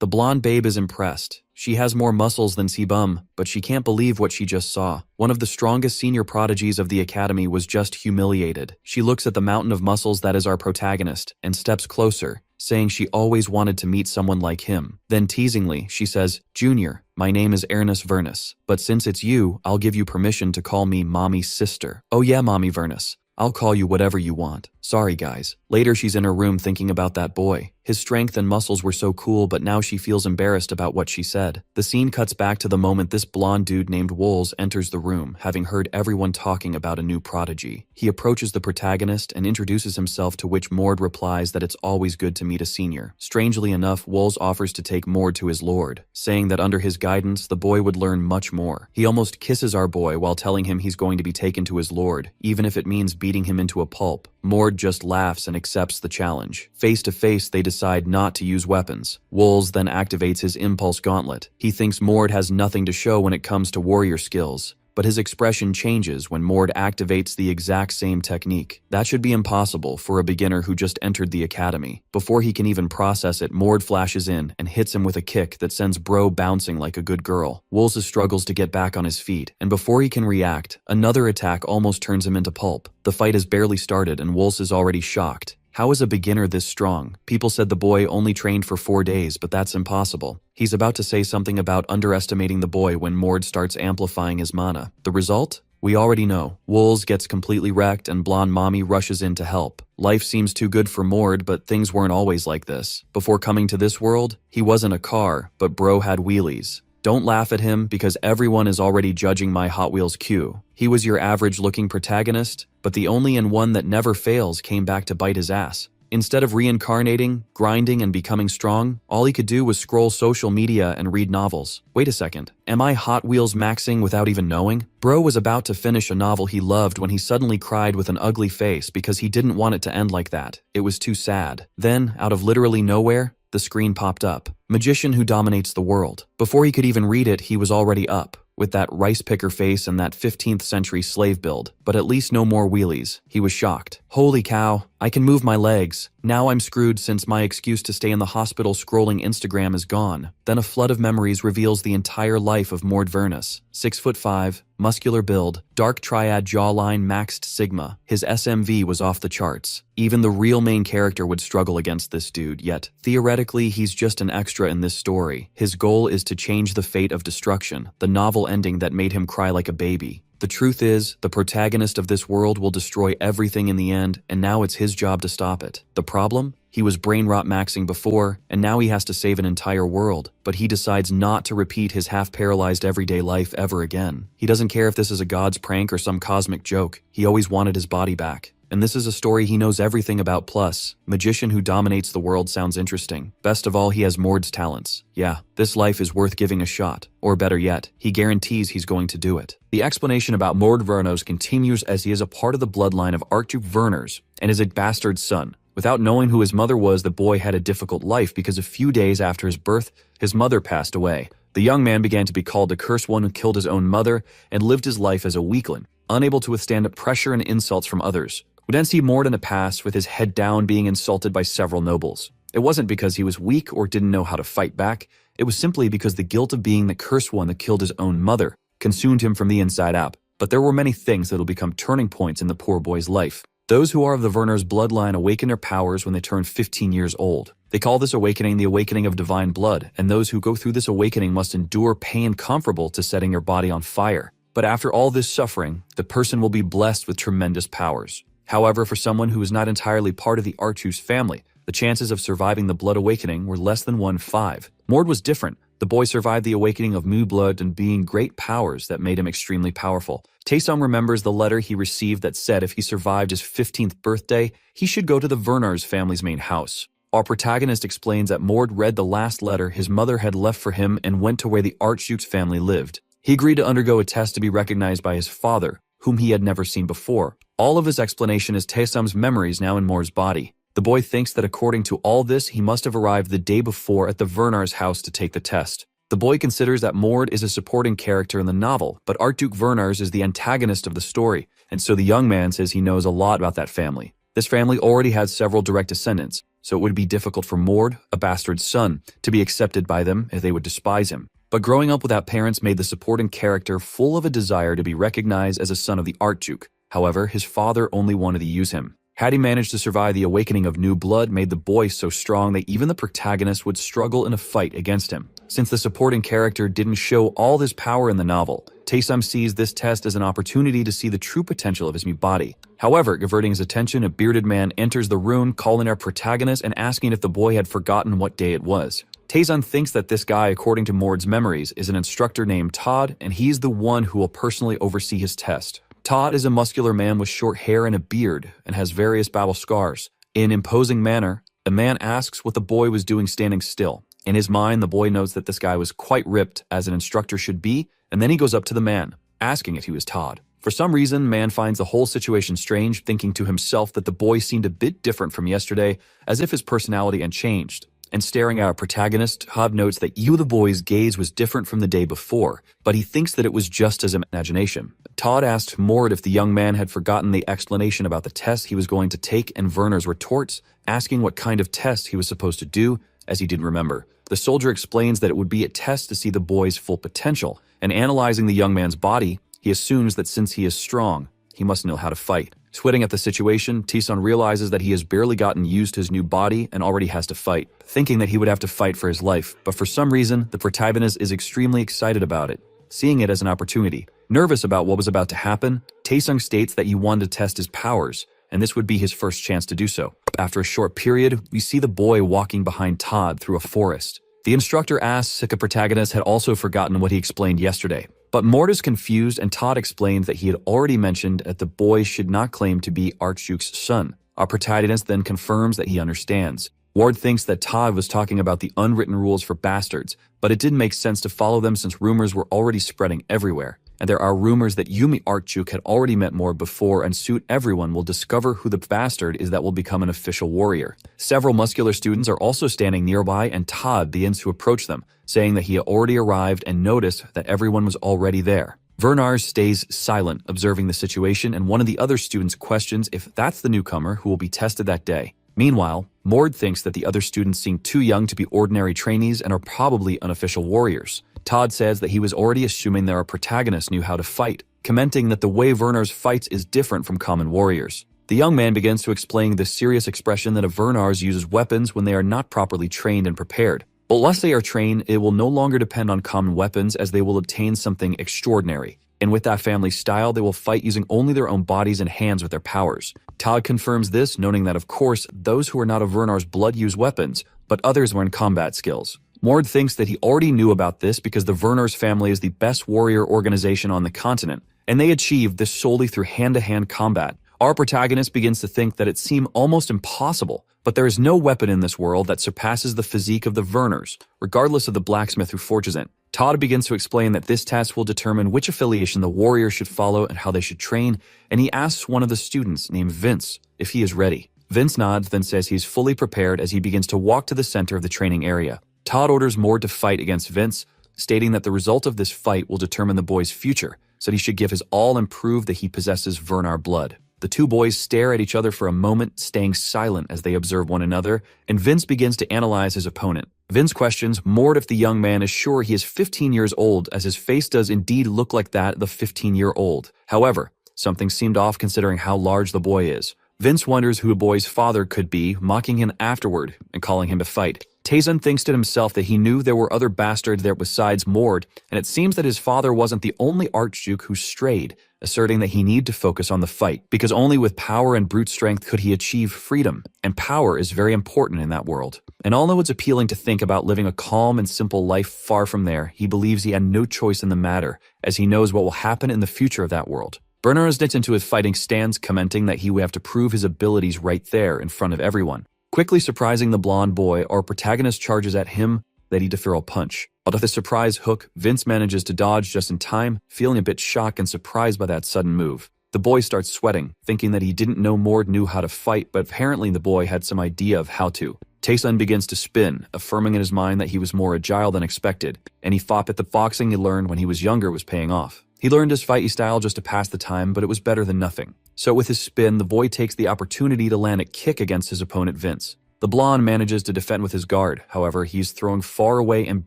The blonde babe is impressed. She has more muscles than Sibum, but she can't believe what she just saw. One of the strongest senior prodigies of the academy was just humiliated. She looks at the mountain of muscles that is our protagonist and steps closer, saying she always wanted to meet someone like him. Then teasingly, she says, "Junior, my name is Ernest Vernus, but since it's you, I'll give you permission to call me Mommy's sister." "Oh yeah, Mommy Vernus. I'll call you whatever you want. Sorry, guys." Later, she's in her room thinking about that boy. His strength and muscles were so cool, but now she feels embarrassed about what she said. The scene cuts back to the moment this blonde dude named Wols enters the room, having heard everyone talking about a new prodigy. He approaches the protagonist and introduces himself, to which Mord replies that it's always good to meet a senior. Strangely enough, Wols offers to take Mord to his lord, saying that under his guidance, the boy would learn much more. He almost kisses our boy while telling him he's going to be taken to his lord, even if it means beating him into a pulp. Mord just laughs and accepts the challenge. Face to face, they decide not to use weapons. Wols then activates his impulse gauntlet. He thinks Mord has nothing to show when it comes to warrior skills, but his expression changes when Mord activates the exact same technique. That should be impossible for a beginner who just entered the academy. Before he can even process it, Mord flashes in and hits him with a kick that sends Bro bouncing like a good girl. Wols struggles to get back on his feet, and before he can react, another attack almost turns him into pulp. The fight has barely started and Wols is already shocked. How is a beginner this strong? People said the boy only trained for 4 days, but that's impossible. He's about to say something about underestimating the boy when Mord starts amplifying his mana. The result? We already know. Wols gets completely wrecked and blonde mommy rushes in to help. Life seems too good for Mord, but things weren't always like this. Before coming to this world, he wasn't a car, but bro had wheelies. Don't laugh at him because everyone is already judging my Hot Wheels Q. He was your average-looking protagonist, but the only and one that never fails came back to bite his ass. Instead of reincarnating, grinding, and becoming strong, all he could do was scroll social media and read novels. Wait a second, am I Hot Wheels maxing without even knowing? Bro was about to finish a novel he loved when he suddenly cried with an ugly face because he didn't want it to end like that. It was too sad. Then, out of literally nowhere, the screen popped up. Magician who dominates the world. Before he could even read it, he was already up, with that rice picker face and that 15th century slave build, but at least no more wheelies. He was shocked. Holy cow, I can move my legs. Now I'm screwed since my excuse to stay in the hospital scrolling Instagram is gone. Then a flood of memories reveals the entire life of Mord Vernus. 6'5", muscular build, dark triad jawline, maxed sigma. His SMV was off the charts. Even the real main character would struggle against this dude, yet theoretically he's just an extra in this story. His goal is to change the fate of destruction, the novel ending that made him cry like a baby. The truth is, the protagonist of this world will destroy everything in the end, and now it's his job to stop it. The problem? He was brain rot maxing before, and now he has to save an entire world, but he decides not to repeat his half-paralyzed everyday life ever again. He doesn't care if this is a god's prank or some cosmic joke. He always wanted his body back. And this is a story he knows everything about. Plus, magician who dominates the world sounds interesting. Best of all, he has Mord's talents. Yeah, this life is worth giving a shot. Or better yet, he guarantees he's going to do it. The explanation about Mord Vernus continues as he is a part of the bloodline of Archduke Verners and is a bastard son. Without knowing who his mother was, the boy had a difficult life because a few days after his birth, his mother passed away. The young man began to be called the cursed one who killed his own mother and lived his life as a weakling, unable to withstand pressure and insults from others. We then see Mord in the past with his head down being insulted by several nobles. It wasn't because he was weak or didn't know how to fight back. It was simply because the guilt of being the cursed one that killed his own mother consumed him from the inside out. But there were many things that will become turning points in the poor boy's life. Those who are of the Verners bloodline awaken their powers when they turn 15 years old. They call this awakening the awakening of divine blood, and those who go through this awakening must endure pain comparable to setting your body on fire. But after all this suffering, the person will be blessed with tremendous powers. However, for someone who is not entirely part of the Archduke's family, the chances of surviving the blood awakening were less than 1/5. Mord was different. The boy survived the awakening of Mu blood and being great powers that made him extremely powerful. Taesung remembers the letter he received that said if he survived his 15th birthday, he should go to the Verners family's main house. Our protagonist explains that Mord read the last letter his mother had left for him and went to where the Archduke's family lived. He agreed to undergo a test to be recognized by his father, whom he had never seen before. All of his explanation is Taesung's memories now in Mord's body. The boy thinks that according to all this, he must have arrived the day before at the Vernar's house to take the test. The boy considers that Mord is a supporting character in the novel, but Archduke Vernars is the antagonist of the story, and so the young man says he knows a lot about that family. This family already has several direct descendants, so it would be difficult for Mord, a bastard son, to be accepted by them as they would despise him. But growing up without parents made the supporting character full of a desire to be recognized as a son of the Archduke. However, his father only wanted to use him. Had he managed to survive the awakening of new blood made the boy so strong that even the protagonist would struggle in a fight against him. Since the supporting character didn't show all this power in the novel, Taesum sees this test as an opportunity to see the true potential of his new body. However, diverting his attention, a bearded man enters the room calling our protagonist and asking if the boy had forgotten what day it was. Taesum thinks that this guy, according to Mord's memories, is an instructor named Todd, and he's the one who will personally oversee his test. Todd is a muscular man with short hair and a beard, and has various battle scars. In imposing manner, the man asks what the boy was doing standing still. In his mind, the boy knows that this guy was quite ripped, as an instructor should be, and then he goes up to the man, asking if he was Todd. For some reason, man finds the whole situation strange, thinking to himself that the boy seemed a bit different from yesterday, as if his personality had changed. And staring at our protagonist, Todd notes that the boy's gaze was different from the day before, but he thinks that it was just his imagination. Todd asked Mord if the young man had forgotten the explanation about the test he was going to take and Werner's retorts, asking what kind of test he was supposed to do, as he didn't remember. The soldier explains that it would be a test to see the boy's full potential, and analyzing the young man's body, he assumes that since he is strong, he must know how to fight. Twitting at the situation, Taesum realizes that he has barely gotten used to his new body and already has to fight, thinking that he would have to fight for his life, but for some reason, the protagonist is extremely excited about it, seeing it as an opportunity. Nervous about what was about to happen, Taesum states that he wanted to test his powers, and this would be his first chance to do so. After a short period, we see the boy walking behind Todd through a forest. The instructor asks if the protagonist had also forgotten what he explained yesterday. But Mord is confused, and Todd explains that he had already mentioned that the boy should not claim to be Archduke's son. Our protagonist then confirms that he understands. Ward thinks that Todd was talking about the unwritten rules for bastards, but it didn't make sense to follow them since rumors were already spreading everywhere. And there are rumors that Yumi Archduke had already met Mord before, and soon everyone will discover who the bastard is that will become an official warrior. Several muscular students are also standing nearby, and Todd begins to approach them, saying that he had already arrived and noticed that everyone was already there. Werner stays silent, observing the situation, and one of the other students questions if that's the newcomer who will be tested that day. Meanwhile, Mord thinks that the other students seem too young to be ordinary trainees and are probably unofficial warriors. Todd says that he was already assuming that our protagonist knew how to fight, commenting that the way Werner's fights is different from common warriors. The young man begins to explain the serious expression that a Werner's uses weapons when they are not properly trained and prepared. But once they are trained, it will no longer depend on common weapons as they will obtain something extraordinary. And with that family style, they will fight using only their own bodies and hands with their powers. Todd confirms this, noting that of course, those who are not of Werner's blood use weapons, but others learn combat skills. Mord thinks that he already knew about this because the Werner's family is the best warrior organization on the continent, and they achieved this solely through hand-to-hand combat. Our protagonist begins to think that it seemed almost impossible, but there is no weapon in this world that surpasses the physique of the Werners, regardless of the blacksmith who forges it. Todd begins to explain that this test will determine which affiliation the warrior should follow and how they should train, and he asks one of the students, named Vince, if he is ready. Vince nods, then says he's fully prepared as he begins to walk to the center of the training area. Todd orders Mord to fight against Vince, stating that the result of this fight will determine the boy's future, so he should give his all and prove that he possesses Werner blood. The two boys stare at each other for a moment, staying silent as they observe one another, and Vince begins to analyze his opponent. Vince questions Mord if the young man is sure he is 15 years old, as his face does indeed look like that of the 15-year-old. However, something seemed off considering how large the boy is. Vince wonders who the boy's father could be, mocking him afterward and calling him to fight. Taesum thinks to himself that he knew there were other bastards there besides Mord, and it seems that his father wasn't the only Archduke who strayed, asserting that he needed to focus on the fight, because only with power and brute strength could he achieve freedom, and power is very important in that world. And although it's appealing to think about living a calm and simple life far from there, he believes he had no choice in the matter, as he knows what will happen in the future of that world. Werner is knit into his fighting stance, commenting that he would have to prove his abilities right there in front of everyone. Quickly surprising the blonde boy, our protagonist charges at him, ready to throw a punch. But with a surprise hook, Vince manages to dodge just in time, feeling a bit shocked and surprised by that sudden move. The boy starts sweating, thinking that he didn't know Mord knew how to fight, but apparently the boy had some idea of how to. Taesum begins to spin, affirming in his mind that he was more agile than expected, and he thought that the boxing he learned when he was younger was paying off. He learned his fighty style just to pass the time, but it was better than nothing. So with his spin, the boy takes the opportunity to land a kick against his opponent Vince. The blonde manages to defend with his guard. However, he's thrown far away and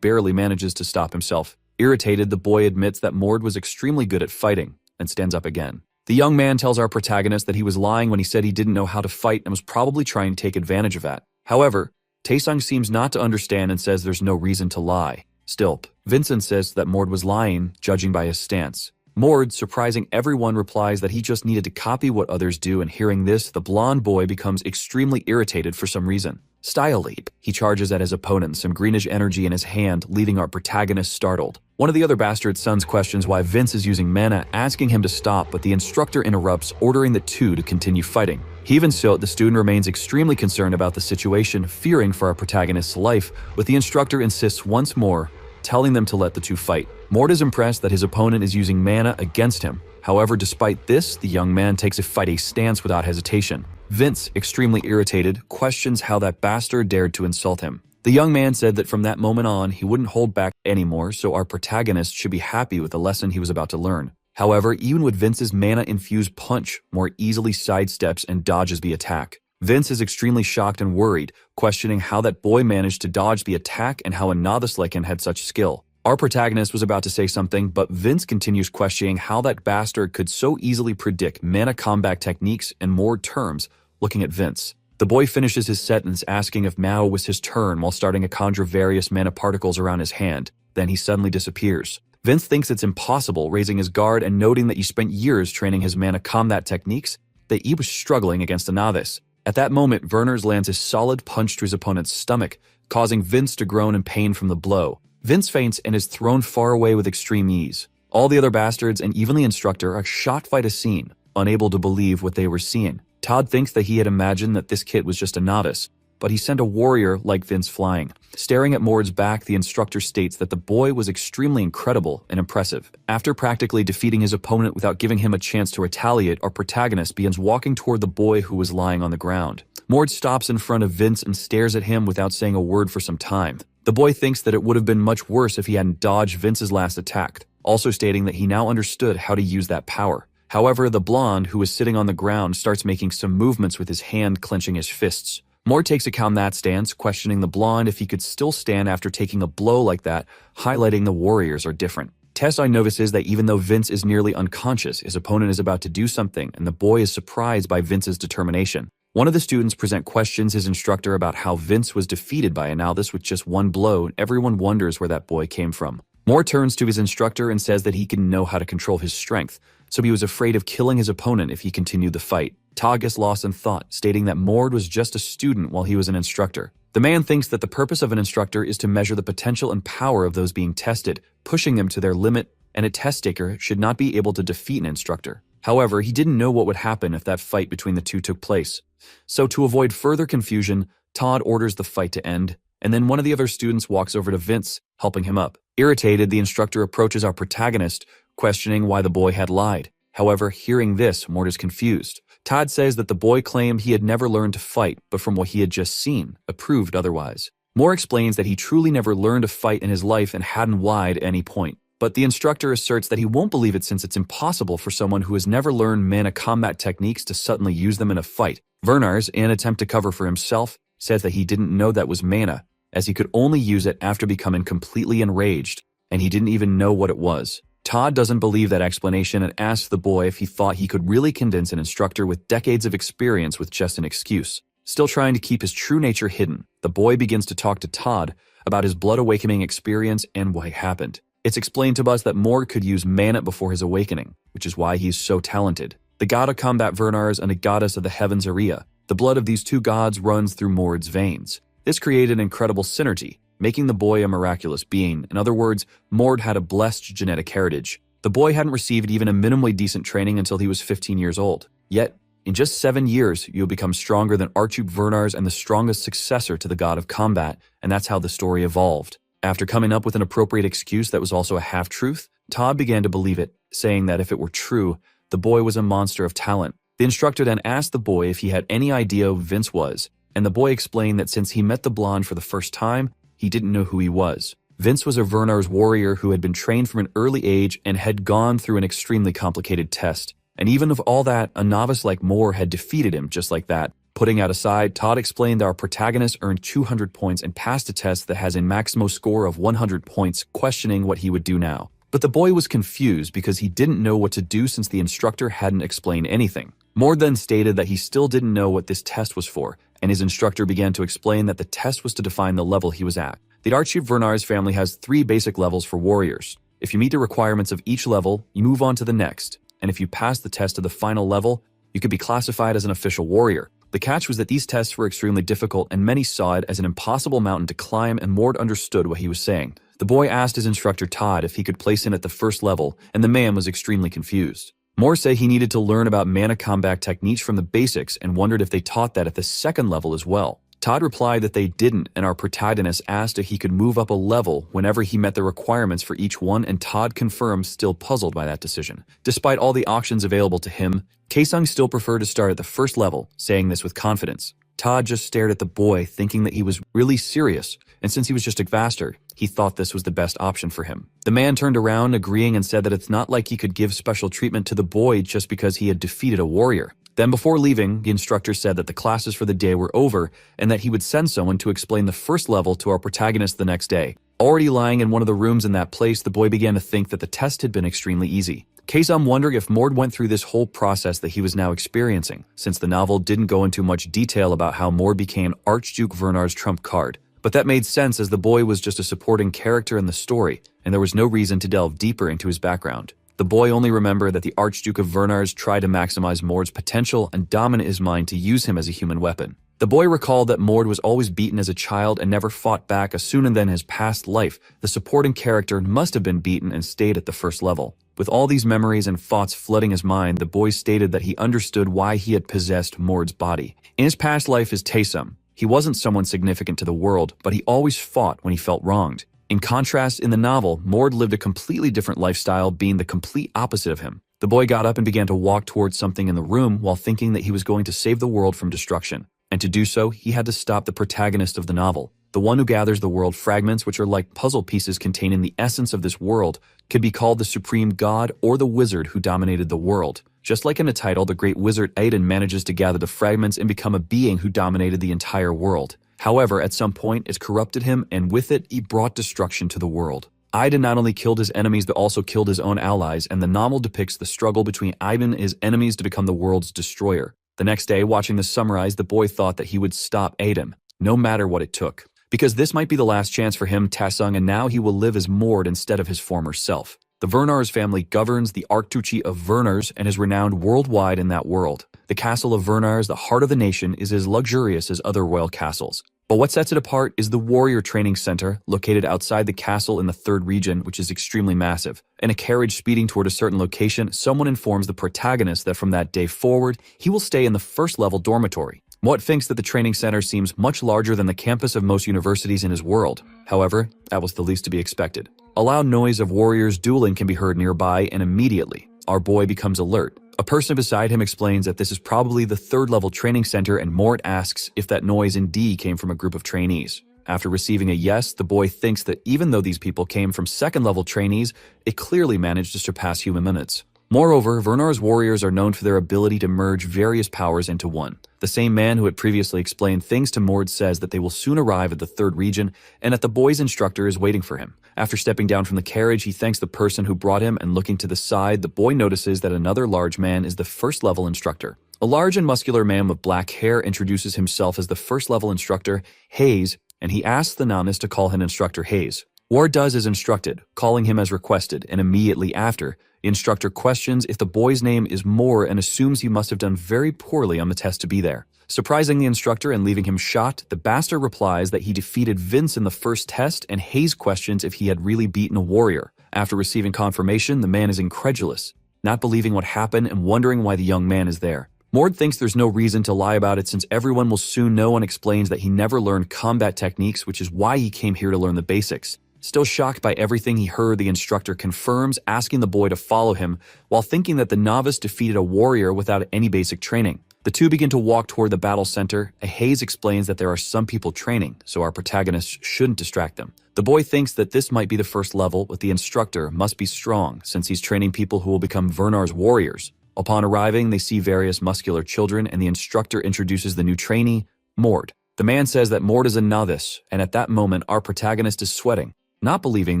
barely manages to stop himself. Irritated, the boy admits that Mord was extremely good at fighting and stands up again. The young man tells our protagonist that he was lying when he said he didn't know how to fight and was probably trying to take advantage of that. However, Taesung seems not to understand and says there's no reason to lie. Still, Vince insists that Mord was lying, judging by his stance. Mord, surprising everyone, replies that he just needed to copy what others do, and hearing this, the blonde boy becomes extremely irritated for some reason. Style leap. He charges at his opponent, some greenish energy in his hand, leaving our protagonist startled. One of the other bastard sons questions why Vince is using mana, asking him to stop, but the instructor interrupts, ordering the two to continue fighting. Even so, the student remains extremely concerned about the situation, fearing for our protagonist's life, but the instructor insists once more, telling them to let the two fight. Mord is impressed that his opponent is using mana against him. However, despite this, the young man takes a fighting stance without hesitation. Vince, extremely irritated, questions how that bastard dared to insult him. The young man said that from that moment on, he wouldn't hold back anymore, so our protagonist should be happy with the lesson he was about to learn. However, even with Vince's mana-infused punch, more easily sidesteps and dodges the attack. Vince is extremely shocked and worried, questioning how that boy managed to dodge the attack and how a novice like him had such skill. Our protagonist was about to say something, but Vince continues questioning how that bastard could so easily predict mana combat techniques in more terms, looking at Vince. The boy finishes his sentence asking if now was his turn while starting to conjure various mana particles around his hand. Then he suddenly disappears. Vince thinks it's impossible, raising his guard and noting that he spent years training his mana combat techniques, that he was struggling against a novice. At that moment, Werners lands a solid punch to his opponent's stomach, causing Vince to groan in pain from the blow. Vince faints and is thrown far away with extreme ease. All the other bastards and even the instructor are shocked by the scene, unable to believe what they were seeing. Todd thinks that he had imagined that this kid was just a novice, but he sent a warrior like Vince flying. Staring at Mord's back, the instructor states that the boy was extremely incredible and impressive. After practically defeating his opponent without giving him a chance to retaliate, our protagonist begins walking toward the boy who was lying on the ground. Mord stops in front of Vince and stares at him without saying a word for some time. The boy thinks that it would have been much worse if he hadn't dodged Vince's last attack, also stating that he now understood how to use that power. However, the blonde, who was sitting on the ground, starts making some movements with his hand clenching his fists. Mord takes account that stance, questioning the blonde if he could still stand after taking a blow like that, highlighting the warriors are different. Taesung notices that even though Vince is nearly unconscious, his opponent is about to do something, and the boy is surprised by Vince's determination. One of the students questions his instructor about how Vince was defeated by a novice with just one blow, and everyone wonders where that boy came from. Mord turns to his instructor and says that he can know how to control his strength, so he was afraid of killing his opponent if he continued the fight. Todd gets lost in thought, stating that Mord was just a student while he was an instructor. The man thinks that the purpose of an instructor is to measure the potential and power of those being tested, pushing them to their limit, and a test taker should not be able to defeat an instructor. However, he didn't know what would happen if that fight between the two took place. So to avoid further confusion, Todd orders the fight to end, and then one of the other students walks over to Vince, helping him up. Irritated, the instructor approaches our protagonist, questioning why the boy had lied. However, hearing this, Mord is confused. Todd says that the boy claimed he had never learned to fight, but from what he had just seen, approved otherwise. Mord explains that he truly never learned to fight in his life and hadn't lied at any point. But the instructor asserts that he won't believe it since it's impossible for someone who has never learned mana combat techniques to suddenly use them in a fight. Werners, in an attempt to cover for himself, says that he didn't know that was mana, as he could only use it after becoming completely enraged, and he didn't even know what it was. Todd doesn't believe that explanation and asks the boy if he thought he could really convince an instructor with decades of experience with just an excuse. Still trying to keep his true nature hidden, the boy begins to talk to Todd about his blood awakening experience and what happened. It's explained to us that Mord could use mana before his awakening, which is why he's so talented. The god of combat Werners and the goddess of the heavens Aria. The blood of these two gods runs through Mord's veins. This created an incredible synergy, making the boy a miraculous being. In other words, Mord had a blessed genetic heritage. The boy hadn't received even a minimally decent training until he was 15 years old. Yet, in just 7 years, you'll become stronger than Archduke Werners and the strongest successor to the god of combat, and that's how the story evolved. After coming up with an appropriate excuse that was also a half-truth, Todd began to believe it, saying that if it were true, the boy was a monster of talent. The instructor then asked the boy if he had any idea who Vince was, and the boy explained that since he met the blonde for the first time, he didn't know who he was. Vince was a Werners warrior who had been trained from an early age and had gone through an extremely complicated test. And even of all that, a novice like Mord had defeated him just like that. Putting out aside, Todd explained that our protagonist earned 200 points and passed a test that has a maximum score of 100 points, questioning what he would do now. But the boy was confused because he didn't know what to do since the instructor hadn't explained anything. Mord then stated that he still didn't know what this test was for, and his instructor began to explain that the test was to define the level he was at. The Archduke Vernar's family has 3 basic levels for warriors. If you meet the requirements of each level, you move on to the next, and if you pass the test to the final level, you could be classified as an official warrior. The catch was that these tests were extremely difficult and many saw it as an impossible mountain to climb, and Mord understood what he was saying. The boy asked his instructor Todd if he could place him at the first level, and the man was extremely confused. Mord said he needed to learn about mana combat techniques from the basics and wondered if they taught that at the second level as well. Todd replied that they didn't, and our protagonist asked if he could move up a level whenever he met the requirements for each one, and Todd confirmed, still puzzled by that decision. Despite all the options available to him, Kaesung still preferred to start at the first level, saying this with confidence. Todd just stared at the boy, thinking that he was really serious, and since he was just a bastard, he thought this was the best option for him. The man turned around, agreeing, and said that it's not like he could give special treatment to the boy just because he had defeated a warrior. Then before leaving, the instructor said that the classes for the day were over and that he would send someone to explain the first level to our protagonist the next day. Already lying in one of the rooms in that place, the boy began to think that the test had been extremely easy. Kaesung wondered if Mord went through this whole process that he was now experiencing, since the novel didn't go into much detail about how Mord became Archduke Vernar's trump card. But that made sense as the boy was just a supporting character in the story, and there was no reason to delve deeper into his background. The boy only remembered that the Archduke of Vernar's tried to maximize Mord's potential and dominate his mind to use him as a human weapon. The boy recalled that Mord was always beaten as a child and never fought back. As soon as then his past life, the supporting character must have been beaten and stayed at the first level. With all these memories and thoughts flooding his mind, the boy stated that he understood why he had possessed Mord's body. In his past life as Taesum, he wasn't someone significant to the world, but he always fought when he felt wronged. In contrast, in the novel, Mord lived a completely different lifestyle, being the complete opposite of him. The boy got up and began to walk towards something in the room while thinking that he was going to save the world from destruction. And to do so, he had to stop the protagonist of the novel. The one who gathers the world fragments, which are like puzzle pieces containing the essence of this world, could be called the supreme god or the wizard who dominated the world. Just like in the title, the great wizard Aiden manages to gather the fragments and become a being who dominated the entire world. However, at some point, it corrupted him, and with it, he brought destruction to the world. Aiden not only killed his enemies, but also killed his own allies, and the novel depicts the struggle between Aiden and his enemies to become the world's destroyer. The next day, watching this summarized, the boy thought that he would stop Aiden, no matter what it took. Because this might be the last chance for him, Taesung, and now he will live as Mord instead of his former self. The Vernar's family governs the Archduchy of Vernars and is renowned worldwide in that world. The castle of Vernars, the heart of the nation, is as luxurious as other royal castles. But what sets it apart is the warrior training center, located outside the castle in the 3rd region, which is extremely massive. In a carriage speeding toward a certain location, someone informs the protagonist that from that day forward, he will stay in the 1st level dormitory. Mort thinks that the training center seems much larger than the campus of most universities in his world. However, that was the least to be expected. A loud noise of warriors dueling can be heard nearby, and immediately, our boy becomes alert. A person beside him explains that this is probably the 3rd level training center, and Mort asks if that noise indeed came from a group of trainees. After receiving a yes, the boy thinks that even though these people came from 2nd level trainees, it clearly managed to surpass human limits. Moreover, Vernar's warriors are known for their ability to merge various powers into one. The same man who had previously explained things to Mord says that they will soon arrive at the 3rd region and that the boy's instructor is waiting for him. After stepping down from the carriage, he thanks the person who brought him, and looking to the side, the boy notices that another large man is the 1st level instructor. A large and muscular man with black hair introduces himself as the 1st level instructor, Hayes, and he asks the novice to call him Instructor Hayes. Ward does as instructed, calling him as requested, and immediately after, the instructor questions if the boy's name is Moore and assumes he must have done very poorly on the test to be there. Surprising the instructor and leaving him shocked, the bastard replies that he defeated Vince in the 1st test, and Hayes questions if he had really beaten a warrior. After receiving confirmation, the man is incredulous, not believing what happened and wondering why the young man is there. Mord thinks there's no reason to lie about it since everyone will soon know, and explains that he never learned combat techniques, which is why he came here to learn the basics. Still shocked by everything he heard, the instructor confirms, asking the boy to follow him, while thinking that the novice defeated a warrior without any basic training. The two begin to walk toward the battle center. Hayes explains that there are some people training, so our protagonist shouldn't distract them. The boy thinks that this might be the 1st level, but the instructor must be strong since he's training people who will become Vernar's warriors. Upon arriving, they see various muscular children, and the instructor introduces the new trainee, Mord. The man says that Mord is a novice, and at that moment our protagonist is sweating, not believing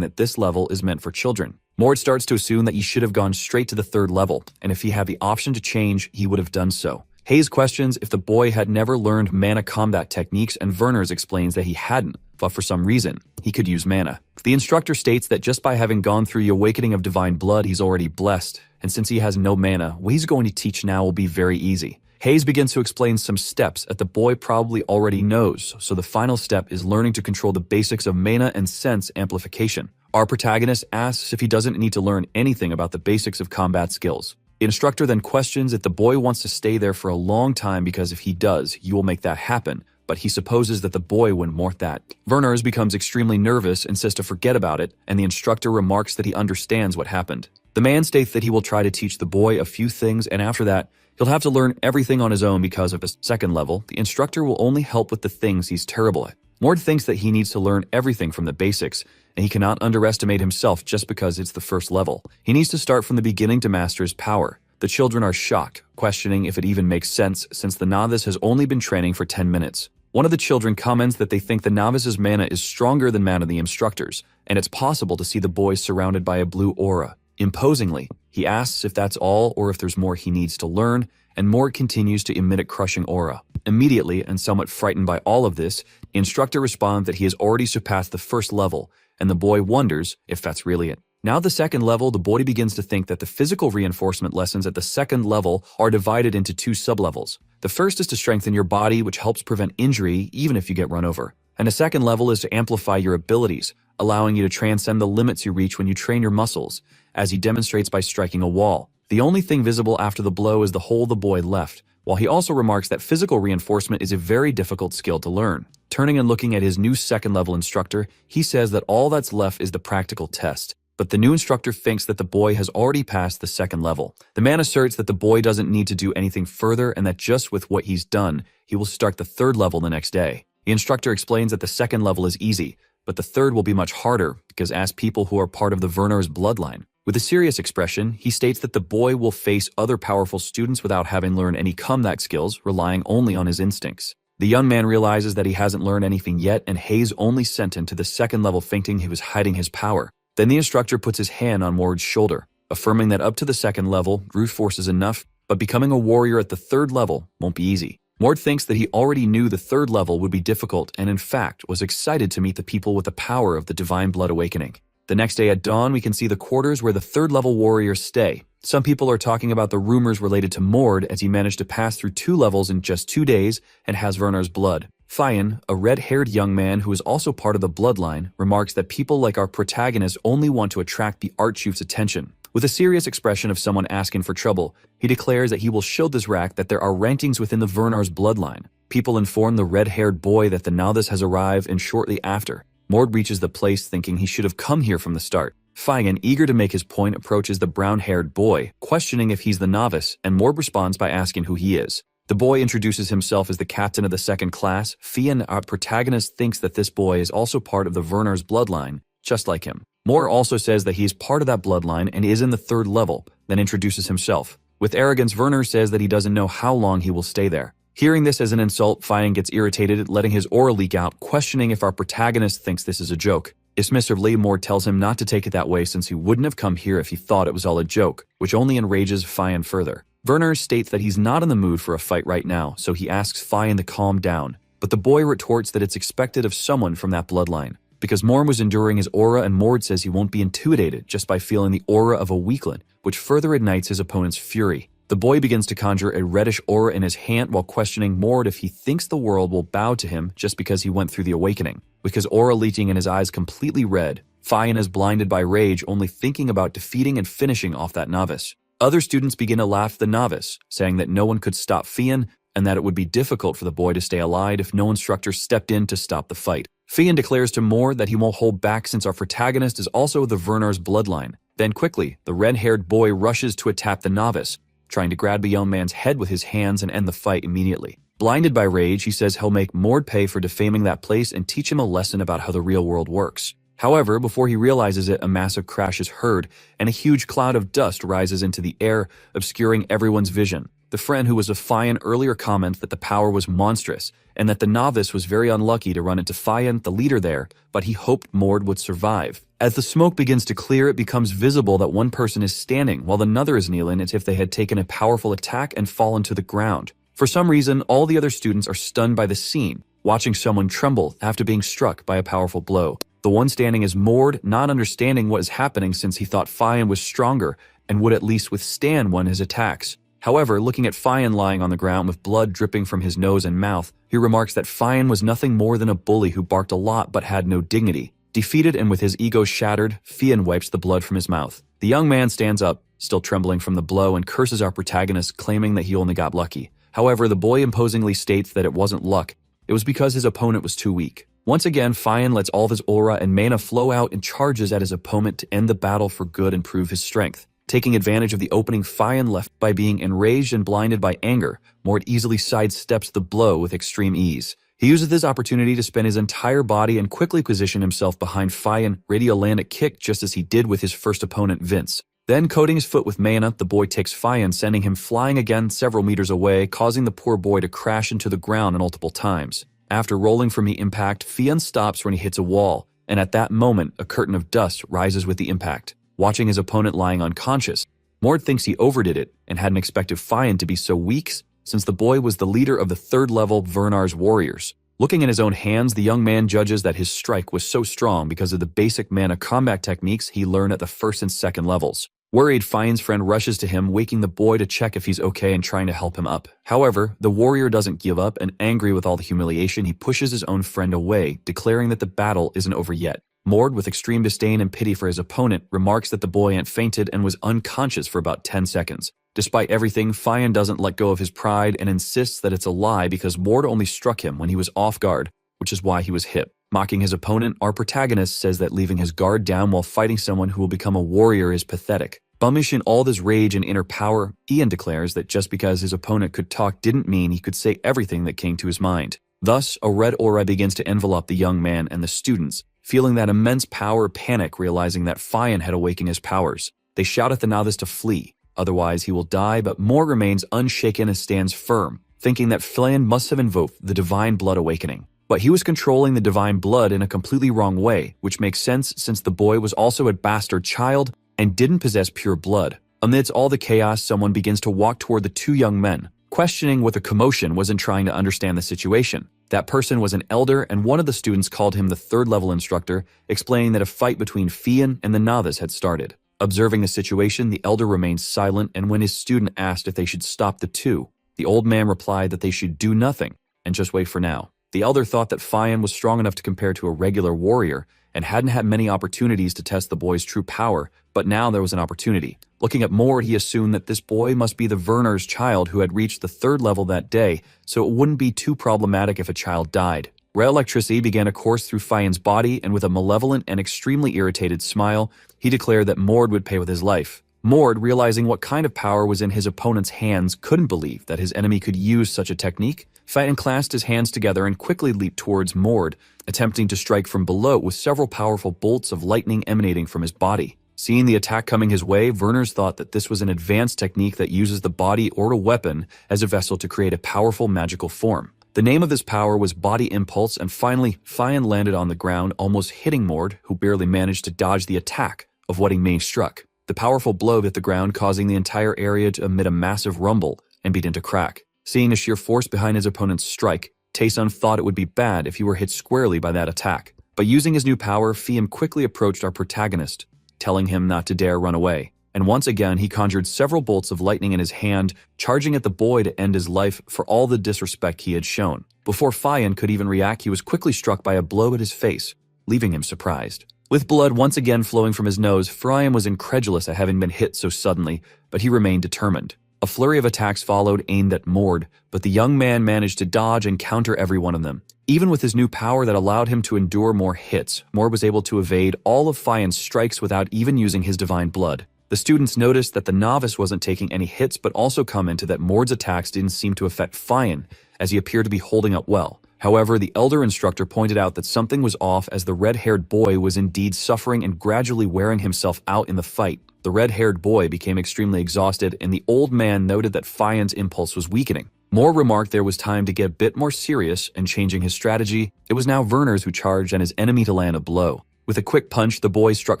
that this level is meant for children. Mord starts to assume that he should have gone straight to the third level, and if he had the option to change, he would have done so. Hayes questions if the boy had never learned mana combat techniques, and Werners explains that he hadn't, but for some reason, he could use mana. The instructor states that just by having gone through the awakening of divine blood, he's already blessed, and since he has no mana, what he's going to teach now will be very easy. Hayes begins to explain some steps that the boy probably already knows, so the final step is learning to control the basics of mana and sense amplification. Our protagonist asks if he doesn't need to learn anything about the basics of combat skills. The instructor then questions if the boy wants to stay there for a long time because if he does, you will make that happen, but he supposes that the boy wouldn't want that. Werners becomes extremely nervous and says to forget about it, and the instructor remarks that he understands what happened. The man states that he will try to teach the boy a few things, and after that, he'll have to learn everything on his own because of his second level. The instructor will only help with the things he's terrible at. Mord thinks that he needs to learn everything from the basics, and he cannot underestimate himself just because it's the first level. He needs to start from the beginning to master his power. The children are shocked, questioning if it even makes sense since the novice has only been training for 10 minutes. One of the children comments that they think the novice's mana is stronger than mana of the instructors, and it's possible to see the boy surrounded by a blue aura. Imposingly, he asks if that's all or if there's more he needs to learn, and Mord continues to emit a crushing aura. Immediately, and somewhat frightened by all of this, the instructor responds that he has already surpassed the first level, and the boy wonders if that's really it. Now the second level, the boy begins to think that the physical reinforcement lessons at the second level are divided into two sublevels. The first is to strengthen your body, which helps prevent injury even if you get run over. And the second level is to amplify your abilities, allowing you to transcend the limits you reach when you train your muscles, as he demonstrates by striking a wall. The only thing visible after the blow is the hole the boy left, while he also remarks that physical reinforcement is a very difficult skill to learn. Turning and looking at his new second-level instructor, he says that all that's left is the practical test. But the new instructor thinks that the boy has already passed the second level. The man asserts that the boy doesn't need to do anything further and that just with what he's done, he will start the third level the next day. The instructor explains that the second level is easy, but the third will be much harder because as people who are part of the Werners bloodline. With a serious expression, he states that the boy will face other powerful students without having learned any combat skills, relying only on his instincts. The young man realizes that he hasn't learned anything yet, and Hayes only sent him to the second level thinking he was hiding his power. Then the instructor puts his hand on Mord's shoulder, affirming that up to the second level, brute force is enough, but becoming a warrior at the third level won't be easy. Mord thinks that he already knew the third level would be difficult and in fact was excited to meet the people with the power of the divine blood awakening. The next day at dawn, we can see the quarters where the third level warriors stay. Some people are talking about the rumors related to Mord as he managed to pass through 2 levels in just 2 days and has Werners blood. Fian, a red-haired young man who is also part of the bloodline, remarks that people like our protagonist only want to attract the Archchief's attention. With a serious expression of someone asking for trouble, he declares that he will show this rack that there are rankings within the Werners bloodline. People inform the red-haired boy that the novice has arrived, and shortly after, Mord reaches the place thinking he should have come here from the start. Fian, eager to make his point, approaches the brown-haired boy, questioning if he's the novice, and Mord responds by asking who he is. The boy introduces himself as the captain of the second class. Fian, our protagonist, thinks that this boy is also part of the Werners bloodline, just like him. Mord also says that he is part of that bloodline and is in the third level, then introduces himself. With arrogance, Werner says that he doesn't know how long he will stay there. Hearing this as an insult, Fian gets irritated, letting his aura leak out, questioning if our protagonist thinks this is a joke. Dismissively, Mord tells him not to take it that way since he wouldn't have come here if he thought it was all a joke, which only enrages Fian further. Werner states that he's not in the mood for a fight right now, so he asks Fian to calm down. But the boy retorts that it's expected of someone from that bloodline. Because Mord was enduring his aura, and Mord says he won't be intimidated just by feeling the aura of a weakling, which further ignites his opponent's fury. The boy begins to conjure a reddish aura in his hand while questioning Mord if he thinks the world will bow to him just because he went through the awakening. With his aura leeching and his eyes completely red, Fian is blinded by rage, only thinking about defeating and finishing off that novice. Other students begin to laugh at the novice, saying that no one could stop Fian and that it would be difficult for the boy to stay alive if no instructor stepped in to stop the fight. Fian declares to Mord that he won't hold back since our protagonist is also the Werners bloodline. Then quickly, the red-haired boy rushes to attack the novice, trying to grab the young man's head with his hands and end the fight immediately. Blinded by rage, he says he'll make Mord pay for defaming that place and teach him a lesson about how the real world works. However, before he realizes it, a massive crash is heard, and a huge cloud of dust rises into the air, obscuring everyone's vision. The friend who was with Fian earlier comments that the power was monstrous, and that the novice was very unlucky to run into Fian, the leader there, but he hoped Mord would survive. As the smoke begins to clear, it becomes visible that one person is standing while another is kneeling as if they had taken a powerful attack and fallen to the ground. For some reason, all the other students are stunned by the scene, watching someone tremble after being struck by a powerful blow. The one standing is Mord, not understanding what is happening since he thought Fian was stronger and would at least withstand one of his attacks. However, looking at Fian lying on the ground with blood dripping from his nose and mouth, he remarks that Fian was nothing more than a bully who barked a lot but had no dignity. Defeated and with his ego shattered, Fian wipes the blood from his mouth. The young man stands up, still trembling from the blow, and curses our protagonist, claiming that he only got lucky. However, the boy imposingly states that it wasn't luck, it was because his opponent was too weak. Once again, Fian lets all of his aura and mana flow out and charges at his opponent to end the battle for good and prove his strength. Taking advantage of the opening Fian left by being enraged and blinded by anger, Mord easily sidesteps the blow with extreme ease. He uses this opportunity to spin his entire body and quickly position himself behind Fian, ready to land a kick just as he did with his first opponent Vince. Then, coating his foot with mana, the boy takes Fian, sending him flying again several meters away, causing the poor boy to crash into the ground multiple times. After rolling from the impact, Fian stops when he hits a wall, and at that moment, a curtain of dust rises with the impact. Watching his opponent lying unconscious, Mord thinks he overdid it and hadn't expected Fian to be so weak since the boy was the leader of the third-level Vernar's warriors. Looking in his own hands, the young man judges that his strike was so strong because of the basic mana combat techniques he learned at the first and second levels. Worried, Fian's friend rushes to him, waking the boy to check if he's okay and trying to help him up. However, the warrior doesn't give up, and angry with all the humiliation, he pushes his own friend away, declaring that the battle isn't over yet. Mord, with extreme disdain and pity for his opponent, remarks that the boy had fainted and was unconscious for about 10 seconds. Despite everything, Fian doesn't let go of his pride and insists that it's a lie because Mord only struck him when he was off guard, which is why he was hit. Mocking his opponent, our protagonist says that leaving his guard down while fighting someone who will become a warrior is pathetic. Bummish in all this rage and inner power, Ian declares that just because his opponent could talk didn't mean he could say everything that came to his mind. Thus, a red aura begins to envelop the young man and the students, feeling that immense power, panic, realizing that Fian had awakened his powers. They shout at the novice to flee, otherwise he will die, but Mord remains unshaken and stands firm, thinking that Fian must have invoked the divine blood awakening. But he was controlling the divine blood in a completely wrong way, which makes sense since the boy was also a bastard child and didn't possess pure blood. Amidst all the chaos, someone begins to walk toward the two young men, questioning what the commotion was and trying to understand the situation. That person was an elder, and one of the students called him the third-level instructor, explaining that a fight between Fian and the novice had started. Observing the situation, the elder remained silent, and when his student asked if they should stop the two, the old man replied that they should do nothing and just wait for now. The elder thought that Fian was strong enough to compare to a regular warrior and hadn't had many opportunities to test the boy's true power, but now there was an opportunity. Looking at Mord, he assumed that this boy must be the Vernar's child who had reached the third level that day, so it wouldn't be too problematic if a child died. Red electricity began to course through Fian's body, and with a malevolent and extremely irritated smile, he declared that Mord would pay with his life. Mord, realizing what kind of power was in his opponent's hands, couldn't believe that his enemy could use such a technique. Fian clasped his hands together and quickly leaped towards Mord, attempting to strike from below with several powerful bolts of lightning emanating from his body. Seeing the attack coming his way, Verners thought that this was an advanced technique that uses the body or a weapon as a vessel to create a powerful magical form. The name of this power was Body Impulse, and finally, Fian landed on the ground, almost hitting Mord, who barely managed to dodge the attack of what he being struck. The powerful blow hit the ground, causing the entire area to emit a massive rumble and begin to crack. Seeing the sheer force behind his opponent's strike, Taesun thought it would be bad if he were hit squarely by that attack. But using his new power, Fian quickly approached our protagonist, telling him not to dare run away. And once again, he conjured several bolts of lightning in his hand, charging at the boy to end his life for all the disrespect he had shown. Before Fian could even react, he was quickly struck by a blow at his face, leaving him surprised. With blood once again flowing from his nose, Fian was incredulous at having been hit so suddenly, but he remained determined. A flurry of attacks followed, aimed at Mord, but the young man managed to dodge and counter every one of them. Even with his new power that allowed him to endure more hits, Mord was able to evade all of Fian's strikes without even using his divine blood. The students noticed that the novice wasn't taking any hits, but also commented that Mord's attacks didn't seem to affect Fian, as he appeared to be holding up well. However, the elder instructor pointed out that something was off as the red-haired boy was indeed suffering and gradually wearing himself out in the fight. The red-haired boy became extremely exhausted, and the old man noted that Fian's impulse was weakening. Moore remarked there was time to get a bit more serious, and changing his strategy, it was now Werner's who charged and his enemy to land a blow. With a quick punch, the boy struck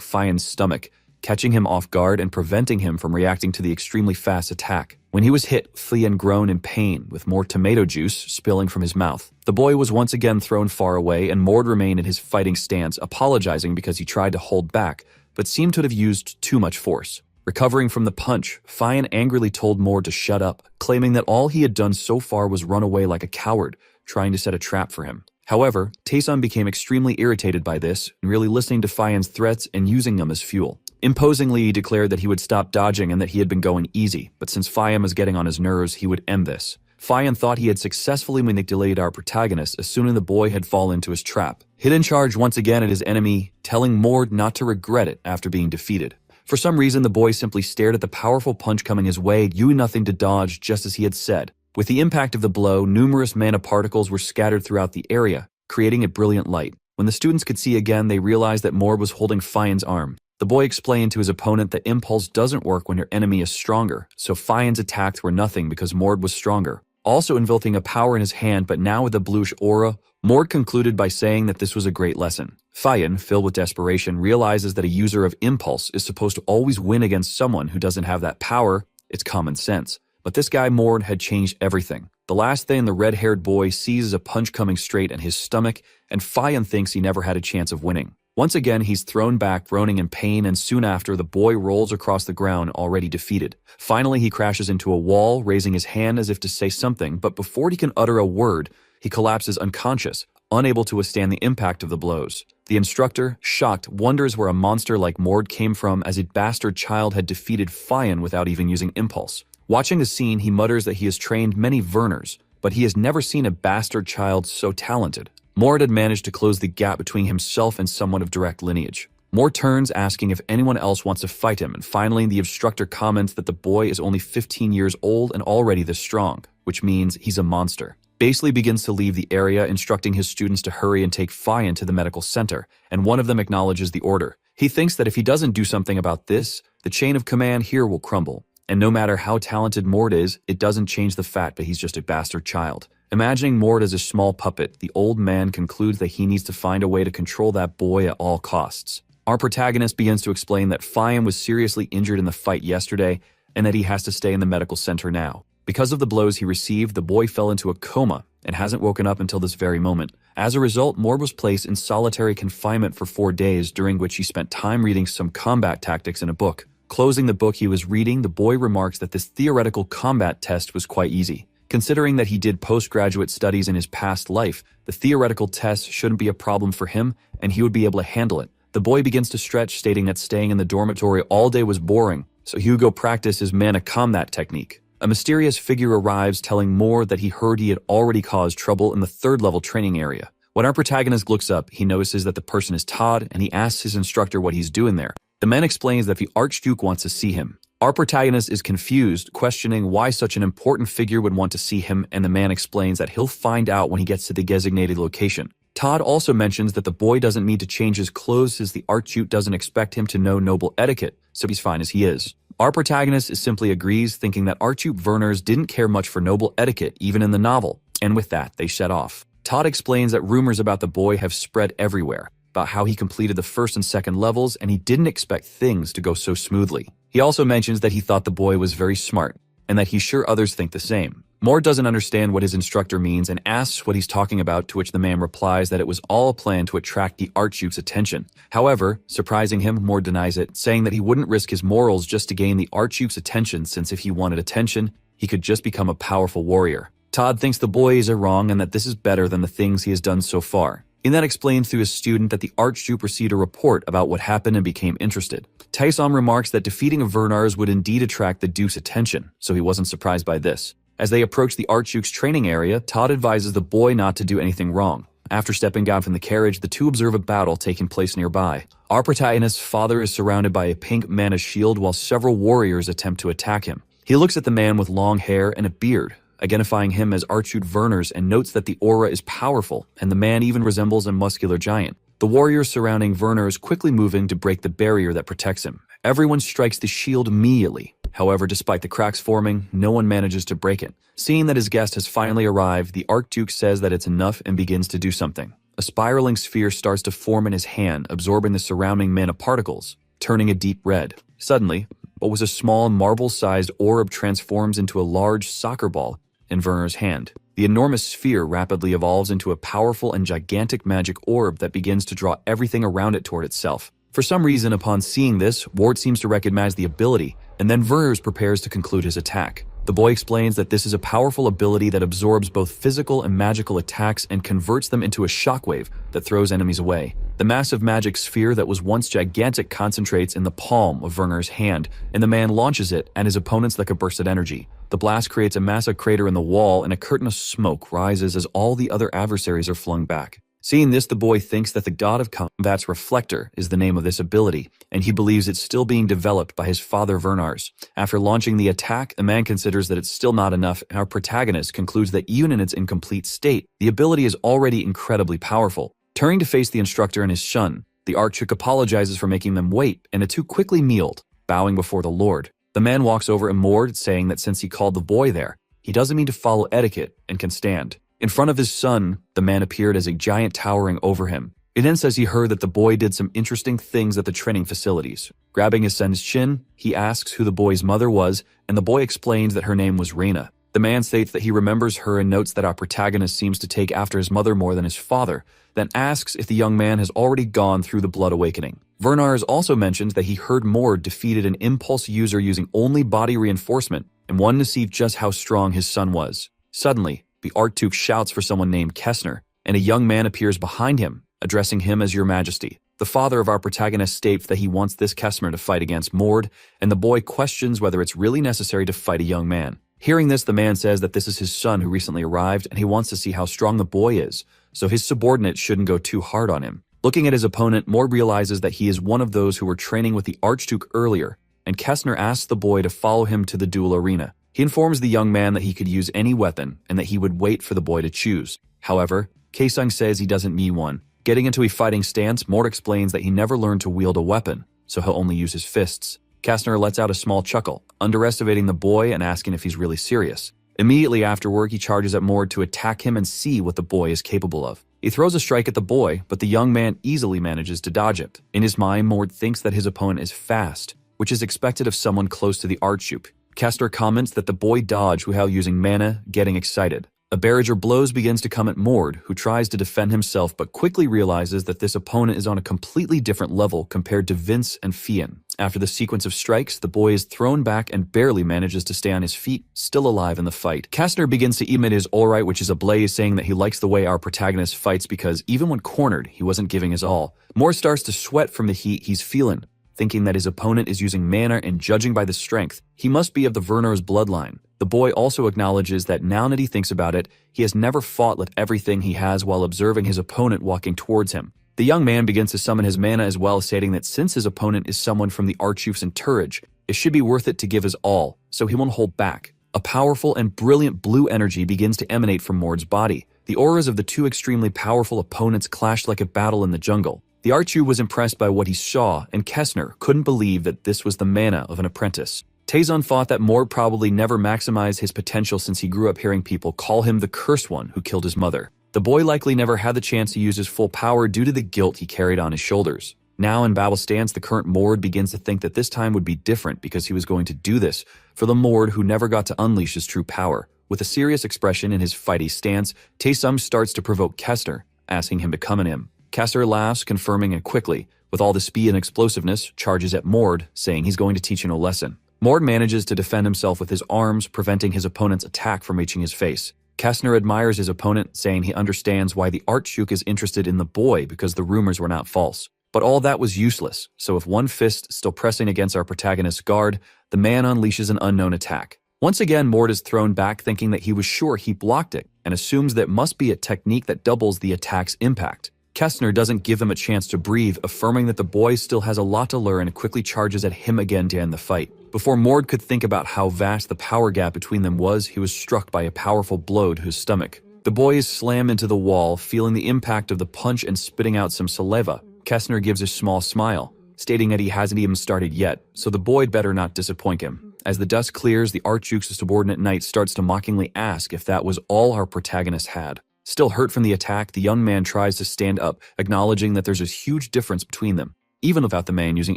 Fian's stomach, catching him off guard and preventing him from reacting to the extremely fast attack. When he was hit, Fian groaned in pain, with more tomato juice spilling from his mouth. The boy was once again thrown far away, and Mord remained in his fighting stance, apologizing because he tried to hold back, but seemed to have used too much force. Recovering from the punch, Fian angrily told Mord to shut up, claiming that all he had done so far was run away like a coward, trying to set a trap for him. However, Taesun became extremely irritated by this, really listening to Fian's threats and using them as fuel. Imposingly, he declared that he would stop dodging and that he had been going easy, but since Fian was getting on his nerves, he would end this. Fian thought he had successfully manipulated our protagonist, assuming the boy had fallen into his trap. Hidden charge once again at his enemy, telling Mord not to regret it after being defeated. For some reason, the boy simply stared at the powerful punch coming his way, doing nothing to dodge, just as he had said. With the impact of the blow, numerous mana particles were scattered throughout the area, creating a brilliant light. When the students could see again, they realized that Mord was holding Fian's arm. The boy explained to his opponent that impulse doesn't work when your enemy is stronger, so Fian's attacks were nothing because Mord was stronger. Also invoking a power in his hand, but now with a bluish aura, Mord concluded by saying that this was a great lesson. Fian, filled with desperation, realizes that a user of impulse is supposed to always win against someone who doesn't have that power. It's common sense. But this guy Mord had changed everything. The last thing the red-haired boy sees is a punch coming straight at his stomach, and Fian thinks he never had a chance of winning. Once again, he's thrown back, groaning in pain, and soon after, the boy rolls across the ground, already defeated. Finally, he crashes into a wall, raising his hand as if to say something, but before he can utter a word, he collapses unconscious, unable to withstand the impact of the blows. The instructor, shocked, wonders where a monster like Mord came from, as a bastard child had defeated Fian without even using impulse. Watching the scene, he mutters that he has trained many Werners, but he has never seen a bastard child so talented. Mord had managed to close the gap between himself and someone of direct lineage. Mord turns, asking if anyone else wants to fight him, and finally the instructor comments that the boy is only 15 years old and already this strong, which means he's a monster. Basely begins to leave the area, instructing his students to hurry and take Fian to the medical center, and one of them acknowledges the order. He thinks that if he doesn't do something about this, the chain of command here will crumble. And no matter how talented Mord is, it doesn't change the fact that he's just a bastard child. Imagining Mord as a small puppet, the old man concludes that he needs to find a way to control that boy at all costs. Our protagonist begins to explain that Fian was seriously injured in the fight yesterday and that he has to stay in the medical center now. Because of the blows he received, the boy fell into a coma and hasn't woken up until this very moment. As a result, Mord was placed in solitary confinement for 4 days, during which he spent time reading some combat tactics in a book. Closing the book he was reading, the boy remarks that this theoretical combat test was quite easy. Considering that he did postgraduate studies in his past life, the theoretical test shouldn't be a problem for him, and he would be able to handle it. The boy begins to stretch, stating that staying in the dormitory all day was boring, so he would go practice his mangaCapped technique. A mysterious figure arrives, telling Mord that he heard he had already caused trouble in the 3rd level training area. When our protagonist looks up, he notices that the person is Todd, and he asks his instructor what he's doing there. The man explains that the Archduke wants to see him. Our protagonist is confused, questioning why such an important figure would want to see him, and the man explains that he'll find out when he gets to the designated location. Todd also mentions that the boy doesn't need to change his clothes, as the Archduke doesn't expect him to know noble etiquette, so he's fine as he is. Our protagonist simply agrees, thinking that Archduke Werners didn't care much for noble etiquette, even in the novel, and with that, they set off. Todd explains that rumors about the boy have spread everywhere, about how he completed the 1st and 2nd levels, and he didn't expect things to go so smoothly. He also mentions that he thought the boy was very smart, and that he's sure others think the same. Mord doesn't understand what his instructor means and asks what he's talking about, to which the man replies that it was all a plan to attract the Archduke's attention. However, surprising him, Mord denies it, saying that he wouldn't risk his morals just to gain the Archduke's attention, since if he wanted attention, he could just become a powerful warrior. Todd thinks the boys are wrong and that this is better than the things he has done so far. He then explains through his student that the Archduke received a report about what happened and became interested. Taesun remarks that defeating a Werners would indeed attract the Duke's attention, so he wasn't surprised by this. As they approach the Archduke's training area, Todd advises the boy not to do anything wrong. After stepping down from the carriage, the two observe a battle taking place nearby. Our protagonist's father is surrounded by a pink mana shield while several warriors attempt to attack him. He looks at the man with long hair and a beard, identifying him as Archduke Werner's, and notes that the aura is powerful, and the man even resembles a muscular giant. The warriors surrounding Werner is quickly moving to break the barrier that protects him. Everyone strikes the shield immediately. However, despite the cracks forming, no one manages to break it. Seeing that his guest has finally arrived, the Archduke says that it's enough and begins to do something. A spiraling sphere starts to form in his hand, absorbing the surrounding mana particles, turning a deep red. Suddenly, what was a small marble-sized orb transforms into a large soccer ball in Werner's hand. The enormous sphere rapidly evolves into a powerful and gigantic magic orb that begins to draw everything around it toward itself. For some reason, upon seeing this, Ward seems to recognize the ability, and then Werner prepares to conclude his attack. The boy explains that this is a powerful ability that absorbs both physical and magical attacks and converts them into a shockwave that throws enemies away. The massive magic sphere that was once gigantic concentrates in the palm of Werner's hand, and the man launches it at his opponents like a burst of energy. The blast creates a massive crater in the wall, and a curtain of smoke rises as all the other adversaries are flung back. Seeing this, the boy thinks that the god of combat's reflector is the name of this ability, and he believes it's still being developed by his father Vernars. After launching the attack, the man considers that it's still not enough, and our protagonist concludes that even in its incomplete state, the ability is already incredibly powerful. Turning to face the instructor and his son, the Archduke apologizes for making them wait, and the two quickly kneeled, bowing before the Lord. The man walks over and Mord, saying that since he called the boy there, he doesn't mean to follow etiquette and can stand. In front of his son, the man appeared as a giant towering over him. He then says he heard that the boy did some interesting things at the training facilities. Grabbing his son's chin, he asks who the boy's mother was, and the boy explains that her name was Reina. The man states that he remembers her and notes that our protagonist seems to take after his mother more than his father, then asks if the young man has already gone through the blood awakening. Vernars also mentions that he heard Mord defeated an impulse user using only body reinforcement and wanted to see just how strong his son was. Suddenly, the Archduke shouts for someone named Kessner, and a young man appears behind him, addressing him as Your Majesty. The father of our protagonist states that he wants this Kessner to fight against Mord, and the boy questions whether it's really necessary to fight a young man. Hearing this, the man says that this is his son who recently arrived, and he wants to see how strong the boy is, so his subordinate shouldn't go too hard on him. Looking at his opponent, Mord realizes that he is one of those who were training with the Archduke earlier, and Kessner asks the boy to follow him to the duel arena. He informs the young man that he could use any weapon and that he would wait for the boy to choose. However, Kaesung says he doesn't need one. Getting into a fighting stance, Mord explains that he never learned to wield a weapon, so he'll only use his fists. Kessner lets out a small chuckle, underestimating the boy and asking if he's really serious. Immediately afterward, he charges at Mord to attack him and see what the boy is capable of. He throws a strike at the boy, but the young man easily manages to dodge it. In his mind, Mord thinks that his opponent is fast, which is expected of someone close to the Archduke. Kessner comments that the boy dodged without using mana, getting excited. A barrage of blows begins to come at Mord, who tries to defend himself but quickly realizes that this opponent is on a completely different level compared to Vince and Fian. After the sequence of strikes, the boy is thrown back and barely manages to stay on his feet, still alive in the fight. Kessner begins to emit his alright, which is ablaze, saying that he likes the way our protagonist fights because even when cornered, he wasn't giving his all. Mord starts to sweat from the heat he's feeling, thinking that his opponent is using mana, and judging by the strength, he must be of the Werner's bloodline. The boy also acknowledges that now that he thinks about it, he has never fought with everything he has while observing his opponent walking towards him. The young man begins to summon his mana as well, stating that since his opponent is someone from the Archduke's entourage, it should be worth it to give his all, so he won't hold back. A powerful and brilliant blue energy begins to emanate from Mord's body. The auras of the two extremely powerful opponents clashed like a battle in the jungle. The Archduke was impressed by what he saw, and Kessner couldn't believe that this was the mana of an apprentice. Taezon thought that Mord probably never maximized his potential since he grew up hearing people call him the cursed one who killed his mother. The boy likely never had the chance to use his full power due to the guilt he carried on his shoulders. Now in battle stance, the current Mord begins to think that this time would be different because he was going to do this for the Mord who never got to unleash his true power. With a serious expression in his fighty stance, Taesung starts to provoke Kessner, asking him to come at him. Kessner laughs, confirming, and quickly, with all the speed and explosiveness, charges at Mord, saying he's going to teach him a lesson. Mord manages to defend himself with his arms, preventing his opponent's attack from reaching his face. Kessner admires his opponent, saying he understands why the Archduke is interested in the boy because the rumors were not false. But all that was useless, so with one fist still pressing against our protagonist's guard, the man unleashes an unknown attack. Once again, Mord is thrown back, thinking that he was sure he blocked it, and assumes that must be a technique that doubles the attack's impact. Kestner doesn't give him a chance to breathe, affirming that the boy still has a lot to learn and quickly charges at him again to end the fight. Before Mord could think about how vast the power gap between them was, he was struck by a powerful blow to his stomach. The boy is slammed into the wall, feeling the impact of the punch and spitting out some saliva. Kestner gives a small smile, stating that he hasn't even started yet, so the boy better not disappoint him. As the dust clears, the Archduke's subordinate knight starts to mockingly ask if that was all our protagonist had. Still hurt from the attack, the young man tries to stand up, acknowledging that there's a huge difference between them, even without the man using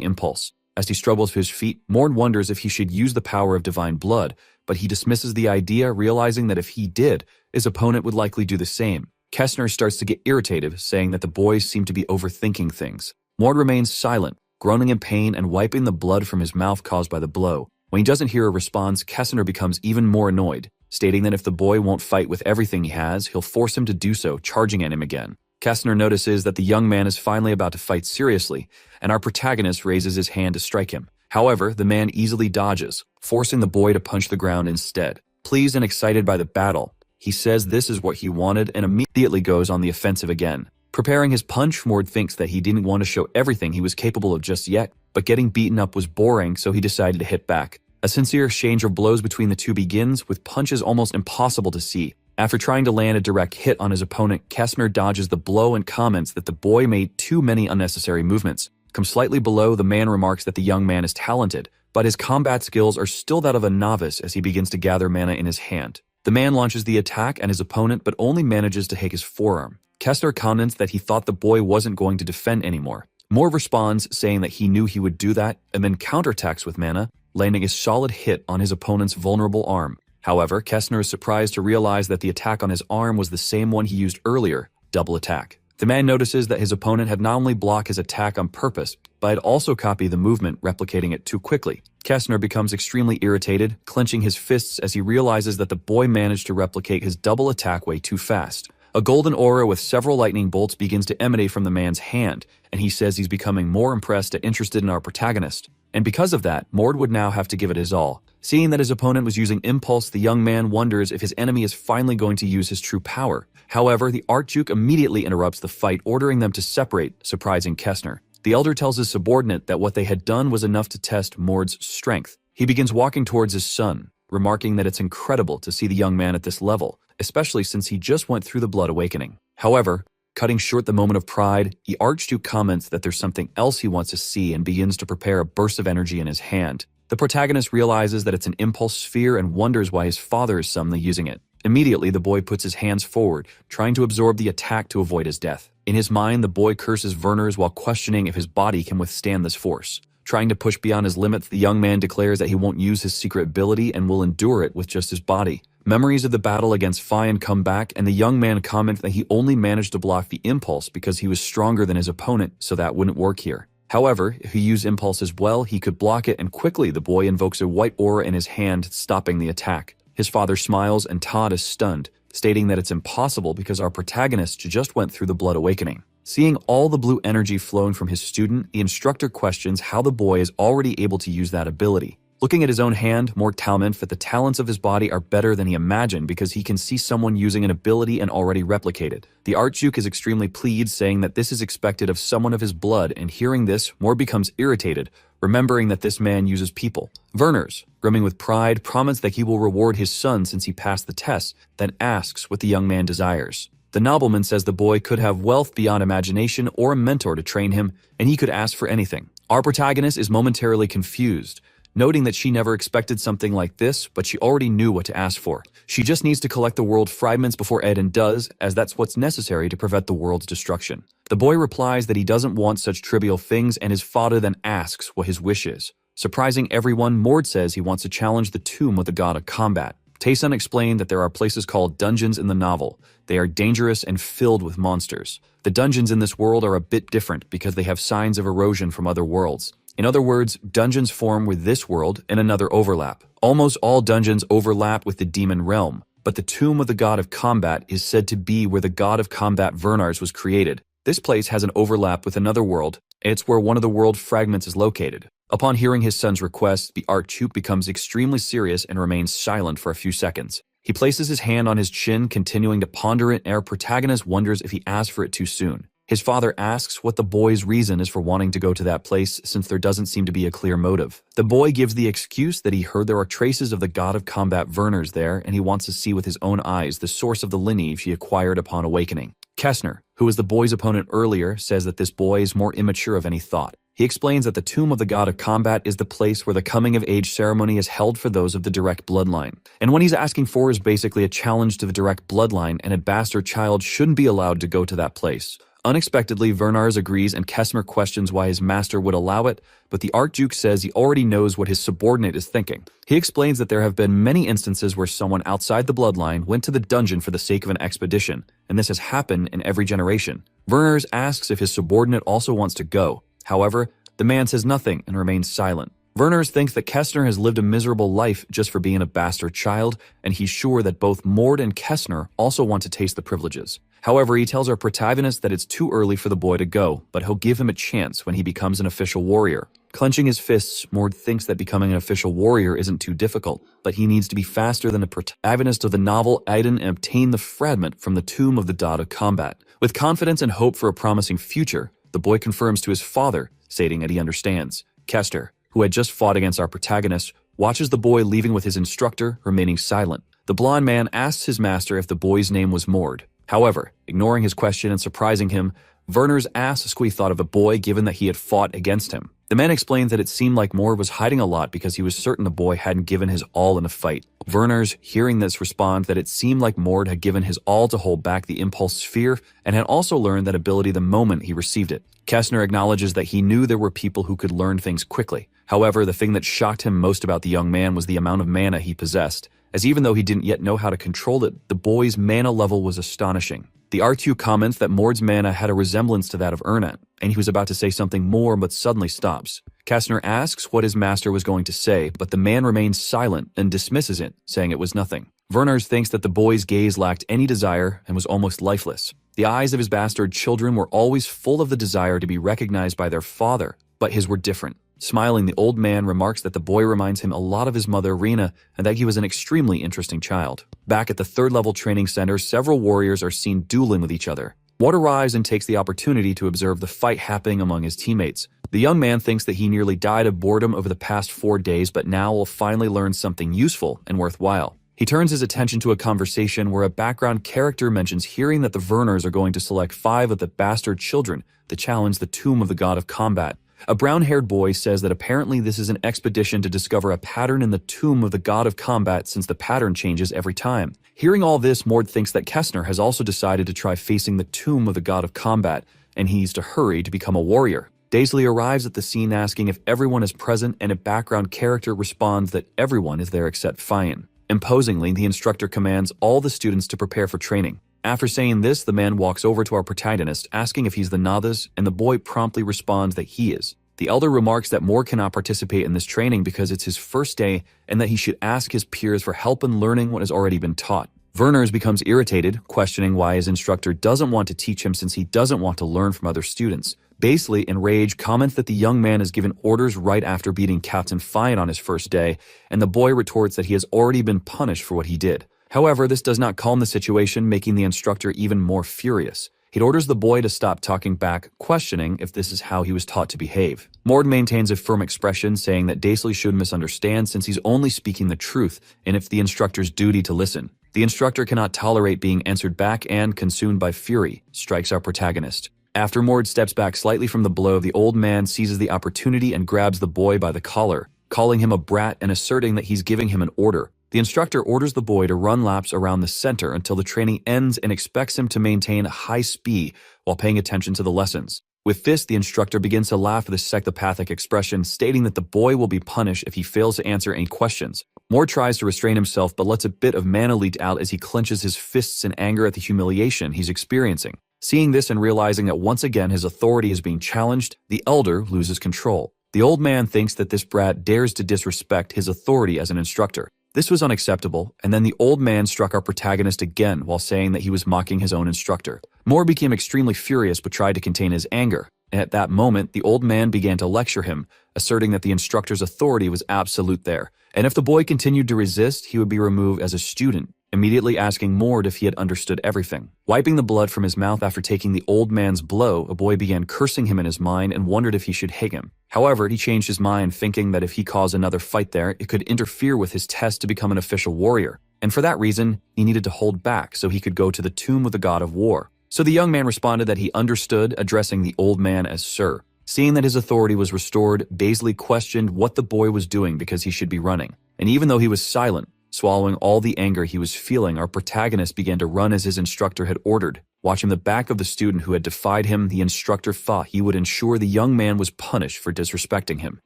impulse. As he struggles to his feet, Morn wonders if he should use the power of divine blood, but he dismisses the idea, realizing that if he did, his opponent would likely do the same. Kestner starts to get irritated, saying that the boys seem to be overthinking things. Morn remains silent, groaning in pain and wiping the blood from his mouth caused by the blow. When he doesn't hear a response, Kestner becomes even more annoyed, stating that if the boy won't fight with everything he has, he'll force him to do so, charging at him again. Kestner notices that the young man is finally about to fight seriously, and our protagonist raises his hand to strike him. However, the man easily dodges, forcing the boy to punch the ground instead. Pleased and excited by the battle, he says this is what he wanted and immediately goes on the offensive again. Preparing his punch, Mord thinks that he didn't want to show everything he was capable of just yet, but getting beaten up was boring, so he decided to hit back. A sincere exchange of blows between the two begins, with punches almost impossible to see. After trying to land a direct hit on his opponent, Kestner dodges the blow and comments that the boy made too many unnecessary movements. Come slightly below, the man remarks that the young man is talented, but his combat skills are still that of a novice as he begins to gather mana in his hand. The man launches the attack at his opponent, but only manages to hit his forearm. Kestner comments that he thought the boy wasn't going to defend anymore. Mord responds, saying that he knew he would do that, and then counterattacks with mana, landing a solid hit on his opponent's vulnerable arm. However, Kestner is surprised to realize that the attack on his arm was the same one he used earlier, double attack. The man notices that his opponent had not only blocked his attack on purpose, but had also copied the movement, replicating it too quickly. Kestner becomes extremely irritated, clenching his fists as he realizes that the boy managed to replicate his double attack way too fast. A golden aura with several lightning bolts begins to emanate from the man's hand, and he says he's becoming more impressed and interested in our protagonist. And because of that, Mord would now have to give it his all. Seeing that his opponent was using impulse, the young man wonders if his enemy is finally going to use his true power. However, the Archduke immediately interrupts the fight, ordering them to separate, surprising Kestner. The elder tells his subordinate that what they had done was enough to test Mord's strength. He begins walking towards his son, remarking that it's incredible to see the young man at this level, especially since he just went through the Blood Awakening. However, cutting short the moment of pride, the Archduke comments that there's something else he wants to see and begins to prepare a burst of energy in his hand. The protagonist realizes that it's an impulse sphere and wonders why his father is suddenly using it. Immediately, the boy puts his hands forward, trying to absorb the attack to avoid his death. In his mind, the boy curses Werners while questioning if his body can withstand this force. Trying to push beyond his limits, the young man declares that he won't use his secret ability and will endure it with just his body. Memories of the battle against Fian come back, and the young man comments that he only managed to block the impulse because he was stronger than his opponent, so that wouldn't work here. However, if he used impulse as well, he could block it, and quickly the boy invokes a white aura in his hand, stopping the attack. His father smiles, and Todd is stunned, stating that it's impossible because our protagonist just went through the Blood Awakening. Seeing all the blue energy flowing from his student, the instructor questions how the boy is already able to use that ability. Looking at his own hand, Mort comments that the talents of his body are better than he imagined because he can see someone using an ability and already replicate it. The Archduke is extremely pleased, saying that this is expected of someone of his blood, and hearing this, Mort becomes irritated, remembering that this man uses people. Werners, brimming with pride, promises that he will reward his son since he passed the test, then asks what the young man desires. The nobleman says the boy could have wealth beyond imagination or a mentor to train him, and he could ask for anything. Our protagonist is momentarily confused, noting that she never expected something like this, but she already knew what to ask for. She just needs to collect the world fragments before Eden does, as that's what's necessary to prevent the world's destruction. The boy replies that he doesn't want such trivial things, and his father then asks what his wish is. Surprising everyone, Mord says he wants to challenge the tomb of the god of combat. Taesun explained that there are places called dungeons in the novel. They are dangerous and filled with monsters. The dungeons in this world are a bit different because they have signs of erosion from other worlds. In other words, dungeons form with this world and another overlap. Almost all dungeons overlap with the demon realm, but the tomb of the god of combat is said to be where the god of combat Vernars was created. This place has an overlap with another world, and it's where one of the world fragments is located. Upon hearing his son's request, the Archduke becomes extremely serious and remains silent for a few seconds. He places his hand on his chin, continuing to ponder it, and our protagonist wonders if he asked for it too soon. His father asks what the boy's reason is for wanting to go to that place since there doesn't seem to be a clear motive. The boy gives the excuse that he heard there are traces of the god of combat Werner's there and he wants to see with his own eyes the source of the lineage he acquired upon awakening. Kessner, who was the boy's opponent earlier, says that this boy is more immature of any thought. He explains that the tomb of the god of combat is the place where the coming-of-age ceremony is held for those of the direct bloodline. And what he's asking for is basically a challenge to the direct bloodline, and a bastard child shouldn't be allowed to go to that place. Unexpectedly, Vernars agrees and Kessner questions why his master would allow it, but the Archduke says he already knows what his subordinate is thinking. He explains that there have been many instances where someone outside the bloodline went to the dungeon for the sake of an expedition, and this has happened in every generation. Vernars asks if his subordinate also wants to go. However, the man says nothing and remains silent. Vernars thinks that Kessner has lived a miserable life just for being a bastard child, and he's sure that both Mord and Kessner also want to taste the privileges. However, he tells our protagonist that it's too early for the boy to go, but he'll give him a chance when he becomes an official warrior. Clenching his fists, Mord thinks that becoming an official warrior isn't too difficult, but he needs to be faster than the protagonist of the novel Aiden and obtain the fragment from the tomb of the god of combat. With confidence and hope for a promising future, the boy confirms to his father, stating that he understands. Kester, who had just fought against our protagonist, watches the boy leaving with his instructor, remaining silent. The blond man asks his master if the boy's name was Mord. However, ignoring his question and surprising him, Vernars asks what he thought of the boy given that he had fought against him. The man explains that it seemed like Mord was hiding a lot because he was certain the boy hadn't given his all in a fight. Vernars, hearing this, responds that it seemed like Mord had given his all to hold back the impulse sphere and had also learned that ability the moment he received it. Kessner acknowledges that he knew there were people who could learn things quickly. However, the thing that shocked him most about the young man was the amount of mana he possessed, as even though he didn't yet know how to control it, the boy's mana level was astonishing. The R2 comments that Mord's mana had a resemblance to that of Erna, and he was about to say something more but suddenly stops. Kessner asks what his master was going to say, but the man remains silent and dismisses it, saying it was nothing. Vernars thinks that the boy's gaze lacked any desire and was almost lifeless. The eyes of his bastard children were always full of the desire to be recognized by their father, but his were different. Smiling, the old man remarks that the boy reminds him a lot of his mother Rena and that he was an extremely interesting child. Back at the third-level training center, several warriors are seen dueling with each other. Ward arrives and takes the opportunity to observe the fight happening among his teammates. The young man thinks that he nearly died of boredom over the past 4 days, but now will finally learn something useful and worthwhile. He turns his attention to a conversation where a background character mentions hearing that the Vernars are going to select 5 of the bastard children to challenge the tomb of the god of combat. A brown-haired boy says that apparently this is an expedition to discover a pattern in the tomb of the god of combat since the pattern changes every time. Hearing all this, Mord thinks that Kessner has also decided to try facing the tomb of the god of combat, and he needs to hurry to become a warrior. Daisley arrives at the scene asking if everyone is present, and a background character responds that everyone is there except Fian. Imposingly, the instructor commands all the students to prepare for training. After saying this, the man walks over to our protagonist, asking if he's the novice, and the boy promptly responds that he is. The elder remarks that Mord cannot participate in this training because it's his first day and that he should ask his peers for help in learning what has already been taught. Vernars becomes irritated, questioning why his instructor doesn't want to teach him since he doesn't want to learn from other students. Basely, enraged, comments that the young man is given orders right after beating Captain Fian on his first day, and the boy retorts that he has already been punished for what he did. However, this does not calm the situation, making the instructor even more furious. He orders the boy to stop talking back, questioning if this is how he was taught to behave. Mord maintains a firm expression, saying that Daisley should misunderstand since he's only speaking the truth, and it's the instructor's duty to listen. The instructor cannot tolerate being answered back and, consumed by fury, strikes our protagonist. After Mord steps back slightly from the blow, the old man seizes the opportunity and grabs the boy by the collar, calling him a brat and asserting that he's giving him an order. The instructor orders the boy to run laps around the center until the training ends and expects him to maintain a high speed while paying attention to the lessons. With this, the instructor begins to laugh at the psychopathic expression, stating that the boy will be punished if he fails to answer any questions. Mord tries to restrain himself but lets a bit of mana leak out as he clenches his fists in anger at the humiliation he's experiencing. Seeing this and realizing that once again his authority is being challenged, the elder loses control. The old man thinks that this brat dares to disrespect his authority as an instructor. This was unacceptable, and then the old man struck our protagonist again while saying that he was mocking his own instructor. Mord became extremely furious but tried to contain his anger. At that moment, the old man began to lecture him, asserting that the instructor's authority was absolute there, and if the boy continued to resist, he would be removed as a student, immediately asking Mord if he had understood everything. Wiping the blood from his mouth after taking the old man's blow, a boy began cursing him in his mind and wondered if he should hate him. However, he changed his mind, thinking that if he caused another fight there, it could interfere with his test to become an official warrior, and for that reason, he needed to hold back so he could go to the tomb of the god of war. So the young man responded that he understood, addressing the old man as Sir. Seeing that his authority was restored, Baisley questioned what the boy was doing because he should be running. And even though he was silent, swallowing all the anger he was feeling, our protagonist began to run as his instructor had ordered. Watching the back of the student who had defied him, the instructor thought he would ensure the young man was punished for disrespecting him.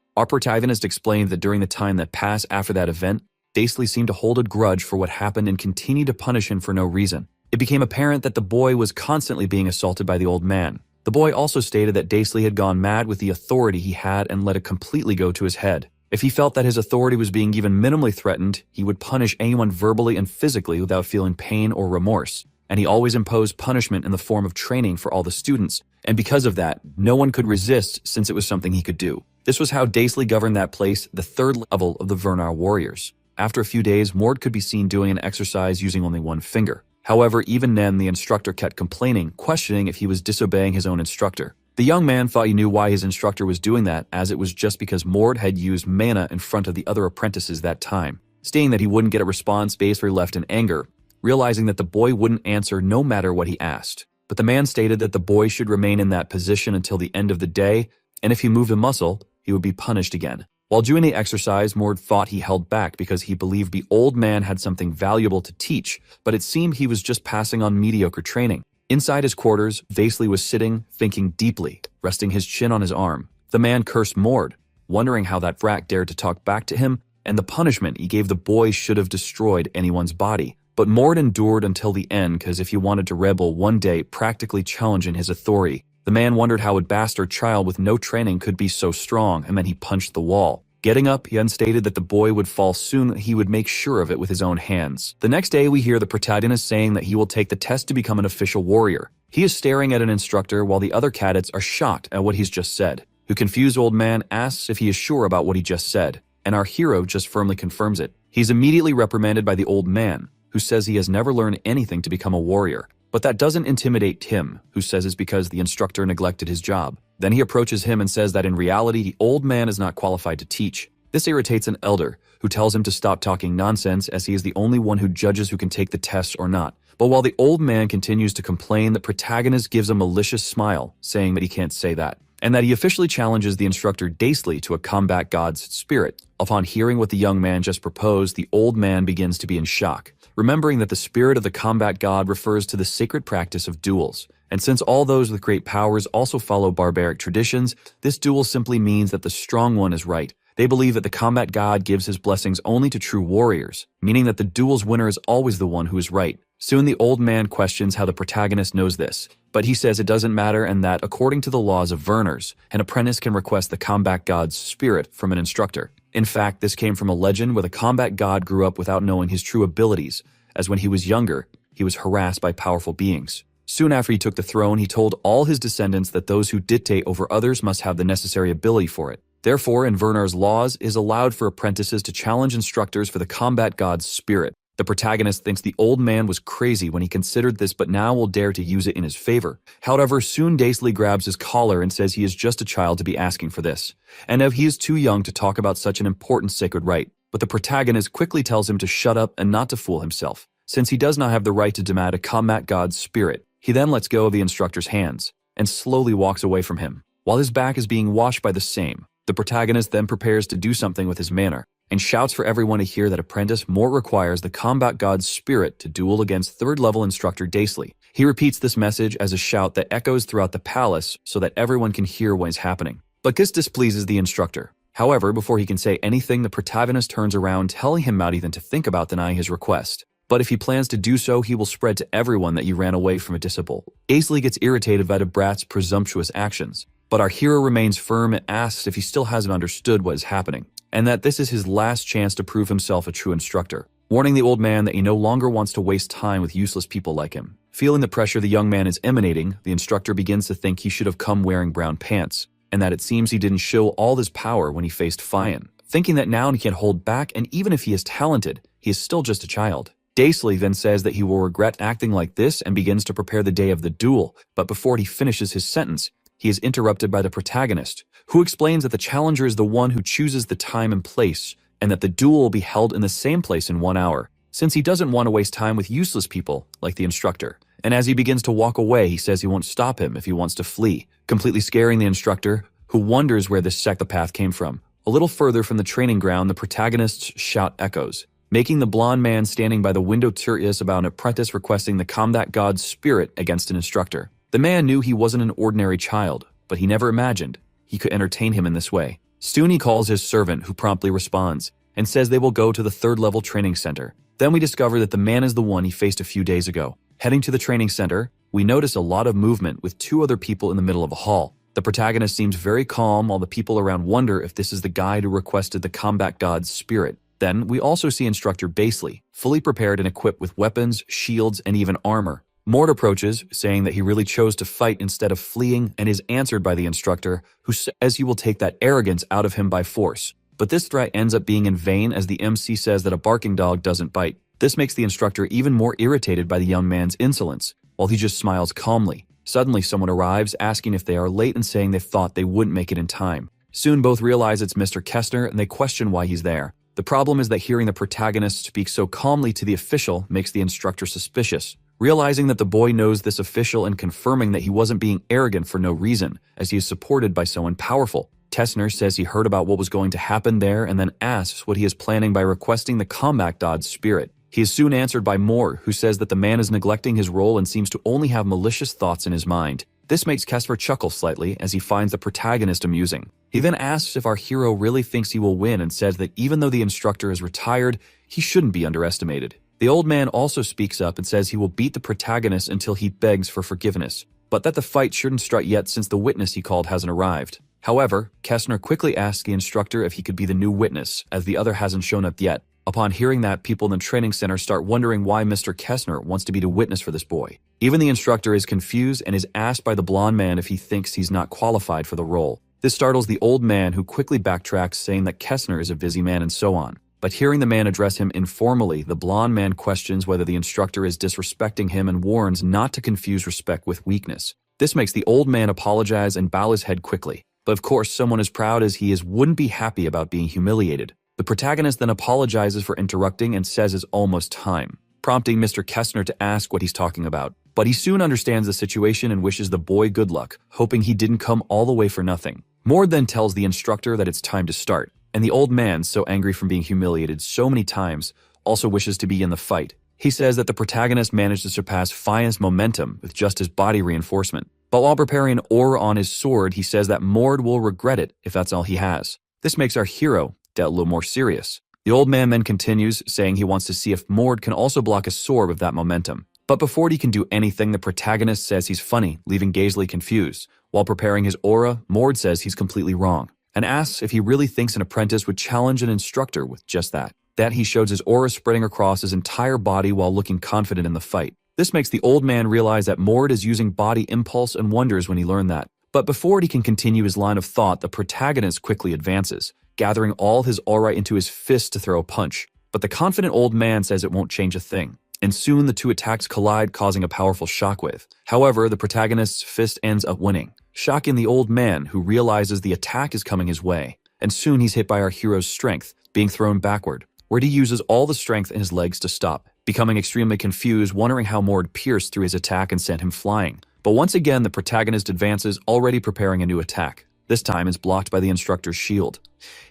Our protagonist explained that during the time that passed after that event, Baisley seemed to hold a grudge for what happened and continued to punish him for no reason. It became apparent that the boy was constantly being assaulted by the old man. The boy also stated that Daisley had gone mad with the authority he had and let it completely go to his head. If he felt that his authority was being even minimally threatened, he would punish anyone verbally and physically without feeling pain or remorse. And he always imposed punishment in the form of training for all the students, and because of that, no one could resist since it was something he could do. This was how Daisley governed that place, the third level of the Vernar warriors. After a few days, Mord could be seen doing an exercise using only one finger. However, even then, the instructor kept complaining, questioning if he was disobeying his own instructor. The young man thought he knew why his instructor was doing that, as it was just because Mord had used mana in front of the other apprentices that time. Stating that he wouldn't get a response, Baisley left in anger, realizing that the boy wouldn't answer no matter what he asked. But the man stated that the boy should remain in that position until the end of the day, and if he moved a muscle, he would be punished again. While doing the exercise, Mord thought he held back because he believed the old man had something valuable to teach, but it seemed he was just passing on mediocre training. Inside his quarters, Baisley was sitting, thinking deeply, resting his chin on his arm. The man cursed Mord, wondering how that brat dared to talk back to him, and the punishment he gave the boy should have destroyed anyone's body. But Mord endured until the end because if he wanted to rebel one day, practically challenging his authority. The man wondered how a bastard child with no training could be so strong, and then he punched the wall. Getting up, he then stated that the boy would fall soon, he would make sure of it with his own hands. The next day, we hear the protagonist saying that he will take the test to become an official warrior. He is staring at an instructor while the other cadets are shocked at what he's just said. The confused old man asks if he is sure about what he just said, and our hero just firmly confirms it. He's immediately reprimanded by the old man, who says he has never learned anything to become a warrior. But that doesn't intimidate Tim, who says it's because the instructor neglected his job. Then he approaches him and says that in reality, the old man is not qualified to teach. This irritates an elder, who tells him to stop talking nonsense as he is the only one who judges who can take the test or not. But while the old man continues to complain, the protagonist gives a malicious smile, saying that he can't say that, and that he officially challenges the instructor Daisley to a combat god's spirit. Upon hearing what the young man just proposed, the old man begins to be in shock, remembering that the spirit of the combat god refers to the sacred practice of duels. And since all those with great powers also follow barbaric traditions, this duel simply means that the strong one is right. They believe that the combat god gives his blessings only to true warriors, meaning that the duel's winner is always the one who is right. Soon the old man questions how the protagonist knows this, but he says it doesn't matter and that according to the laws of Verners, an apprentice can request the combat god's spirit from an instructor. In fact, this came from a legend where the combat god grew up without knowing his true abilities, as when he was younger, he was harassed by powerful beings. Soon after he took the throne, he told all his descendants that those who dictate over others must have the necessary ability for it. Therefore, in Vernar's laws, it is allowed for apprentices to challenge instructors for the combat god's spirit. The protagonist thinks the old man was crazy when he considered this, but now will dare to use it in his favor. However, soon Daisley grabs his collar and says he is just a child to be asking for this, and that he is too young to talk about such an important sacred right. But the protagonist quickly tells him to shut up and not to fool himself, since he does not have the right to demand a combat god's spirit. He then lets go of the instructor's hands and slowly walks away from him, while his back is being washed by the same. The protagonist then prepares to do something with his manner, and shouts for everyone to hear that apprentice Mort requires the combat god's spirit to duel against third-level instructor Daisley. He repeats this message as a shout that echoes throughout the palace so that everyone can hear what is happening. But this displeases the instructor. However, before he can say anything, the protagonist turns around, telling him not even to think about denying his request. But if he plans to do so, he will spread to everyone that he ran away from a disciple. Daisley gets irritated by the brat's presumptuous actions, but our hero remains firm and asks if he still hasn't understood what is happening, and that this is his last chance to prove himself a true instructor, warning the old man that he no longer wants to waste time with useless people like him. Feeling the pressure the young man is emanating, the instructor begins to think he should have come wearing brown pants, and that it seems he didn't show all his power when he faced Fian. Thinking that now he can't hold back, and even if he is talented, he is still just a child. Daisley then says that he will regret acting like this and begins to prepare the day of the duel, but before he finishes his sentence, he is interrupted by the protagonist, who explains that the challenger is the one who chooses the time and place, and that the duel will be held in the same place in 1 hour, since he doesn't want to waste time with useless people like the instructor. And as he begins to walk away, he says he won't stop him if he wants to flee, completely scaring the instructor, who wonders where this psychopath came from. A little further from the training ground, the protagonist's shout echoes, making the blonde man standing by the window curious about an apprentice requesting the combat god's spirit against an instructor. The man knew he wasn't an ordinary child, but he never imagined he could entertain him in this way. Soon he calls his servant, who promptly responds, and says they will go to the third-level training center. Then we discover that the man is the one he faced a few days ago. Heading to the training center, we notice a lot of movement with 2 other people in the middle of a hall. The protagonist seems very calm while the people around wonder if this is the guide who requested the combat god's spirit. Then, we also see Instructor Daisley, fully prepared and equipped with weapons, shields, and even armor. Mord approaches, saying that he really chose to fight instead of fleeing, and is answered by the instructor, who says he will take that arrogance out of him by force. But this threat ends up being in vain, as the MC says that a barking dog doesn't bite. This makes the instructor even more irritated by the young man's insolence, while he just smiles calmly. Suddenly, someone arrives, asking if they are late and saying they thought they wouldn't make it in time. Soon both realize it's Mr. Kestner, and they question why he's there. The problem is that hearing the protagonist speak so calmly to the official makes the instructor suspicious. Realizing that the boy knows this official and confirming that he wasn't being arrogant for no reason, as he is supported by someone powerful. Kestner says he heard about what was going to happen there and then asks what he is planning by requesting the combat god's spirit. He is soon answered by Moore, who says that the man is neglecting his role and seems to only have malicious thoughts in his mind. This makes Kestner chuckle slightly as he finds the protagonist amusing. He then asks if our hero really thinks he will win and says that even though the instructor is retired, he shouldn't be underestimated. The old man also speaks up and says he will beat the protagonist until he begs for forgiveness, but that the fight shouldn't start yet since the witness he called hasn't arrived. However, Kestner quickly asks the instructor if he could be the new witness, as the other hasn't shown up yet. Upon hearing that, people in the training center start wondering why Mr. Kestner wants to be the witness for this boy. Even the instructor is confused and is asked by the blonde man if he thinks he's not qualified for the role. This startles the old man, who quickly backtracks, saying that Kestner is a busy man and so on. But hearing the man address him informally, the blonde man questions whether the instructor is disrespecting him and warns not to confuse respect with weakness. This makes the old man apologize and bow his head quickly. But of course, someone as proud as he is wouldn't be happy about being humiliated. The protagonist then apologizes for interrupting and says it's almost time, prompting Mr. Kestner to ask what he's talking about. But he soon understands the situation and wishes the boy good luck, hoping he didn't come all the way for nothing. Mord then tells the instructor that it's time to start, and the old man, so angry from being humiliated so many times, also wishes to be in the fight. He says that the protagonist managed to surpass Fian's momentum with just his body reinforcement. But while preparing an aura on his sword, he says that Mord will regret it if that's all he has. This makes our hero get a little more serious. The old man then continues, saying he wants to see if Mord can also block a sword with that momentum. But before he can do anything, the protagonist says he's funny, leaving Daisley confused. While preparing his aura, Mord says he's completely wrong, and asks if he really thinks an apprentice would challenge an instructor with just that. That he shows his aura spreading across his entire body while looking confident in the fight. This makes the old man realize that Mord is using body impulse and wonders when he learned that. But before he can continue his line of thought, the protagonist quickly advances, gathering all his aura into his fist to throw a punch. But the confident old man says it won't change a thing, and soon the two attacks collide, causing a powerful shockwave. However, the protagonist's fist ends up winning, shocking the old man, who realizes the attack is coming his way. And soon he's hit by our hero's strength, being thrown backward, where he uses all the strength in his legs to stop, becoming extremely confused, wondering how Mord pierced through his attack and sent him flying. But once again, the protagonist advances, already preparing a new attack. This time is blocked by the instructor's shield.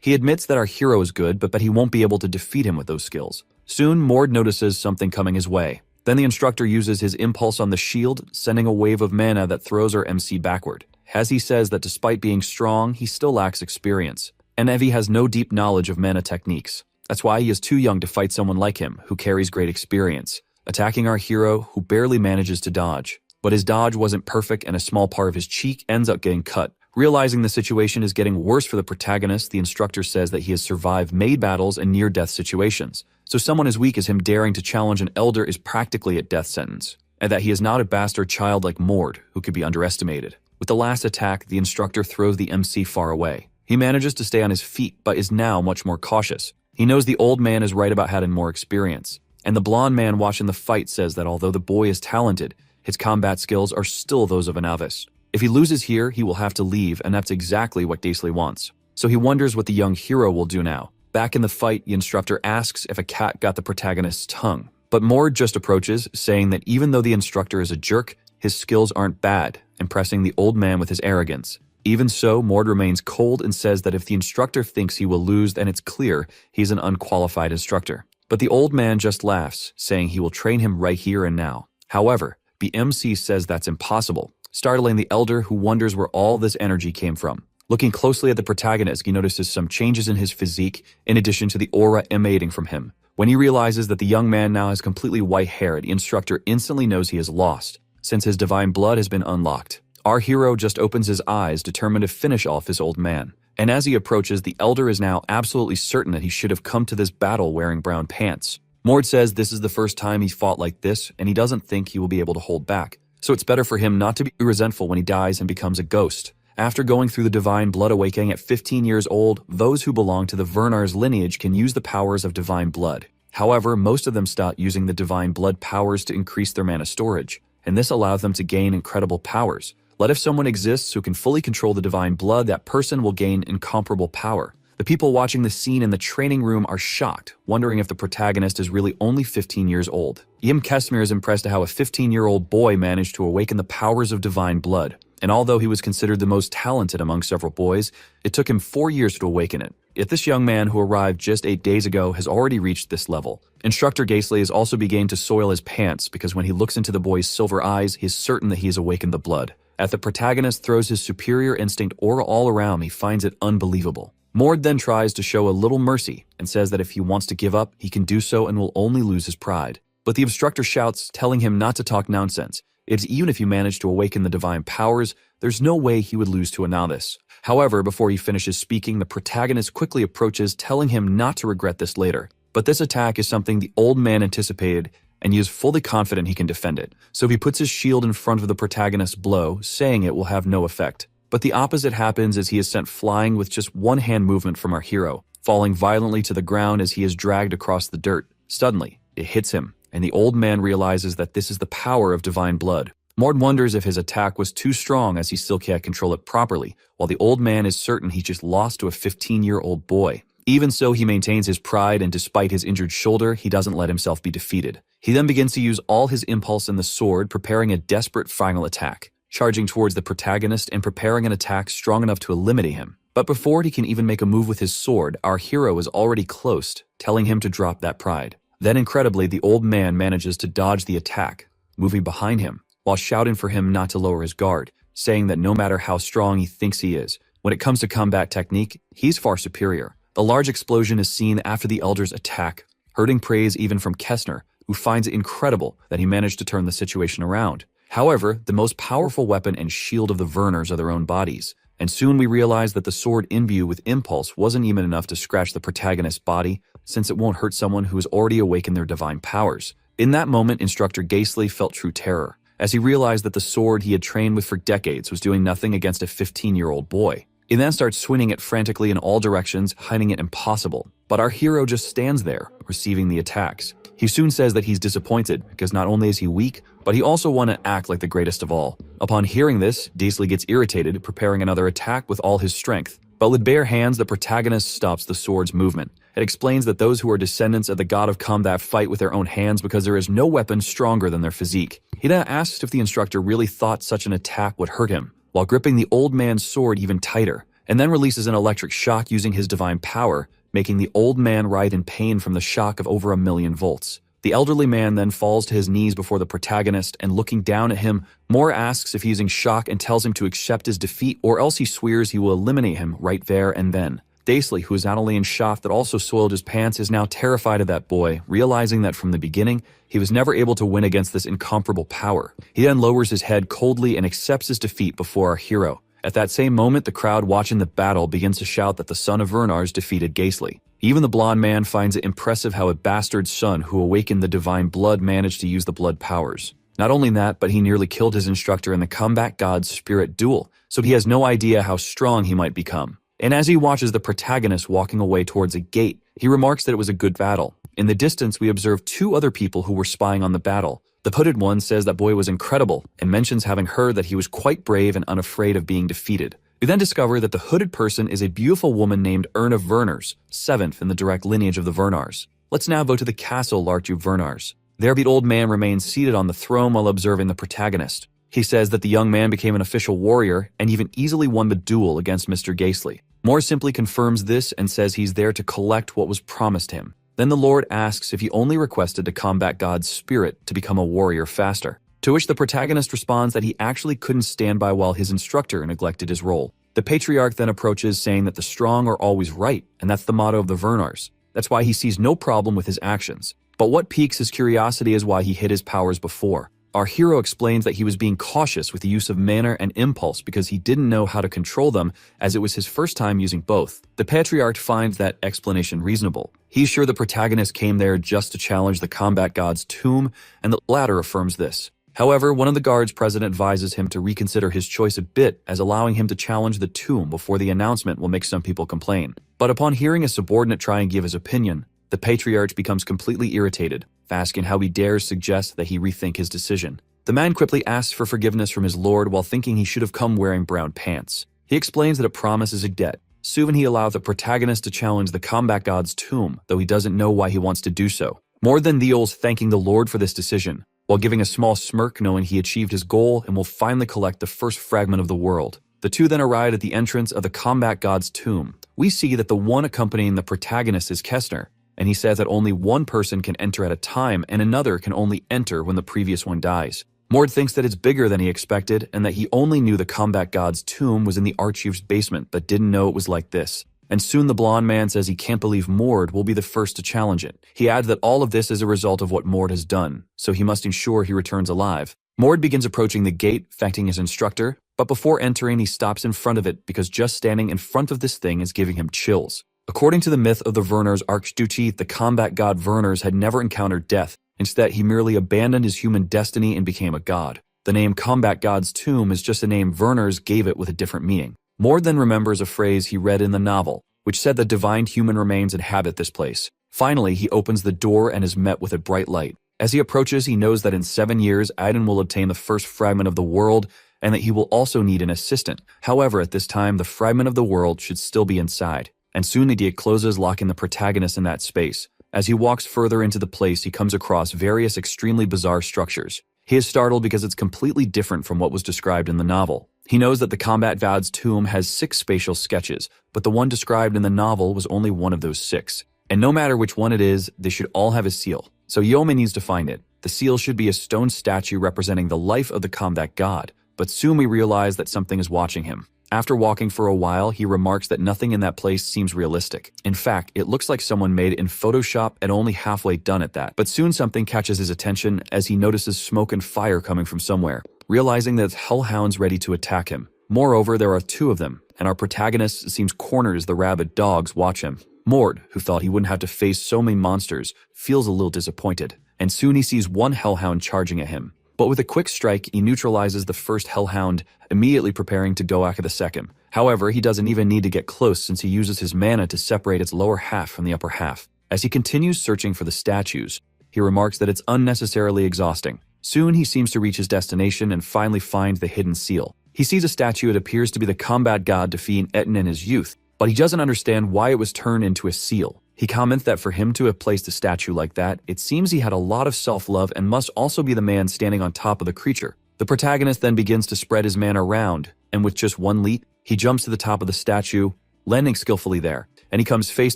He admits that our hero is good, but he won't be able to defeat him with those skills. Soon, Mord notices something coming his way. Then the instructor uses his impulse on the shield, sending a wave of mana that throws our MC backward. As he says that despite being strong, he still lacks experience, and Evie has no deep knowledge of mana techniques. That's why he is too young to fight someone like him, who carries great experience, attacking our hero, who barely manages to dodge. But his dodge wasn't perfect, and a small part of his cheek ends up getting cut. Realizing the situation is getting worse for the protagonist, the instructor says that he has survived maid battles and near-death situations. So someone as weak as him daring to challenge an elder is practically a death sentence. and that he is not a bastard child like Mord, who could be underestimated. With the last attack, the instructor throws the MC far away. He manages to stay on his feet, but is now much more cautious. He knows the old man is right about having more experience. And the blonde man watching the fight says that although the boy is talented, his combat skills are still those of a novice. If he loses here, he will have to leave, and that's exactly what Daisley wants. So he wonders what the young hero will do now. Back in the fight, the instructor asks if a cat got the protagonist's tongue. But Mord just approaches, saying that even though the instructor is a jerk, his skills aren't bad, impressing the old man with his arrogance. Even so, Mord remains cold and says that if the instructor thinks he will lose, then it's clear he's an unqualified instructor. But the old man just laughs, saying he will train him right here and now. However, the MC says that's impossible, startling the elder, who wonders where all this energy came from. Looking closely at the protagonist, he notices some changes in his physique, in addition to the aura emanating from him. When he realizes that the young man now has completely white hair, the instructor instantly knows he is lost, since his divine blood has been unlocked. Our hero just opens his eyes, determined to finish off his old man. And as he approaches, the elder is now absolutely certain that he should have come to this battle wearing brown pants. Mord says this is the first time he's fought like this, and he doesn't think he will be able to hold back. So it's better for him not to be resentful when he dies and becomes a ghost. After going through the divine blood awakening at 15 years old, those who belong to the Vernar's lineage can use the powers of divine blood. However, most of them stop using the divine blood powers to increase their mana storage, and this allows them to gain incredible powers. Let if someone exists who can fully control the divine blood, that person will gain incomparable power. The people watching the scene in the training room are shocked, wondering if the protagonist is really only 15 years old. Yim Kesmir is impressed at how a 15-year-old boy managed to awaken the powers of divine blood, and although he was considered the most talented among several boys, it took him 4 years to awaken it. Yet this young man who arrived just 8 days ago has already reached this level. Instructor Daisley is also beginning to soil his pants because when he looks into the boy's silver eyes, he is certain that he has awakened the blood. As the protagonist throws his superior instinct aura all around, he finds it unbelievable. Mord then tries to show a little mercy and says that if he wants to give up, he can do so and will only lose his pride. But the instructor shouts, telling him not to talk nonsense. It's even if you manage to awaken the divine powers, there's no way he would lose to a novice. However, before he finishes speaking, the protagonist quickly approaches, telling him not to regret this later. But this attack is something the old man anticipated, and he is fully confident he can defend it. So he puts his shield in front of the protagonist's blow, saying it will have no effect. But the opposite happens as he is sent flying with just one hand movement from our hero, falling violently to the ground as he is dragged across the dirt. Suddenly, it hits him, and the old man realizes that this is the power of divine blood. Mord wonders if his attack was too strong as he still can't control it properly, while the old man is certain he just lost to a 15-year-old boy. Even so, he maintains his pride, and despite his injured shoulder, he doesn't let himself be defeated. He then begins to use all his impulse in the sword, preparing a desperate final attack, charging towards the protagonist and preparing an attack strong enough to eliminate him. But before he can even make a move with his sword, our hero is already close, telling him to drop that pride. Then incredibly, the old man manages to dodge the attack, moving behind him, while shouting for him not to lower his guard, saying that no matter how strong he thinks he is, when it comes to combat technique, he's far superior. The large explosion is seen after the elder's attack, hurting praise even from Kesmir, who finds it incredible that he managed to turn the situation around. However, the most powerful weapon and shield of the Verners are their own bodies, and soon we realize that the sword imbued with impulse wasn't even enough to scratch the protagonist's body, since it won't hurt someone who has already awakened their divine powers. In that moment, Instructor Daisley felt true terror, as he realized that the sword he had trained with for decades was doing nothing against a 15-year-old boy. He then starts swinging it frantically in all directions, finding it impossible. But our hero just stands there, receiving the attacks. He soon says that he's disappointed, because not only is he weak, but he also wants to act like the greatest of all. Upon hearing this, Daisley gets irritated, preparing another attack with all his strength. But with bare hands, the protagonist stops the sword's movement. It explains that those who are descendants of the god of combat fight with their own hands because there is no weapon stronger than their physique. He then asks if the instructor really thought such an attack would hurt him, while gripping the old man's sword even tighter, and then releases an electric shock using his divine power, making the old man writhe in pain from the shock of over 1,000,000 volts. The elderly man then falls to his knees before the protagonist, and looking down at him, Moore asks if he's in shock and tells him to accept his defeat, or else he swears he will eliminate him right there and then. Daisley, who is not only in shock but also soiled his pants, is now terrified of that boy, realizing that from the beginning, he was never able to win against this incomparable power. He then lowers his head coldly and accepts his defeat before our hero. At that same moment, the crowd watching the battle begins to shout that the son of Vernars defeated Daisley. Even the blonde man finds it impressive how a bastard son who awakened the divine blood managed to use the blood powers. Not only that, but he nearly killed his instructor in the combat god's spirit duel, so he has no idea how strong he might become. And as he watches the protagonist walking away towards a gate, he remarks that it was a good battle. In the distance, we observe two other people who were spying on the battle. The hooded one says that boy was incredible and mentions having heard that he was quite brave and unafraid of being defeated. We then discover that the hooded person is a beautiful woman named Erna Verners, 7th in the direct lineage of the Vernars. Let's now go to the castle Lartu Vernars. There the old man remains seated on the throne while observing the protagonist. He says that the young man became an official warrior and even easily won the duel against Mr. Ghastly. Moore simply confirms this and says he's there to collect what was promised him. Then the Lord asks if he only requested to combat God's spirit to become a warrior faster. To which the protagonist responds that he actually couldn't stand by while his instructor neglected his role. The patriarch then approaches saying that the strong are always right, and that's the motto of the Vernars. That's why he sees no problem with his actions. But what piques his curiosity is why he hid his powers before. Our hero explains that he was being cautious with the use of mana and impulse because he didn't know how to control them, as it was his first time using both. The patriarch finds that explanation reasonable. He's sure the protagonist came there just to challenge the combat god's tomb, and the latter affirms this. However, one of the guards present advises him to reconsider his choice a bit, as allowing him to challenge the tomb before the announcement will make some people complain. But upon hearing a subordinate try and give his opinion, the patriarch becomes completely irritated, asking how he dares suggest that he rethink his decision. The man quickly asks for forgiveness from his lord while thinking he should have come wearing brown pants. He explains that a promise is a debt. Soon he allows the protagonist to challenge the combat god's tomb, though he doesn't know why he wants to do so. More than Theol's thanking the lord for this decision, while giving a small smirk knowing he achieved his goal and will finally collect the first fragment of the world. The two then arrive at the entrance of the combat god's tomb. We see that the one accompanying the protagonist is Kessner, and he says that only one person can enter at a time and another can only enter when the previous one dies. Mord thinks that it's bigger than he expected and that he only knew the combat god's tomb was in the archieve's basement but didn't know it was like this. And soon the blonde man says he can't believe Mord will be the first to challenge it. He adds that all of this is a result of what Mord has done, so he must ensure he returns alive. Mord begins approaching the gate, thanking his instructor, but before entering he stops in front of it because just standing in front of this thing is giving him chills. According to the myth of the Vernars Archduchy, the combat god Vernars had never encountered death. Instead, he merely abandoned his human destiny and became a god. The name Combat God's Tomb is just a name Vernars gave it with a different meaning. Mord then remembers a phrase he read in the novel, which said that divine human remains inhabit this place. Finally, he opens the door and is met with a bright light. As he approaches, he knows that in 7 years, Aiden will obtain the first fragment of the world and that he will also need an assistant. However, at this time, the fragment of the world should still be inside. And soon the gate closes, locking the protagonist in that space. As he walks further into the place, he comes across various extremely bizarre structures. He is startled because it's completely different from what was described in the novel. He knows that the combat god's tomb has 6 spatial sketches, but the one described in the novel was only one of those 6. And no matter which one it is, they should all have a seal. So Yoma needs to find it. The seal should be a stone statue representing the life of the combat god, but soon we realize that something is watching him. After walking for a while, he remarks that nothing in that place seems realistic. In fact, it looks like someone made it in Photoshop and only halfway done at that. But soon something catches his attention as he notices smoke and fire coming from somewhere, realizing that it's hellhounds ready to attack him. Moreover, there are 2 of them, and our protagonist seems cornered as the rabid dogs watch him. Mord, who thought he wouldn't have to face so many monsters, feels a little disappointed, and soon he sees one hellhound charging at him. But with a quick strike, he neutralizes the first hellhound, immediately preparing to go after the second. However, he doesn't even need to get close since he uses his mana to separate its lower half from the upper half. As he continues searching for the statues, he remarks that it's unnecessarily exhausting. Soon he seems to reach his destination and finally finds the hidden seal. He sees a statue that appears to be the combat god defeating Etten in his youth, but he doesn't understand why it was turned into a seal. He comments that for him to have placed a statue like that, it seems he had a lot of self-love and must also be the man standing on top of the creature. The protagonist then begins to spread his mana around, and with just one leap, he jumps to the top of the statue, landing skillfully there, and he comes face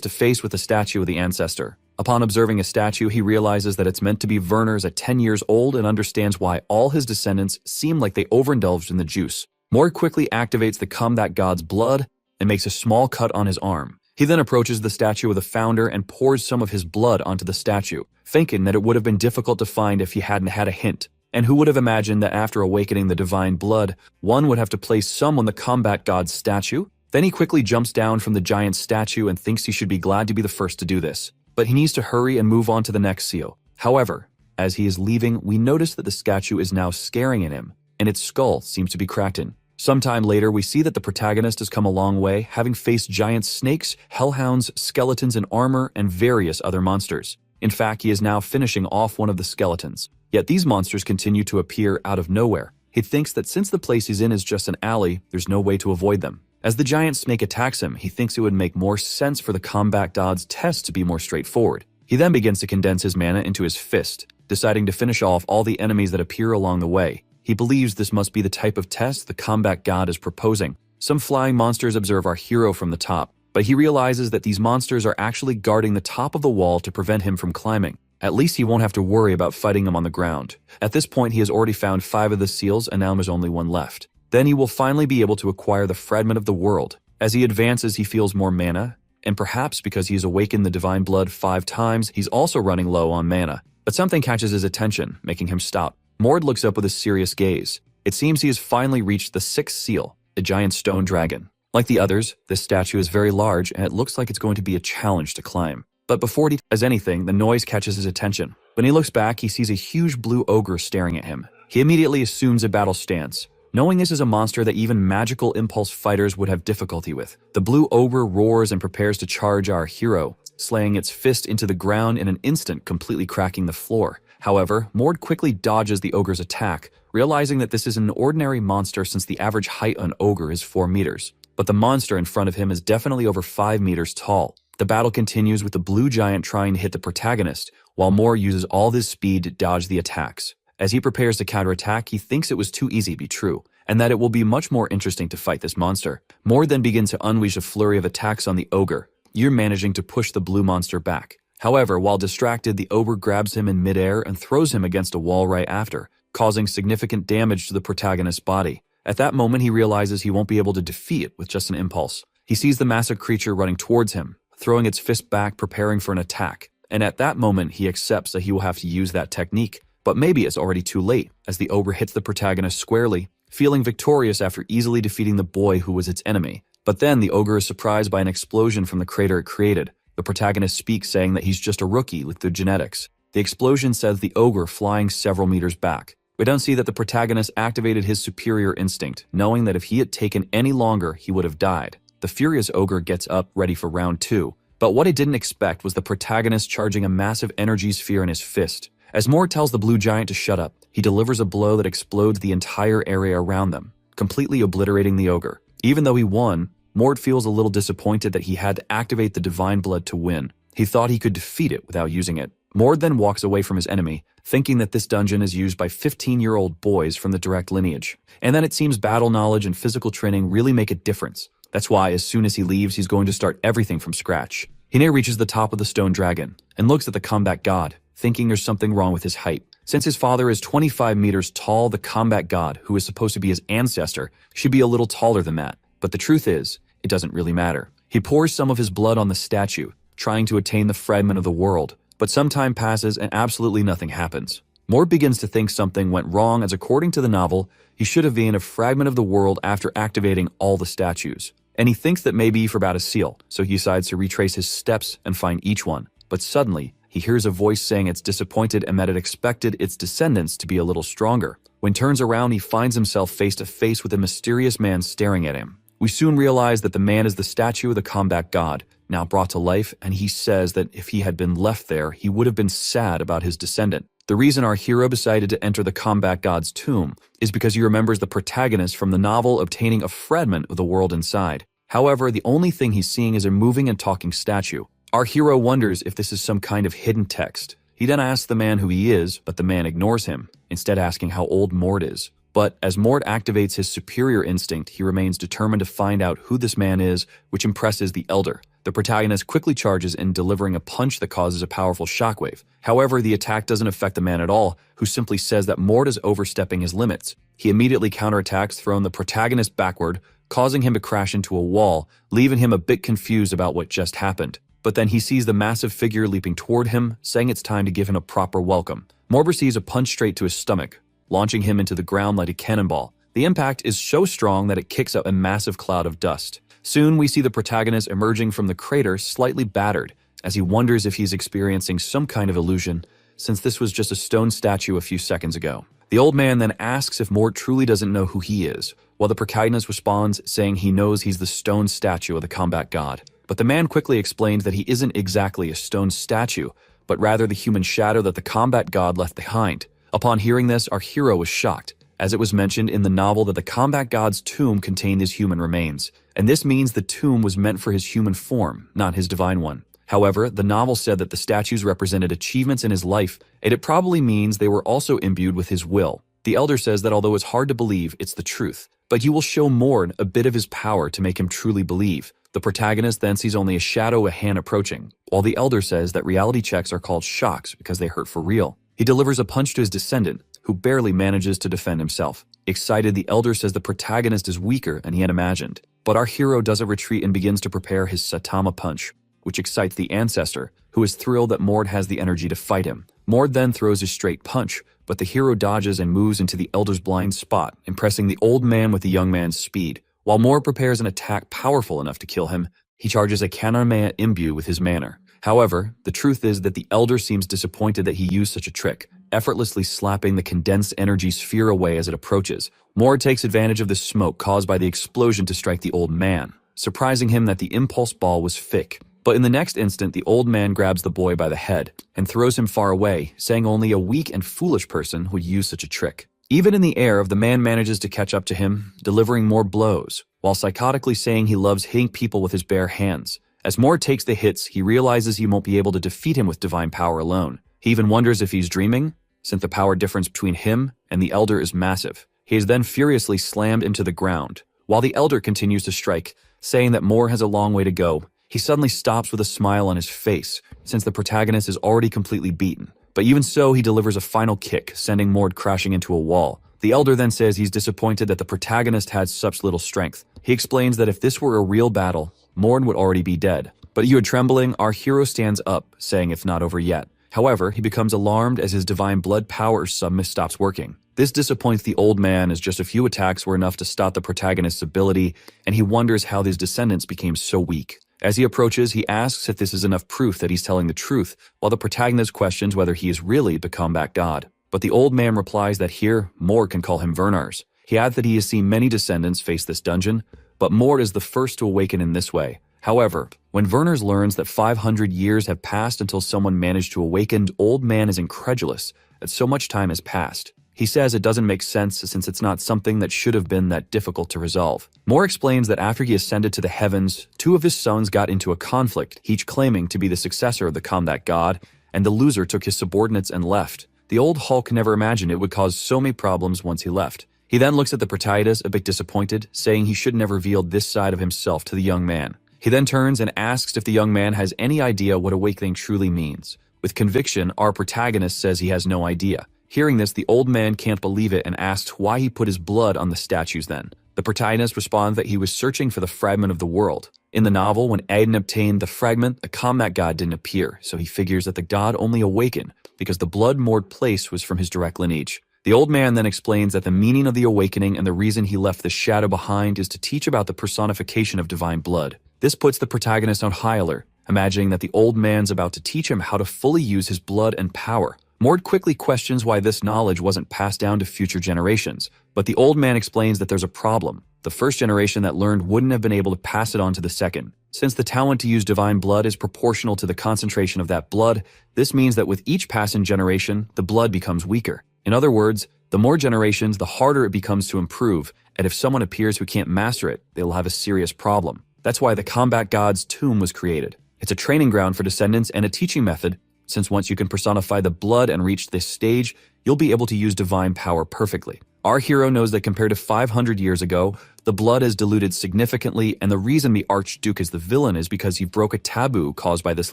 to face with the statue of the ancestor. Upon observing a statue, he realizes that it's meant to be Werner's at 10 years old and understands why all his descendants seem like they overindulged in the juice. Mord quickly activates the combat god's blood and makes a small cut on his arm. He then approaches the statue of the founder and pours some of his blood onto the statue, thinking that it would have been difficult to find if he hadn't had a hint. And who would have imagined that after awakening the divine blood, one would have to place some on the combat god's statue? Then he quickly jumps down from the giant statue and thinks he should be glad to be the first to do this. But he needs to hurry and move on to the next seal. However, As he is leaving, we notice that the statue is now staring at him, and its skull seems to be cracked in. Sometime later, we see that the protagonist has come a long way, having faced giant snakes, hellhounds, skeletons in armor, and various other monsters. In fact, he is now finishing off one of the skeletons. Yet these monsters continue to appear out of nowhere. He thinks that since the place he's in is just an alley, there's no way to avoid them. As the giant snake attacks him, he thinks it would make more sense for the combat god's test to be more straightforward. He then begins to condense his mana into his fist, deciding to finish off all the enemies that appear along the way. He believes this must be the type of test the combat god is proposing. Some flying monsters observe our hero from the top, but he realizes that these monsters are actually guarding the top of the wall to prevent him from climbing. At least he won't have to worry about fighting them on the ground. At this point, he has already found 5 of the seals, and now there's only 1 left. Then he will finally be able to acquire the fragment of the world. As he advances, he feels more mana, and perhaps because he's awakened the divine blood 5 times, he's also running low on mana. But something catches his attention, making him stop. Mord looks up with a serious gaze. It seems he has finally reached the 6th seal, a giant stone dragon. Like the others, this statue is very large, and it looks like it's going to be a challenge to climb. But before he does anything, the noise catches his attention. When he looks back, he sees a huge blue ogre staring at him. He immediately assumes a battle stance, knowing this is a monster that even magical impulse fighters would have difficulty with. The blue ogre roars and prepares to charge our hero, slaying its fist into the ground in an instant, completely cracking the floor. However, Mord quickly dodges the ogre's attack, realizing that this is an ordinary monster since the average height on ogre is 4 meters. But the monster in front of him is definitely over 5 meters tall. The battle continues with the blue giant trying to hit the protagonist, while Mord uses all his speed to dodge the attacks. As he prepares to counterattack, he thinks it was too easy to be true, and that it will be much more interesting to fight this monster. Mord then begins to unleash a flurry of attacks on the ogre, managing to push the blue monster back. However, while distracted, the ogre grabs him in midair and throws him against a wall right after, causing significant damage to the protagonist's body. At that moment, he realizes he won't be able to defeat it with just an impulse. He sees the massive creature running towards him, throwing its fist back, preparing for an attack. And at that moment, he accepts that he will have to use that technique. But maybe it's already too late, as the ogre hits the protagonist squarely, feeling victorious after easily defeating the boy who was its enemy. But then the ogre is surprised by an explosion from the crater it created. The protagonist speaks, saying that he's just a rookie with the genetics. The explosion sends the ogre flying several meters back. We don't see that the protagonist activated his superior instinct, knowing that if he had taken any longer, he would have died. The furious ogre gets up, ready for round 2. But what he didn't expect was the protagonist charging a massive energy sphere in his fist. As Mord tells the blue giant to shut up, he delivers a blow that explodes the entire area around them, completely obliterating the ogre. Even though he won, Mord feels a little disappointed that he had to activate the divine blood to win. He thought he could defeat it without using it. Mord then walks away from his enemy, thinking that this dungeon is used by 15-year-old boys from the direct lineage. And then it seems battle knowledge and physical training really make a difference. That's why as soon as he leaves, he's going to start everything from scratch. He now reaches the top of the stone dragon and looks at the combat god, thinking there's something wrong with his height. Since his father is 25 meters tall, the combat god, who is supposed to be his ancestor, should be a little taller than that. But the truth is, it doesn't really matter. He pours some of his blood on the statue, trying to attain the fragment of the world. But some time passes and absolutely nothing happens. Mord begins to think something went wrong, as according to the novel, he should have gained a fragment of the world after activating all the statues. And he thinks that maybe he forgot a seal, so he decides to retrace his steps and find each one. But suddenly, he hears a voice saying it's disappointed and that it expected its descendants to be a little stronger. When turns around, he finds himself face to face with a mysterious man staring at him. We soon realize that the man is the statue of the combat god, now brought to life, and he says that if he had been left there, he would have been sad about his descendant. The reason our hero decided to enter the combat god's tomb is because he remembers the protagonist from the novel obtaining a fragment of the world inside. However, the only thing he's seeing is a moving and talking statue. Our hero wonders if this is some kind of hidden text. He then asks the man who he is, but the man ignores him, instead asking how old Mord is. But as Mord activates his superior instinct, he remains determined to find out who this man is, which impresses the elder. The protagonist quickly charges in, delivering a punch that causes a powerful shockwave. However, the attack doesn't affect the man at all, who simply says that Mord is overstepping his limits. He immediately counterattacks, throwing the protagonist backward, causing him to crash into a wall, leaving him a bit confused about what just happened. But then he sees the massive figure leaping toward him, saying it's time to give him a proper welcome. Mord receives a punch straight to his stomach, launching him into the ground like a cannonball. The impact is so strong that it kicks up a massive cloud of dust. Soon, we see the protagonist emerging from the crater slightly battered, as he wonders if he's experiencing some kind of illusion. since this was just a stone statue a few seconds ago. The old man then asks if Mort truly doesn't know who he is, while the protagonist responds saying he knows he's the stone statue of the combat god. But the man quickly explains that he isn't exactly a stone statue, but rather the human shadow that the combat god left behind. Upon hearing this, our hero was shocked, as it was mentioned in the novel that the combat god's tomb contained his human remains, and this means the tomb was meant for his human form, not his divine one. However, the novel said that the statues represented achievements in his life, and it probably means they were also imbued with his will. The elder says that although it's hard to believe, it's the truth, but you will show Mord a bit of his power to make him truly believe. The protagonist then sees only a shadow of a hand approaching, while the elder says that reality checks are called shocks because they hurt for real. He delivers a punch to his descendant, who barely manages to defend himself. Excited, the elder says the protagonist is weaker than he had imagined, but our hero doesn't retreat and begins to prepare his Satama punch, which excites the ancestor, who is thrilled that Mord has the energy to fight him. Mord then throws his straight punch, but the hero dodges and moves into the elder's blind spot, impressing the old man with the young man's speed. While Mord prepares an attack powerful enough to kill him, he charges a Kamehameha imbue with his manner. However, the truth is that the elder seems disappointed that he used such a trick, effortlessly slapping the condensed energy sphere away as it approaches. Mord takes advantage of the smoke caused by the explosion to strike the old man, surprising him that the impulse ball was fake. But in the next instant, the old man grabs the boy by the head and throws him far away, saying only a weak and foolish person would use such a trick. Even in the air, the man manages to catch up to him, delivering more blows, while psychotically saying he loves hitting people with his bare hands. As Mord takes the hits, he realizes he won't be able to defeat him with divine power alone. He even wonders if he's dreaming, since the power difference between him and the elder is massive. He is then furiously slammed into the ground, while the elder continues to strike, saying that Mord has a long way to go. He suddenly stops with a smile on his face, since the protagonist is already completely beaten. But even so, he delivers a final kick, sending Mord crashing into a wall. The elder then says he's disappointed that the protagonist had such little strength. He explains that if this were a real battle, Mord would already be dead. But you are trembling, our hero stands up, saying it's not over yet. However, he becomes alarmed as his divine blood power submit stops working. This disappoints the old man as just a few attacks were enough to stop the protagonist's ability, and he wonders how his descendants became so weak. As he approaches, he asks if this is enough proof that he's telling the truth, while the protagonist questions whether he is really the combat god. But the old man replies that here, Mord can call him Vernars. He adds that he has seen many descendants face this dungeon, but Mord is the first to awaken in this way. However, when Vernars learns that 500 years have passed until someone managed to awaken, old man is incredulous that so much time has passed. He says it doesn't make sense since it's not something that should have been that difficult to resolve. Mord explains that after he ascended to the heavens, 2 of his sons got into a conflict, each claiming to be the successor of the combat god, and the loser took his subordinates and left. The old Hulk never imagined it would cause so many problems once he left. He then looks at the protagonist a bit disappointed, saying he shouldn't have revealed this side of himself to the young man. He then turns and asks if the young man has any idea what awakening truly means. With conviction, our protagonist says he has no idea. Hearing this, the old man can't believe it and asks why he put his blood on the statues then. The protagonist responds that he was searching for the fragment of the world. In the novel, when Aiden obtained the fragment, the combat god didn't appear, so he figures that the god only awakened because the blood Mord placed was from his direct lineage. The old man then explains that the meaning of the awakening and the reason he left the shadow behind is to teach about the personification of divine blood. This puts the protagonist on high alert, imagining that the old man's about to teach him how to fully use his blood and power. Mord quickly questions why this knowledge wasn't passed down to future generations, but the old man explains that there's a problem. The first generation that learned wouldn't have been able to pass it on to the second. Since the talent to use divine blood is proportional to the concentration of that blood, this means that with each passing generation, the blood becomes weaker. In other words, the more generations, the harder it becomes to improve, and if someone appears who can't master it, they'll have a serious problem. That's why the combat god's tomb was created. It's a training ground for descendants and a teaching method, since once you can personify the blood and reach this stage, you'll be able to use divine power perfectly. Our hero knows that compared to 500 years ago, the blood is diluted significantly, and the reason the Archduke is the villain is because he broke a taboo caused by this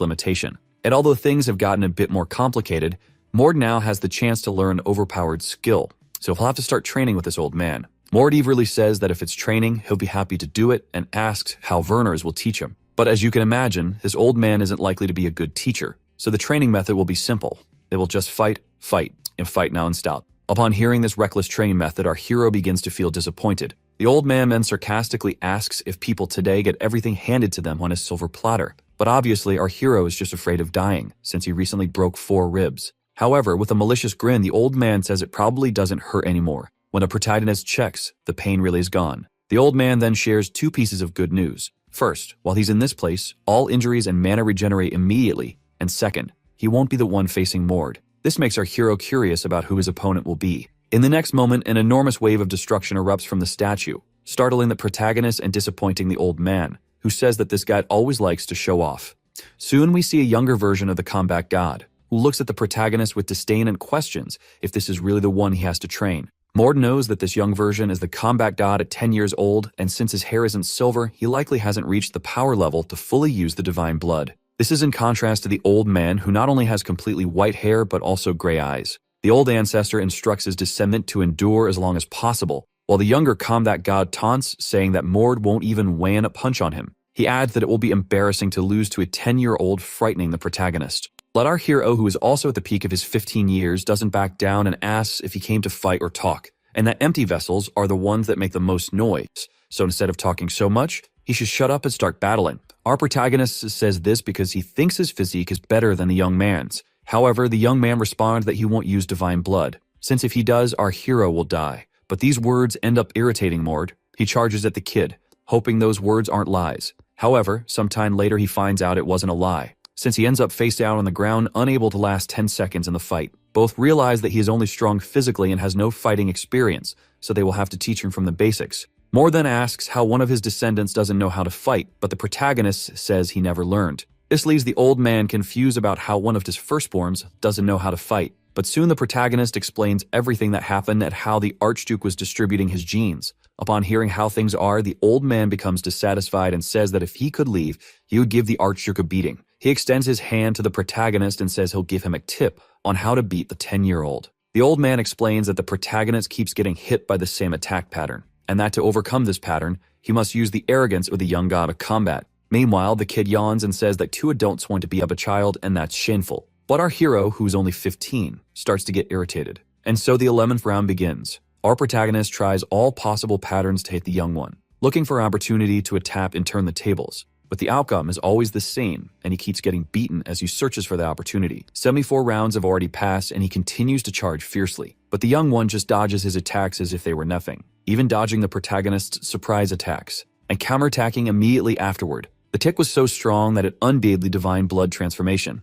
limitation. And although things have gotten a bit more complicated, Mord now has the chance to learn overpowered skill, so he'll have to start training with this old man. Mord eagerly says that if it's training, he'll be happy to do it, and asks how Vernars will teach him. But as you can imagine, this old man isn't likely to be a good teacher. So the training method will be simple. They will just fight, and fight non-stop. Upon hearing this reckless training method, our hero begins to feel disappointed. The old man then sarcastically asks if people today get everything handed to them on a silver platter. But obviously, our hero is just afraid of dying, since he recently broke 4 ribs. However, with a malicious grin, the old man says it probably doesn't hurt anymore. When the protagonist checks, the pain really is gone. The old man then shares two pieces of good news. First, while he's in this place, all injuries and mana regenerate immediately, and second, he won't be the one facing Mord. This makes our hero curious about who his opponent will be. In the next moment, an enormous wave of destruction erupts from the statue, startling the protagonist and disappointing the old man, who says that this guy always likes to show off. Soon we see a younger version of the combat god, who looks at the protagonist with disdain and questions if this is really the one he has to train. Mord knows that this young version is the combat god at 10 years old, and since his hair isn't silver, he likely hasn't reached the power level to fully use the divine blood. This is in contrast to the old man, who not only has completely white hair but also gray eyes. The old ancestor instructs his descendant to endure as long as possible, while the younger combat god taunts, saying that Mord won't even land a punch on him. He adds that it will be embarrassing to lose to a 10-year-old, frightening the protagonist. But our hero, who is also at the peak of his 15 years, doesn't back down and asks if he came to fight or talk, and that empty vessels are the ones that make the most noise. So instead of talking so much, he should shut up and start battling. Our protagonist says this because he thinks his physique is better than the young man's. However, the young man responds that he won't use divine blood, since if he does, our hero will die. But these words end up irritating Mord. He charges at the kid, hoping those words aren't lies. However, sometime later he finds out it wasn't a lie, since he ends up face down on the ground, unable to last 10 seconds in the fight. Both realize that he is only strong physically and has no fighting experience, so they will have to teach him from the basics. Mord then asks how one of his descendants doesn't know how to fight, but the protagonist says he never learned. This leaves the old man confused about how one of his firstborns doesn't know how to fight. But soon the protagonist explains everything that happened and how the Archduke was distributing his genes. Upon hearing how things are, the old man becomes dissatisfied and says that if he could leave, he would give the Archduke a beating. He extends his hand to the protagonist and says he'll give him a tip on how to beat the 10-year-old. The old man explains that the protagonist keeps getting hit by the same attack pattern, and that to overcome this pattern, he must use the arrogance of the young god of combat. Meanwhile, the kid yawns and says that two adults want to beat up a child, and that's shameful. But our hero, who's only 15, starts to get irritated. And so the 11th round begins. Our protagonist tries all possible patterns to hit the young one, looking for an opportunity to attack and turn the tables. But the outcome is always the same, and he keeps getting beaten as he searches for the opportunity. 74 rounds have already passed, and he continues to charge fiercely. But the young one just dodges his attacks as if they were nothing, even dodging the protagonist's surprise attacks, and counterattacking immediately afterward. The tick was so strong that it undid the divine blood transformation.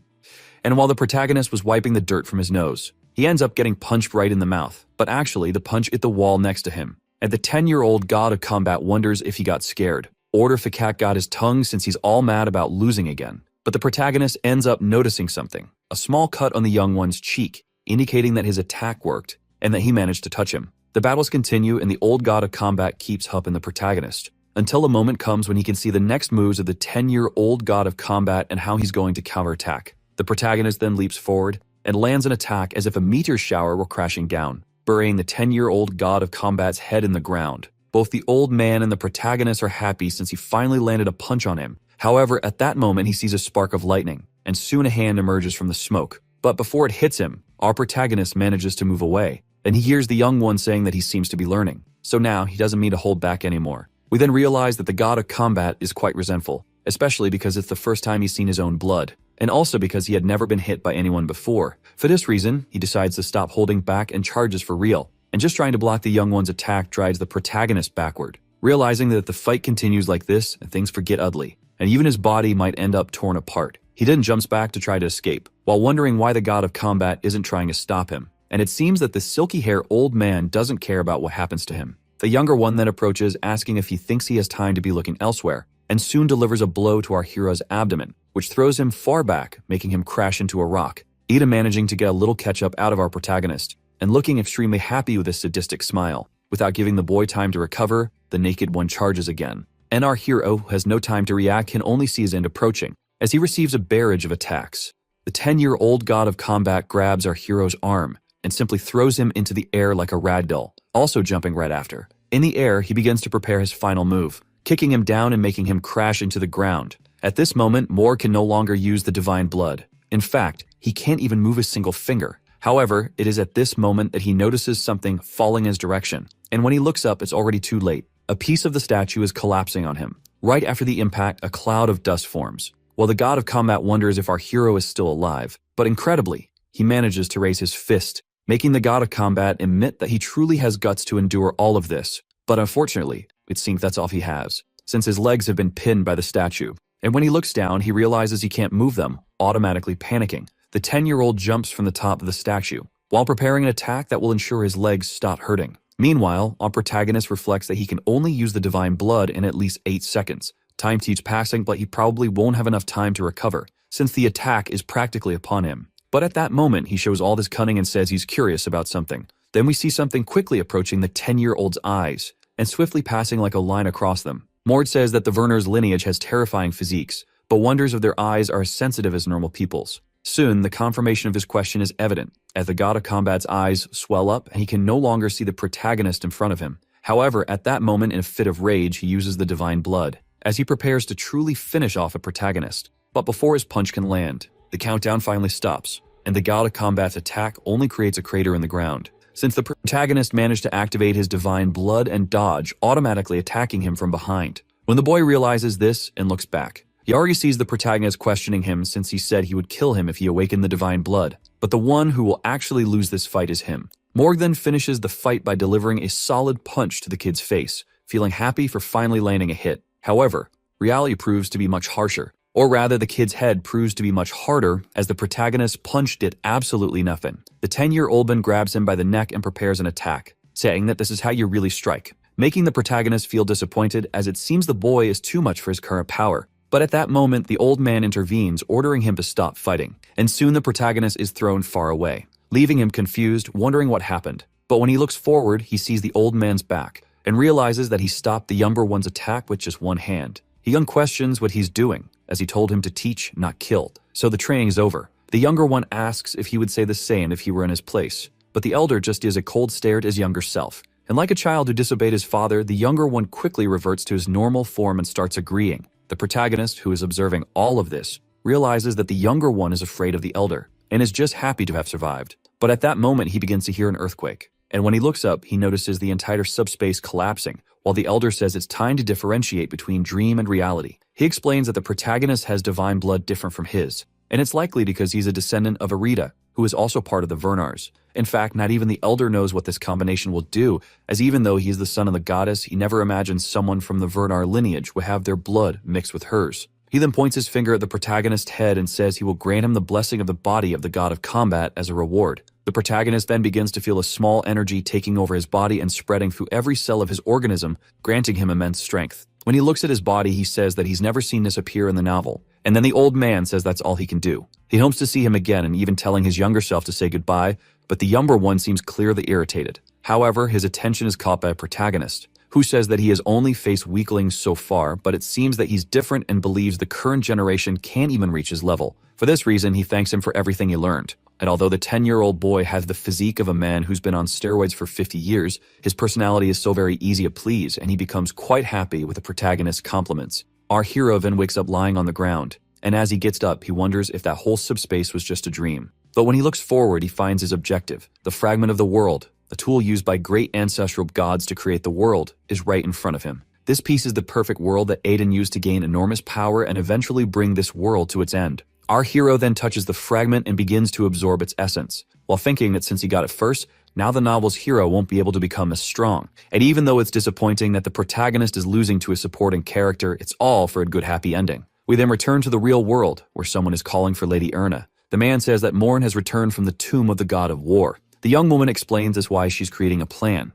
And while the protagonist was wiping the dirt from his nose, he ends up getting punched right in the mouth. But actually, the punch hit the wall next to him. And the 10-year-old god of combat wonders if he got scared, or if the cat got his tongue since he's all mad about losing again. But the protagonist ends up noticing something, a small cut on the young one's cheek, indicating that his attack worked and that he managed to touch him. The battles continue, and the old god of combat keeps helping the protagonist, until a moment comes when he can see the next moves of the 10-year-old god of combat and how he's going to counterattack. The protagonist then leaps forward and lands an attack as if a meteor shower were crashing down, burying the 10-year-old god of combat's head in the ground. Both the old man and the protagonist are happy since he finally landed a punch on him. However, at that moment he sees a spark of lightning, and soon a hand emerges from the smoke. But before it hits him, our protagonist manages to move away, and he hears the young one saying that he seems to be learning. So now he doesn't mean to hold back anymore. We then realize that the god of combat is quite resentful, especially because it's the first time he's seen his own blood, and also because he had never been hit by anyone before. For this reason, he decides to stop holding back and charges for real, and just trying to block the young one's attack drives the protagonist backward. Realizing that if the fight continues like this, things get ugly, and even his body might end up torn apart. He then jumps back to try to escape, while wondering why the god of combat isn't trying to stop him. And it seems that the silky-haired old man doesn't care about what happens to him. The younger one then approaches, asking if he thinks he has time to be looking elsewhere, and soon delivers a blow to our hero's abdomen, which throws him far back, making him crash into a rock. Ida managing to get a little catch-up out of our protagonist, and looking extremely happy with a sadistic smile. Without giving the boy time to recover, the naked one charges again. And our hero, who has no time to react, can only see his end approaching, as he receives a barrage of attacks. The 10-year-old god of combat grabs our hero's arm, and simply throws him into the air like a ragdoll, also jumping right after. In the air, he begins to prepare his final move, kicking him down and making him crash into the ground. At this moment, Mord can no longer use the divine blood. In fact, he can't even move a single finger. However, it is at this moment that he notices something falling in his direction, and when he looks up, it's already too late. A piece of the statue is collapsing on him. Right after the impact, a cloud of dust forms, while the god of combat wonders if our hero is still alive. But incredibly, he manages to raise his fist, making the god of combat admit that he truly has guts to endure all of this. But unfortunately, it seems that's all he has, since his legs have been pinned by the statue. And when he looks down, he realizes he can't move them, automatically panicking. The 10-year-old jumps from the top of the statue, while preparing an attack that will ensure his legs stop hurting. Meanwhile, our protagonist reflects that he can only use the divine blood in at least 8 seconds. Time keeps passing, but he probably won't have enough time to recover, since the attack is practically upon him. But at that moment, he shows all his cunning and says he's curious about something. Then we see something quickly approaching the 10-year-old's eyes, and swiftly passing like a line across them. Mord says that the Werner's lineage has terrifying physiques, but wonders if their eyes are as sensitive as normal people's. Soon, the confirmation of his question is evident, as the god of combat's eyes swell up and he can no longer see the protagonist in front of him. However, at that moment, in a fit of rage, he uses the divine blood, as he prepares to truly finish off a protagonist. But before his punch can land, the countdown finally stops, and the god of combat's attack only creates a crater in the ground, since the protagonist managed to activate his divine blood and dodge, automatically attacking him from behind. When the boy realizes this and looks back, he already sees the protagonist questioning him since he said he would kill him if he awakened the divine blood. But the one who will actually lose this fight is him. Morg then finishes the fight by delivering a solid punch to the kid's face, feeling happy for finally landing a hit. However, reality proves to be much harsher. Or rather, the kid's head proves to be much harder, as the protagonist punch did absolutely nothing. The 10-year-old man grabs him by the neck and prepares an attack, saying that this is how you really strike, making the protagonist feel disappointed, as it seems the boy is too much for his current power. But at that moment, the old man intervenes, ordering him to stop fighting, and soon the protagonist is thrown far away, leaving him confused, wondering what happened. But when he looks forward, he sees the old man's back, and realizes that he stopped the younger one's attack with just one hand. He unquestions what he's doing, as he told him to teach, not kill. So the training is over. The younger one asks if he would say the same if he were in his place, but the elder just gives a cold stare at his younger self. And like a child who disobeyed his father, the younger one quickly reverts to his normal form and starts agreeing. The protagonist, who is observing all of this, realizes that the younger one is afraid of the elder, and is just happy to have survived. But at that moment, he begins to hear an earthquake, and when he looks up, he notices the entire subspace collapsing, while the elder says it's time to differentiate between dream and reality. He explains that the protagonist has divine blood different from his, and it's likely because he's a descendant of Arita, who is also part of the Vernars. In fact, not even the elder knows what this combination will do, as even though he is the son of the goddess, he never imagines someone from the Vernar lineage would have their blood mixed with hers. He then points his finger at the protagonist's head and says he will grant him the blessing of the body of the god of combat as a reward. The protagonist then begins to feel a small energy taking over his body and spreading through every cell of his organism, granting him immense strength. When he looks at his body, he says that he's never seen this appear in the novel, and then the old man says that's all he can do. He hopes to see him again and even telling his younger self to say goodbye, but the younger one seems clearly irritated. However, his attention is caught by a protagonist, who says that he has only faced weaklings so far, but it seems that he's different and believes the current generation can't even reach his level. For this reason, he thanks him for everything he learned. And although the 10-year-old boy has the physique of a man who's been on steroids for 50 years, his personality is so very easy to please, and he becomes quite happy with the protagonist's compliments. Our hero then wakes up lying on the ground, and as he gets up, he wonders if that whole subspace was just a dream. But when he looks forward, he finds his objective, the fragment of the world, a tool used by great ancestral gods to create the world, is right in front of him. This piece is the perfect world that Aiden used to gain enormous power and eventually bring this world to its end. Our hero then touches the fragment and begins to absorb its essence, while thinking that since he got it first, now the novel's hero won't be able to become as strong. And even though it's disappointing that the protagonist is losing to a supporting character, it's all for a good happy ending. We then return to the real world, where someone is calling for Lady Erna. The man says that Morn has returned from the tomb of the god of war. The young woman explains as why she's creating a plan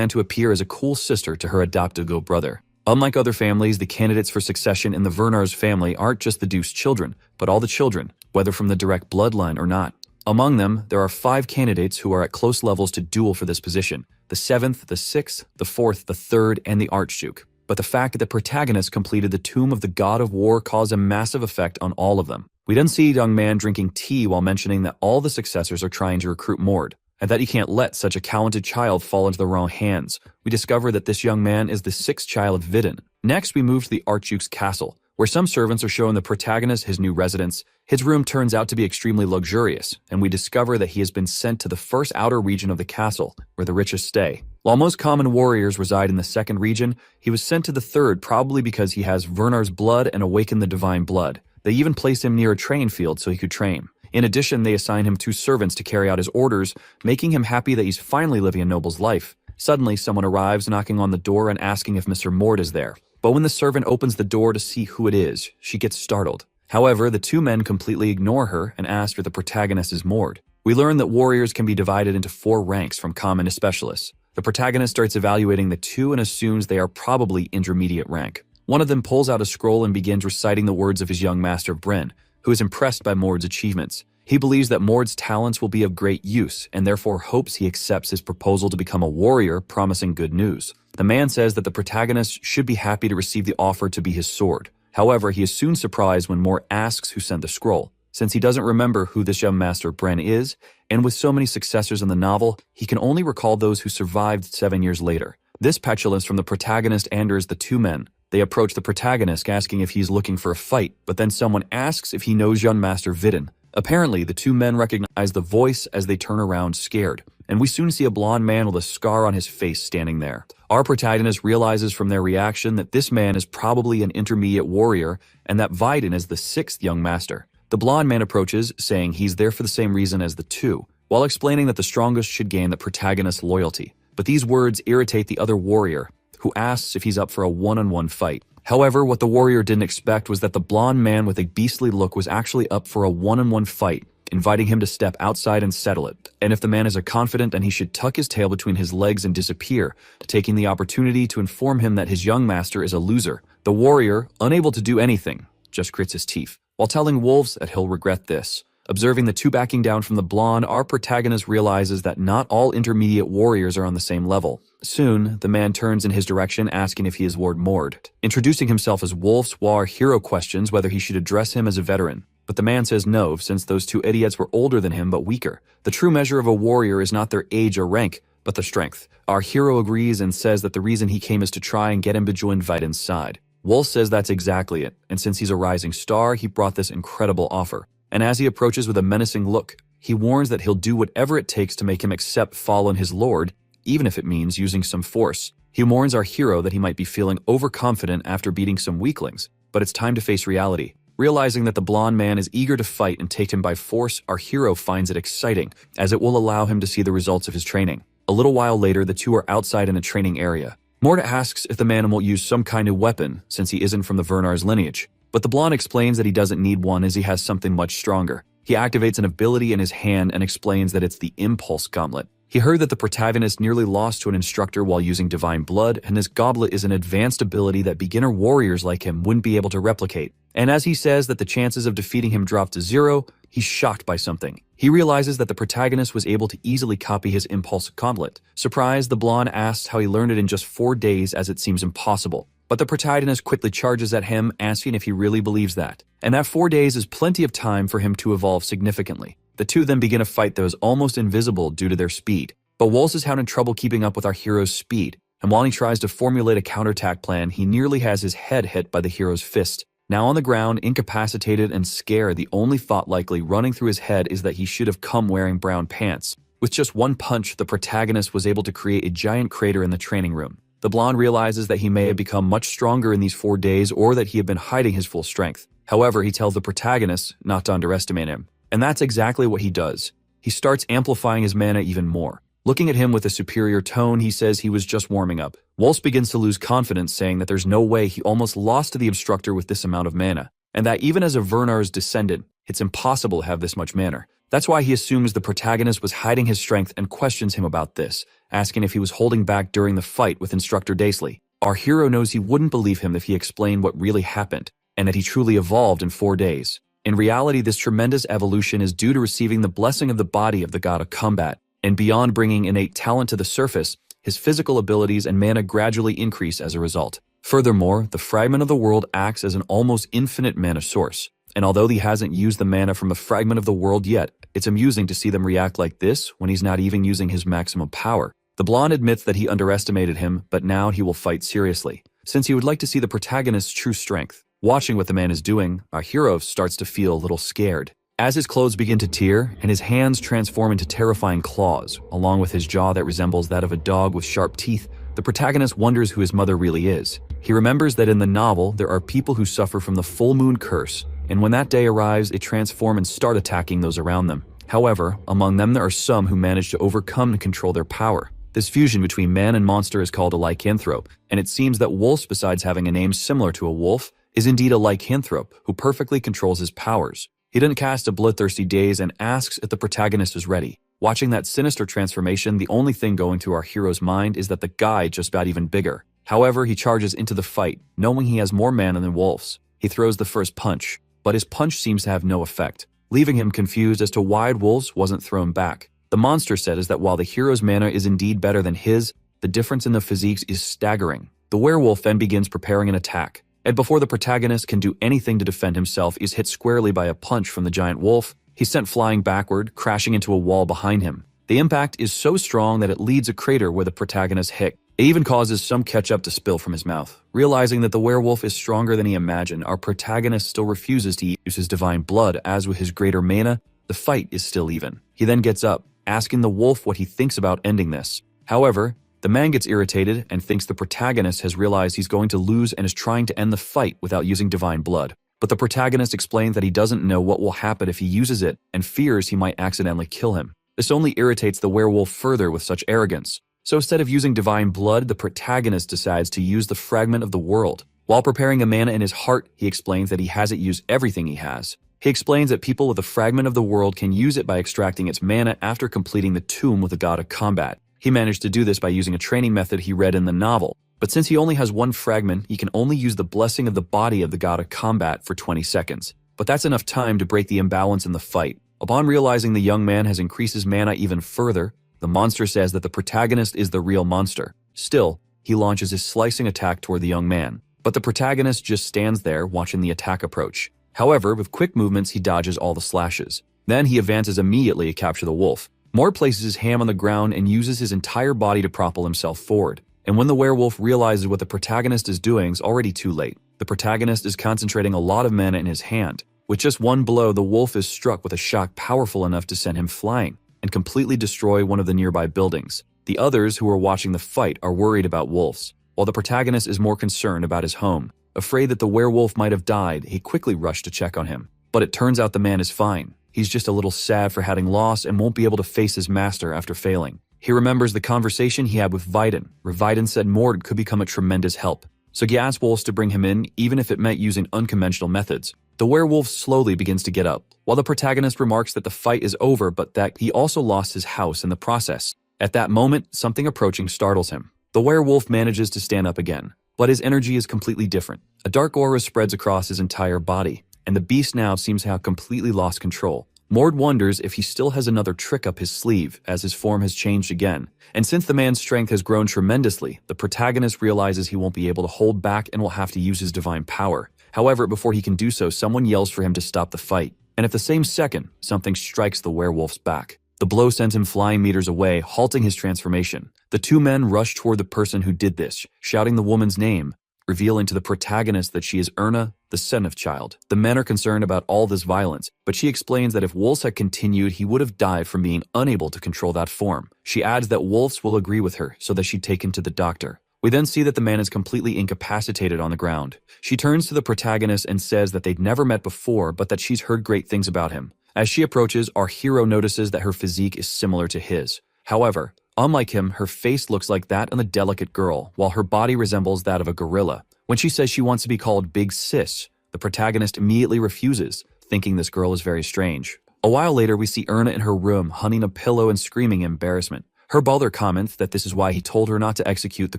to appear as a cool sister to her adoptive brother. Unlike other families, the candidates for succession in the Vernar's family aren't just the Deuce's children, but all the children, whether from the direct bloodline or not. Among them, there are 5 candidates who are at close levels to duel for this position: the 7th, the 6th, the 4th, the 3rd, and the Archduke. But the fact that the protagonist completed the Tomb of the God of War caused a massive effect on all of them. We then see a young man drinking tea while mentioning that all the successors are trying to recruit Mord, and that he can't let such a talented child fall into the wrong hands. We discover that this young man is the 6th child of Vidin. Next, we move to the Archduke's castle, where some servants are showing the protagonist his new residence. His room turns out to be extremely luxurious, and we discover that he has been sent to the first outer region of the castle, where the richest stay. While most common warriors reside in the 2nd region, he was sent to the 3rd probably because he has Vernar's blood and awakened the divine blood. They even placed him near a training field so he could train. In addition, they assign him 2 servants to carry out his orders, making him happy that he's finally living a noble's life. Suddenly, someone arrives knocking on the door and asking if Mr. Mord is there. But when the servant opens the door to see who it is, she gets startled. However, the 2 men completely ignore her and ask if the protagonist is Mord. We learn that warriors can be divided into 4 ranks from common to specialists. The protagonist starts evaluating the 2 and assumes they are probably intermediate rank. One of them pulls out a scroll and begins reciting the words of his young master Bryn, who is impressed by Mord's achievements. He believes that Mord's talents will be of great use and therefore hopes he accepts his proposal to become a warrior, promising good news. The man says that the protagonist should be happy to receive the offer to be his sword. However, he is soon surprised when Mord asks who sent the scroll, since he doesn't remember who this young master Bryn is, and with so many successors in the novel, he can only recall those who survived 7 years later. This petulance from the protagonist angers the 2 men. They approach the protagonist asking if he's looking for a fight, but then someone asks if he knows young master Vidin. Apparently, the 2 men recognize the voice as they turn around scared, and we soon see a blonde man with a scar on his face standing there. Our protagonist realizes from their reaction that this man is probably an intermediate warrior and that Vidin is the 6th young master. The blonde man approaches, saying he's there for the same reason as the 2, while explaining that the strongest should gain the protagonist's loyalty. But these words irritate the other warrior, who asks if he's up for a one-on-one fight. However, what the warrior didn't expect was that the blonde man with a beastly look was actually up for a one-on-one fight, inviting him to step outside and settle it. And if the man is confident, then he should tuck his tail between his legs and disappear, taking the opportunity to inform him that his young master is a loser. The warrior, unable to do anything, just grits his teeth, while telling Wolves that he'll regret this. Observing the 2 backing down from the blonde, our protagonist realizes that not all intermediate warriors are on the same level. Soon, the man turns in his direction asking if he is Lord Mord, introducing himself as Wolves while our hero questions whether he should address him as a veteran. But the man says no, since those 2 idiots were older than him but weaker. The true measure of a warrior is not their age or rank, but their strength. Our hero agrees and says that the reason he came is to try and get him to join Vidin's side. Wolf says that's exactly it, and since he's a rising star, he brought this incredible offer. And as he approaches with a menacing look, he warns that he'll do whatever it takes to make him accept following his lord, even if it means using some force. He warns our hero that he might be feeling overconfident after beating some weaklings, but it's time to face reality. Realizing that the blonde man is eager to fight and take him by force, our hero finds it exciting, as it will allow him to see the results of his training. A little while later, the 2 are outside in a training area. Mord asks if the man will use some kind of weapon, since he isn't from the Vernar's lineage. But the blonde explains that he doesn't need one as he has something much stronger. He activates an ability in his hand and explains that it's the Impulse Gauntlet. He heard that the protagonist nearly lost to an instructor while using Divine Blood, and this goblet is an advanced ability that beginner warriors like him wouldn't be able to replicate. And as he says that the chances of defeating him drop to 0, he's shocked by something. He realizes that the protagonist was able to easily copy his Impulse Gauntlet. Surprised, the blonde asks how he learned it in just 4 days as it seems impossible. But the protagonist quickly charges at him, asking if he really believes that. And that 4 days is plenty of time for him to evolve significantly. The 2 then begin a fight that is almost invisible due to their speed. But Wolves is having trouble keeping up with our hero's speed, and while he tries to formulate a counterattack plan, he nearly has his head hit by the hero's fist. Now on the ground, incapacitated and scared, the only thought likely running through his head is that he should have come wearing brown pants. With just 1 punch, the protagonist was able to create a giant crater in the training room. The blonde realizes that he may have become much stronger in these 4 days or that he had been hiding his full strength. However, he tells the protagonist not to underestimate him. And that's exactly what he does. He starts amplifying his mana even more. Looking at him with a superior tone, he says he was just warming up. Wolves begins to lose confidence, saying that there's no way he almost lost to the instructor with this amount of mana, and that even as a Vernar's descendant, it's impossible to have this much mana. That's why he assumes the protagonist was hiding his strength and questions him about this, asking if he was holding back during the fight with Instructor Daisley. Our hero knows he wouldn't believe him if he explained what really happened, and that he truly evolved in 4 days. In reality, this tremendous evolution is due to receiving the blessing of the body of the god of combat, and beyond bringing innate talent to the surface, his physical abilities and mana gradually increase as a result. Furthermore, the fragment of the world acts as an almost infinite mana source, and although he hasn't used the mana from the fragment of the world yet, it's amusing to see them react like this when he's not even using his maximum power. The blonde admits that he underestimated him, but now he will fight seriously, since he would like to see the protagonist's true strength. Watching what the man is doing, our hero starts to feel a little scared. As his clothes begin to tear, and his hands transform into terrifying claws, along with his jaw that resembles that of a dog with sharp teeth, the protagonist wonders who his mother really is. He remembers that in the novel, there are people who suffer from the full moon curse, and when that day arrives, they transform and start attacking those around them. However, among them there are some who manage to overcome and control their power. This fusion between man and monster is called a lycanthrope, and it seems that Wolf, besides having a name similar to a wolf, is indeed a lycanthrope who perfectly controls his powers. He then casts a bloodthirsty gaze and asks if the protagonist is ready. Watching that sinister transformation, the only thing going through our hero's mind is that the guy just got even bigger. However, he charges into the fight, knowing he has more mana than Wolf's. He throws the first punch, but his punch seems to have no effect, leaving him confused as to why Wolf's wasn't thrown back. The monster says that while the hero's mana is indeed better than his, the difference in the physiques is staggering. The werewolf then begins preparing an attack, and before the protagonist can do anything to defend himself, is hit squarely by a punch from the giant wolf. He's sent flying backward, crashing into a wall behind him. The impact is so strong that it leads a crater where the protagonist hit. It even causes some ketchup to spill from his mouth. Realizing that the werewolf is stronger than he imagined, our protagonist still refuses to use his divine blood, as with his greater mana, the fight is still even. He then gets up, asking the wolf what he thinks about ending this. However, the man gets irritated and thinks the protagonist has realized he's going to lose and is trying to end the fight without using divine blood. But the protagonist explains that he doesn't know what will happen if he uses it and fears he might accidentally kill him. This only irritates the werewolf further with such arrogance. So instead of using divine blood, the protagonist decides to use the fragment of the world. While preparing a mana in his heart, he explains that he hasn't used everything he has. He explains that people with a fragment of the world can use it by extracting its mana after completing the tomb with the god of combat. He managed to do this by using a training method he read in the novel. But since he only has one fragment, he can only use the blessing of the body of the god of combat for 20 seconds. But that's enough time to break the imbalance in the fight. Upon realizing the young man has increased his mana even further, the monster says that the protagonist is the real monster. Still, he launches his slicing attack toward the young man. But the protagonist just stands there watching the attack approach. However, with quick movements, he dodges all the slashes. Then he advances immediately to capture the wolf. Mord places his ham on the ground and uses his entire body to propel himself forward. And when the werewolf realizes what the protagonist is doing, it's already too late. The protagonist is concentrating a lot of mana in his hand. With just one blow, the wolf is struck with a shock powerful enough to send him flying and completely destroy one of the nearby buildings. The others who are watching the fight are worried about wolves, while the protagonist is more concerned about his home. Afraid that the werewolf might have died, he quickly rushed to check on him. But it turns out the man is fine. He's just a little sad for having lost and won't be able to face his master after failing. He remembers the conversation he had with Vidin, where Vidin said Mord could become a tremendous help. So he asks Wolves to bring him in, even if it meant using unconventional methods. The werewolf slowly begins to get up, while the protagonist remarks that the fight is over but that he also lost his house in the process. At that moment, something approaching startles him. The werewolf manages to stand up again, but his energy is completely different. A dark aura spreads across his entire body, and the beast now seems to have completely lost control. Mord wonders if he still has another trick up his sleeve, as his form has changed again. And since the man's strength has grown tremendously, the protagonist realizes he won't be able to hold back and will have to use his divine power. However, before he can do so, someone yells for him to stop the fight. And at the same second, something strikes the werewolf's back. The blow sends him flying meters away, halting his transformation. The two men rush toward the person who did this, shouting the woman's name, revealing to the protagonist that she is Erna, the Senif child. The men are concerned about all this violence, but she explains that if Wolves had continued, he would have died from being unable to control that form. She adds that Wolves will agree with her so that she'd take him to the doctor. We then see that the man is completely incapacitated on the ground. She turns to the protagonist and says that they'd never met before, but that she's heard great things about him. As she approaches, our hero notices that her physique is similar to his. However, unlike him, her face looks like that of a delicate girl, while her body resembles that of a gorilla. When she says she wants to be called Big Sis, the protagonist immediately refuses, thinking this girl is very strange. A while later, we see Erna in her room, hunting a pillow and screaming in embarrassment. Her butler comments that this is why he told her not to execute the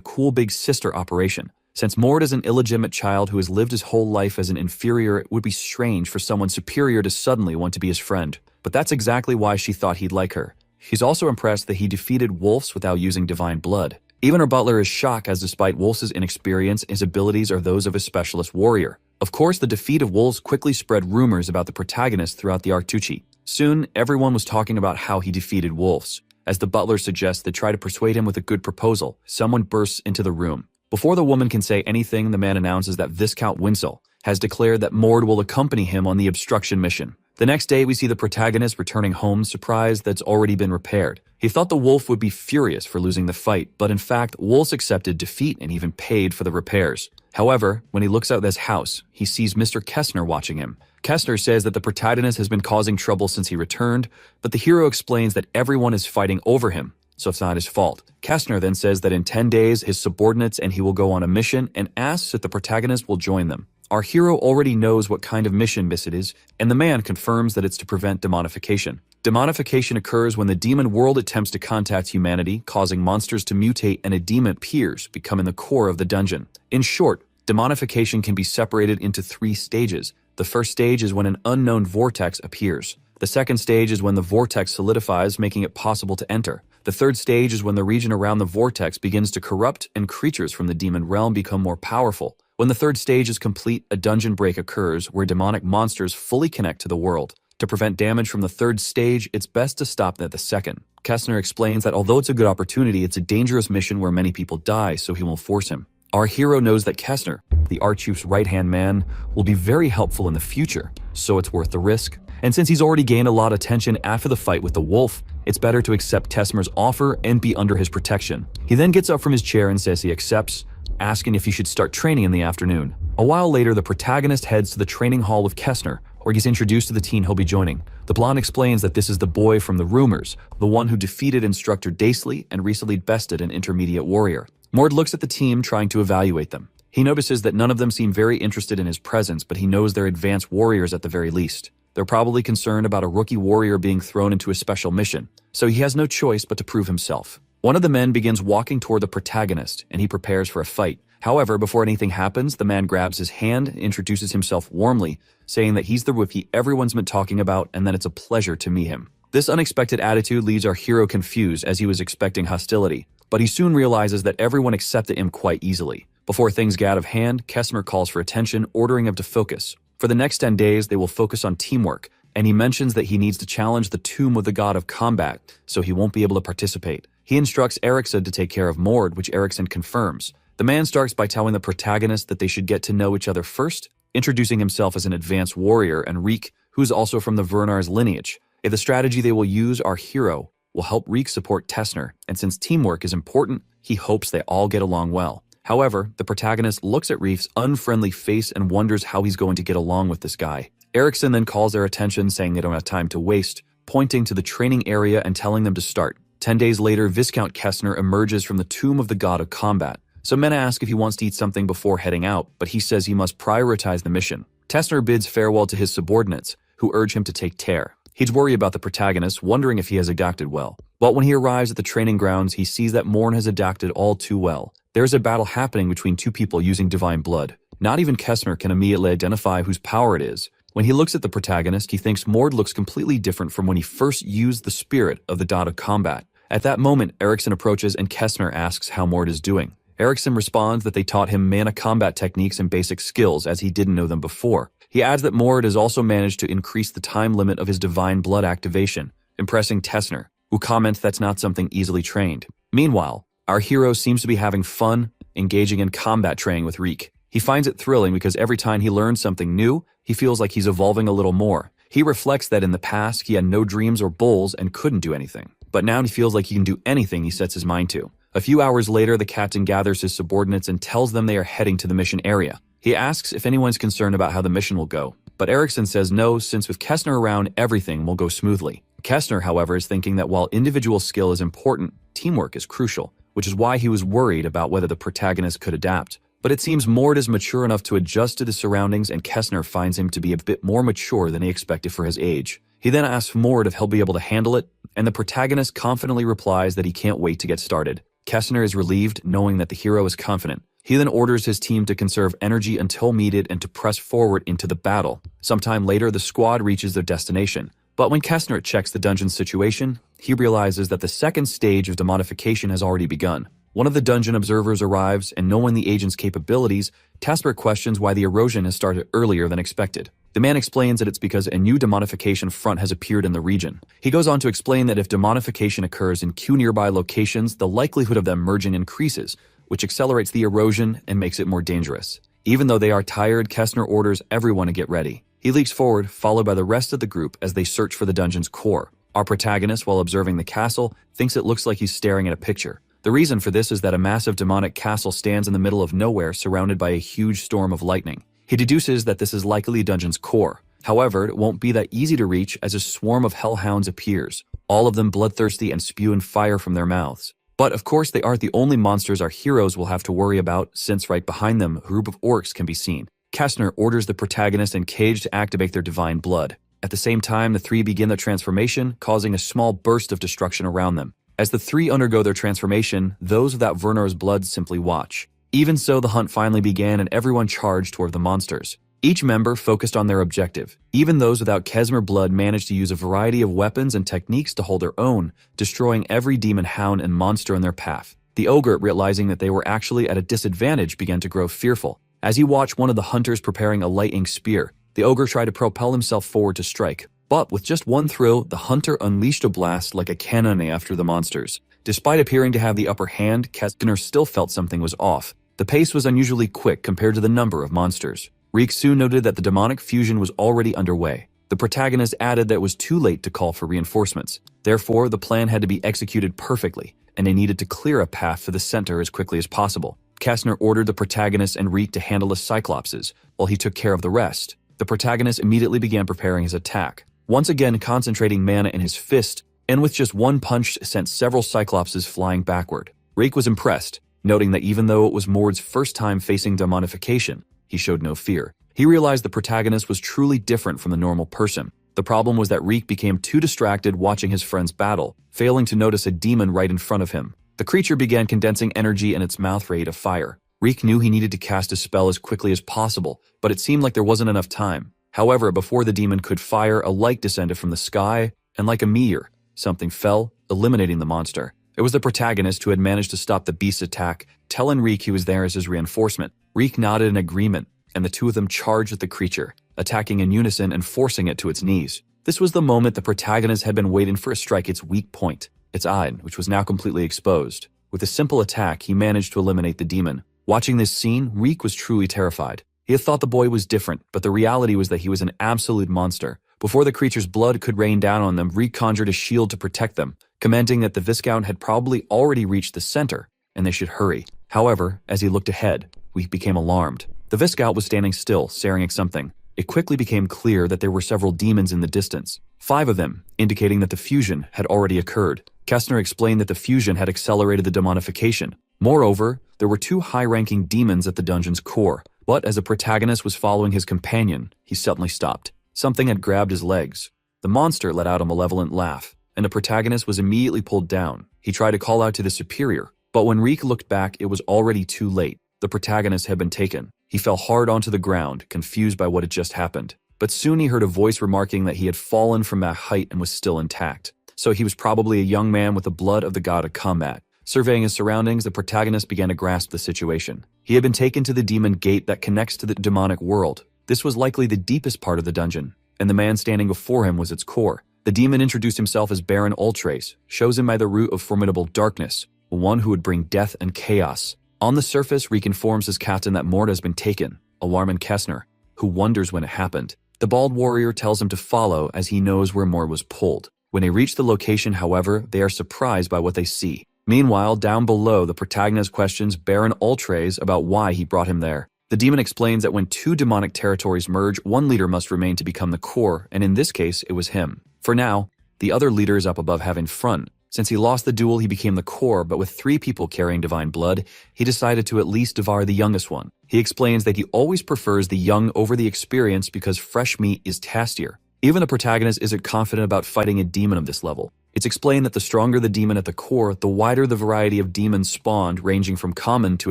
cool big sister operation. Since Mord is an illegitimate child who has lived his whole life as an inferior, it would be strange for someone superior to suddenly want to be his friend. But that's exactly why she thought he'd like her. She's also impressed that he defeated Wolves without using divine blood. Even her butler is shocked, as despite Wolves' inexperience, his abilities are those of a specialist warrior. Of course, the defeat of Wolves quickly spread rumors about the protagonist throughout the Artucci. Soon, everyone was talking about how he defeated Wolves. As the butler suggests they try to persuade him with a good proposal, someone bursts into the room. Before the woman can say anything, the man announces that Viscount Winsel has declared that Mord will accompany him on the obstruction mission. The next day, we see the protagonist returning home, surprised that it's already been repaired. He thought the wolf would be furious for losing the fight, but in fact, Wolves accepted defeat and even paid for the repairs. However, when he looks out of his house, he sees Mr. Kessner watching him. Kestner says that the protagonist has been causing trouble since he returned, but the hero explains that everyone is fighting over him, so it's not his fault. Kestner then says that in 10 days, his subordinates and he will go on a mission and asks if the protagonist will join them. Our hero already knows what kind of mission this it is, and the man confirms that it's to prevent demonification. Demonification occurs when the demon world attempts to contact humanity, causing monsters to mutate and a demon appears, becoming the core of the dungeon. In short, demonification can be separated into 3 stages. The first stage is when an unknown vortex appears. The second stage is when the vortex solidifies, making it possible to enter. The third stage is when the region around the vortex begins to corrupt and creatures from the demon realm become more powerful. When the third stage is complete, a dungeon break occurs where demonic monsters fully connect to the world. To prevent damage from the third stage, it's best to stop at the second. Kestner explains that although it's a good opportunity, it's a dangerous mission where many people die, so he won't force him. Our hero knows that Kestner, the Archchief's right-hand man, will be very helpful in the future, so it's worth the risk. And since he's already gained a lot of attention after the fight with the wolf, it's better to accept Kestner's offer and be under his protection. He then gets up from his chair and says he accepts, asking if he should start training in the afternoon. A while later, the protagonist heads to the training hall with Kestner, where he's introduced to the teen he'll be joining. The blonde explains that this is the boy from the rumors, the one who defeated instructor Daisley and recently bested an intermediate warrior. Mord looks at the team, trying to evaluate them. He notices that none of them seem very interested in his presence, but he knows they're advanced warriors at the very least. They're probably concerned about a rookie warrior being thrown into a special mission, so he has no choice but to prove himself. One of the men begins walking toward the protagonist, and he prepares for a fight. However, before anything happens, the man grabs his hand and introduces himself warmly, saying that he's the rookie everyone's been talking about and that it's a pleasure to meet him. This unexpected attitude leaves our hero confused, as he was expecting hostility, but he soon realizes that everyone accepted him quite easily. Before things get out of hand, Kestner calls for attention, ordering him to focus. For the next 10 days, they will focus on teamwork, and he mentions that he needs to challenge the tomb of the god of combat, so he won't be able to participate. He instructs Eriksson to take care of Mord, which Eriksson confirms. The man starts by telling the protagonist that they should get to know each other first, introducing himself as an advanced warrior, and Reek, who's also from the Vernar's lineage. If the strategy they will use, our hero, will help Reek support Kestner, and since teamwork is important, he hopes they all get along well. However, the protagonist looks at Reek's unfriendly face and wonders how he's going to get along with this guy. Eriksson then calls their attention, saying they don't have time to waste, pointing to the training area and telling them to start. 10 days later, Viscount Kestner emerges from the tomb of the god of combat. Some men ask if he wants to eat something before heading out, but he says he must prioritize the mission. Kestner bids farewell to his subordinates, who urge him to take care. He's worried about the protagonist, wondering if he has adapted well. But when he arrives at the training grounds, he sees that Morn has adapted all too well. There's a battle happening between 2 people using divine blood. Not even Kestner can immediately identify whose power it is. When he looks at the protagonist, he thinks Mord looks completely different from when he first used the spirit of the god of combat. At that moment, Eriksson approaches and Kestner asks how Mord is doing. Eriksson responds that they taught him mana combat techniques and basic skills, as he didn't know them before. He adds that Mord has also managed to increase the time limit of his divine blood activation, impressing Kestner, who comments that's not something easily trained. Meanwhile, our hero seems to be having fun, engaging in combat training with Reek. He finds it thrilling because every time he learns something new, he feels like he's evolving a little more. He reflects that in the past, he had no dreams or goals and couldn't do anything. But now he feels like he can do anything he sets his mind to. A few hours later, the captain gathers his subordinates and tells them they are heading to the mission area. He asks if anyone's concerned about how the mission will go, but Eriksson says no, since with Kestner around, everything will go smoothly. Kestner, however, is thinking that while individual skill is important, teamwork is crucial, which is why he was worried about whether the protagonist could adapt. But it seems Mord is mature enough to adjust to the surroundings, and Kestner finds him to be a bit more mature than he expected for his age. He then asks Mord if he'll be able to handle it, and the protagonist confidently replies that he can't wait to get started. Kestner is relieved, knowing that the hero is confident. He then orders his team to conserve energy until needed and to press forward into the battle. Sometime later, the squad reaches their destination. But when Kestner checks the dungeon situation, he realizes that the second stage of demonification has already begun. One of the dungeon observers arrives, and knowing the agent's capabilities, Kestner questions why the erosion has started earlier than expected. The man explains that it's because a new demonification front has appeared in the region. He goes on to explain that if demonification occurs in 2 nearby locations, the likelihood of them merging increases, which accelerates the erosion and makes it more dangerous. Even though they are tired, Kestner orders everyone to get ready. He leaps forward, followed by the rest of the group as they search for the dungeon's core. Our protagonist, while observing the castle, thinks it looks like he's staring at a picture. The reason for this is that a massive demonic castle stands in the middle of nowhere, surrounded by a huge storm of lightning. He deduces that this is likely the dungeon's core. However, it won't be that easy to reach as a swarm of hellhounds appears, all of them bloodthirsty and spewing fire from their mouths. But of course they aren't the only monsters our heroes will have to worry about, since right behind them a group of orcs can be seen. Kastner orders the protagonist and Cage to activate their divine blood. At the same time, the three begin their transformation, causing a small burst of destruction around them. As the three undergo their transformation, those without Werner's blood simply watch. Even so, the hunt finally began and everyone charged toward the monsters. Each member focused on their objective. Even those without Kesmer blood managed to use a variety of weapons and techniques to hold their own, destroying every demon hound and monster in their path. The ogre, realizing that they were actually at a disadvantage, began to grow fearful. As he watched one of the hunters preparing a lightning spear, the ogre tried to propel himself forward to strike. But with just one throw, the hunter unleashed a blast like a cannon after the monsters. Despite appearing to have the upper hand, Kastner still felt something was off. The pace was unusually quick compared to the number of monsters. Reek soon noted that the demonic fusion was already underway. The protagonist added that it was too late to call for reinforcements. Therefore, the plan had to be executed perfectly, and they needed to clear a path to the center as quickly as possible. Kastner ordered the protagonist and Reek to handle the Cyclopses, while he took care of the rest. The protagonist immediately began preparing his attack, once again concentrating mana in his fist, and with just one punch sent several Cyclopses flying backward. Reek was impressed, noting that even though it was Mord's first time facing demonification, he showed no fear. He realized the protagonist was truly different from the normal person. The problem was that Reek became too distracted watching his friends battle, failing to notice a demon right in front of him. The creature began condensing energy in its mouth rate of fire. Reek knew he needed to cast a spell as quickly as possible, but it seemed like there wasn't enough time. However, before the demon could fire, a light descended from the sky, and like a meteor, something fell, eliminating the monster. It was the protagonist who had managed to stop the beast's attack, telling Reek he was there as his reinforcement. Reek nodded in agreement, and the two of them charged at the creature, attacking in unison and forcing it to its knees. This was the moment the protagonist had been waiting for to strike its weak point, its eye, which was now completely exposed. With a simple attack, he managed to eliminate the demon. Watching this scene, Reek was truly terrified. He had thought the boy was different, but the reality was that he was an absolute monster. Before the creature's blood could rain down on them, Reek conjured a shield to protect them, commanding that the Viscount had probably already reached the center, and they should hurry. However, as he looked ahead, Reek became alarmed. The Viscount was standing still, staring at something. It quickly became clear that there were several demons in the distance, 5 of them, indicating that the fusion had already occurred. Kastner explained that the fusion had accelerated the demonification. Moreover, there were 2 high-ranking demons at the dungeon's core, but as the protagonist was following his companion, he suddenly stopped. Something had grabbed his legs. The monster let out a malevolent laugh, and the protagonist was immediately pulled down. He tried to call out to the superior, but when Reek looked back, it was already too late. The protagonist had been taken. He fell hard onto the ground, confused by what had just happened. But soon he heard a voice remarking that he had fallen from that height and was still intact. So he was probably a young man with the blood of the god of combat. Surveying his surroundings, the protagonist began to grasp the situation. He had been taken to the demon gate that connects to the demonic world. This was likely the deepest part of the dungeon, and the man standing before him was its core. The demon introduced himself as Baron Ultrace, chosen by the root of formidable darkness, one who would bring death and chaos. On the surface, Reek informs his captain that Mord has been taken, alarming Kastner, who wonders when it happened. The bald warrior tells him to follow as he knows where Mord was pulled. When they reach the location, however, they are surprised by what they see. Meanwhile, down below, the protagonist questions Baron Ultrace about why he brought him there. The demon explains that when 2 demonic territories merge, one leader must remain to become the core, and in this case, it was him. For now, the other leader is up above having fun. Since he lost the duel, he became the core, but with 3 people carrying divine blood, he decided to at least devour the youngest one. He explains that he always prefers the young over the experienced because fresh meat is tastier. Even the protagonist isn't confident about fighting a demon of this level. It's explained that the stronger the demon at the core, the wider the variety of demons spawned, ranging from common to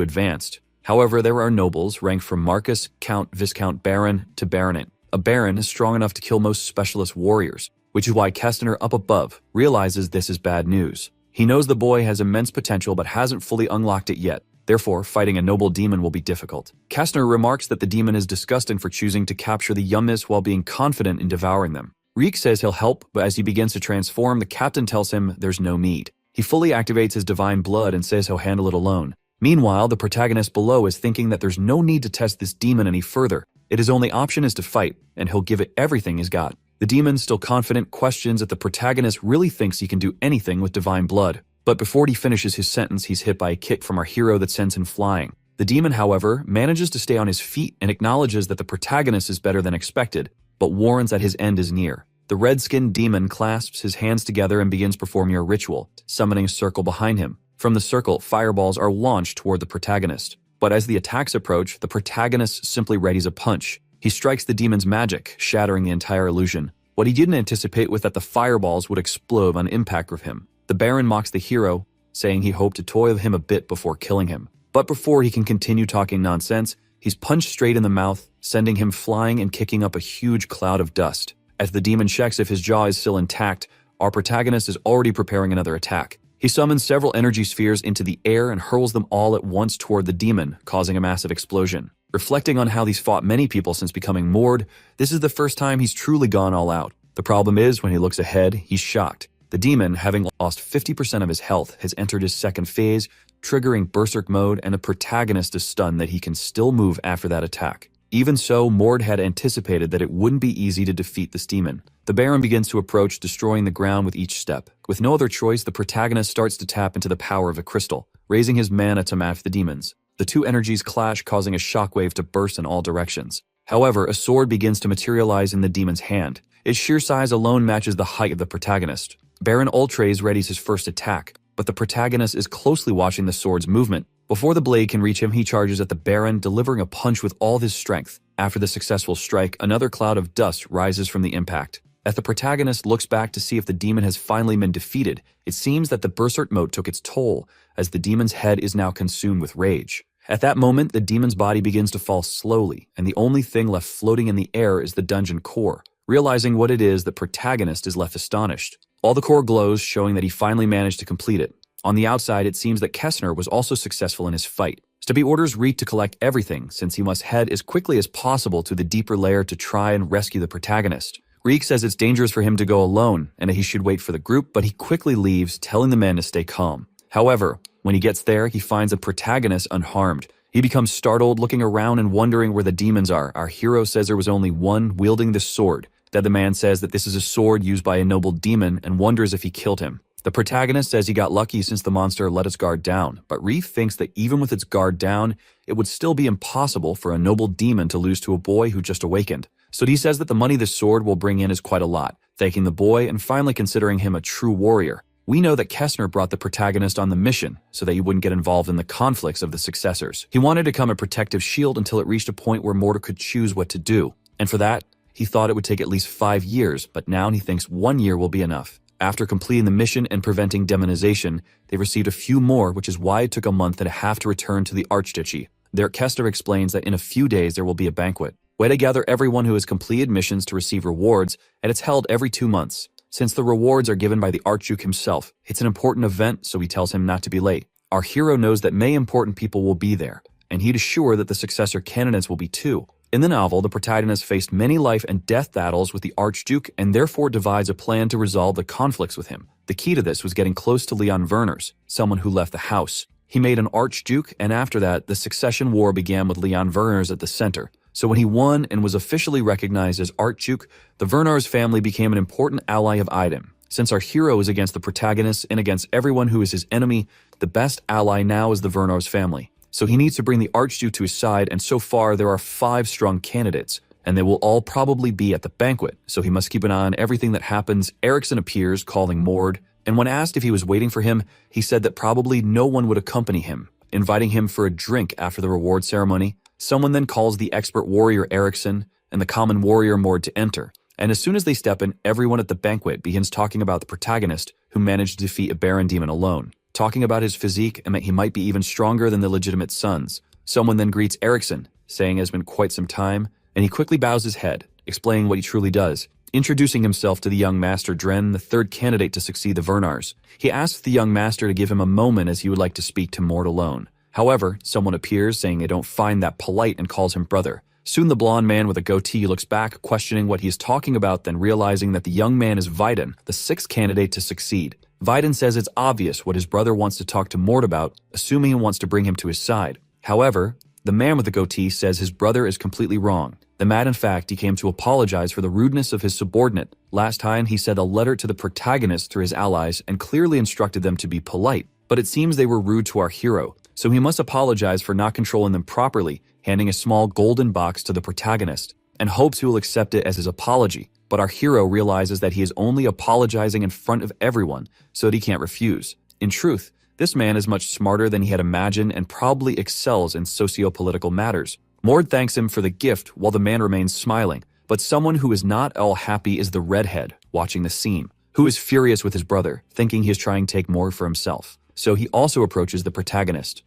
advanced. However, there are nobles ranked from Marcus, Count, Viscount, Baron to Baronet. A Baron is strong enough to kill most specialist warriors, which is why Kastner up above realizes this is bad news. He knows the boy has immense potential but hasn't fully unlocked it yet. Therefore, fighting a noble demon will be difficult. Kastner remarks that the demon is disgusting for choosing to capture the youngest while being confident in devouring them. Reek says he'll help, but as he begins to transform, the captain tells him there's no need. He fully activates his divine blood and says he'll handle it alone. Meanwhile, the protagonist below is thinking that there's no need to test this demon any further. His only option is to fight, and he'll give it everything he's got. The demon, still confident, questions if the protagonist really thinks he can do anything with divine blood. But before he finishes his sentence, he's hit by a kick from our hero that sends him flying. The demon, however, manages to stay on his feet and acknowledges that the protagonist is better than expected. but warns that his end is near. The red-skinned demon clasps his hands together and begins performing a ritual, summoning a circle behind him. From the circle, fireballs are launched toward the protagonist. But as the attacks approach, the protagonist simply readies a punch. He strikes the demon's magic, shattering the entire illusion. What he didn't anticipate was that the fireballs would explode on impact with him. The Baron mocks the hero, saying he hoped to toy with him a bit before killing him. But before he can continue talking nonsense, he's punched straight in the mouth, sending him flying and kicking up a huge cloud of dust. As the demon checks if his jaw is still intact, our protagonist is already preparing another attack. He summons several energy spheres into the air and hurls them all at once toward the demon, causing a massive explosion. Reflecting on how he's fought many people since becoming Mord, this is the first time he's truly gone all out. The problem is, when he looks ahead, he's shocked. The demon, having lost 50% of his health, has entered his second phase, triggering Berserk mode, and the protagonist is stunned that he can still move after that attack. Even so, Mord had anticipated that it wouldn't be easy to defeat this demon. The Baron begins to approach, destroying the ground with each step. With no other choice, the protagonist starts to tap into the power of a crystal, raising his mana to match the demons. The two energies clash, causing a shockwave to burst in all directions. However, a sword begins to materialize in the demon's hand. Its sheer size alone matches the height of the protagonist. Baron Ultraze readies his first attack, but the protagonist is closely watching the sword's movement. Before the blade can reach him, he charges at the Baron, delivering a punch with all his strength. After the successful strike, another cloud of dust rises from the impact. As the protagonist looks back to see if the demon has finally been defeated, it seems that the Berserk mode took its toll, as the demon's head is now consumed with rage. At that moment, the demon's body begins to fall slowly, and the only thing left floating in the air is the dungeon core. Realizing what it is, the protagonist is left astonished. All the core glows, showing that he finally managed to complete it. On the outside, it seems that Kessner was also successful in his fight. Stubby orders Reek to collect everything, since he must head as quickly as possible to the deeper layer to try and rescue the protagonist. Reek says it's dangerous for him to go alone, and that he should wait for the group, but he quickly leaves, telling the men to stay calm. However, when he gets there, he finds the protagonist unharmed. He becomes startled, looking around and wondering where the demons are. Our hero says there was only one wielding this sword. That the man says that this is a sword used by a noble demon and wonders if he killed him. The protagonist says he got lucky since the monster let its guard down, but Reef thinks that even with its guard down, it would still be impossible for a noble demon to lose to a boy who just awakened. So he says that the money this sword will bring in is quite a lot, thanking the boy and finally considering him a true warrior. We know that Kessner brought the protagonist on the mission so that he wouldn't get involved in the conflicts of the successors. He wanted to become a protective shield until it reached a point where Mortar could choose what to do, and for that, he thought it would take at least 5 years, but now he thinks 1 year will be enough. After completing the mission and preventing demonization, they received a few more, which is why it took a month and a half to return to the Archduchy. There, Kessler explains that in a few days there will be a banquet. Way to gather everyone who has completed missions to receive rewards, and it's held every 2 months. Since the rewards are given by the Archduke himself, it's an important event, so he tells him not to be late. Our hero knows that many important people will be there, and he'd assure that the successor candidates will be too. In the novel, the protagonist faced many life and death battles with the Archduke and therefore devised a plan to resolve the conflicts with him. The key to this was getting close to Leon Werners, someone who left the house. He made an Archduke, and after that, the succession war began with Leon Werners at the center. So when he won and was officially recognized as Archduke, the Werners family became an important ally of Aiden. Since our hero is against the protagonist and against everyone who is his enemy, the best ally now is the Werners family. So he needs to bring the Archduke to his side, and so far there are 5 strong candidates, and they will all probably be at the banquet, so he must keep an eye on everything that happens. Eriksson appears, calling Mord, and when asked if he was waiting for him, he said that probably no one would accompany him, inviting him for a drink after the reward ceremony. Someone then calls the expert warrior Eriksson and the common warrior Mord to enter, and as soon as they step in, everyone at the banquet begins talking about the protagonist who managed to defeat a Baron demon alone. Talking about his physique and that he might be even stronger than the legitimate sons. Someone then greets Eriksson, saying it has been quite some time, and he quickly bows his head, explaining what he truly does, introducing himself to the young master Dren, the 3rd candidate to succeed the Werners. He asks the young master to give him a moment as he would like to speak to Mord alone. However, someone appears, saying they don't find that polite and calls him brother. Soon the blonde man with a goatee looks back, questioning what he is talking about, then realizing that the young man is Vidin, the 6th candidate to succeed. Vidin says it's obvious what his brother wants to talk to Mord about, assuming he wants to bring him to his side. However, the man with the goatee says his brother is completely wrong. The man, in fact, he came to apologize for the rudeness of his subordinate. Last time, he sent a letter to the protagonist through his allies and clearly instructed them to be polite, but it seems they were rude to our hero, so he must apologize for not controlling them properly, handing a small golden box to the protagonist. and hopes he will accept it as his apology. But our hero realizes that he is only apologizing in front of everyone, so that he can't refuse. In truth, this man is much smarter than he had imagined and probably excels in socio-political matters. Mord thanks him for the gift while the man remains smiling, but someone who is not all happy is the redhead watching the scene, who is furious with his brother, thinking he is trying to take more for himself. So he also approaches the protagonist,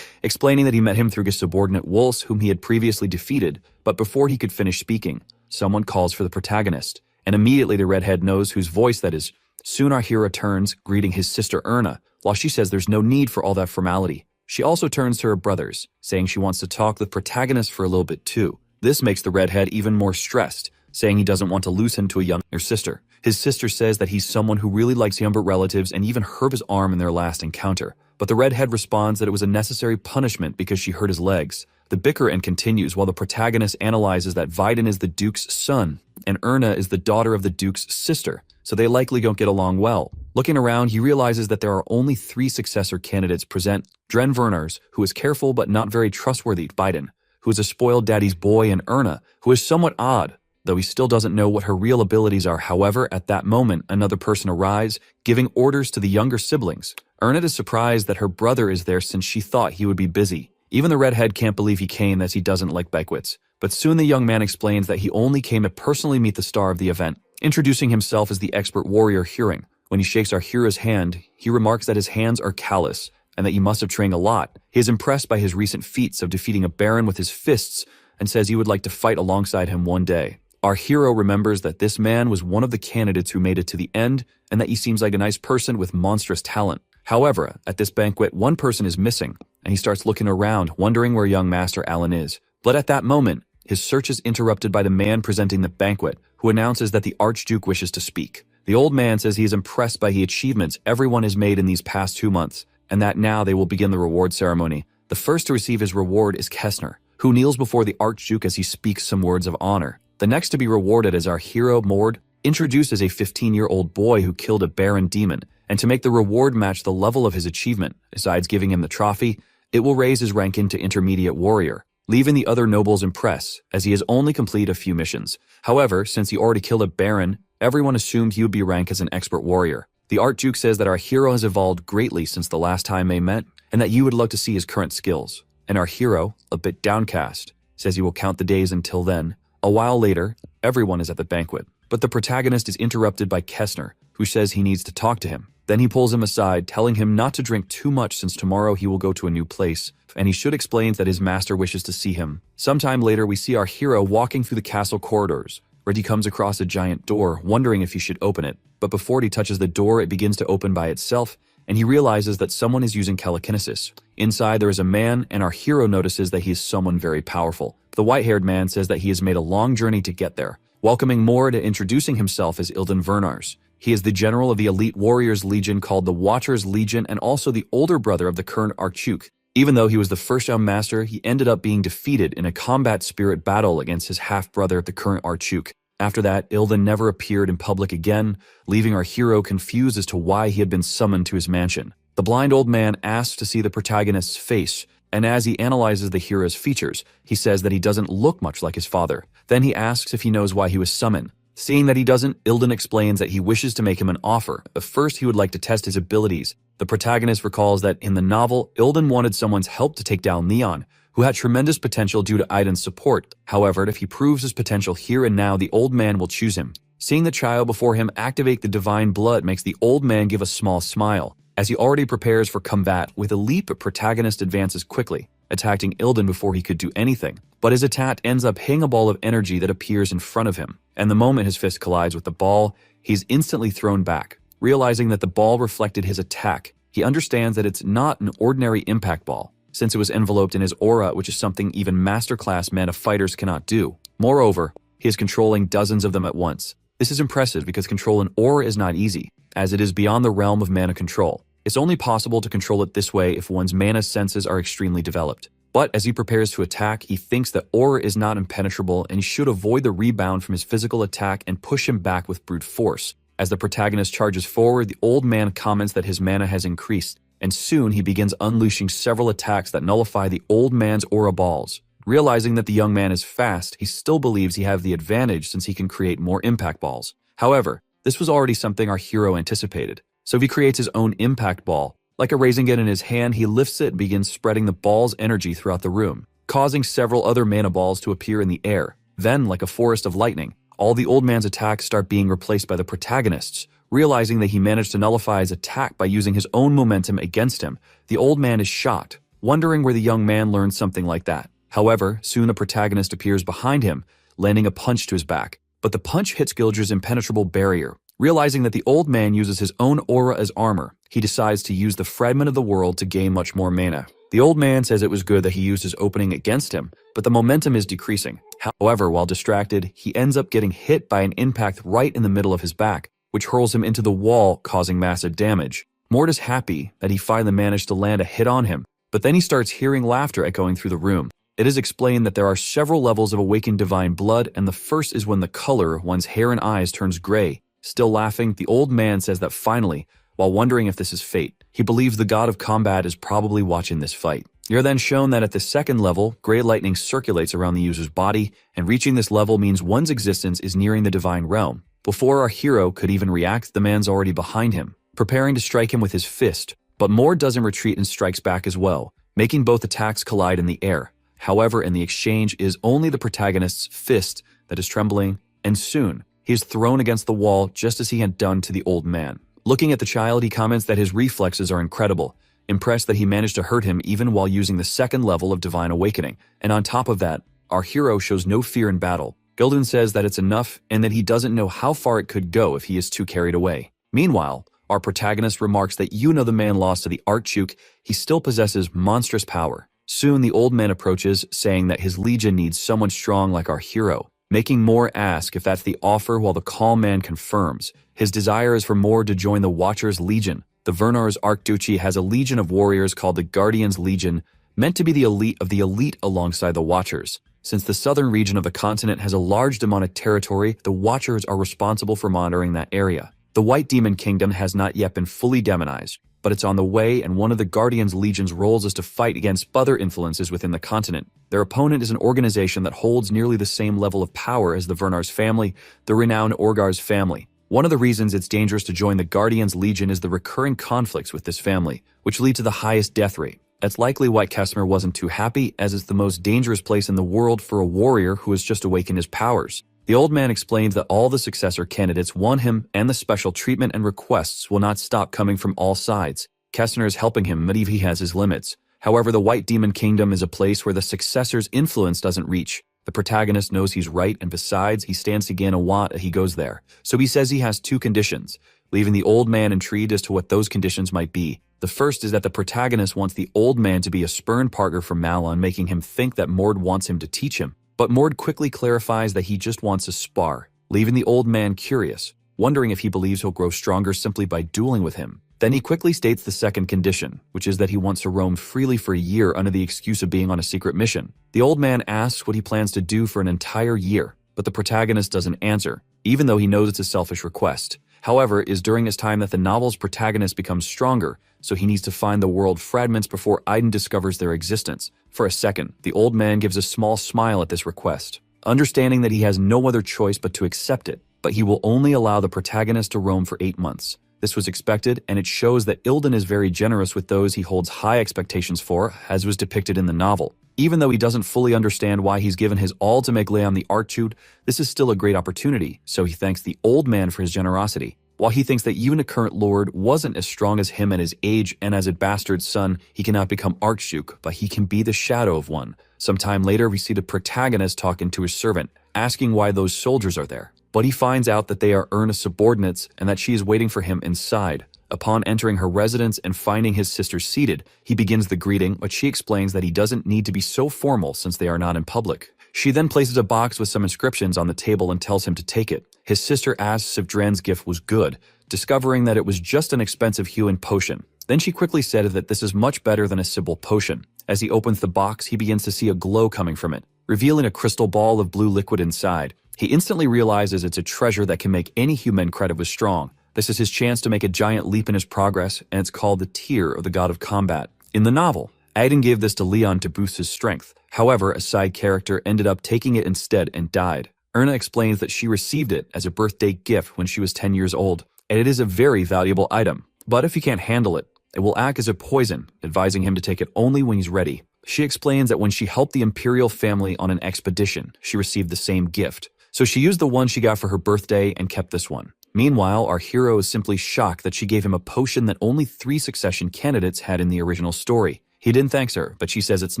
explaining that he met him through his subordinate Wolves whom he had previously defeated, but before he could finish speaking, someone calls for the protagonist, and immediately the redhead knows whose voice that is. Soon our hero turns, greeting his sister Erna, while she says there's no need for all that formality. She also turns to her brothers, saying she wants to talk to the protagonist for a little bit too. This makes the redhead even more stressed, saying he doesn't want to lose him to a younger sister. His sister says that he's someone who really likes younger relatives and even hurt his arm in their last encounter. But the redhead responds that it was a necessary punishment because she hurt his legs. The bicker continues while the protagonist analyzes that Vidin is the Duke's son and Erna is the daughter of the Duke's sister, so they likely don't get along well. Looking around, he realizes that there are only 3 successor candidates present: Dronzer, who is careful but not very trustworthy, Vidin, who is a spoiled daddy's boy, and Erna, who is somewhat odd, though he still doesn't know what her real abilities are. However, at that moment, another person arrives, giving orders to the younger siblings. Erna is surprised that her brother is there since she thought he would be busy. Even the redhead can't believe he came, as he doesn't like banquets. But soon the young man explains that he only came to personally meet the star of the event, introducing himself as the expert warrior Huring. When he shakes our hero's hand, he remarks that his hands are callous and that he must have trained a lot. He is impressed by his recent feats of defeating a baron with his fists and says he would like to fight alongside him one day. Our hero remembers that this man was one of the candidates who made it to the end and that he seems like a nice person with monstrous talent. However, at this banquet, one person is missing, and he starts looking around, wondering where young Master Alan is. But at that moment, his search is interrupted by the man presenting the banquet, who announces that the Archduke wishes to speak. The old man says he is impressed by the achievements everyone has made in these past 2 months, and that now they will begin the reward ceremony. The first to receive his reward is Kessner, who kneels before the Archduke as he speaks some words of honor. The next to be rewarded is our hero, Mord, introduced as a 15-year-old boy who killed a baron demon, and to make the reward match the level of his achievement, besides giving him the trophy, it will raise his rank into intermediate warrior, leaving the other nobles impressed, as he has only completed a few missions. However, since he already killed a baron, everyone assumed he would be ranked as an expert warrior. The Archduke says that our hero has evolved greatly since the last time they met, and that you would love to see his current skills. And our hero, a bit downcast, says he will count the days until then. A while later, everyone is at the banquet, but the protagonist is interrupted by Kessner, who says he needs to talk to him. Then he pulls him aside, telling him not to drink too much since tomorrow he will go to a new place, and he should explain that his master wishes to see him. Sometime later, we see our hero walking through the castle corridors, where he comes across a giant door, wondering if he should open it. But before he touches the door, it begins to open by itself, and he realizes that someone is using telekinesis. Inside, there is a man, and our hero notices that he is someone very powerful. The white-haired man says that he has made a long journey to get there, welcoming Mord and introducing himself as Ilden Vernars. He is the general of the elite warriors legion called the Watchers Legion and also the older brother of the current Archduke. Even though he was the first young master, he ended up being defeated in a combat spirit battle against his half-brother, the current Archduke. After that, Ilden never appeared in public again, leaving our hero confused as to why he had been summoned to his mansion. The blind old man asks to see the protagonist's face, and as he analyzes the hero's features, he says that he doesn't look much like his father. Then he asks if he knows why he was summoned. Seeing that he doesn't, Ilden explains that he wishes to make him an offer, but first he would like to test his abilities. The protagonist recalls that in the novel, Ilden wanted someone's help to take down Leon, who had tremendous potential due to Aiden's support. However, if he proves his potential here and now, the old man will choose him. Seeing the child before him activate the divine blood makes the old man give a small smile, as he already prepares for combat. With a leap, the protagonist advances quickly, attacking Ilden before he could do anything. But his attack ends up hitting a ball of energy that appears in front of him, and the moment his fist collides with the ball, he's instantly thrown back. Realizing that the ball reflected his attack, he understands that it's not an ordinary impact ball, since it was enveloped in his aura, which is something even masterclass mana fighters cannot do. Moreover, he is controlling dozens of them at once. This is impressive because controlling aura is not easy, as it is beyond the realm of mana control. It's only possible to control it this way if one's mana senses are extremely developed. But as he prepares to attack, he thinks that aura is not impenetrable and he should avoid the rebound from his physical attack and push him back with brute force. As the protagonist charges forward, the old man comments that his mana has increased, and soon he begins unleashing several attacks that nullify the old man's aura balls. Realizing that the young man is fast, he still believes he has the advantage since he can create more impact balls. However, this was already something our hero anticipated, so he creates his own impact ball. Like raising it in his hand, he lifts it and begins spreading the ball's energy throughout the room, causing several other mana balls to appear in the air. Then, like a forest of lightning, all the old man's attacks start being replaced by the protagonist's. Realizing that he managed to nullify his attack by using his own momentum against him, the old man is shocked, wondering where the young man learned something like that. However, soon the protagonist appears behind him, landing a punch to his back. But the punch hits Gilger's impenetrable barrier. Realizing that the old man uses his own aura as armor, he decides to use the fragment of the world to gain much more mana. The old man says it was good that he used his opening against him, but the momentum is decreasing. However, while distracted, he ends up getting hit by an impact right in the middle of his back, which hurls him into the wall, causing massive damage. Mord is happy that he finally managed to land a hit on him, but then he starts hearing laughter echoing through the room. It is explained that there are several levels of awakened divine blood, and the first is when the color of one's hair and eyes turns gray. Still laughing, the old man says that finally, while wondering if this is fate, he believes the god of combat is probably watching this fight. You're then shown that at the second level, gray lightning circulates around the user's body, and reaching this level means one's existence is nearing the divine realm. Before our hero could even react, the man's already behind him, preparing to strike him with his fist, but Mord doesn't retreat and strikes back as well, making both attacks collide in the air. However, in the exchange is only the protagonist's fist that is trembling, and soon, he is thrown against the wall just as he had done to the old man. Looking at the child, he comments that his reflexes are incredible, impressed that he managed to hurt him even while using the second level of Divine Awakening. And on top of that, our hero shows no fear in battle. Gildan says that it's enough and that he doesn't know how far it could go if he is too carried away. Meanwhile, our protagonist remarks that the man lost to the Archduke, he still possesses monstrous power. Soon the old man approaches, saying that his legion needs someone strong like our hero, making Mord ask if that's the offer while the calm man confirms. His desire is for Mord to join the Watcher's Legion. The Vernar's Archduchy has a legion of warriors called the Guardians Legion, meant to be the elite of the elite alongside the Watchers. Since the southern region of the continent has a large demonic territory, the Watchers are responsible for monitoring that area. The White Demon Kingdom has not yet been fully demonized, but it's on the way, and one of the Guardians Legion's roles is to fight against other influences within the continent. Their opponent is an organization that holds nearly the same level of power as the Vernar's family, the renowned Orgar's family. One of the reasons it's dangerous to join the Guardians Legion is the recurring conflicts with this family, which lead to the highest death rate. It's likely why Kessmer wasn't too happy, as it's the most dangerous place in the world for a warrior who has just awakened his powers. The old man explains that all the successor candidates want him, and the special treatment and requests will not stop coming from all sides. Kessner is helping him, but he has his limits. However, the White Demon Kingdom is a place where the successor's influence doesn't reach. The protagonist knows he's right, and besides, he stands to gain a lot if he goes there. So he says he has two conditions, leaving the old man intrigued as to what those conditions might be. The first is that the protagonist wants the old man to be a spurned partner for Malon, making him think that Mord wants him to teach him. But Mord quickly clarifies that he just wants to spar, leaving the old man curious, wondering if he believes he'll grow stronger simply by dueling with him. Then he quickly states the second condition, which is that he wants to roam freely for a year under the excuse of being on a secret mission. The old man asks what he plans to do for an entire year, but the protagonist doesn't answer, even though he knows it's a selfish request. However, it is during this time that the novel's protagonist becomes stronger, so he needs to find the world fragments before Aiden discovers their existence. For a second, the old man gives a small smile at this request, understanding that he has no other choice but to accept it, but he will only allow the protagonist to roam for 8 months. This was expected, and it shows that Ilden is very generous with those he holds high expectations for, as was depicted in the novel. Even though he doesn't fully understand why he's given his all to make Leon the Archduke, this is still a great opportunity, so he thanks the old man for his generosity. While he thinks that even a current lord wasn't as strong as him at his age, and as a bastard son, he cannot become Archduke, but he can be the shadow of one. Sometime later, we see the protagonist talking to his servant, asking why those soldiers are there. But he finds out that they are Erna's subordinates and that she is waiting for him inside. Upon entering her residence and finding his sister seated, he begins the greeting, but she explains that he doesn't need to be so formal since they are not in public. She then places a box with some inscriptions on the table and tells him to take it. His sister asks if Dran's gift was good, discovering that it was just an expensive Huan potion. Then she quickly said that this is much better than a Sybil potion. As he opens the box, he begins to see a glow coming from it, revealing a crystal ball of blue liquid inside. He instantly realizes it's a treasure that can make any human credited with strong. This is his chance to make a giant leap in his progress, and it's called the Tear of the God of Combat. In the novel, Aiden gave this to Leon to boost his strength. However, a side character ended up taking it instead and died. Erna explains that she received it as a birthday gift when she was 10 years old, and it is a very valuable item. But if he can't handle it, it will act as a poison, advising him to take it only when he's ready. She explains that when she helped the Imperial family on an expedition, she received the same gift. So she used the one she got for her birthday and kept this one. Meanwhile, our hero is simply shocked that she gave him a potion that only 3 succession candidates had in the original story. He didn't thank her, but she says it's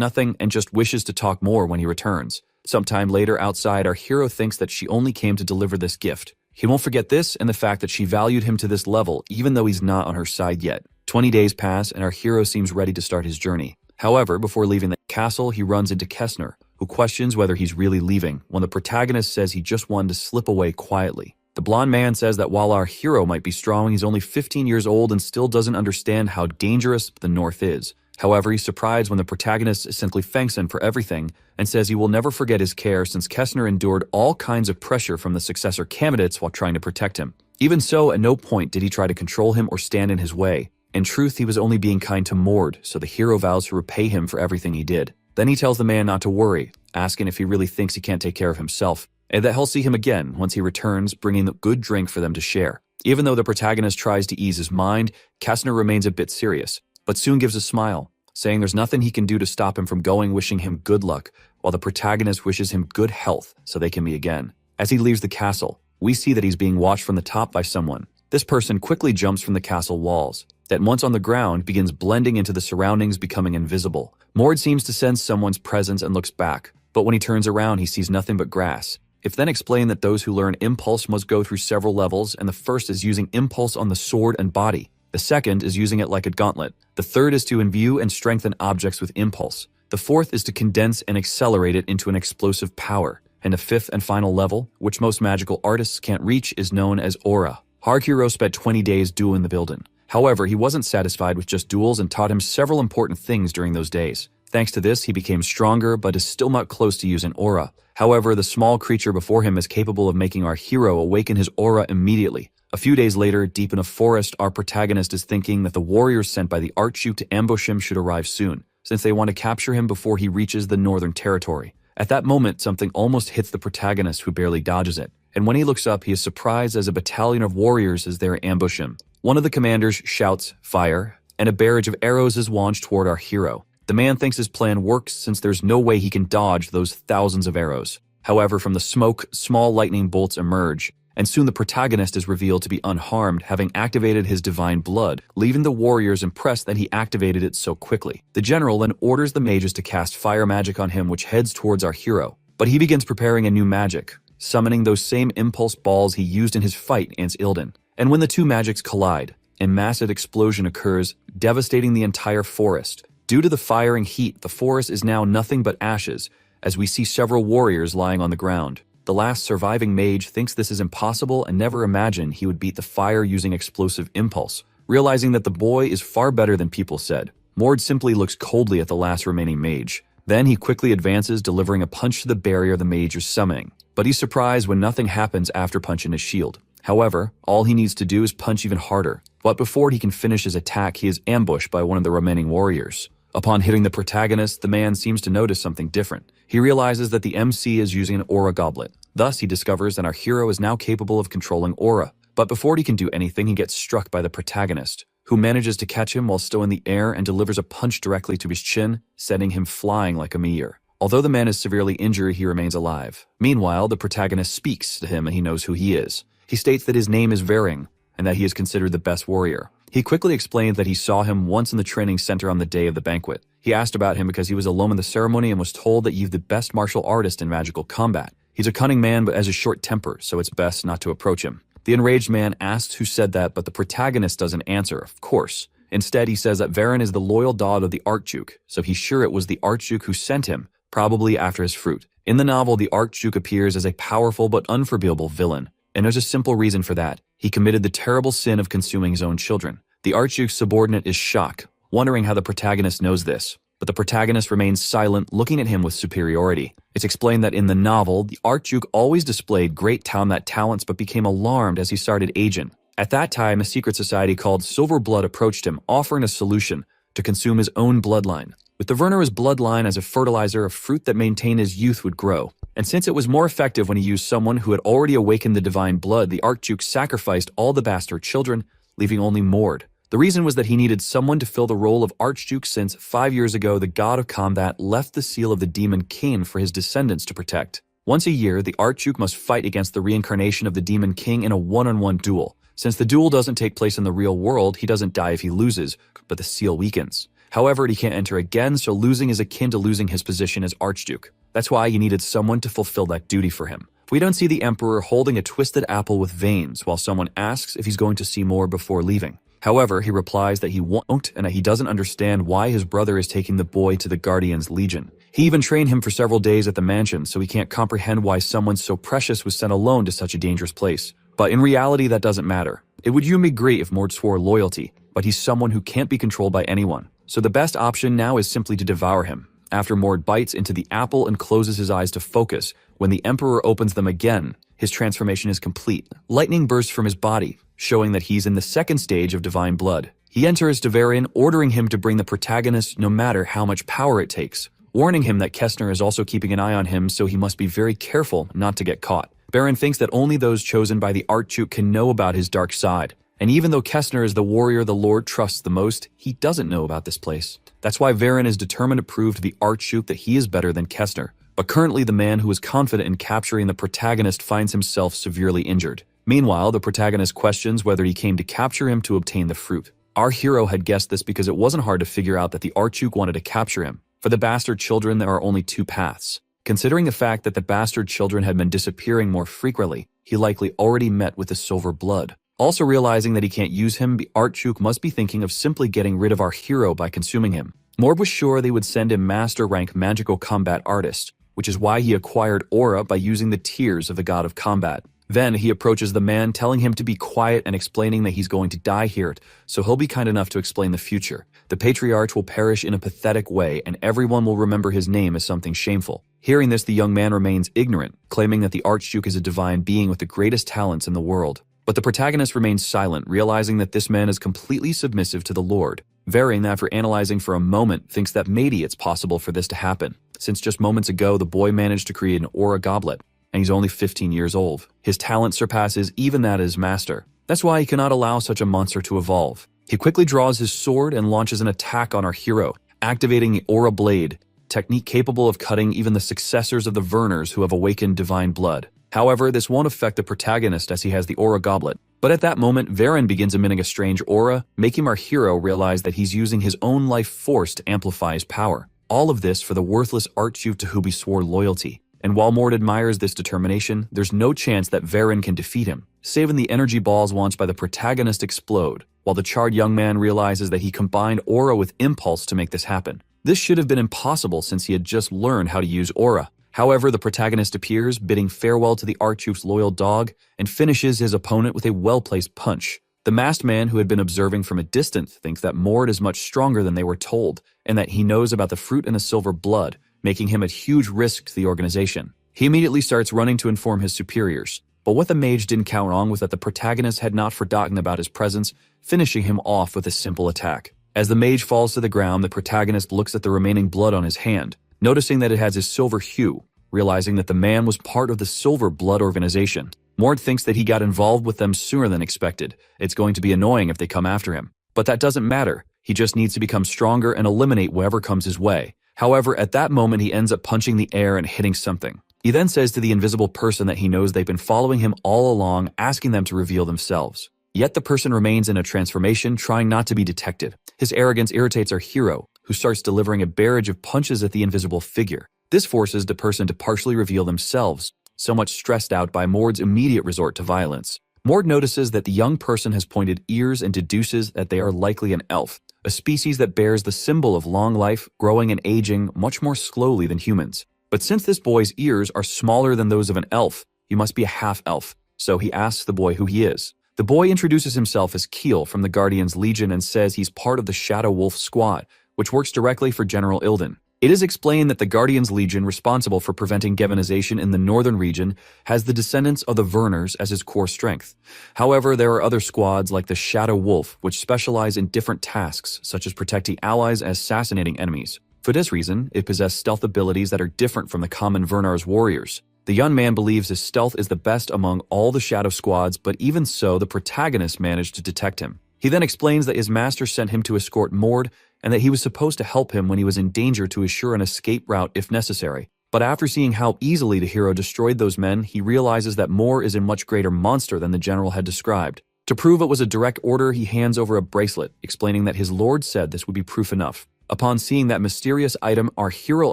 nothing and just wishes to talk more when he returns. Sometime later outside, our hero thinks that she only came to deliver this gift. He won't forget this and the fact that she valued him to this level even though he's not on her side yet. 20 days pass and our hero seems ready to start his journey. However, before leaving the castle, he runs into Kessner, who questions whether he's really leaving, when the protagonist says he just wanted to slip away quietly. The blonde man says that while our hero might be strong, he's only 15 years old and still doesn't understand how dangerous the North is. However, he's surprised when the protagonist simply thanks him for everything and says he will never forget his care since Kessner endured all kinds of pressure from the successor candidates while trying to protect him. Even so, at no point did he try to control him or stand in his way. In truth, he was only being kind to Mord, so the hero vows to repay him for everything he did. Then he tells the man not to worry, asking if he really thinks he can't take care of himself, and that he'll see him again once he returns, bringing a good drink for them to share. Even though the protagonist tries to ease his mind, Kessner remains a bit serious, but soon gives a smile, saying there's nothing he can do to stop him from going, wishing him good luck, while the protagonist wishes him good health so they can meet again. As he leaves the castle, we see that he's being watched from the top by someone. This person quickly jumps from the castle walls, that once on the ground begins blending into the surroundings, becoming invisible. Mord seems to sense someone's presence and looks back, but when he turns around he sees nothing but grass. If then explain that those who learn Impulse must go through several levels, and the first is using Impulse on the sword and body. The second is using it like a gauntlet. The third is to imbue and strengthen objects with Impulse. The fourth is to condense and accelerate it into an explosive power. And the fifth and final level, which most magical artists can't reach, is known as Aura. Our hero spent 20 days dueling the building. However, he wasn't satisfied with just duels and taught him several important things during those days. Thanks to this, he became stronger, but is still not close to using Aura. However, the small creature before him is capable of making our hero awaken his Aura immediately. A few days later, deep in a forest, our protagonist is thinking that the warriors sent by the Archduke to ambush him should arrive soon, since they want to capture him before he reaches the Northern Territory. At that moment, something almost hits the protagonist, who barely dodges it. And when he looks up, he is surprised as a battalion of warriors is there to ambush him. One of the commanders shouts, "Fire," and a barrage of arrows is launched toward our hero. The man thinks his plan works since there's no way he can dodge those thousands of arrows. However, from the smoke, small lightning bolts emerge, and soon the protagonist is revealed to be unharmed, having activated his divine blood, leaving the warriors impressed that he activated it so quickly. The general then orders the mages to cast fire magic on him, which heads towards our hero. But he begins preparing a new magic, summoning those same impulse balls he used in his fight against Ilden. And when the two magics collide, a massive explosion occurs, devastating the entire forest. Due to the firing heat, the forest is now nothing but ashes, as we see several warriors lying on the ground. The last surviving mage thinks this is impossible and never imagined he would beat the fire using explosive impulse. Realizing that the boy is far better than people said, Mord simply looks coldly at the last remaining mage. Then he quickly advances, delivering a punch to the barrier the mage is summoning. But he's surprised when nothing happens after punching his shield. However, all he needs to do is punch even harder. But before he can finish his attack, he is ambushed by one of the remaining warriors. Upon hitting the protagonist, the man seems to notice something different. He realizes that the MC is using an aura goblet. Thus, he discovers that our hero is now capable of controlling aura. But before he can do anything, he gets struck by the protagonist, who manages to catch him while still in the air and delivers a punch directly to his chin, sending him flying like a meteor. Although the man is severely injured, he remains alive. Meanwhile, the protagonist speaks to him and he knows who he is. He states that his name is Varing, and that he is considered the best warrior. He quickly explains that he saw him once in the training center on the day of the banquet. He asked about him because he was alone in the ceremony and was told that he's the best martial artist in magical combat. He's a cunning man but has a short temper, so it's best not to approach him. The enraged man asks who said that, but the protagonist doesn't answer, of course. Instead, he says that Varin is the loyal dog of the Archduke, so he's sure it was the Archduke who sent him, probably after his fruit. In the novel, the Archduke appears as a powerful but unforgivable villain, and there's a simple reason for that. He committed the terrible sin of consuming his own children. The Archduke's subordinate is shocked, wondering how the protagonist knows this. But the protagonist remains silent, looking at him with superiority. It's explained that in the novel, the Archduke always displayed great combat talents but became alarmed as he started aging. At that time, a secret society called Silver Blood approached him, offering a solution to consume his own bloodline. with the Werner's bloodline as a fertilizer, a fruit that maintained his youth would grow. And since it was more effective when he used someone who had already awakened the divine blood, the Archduke sacrificed all the bastard children, leaving only Mord. The reason was that he needed someone to fill the role of Archduke since 5 years ago the god of combat left the seal of the demon king for his descendants to protect. Once a year, the Archduke must fight against the reincarnation of the demon king in a one-on-one duel. Since the duel doesn't take place in the real world, he doesn't die if he loses, but the seal weakens. However, he can't enter again, so losing is akin to losing his position as Archduke. That's why he needed someone to fulfill that duty for him. We don't see the Emperor holding a twisted apple with veins while someone asks if he's going to see more before leaving. However, he replies that he won't and that he doesn't understand why his brother is taking the boy to the Guardians Legion. He even trained him for several days at the mansion, so he can't comprehend why someone so precious was sent alone to such a dangerous place. But in reality, that doesn't matter. It would me great if Mord swore loyalty, but he's someone who can't be controlled by anyone. So the best option now is simply to devour him. After Mord bites into the apple and closes his eyes to focus, when the Emperor opens them again, his transformation is complete. Lightning bursts from his body, showing that he's in the second stage of divine blood. He enters to Varian, ordering him to bring the protagonist no matter how much power it takes, warning him that Kestner is also keeping an eye on him, so he must be very careful not to get caught. Baron thinks that only those chosen by the Archduke can know about his dark side, and even though Kestner is the warrior the Lord trusts the most, he doesn't know about this place. That's why Varian is determined to prove to the Archduke that he is better than Kestner. But currently the man who is confident in capturing the protagonist finds himself severely injured. Meanwhile, the protagonist questions whether he came to capture him to obtain the fruit. Our hero had guessed this because it wasn't hard to figure out that the Archduke wanted to capture him. For the bastard children, there are only two paths. Considering the fact that the bastard children had been disappearing more frequently, he likely already met with the silver blood. Also realizing that he can't use him, the Archduke must be thinking of simply getting rid of our hero by consuming him. Mord was sure they would send him master rank magical combat artist, which is why he acquired aura by using the tears of the god of combat. Then he approaches the man, telling him to be quiet and explaining that he's going to die here, so he'll be kind enough to explain the future. The patriarch will perish in a pathetic way, and everyone will remember his name as something shameful. Hearing this, the young man remains ignorant, claiming that the Archduke is a divine being with the greatest talents in the world. But the protagonist remains silent, realizing that this man is completely submissive to the Lord. Varian, after analyzing for a moment, thinks that maybe it's possible for this to happen, since just moments ago the boy managed to create an aura goblet, and he's only 15 years old. His talent surpasses even that of his master. That's why he cannot allow such a monster to evolve. He quickly draws his sword and launches an attack on our hero, activating the aura blade, technique capable of cutting even the successors of the Werners who have awakened divine blood. However, this won't affect the protagonist as he has the aura goblet. But at that moment, Varian begins emitting a strange aura, making our hero realize that he's using his own life force to amplify his power. All of this for the worthless Archduke to whom he swore loyalty. And while Mord admires this determination, there's no chance that Varian can defeat him. Saving the energy balls launched by the protagonist explode, while the charred young man realizes that he combined aura with impulse to make this happen. This should have been impossible since he had just learned how to use aura. However, the protagonist appears, bidding farewell to the Archduke's loyal dog, and finishes his opponent with a well-placed punch. The masked man who had been observing from a distance thinks that Mord is much stronger than they were told, and that he knows about the fruit and the silver blood, making him a huge risk to the organization. He immediately starts running to inform his superiors. But what the mage didn't count on was that the protagonist had not forgotten about his presence, finishing him off with a simple attack. As the mage falls to the ground, the protagonist looks at the remaining blood on his hand, noticing that it has a silver hue, realizing that the man was part of the Silver Blood organization. Mord thinks that he got involved with them sooner than expected. It's going to be annoying if they come after him. But that doesn't matter. He just needs to become stronger and eliminate whatever comes his way. However, at that moment he ends up punching the air and hitting something. He then says to the invisible person that he knows they've been following him all along, asking them to reveal themselves. Yet the person remains in a transformation, trying not to be detected. His arrogance irritates our hero, who starts delivering a barrage of punches at the invisible figure. This forces the person to partially reveal themselves, somewhat stressed out by Mord's immediate resort to violence. Mord notices that the young person has pointed ears and deduces that they are likely an elf, a species that bears the symbol of long life, growing and aging much more slowly than humans. But since this boy's ears are smaller than those of an elf, he must be a half-elf, so he asks the boy who he is. The boy introduces himself as Keel from the Guardians Legion and says he's part of the Shadow Wolf squad, which works directly for General Ilden. It is explained that the Guardians Legion, responsible for preventing Gevinization in the northern region, has the descendants of the Werners as its core strength. However, there are other squads like the Shadow Wolf, which specialize in different tasks, such as protecting allies and assassinating enemies. For this reason, it possessed stealth abilities that are different from the common Vernar's warriors. The young man believes his stealth is the best among all the Shadow Squads, but even so, the protagonist managed to detect him. He then explains that his master sent him to escort Mord, and that he was supposed to help him when he was in danger to assure an escape route if necessary. But after seeing how easily the hero destroyed those men, he realizes that Mord is a much greater monster than the general had described. To prove it was a direct order, he hands over a bracelet, explaining that his lord said this would be proof enough. Upon seeing that mysterious item, our hero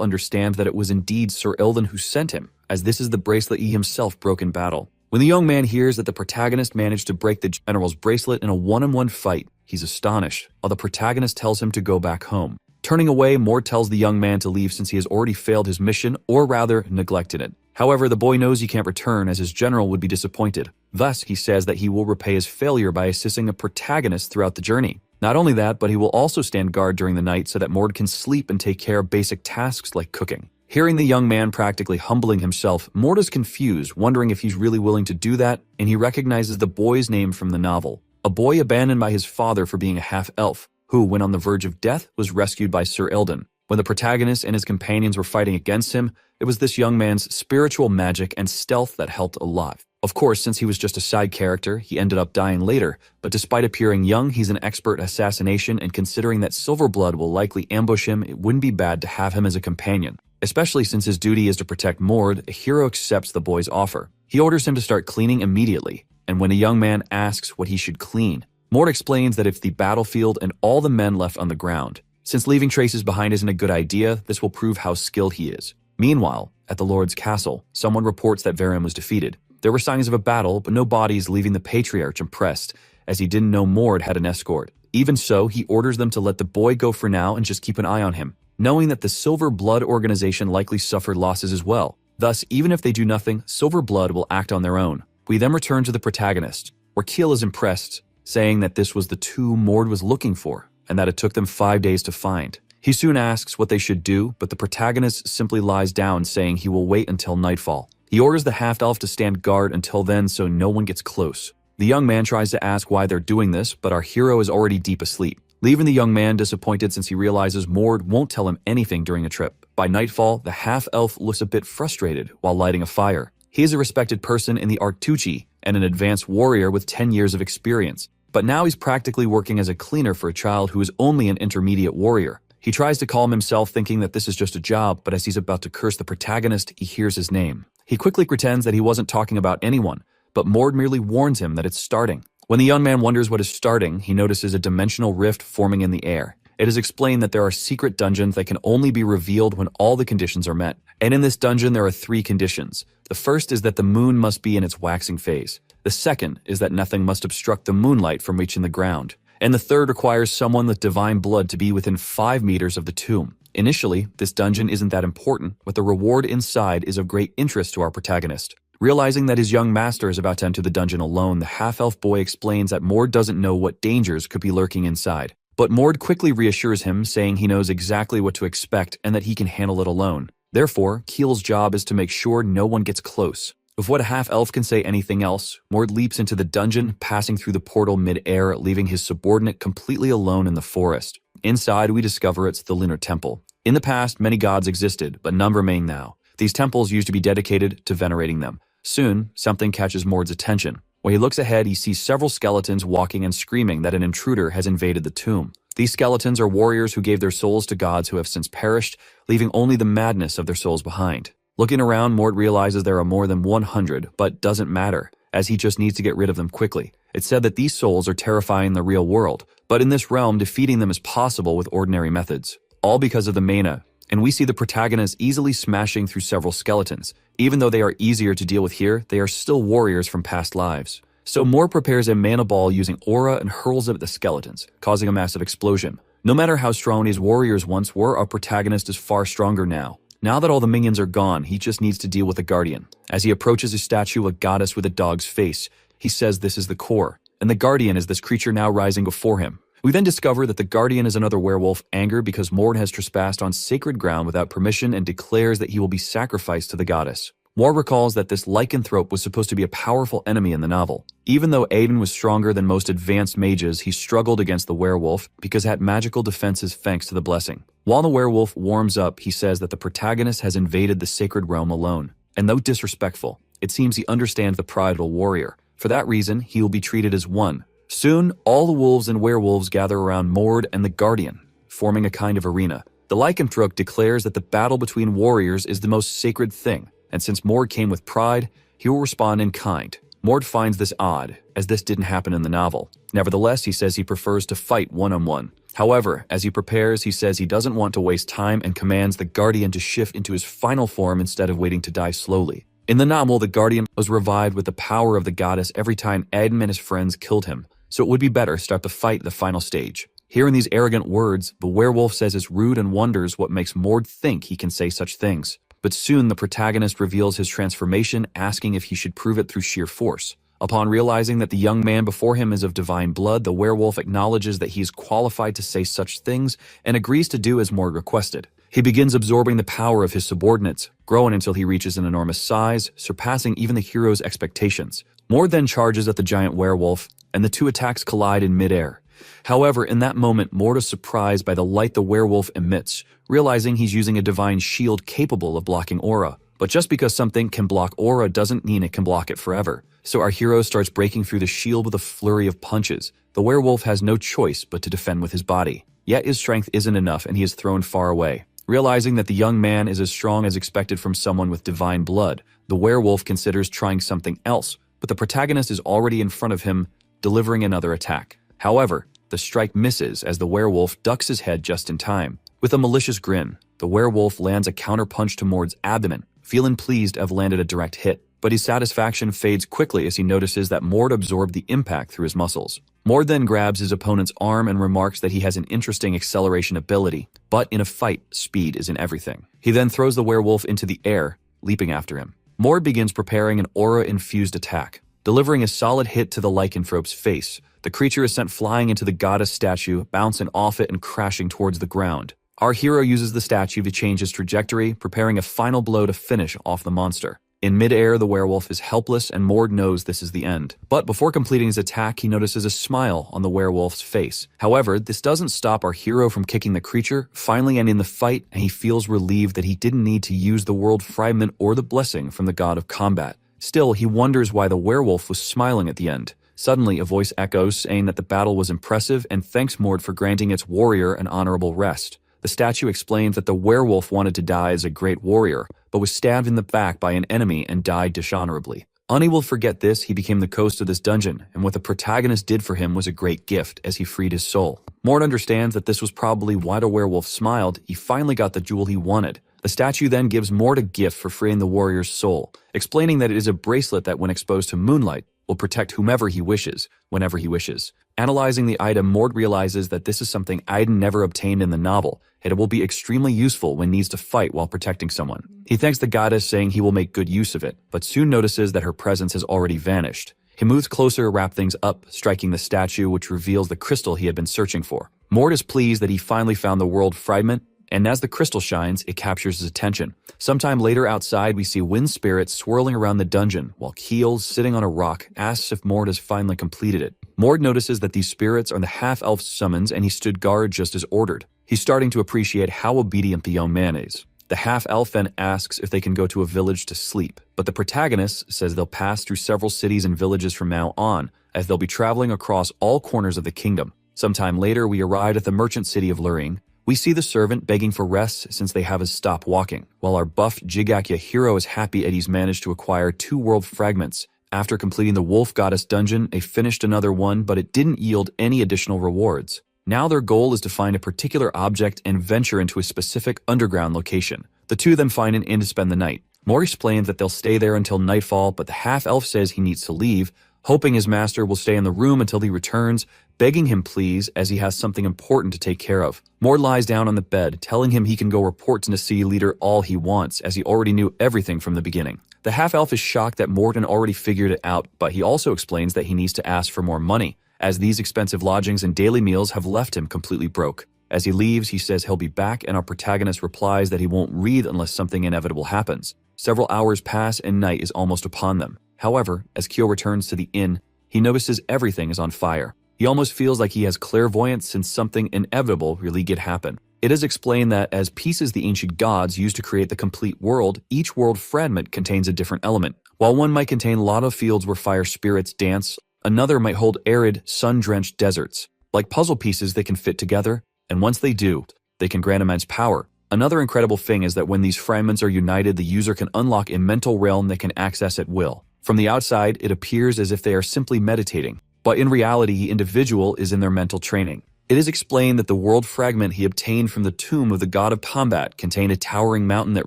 understands that it was indeed Sir Ilden who sent him, as this is the bracelet he himself broke in battle. When the young man hears that the protagonist managed to break the general's bracelet in a one-on-one fight, he's astonished, while the protagonist tells him to go back home. Turning away, Mord tells the young man to leave since he has already failed his mission, or rather, neglected it. However, the boy knows he can't return as his general would be disappointed. Thus, he says that he will repay his failure by assisting a protagonist throughout the journey. Not only that, but he will also stand guard during the night so that Mord can sleep and take care of basic tasks like cooking. Hearing the young man practically humbling himself, Mord is confused, wondering if he's really willing to do that, and he recognizes the boy's name from the novel. A boy abandoned by his father for being a half-elf, who, when on the verge of death, was rescued by Sir Ilden. When the protagonist and his companions were fighting against him, it was this young man's spiritual magic and stealth that helped a lot. Of course, since he was just a side character, he ended up dying later, but despite appearing young, he's an expert at assassination, and considering that Silverblood will likely ambush him, it wouldn't be bad to have him as a companion. Especially since his duty is to protect Mord, a hero accepts the boy's offer. He orders him to start cleaning immediately, and when a young man asks what he should clean, Mord explains that it's the battlefield and all the men left on the ground. Since leaving traces behind isn't a good idea, this will prove how skilled he is. Meanwhile, at the Lord's castle, someone reports that Varian was defeated. There were signs of a battle, but no bodies, leaving the Patriarch impressed, as he didn't know Mord had an escort. Even so, he orders them to let the boy go for now and just keep an eye on him, knowing that the Silver Blood organization likely suffered losses as well. Thus, even if they do nothing, Silver Blood will act on their own. We then return to the protagonist, where Keel is impressed, saying that this was the tomb Mord was looking for, and that it took them 5 days to find. He soon asks what they should do, but the protagonist simply lies down, saying he will wait until nightfall. He orders the half-elf to stand guard until then so no one gets close. The young man tries to ask why they're doing this, but our hero is already deep asleep, leaving the young man disappointed since he realizes Mord won't tell him anything during the trip. By nightfall, the half-elf looks a bit frustrated while lighting a fire. He is a respected person in the Artucci and an advanced warrior with 10 years of experience, but now he's practically working as a cleaner for a child who is only an intermediate warrior. He tries to calm himself, thinking that this is just a job, but as he's about to curse the protagonist, he hears his name. He quickly pretends that he wasn't talking about anyone, but Mord merely warns him that it's starting. When the young man wonders what is starting, he notices a dimensional rift forming in the air. It is explained that there are secret dungeons that can only be revealed when all the conditions are met. And in this dungeon, there are 3 conditions. The first is that the moon must be in its waxing phase. The second is that nothing must obstruct the moonlight from reaching the ground. And the third requires someone with divine blood to be within 5 meters of the tomb. Initially, this dungeon isn't that important, but the reward inside is of great interest to our protagonist. Realizing that his young master is about to enter the dungeon alone, the half-elf boy explains that Mord doesn't know what dangers could be lurking inside. But Mord quickly reassures him, saying he knows exactly what to expect and that he can handle it alone. Therefore, Keel's job is to make sure no one gets close. Before the half-elf can say anything else, Mord leaps into the dungeon, passing through the portal mid-air, leaving his subordinate completely alone in the forest. Inside, we discover it's the Lunar Temple. In the past, many gods existed, but none remain now. These temples used to be dedicated to venerating them. Soon, something catches Mord's attention. When he looks ahead, he sees several skeletons walking and screaming that an intruder has invaded the tomb. These skeletons are warriors who gave their souls to gods who have since perished, leaving only the madness of their souls behind. Looking around, Mord realizes there are more than 100, but doesn't matter, as he just needs to get rid of them quickly. It's said that these souls are terrifying the real world, but in this realm, defeating them is possible with ordinary methods. All because of the mana, and we see the protagonist easily smashing through several skeletons. Even though they are easier to deal with here, they are still warriors from past lives. So Mord prepares a mana ball using aura and hurls it at the skeletons, causing a massive explosion. No matter how strong these warriors once were, our protagonist is far stronger now. Now that all the minions are gone, he just needs to deal with a guardian. As he approaches a statue, a goddess with a dog's face, he says this is the core, and the guardian is this creature now rising before him. We then discover that the guardian is another werewolf, angered because Mord has trespassed on sacred ground without permission and declares that he will be sacrificed to the goddess. Moore recalls that this lycanthrope was supposed to be a powerful enemy in the novel. Even though Aiden was stronger than most advanced mages, he struggled against the werewolf because it had magical defenses thanks to the blessing. While the werewolf warms up, he says that the protagonist has invaded the sacred realm alone. And though disrespectful, it seems he understands the pride of a warrior. For that reason, he will be treated as one. Soon, all the wolves and werewolves gather around Mord and the Guardian, forming a kind of arena. The lycanthrope declares that the battle between warriors is the most sacred thing, and since Mord came with pride, he will respond in kind. Mord finds this odd, as this didn't happen in the novel. Nevertheless, he says he prefers to fight one-on-one. However, as he prepares, he says he doesn't want to waste time and commands the Guardian to shift into his final form instead of waiting to die slowly. In the novel, the Guardian was revived with the power of the goddess every time Adam and his friends killed him, so it would be better start the fight at the final stage. Hearing these arrogant words, the werewolf says it's rude and wonders what makes Mord think he can say such things. But soon the protagonist reveals his transformation, asking if he should prove it through sheer force. Upon realizing that the young man before him is of divine blood, the werewolf acknowledges that he is qualified to say such things and agrees to do as Mord requested. He begins absorbing the power of his subordinates, growing until he reaches an enormous size, surpassing even the hero's expectations. Mord then charges at the giant werewolf, and the two attacks collide in midair. However, in that moment, Mord is surprised by the light the werewolf emits, realizing he's using a divine shield capable of blocking aura. But just because something can block aura doesn't mean it can block it forever. So our hero starts breaking through the shield with a flurry of punches. The werewolf has no choice but to defend with his body. Yet his strength isn't enough and he is thrown far away. Realizing that the young man is as strong as expected from someone with divine blood, the werewolf considers trying something else, but the protagonist is already in front of him, delivering another attack. However, the strike misses as the werewolf ducks his head just in time. With a malicious grin, the werewolf lands a counterpunch to Mord's abdomen, feeling pleased to have landed a direct hit. But his satisfaction fades quickly as he notices that Mord absorbed the impact through his muscles. Mord then grabs his opponent's arm and remarks that he has an interesting acceleration ability, but in a fight, speed isn't everything. He then throws the werewolf into the air, leaping after him. Mord begins preparing an aura-infused attack. Delivering a solid hit to the lycanthrope's face, the creature is sent flying into the goddess statue, bouncing off it and crashing towards the ground. Our hero uses the statue to change his trajectory, preparing a final blow to finish off the monster. In midair, the werewolf is helpless and Mord knows this is the end. But before completing his attack, he notices a smile on the werewolf's face. However, this doesn't stop our hero from kicking the creature, finally ending the fight, and he feels relieved that he didn't need to use the world fragment or the blessing from the god of combat. Still, he wonders why the werewolf was smiling at the end. Suddenly, a voice echoes saying that the battle was impressive and thanks Mord for granting its warrior an honorable rest. The statue explains that the werewolf wanted to die as a great warrior, but was stabbed in the back by an enemy and died dishonorably. Unable to forget this, he became the host of this dungeon, and what the protagonist did for him was a great gift as he freed his soul. Mord understands that this was probably why the werewolf smiled. He finally got the jewel he wanted. The statue then gives Mord a gift for freeing the warrior's soul, explaining that it is a bracelet that when exposed to moonlight, will protect whomever he wishes, whenever he wishes. Analyzing the item, Mord realizes that this is something Aiden never obtained in the novel, and it will be extremely useful when needs to fight while protecting someone. He thanks the goddess, saying he will make good use of it, but soon notices that her presence has already vanished. He moves closer to wrap things up, striking the statue, which reveals the crystal he had been searching for. Mord is pleased that he finally found the world fragment, and as the crystal shines, it captures his attention. Sometime later outside, we see wind spirits swirling around the dungeon, while Keel, sitting on a rock, asks if Mord has finally completed it. Mord notices that these spirits are the half-elf summons, and he stood guard just as ordered. He's starting to appreciate how obedient the young man is. The half-elf then asks if they can go to a village to sleep, but the protagonist says they'll pass through several cities and villages from now on, as they'll be traveling across all corners of the kingdom. Sometime later, we arrive at the merchant city of Luring. We see the servant begging for rest since they have us stop walking, while our buff Jigakya hero is happy Eddie's managed to acquire 2 world fragments. After completing the Wolf Goddess dungeon, they finished another one, but it didn't yield any additional rewards. Now their goal is to find a particular object and venture into a specific underground location. The two then find an inn to spend the night. Mord explains that they'll stay there until nightfall, but the half-elf says he needs to leave, hoping his master will stay in the room until he returns, begging him please as he has something important to take care of. Mord lies down on the bed, telling him he can go report to the city leader all he wants, as he already knew everything from the beginning. The half-elf is shocked that Mord already figured it out, but he also explains that he needs to ask for more money, as these expensive lodgings and daily meals have left him completely broke. As he leaves, he says he'll be back, and our protagonist replies that he won't read unless something inevitable happens. Several hours pass and night is almost upon them. However, as Kyo returns to the inn, he notices everything is on fire. He almost feels like he has clairvoyance since something inevitable really did happen. It is explained that as pieces the ancient gods used to create the complete world, each world fragment contains a different element. While one might contain lava fields where fire spirits dance, another might hold arid, sun-drenched deserts. Like puzzle pieces, they can fit together, and once they do, they can grant immense power. Another incredible thing is that when these fragments are united, the user can unlock a mental realm they can access at will. From the outside, it appears as if they are simply meditating, but in reality, the individual is in their mental training. It is explained that the world fragment he obtained from the tomb of the god of combat contained a towering mountain that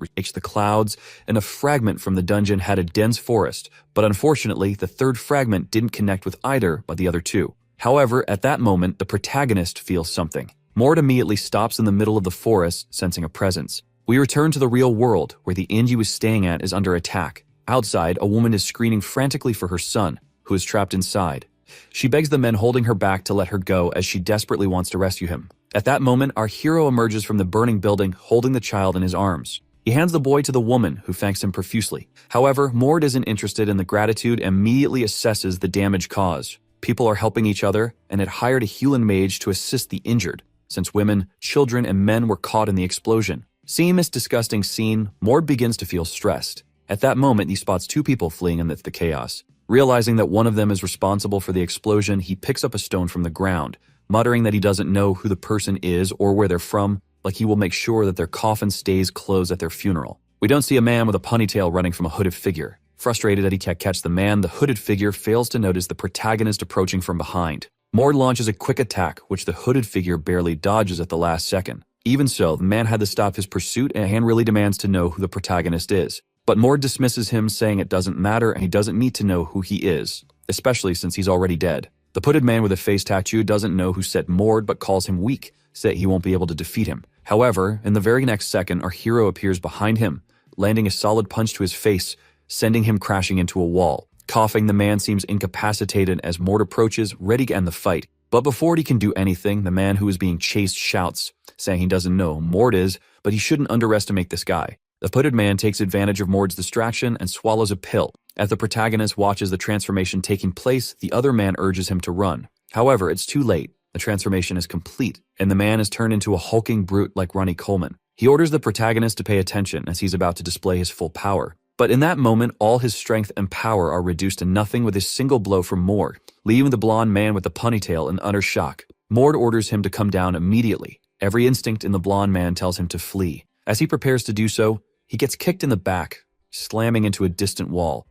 reached the clouds, and a fragment from the dungeon had a dense forest, but unfortunately, the third fragment didn't connect with either but the other two. However, at that moment, the protagonist feels something. Mord immediately stops in the middle of the forest, sensing a presence. We return to the real world, where the inn he was staying at is under attack. Outside, a woman is screaming frantically for her son, who is trapped inside. She begs the men holding her back to let her go as she desperately wants to rescue him. At that moment, our hero emerges from the burning building, holding the child in his arms. He hands the boy to the woman, who thanks him profusely. However, Mord isn't interested in the gratitude and immediately assesses the damage caused. People are helping each other, and had hired a Hulan mage to assist the injured, since women, children, and men were caught in the explosion. Seeing this disgusting scene, Mord begins to feel stressed. At that moment, he spots two people fleeing amidst the chaos. Realizing that one of them is responsible for the explosion, he picks up a stone from the ground, muttering that he doesn't know who the person is or where they're from, like he will make sure that their coffin stays closed at their funeral. We don't see a man with a ponytail running from a hooded figure. Frustrated that he can't catch the man, the hooded figure fails to notice the protagonist approaching from behind. Mord launches a quick attack, which the hooded figure barely dodges at the last second. Even so, the man had to stop his pursuit and angrily demands to know who the protagonist is. But Mord dismisses him, saying it doesn't matter and he doesn't need to know who he is, especially since he's already dead. The hooded man with a face tattoo doesn't know who set Mord but calls him weak, saying he won't be able to defeat him. However, in the very next second, our hero appears behind him, landing a solid punch to his face, sending him crashing into a wall. Coughing, the man seems incapacitated as Mord approaches, ready to end the fight. But before he can do anything, the man who is being chased shouts, saying he doesn't know who Mord is, but he shouldn't underestimate this guy. The hooded man takes advantage of Mord's distraction and swallows a pill. As the protagonist watches the transformation taking place, the other man urges him to run. However, it's too late. The transformation is complete, and the man is turned into a hulking brute like Ronnie Coleman. He orders the protagonist to pay attention as he's about to display his full power. But in that moment, all his strength and power are reduced to nothing with a single blow from Mord, leaving the blonde man with the ponytail in utter shock. Mord orders him to come down immediately. Every instinct in the blonde man tells him to flee. As he prepares to do so, he gets kicked in the back, slamming into a distant wall.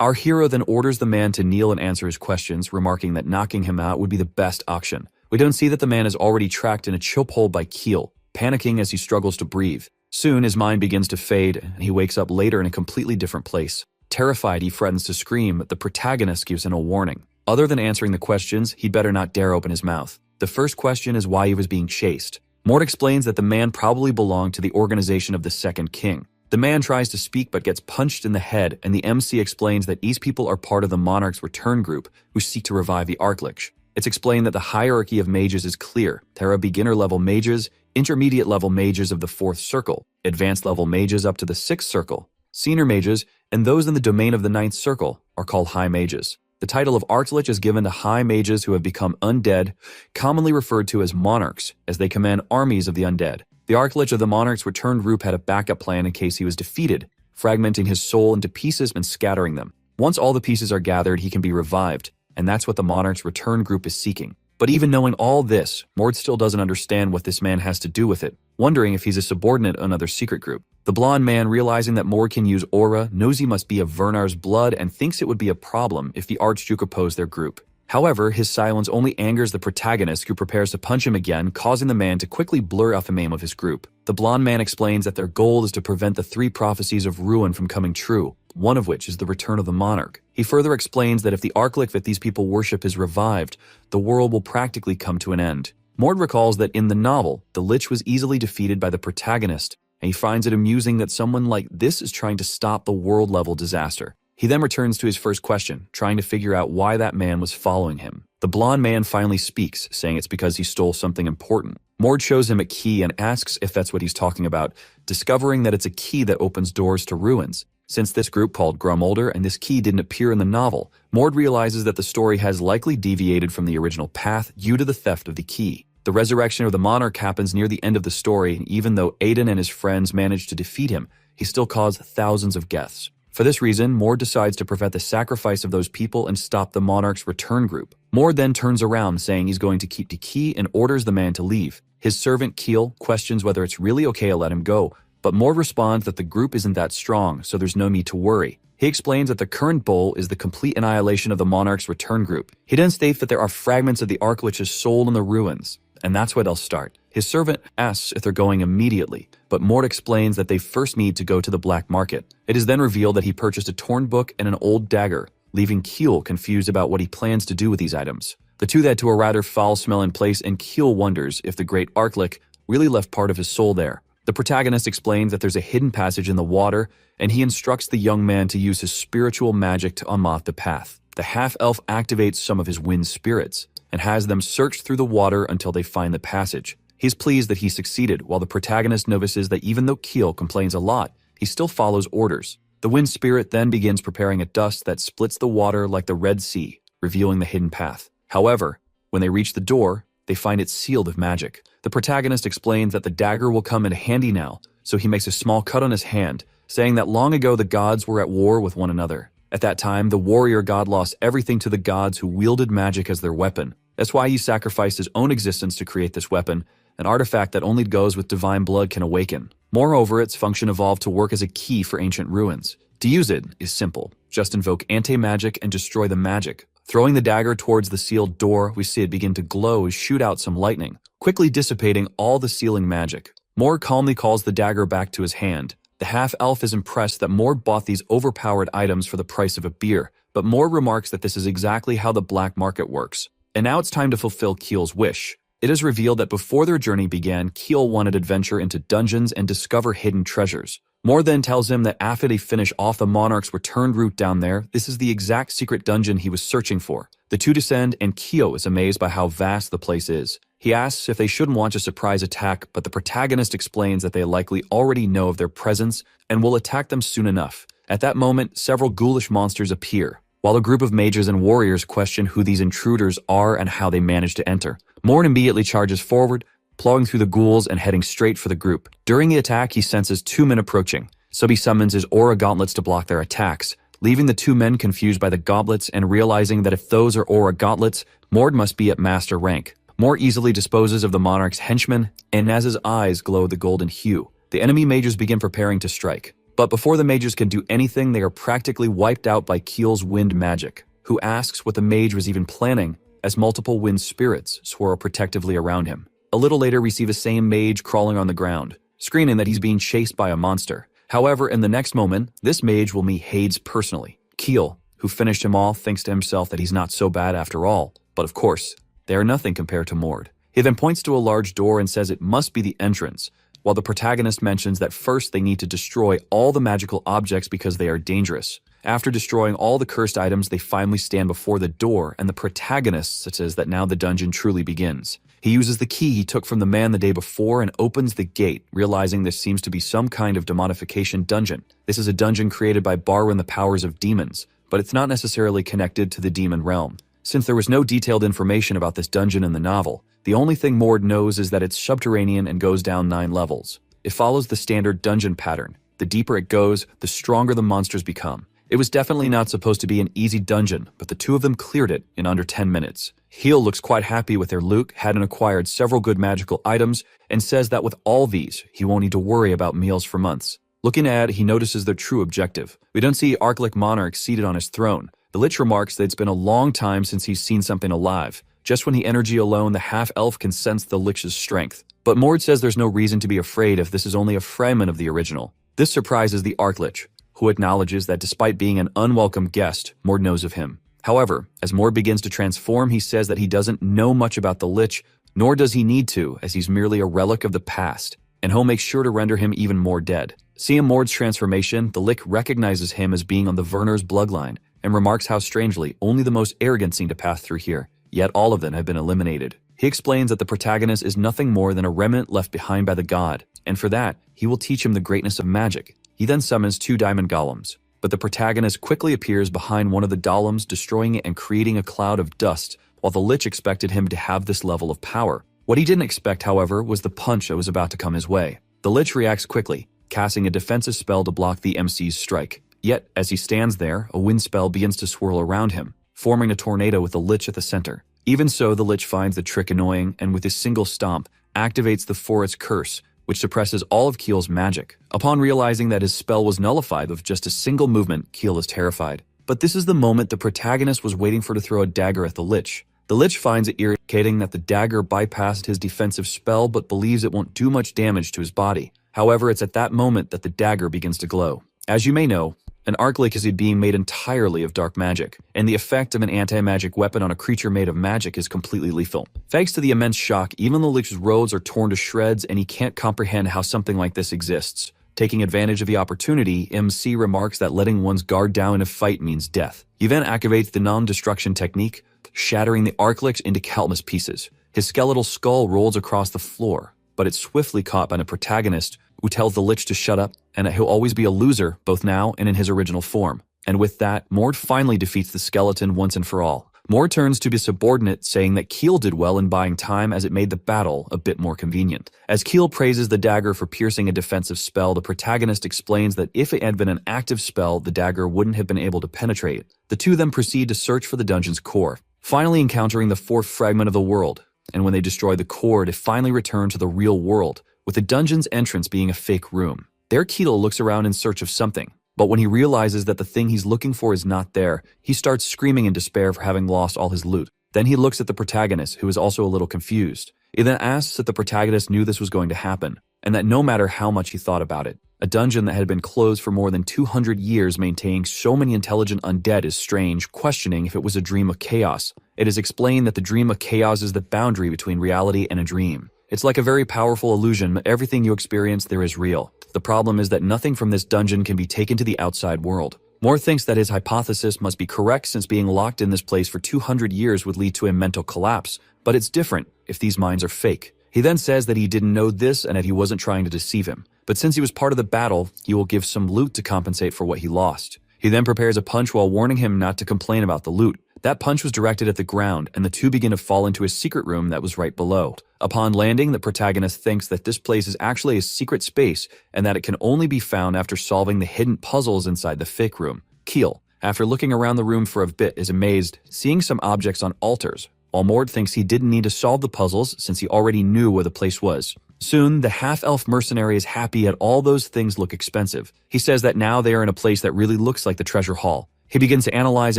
Our hero then orders the man to kneel and answer his questions, remarking that knocking him out would be the best option. We don't see that the man is already trapped in a chokehold by Keel, panicking as he struggles to breathe. Soon, his mind begins to fade, and he wakes up later in a completely different place. Terrified, he threatens to scream, but the protagonist gives him a warning. Other than answering the questions, he'd better not dare open his mouth. The first question is why he was being chased. Mord explains that the man probably belonged to the organization of the Second King. The man tries to speak but gets punched in the head, and the MC explains that these people are part of the Monarch's return group who seek to revive the Archlich. It's explained that the hierarchy of mages is clear. There are beginner-level mages, intermediate-level mages of the 4th circle, advanced-level mages up to the 6th circle, senior mages, and those in the domain of the 9th circle are called high mages. The title of Archlich is given to high mages who have become undead, commonly referred to as monarchs, as they command armies of the undead. The Archlich of the Monarch's return group had a backup plan in case he was defeated, fragmenting his soul into pieces and scattering them. Once all the pieces are gathered, he can be revived, and that's what the Monarch's return group is seeking. But even knowing all this, Mord still doesn't understand what this man has to do with it, wondering if he's a subordinate of another secret group. The blonde man, realizing that Mord can use aura, knows he must be of Vernar's blood and thinks it would be a problem if the Archduke opposed their group. However, his silence only angers the protagonist, who prepares to punch him again, causing the man to quickly blur out the name of his group. The blonde man explains that their goal is to prevent the 3 prophecies of ruin from coming true, one of which is the return of the monarch. He further explains that if the Archlich that these people worship is revived, the world will practically come to an end. Mord recalls that in the novel, the Lich was easily defeated by the protagonist, and he finds it amusing that someone like this is trying to stop the world-level disaster. He then returns to his first question, trying to figure out why that man was following him. The blonde man finally speaks, saying it's because he stole something important. Mord shows him a key and asks if that's what he's talking about, discovering that it's a key that opens doors to ruins. Since this group called Grumolder and this key didn't appear in the novel, Mord realizes that the story has likely deviated from the original path due to the theft of the key. The resurrection of the monarch happens near the end of the story, and even though Aiden and his friends manage to defeat him, he still caused thousands of deaths. For this reason, Mord decides to prevent the sacrifice of those people and stop the monarch's return group. Mord then turns around saying he's going to keep the key and orders the man to leave. His servant Keel questions whether it's really okay to let him go, but Mord responds that the group isn't that strong, so there's no need to worry. He explains that the current goal is the complete annihilation of the monarch's return group. He then states that there are fragments of the Archlich's soul in the ruins, and that's where they'll start. His servant asks if they're going immediately, but Mord explains that they first need to go to the black market. It is then revealed that he purchased a torn book and an old dagger, leaving Keel confused about what he plans to do with these items. The two head to a rather foul-smelling place, and Keel wonders if the great Archlich really left part of his soul there. The protagonist explains that there's a hidden passage in the water, and he instructs the young man to use his spiritual magic to unlock the path. The half-elf activates some of his wind spirits and has them search through the water until they find the passage. He's pleased that he succeeded, while the protagonist notices that even though Keel complains a lot, he still follows orders. The wind spirit then begins preparing a dust that splits the water like the Red Sea, revealing the hidden path. However, when they reach the door, they find it sealed with magic. The protagonist explains that the dagger will come in handy now, so he makes a small cut on his hand, saying that long ago the gods were at war with one another. At that time, the warrior god lost everything to the gods who wielded magic as their weapon. That's why he sacrificed his own existence to create this weapon, an artifact that only those with divine blood can awaken. Moreover, its function evolved to work as a key for ancient ruins. To use it is simple. Just invoke anti-magic and destroy the magic. Throwing the dagger towards the sealed door, we see it begin to glow and shoot out some lightning, quickly dissipating all the sealing magic. Mord calmly calls the dagger back to his hand. The half-elf is impressed that Mord bought these overpowered items for the price of a beer, but Mord remarks that this is exactly how the black market works. And now it's time to fulfill Keel's wish. It is revealed that before their journey began, Keel wanted adventure into dungeons and discover hidden treasures. Mord then tells him that after they finish off the monarch's return route down there, this is the exact secret dungeon he was searching for. The two descend, and Keel is amazed by how vast the place is. He asks if they shouldn't launch a surprise attack, but the protagonist explains that they likely already know of their presence and will attack them soon enough. At that moment, several ghoulish monsters appear, while a group of mages and warriors question who these intruders are and how they managed to enter. Mord immediately charges forward, plowing through the ghouls and heading straight for the group. During the attack, he senses two men approaching, so he summons his aura gauntlets to block their attacks, leaving the two men confused by the gauntlets and realizing that if those are aura gauntlets, Mord must be at master rank. Mord easily disposes of the monarch's henchmen, and as his eyes glow the golden hue, the enemy mages begin preparing to strike. But before the mages can do anything, they are practically wiped out by Keel's wind magic, who asks what the mage was even planning, as multiple wind spirits swirl protectively around him. A little later, we see the same mage crawling on the ground, screaming that he's being chased by a monster. However, in the next moment, this mage will meet Hades personally. Keel, who finished him off, thinks to himself that he's not so bad after all, but of course, they are nothing compared to Mord. He then points to a large door and says it must be the entrance, while the protagonist mentions that first they need to destroy all the magical objects because they are dangerous. After destroying all the cursed items, they finally stand before the door, and the protagonist says that now the dungeon truly begins. He uses the key he took from the man the day before and opens the gate, realizing this seems to be some kind of demonification dungeon. This is a dungeon created by borrowing the powers of demons, but it's not necessarily connected to the demon realm. Since there was no detailed information about this dungeon in the novel, the only thing Mord knows is that it's subterranean and goes down 9 levels. It follows the standard dungeon pattern. The deeper it goes, the stronger the monsters become. It was definitely not supposed to be an easy dungeon, but the two of them cleared it in under 10 minutes. Heel looks quite happy with their loot, hadn't acquired several good magical items, and says that with all these, he won't need to worry about meals for months. Looking ahead, he notices their true objective. We don't see Archlich Monarch seated on his throne. The Lich remarks that it's been a long time since he's seen something alive. Just when he energy alone, the half-elf can sense the Lich's strength. But Mord says there's no reason to be afraid if this is only a fragment of the original. This surprises the Archlich, who acknowledges that despite being an unwelcome guest, Mord knows of him. However, as Mord begins to transform, he says that he doesn't know much about the Lich, nor does he need to, as he's merely a relic of the past, and Ho makes sure to render him even more dead. Seeing Mord's transformation, the Lich recognizes him as being on the Werner's bloodline, and remarks how strangely only the most arrogant seem to pass through here, yet all of them have been eliminated. He explains that the protagonist is nothing more than a remnant left behind by the god, and for that, he will teach him the greatness of magic. He then summons 2 diamond golems, but the protagonist quickly appears behind one of the dolums, destroying it and creating a cloud of dust, while the Lich expected him to have this level of power. What he didn't expect, however, was the punch that was about to come his way. The Lich reacts quickly, casting a defensive spell to block the MC's strike. Yet, as he stands there, a wind spell begins to swirl around him, forming a tornado with the Lich at the center. Even so, the Lich finds the trick annoying and with his single stomp, activates the Forest Curse, which suppresses all of Keel's magic. Upon realizing that his spell was nullified with just a single movement, Keel is terrified. But this is the moment the protagonist was waiting for to throw a dagger at the Lich. The Lich finds it irritating that the dagger bypassed his defensive spell but believes it won't do much damage to his body. However, it's at that moment that the dagger begins to glow. As you may know, an Arclick is a being made entirely of dark magic, and the effect of an anti-magic weapon on a creature made of magic is completely lethal. Thanks to the immense shock, even the Lich's robes are torn to shreds and he can't comprehend how something like this exists. Taking advantage of the opportunity, MC remarks that letting one's guard down in a fight means death. He then activates the non-destruction technique, shattering the Arclick into countless pieces. His skeletal skull rolls across the floor, but it's swiftly caught by the protagonist, who tells the Lich to shut up and that he'll always be a loser, both now and in his original form. And with that, Mord finally defeats the skeleton once and for all. Mord turns to his subordinate, saying that Keel did well in buying time as it made the battle a bit more convenient. As Keel praises the dagger for piercing a defensive spell, the protagonist explains that if it had been an active spell, the dagger wouldn't have been able to penetrate it. The two then proceed to search for the dungeon's core, finally encountering the fourth fragment of the world. And when they destroy the core, they finally return to the real world, with the dungeon's entrance being a fake room. There, Keel looks around in search of something, but when he realizes that the thing he's looking for is not there, he starts screaming in despair for having lost all his loot. Then he looks at the protagonist, who is also a little confused. He then asks if the protagonist knew this was going to happen, and that no matter how much he thought about it, a dungeon that had been closed for more than 200 years maintaining so many intelligent undead is strange, questioning if it was a dream of chaos. It is explained that the dream of chaos is the boundary between reality and a dream. It's like a very powerful illusion, but everything you experience there is real. The problem is that nothing from this dungeon can be taken to the outside world. Moore thinks that his hypothesis must be correct since being locked in this place for 200 years would lead to a mental collapse, but it's different if these minds are fake. He then says that he didn't know this and that he wasn't trying to deceive him, but since he was part of the battle, he will give some loot to compensate for what he lost. He then prepares a punch while warning him not to complain about the loot. That punch was directed at the ground, and the two begin to fall into a secret room that was right below. Upon landing, the protagonist thinks that this place is actually a secret space and that it can only be found after solving the hidden puzzles inside the fake room. Keel, after looking around the room for a bit, is amazed, seeing some objects on altars, while Mord thinks he didn't need to solve the puzzles since he already knew where the place was. Soon, the half-elf mercenary is happy at all those things look expensive. He says that now they are in a place that really looks like the treasure hall. He begins to analyze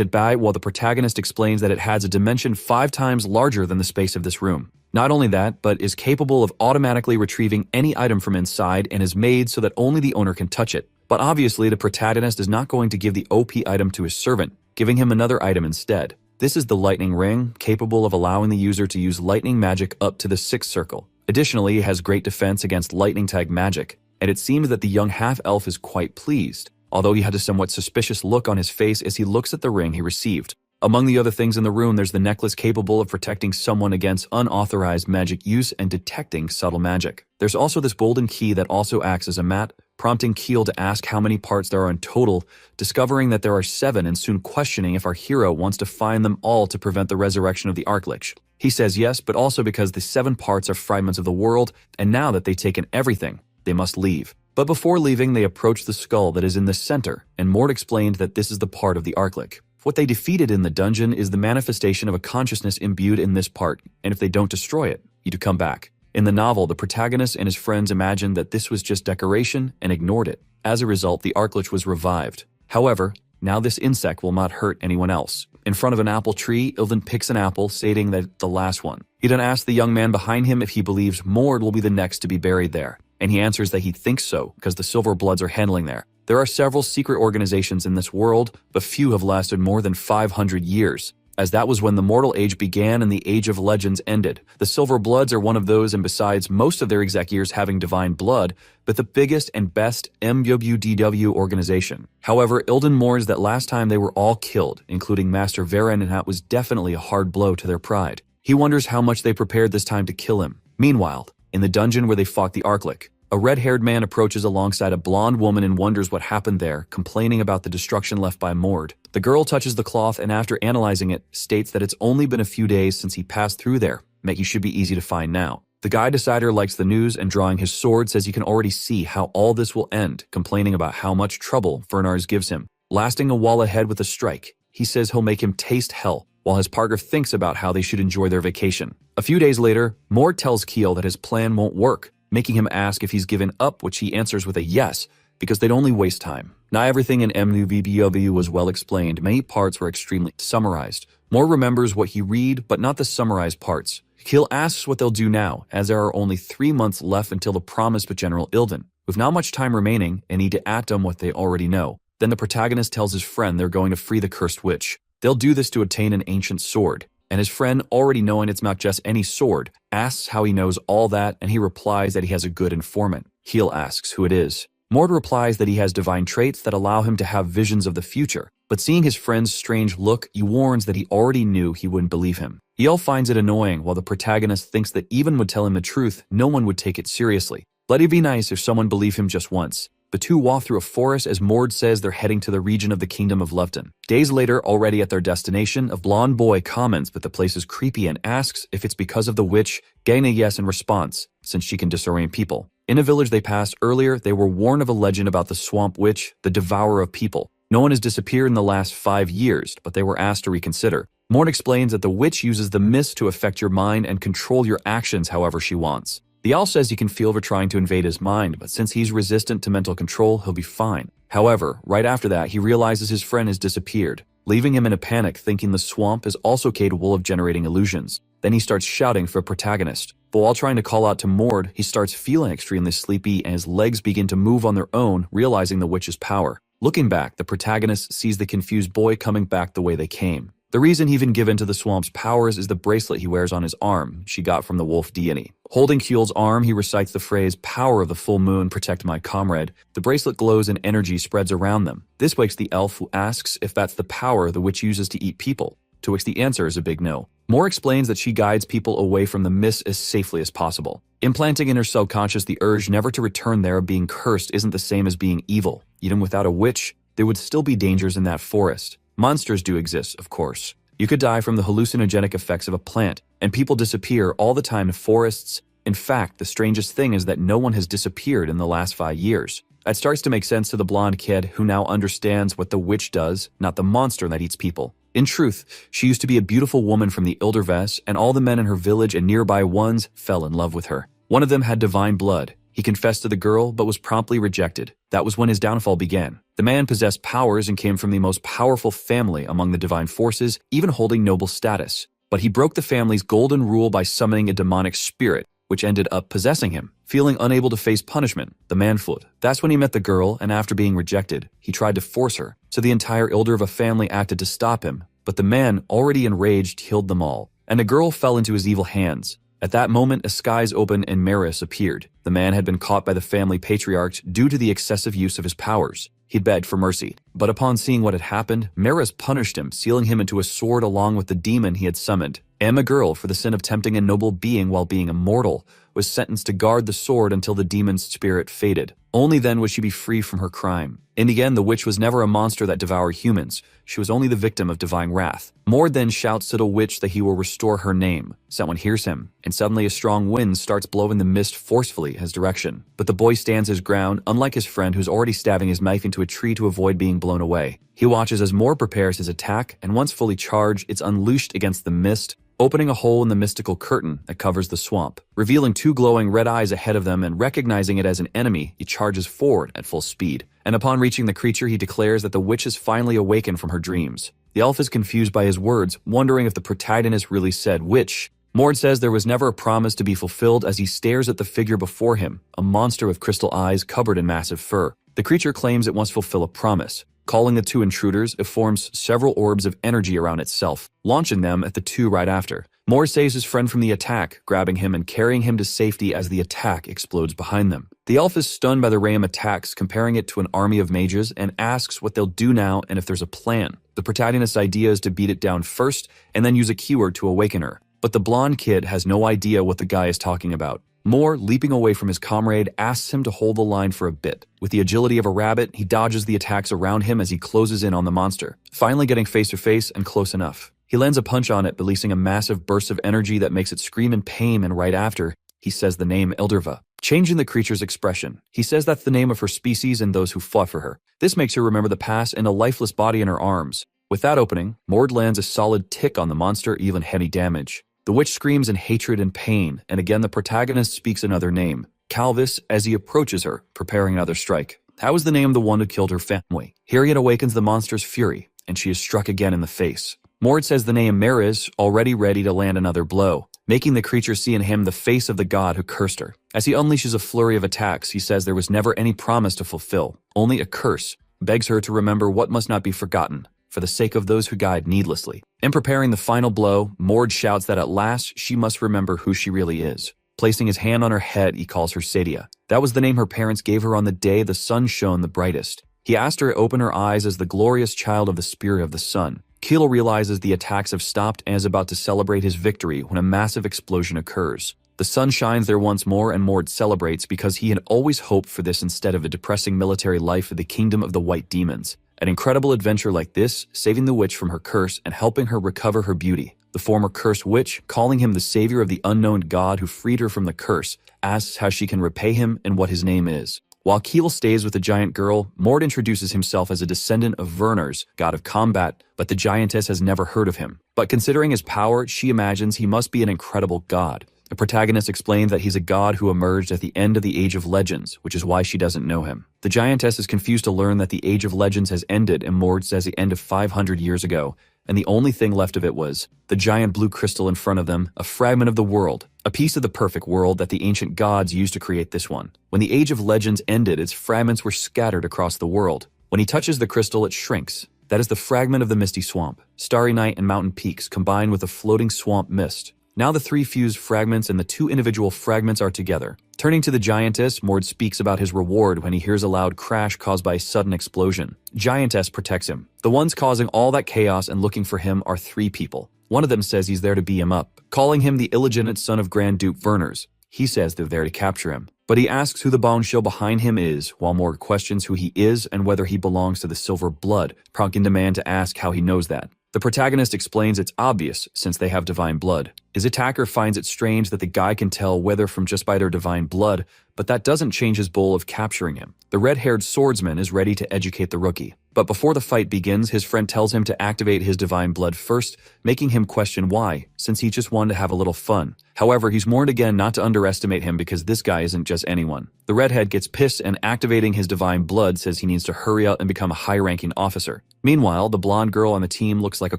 it by while the protagonist explains that it has a dimension 5 times larger than the space of this room. Not only that, but is capable of automatically retrieving any item from inside and is made so that only the owner can touch it. But obviously, the protagonist is not going to give the OP item to his servant, giving him another item instead. This is the lightning ring, capable of allowing the user to use lightning magic up to the 6th circle. Additionally, it has great defense against lightning tag magic, and it seems that the young half-elf is quite pleased, although he had a somewhat suspicious look on his face as he looks at the ring he received. Among the other things in the room, there's the necklace capable of protecting someone against unauthorized magic use and detecting subtle magic. There's also this golden key that also acts as a mat, prompting Keel to ask how many parts there are in total, discovering that there are 7 and soon questioning if our hero wants to find them all to prevent the resurrection of the Arclich. He says yes, but also because the 7 parts are fragments of the world, and now that they've taken everything, they must leave. But before leaving, they approach the skull that is in the center, and Mort explained that this is the part of the Arclich. What they defeated in the dungeon is the manifestation of a consciousness imbued in this part, and if they don't destroy it, you do come back. In the novel, the protagonist and his friends imagined that this was just decoration and ignored it. As a result, the Arclich was revived. However, now this insect will not hurt anyone else. In front of an apple tree, Ilden picks an apple, stating that the last one. He then asks the young man behind him if he believes Mord will be the next to be buried there, and he answers that he thinks so because the Silver Bloods are handling there. There are several secret organizations in this world, but few have lasted more than 500 years, as that was when the Mortal Age began and the Age of Legends ended. The Silver Bloods are one of those, and besides most of their exec years having divine blood, but the biggest and best MWDW organization. However, Ilden mourns that last time they were all killed, including Master Varen, and that was definitely a hard blow to their pride. He wonders how much they prepared this time to kill him. Meanwhile, in the dungeon where they fought the Arclich, A red-haired man approaches alongside a blonde woman and wonders what happened there, complaining about the destruction left by Mord. The girl touches the cloth and after analyzing it, states that it's only been a few days since he passed through there, making he should be easy to find now. The guy decider likes the news and drawing his sword says he can already see how all this will end, complaining about how much trouble Fernars gives him. Lasting a wall ahead with a strike, he says he'll make him taste hell, while his partner thinks about how they should enjoy their vacation. A few days later, Mord tells Keel that his plan won't work, making him ask if he's given up, which he answers with a yes, because they'd only waste time. Not everything in MUVBW was well explained, many parts were extremely summarized. Mord remembers what he read, but not the summarized parts. Keel asks what they'll do now, as there are only 3 months left until the promise with General Ilden. With not much time remaining, and need to act on what they already know. Then the protagonist tells his friend they're going to free the cursed witch. They'll do this to obtain an ancient sword. And his friend, already knowing it's not just any sword, asks how he knows all that, and he replies that he has a good informant. Keel asks who it is. Mord replies that he has divine traits that allow him to have visions of the future, but seeing his friend's strange look, he warns that he already knew he wouldn't believe him. Eel finds it annoying, while the protagonist thinks that even would tell him the truth, no one would take it seriously. But it'd be nice if someone believed him just once. The two walk through a forest as Mord says they're heading to the region of the Kingdom of Lefton. Days later, already at their destination, a blonde boy comments that the place is creepy and asks if it's because of the witch, getting a yes in response, since she can disorient people. In a village they passed earlier, they were warned of a legend about the swamp witch, the devourer of people. No one has disappeared in the last 5 years, but they were asked to reconsider. Mord explains that the witch uses the mist to affect your mind and control your actions however she wants. The owl says he can feel her trying to invade his mind, but since he's resistant to mental control, he'll be fine. However, right after that, he realizes his friend has disappeared, leaving him in a panic thinking the swamp is also capable of generating illusions. Then he starts shouting for a protagonist. But while trying to call out to Mord, he starts feeling extremely sleepy and his legs begin to move on their own, realizing the witch's power. Looking back, the protagonist sees the confused boy coming back the way they came. The reason he's even given to the swamp's powers is the bracelet he wears on his arm, she got from the wolf deity. Holding Keel's arm, he recites the phrase, "Power of the full moon, protect my comrade." The bracelet glows and energy spreads around them. This wakes the elf, who asks if that's the power the witch uses to eat people, to which the answer is a big no. Mord explains that she guides people away from the mist as safely as possible. Implanting in her subconscious the urge never to return there of being cursed isn't the same as being evil. Even without a witch, there would still be dangers in that forest. Monsters do exist, of course. You could die from the hallucinogenic effects of a plant, and people disappear all the time in forests. In fact, the strangest thing is that no one has disappeared in the last 5 years. That starts to make sense to the blonde kid who now understands what the witch does, not the monster that eats people. In truth, she used to be a beautiful woman from the Ilderves, and all the men in her village and nearby ones fell in love with her. One of them had divine blood. He confessed to the girl, but was promptly rejected. That was when his downfall began. The man possessed powers and came from the most powerful family among the divine forces, even holding noble status. But he broke the family's golden rule by summoning a demonic spirit, which ended up possessing him. Feeling unable to face punishment, the man fled. That's when he met the girl, and after being rejected, he tried to force her. So the entire Ilderva family acted to stop him, but the man, already enraged, killed them all. And the girl fell into his evil hands. At that moment, a skies opened and Maris appeared. The man had been caught by the family patriarch due to the excessive use of his powers. He'd begged for mercy. But upon seeing what had happened, Maris punished him, sealing him into a sword along with the demon he had summoned. And the girl, for the sin of tempting a noble being while being immortal, was sentenced to guard the sword until the demon's spirit faded. Only then would she be free from her crime. In the end, the witch was never a monster that devoured humans. She was only the victim of divine wrath. Mord then shouts to the witch that he will restore her name. Someone hears him, and suddenly a strong wind starts blowing the mist forcefully in his direction. But the boy stands his ground, unlike his friend who's already stabbing his knife into a tree to avoid being blown away. He watches as Mord prepares his attack, and once fully charged, it's unleashed against the mist, opening a hole in the mystical curtain that covers the swamp. Revealing 2 glowing red eyes ahead of them and recognizing it as an enemy, he charges forward at full speed. And upon reaching the creature, he declares that the witch has finally awakened from her dreams. The elf is confused by his words, wondering if the protagonist really said witch. Mord says there was never a promise to be fulfilled as he stares at the figure before him, a monster with crystal eyes covered in massive fur. The creature claims it must fulfill a promise. Calling the 2 intruders, it forms several orbs of energy around itself, launching them at the 2 right after. Mord saves his friend from the attack, grabbing him and carrying him to safety as the attack explodes behind them. The elf is stunned by the Ram attacks, comparing it to an army of mages, and asks what they'll do now and if there's a plan. The protagonist's idea is to beat it down first, and then use a keyword to awaken her. But the blonde kid has no idea what the guy is talking about. Moore, leaping away from his comrade, asks him to hold the line for a bit. With the agility of a rabbit, he dodges the attacks around him as he closes in on the monster, finally getting face to face and close enough. He lands a punch on it, releasing a massive burst of energy that makes it scream in pain, and right after, he says the name Elderva, changing the creature's expression. He says that's the name of her species and those who fought for her. This makes her remember the past and a lifeless body in her arms. With that opening, Mord lands a solid tick on the monster, even heavy damage. The witch screams in hatred and pain, and again the protagonist speaks another name, Calvis, as he approaches her, preparing another strike. That was the name of the one who killed her family. Here it awakens the monster's fury, and she is struck again in the face. Mord says the name Mariz, already ready to land another blow, making the creature see in him the face of the god who cursed her. As he unleashes a flurry of attacks, he says there was never any promise to fulfill, only a curse, begs her to remember what must not be forgotten, for the sake of those who died needlessly. In preparing the final blow, Mord shouts that at last she must remember who she really is. Placing his hand on her head, he calls her Sadia. That was the name her parents gave her on the day the sun shone the brightest. He asked her to open her eyes as the glorious child of the spirit of the sun. Keel realizes the attacks have stopped and is about to celebrate his victory when a massive explosion occurs. The sun shines there once more, and Mord celebrates because he had always hoped for this instead of a depressing military life in the kingdom of the white demons. An incredible adventure like this, saving the witch from her curse and helping her recover her beauty. The former cursed witch, calling him the savior of the unknown god who freed her from the curse, asks how she can repay him and what his name is. While Keel stays with the giant girl, Mord introduces himself as a descendant of Verners, god of combat, but the giantess has never heard of him. But considering his power, she imagines he must be an incredible god. The protagonist explains that he's a god who emerged at the end of the Age of Legends, which is why she doesn't know him. The giantess is confused to learn that the Age of Legends has ended, and Mord says the end of 500 years ago, and the only thing left of it was the giant blue crystal in front of them, a fragment of the world, a piece of the perfect world that the ancient gods used to create this one. When the Age of Legends ended, its fragments were scattered across the world. When he touches the crystal, it shrinks. That is the fragment of the misty swamp, starry night and mountain peaks combined with a floating swamp mist. Now the three fused fragments and the two individual fragments are together. Turning to the giantess, Mord speaks about his reward when he hears a loud crash caused by a sudden explosion. Giantess protects him. The ones causing all that chaos and looking for him are three people. One of them says he's there to beat him up, calling him the illegitimate son of Grand Duke Verners. He says they're there to capture him. But he asks who the bombshell behind him is, while Mord questions who he is and whether he belongs to the Silver Blood, prompting the man to ask how he knows that. The protagonist explains it's obvious since they have divine blood. His attacker finds it strange that the guy can tell whether from just by their divine blood, but that doesn't change his goal of capturing him. The red-haired swordsman is ready to educate the rookie. But before the fight begins, his friend tells him to activate his divine blood first, making him question why, since he just wanted to have a little fun. However, he's warned again not to underestimate him because this guy isn't just anyone. The redhead gets pissed and activating his divine blood says he needs to hurry up and become a high-ranking officer. Meanwhile, the blonde girl on the team looks like a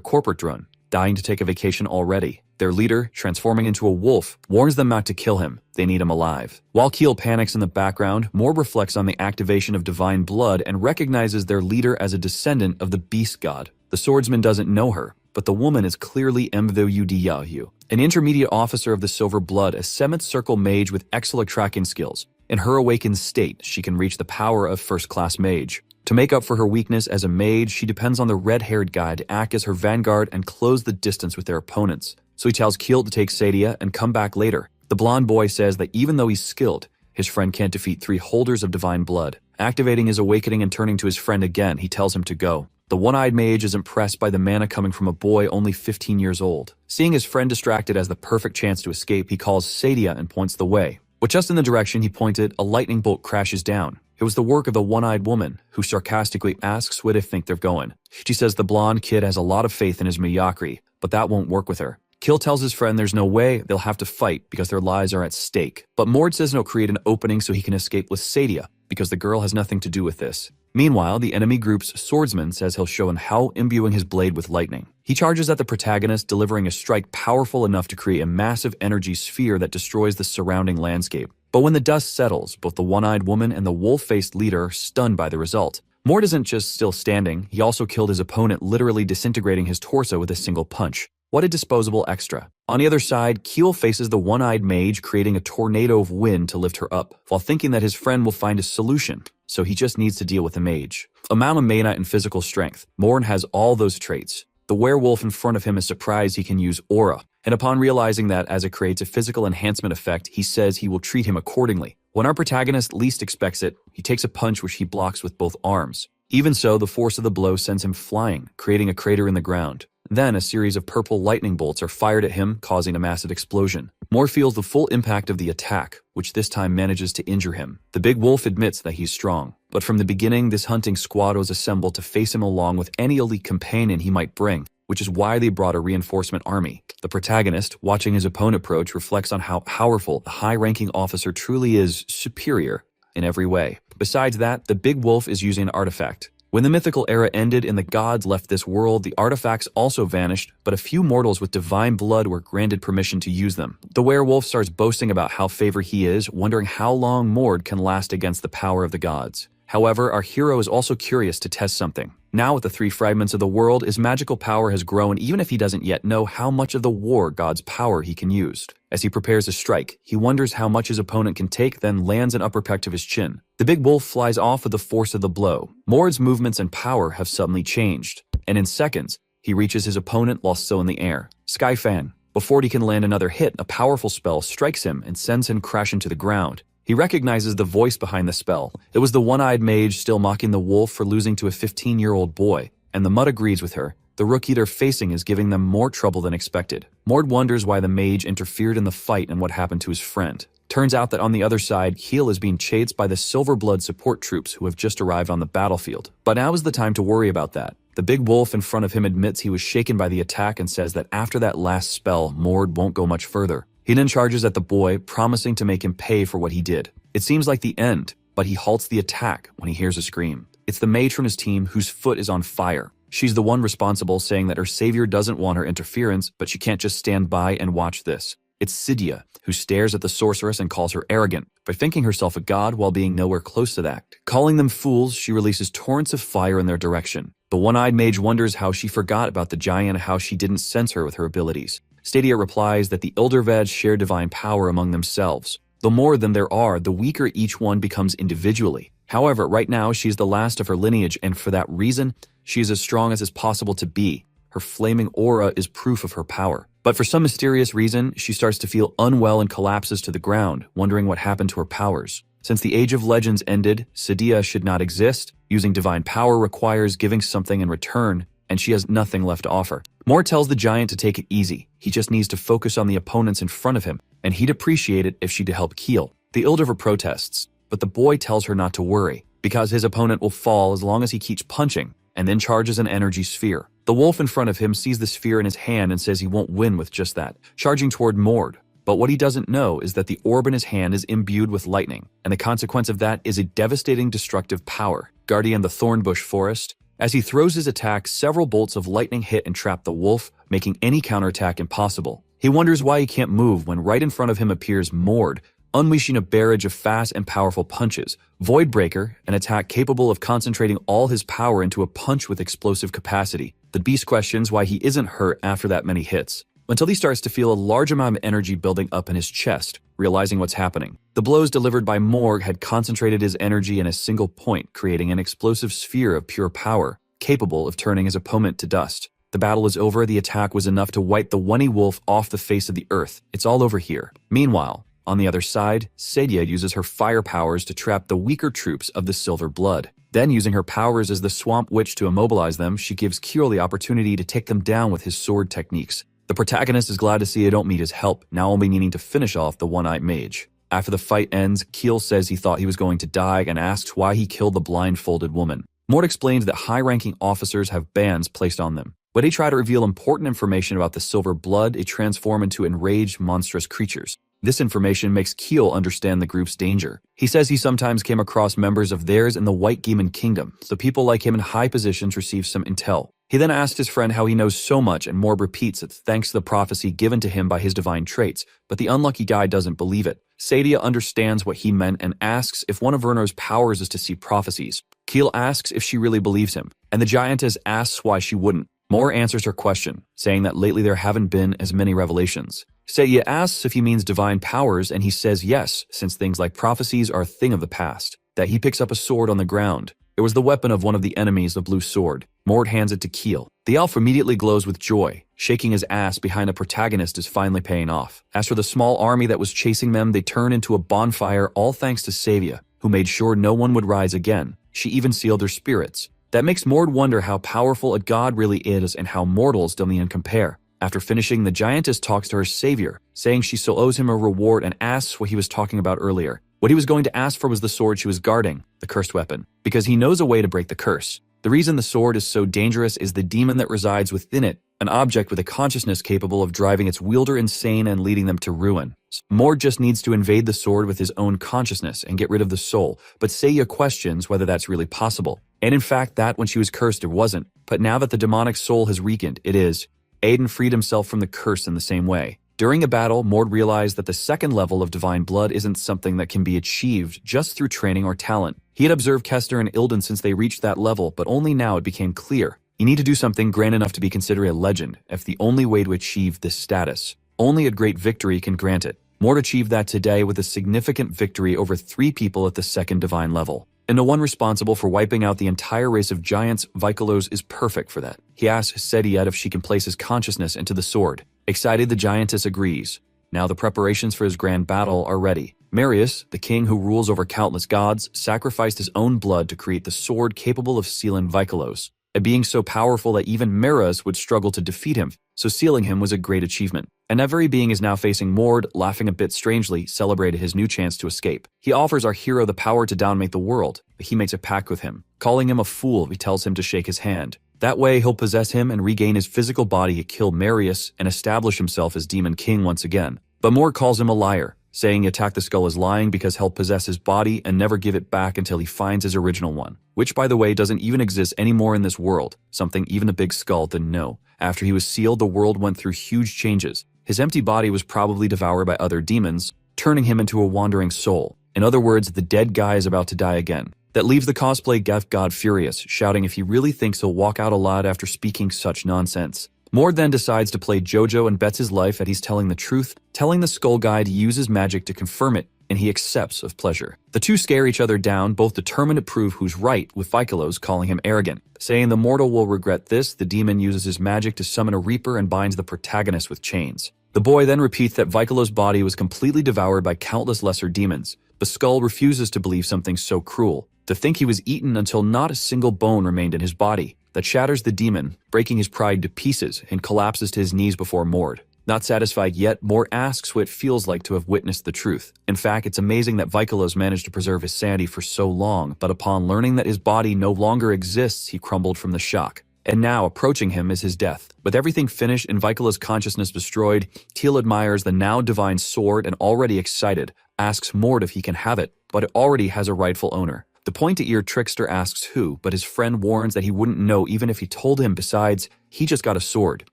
corporate drone, dying to take a vacation already. Their leader, transforming into a wolf, warns them not to kill him. They need him alive. While Keel panics in the background, Mord reflects on the activation of divine blood and recognizes their leader as a descendant of the beast god. The swordsman doesn't know her, but the woman is clearly Yahello, an intermediate officer of the Silver Blood, a 7th circle mage with excellent tracking skills. In her awakened state, she can reach the power of first-class mage. To make up for her weakness as a mage, she depends on the red-haired guy to act as her vanguard and close the distance with their opponents. So he tells Keel to take Sadia and come back later. The blonde boy says that even though he's skilled, his friend can't defeat 3 holders of divine blood. Activating his awakening and turning to his friend again, he tells him to go. The one-eyed mage is impressed by the mana coming from a boy only 15 years old. Seeing his friend distracted as the perfect chance to escape, he calls Sadia and points the way. But just in the direction he pointed, a lightning bolt crashes down. It was the work of the one-eyed woman, who sarcastically asks where they think they're going. She says the blonde kid has a lot of faith in his mediocrity, but that won't work with her. Keel tells his friend there's no way they'll have to fight because their lives are at stake. But Mord says he'll create an opening so he can escape with Sadia, because the girl has nothing to do with this. Meanwhile, the enemy group's swordsman says he'll show him how imbuing his blade with lightning. He charges at the protagonist, delivering a strike powerful enough to create a massive energy sphere that destroys the surrounding landscape. But when the dust settles, both the one-eyed woman and the wolf-faced leader are stunned by the result. Mord isn't just still standing, he also killed his opponent, literally disintegrating his torso with a single punch. What a disposable extra. On the other side, Keel faces the one-eyed mage, creating a tornado of wind to lift her up, while thinking that his friend will find a solution, so he just needs to deal with the mage. Amount of mana and physical strength. Mord has all those traits. The werewolf in front of him is surprised he can use aura, And upon realizing that as it creates a physical enhancement effect, he says he will treat him accordingly. When our protagonist least expects it, he takes a punch which he blocks with both arms. Even so, the force of the blow sends him flying, creating a crater in the ground. Then a series of purple lightning bolts are fired at him, causing a massive explosion. Mord feels the full impact of the attack, which this time manages to injure him. The big wolf admits that he's strong, but from the beginning this hunting squad was assembled to face him along with any elite companion he might bring, which is why they brought a reinforcement army. The protagonist, watching his opponent approach, reflects on how powerful the high-ranking officer truly is superior in every way. Besides that, the big wolf is using an artifact. When the mythical era ended and the gods left this world, the artifacts also vanished, but a few mortals with divine blood were granted permission to use them. The werewolf starts boasting about how favored he is, wondering how long Mord can last against the power of the gods. However, our hero is also curious to test something. Now with the 3 fragments of the world, his magical power has grown even if he doesn't yet know how much of the war god's power he can use. As he prepares to strike, he wonders how much his opponent can take, then lands an uppercut to his chin. The big wolf flies off with the force of the blow. Mord's movements and power have suddenly changed, and in seconds, he reaches his opponent while still in the air. Skyfan. Before he can land another hit, a powerful spell strikes him and sends him crashing to the ground. He recognizes the voice behind the spell. It was the one-eyed mage still mocking the wolf for losing to a 15-year-old boy, and the mud agrees with her. The rookie they're facing is giving them more trouble than expected. Mord wonders why the mage interfered in the fight and what happened to his friend. Turns out that on the other side, Heel is being chased by the Silver Blood support troops who have just arrived on the battlefield. But now is the time to worry about that. The big wolf in front of him admits he was shaken by the attack and says that after that last spell, Mord won't go much further. He then charges at the boy, promising to make him pay for what he did. It seems like the end, but he halts the attack when he hears a scream. It's the mage from his team whose foot is on fire. She's the one responsible, saying that her savior doesn't want her interference, but she can't just stand by and watch this. It's Cydia, who stares at the sorceress and calls her arrogant for thinking herself a god while being nowhere close to that. Calling them fools, she releases torrents of fire in their direction. The one-eyed mage wonders how she forgot about the giant and how she didn't sense her with her abilities. Stadia replies that the Eldervads share divine power among themselves. The more of them there are, the weaker each one becomes individually. However, right now she's the last of her lineage, and for that reason, she is as strong as is possible to be. Her flaming aura is proof of her power. But for some mysterious reason, she starts to feel unwell and collapses to the ground, wondering what happened to her powers. Since the Age of Legends ended, Cydia should not exist. Using divine power requires giving something in return, and she has nothing left to offer. Mord tells the giant to take it easy. He just needs to focus on the opponents in front of him, and he'd appreciate it if she'd help Keel. The Ilderver protests, but the boy tells her not to worry, because his opponent will fall as long as he keeps punching, and then charges an energy sphere. The wolf in front of him sees the sphere in his hand and says he won't win with just that, charging toward Mord. But what he doesn't know is that the orb in his hand is imbued with lightning, and the consequence of that is a devastating destructive power. Guardian the Thornbush Forest. As he throws his attack, several bolts of lightning hit and trap the wolf, making any counterattack impossible. He wonders why he can't move when right in front of him appears Mord, unleashing a barrage of fast and powerful punches. Voidbreaker, an attack capable of concentrating all his power into a punch with explosive capacity. The beast questions why he isn't hurt after that many hits, until he starts to feel a large amount of energy building up in his chest, realizing what's happening. The blows delivered by Morg had concentrated his energy in a single point, creating an explosive sphere of pure power, capable of turning his opponent to dust. The battle is over. The attack was enough to wipe the one wolf off the face of the earth. It's all over here. Meanwhile, on the other side, Cydia uses her fire powers to trap the weaker troops of the Silver Blood. Then, using her powers as the Swamp Witch to immobilize them, she gives Keel the opportunity to take them down with his sword techniques. The protagonist is glad to see Adolf meet his help, now only needing to finish off the one-eyed mage. After the fight ends, Keel says he thought he was going to die and asks why he killed the blindfolded woman. Mort explains that high-ranking officers have bans placed on them. When they try to reveal important information about the Silver Blood, they transform into enraged, monstrous creatures. This information makes Keel understand the group's danger. He says he sometimes came across members of theirs in the White Demon Kingdom, so people like him in high positions receive some intel. He then asks his friend how he knows so much, and Morb repeats it thanks to the prophecy given to him by his divine traits, but the unlucky guy doesn't believe it. Cydia understands what he meant and asks if one of Verner's powers is to see prophecies. Keel asks if she really believes him, and the giantess asks why she wouldn't. Moore answers her question, saying that lately there haven't been as many revelations. Cydia asks if he means divine powers, and he says yes, since things like prophecies are a thing of the past. That he picks up a sword on the ground. It was the weapon of one of the enemies, the blue sword. Mord hands it to Keel. The elf immediately glows with joy. Shaking his ass behind the protagonist is finally paying off. As for the small army that was chasing them, they turn into a bonfire, all thanks to Savia, who made sure no one would rise again. She even sealed their spirits. That makes Mord wonder how powerful a god really is and how mortals don't even compare. After finishing, the giantess talks to her savior, saying she still owes him a reward and asks what he was talking about earlier. What he was going to ask for was the sword she was guarding, the cursed weapon, because he knows a way to break the curse. The reason the sword is so dangerous is the demon that resides within it, an object with a consciousness capable of driving its wielder insane and leading them to ruin. Mord just needs to invade the sword with his own consciousness and get rid of the soul, but Seiya questions whether that's really possible. And in fact, that when she was cursed, it wasn't. But now that the demonic soul has weakened, it is. Aiden freed himself from the curse in the same way. During a battle, Mord realized that the second level of divine blood isn't something that can be achieved just through training or talent. He had observed Kester and Ilden since they reached that level, but only now it became clear. You need to do something grand enough to be considered a legend, if the only way to achieve this status. Only a great victory can grant it. Mord achieved that today with a significant victory over 3 people at the second divine level. And the one responsible for wiping out the entire race of giants, Vikalos, is perfect for that. He asks Sediet if she can place his consciousness into the sword. Excited, the giantess agrees. Now the preparations for his grand battle are ready. Marius, the king who rules over countless gods, sacrificed his own blood to create the sword capable of sealing Vikalos, a being so powerful that even Meras would struggle to defeat him, so sealing him was a great achievement. And that very being is now facing Mord, laughing a bit strangely, celebrated his new chance to escape. He offers our hero the power to dominate the world, but he makes a pact with him, calling him a fool if he tells him to shake his hand. That way, he'll possess him and regain his physical body to kill Marius and establish himself as Demon King once again. But Mord calls him a liar, saying Attack the Skull is lying because he'll possess his body and never give it back until he finds his original one, which by the way doesn't even exist anymore in this world, something even a big skull didn't know. After he was sealed, the world went through huge changes. His empty body was probably devoured by other demons, turning him into a wandering soul. In other words, the dead guy is about to die again. That leaves the cosplay Geth God furious, shouting if he really thinks he'll walk out alive after speaking such nonsense. Mord then decides to play Jojo and bets his life that he's telling the truth, telling the skull guy to use his magic to confirm it, and he accepts of pleasure. The two scare each other down, both determined to prove who's right, with Vikalos calling him arrogant. Saying the mortal will regret this, the demon uses his magic to summon a reaper and binds the protagonist with chains. The boy then repeats that Vikalos' body was completely devoured by countless lesser demons. The skull refuses to believe something so cruel, to think he was eaten until not a single bone remained in his body. That shatters the demon, breaking his pride to pieces, and collapses to his knees before Mord. Not satisfied yet, Mord asks what it feels like to have witnessed the truth. In fact, it's amazing that Vikalos managed to preserve his sanity for so long, but upon learning that his body no longer exists, he crumbled from the shock. And now, approaching him is his death. With everything finished and Vikalos' consciousness destroyed, Teal admires the now divine sword and already excited, asks Mord if he can have it, but it already has a rightful owner. The pointy-eared trickster asks who, but his friend warns that he wouldn't know even if he told him. Besides, he just got a sword.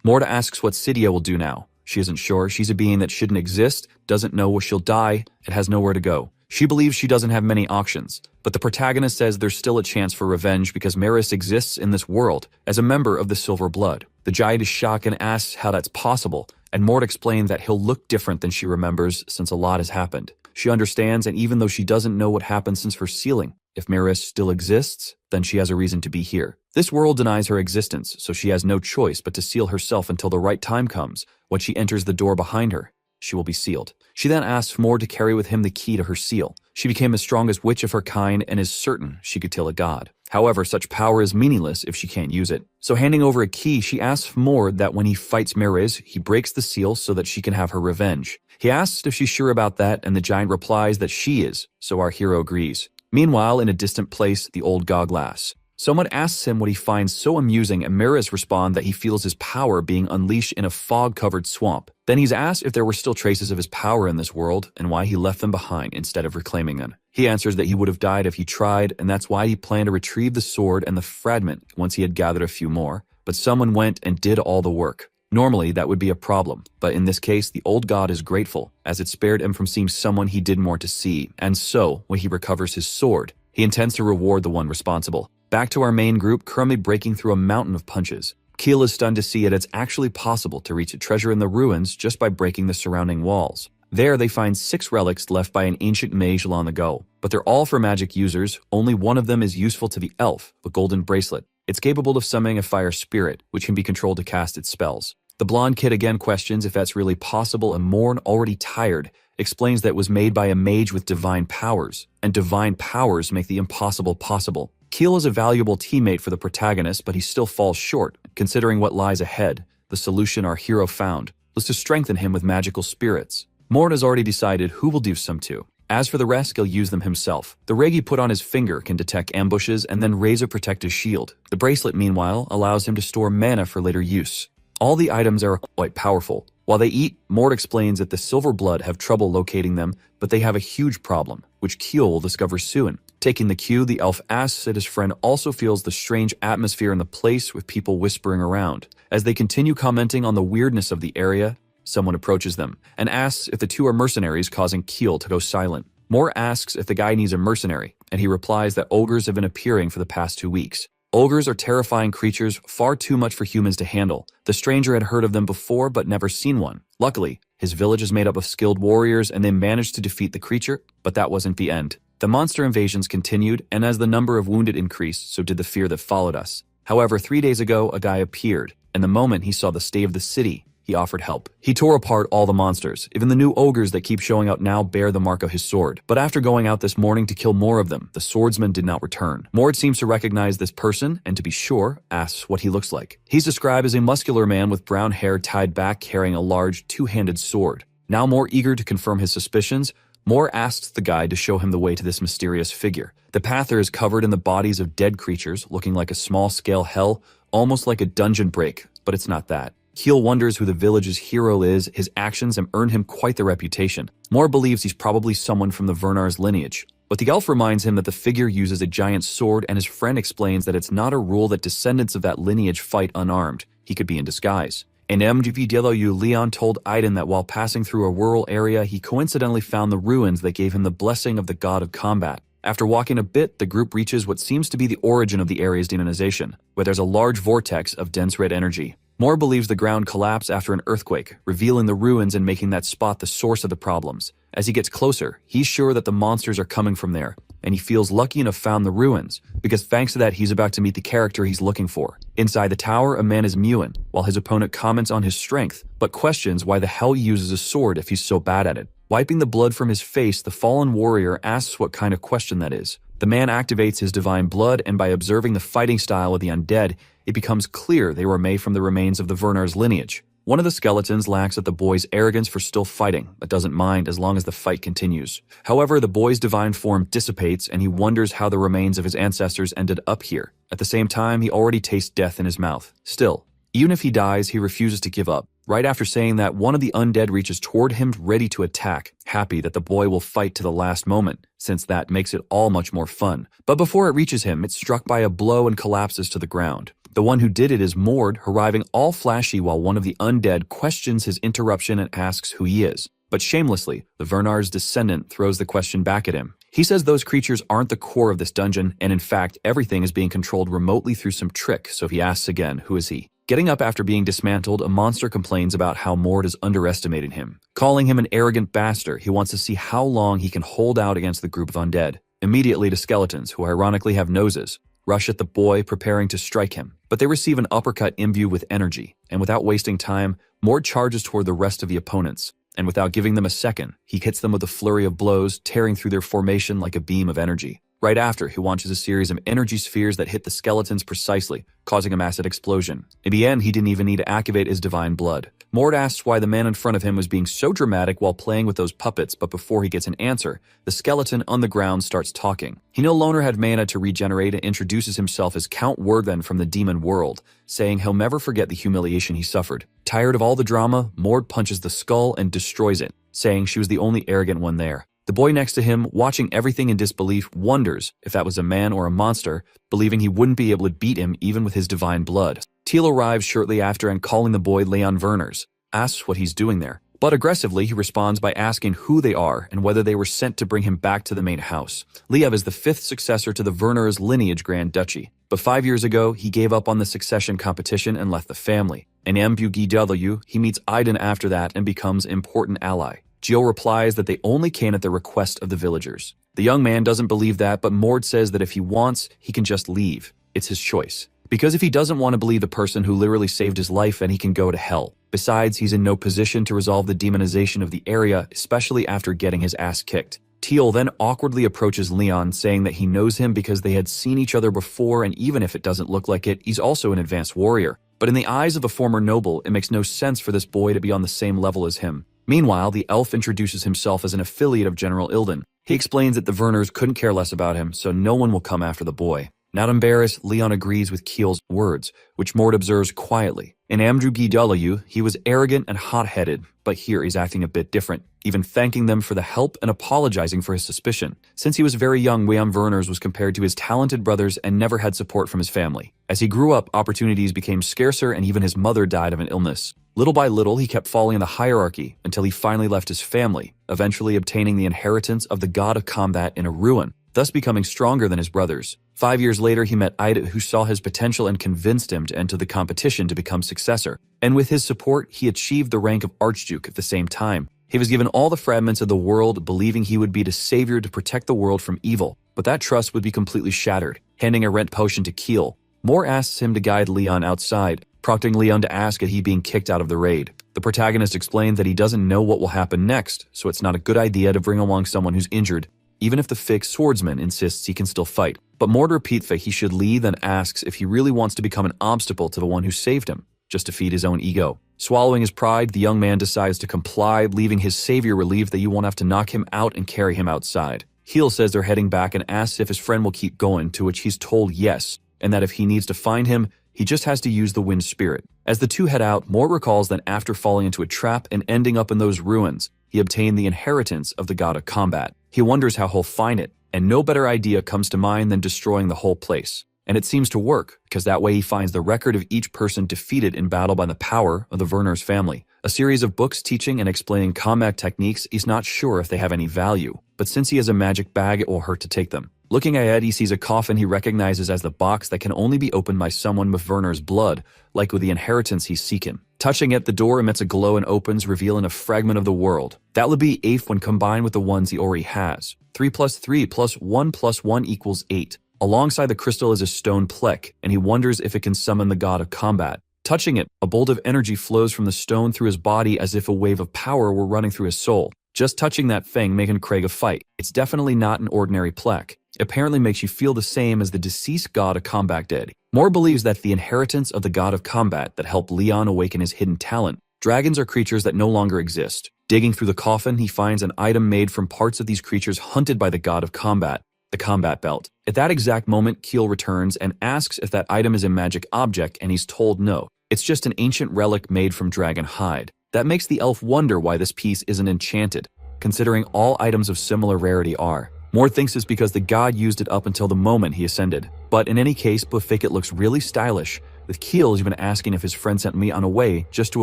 Morda asks what Cydia will do now. She isn't sure. She's a being that shouldn't exist, doesn't know where she'll die, and has nowhere to go. She believes she doesn't have many options, but the protagonist says there's still a chance for revenge because Maris exists in this world as a member of the Silver Blood. The giant is shocked and asks how that's possible, and Mord explains that he'll look different than she remembers since a lot has happened. She understands, and even though she doesn't know what happened since her sealing, if Maris still exists, then she has a reason to be here. This world denies her existence, so she has no choice but to seal herself until the right time comes. When she enters the door behind her, she will be sealed. She then asks Mord to carry with him the key to her seal. She became the strongest witch of her kind and is certain she could kill a god. However, such power is meaningless if she can't use it. So handing over a key, she asks Mord that when he fights Mariz, he breaks the seal so that she can have her revenge. He asks if she's sure about that, and the giant replies that she is, so our hero agrees. Meanwhile, in a distant place, the old Goglass. Someone asks him what he finds so amusing, and Mariz responds that he feels his power being unleashed in a fog-covered swamp. Then he's asked if there were still traces of his power in this world, and why he left them behind instead of reclaiming them. He answers that he would have died if he tried, and that's why he planned to retrieve the sword and the fragment once he had gathered a few more. But someone went and did all the work. Normally, that would be a problem, but in this case, the old god is grateful, as it spared him from seeing someone he didn't want to see, and so, when he recovers his sword, he intends to reward the one responsible. Back to our main group, currently breaking through a mountain of punches. Keel is stunned to see it's actually possible to reach a treasure in the ruins just by breaking the surrounding walls. There, they find 6 relics left by an ancient mage long ago, but they're all for magic users. Only one of them is useful to the elf, the golden bracelet. It's capable of summoning a fire spirit, which can be controlled to cast its spells. The blonde kid again questions if that's really possible, and Morn, already tired, explains that it was made by a mage with divine powers, and divine powers make the impossible possible. Keel is a valuable teammate for the protagonist, but he still falls short, considering what lies ahead. The solution our hero found was to strengthen him with magical spirits. Morn has already decided who will do some too. As for the rest, he'll use them himself. The rig he put on his finger can detect ambushes and then raise a protective shield. The bracelet, meanwhile, allows him to store mana for later use. All the items are quite powerful. While they eat, Mort explains that the Silver Blood have trouble locating them, but they have a huge problem, which Keel will discover soon. Taking the cue, the elf asks that his friend also feels the strange atmosphere in the place with people whispering around. As they continue commenting on the weirdness of the area, someone approaches them and asks if the two are mercenaries, causing Keel to go silent. Mort asks if the guy needs a mercenary, and he replies that ogres have been appearing for the past 2 weeks. Ogres are terrifying creatures, far too much for humans to handle. The stranger had heard of them before but never seen one. Luckily, his village is made up of skilled warriors and they managed to defeat the creature, but that wasn't the end. The monster invasions continued, and as the number of wounded increased, so did the fear that followed us. However, 3 days ago, a guy appeared, and the moment he saw the state of the city, he offered help. He tore apart all the monsters. Even the new ogres that keep showing up now bear the mark of his sword. But after going out this morning to kill more of them, the swordsman did not return. Mord seems to recognize this person, and to be sure, asks what he looks like. He's described as a muscular man with brown hair tied back, carrying a large two-handed sword. Now more eager to confirm his suspicions, Moore asks the guide to show him the way to this mysterious figure. The path there is covered in the bodies of dead creatures, looking like a small-scale hell, almost like a dungeon break, but it's not that. Keel wonders who the village's hero is. His actions have earned him quite the reputation. Moore believes he's probably someone from the Vernar's lineage. But the elf reminds him that the figure uses a giant sword, and his friend explains that it's not a rule that descendants of that lineage fight unarmed. He could be in disguise. In MGPW, Leon told Aiden that while passing through a rural area, he coincidentally found the ruins that gave him the blessing of the god of combat. After walking a bit, the group reaches what seems to be the origin of the area's demonization, where there's a large vortex of dense red energy. Moore believes the ground collapsed after an earthquake, revealing the ruins and making that spot the source of the problems. As he gets closer, he's sure that the monsters are coming from there, and he feels lucky enough found the ruins, because thanks to that he's about to meet the character he's looking for. Inside the tower, a man is mewing, while his opponent comments on his strength, but questions why the hell he uses a sword if he's so bad at it. Wiping the blood from his face, the fallen warrior asks what kind of question that is. The man activates his divine blood, and by observing the fighting style of the undead, it becomes clear they were made from the remains of the Vernar's lineage. One of the skeletons laughs at the boy's arrogance for still fighting, but doesn't mind as long as the fight continues. However, the boy's divine form dissipates, and he wonders how the remains of his ancestors ended up here. At the same time, he already tastes death in his mouth. Still, even if he dies, he refuses to give up. Right after saying that, one of the undead reaches toward him, ready to attack, happy that the boy will fight to the last moment, since that makes it all much more fun. But before it reaches him, it's struck by a blow and collapses to the ground. The one who did it is Mord, arriving all flashy while one of the undead questions his interruption and asks who he is. But shamelessly, the Vernar's descendant throws the question back at him. He says those creatures aren't the core of this dungeon, and in fact, everything is being controlled remotely through some trick, so he asks again, who is he? Getting up after being dismantled, a monster complains about how Mord is underestimating him. Calling him an arrogant bastard, he wants to see how long he can hold out against the group of undead. Immediately, the skeletons, who ironically have noses, rush at the boy, preparing to strike him. But they receive an uppercut imbued with energy, and without wasting time, Mord charges toward the rest of the opponents. And without giving them a second, he hits them with a flurry of blows, tearing through their formation like a beam of energy. Right after, he launches a series of energy spheres that hit the skeletons precisely, causing a massive explosion. In the end, he didn't even need to activate his divine blood. Mord asks why the man in front of him was being so dramatic while playing with those puppets, but before he gets an answer, the skeleton on the ground starts talking. He no longer had mana to regenerate and introduces himself as Count Wordven from the demon world, saying he'll never forget the humiliation he suffered. Tired of all the drama, Mord punches the skull and destroys it, saying she was the only arrogant one there. The boy next to him, watching everything in disbelief, wonders if that was a man or a monster, believing he wouldn't be able to beat him even with his divine blood. Teal arrives shortly after and calling the boy Leon Verners, asks what he's doing there. But aggressively, he responds by asking who they are and whether they were sent to bring him back to the main house. Liev is the 5th successor to the Verners lineage Grand Duchy, but 5 years ago, he gave up on the succession competition and left the family. In MBUGW, he meets Aiden after that and becomes an important ally. Gio replies that they only came at the request of the villagers. The young man doesn't believe that, but Mord says that if he wants, he can just leave. It's his choice. Because if he doesn't want to believe the person who literally saved his life, then he can go to hell. Besides, he's in no position to resolve the demonization of the area, especially after getting his ass kicked. Teal then awkwardly approaches Leon, saying that he knows him because they had seen each other before, and even if it doesn't look like it, he's also an advanced warrior. But in the eyes of a former noble, it makes no sense for this boy to be on the same level as him. Meanwhile, the elf introduces himself as an affiliate of General Ilden. He explains that the Verners couldn't care less about him, so no one will come after the boy. Not embarrassed, Leon agrees with Keel's words, which Mord observes quietly. In Amdru he was arrogant and hot-headed, but here he's acting a bit different, even thanking them for the help and apologizing for his suspicion. Since he was very young, William Verners was compared to his talented brothers and never had support from his family. As he grew up, opportunities became scarcer and even his mother died of an illness. Little by little, he kept falling in the hierarchy until he finally left his family, eventually obtaining the inheritance of the god of combat in a ruin, thus becoming stronger than his brothers. 5 years later, he met Ida, who saw his potential and convinced him to enter the competition to become successor. And with his support, he achieved the rank of Archduke at the same time. He was given all the fragments of the world, believing he would be the savior to protect the world from evil. But that trust would be completely shattered. Handing a rent potion to Keel, Moore asks him to guide Leon outside, prompting Leon to ask if he's being kicked out of the raid. The protagonist explains that he doesn't know what will happen next, so it's not a good idea to bring along someone who's injured, even if the fake swordsman insists he can still fight. But Mord repeats that he should leave and asks if he really wants to become an obstacle to the one who saved him, just to feed his own ego. Swallowing his pride, the young man decides to comply, leaving his savior relieved that you won't have to knock him out and carry him outside. Heel says they're heading back and asks if his friend will keep going, to which he's told yes, and that if he needs to find him, he just has to use the wind spirit. As the two head out, Mort recalls that after falling into a trap and ending up in those ruins, he obtained the inheritance of the god of combat. He wonders how he'll find it, and no better idea comes to mind than destroying the whole place. And it seems to work, because that way he finds the record of each person defeated in battle by the power of the Verners family. A series of books teaching and explaining combat techniques, he's not sure if they have any value, but since he has a magic bag, it won't hurt to take them. Looking ahead, he sees a coffin he recognizes as the box that can only be opened by someone with Werner's blood, like with the inheritance he's seeking. Touching it, the door emits a glow and opens, revealing a fragment of the world. That would be 8 when combined with the ones he already has. 3 plus 3 plus 1 plus 1 equals 8. Alongside the crystal is a stone plek, and he wonders if it can summon the god of combat. Touching it, a bolt of energy flows from the stone through his body as if a wave of power were running through his soul. Just touching that thing making Craig a fight. It's definitely not an ordinary plek. It apparently makes you feel the same as the deceased god of combat did. Moore believes that the inheritance of the god of combat that helped Leon awaken his hidden talent. Dragons are creatures that no longer exist. Digging through the coffin, he finds an item made from parts of these creatures hunted by the god of combat, the combat belt. At that exact moment, Keel returns and asks if that item is a magic object, and he's told no. It's just an ancient relic made from dragon hide. That makes the elf wonder why this piece isn't enchanted, considering all items of similar rarity are. Moore thinks it's because the god used it up until the moment he ascended. But in any case, Buffik looks really stylish, with Keel even asking if his friend sent me on a way just to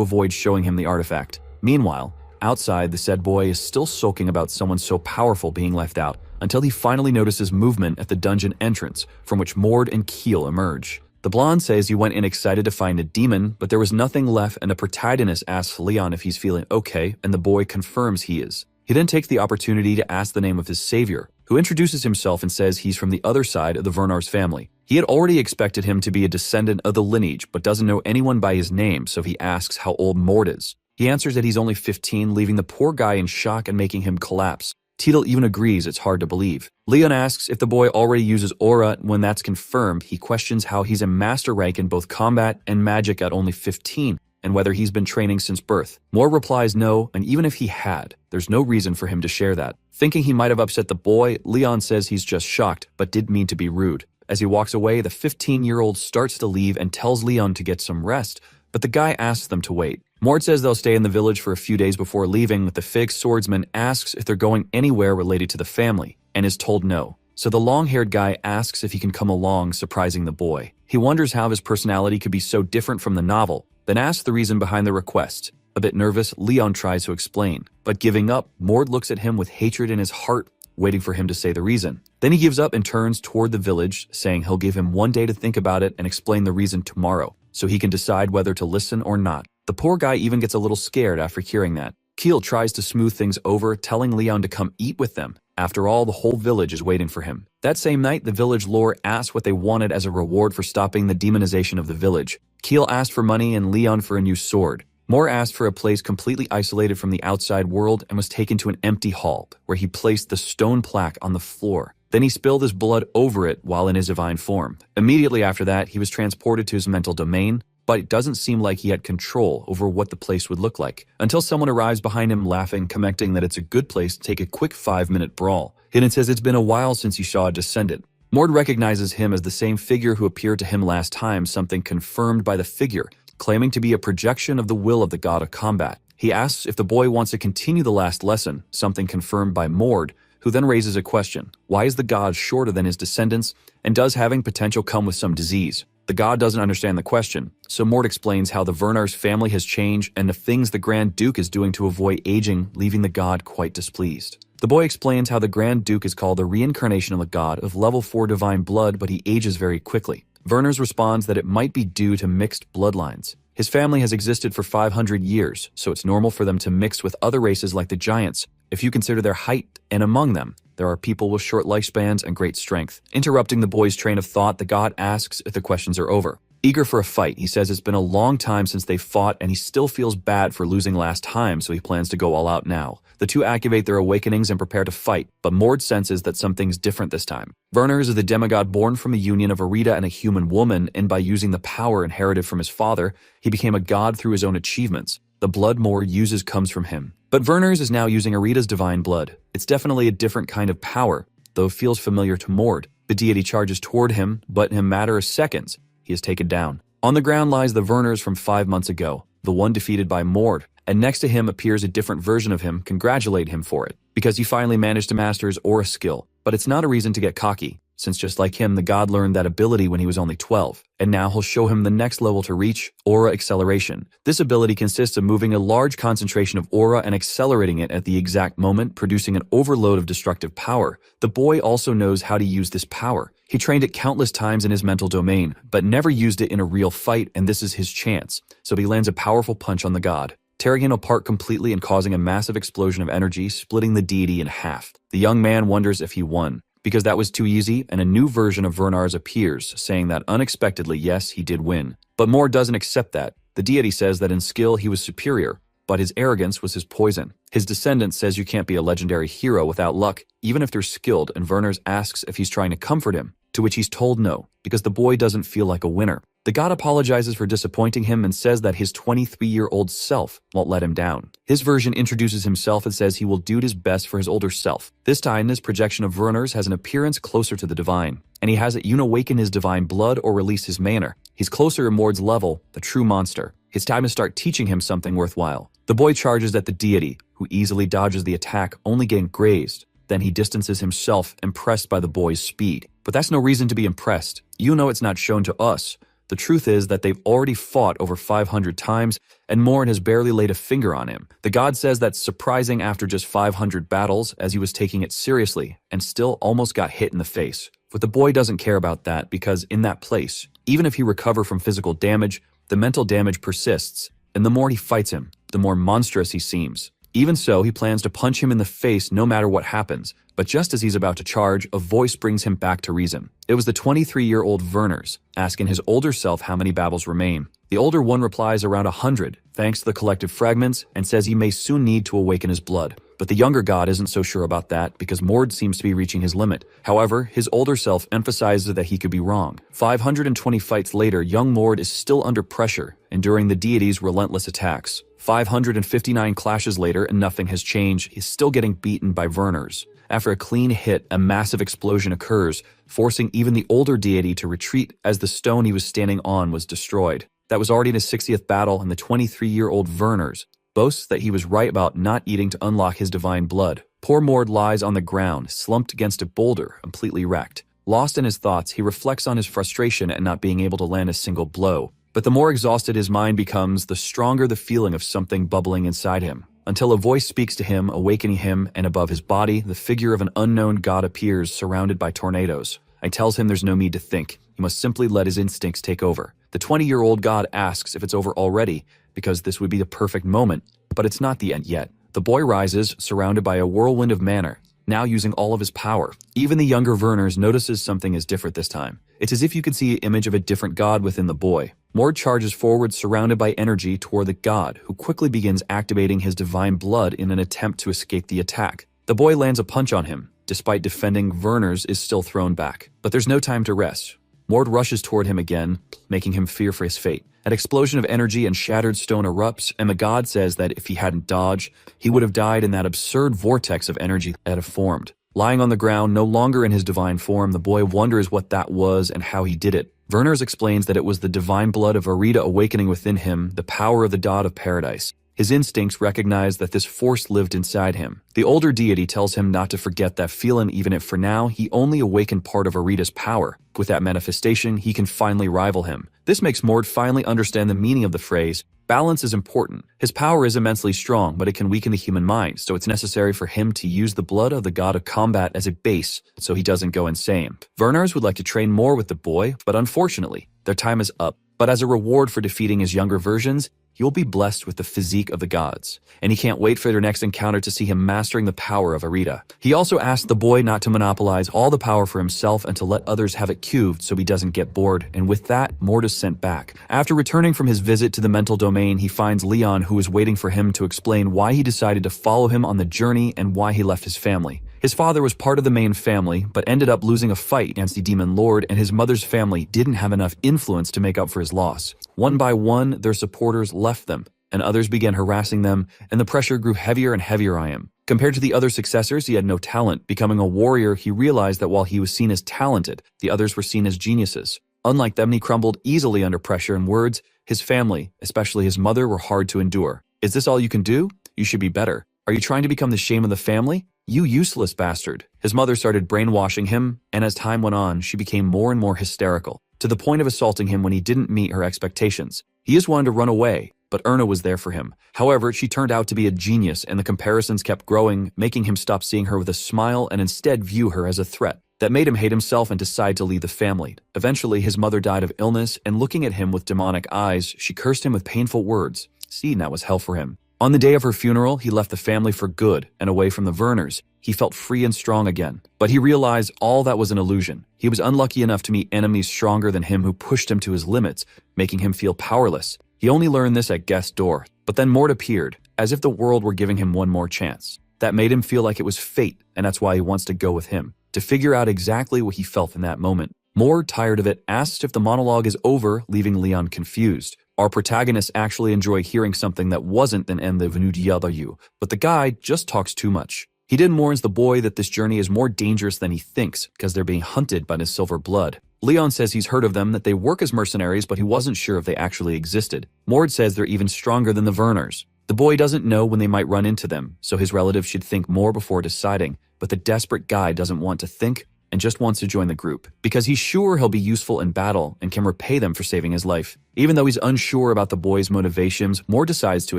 avoid showing him the artifact. Meanwhile, outside, the said boy is still sulking about someone so powerful being left out, until he finally notices movement at the dungeon entrance, from which Mord and Keel emerge. The blonde says he went in excited to find a demon, but there was nothing left, and the protagonist asks Leon if he's feeling okay, and the boy confirms he is. He then takes the opportunity to ask the name of his savior, who introduces himself and says he's from the other side of the Vernars family. He had already expected him to be a descendant of the lineage, but doesn't know anyone by his name, so he asks how old Mord is. He answers that he's only 15, leaving the poor guy in shock and making him collapse. Teedle even agrees it's hard to believe. Leon asks if the boy already uses aura. When that's confirmed, he questions how he's a master rank in both combat and magic at only 15, and whether he's been training since birth. Moore replies no, and even if he had, there's no reason for him to share that. Thinking he might have upset the boy, Leon says he's just shocked, but didn't mean to be rude. As he walks away, the 15-year-old starts to leave and tells Leon to get some rest, but the guy asks them to wait. Mort says they'll stay in the village for a few days before leaving, but the fake swordsman asks if they're going anywhere related to the family, and is told no. So the long-haired guy asks if he can come along, surprising the boy. He wonders how his personality could be so different from the novel, then asks the reason behind the request. A bit nervous, Leon tries to explain, but giving up, Mord looks at him with hatred in his heart, waiting for him to say the reason. Then he gives up and turns toward the village, saying he'll give him 1 day to think about it and explain the reason tomorrow, so he can decide whether to listen or not. The poor guy even gets a little scared after hearing that. Keel tries to smooth things over, telling Leon to come eat with them. After all, the whole village is waiting for him. That same night, the village lord asked what they wanted as a reward for stopping the demonization of the village. Keel asked for money and Leon for a new sword. Moore asked for a place completely isolated from the outside world and was taken to an empty hall, where he placed the stone plaque on the floor. Then he spilled his blood over it while in his divine form. Immediately after that, he was transported to his mental domain, but it doesn't seem like he had control over what the place would look like, until someone arrives behind him laughing, commenting that it's a good place to take a quick 5-minute brawl. Hidden says it's been a while since he saw a descendant. Mord recognizes him as the same figure who appeared to him last time, something confirmed by the figure, claiming to be a projection of the will of the god of combat. He asks if the boy wants to continue the last lesson, something confirmed by Mord, who then raises a question. Why is the god shorter than his descendants, and does having potential come with some disease? The god doesn't understand the question, so Mord explains how the Vernar's family has changed and the things the Grand Duke is doing to avoid aging, leaving the god quite displeased. The boy explains how the Grand Duke is called the reincarnation of a god of level 4 divine blood, but he ages very quickly. Verners responds that it might be due to mixed bloodlines. His family has existed for 500 years, so it's normal for them to mix with other races like the giants, if you consider their height, and among them, there are people with short lifespans and great strength. Interrupting the boy's train of thought, the god asks if the questions are over. Eager for a fight, he says it's been a long time since they fought and he still feels bad for losing last time, so he plans to go all out now. The two activate their awakenings and prepare to fight, but Mord senses that something's different this time. Werner is the demigod born from a union of a Rita and a human woman, and by using the power inherited from his father, he became a god through his own achievements. The blood Mord uses comes from him. But Werner's is now using Arita's divine blood. It's definitely a different kind of power, though it feels familiar to Mord. The deity charges toward him, but in a matter of seconds, he is taken down. On the ground lies the Werners from 5 months ago, the one defeated by Mord, and next to him appears a different version of him, congratulate him for it, because he finally managed to master his aura skill. But it's not a reason to get cocky, since just like him, the god learned that ability when he was only 12, and now he'll show him the next level to reach, aura acceleration. This ability consists of moving a large concentration of aura and accelerating it at the exact moment, producing an overload of destructive power. The boy also knows how to use this power. He trained it countless times in his mental domain, but never used it in a real fight, and this is his chance. So he lands a powerful punch on the god, tearing him apart completely and causing a massive explosion of energy, splitting the deity in half. The young man wonders if he won, because that was too easy, and a new version of Vernar's appears, saying that unexpectedly, yes, he did win. But Mord doesn't accept that. The deity says that in skill he was superior, but his arrogance was his poison. His descendant says you can't be a legendary hero without luck, even if they're skilled, and Verners asks if he's trying to comfort him, to which he's told no, because the boy doesn't feel like a winner. The god apologizes for disappointing him and says that his 23-year-old self won't let him down. His version introduces himself and says he will do his best for his older self. This time, this projection of Werner's has an appearance closer to the divine, and he has it awaken his divine blood or release his mana. He's closer to Mord's level, the true monster. It's time to start teaching him something worthwhile. The boy charges at the deity, who easily dodges the attack, only getting grazed. Then he distances himself, impressed by the boy's speed. But that's no reason to be impressed. You know it's not shown to us. The truth is that they've already fought over 500 times, and Mord has barely laid a finger on him. The god says that's surprising after just 500 battles, as he was taking it seriously, and still almost got hit in the face. But the boy doesn't care about that, because in that place, even if he recover from physical damage, the mental damage persists, and the more he fights him, the more monstrous he seems. Even so, he plans to punch him in the face no matter what happens, but just as he's about to charge, a voice brings him back to reason. It was the 23-year-old Werners, asking his older self how many battles remain. The older one replies around 100, thanks to the collective fragments, and says he may soon need to awaken his blood. But the younger god isn't so sure about that, because Mord seems to be reaching his limit. However, his older self emphasizes that he could be wrong. 520 fights later, young Mord is still under pressure, enduring the deity's relentless attacks. 559 clashes later, and nothing has changed. He's still getting beaten by Werners. After a clean hit, a massive explosion occurs, forcing even the older deity to retreat as the stone he was standing on was destroyed. That was already in his 60th battle, and the 23-year-old Werners boasts that he was right about not eating to unlock his divine blood. Poor Mord lies on the ground, slumped against a boulder, completely wrecked. Lost in his thoughts, he reflects on his frustration at not being able to land a single blow. But the more exhausted his mind becomes, the stronger the feeling of something bubbling inside him. Until a voice speaks to him, awakening him, and above his body, the figure of an unknown god appears, surrounded by tornadoes. It tells him there's no need to think. He must simply let his instincts take over. The 20-year-old god asks if it's over already, because this would be the perfect moment, but it's not the end yet. The boy rises, surrounded by a whirlwind of mana, now using all of his power. Even the younger Werners notices something is different this time. It's as if you could see an image of a different god within the boy. Mord charges forward, surrounded by energy, toward the god, who quickly begins activating his divine blood in an attempt to escape the attack. The boy lands a punch on him. Despite defending, Werners is still thrown back. But there's no time to rest. Mord rushes toward him again, making him fear for his fate. An explosion of energy and shattered stone erupts, and the god says that if he hadn't dodged, he would have died in that absurd vortex of energy that had formed. Lying on the ground, no longer in his divine form, the boy wonders what that was and how he did it. Werners explains that it was the divine blood of Arita awakening within him, the power of the god of paradise. His instincts recognize that this force lived inside him. The older deity tells him not to forget that feeling, even if for now he only awakened part of Arita's power. With that manifestation, he can finally rival him. This makes Mord finally understand the meaning of the phrase, balance is important. His power is immensely strong, but it can weaken the human mind, so it's necessary for him to use the blood of the god of combat as a base, so he doesn't go insane. Werners would like to train more with the boy, but unfortunately, their time is up. But as a reward for defeating his younger versions, he will be blessed with the physique of the gods, and he can't wait for their next encounter to see him mastering the power of Arita. He also asks the boy not to monopolize all the power for himself and to let others have it cubed so he doesn't get bored, and with that, Mord is sent back. After returning from his visit to the mental domain, he finds Leon, who is waiting for him to explain why he decided to follow him on the journey and why he left his family. His father was part of the main family, but ended up losing a fight against the demon lord, and his mother's family didn't have enough influence to make up for his loss. One by one, their supporters left them, and others began harassing them, and the pressure grew heavier and heavier on him. Compared to the other successors, he had no talent. Becoming a warrior, he realized that while he was seen as talented, the others were seen as geniuses. Unlike them, he crumbled easily under pressure and words. His family, especially his mother, were hard to endure. Is this all you can do? You should be better. Are you trying to become the shame of the family? You useless bastard. His mother started brainwashing him, and as time went on, she became more and more hysterical, to the point of assaulting him when he didn't meet her expectations. He just wanted to run away, but Erna was there for him. However, she turned out to be a genius, and the comparisons kept growing, making him stop seeing her with a smile and instead view her as a threat. That made him hate himself and decide to leave the family. Eventually, his mother died of illness, and looking at him with demonic eyes, she cursed him with painful words. See, that was hell for him. On the day of her funeral, he left the family for good and away from the Werners. He felt free and strong again. But he realized all that was an illusion. He was unlucky enough to meet enemies stronger than him who pushed him to his limits, making him feel powerless. He only learned this at guest's door. But then Mord appeared, as if the world were giving him one more chance. That made him feel like it was fate, and that's why he wants to go with him, to figure out exactly what he felt in that moment. Mord, tired of it, asks if the monologue is over, leaving Leon confused. Our protagonists actually enjoy hearing something that wasn't than end the venu d'you, but the guy just talks too much. He then warns the boy that this journey is more dangerous than he thinks because they're being hunted by the silver blood. Leon says he's heard of them, that they work as mercenaries, but he wasn't sure if they actually existed. Mord says they're even stronger than the Werners. The boy doesn't know when they might run into them, so his relatives should think more before deciding, but the desperate guy doesn't want to think and just wants to join the group, because he's sure he'll be useful in battle and can repay them for saving his life. Even though he's unsure about the boy's motivations, Mord decides to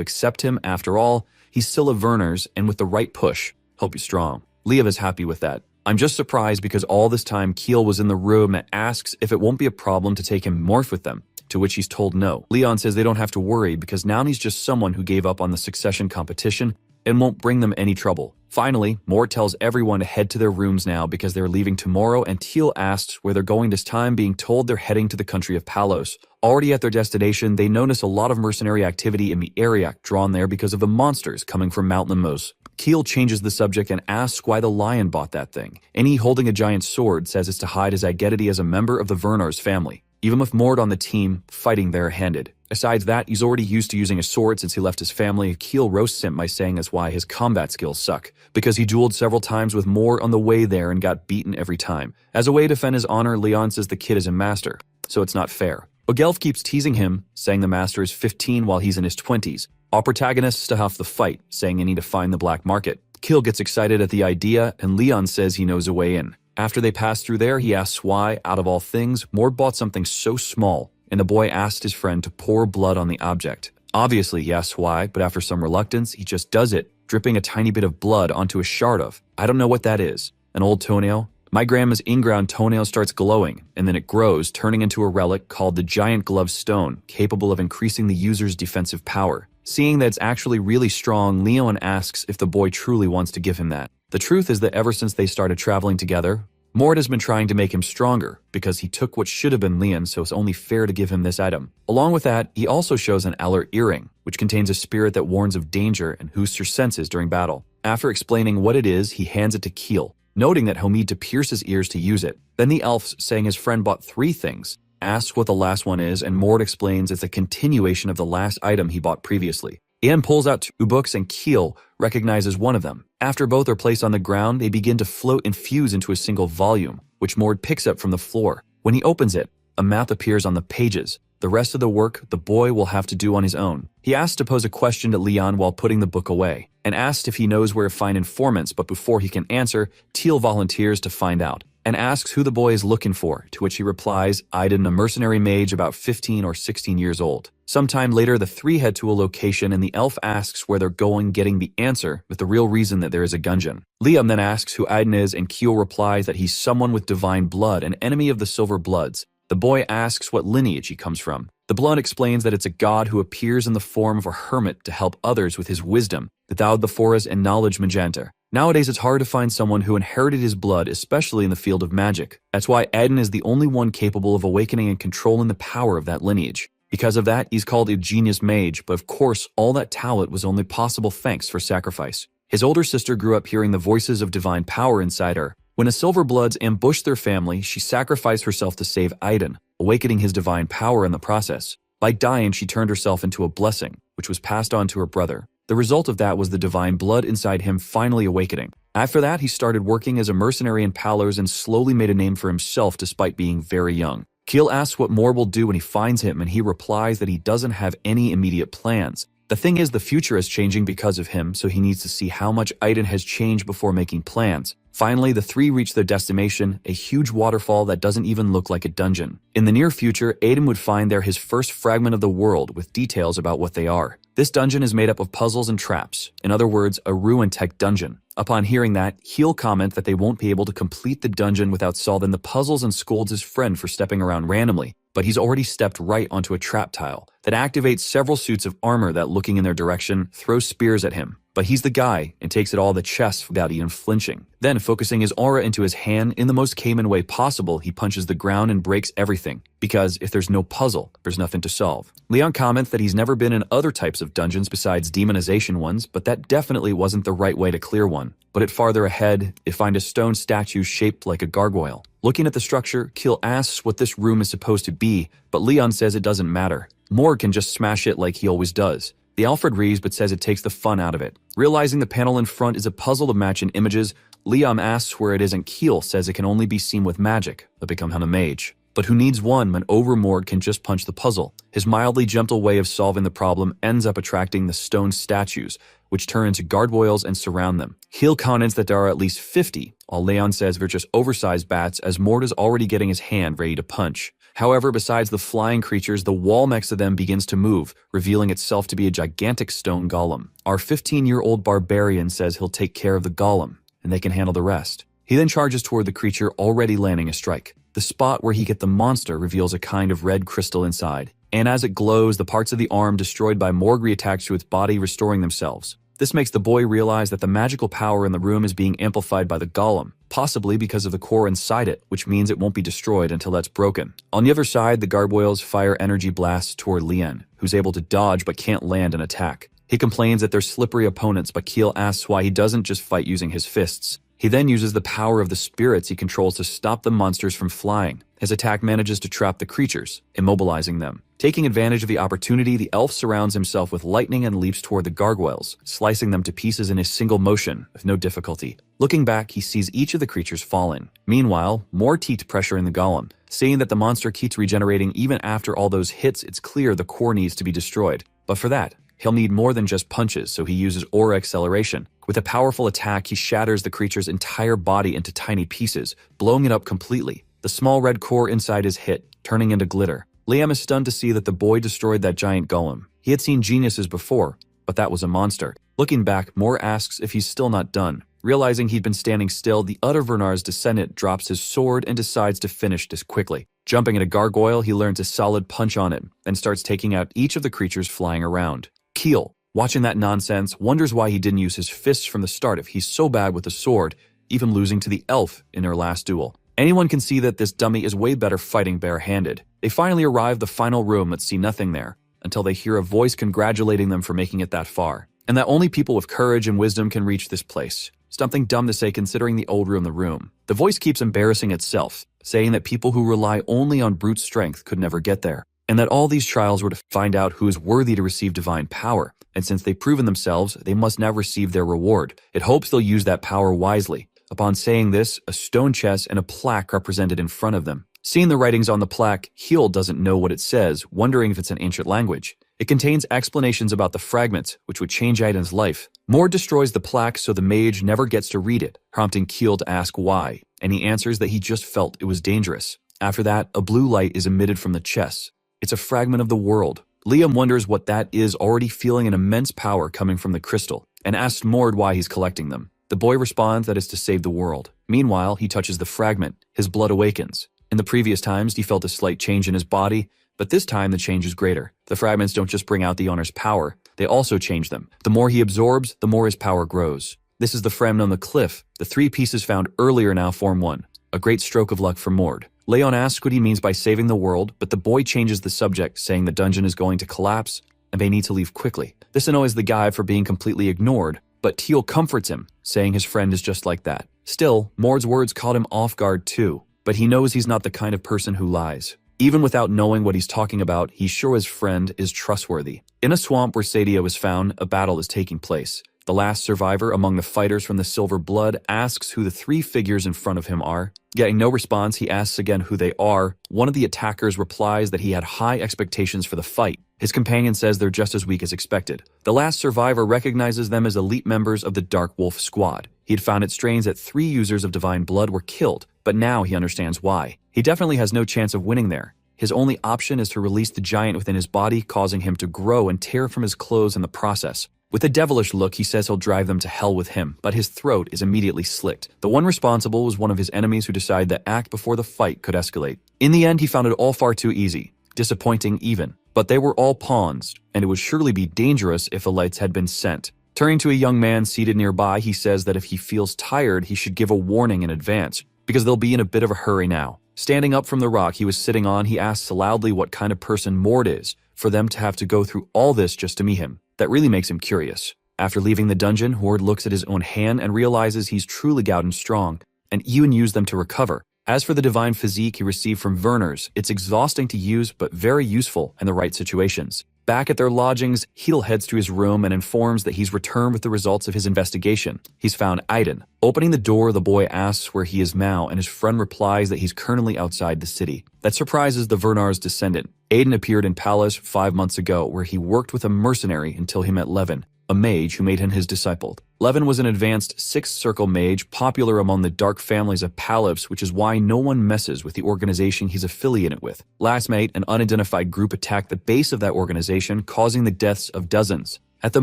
accept him. After all, he's still a Werners, and with the right push, he'll be strong. Liev is happy with that. I'm just surprised because all this time Kiel was in the room and asks if it won't be a problem to take him north with them, to which he's told no. Leon says they don't have to worry because now he's just someone who gave up on the succession competition and won't bring them any trouble. Finally, Mord tells everyone to head to their rooms now because they're leaving tomorrow, and Teal asks where they're going this time, being told they're heading to the country of Palos. Already at their destination, they notice a lot of mercenary activity in the area drawn there because of the monsters coming from Mount Limos. Keel changes the subject and asks why the lion bought that thing. And he, holding a giant sword, says it's to hide his identity as a member of the Werners family. Even with Mord on the team, fighting bare-handed. Besides that, he's already used to using a sword since he left his family. Keel roasts him by saying that's why his combat skills suck, because he dueled several times with Mord on the way there and got beaten every time. As a way to defend his honor, Leon says the kid is a master, so it's not fair. Ogelf keeps teasing him, saying the master is 15 while he's in his 20s. Our protagonists start off the fight, saying they need to find the black market. Keel gets excited at the idea, and Leon says he knows a way in. After they pass through there, he asks why, out of all things, Mord bought something so small, and the boy asked his friend to pour blood on the object. Obviously, he asks why, but after some reluctance, he just does it, dripping a tiny bit of blood onto a shard of, I don't know what that is, an old toenail? My grandma's in-ground toenail starts glowing, and then it grows, turning into a relic called the Giant Glove Stone, capable of increasing the user's defensive power. Seeing that it's actually really strong, Leon asks if the boy truly wants to give him that. The truth is that ever since they started traveling together, Mord has been trying to make him stronger because he took what should have been Leon, so it's only fair to give him this item. Along with that, he also shows an alert earring, which contains a spirit that warns of danger and boosts your senses during battle. After explaining what it is, he hands it to Keel, noting that he'll need to pierce his ears to use it. Then the elf, saying his friend bought 3 things, asks what the last one is, and Mord explains it's a continuation of the last item he bought previously. Ian pulls out 2 books and Keel recognizes one of them. After both are placed on the ground, they begin to float and fuse into a single volume, which Mord picks up from the floor. When he opens it, a map appears on the pages. The rest of the work the boy will have to do on his own. He asks to pose a question to Leon while putting the book away, and asks if he knows where to find informants, but before he can answer, Teal volunteers to find out, and asks who the boy is looking for, to which he replies, Aiden, a mercenary mage about 15 or 16 years old. Sometime later, the 3 head to a location and the elf asks where they're going, getting the answer with the real reason that there is a gungeon. Liam then asks who Aiden is, and Keel replies that he's someone with divine blood, an enemy of the Silver Bloods. The boy asks what lineage he comes from. The blood explains that it's a god who appears in the form of a hermit to help others with his wisdom, the Thou the Forest and knowledge magenta. Nowadays, it's hard to find someone who inherited his blood, especially in the field of magic. That's why Aiden is the only one capable of awakening and controlling the power of that lineage. Because of that, he's called a genius mage, but of course, all that talent was only possible thanks for sacrifice. His older sister grew up hearing the voices of divine power inside her. When the Silver Bloods ambushed their family, she sacrificed herself to save Aiden, awakening his divine power in the process. By dying, she turned herself into a blessing, which was passed on to her brother. The result of that was the divine blood inside him finally awakening. After that, he started working as a mercenary in Pallors and slowly made a name for himself despite being very young. Keel asks what Mord will do when he finds him, and he replies that he doesn't have any immediate plans. The thing is, the future is changing because of him, so he needs to see how much Aiden has changed before making plans. Finally, the 3 reach their destination, a huge waterfall that doesn't even look like a dungeon. In the near future, Aiden would find there his first fragment of the world with details about what they are. This dungeon is made up of puzzles and traps, in other words, a ruin-tech dungeon. Upon hearing that, he'll comment that they won't be able to complete the dungeon without solving the puzzles and scolds his friend for stepping around randomly, but he's already stepped right onto a trap tile that activates several suits of armor that, looking in their direction, throw spears at him. But he's the guy and takes it all the chest without even flinching. Then, focusing his aura into his hand in the most Cayman way possible, he punches the ground and breaks everything. Because if there's no puzzle, there's nothing to solve. Leon comments that he's never been in other types of dungeons besides demonization ones, but that definitely wasn't the right way to clear one. But farther ahead, they find a stone statue shaped like a gargoyle. Looking at the structure, Keel asks what this room is supposed to be, but Leon says it doesn't matter. Mord can just smash it like he always does. The elf agrees but says it takes the fun out of it. Realizing the panel in front is a puzzle to match in images, Liam asks where it is and Keel says it can only be seen with magic, but become a mage. But who needs one when Overmord can just punch the puzzle? His mildly gentle way of solving the problem ends up attracting the stone statues, which turn into gargoyles and surround them. Keel comments that there are at least 50, while Leon says they're just oversized bats as Mord is already getting his hand ready to punch. However, besides the flying creatures, the wall next to them begins to move, revealing itself to be a gigantic stone golem. Our 15-year-old barbarian says he'll take care of the golem, and they can handle the rest. He then charges toward the creature, already landing a strike. The spot where he gets the monster reveals a kind of red crystal inside, and as it glows, the parts of the arm destroyed by Morg reattach to its body, restoring themselves. This makes the boy realize that the magical power in the room is being amplified by the golem, possibly because of the core inside it, which means it won't be destroyed until that's broken. On the other side, the gargoyles fire energy blasts toward Lien, who's able to dodge but can't land an attack. He complains that they're slippery opponents, but Keel asks why he doesn't just fight using his fists. He then uses the power of the spirits he controls to stop the monsters from flying. His attack manages to trap the creatures, immobilizing them. Taking advantage of the opportunity, the elf surrounds himself with lightning and leaps toward the gargoyles, slicing them to pieces in a single motion with no difficulty. Looking back, he sees each of the creatures fallen. Meanwhile, more teeth pressuring the golem. Seeing that the monster keeps regenerating even after all those hits, it's clear the core needs to be destroyed. But for that, he'll need more than just punches, so he uses aura acceleration. With a powerful attack, he shatters the creature's entire body into tiny pieces, blowing it up completely. The small red core inside is hit, turning into glitter. Liam is stunned to see that the boy destroyed that giant golem. He had seen geniuses before, but that was a monster. Looking back, Moore asks if he's still not done. Realizing he'd been standing still, the other Vernar's descendant drops his sword and decides to finish this quickly. Jumping at a gargoyle, he learns a solid punch on it, then starts taking out each of the creatures flying around. Keel, watching that nonsense, wonders why he didn't use his fists from the start if he's so bad with the sword, even losing to the elf in their last duel. Anyone can see that this dummy is way better fighting bare-handed. They finally arrive the final room but see nothing there, until they hear a voice congratulating them for making it that far, and that only people with courage and wisdom can reach this place. Something dumb to say considering the old room the room. The voice keeps embarrassing itself, saying that people who rely only on brute strength could never get there, and that all these trials were to find out who is worthy to receive divine power, and since they've proven themselves, they must now receive their reward. It hopes they'll use that power wisely. Upon saying this, a stone chest and a plaque are presented in front of them. Seeing the writings on the plaque, Heel doesn't know what it says, wondering if it's an ancient language. It contains explanations about the fragments, which would change Aiden's life. Mord destroys the plaque so the mage never gets to read it, prompting Keel to ask why, and he answers that he just felt it was dangerous. After that, a blue light is emitted from the chest. It's a fragment of the world. Liam wonders what that is, already feeling an immense power coming from the crystal, and asks Mord why he's collecting them. The boy responds that it's to save the world. Meanwhile, he touches the fragment. His blood awakens. In the previous times, he felt a slight change in his body, but this time the change is greater. The fragments don't just bring out the owner's power, they also change them. The more he absorbs, the more his power grows. This is the fragment on the cliff. The 3 pieces found earlier now form one. A great stroke of luck for Mord. Leon asks what he means by saving the world, but the boy changes the subject, saying the dungeon is going to collapse and they need to leave quickly. This annoys the guy for being completely ignored, but Teal comforts him, saying his friend is just like that. Still, Mord's words caught him off guard too, but he knows he's not the kind of person who lies. Even without knowing what he's talking about, he's sure his friend is trustworthy. In a swamp where Sadia was found, a battle is taking place. The last survivor among the fighters from the Silver Blood asks who the 3 figures in front of him are. Getting no response, he asks again who they are. One of the attackers replies that he had high expectations for the fight. His companion says they're just as weak as expected. The last survivor recognizes them as elite members of the Dark Wolf Squad. He had found it strange that 3 users of Divine Blood were killed, but now he understands why. He definitely has no chance of winning there. His only option is to release the giant within his body, causing him to grow and tear from his clothes in the process. With a devilish look, he says he'll drive them to hell with him, but his throat is immediately slicked. The one responsible was one of his enemies who decided to act before the fight could escalate. In the end, he found it all far too easy. Disappointing even. But they were all pawns, and it would surely be dangerous if the lights had been sent. Turning to a young man seated nearby, he says that if he feels tired, he should give a warning in advance, because they'll be in a bit of a hurry now. Standing up from the rock he was sitting on, he asks loudly what kind of person Mord is, for them to have to go through all this just to meet him. That really makes him curious. After leaving the dungeon, Mord looks at his own hand and realizes he's truly gotten strong, and even used them to recover. As for the divine physique he received from Werner's, it's exhausting to use but very useful in the right situations. Back at their lodgings, Heel heads to his room and informs that he's returned with the results of his investigation. He's found Aiden. Opening the door, the boy asks where he is now, and his friend replies that he's currently outside the city. That surprises the Vernar's descendant. Aiden appeared in Palace 5 months ago, where he worked with a mercenary until he met Levin, a mage who made him his disciple. Levin was an advanced 6th Circle mage, popular among the dark families of Palace, which is why no one messes with the organization he's affiliated with. Last night, an unidentified group attacked the base of that organization, causing the deaths of dozens. At the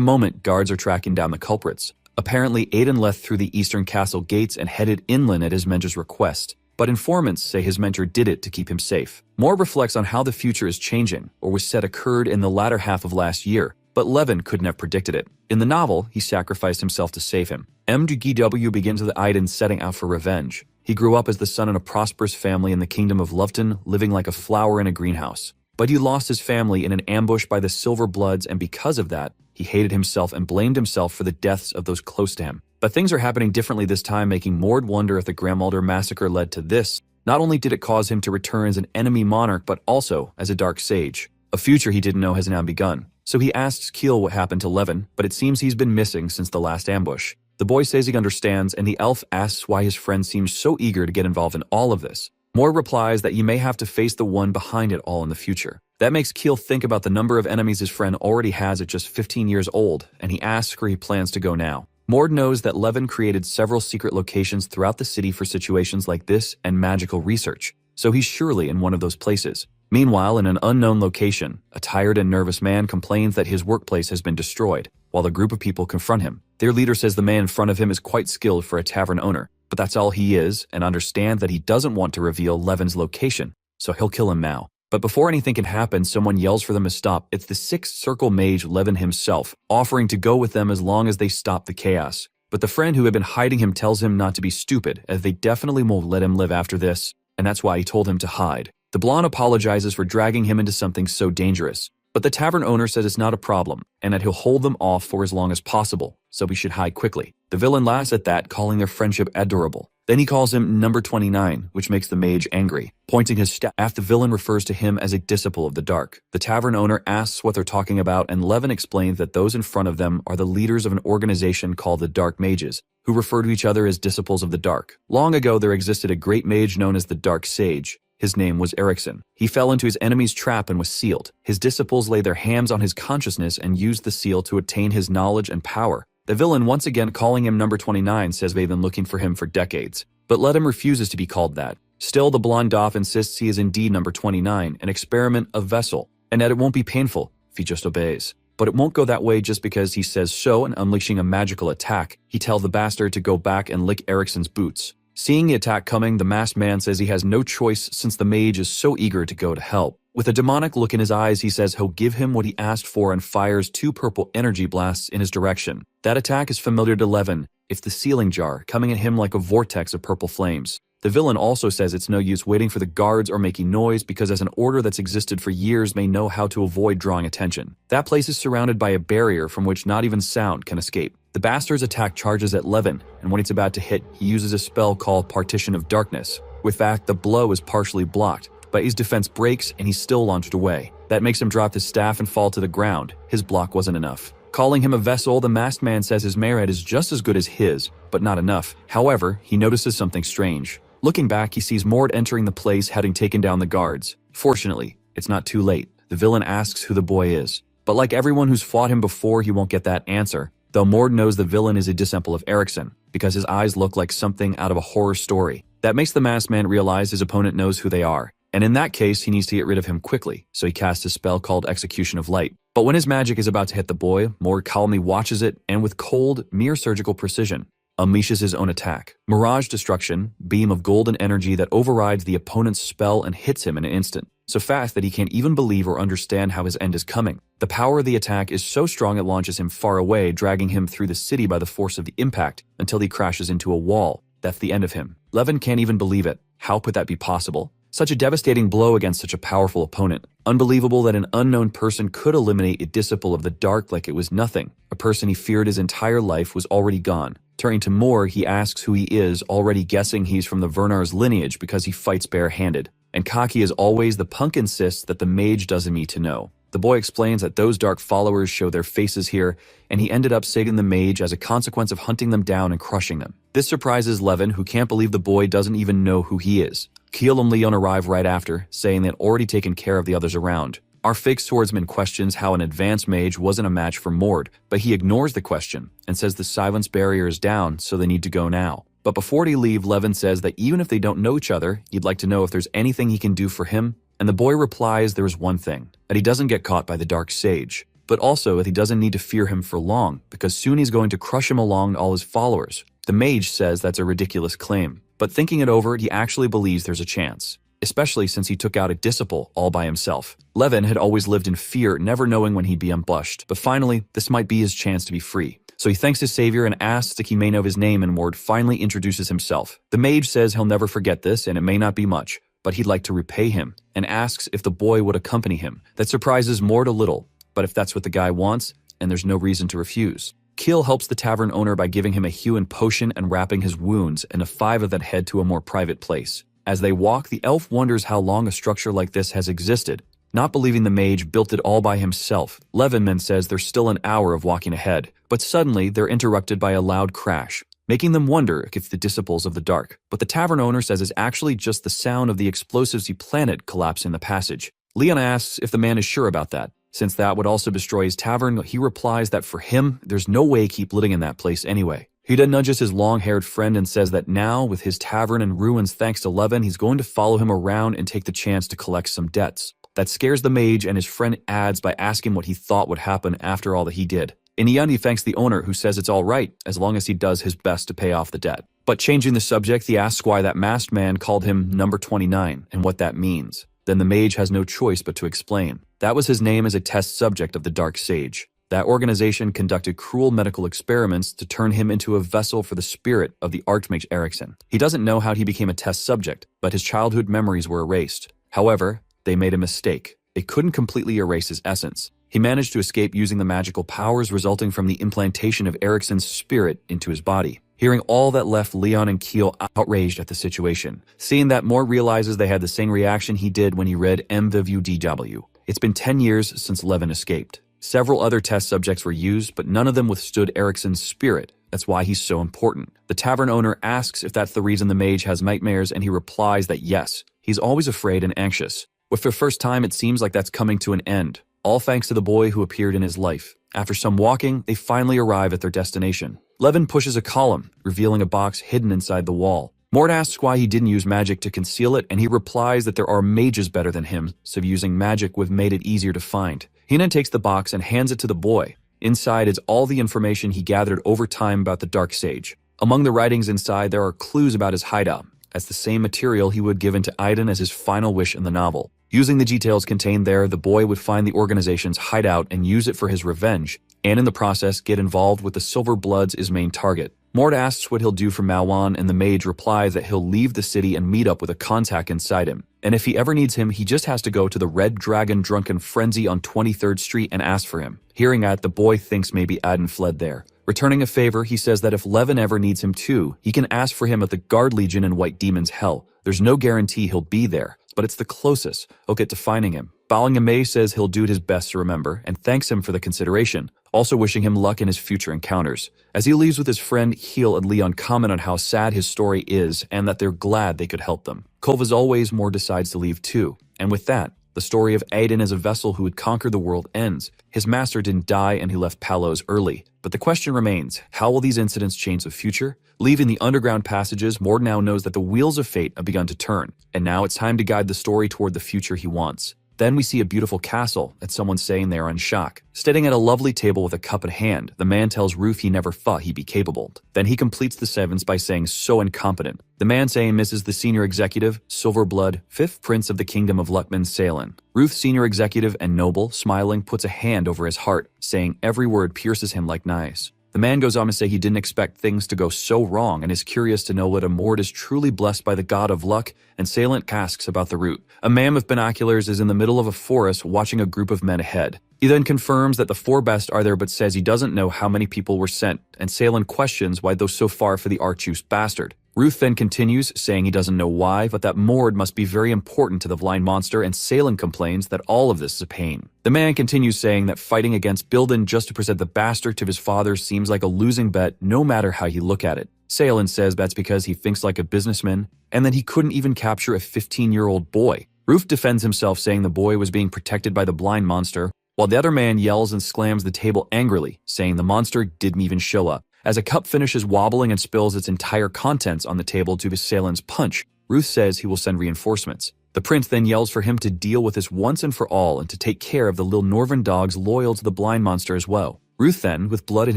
moment, guards are tracking down the culprits. Apparently, Aiden left through the eastern castle gates and headed inland at his mentor's request. But informants say his mentor did it to keep him safe. Moore reflects on how the future is changing, or was said occurred in the latter half of last year. But Levin couldn't have predicted it. In the novel, he sacrificed himself to save him. MGW begins with Aiden setting out for revenge. He grew up as the son of a prosperous family in the kingdom of Loveton, living like a flower in a greenhouse. But he lost his family in an ambush by the Silver Bloods, and because of that, he hated himself and blamed himself for the deaths of those close to him. But things are happening differently this time, making Mord wonder if the Gramalder massacre led to this. Not only did it cause him to return as an enemy monarch, but also as a dark sage. A future he didn't know has now begun. So he asks Keel what happened to Levin, but it seems he's been missing since the last ambush. The boy says he understands, and the elf asks why his friend seems so eager to get involved in all of this. Moore replies that you may have to face the one behind it all in the future. That makes Keel think about the number of enemies his friend already has at just 15 years old, and he asks where he plans to go now. Mord knows that Levin created several secret locations throughout the city for situations like this and magical research, so he's surely in one of those places. Meanwhile, in an unknown location, a tired and nervous man complains that his workplace has been destroyed, while a group of people confront him. Their leader says the man in front of him is quite skilled for a tavern owner, but that's all he is, and understands that he doesn't want to reveal Levin's location, so he'll kill him now. But before anything can happen, someone yells for them to stop. It's the Sixth Circle mage Levin himself, offering to go with them as long as they stop the chaos. But the friend who had been hiding him tells him not to be stupid, as they definitely won't let him live after this, and that's why he told him to hide. The blonde apologizes for dragging him into something so dangerous, but the tavern owner says it's not a problem, and that he'll hold them off for as long as possible, so we should hide quickly. The villain laughs at that, calling their friendship adorable. Then he calls him number 29, which makes the mage angry. Pointing his staff, the villain refers to him as a disciple of the dark. The tavern owner asks what they're talking about, and Levin explains that those in front of them are the leaders of an organization called the Dark Mages, who refer to each other as disciples of the dark. Long ago, there existed a great mage known as the Dark Sage. His name was Erickson. He fell into his enemy's trap and was sealed. His disciples laid their hands on his consciousness and used the seal to attain his knowledge and power. The villain, once again calling him number 29, says they've been looking for him for decades. But Ledham refuses to be called that. Still, the blonde doff insists he is indeed number 29, an experiment, a vessel, and that it won't be painful if he just obeys. But it won't go that way just because he says so, and unleashing a magical attack, he tells the bastard to go back and lick Erickson's boots. Seeing the attack coming, the masked man says he has no choice since the mage is so eager to go to help. With a demonic look in his eyes, he says he'll give him what he asked for and fires 2 purple energy blasts in his direction. That attack is familiar to Levin. It's the sealing jar, coming at him like a vortex of purple flames. The villain also says it's no use waiting for the guards or making noise because as an order that's existed for years may know how to avoid drawing attention. That place is surrounded by a barrier from which not even sound can escape. The bastard's attack charges at Levin, and when it's about to hit, he uses a spell called Partition of Darkness. With that, the blow is partially blocked, but his defense breaks and he's still launched away. That makes him drop his staff and fall to the ground. His block wasn't enough. Calling him a vessel, the masked man says his merit is just as good as his, but not enough. However, he notices something strange. Looking back, he sees Mord entering the place, having taken down the guards. Fortunately, it's not too late. The villain asks who the boy is. But like everyone who's fought him before, he won't get that answer, though Mord knows the villain is a disciple of Erickson, because his eyes look like something out of a horror story. That makes the masked man realize his opponent knows who they are, and in that case, he needs to get rid of him quickly, so he casts a spell called Execution of Light. But when his magic is about to hit the boy, Mord calmly watches it, and with cold, mere surgical precision, unleashes his own attack. Mirage Destruction, beam of golden energy that overrides the opponent's spell and hits him in an instant, so fast that he can't even believe or understand how his end is coming. The power of the attack is so strong it launches him far away, dragging him through the city by the force of the impact until he crashes into a wall. That's the end of him. Levin can't even believe it. How could that be possible? Such a devastating blow against such a powerful opponent. Unbelievable that an unknown person could eliminate a disciple of the dark like it was nothing. A person he feared his entire life was already gone. Turning to Moore, he asks who he is, already guessing he's from the Vernar's lineage because he fights barehanded. And cocky as always, the punk insists that the mage doesn't need to know. The boy explains that those dark followers show their faces here, and he ended up saving the mage as a consequence of hunting them down and crushing them. This surprises Levin, who can't believe the boy doesn't even know who he is. Keel and Leon arrive right after, saying they'd already taken care of the others around. Our fake swordsman questions how an advanced mage wasn't a match for Mord, but he ignores the question and says the silence barrier is down, so they need to go now. But before they leave, Levin says that even if they don't know each other, he'd like to know if there's anything he can do for him, and the boy replies there is one thing, that he doesn't get caught by the Dark Sage, but also that he doesn't need to fear him for long, because soon he's going to crush him along all his followers. The mage says that's a ridiculous claim, but thinking it over, he actually believes there's a chance, especially since he took out a disciple all by himself. Levin had always lived in fear, never knowing when he'd be ambushed, but finally, this might be his chance to be free. So he thanks his savior and asks if he may know his name, and Mord finally introduces himself. The mage says he'll never forget this, and it may not be much, but he'd like to repay him, and asks if the boy would accompany him. That surprises Mord a little, but if that's what the guy wants, and there's no reason to refuse. Keel helps the tavern owner by giving him a healing potion and wrapping his wounds, and the 5 of them head to a more private place. As they walk, the elf wonders how long a structure like this has existed, not believing the mage built it all by himself. Levinman says there's still an hour of walking ahead, but suddenly they're interrupted by a loud crash, making them wonder if it's the disciples of the dark. But the tavern owner says it's actually just the sound of the explosives he planted collapsing the passage. Leon asks if the man is sure about that. Since that would also destroy his tavern, he replies that for him, there's no way to keep living in that place anyway. He then nudges his long-haired friend and says that now, with his tavern in ruins thanks to Levin, he's going to follow him around and take the chance to collect some debts. That scares the mage, and his friend adds by asking what he thought would happen after all that he did. In the end, he thanks the owner, who says it's all right, as long as he does his best to pay off the debt. But changing the subject, he asks why that masked man called him number 29, and what that means. Then the mage has no choice but to explain. That was his name as a test subject of the Dark Sage. That organization conducted cruel medical experiments to turn him into a vessel for the spirit of the Archmage Eriksson. He doesn't know how he became a test subject, but his childhood memories were erased. However, they made a mistake. It couldn't completely erase his essence. He managed to escape using the magical powers resulting from the implantation of Eriksson's spirit into his body. Hearing all that left Leon and Keel outraged at the situation. Seeing that, Mord realizes they had the same reaction he did when he read MVVDW. It's been 10 years since Levin escaped. Several other test subjects were used, but none of them withstood Eriksson's spirit. That's why he's so important. The tavern owner asks if that's the reason the mage has nightmares, and he replies that yes, he's always afraid and anxious. But for the first time, it seems like that's coming to an end. All thanks to the boy who appeared in his life. After some walking, they finally arrive at their destination. Levin pushes a column, revealing a box hidden inside the wall. Mort asks why he didn't use magic to conceal it, and he replies that there are mages better than him, so using magic would have made it easier to find. He then takes the box and hands it to the boy. Inside is all the information he gathered over time about the Dark Sage. Among the writings inside, there are clues about his hideout. That's the same material he would have given to Aiden as his final wish in the novel. Using the details contained there, the boy would find the organization's hideout and use it for his revenge, and in the process get involved with the Silver Bloods' his main target. Mort asks what he'll do for Malwan, and the mage replies that he'll leave the city and meet up with a contact inside him. And if he ever needs him, he just has to go to the Red Dragon Drunken Frenzy on 23rd Street and ask for him. Hearing that, the boy thinks maybe Aiden fled there. Returning a favor, he says that if Levin ever needs him too, he can ask for him at the Guard Legion in White Demon's Hell. There's no guarantee he'll be there, but it's the closest he'll get to finding him. Balingame says he'll do his best to remember and thanks him for the consideration, also wishing him luck in his future encounters. As he leaves with his friend, Heel and Leon comment on how sad his story is and that they're glad they could help them. Kulv, as always, Mort decides to leave too. And with that, the story of Aiden as a vessel who would conquer the world ends. His master didn't die and he left Palos early. But the question remains, how will these incidents change the future? Leaving the underground passages, Mort now knows that the wheels of fate have begun to turn, and now it's time to guide the story toward the future he wants. Then we see a beautiful castle that someone's saying they are on shock. Sitting at a lovely table with a cup in hand, the man tells Ruth he never thought he'd be capable. Then he completes the sentence by saying so incompetent. The man saying Mrs. the senior executive, Silverblood, 5th Prince of the Kingdom of Luckman Salen. Ruth, senior executive and noble, smiling, puts a hand over his heart, saying every word pierces him like knives. The man goes on to say he didn't expect things to go so wrong and is curious to know whether Mort is truly blessed by the god of luck, and Salient asks about the route. A man with binoculars is in the middle of a forest watching a group of men ahead. He then confirms that the 4 best are there but says he doesn't know how many people were sent, and Salient questions why those so far for the Archjuice bastard. Ruth then continues, saying he doesn't know why, but that Mord must be very important to the blind monster, and Salen complains that all of this is a pain. The man continues saying that fighting against Bilden just to present the bastard to his father seems like a losing bet no matter how you look at it. Salen says that's because he thinks like a businessman, and that he couldn't even capture a 15-year-old boy. Ruth defends himself saying the boy was being protected by the blind monster, while the other man yells and slams the table angrily, saying the monster didn't even show up. As a cup finishes wobbling and spills its entire contents on the table due to Salen's punch, Ruth says he will send reinforcements. The prince then yells for him to deal with this once and for all and to take care of the little Northern dogs loyal to the blind monster as well. Ruth then, with blood in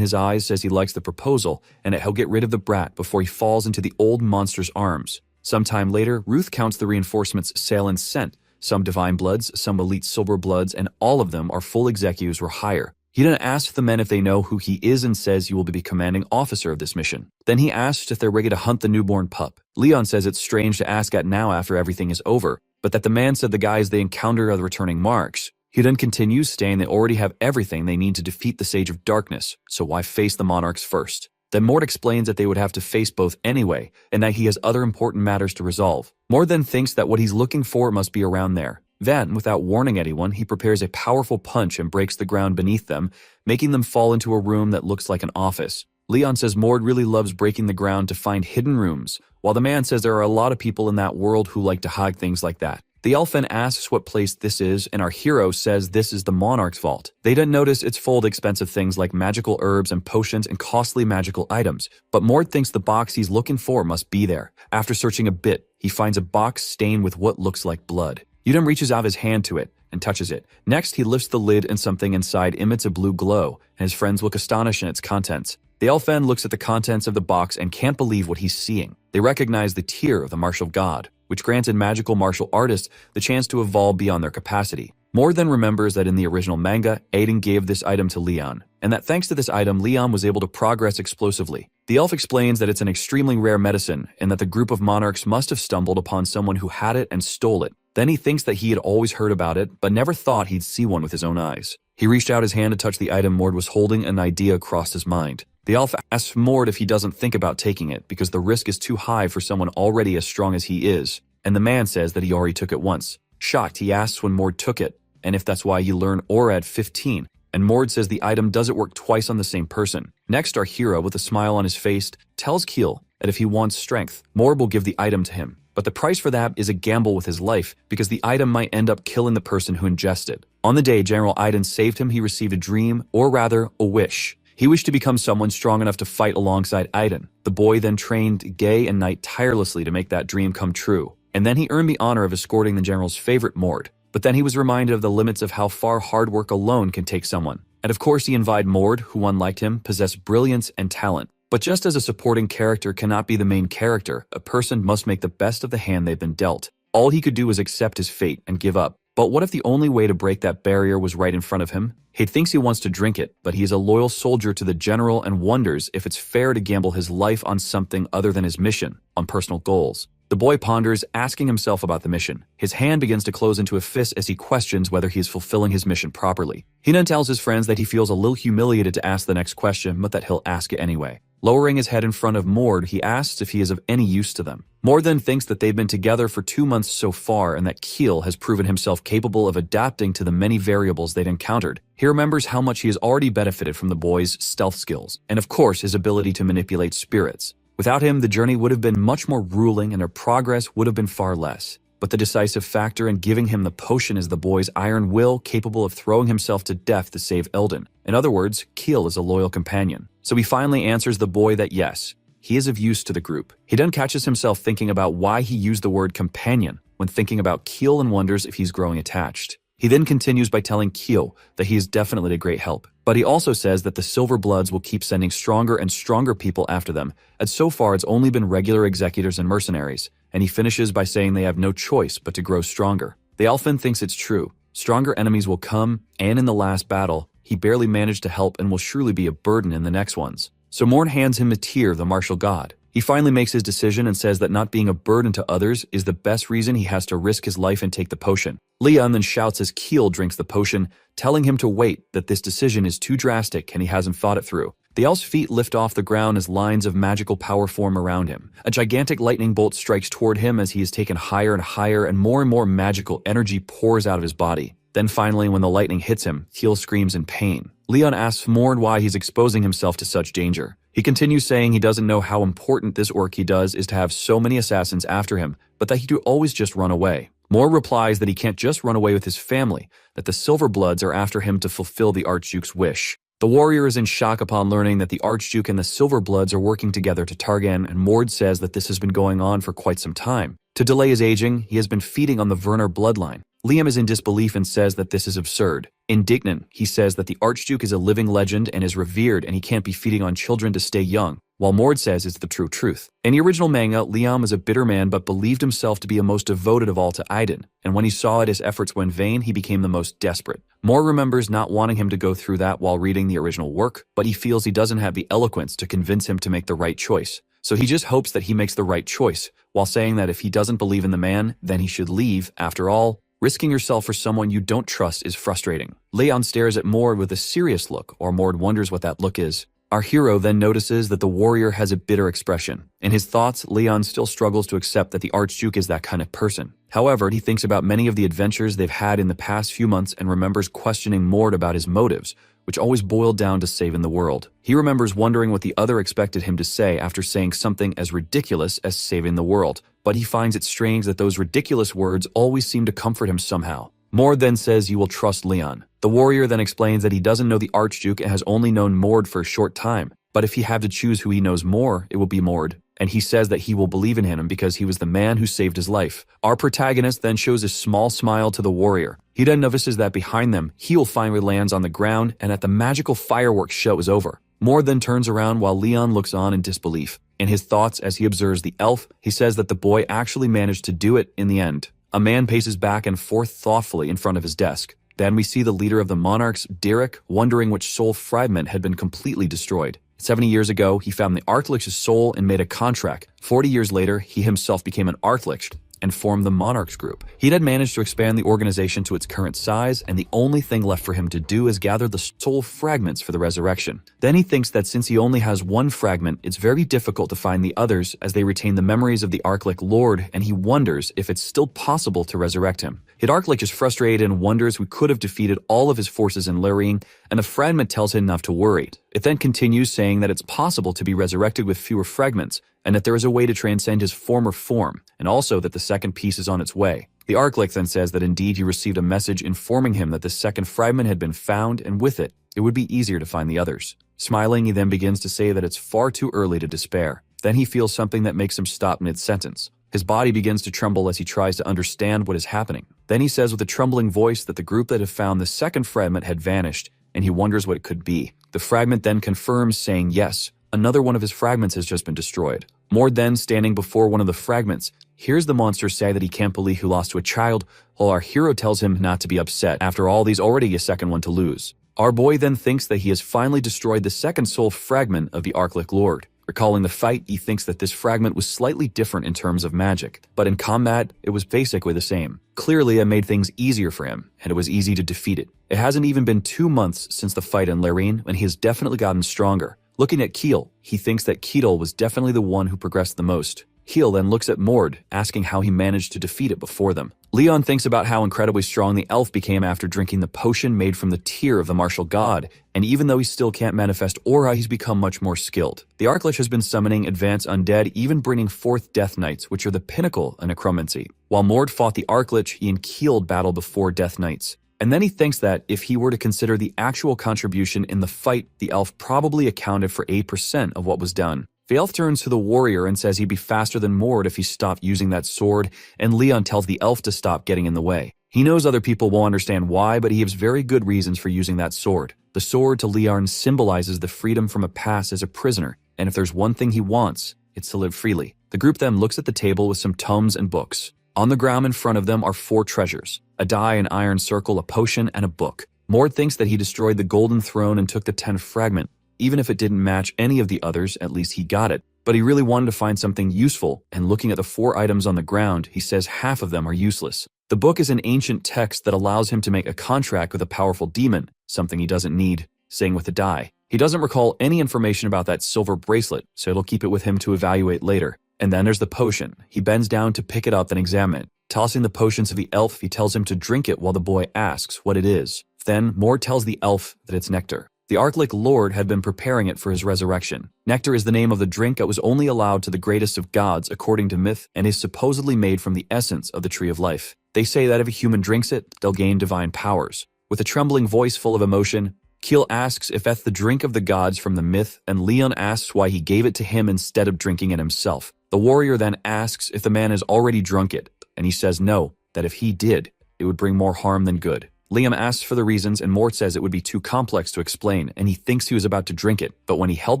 his eyes, says he likes the proposal and that he'll get rid of the brat before he falls into the old monster's arms. Sometime later, Ruth counts the reinforcements Salen sent. Some divine bloods, some elite silver bloods, and all of them are full executives or higher. He then asks the men if they know who he is and says he will be the commanding officer of this mission. Then he asks if they're ready to hunt the newborn pup. Leon says it's strange to ask at now after everything is over, but that the man said the guys they encounter are the returning marks. He then continues, saying they already have everything they need to defeat the Sage of Darkness, so why face the monarchs first? Then Mort explains that they would have to face both anyway, and that he has other important matters to resolve. Mort then thinks that what he's looking for must be around there. Then, without warning anyone, he prepares a powerful punch and breaks the ground beneath them, making them fall into a room that looks like an office. Leon says Mord really loves breaking the ground to find hidden rooms, while the man says there are a lot of people in that world who like to hide things like that. The elf then asks what place this is, and our hero says this is the monarch's vault. They then notice it's full of expensive things like magical herbs and potions and costly magical items, but Mord thinks the box he's looking for must be there. After searching a bit, he finds a box stained with what looks like blood. Yudam reaches out his hand to it and touches it. Next, he lifts the lid and something inside emits a blue glow, and his friends look astonished at its contents. The elf then looks at the contents of the box and can't believe what he's seeing. They recognize the tear of the martial god. which granted magical martial artists the chance to evolve beyond their capacity. Mord then remembers that in the original manga, Aiden gave this item to Leon, and that thanks to this item, Leon was able to progress explosively. The elf explains that it's an extremely rare medicine, and that the group of monarchs must have stumbled upon someone who had it and stole it. Then he thinks that he had always heard about it, but never thought he'd see one with his own eyes. He reached out his hand to touch the item Mord was holding, and an idea crossed his mind. The elf asks Mord if he doesn't think about taking it, because the risk is too high for someone already as strong as he is, and the man says that he already took it once. Shocked, he asks when Mord took it, and if that's why you learn aura at 15, and Mord says the item doesn't work twice on the same person. Next, our hero, with a smile on his face, tells Keel that if he wants strength, Mord will give the item to him. But the price for that is a gamble with his life, because the item might end up killing the person who ingests it. On the day General Aiden saved him, he received a dream, or rather, a wish. He wished to become someone strong enough to fight alongside Aiden. The boy then trained day and night tirelessly to make that dream come true, and then he earned the honor of escorting the general's favorite Mord. But then he was reminded of the limits of how far hard work alone can take someone. And of course he invited Mord, who unlike him, possessed brilliance and talent. But just as a supporting character cannot be the main character, a person must make the best of the hand they've been dealt. All he could do was accept his fate and give up. But what if the only way to break that barrier was right in front of him? He thinks he wants to drink it, but he is a loyal soldier to the general and wonders if it's fair to gamble his life on something other than his mission, on personal goals. The boy ponders, asking himself about the mission. His hand begins to close into a fist as he questions whether he is fulfilling his mission properly. He then tells his friends that he feels a little humiliated to ask the next question, but that he'll ask it anyway. Lowering his head in front of Mord, he asks if he is of any use to them. Mord then thinks that they've been together for 2 months so far, and that Keel has proven himself capable of adapting to the many variables they'd encountered. He remembers how much he has already benefited from the boy's stealth skills, and of course his ability to manipulate spirits. Without him, the journey would have been much more grueling and our progress would have been far less. But the decisive factor in giving him the potion is the boy's iron will, capable of throwing himself to death to save Eldon. In other words, Keel is a loyal companion. So he finally answers the boy that yes, he is of use to the group. He then catches himself thinking about why he used the word companion when thinking about Keel and wonders if he's growing attached. He then continues by telling Keel that he is definitely a great help. But he also says that the Silver Bloods will keep sending stronger and stronger people after them, and so far it's only been regular executors and mercenaries, and he finishes by saying they have no choice but to grow stronger. The Elfin thinks it's true. Stronger enemies will come, and in the last battle, he barely managed to help and will surely be a burden in the next ones. So Mord hands him Tyr, the martial god. He finally makes his decision and says that not being a burden to others is the best reason he has to risk his life and take the potion. Leon then shouts as Keel drinks the potion, telling him to wait, that this decision is too drastic and he hasn't thought it through. The elf's feet lift off the ground as lines of magical power form around him. A gigantic lightning bolt strikes toward him as he is taken higher and higher, and more magical energy pours out of his body. Then finally, when the lightning hits him, Keel screams in pain. Leon asks Mord why he's exposing himself to such danger. He continues saying he doesn't know how important this work he does is to have so many assassins after him, but that he could always just run away. Mord replies that he can't just run away with his family, that the Silver Bloods are after him to fulfill the Archduke's wish. The warrior is in shock upon learning that the Archduke and the Silver Bloods are working together to Targan, and Mord says that this has been going on for quite some time. To delay his aging, he has been feeding on the Werner bloodline. Liam is in disbelief and says that this is absurd. Indignant, he says that the Archduke is a living legend and is revered and he can't be feeding on children to stay young, while Mord says it's the true truth. In the original manga, Liam was a bitter man but believed himself to be a most devoted of all to Aiden, and when he saw that his efforts were in vain, he became the most desperate. Mord remembers not wanting him to go through that while reading the original work, but he feels he doesn't have the eloquence to convince him to make the right choice. So he just hopes that he makes the right choice, while saying that if he doesn't believe in the man, then he should leave. After all, risking yourself for someone you don't trust is frustrating. Leon stares at Mord with a serious look, or Mord wonders what that look is. Our hero then notices that the warrior has a bitter expression. In his thoughts, Leon still struggles to accept that the Archduke is that kind of person. However, he thinks about many of the adventures they've had in the past few months and remembers questioning Mord about his motives, which always boiled down to saving the world. He remembers wondering what the other expected him to say after saying something as ridiculous as saving the world, but he finds it strange that those ridiculous words always seem to comfort him somehow. Mord then says you will trust Leon. The warrior then explains that he doesn't know the Archduke and has only known Mord for a short time, but if he had to choose who he knows more, it will be Mord. And he says that he will believe in him because he was the man who saved his life. Our protagonist then shows a small smile to the warrior. He then notices that behind them, heel finally lands on the ground and that the magical fireworks show is over. Mord then turns around while Leon looks on in disbelief. In his thoughts as he observes the elf, he says that the boy actually managed to do it in the end. A man paces back and forth thoughtfully in front of his desk. Then we see the leader of the monarchs, Derek, wondering which soul fragment had been completely destroyed. 70 years ago, he found the Archlich's soul and made a contract. 40 years later, he himself became an Archlich and formed the Monarchs group. He had managed to expand the organization to its current size, and the only thing left for him to do is gather the soul fragments for the resurrection. Then he thinks that since he only has one fragment, it's very difficult to find the others as they retain the memories of the Archlich Lord, and he wonders if it's still possible to resurrect him. His Archlich is frustrated and wonders we could have defeated all of his forces in Lyrian, and a fragment tells him not to worry. It then continues saying that it's possible to be resurrected with fewer fragments, and that there is a way to transcend his former form, and also that the second piece is on its way. The Archlich then says that indeed he received a message informing him that the second fragment had been found, and with it, it would be easier to find the others. Smiling, he then begins to say that it's far too early to despair. Then he feels something that makes him stop mid-sentence. His body begins to tremble as he tries to understand what is happening. Then he says with a trembling voice that the group that had found the second fragment had vanished, and he wonders what it could be. The fragment then confirms, saying yes, another one of his fragments has just been destroyed. Mord then, standing before one of the fragments, hears the monster say that he can't believe he lost to a child, while our hero tells him not to be upset. After all, he's already a second one to lose. Our boy then thinks that he has finally destroyed the second soul fragment of the Archlich Lord. Recalling the fight, he thinks that this fragment was slightly different in terms of magic, but in combat, it was basically the same. Clearly, it made things easier for him, and it was easy to defeat it. It hasn't even been 2 months since the fight in Lyrian, and he has definitely gotten stronger. Looking at Kiel, he thinks that Ketil was definitely the one who progressed the most. Kiel then looks at Mord, asking how he managed to defeat it before them. Leon thinks about how incredibly strong the elf became after drinking the potion made from the tear of the martial god, and even though he still can't manifest aura, he's become much more skilled. The Archlich has been summoning advanced undead, even bringing forth Death Knights, which are the pinnacle in necromancy. While Mord fought the Archlich, he and Kiel battled before Death Knights. And then he thinks that if he were to consider the actual contribution in the fight, the elf probably accounted for 8% of what was done. The elf turns to the warrior and says he'd be faster than Mord if he stopped using that sword, and Leon tells the elf to stop getting in the way. He knows other people won't understand why, but he gives very good reasons for using that sword. The sword to Leon symbolizes the freedom from a past as a prisoner, and if there's one thing he wants, it's to live freely. The group then looks at the table with some tomes and books. On the ground in front of them are 4 treasures: a die, an iron circle, a potion, and a book. Mord thinks that he destroyed the golden throne and took the 10th fragment. Even if it didn't match any of the others, at least he got it. But he really wanted to find something useful, and looking at the 4 items on the ground, he says half of them are useless. The book is an ancient text that allows him to make a contract with a powerful demon, something he doesn't need, saying with the die. He doesn't recall any information about that silver bracelet, so he'll keep it with him to evaluate later. And then there's the potion. He bends down to pick it up and examine it. Tossing the potion to the elf, he tells him to drink it while the boy asks what it is. Then Mord tells the elf that it's nectar. The Archlich Lord had been preparing it for his resurrection. Nectar is the name of the drink that was only allowed to the greatest of gods according to myth, and is supposedly made from the essence of the Tree of Life. They say that if a human drinks it, they'll gain divine powers. With a trembling voice full of emotion, Kiel asks if that's the drink of the gods from the myth, and Leon asks why he gave it to him instead of drinking it himself. The warrior then asks if the man has already drunk it, and he says no, that if he did, it would bring more harm than good. Liam asks for the reasons, and Mort says it would be too complex to explain, and he thinks he was about to drink it, but when he held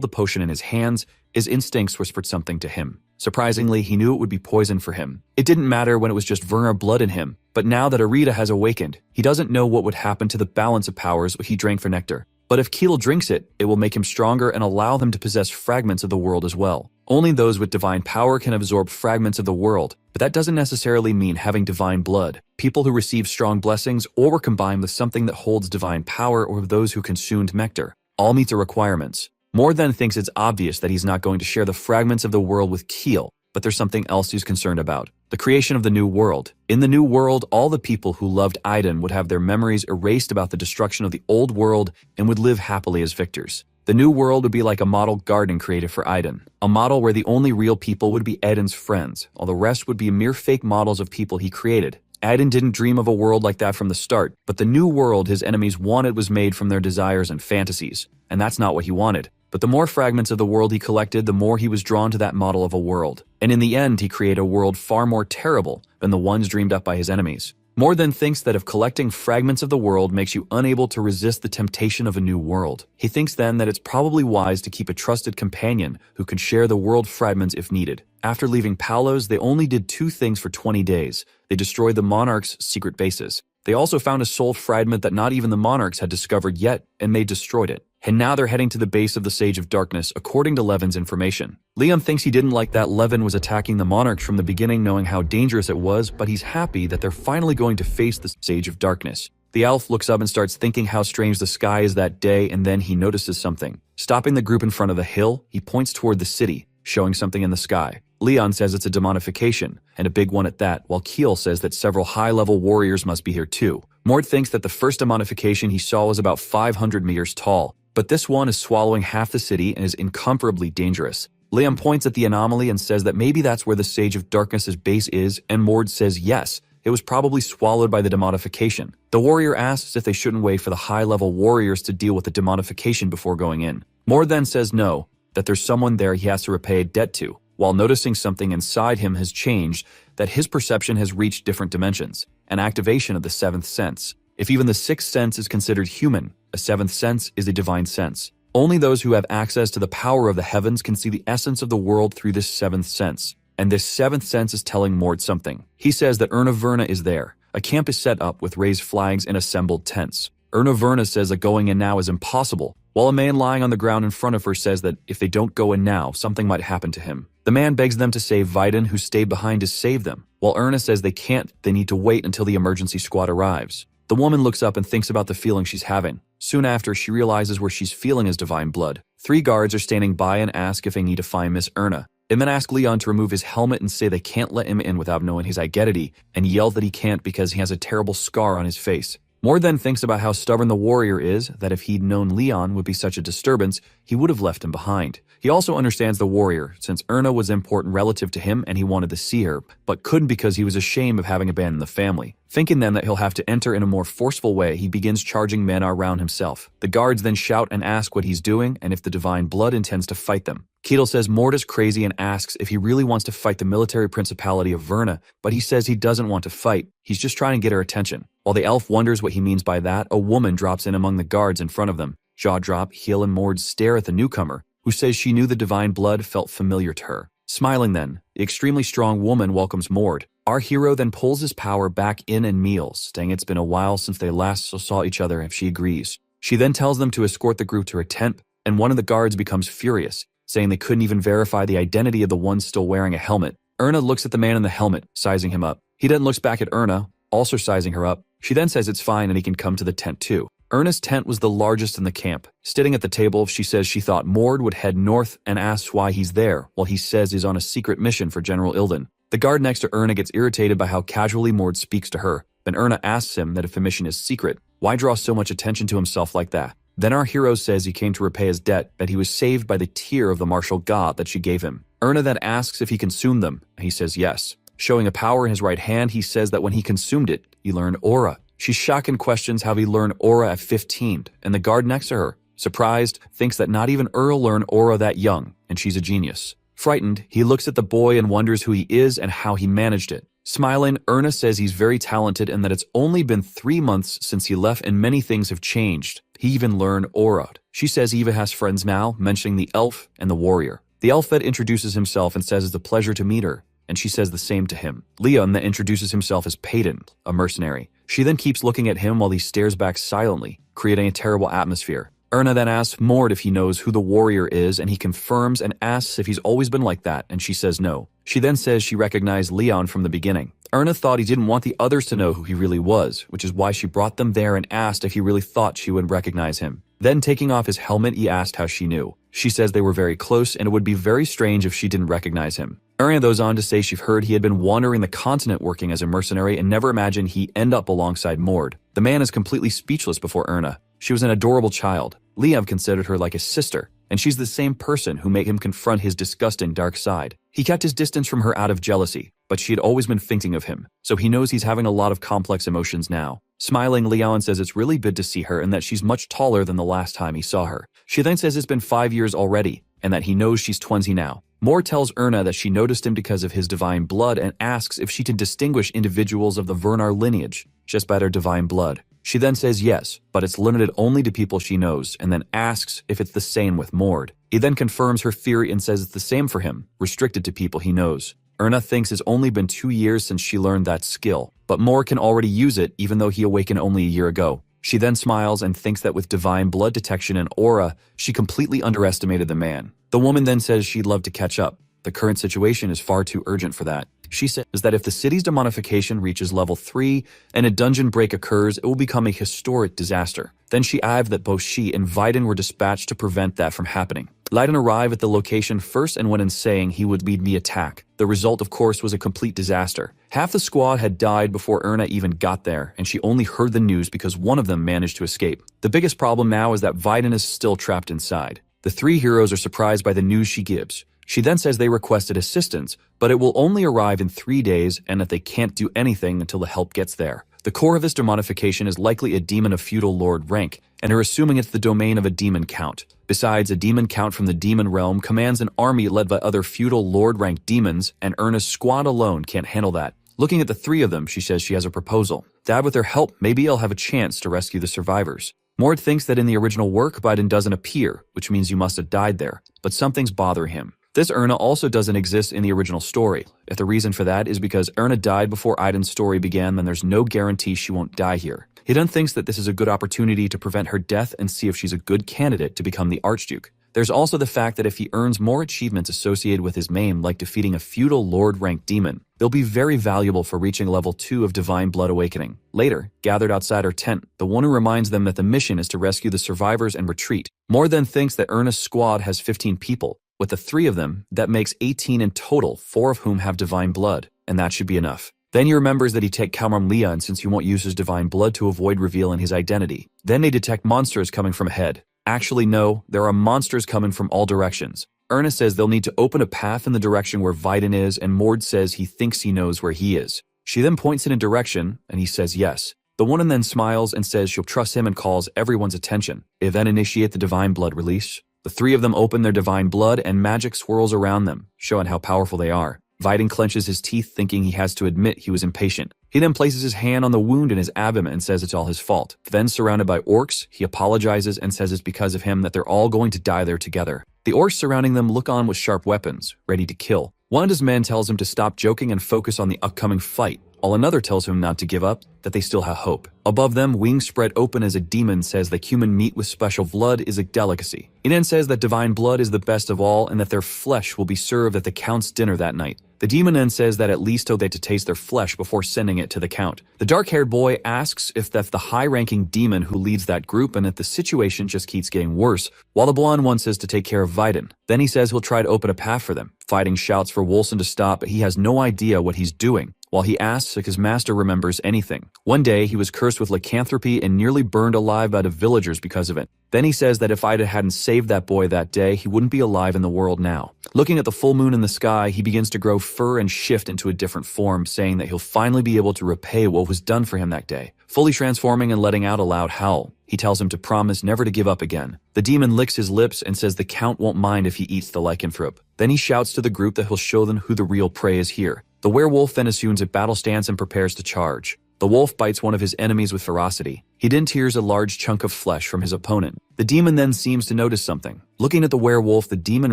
the potion in his hands, his instincts whispered something to him. Surprisingly, he knew it would be poison for him. It didn't matter when it was just Verna blood in him, but now that Arita has awakened, he doesn't know what would happen to the balance of powers he drank for nectar. But if Kiel drinks it, it will make him stronger and allow him to possess fragments of the world as well. Only those with divine power can absorb fragments of the world, but that doesn't necessarily mean having divine blood. People who receive strong blessings or were combined with something that holds divine power, or those who consumed nectar, all meet the requirements. Mord then thinks it's obvious that he's not going to share the fragments of the world with Kiel, but there's something else he's concerned about. The creation of the new world. In the new world, all the people who loved Aiden would have their memories erased about the destruction of the old world and would live happily as victors. The new world would be like a model garden created for Aiden, a model where the only real people would be Aiden's friends, while the rest would be mere fake models of people he created. Aiden didn't dream of a world like that from the start, but the new world his enemies wanted was made from their desires and fantasies, and that's not what he wanted. But the more fragments of the world he collected, the more he was drawn to that model of a world. And in the end, he created a world far more terrible than the ones dreamed up by his enemies. Mord then thinks that if collecting fragments of the world makes you unable to resist the temptation of a new world, he thinks then that it's probably wise to keep a trusted companion who can share the world fragments if needed. After leaving Palos, they only did two things for 20 days. They destroyed the Monarch's secret bases. They also found a soul fragment that not even the Monarchs had discovered yet, and they destroyed it. And now they're heading to the base of the Sage of Darkness, according to Levin's information. Leon thinks he didn't like that Levin was attacking the Monarchs from the beginning, knowing how dangerous it was, but he's happy that they're finally going to face the Sage of Darkness. The elf looks up and starts thinking how strange the sky is that day, and then he notices something. Stopping the group in front of the hill, he points toward the city, showing something in the sky. Leon says it's a demonification, and a big one at that, while Keel says that several high-level warriors must be here too. Mord thinks that the first demonification he saw was about 500 meters tall, but this one is swallowing half the city and is incomparably dangerous. Leon points at the anomaly and says that maybe that's where the Sage of Darkness's base is, and Mord says yes, it was probably swallowed by the demonification. The warrior asks if they shouldn't wait for the high-level warriors to deal with the demonification before going in. Mord then says no, that there's someone there he has to repay a debt to, while noticing something inside him has changed, that his perception has reached different dimensions, an activation of the seventh sense. If even the sixth sense is considered human, a seventh sense is a divine sense. Only those who have access to the power of the heavens can see the essence of the world through this seventh sense. And this seventh sense is telling Mord something. He says that Erna Verna is there. A camp is set up with raised flags and assembled tents. Erna Verna says that going in now is impossible, while a man lying on the ground in front of her says that if they don't go in now, something might happen to him. The man begs them to save Vidin, who stayed behind to save them, while Erna says they can't, they need to wait until the emergency squad arrives. The woman looks up and thinks about the feeling she's having. Soon after, she realizes where she's feeling is divine blood. 3 guards are standing by and ask if they need to find Miss Erna. They then ask Leon to remove his helmet and say they can't let him in without knowing his identity, and yell that he can't because he has a terrible scar on his face. Mord then thinks about how stubborn the warrior is, that if he'd known Leon would be such a disturbance, he would have left him behind. He also understands the warrior, since Erna was important relative to him and he wanted to see her, but couldn't because he was ashamed of having abandoned the family. Thinking then that he'll have to enter in a more forceful way, he begins charging men around himself. The guards then shout and ask what he's doing and if the divine blood intends to fight them. Ketil says Mord is crazy and asks if he really wants to fight the military principality of Verna, but he says he doesn't want to fight, he's just trying to get her attention. While the elf wonders what he means by that, a woman drops in among the guards in front of them. Jaw drop, Heel and Mord stare at the newcomer, who says she knew the divine blood felt familiar to her. Smiling then, the extremely strong woman welcomes Mord. Our hero then pulls his power back in and meals, saying it's been a while since they last saw each other if she agrees. She then tells them to escort the group to her tent, and one of the guards becomes furious, saying they couldn't even verify the identity of the one still wearing a helmet. Erna looks at the man in the helmet, sizing him up. He then looks back at Erna, also sizing her up. She then says it's fine and he can come to the tent too. Erna's tent was the largest in the camp. Sitting at the table, she says she thought Mord would head north and asks why he's there, while he says he's on a secret mission for General Ilden. The guard next to Erna gets irritated by how casually Mord speaks to her. Then Erna asks him that if the mission is secret, why draw so much attention to himself like that? Then our hero says he came to repay his debt, that he was saved by the tear of the martial god that she gave him. Erna then asks if he consumed them, and he says yes. Showing a power in his right hand, he says that when he consumed it, he learned aura. She's shocked and questions how he learned aura at 15, and the guard next to her, surprised, thinks that not even Earl learned aura that young, and she's a genius. Frightened, he looks at the boy and wonders who he is and how he managed it. Smiling, Erna says he's very talented and that it's only been 3 months since he left and many things have changed. He even learned aura. She says he even has friends now, mentioning the elf and the warrior. The elf then introduces himself and says it's a pleasure to meet her, and she says the same to him. Leon then introduces himself as Peyton, a mercenary. She then keeps looking at him while he stares back silently, creating a terrible atmosphere. Erna then asks Mord if he knows who the warrior is, and he confirms and asks if he's always been like that, and she says no. She then says she recognized Leon from the beginning. Erna thought he didn't want the others to know who he really was, which is why she brought them there and asked if he really thought she would recognize him. Then taking off his helmet, he asked how she knew. She says they were very close and it would be very strange if she didn't recognize him. Erna goes on to say she heard he had been wandering the continent working as a mercenary and never imagined he'd end up alongside Mord. The man is completely speechless before Erna. She was an adorable child. Liev considered her like his sister, and she's the same person who made him confront his disgusting dark side. He kept his distance from her out of jealousy, but she had always been thinking of him, so he knows he's having a lot of complex emotions now. Smiling, Leon says it's really good to see her and that she's much taller than the last time he saw her. She then says it's been 5 years already, and that he knows she's 20 now. Moore tells Erna that she noticed him because of his divine blood and asks if she can distinguish individuals of the Vernar lineage just by their divine blood. She then says yes, but it's limited only to people she knows, and then asks if it's the same with Mord. He then confirms her theory and says it's the same for him, restricted to people he knows. Erna thinks it's only been 2 years since she learned that skill, but Moore can already use it even though he awakened only a year ago. She then smiles and thinks that with divine blood detection and aura, she completely underestimated the man. The woman then says she'd love to catch up. The current situation is far too urgent for that. She says that if the city's demonification reaches level 3 and a dungeon break occurs, it will become a historic disaster. Then she adds that both she and Vidin were dispatched to prevent that from happening. Leiden arrived at the location first and went in saying he would lead the attack. The result, of course, was a complete disaster. Half the squad had died before Erna even got there, and she only heard the news because one of them managed to escape. The biggest problem now is that Vidin is still trapped inside. The 3 heroes are surprised by the news she gives. She then says they requested assistance, but it will only arrive in 3 days and that they can't do anything until the help gets there. The core of this demonification is likely a demon of feudal lord rank, and are assuming it's the domain of a demon count. Besides, a demon count from the demon realm commands an army led by other feudal lord rank demons, and Erna's squad alone can't handle that. Looking at the 3 of them, she says she has a proposal. Dad, with their help, maybe I'll have a chance to rescue the survivors. Mord thinks that in the original work, Biden doesn't appear, which means you must have died there, but something's bothering him. This Erna also doesn't exist in the original story. If the reason for that is because Erna died before Iden's story began, then there's no guarantee she won't die here. He then thinks that this is a good opportunity to prevent her death and see if she's a good candidate to become the Archduke. There's also the fact that if he earns more achievements associated with his name, like defeating a feudal lord-ranked demon, they'll be very valuable for reaching level 2 of Divine Blood Awakening. Later, gathered outside her tent, the one who reminds them that the mission is to rescue the survivors and retreat. Mord then thinks that Erna's squad has 15 people. With the 3 of them, that makes 18 in total, 4 of whom have divine blood, and that should be enough. Then he remembers that he take Kalmar Leon since he won't use his divine blood to avoid revealing his identity. Then they detect monsters coming from ahead. Actually, no, there are monsters coming from all directions. Erna says they'll need to open a path in the direction where Vidin is, and Mord says he thinks he knows where he is. She then points in a direction, and he says yes. The woman then smiles and says she'll trust him and calls everyone's attention. They then initiate the divine blood release. The 3 of them open their divine blood and magic swirls around them, showing how powerful they are. Vidin clenches his teeth thinking he has to admit he was impatient. He then places his hand on the wound in his abdomen and says it's all his fault. Then surrounded by orcs, he apologizes and says it's because of him that they're all going to die there together. The orcs surrounding them look on with sharp weapons, ready to kill. One of his men tells him to stop joking and focus on the upcoming fight, while another tells him not to give up, that they still have hope. Above them, wings spread open as a demon says that human meat with special blood is a delicacy. He then says that divine blood is the best of all and that their flesh will be served at the Count's dinner that night. The demon then says that at least they to taste their flesh before sending it to the Count. The dark-haired boy asks if that's the high-ranking demon who leads that group and if the situation just keeps getting worse, while the blonde one says to take care of Vidin. Then he says he'll try to open a path for them. Fighting shouts for Wolfson to stop, but he has no idea what he's doing, while he asks if his master remembers anything. One day, he was cursed with lycanthropy and nearly burned alive by the villagers because of it. Then he says that if Ida hadn't saved that boy that day, he wouldn't be alive in the world now. Looking at the full moon in the sky, he begins to grow fur and shift into a different form, saying that he'll finally be able to repay what was done for him that day. Fully transforming and letting out a loud howl, he tells him to promise never to give up again. The demon licks his lips and says the Count won't mind if he eats the lycanthrope. Then he shouts to the group that he'll show them who the real prey is here. The werewolf then assumes a battle stance and prepares to charge. The wolf bites one of his enemies with ferocity. He then tears a large chunk of flesh from his opponent. The demon then seems to notice something. Looking at the werewolf, the demon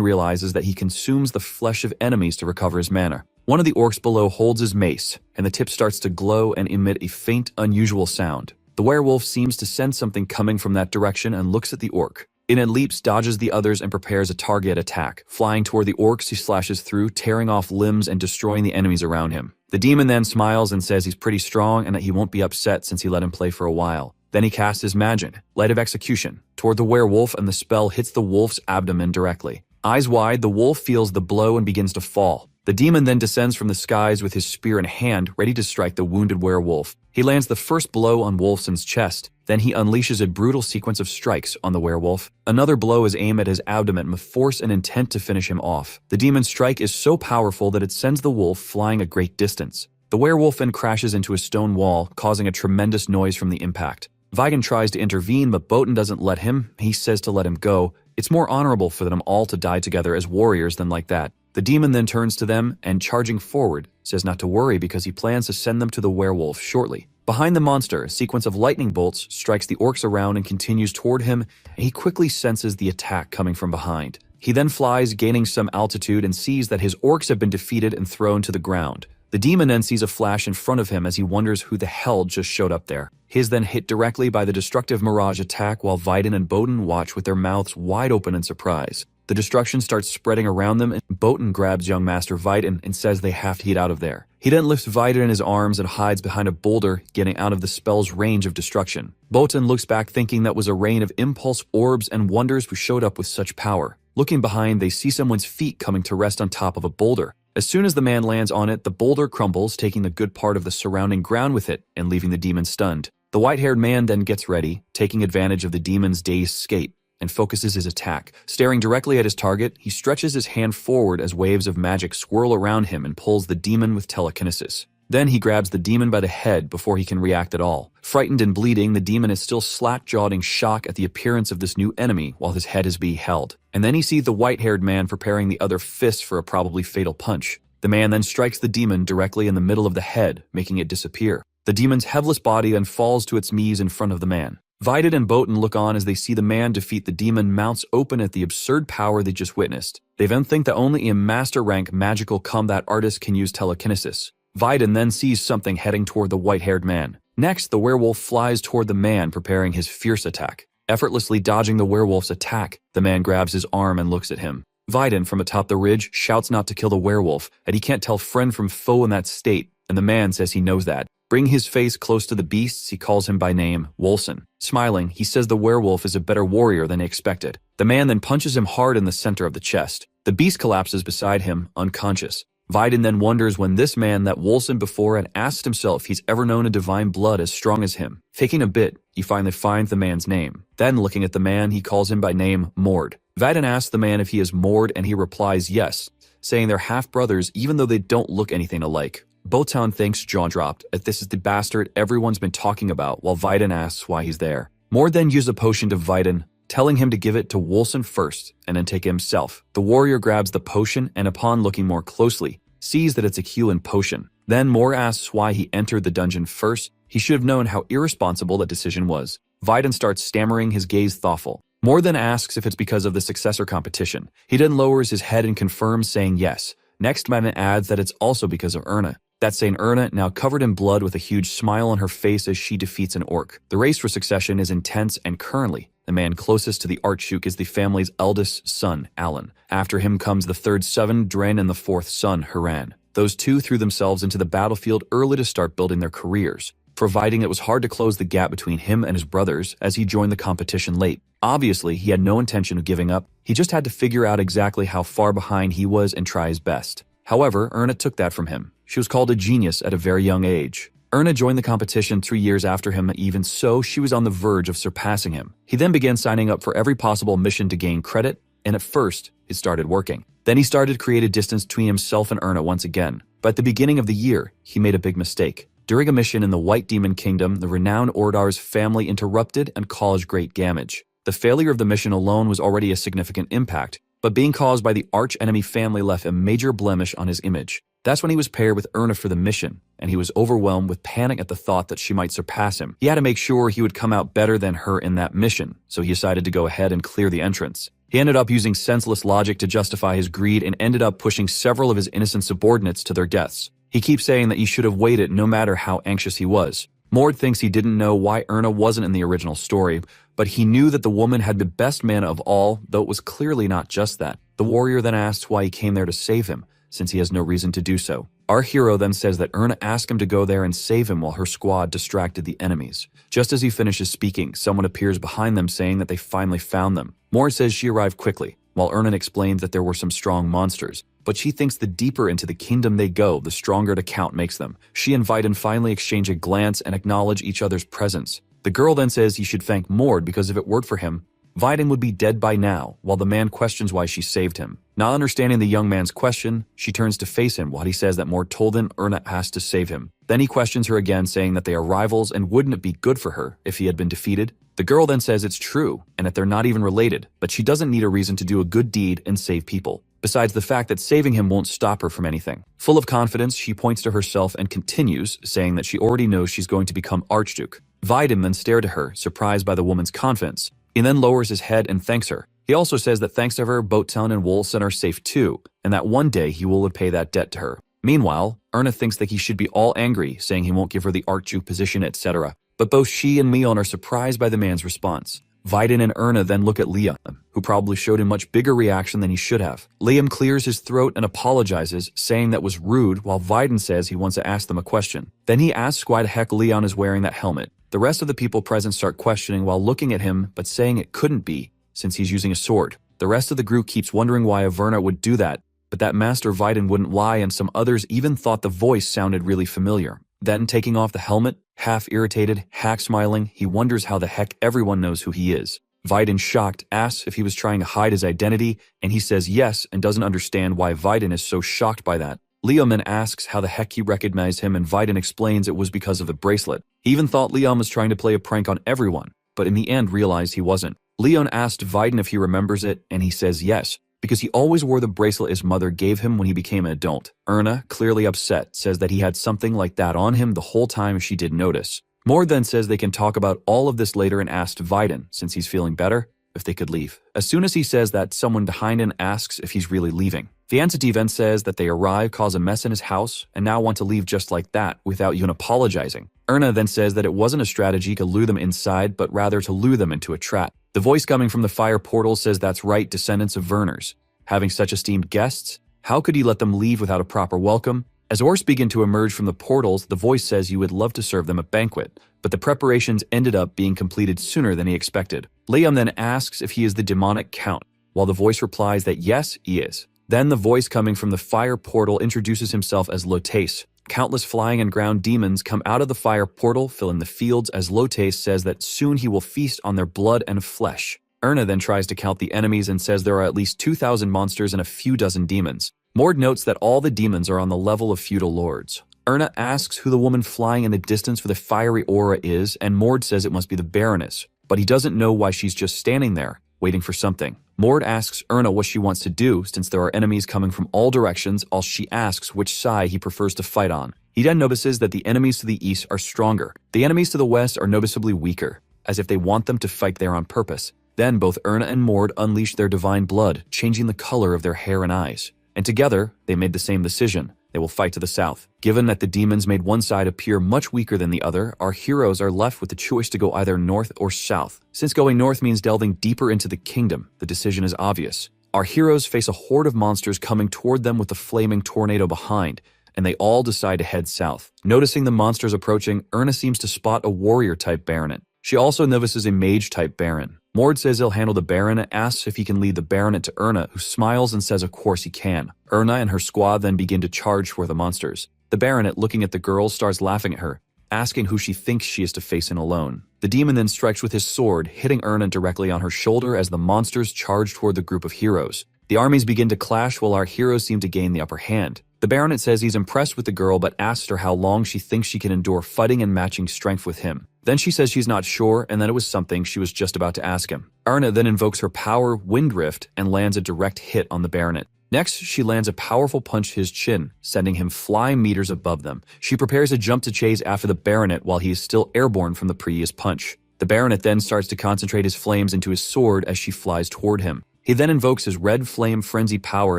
realizes that he consumes the flesh of enemies to recover his mana. One of the orcs below holds his mace, and the tip starts to glow and emit a faint, unusual sound. The werewolf seems to sense something coming from that direction and looks at the orc. It leaps, dodges the others, and prepares a target attack. Flying toward the orcs, he slashes through, tearing off limbs and destroying the enemies around him. The demon then smiles and says he's pretty strong and that he won't be upset since he let him play for a while. Then he casts his magic, Light of Execution, toward the werewolf, and the spell hits the wolf's abdomen directly. Eyes wide, the wolf feels the blow and begins to fall. The demon then descends from the skies with his spear in hand, ready to strike the wounded werewolf. He lands the first blow on Wolfson's chest. Then he unleashes a brutal sequence of strikes on the werewolf. Another blow is aimed at his abdomen with force and intent to finish him off. The demon's strike is so powerful that it sends the wolf flying a great distance. The werewolf then crashes into a stone wall, causing a tremendous noise from the impact. Vigan tries to intervene, but Botan doesn't let him. He says to let him go. It's more honorable for them all to die together as warriors than like that. The demon then turns to them and, charging forward, says not to worry because he plans to send them to the werewolf shortly. Behind the monster, a sequence of lightning bolts strikes the orcs around and continues toward him, and he quickly senses the attack coming from behind. He then flies, gaining some altitude, and sees that his orcs have been defeated and thrown to the ground. The demon then sees a flash in front of him as he wonders who the hell just showed up there. He is then hit directly by the destructive mirage attack while Vidin and Botan watch with their mouths wide open in surprise. The destruction starts spreading around them, and Botan grabs young Master Vidin and says they have to get out of there. He then lifts Vidin in his arms and hides behind a boulder, getting out of the spell's range of destruction. Botan looks back thinking that was a rain of impulse orbs and wonders who showed up with such power. Looking behind, they see someone's feet coming to rest on top of a boulder. As soon as the man lands on it, the boulder crumbles, taking the good part of the surrounding ground with it and leaving the demon stunned. The white-haired man then gets ready, taking advantage of the demon's dazed state, and focuses his attack. Staring directly at his target, he stretches his hand forward as waves of magic swirl around him and pulls the demon with telekinesis. Then he grabs the demon by the head before he can react at all. Frightened and bleeding, the demon is still slack-jawed in shock at the appearance of this new enemy while his head is being held. And then he sees the white-haired man preparing the other fist for a probably fatal punch. The man then strikes the demon directly in the middle of the head, making it disappear. The demon's headless body then falls to its knees in front of the man. Vidin and Botan look on as they see the man defeat the demon, mouths open at the absurd power they just witnessed. They then think that only a master-rank magical combat artist can use telekinesis. Vidin then sees something heading toward the white-haired man. Next, the werewolf flies toward the man, preparing his fierce attack. Effortlessly dodging the werewolf's attack, the man grabs his arm and looks at him. Vidin, from atop the ridge, shouts not to kill the werewolf, and he can't tell friend from foe in that state, and the man says he knows that. Bringing his face close to the beast's, he calls him by name, Wolson. Smiling, he says the werewolf is a better warrior than he expected. The man then punches him hard in the center of the chest. The beast collapses beside him, unconscious. Vidin then wonders when this man that Wolson before and asks himself if he's ever known a divine blood as strong as him. Faking a bit, he finally finds the man's name. Then, looking at the man, he calls him by name, Mord. Vidin asks the man if he is Mord, and he replies yes, saying they're half-brothers even though they don't look anything alike. Botan thinks jaw dropped, as this is the bastard everyone's been talking about, while Vidin asks why he's there. Mord then uses a potion to Vidin, telling him to give it to Wolson first, and then take it himself. The warrior grabs the potion, and upon looking more closely, sees that it's a Qulin potion. Then Mord asks why he entered the dungeon first. He should have known how irresponsible that decision was. Vidin starts stammering, his gaze thoughtful. Mord then asks if it's because of the successor competition. He then lowers his head and confirms, saying yes. Next, Vidin adds that it's also because of Erna. That's saying Erna, now covered in blood with a huge smile on her face as she defeats an orc. The race for succession is intense, and currently, the man closest to the Archduke is the family's eldest son, Alan. After him comes the third son, Dren, and the fourth son, Haran. Those two threw themselves into the battlefield early to start building their careers, providing it was hard to close the gap between him and his brothers as he joined the competition late. Obviously, he had no intention of giving up. He just had to figure out exactly how far behind he was and try his best. However, Erna took that from him. She was called a genius at a very young age. Erna joined the competition 3 years after him, even so, she was on the verge of surpassing him. He then began signing up for every possible mission to gain credit, and at first, it started working. Then he started to create a distance between himself and Erna once again. But at the beginning of the year, he made a big mistake. During a mission in the White Demon Kingdom, the renowned Ordar's family interrupted and caused great damage. The failure of the mission alone was already a significant impact, but being caused by the arch-enemy family left a major blemish on his image. That's when he was paired with Erna for the mission, and he was overwhelmed with panic at the thought that she might surpass him. He had to make sure he would come out better than her in that mission, so he decided to go ahead and clear the entrance. He ended up using senseless logic to justify his greed and ended up pushing several of his innocent subordinates to their deaths. He keeps saying that he should have waited no matter how anxious he was. Mord thinks he didn't know why Erna wasn't in the original story, but he knew that the woman had the best mana of all, though it was clearly not just that. The warrior then asks why he came there to save him, since he has no reason to do so. Our hero then says that Erna asked him to go there and save him while her squad distracted the enemies. Just as he finishes speaking, someone appears behind them saying that they finally found them. Mord says she arrived quickly, while Erna explains that there were some strong monsters. But she thinks the deeper into the kingdom they go, the stronger the count makes them. She and Vidin finally exchange a glance and acknowledge each other's presence. The girl then says he should thank Mord because if it weren't for him, Vidin would be dead by now, while the man questions why she saved him. Not understanding the young man's question, she turns to face him while he says that Mord told him Erna has to save him. Then he questions her again, saying that they are rivals and wouldn't it be good for her if he had been defeated? The girl then says it's true and that they're not even related, but she doesn't need a reason to do a good deed and save people. besides the fact that saving him won't stop her from anything. Full of confidence, she points to herself and continues, saying that she already knows she's going to become Archduke. Vaiden then stared at her, surprised by the woman's confidence. He then lowers his head and thanks her. He also says that thanks to her, Boattown and Wolfson are safe too, and that one day he will repay that debt to her. Meanwhile, Erna thinks that he should be all angry, saying he won't give her the Archduke position, etc. But both she and Leon are surprised by the man's response. Vaiden and Erna then look at Liam, who probably showed a much bigger reaction than he should have. Liam clears his throat and apologizes, saying that was rude, while Vaiden says he wants to ask them a question. Then he asks why the heck Leon is wearing that helmet. The rest of the people present start questioning while looking at him, but saying it couldn't be, since he's using a sword. The rest of the group keeps wondering why Averna would do that, but that Master Vaiden wouldn't lie, and some others even thought the voice sounded really familiar. Then, taking off the helmet, half irritated, half smiling, he wonders how the heck everyone knows who he is. Vaiden, shocked, asks if he was trying to hide his identity, and he says yes and doesn't understand why Vaiden is so shocked by that. Liam then asks how the heck he recognized him, and Vaiden explains it was because of the bracelet. He even thought Liam was trying to play a prank on everyone, but in the end realized he wasn't. Leon asked Vaiden if he remembers it, and he says yes, because he always wore the bracelet his mother gave him when he became an adult. Erna, clearly upset, says that he had something like that on him the whole time she didn't notice. Mord then says they can talk about all of this later and asked Vaiden, since he's feeling better, if they could leave. As soon as he says that, someone behind him asks if he's really leaving. The entity then says that they arrive, cause a mess in his house, and now want to leave just like that, without even apologizing. Erna then says that it wasn't a strategy to lure them inside, but rather to lure them into a trap. The voice coming from the fire portal says that's right, descendants of Werners. Having such esteemed guests, how could he let them leave without a proper welcome? As orcs begin to emerge from the portals, the voice says you would love to serve them a banquet, but the preparations ended up being completed sooner than he expected. Liam then asks if he is the demonic count, while the voice replies that yes, he is. Then the voice coming from the fire portal introduces himself as Lotace. Countless flying and ground demons come out of the fire portal, filling the fields, as Lotace says that soon he will feast on their blood and flesh. Erna then tries to count the enemies and says there are at least 2,000 monsters and a few dozen demons. Mord notes that all the demons are on the level of feudal lords. Erna asks who the woman flying in the distance for the fiery aura is, and Mord says it must be the Baroness, but he doesn't know why she's just standing there, waiting for something. Mord asks Erna what she wants to do, since there are enemies coming from all directions, while she asks which side he prefers to fight on. He then notices that the enemies to the east are stronger. The enemies to the west are noticeably weaker, as if they want them to fight there on purpose. Then both Erna and Mord unleash their divine blood, changing the color of their hair and eyes. And together, they made the same decision. They will fight to the south. Given that the demons made one side appear much weaker than the other, our heroes are left with the choice to go either north or south. Since going north means delving deeper into the kingdom, the decision is obvious. Our heroes face a horde of monsters coming toward them with a flaming tornado behind, and they all decide to head south. Noticing the monsters approaching, Erna seems to spot a warrior-type baronet. She also notices a mage-type baron. Mord says he'll handle the baron and asks if he can lead the baronet to Erna, who smiles and says of course he can. Erna and her squad then begin to charge for the monsters. The baronet, looking at the girl, starts laughing at her, asking who she thinks she is to face in alone. The demon then strikes with his sword, hitting Erna directly on her shoulder as the monsters charge toward the group of heroes. The armies begin to clash while our heroes seem to gain the upper hand. The baronet says he's impressed with the girl but asks her how long she thinks she can endure fighting and matching strength with him. Then she says she's not sure and that it was something she was just about to ask him. Erna then invokes her power, Wind Rift, and lands a direct hit on the baronet. Next, she lands a powerful punch to his chin, sending him flying meters above them. She prepares a jump to chase after the baronet while he is still airborne from the previous punch. The baronet then starts to concentrate his flames into his sword as she flies toward him. He then invokes his red flame frenzy power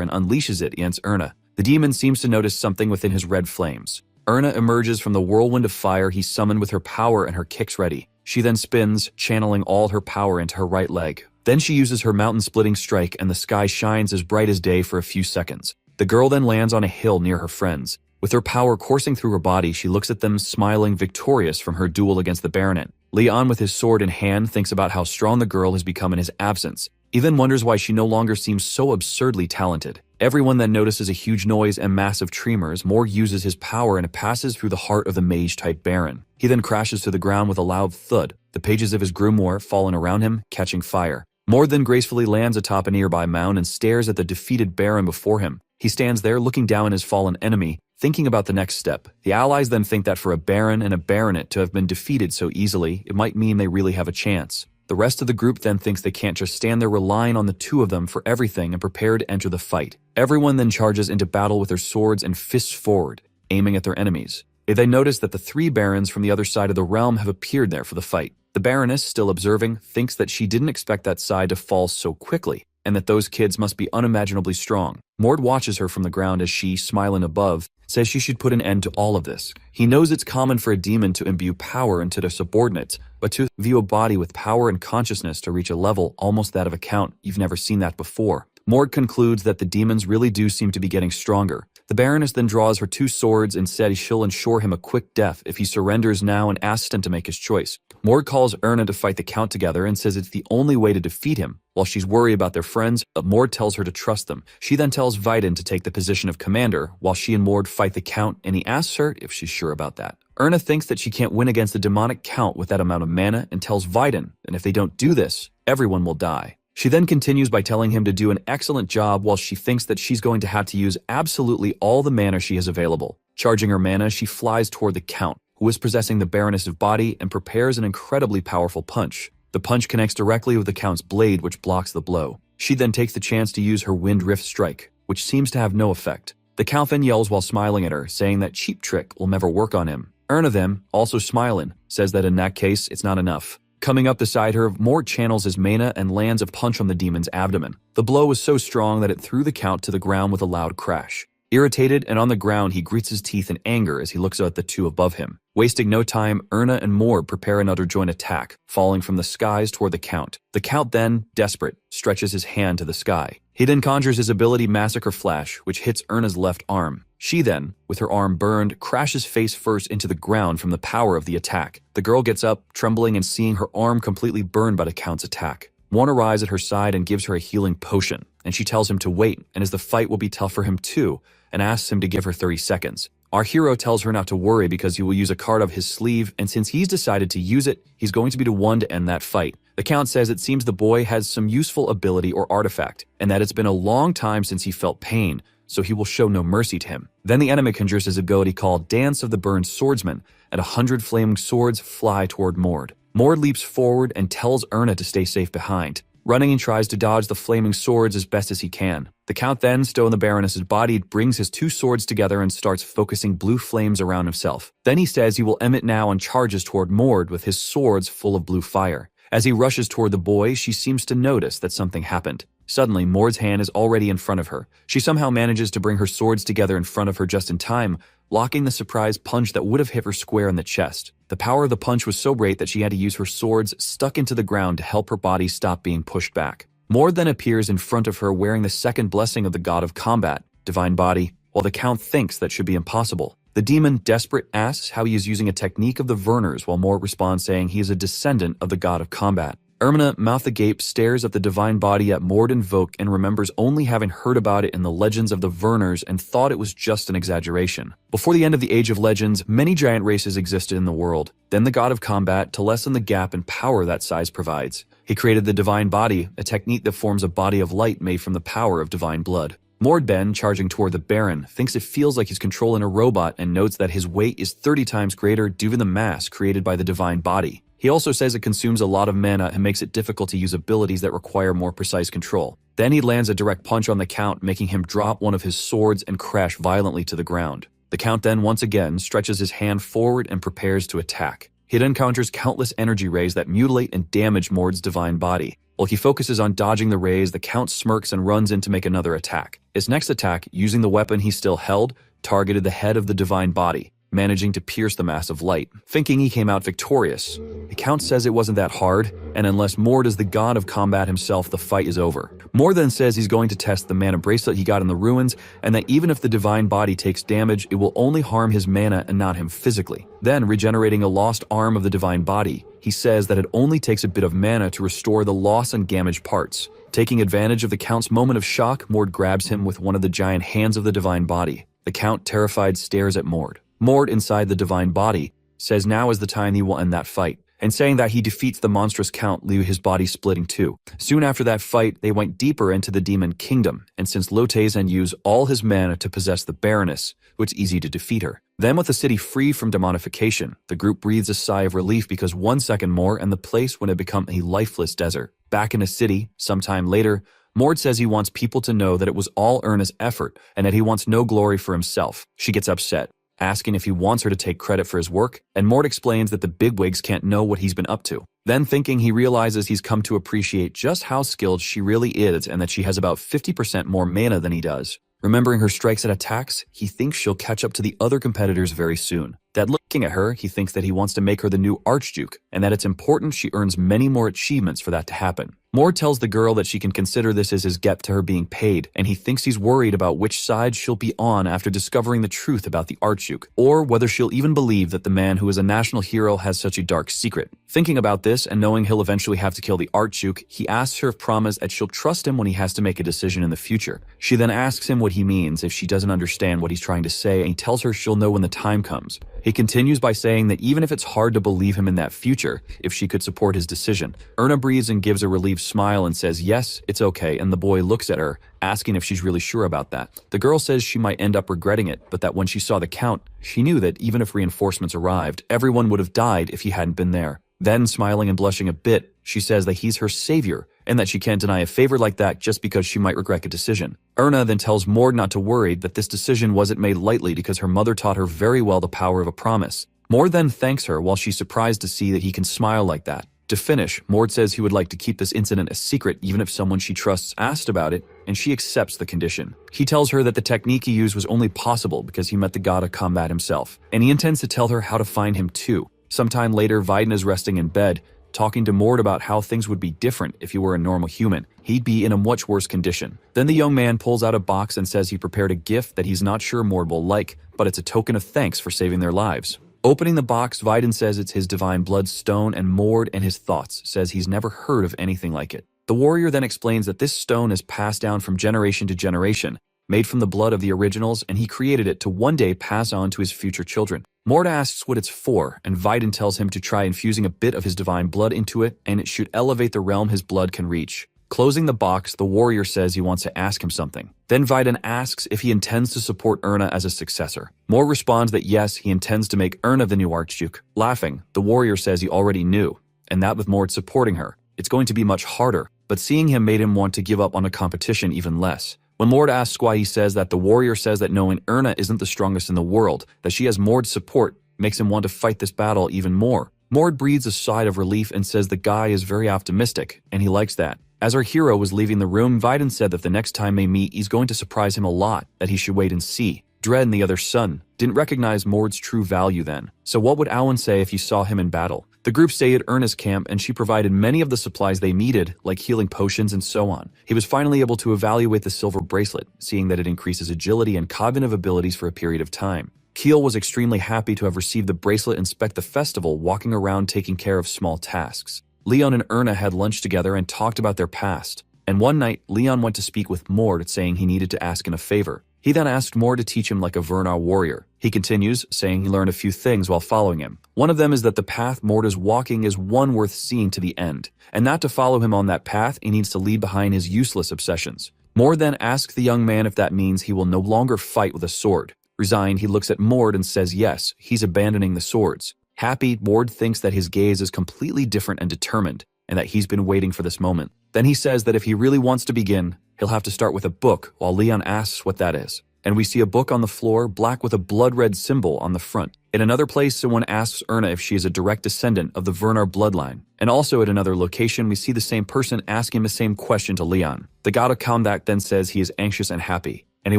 and unleashes it against Erna. The demon seems to notice something within his red flames. Erna emerges from the whirlwind of fire he summoned with her power and her kicks ready. She then spins, channeling all her power into her right leg. Then she uses her mountain-splitting strike and the sky shines as bright as day for a few seconds. The girl then lands on a hill near her friends. With her power coursing through her body, she looks at them, smiling victorious from her duel against the baronet. Leon, with his sword in hand, thinks about how strong the girl has become in his absence. He then wonders why she no longer seems so absurdly talented. Everyone then notices a huge noise and massive tremors. Mord uses his power and it passes through the heart of the mage-type baron. He then crashes to the ground with a loud thud. The pages of his grimoire fallen around him, catching fire. Mord then gracefully lands atop a nearby mound and stares at the defeated baron before him. He stands there looking down at his fallen enemy, thinking about the next step. The allies then think that for a baron and a baronet to have been defeated so easily, it might mean they really have a chance. The rest of the group then thinks they can't just stand there relying on the two of them for everything and prepare to enter the fight. Everyone then charges into battle with their swords and fists forward, aiming at their enemies. They notice that the three barons from the other side of the realm have appeared there for the fight. The baroness, still observing, thinks that she didn't expect that side to fall so quickly, and that those kids must be unimaginably strong. Mord watches her from the ground as she, smiling above, says she should put an end to all of this. He knows it's common for a demon to imbue power into their subordinates, but to view a body with power and consciousness to reach a level almost that of a count, you've never seen that before. Mord concludes that the demons really do seem to be getting stronger. The Baroness then draws her two swords and said she'll ensure him a quick death if he surrenders now and asks him to make his choice. Mord calls Erna to fight the Count together and says it's the only way to defeat him. While she's worried about their friends, Mord tells her to trust them. She then tells Vidin to take the position of commander while she and Mord fight the Count, and he asks her if she's sure about that. Erna thinks that she can't win against the demonic Count with that amount of mana and tells Vidin, and if they don't do this, everyone will die. She then continues by telling him to do an excellent job while she thinks that she's going to have to use absolutely all the mana she has available. Charging her mana, she flies toward the Count, who is possessing the Baroness's body, and prepares an incredibly powerful punch. The punch connects directly with the Count's blade, which blocks the blow. She then takes the chance to use her Wind Rift strike, which seems to have no effect. The Count then yells while smiling at her, saying that cheap trick will never work on him. Erna then, also smiling, says that in that case, it's not enough. Coming up beside her, Mord channels his mana and lands a punch on the demon's abdomen. The blow was so strong that it threw the Count to the ground with a loud crash. Irritated and on the ground, he grits his teeth in anger as he looks at the two above him. Wasting no time, Erna and Mord prepare another joint attack, falling from the skies toward the Count. The Count then, desperate, stretches his hand to the sky. He then conjures his ability Massacre Flash, which hits Erna's left arm. She then, with her arm burned, crashes face first into the ground from the power of the attack. The girl gets up, trembling and seeing her arm completely burned by the Count's attack. One arrives at her side and gives her a healing potion, and she tells him to wait, and as the fight will be tough for him too, and asks him to give her 30 seconds. Our hero tells her not to worry because he will use a card of his sleeve, and since he's decided to use it, he's going to be the one to end that fight. The Count says it seems the boy has some useful ability or artifact, and that it's been a long time since he felt pain, so he will show no mercy to him. Then the enemy conjures his ability called Dance of the Burned Swordsman, and 100 flaming swords fly toward Mord. Mord leaps forward and tells Erna to stay safe behind. Running, he tries to dodge the flaming swords as best as he can. The Count then, still in the Baroness's body, brings his two swords together and starts focusing blue flames around himself. Then he says he will end it now and charges toward Mord with his swords full of blue fire. As he rushes toward the boy, she seems to notice that something happened. Suddenly, Mord's hand is already in front of her. She somehow manages to bring her swords together in front of her just in time, blocking the surprise punch that would have hit her square in the chest. The power of the punch was so great that she had to use her swords stuck into the ground to help her body stop being pushed back. Mord then appears in front of her wearing the second blessing of the god of combat, Divine Body, while the Count thinks that should be impossible. The demon, desperate, asks how he is using a technique of the Verners, while Mord responds saying he is a descendant of the god of combat. Erna, mouth agape, stares at the divine body at Mord invoke and remembers only having heard about it in the legends of the Verners and thought it was just an exaggeration. Before the end of the Age of Legends, many giant races existed in the world. Then the god of combat, to lessen the gap in power that size provides. He created the divine body, a technique that forms a body of light made from the power of divine blood. Mord Ben, charging toward the Baron, thinks it feels like he's controlling a robot and notes that his weight is 30 times greater due to the mass created by the divine body. He also says it consumes a lot of mana and makes it difficult to use abilities that require more precise control. Then he lands a direct punch on the Count, making him drop one of his swords and crash violently to the ground. The Count then once again stretches his hand forward and prepares to attack. He then encounters countless energy rays that mutilate and damage Mord's divine body. While he focuses on dodging the rays, the Count smirks and runs in to make another attack. His next attack, using the weapon he still held, targeted the head of the divine body, managing to pierce the mass of light. Thinking he came out victorious, the Count says it wasn't that hard, and unless Mord is the god of combat himself, the fight is over. Mord then says he's going to test the mana bracelet he got in the ruins, and that even if the divine body takes damage, it will only harm his mana and not him physically. Then, regenerating a lost arm of the divine body, he says that it only takes a bit of mana to restore the lost and damaged parts. Taking advantage of the Count's moment of shock, Mord grabs him with one of the giant hands of the divine body. The Count, terrified, stares at Mord. Mord, inside the divine body, says now is the time he will end that fight, and saying that he defeats the monstrous count, leaving his body splitting too. Soon after that fight, they went deeper into the demon kingdom, and since Lotezen used all his mana to possess the Baroness, it's easy to defeat her. Then with the city free from demonification, the group breathes a sigh of relief because 1 second more and the place would have become a lifeless desert. Back in the city, sometime later, Mord says he wants people to know that it was all Erna's effort and that he wants no glory for himself. She gets upset, asking if he wants her to take credit for his work, and Mord explains that the bigwigs can't know what he's been up to. Then thinking, he realizes he's come to appreciate just how skilled she really is and that she has about 50% more mana than he does. Remembering her strikes and attacks, he thinks she'll catch up to the other competitors very soon. That looking at her, he thinks that he wants to make her the new Archduke, and that it's important she earns many more achievements for that to happen. Mord tells the girl that she can consider this as his gift to her being paid, and he thinks he's worried about which side she'll be on after discovering the truth about the Archduke, or whether she'll even believe that the man who is a national hero has such a dark secret. Thinking about this and knowing he'll eventually have to kill the Archduke, he asks her if promise that she'll trust him when he has to make a decision in the future. She then asks him what he means if she doesn't understand what he's trying to say, and he tells her she'll know when the time comes. He continues by saying that even if it's hard to believe him in that future, if she could support his decision. Erna breathes and gives a relieved smile and says yes, it's okay, and the boy looks at her, asking if she's really sure about that. The girl says she might end up regretting it, but that when she saw the count, she knew that even if reinforcements arrived, everyone would have died if he hadn't been there. Then, smiling and blushing a bit, she says that he's her savior, and that she can't deny a favor like that just because she might regret a decision. Erna then tells Mord not to worry, that this decision wasn't made lightly because her mother taught her very well the power of a promise. Mord then thanks her while she's surprised to see that he can smile like that. To finish, Mord says he would like to keep this incident a secret even if someone she trusts asked about it, and she accepts the condition. He tells her that the technique he used was only possible because he met the god of combat himself, and he intends to tell her how to find him too. Sometime later, Viden is resting in bed, talking to Mord about how things would be different if he were a normal human. He'd be in a much worse condition. Then the young man pulls out a box and says he prepared a gift that he's not sure Mord will like, but it's a token of thanks for saving their lives. Opening the box, Viden says it's his divine blood stone, and Mord and his thoughts says he's never heard of anything like it. The warrior then explains that this stone is passed down from generation to generation, made from the blood of the originals, and he created it to one day pass on to his future children. Mord asks what it's for, and Viden tells him to try infusing a bit of his divine blood into it, and it should elevate the realm his blood can reach. Closing the box, the warrior says he wants to ask him something. Then Viden asks if he intends to support Erna as a successor. Mord responds that yes, he intends to make Erna the new Archduke. Laughing, the warrior says he already knew, and that with Mord supporting her, it's going to be much harder, but seeing him made him want to give up on a competition even less. When Mord asks why, he says that the warrior says that knowing Erna isn't the strongest in the world, that she has Mord's support, makes him want to fight this battle even more. Mord breathes a sigh of relief and says the guy is very optimistic, and he likes that. As our hero was leaving the room, Viden said that the next time they meet, he's going to surprise him a lot, that he should wait and see. Dredd and the other son didn't recognize Mord's true value then, so what would Alan say if he saw him in battle? The group stayed at Erna's camp, and she provided many of the supplies they needed, like healing potions and so on. He was finally able to evaluate the silver bracelet, seeing that it increases agility and cognitive abilities for a period of time. Keel was extremely happy to have received the bracelet and spent the festival walking around taking care of small tasks. Leon and Erna had lunch together and talked about their past, and one night, Leon went to speak with Mord, saying he needed to ask him a favor. He then asked Mord to teach him like a Vernar warrior. He continues, saying he learned a few things while following him. One of them is that the path Mord is walking is one worth seeing to the end, and not to follow him on that path, he needs to leave behind his useless obsessions. Mord then asks the young man if that means he will no longer fight with a sword. Resigned, he looks at Mord and says yes, he's abandoning the swords. Happy, Mord thinks that his gaze is completely different and determined, and that he's been waiting for this moment. Then he says that if he really wants to begin, he'll have to start with a book, while Leon asks what that is. And we see a book on the floor, black with a blood-red symbol on the front. In another place, someone asks Erna if she is a direct descendant of the Vernar bloodline. And also at another location, we see the same person asking the same question to Leon. The god of combat then says he is anxious and happy, and he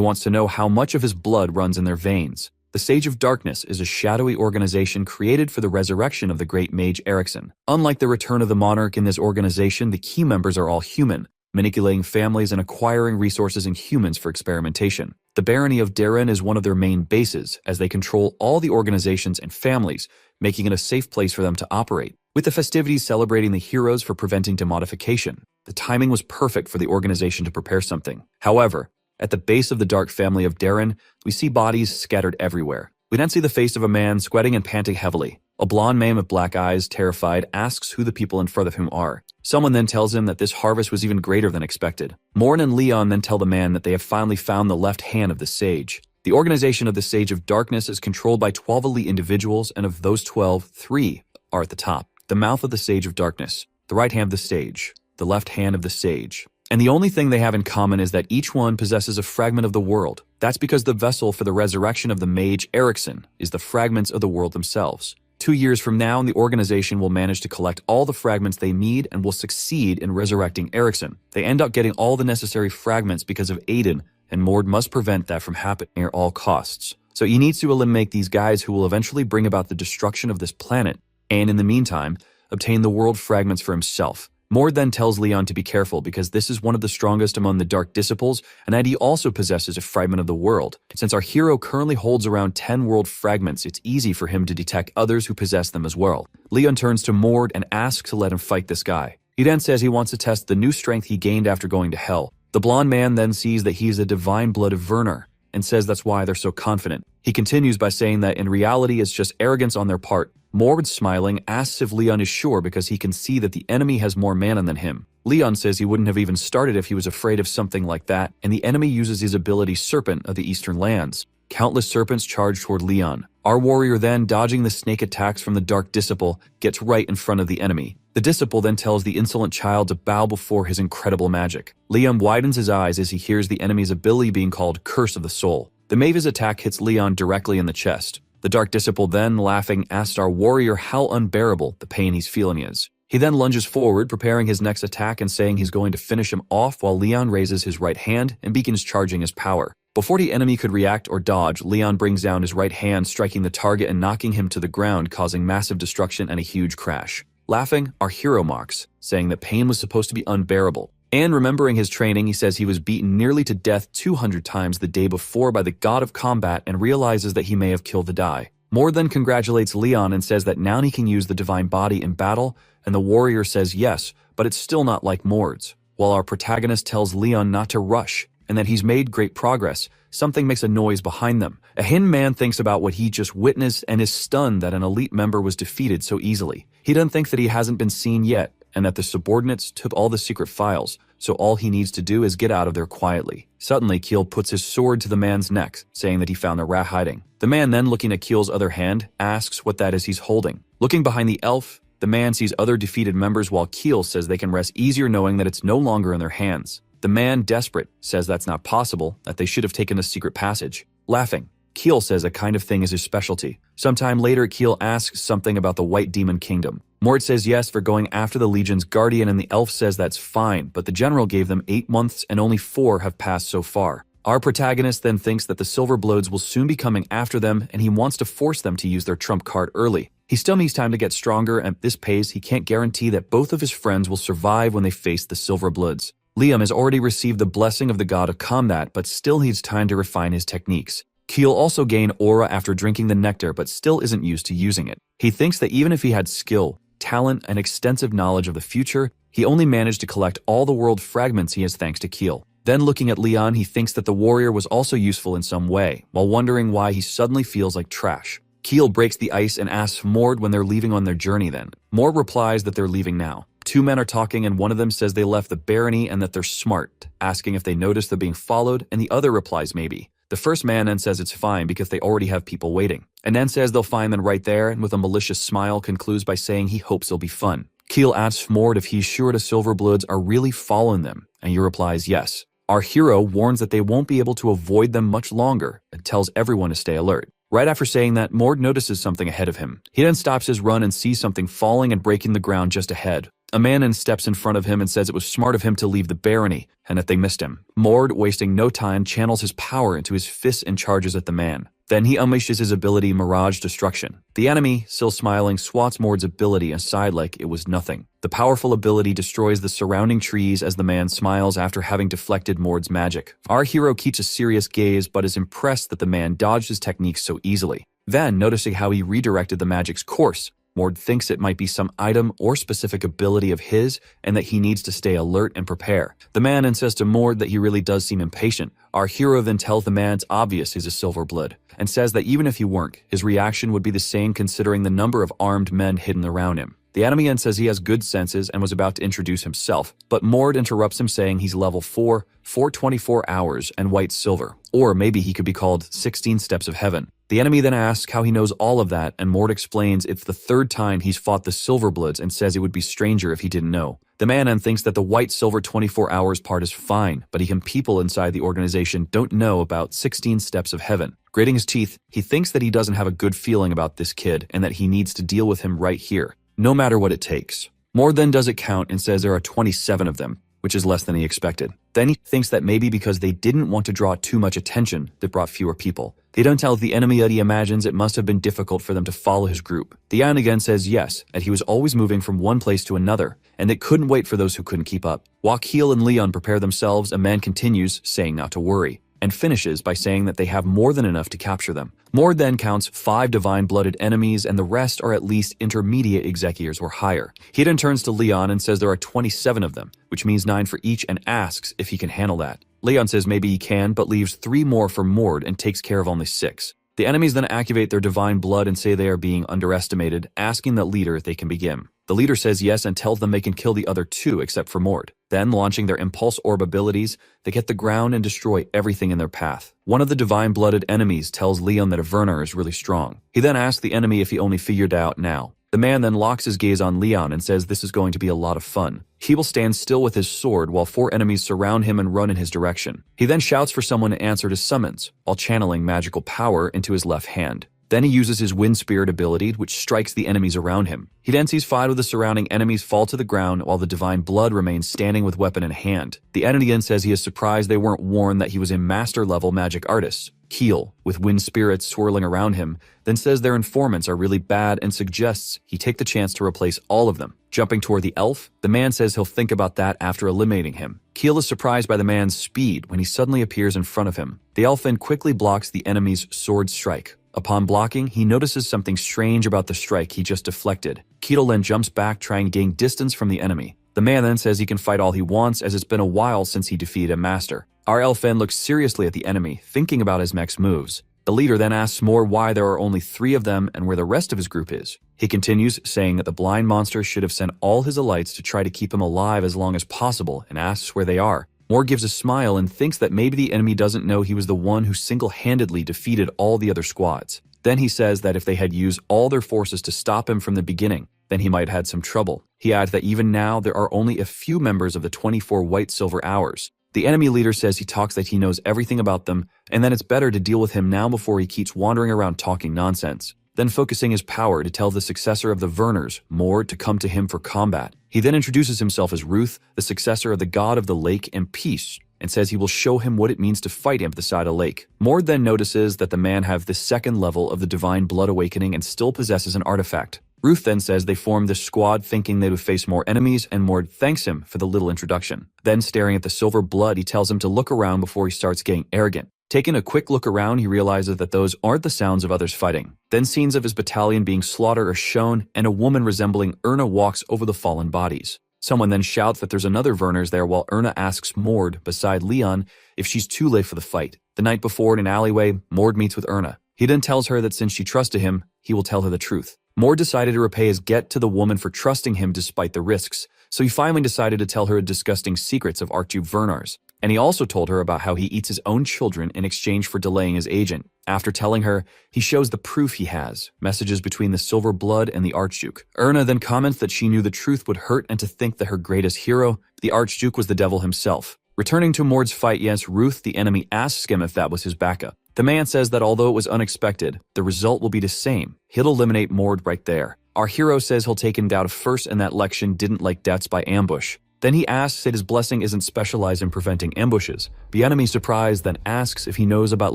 wants to know how much of his blood runs in their veins. The Sage of Darkness is a shadowy organization created for the resurrection of the great mage Eriksson. Unlike the return of the monarch in this organization, the key members are all human, manipulating families and acquiring resources in humans for experimentation. The barony of Darren is one of their main bases, as they control all the organizations and families, making it a safe place for them to operate. With the festivities celebrating the heroes for preventing demodification, the timing was perfect for the organization to prepare something. However, at the base of the dark family of Darren, we see bodies scattered everywhere. We then see the face of a man sweating and panting heavily. A blonde man with black eyes, terrified, asks who the people in front of him are. Someone then tells him that this harvest was even greater than expected. Morn and Leon then tell the man that they have finally found the left hand of the sage. The organization of the Sage of Darkness is controlled by 12 elite individuals, and of those 12, 3 are at the top. The mouth of the Sage of Darkness, the right hand of the sage, the left hand of the sage. And the only thing they have in common is that each one possesses a fragment of the world. That's because the vessel for the resurrection of the mage Erickson is the fragments of the world themselves. 2 years from now, the organization will manage to collect all the fragments they need and will succeed in resurrecting Erickson. They end up getting all the necessary fragments because of Aiden, and Mord must prevent that from happening at all costs. So he needs to eliminate these guys who will eventually bring about the destruction of this planet, and in the meantime, obtain the world fragments for himself. Mord then tells Leon to be careful because this is one of the strongest among the Dark Disciples, and that he also possesses a fragment of the world. Since our hero currently holds around 10 world fragments, it's easy for him to detect others who possess them as well. Leon turns to Mord and asks to let him fight this guy. He then says he wants to test the new strength he gained after going to hell. The blonde man then sees that he's a divine blood of Werner, and says that's why they're so confident. He continues by saying that in reality it's just arrogance on their part. Mord, smiling, asks if Leon is sure because he can see that the enemy has more mana than him. Leon says he wouldn't have even started if he was afraid of something like that, and the enemy uses his ability Serpent of the Eastern Lands. Countless serpents charge toward Leon. Our warrior then, dodging the snake attacks from the Dark Disciple, gets right in front of the enemy. The Disciple then tells the insolent child to bow before his incredible magic. Leon widens his eyes as he hears the enemy's ability being called Curse of the Soul. The Mavis attack hits Leon directly in the chest. The Dark Disciple then, laughing, asks our warrior how unbearable the pain he's feeling is. He then lunges forward, preparing his next attack and saying he's going to finish him off while Leon raises his right hand and begins charging his power. Before the enemy could react or dodge, Leon brings down his right hand, striking the target and knocking him to the ground, causing massive destruction and a huge crash. Laughing, our hero mocks, saying that pain was supposed to be unbearable. And remembering his training, he says he was beaten nearly to death 200 times the day before by the god of combat and realizes that he may have killed the die. Mord then congratulates Leon and says that now he can use the divine body in battle, and the warrior says yes, but it's still not like Mord's. While our protagonist tells Leon not to rush, and that he's made great progress, something makes a noise behind them. A hidden man thinks about what he just witnessed and is stunned that an elite member was defeated so easily. He doesn't think that he hasn't been seen yet, and that the subordinates took all the secret files, so all he needs to do is get out of there quietly. Suddenly, Keel puts his sword to the man's neck, saying that he found the rat hiding. The man then, looking at Keel's other hand, asks what that is he's holding. Looking behind the elf, the man sees other defeated members while Keel says they can rest easier knowing that it's no longer in their hands. The man, desperate, says that's not possible, that they should have taken a secret passage. Laughing, Keel says a kind of thing is his specialty. Sometime later, Keel asks something about the White Demon Kingdom. Mort says yes for going after the Legion's guardian, and the elf says that's fine, but the general gave them 8 months and only 4 have passed so far. Our protagonist then thinks that the Silverbloods will soon be coming after them, and he wants to force them to use their trump card early. He still needs time to get stronger, and at this pace, he can't guarantee that both of his friends will survive when they face the Silverbloods. Liam has already received the blessing of the god of combat, but still needs time to refine his techniques. Keel also gained aura after drinking the nectar, but still isn't used to using it. He thinks that even if he had skill, talent, and extensive knowledge of the future, he only managed to collect all the world fragments he has thanks to Keel. Then looking at Leon, he thinks that the warrior was also useful in some way, while wondering why he suddenly feels like trash. Keel breaks the ice and asks Mord when they're leaving on their journey then. Mord replies that they're leaving now. 2 men are talking and one of them says they left the barony and that they're smart, asking if they notice they're being followed, and the other replies maybe. The first man then says it's fine because they already have people waiting, and then says they'll find them right there, and with a malicious smile concludes by saying he hopes it'll be fun. Keel asks Mord if he's sure the Silverbloods are really following them, and he replies yes. Our hero warns that they won't be able to avoid them much longer and tells everyone to stay alert. Right after saying that, Mord notices something ahead of him. He then stops his run and sees something falling and breaking the ground just ahead. A man then steps in front of him and says it was smart of him to leave the barony and that they missed him. Mord, wasting no time, channels his power into his fists and charges at the man. Then he unleashes his ability Mirage Destruction. The enemy, still smiling, swats Mord's ability aside like it was nothing. The powerful ability destroys the surrounding trees as the man smiles after having deflected Mord's magic. Our hero keeps a serious gaze but is impressed that the man dodged his techniques so easily. Then, noticing how he redirected the magic's course, Mord thinks it might be some item or specific ability of his and that he needs to stay alert and prepare. The man insists to Mord that he really does seem impatient. Our hero then tells the man it's obvious he's a Silverblood and says that even if he weren't, his reaction would be the same considering the number of armed men hidden around him. The enemy then says he has good senses and was about to introduce himself, but Mord interrupts him saying he's level 4, 424 hours, and white silver. Or maybe he could be called 16 steps of heaven. The enemy then asks how he knows all of that, and Mord explains it's the third time he's fought the Silverbloods and says it would be stranger if he didn't know. The man then thinks that the white silver 24 hours part is fine, but people inside the organization don't know about 16 steps of heaven. Gritting his teeth, he thinks that he doesn't have a good feeling about this kid and that he needs to deal with him right here, no matter what it takes. Mord then does it count and says there are 27 of them, which is less than he expected. Then he thinks that maybe because they didn't want to draw too much attention, that brought fewer people. They don't tell the enemy that he imagines it must have been difficult for them to follow his group. The An again says yes, that he was always moving from one place to another, and they couldn't wait for those who couldn't keep up. Yahello and Leon prepare themselves, and Man continues, saying not to worry, and finishes by saying that they have more than enough to capture them. Mord then counts 5 divine-blooded enemies, and the rest are at least intermediate executors or higher. He then turns to Leon and says there are 27 of them, which means 9 for each, and asks if he can handle that. Leon says maybe he can, but leaves 3 more for Mord and takes care of only 6. The enemies then activate their divine blood and say they are being underestimated, asking the leader if they can begin. The leader says yes and tells them they can kill the other 2 except for Mord. Then, launching their impulse orb abilities, they hit the ground and destroy everything in their path. One of the divine-blooded enemies tells Leon that a Werner is really strong. He then asks the enemy if he only figured out now. The man then locks his gaze on Leon and says this is going to be a lot of fun. He will stand still with his sword while 4 enemies surround him and run in his direction. He then shouts for someone to answer his summons, while channeling magical power into his left hand. Then he uses his Wind Spirit ability, which strikes the enemies around him. He then sees 5 of the surrounding enemies fall to the ground while the Divine Blood remains standing with weapon in hand. The enemy then says he is surprised they weren't warned that he was a master-level magic artist. Keel, with wind spirits swirling around him, then says their informants are really bad and suggests he take the chance to replace all of them. Jumping toward the elf, the man says he'll think about that after eliminating him. Keel is surprised by the man's speed when he suddenly appears in front of him. The elf then quickly blocks the enemy's sword strike. Upon blocking, he notices something strange about the strike he just deflected. Keel then jumps back, trying to gain distance from the enemy. The man then says he can fight all he wants as it's been a while since he defeated a master. Our elf then looks seriously at the enemy, thinking about his next moves. The leader then asks more why there are only 3 of them and where the rest of his group is. He continues, saying that the blind monster should have sent all his elites to try to keep him alive as long as possible, and asks where they are. Moore gives a smile and thinks that maybe the enemy doesn't know he was the one who single-handedly defeated all the other squads. Then he says that if they had used all their forces to stop him from the beginning, then he might have had some trouble. He adds that even now there are only a few members of the 24 white-silver hours. The enemy leader says he talks that he knows everything about them, and that it's better to deal with him now before he keeps wandering around talking nonsense. Then focusing his power to tell the successor of the Werners, Moore, to come to him for combat. He then introduces himself as Ruth, the successor of the god of the lake and peace, and says he will show him what it means to fight him beside the lake. Moore then notices that the man have the 2nd level of the divine blood awakening and still possesses an artifact. Ruth then says they formed this squad thinking they would face more enemies, and Mord thanks him for the little introduction. Then staring at the silver blood, he tells him to look around before he starts getting arrogant. Taking a quick look around, he realizes that those aren't the sounds of others fighting. Then scenes of his battalion being slaughtered are shown, and a woman resembling Erna walks over the fallen bodies. Someone then shouts that there's another Werners there while Erna asks Mord, beside Leon, if she's too late for the fight. The night before in an alleyway, Mord meets with Erna. He then tells her that since she trusted him, he will tell her the truth. Mord decided to repay his get to the woman for trusting him despite the risks, so he finally decided to tell her disgusting secrets of Archduke Werners. And he also told her about how he eats his own children in exchange for delaying his agent. After telling her, he shows the proof he has, messages between the silver blood and the Archduke. Erna then comments that she knew the truth would hurt and to think that her greatest hero, the Archduke, was the devil himself. Returning to Mord's fight against Ruth, the enemy asks him if that was his backup. The man says that although it was unexpected, the result will be the same. He'll eliminate Mord right there. Our hero says he'll take him down first and that Lexion didn't like deaths by ambush. Then he asks that his blessing isn't specialized in preventing ambushes. The enemy, surprised, then asks if he knows about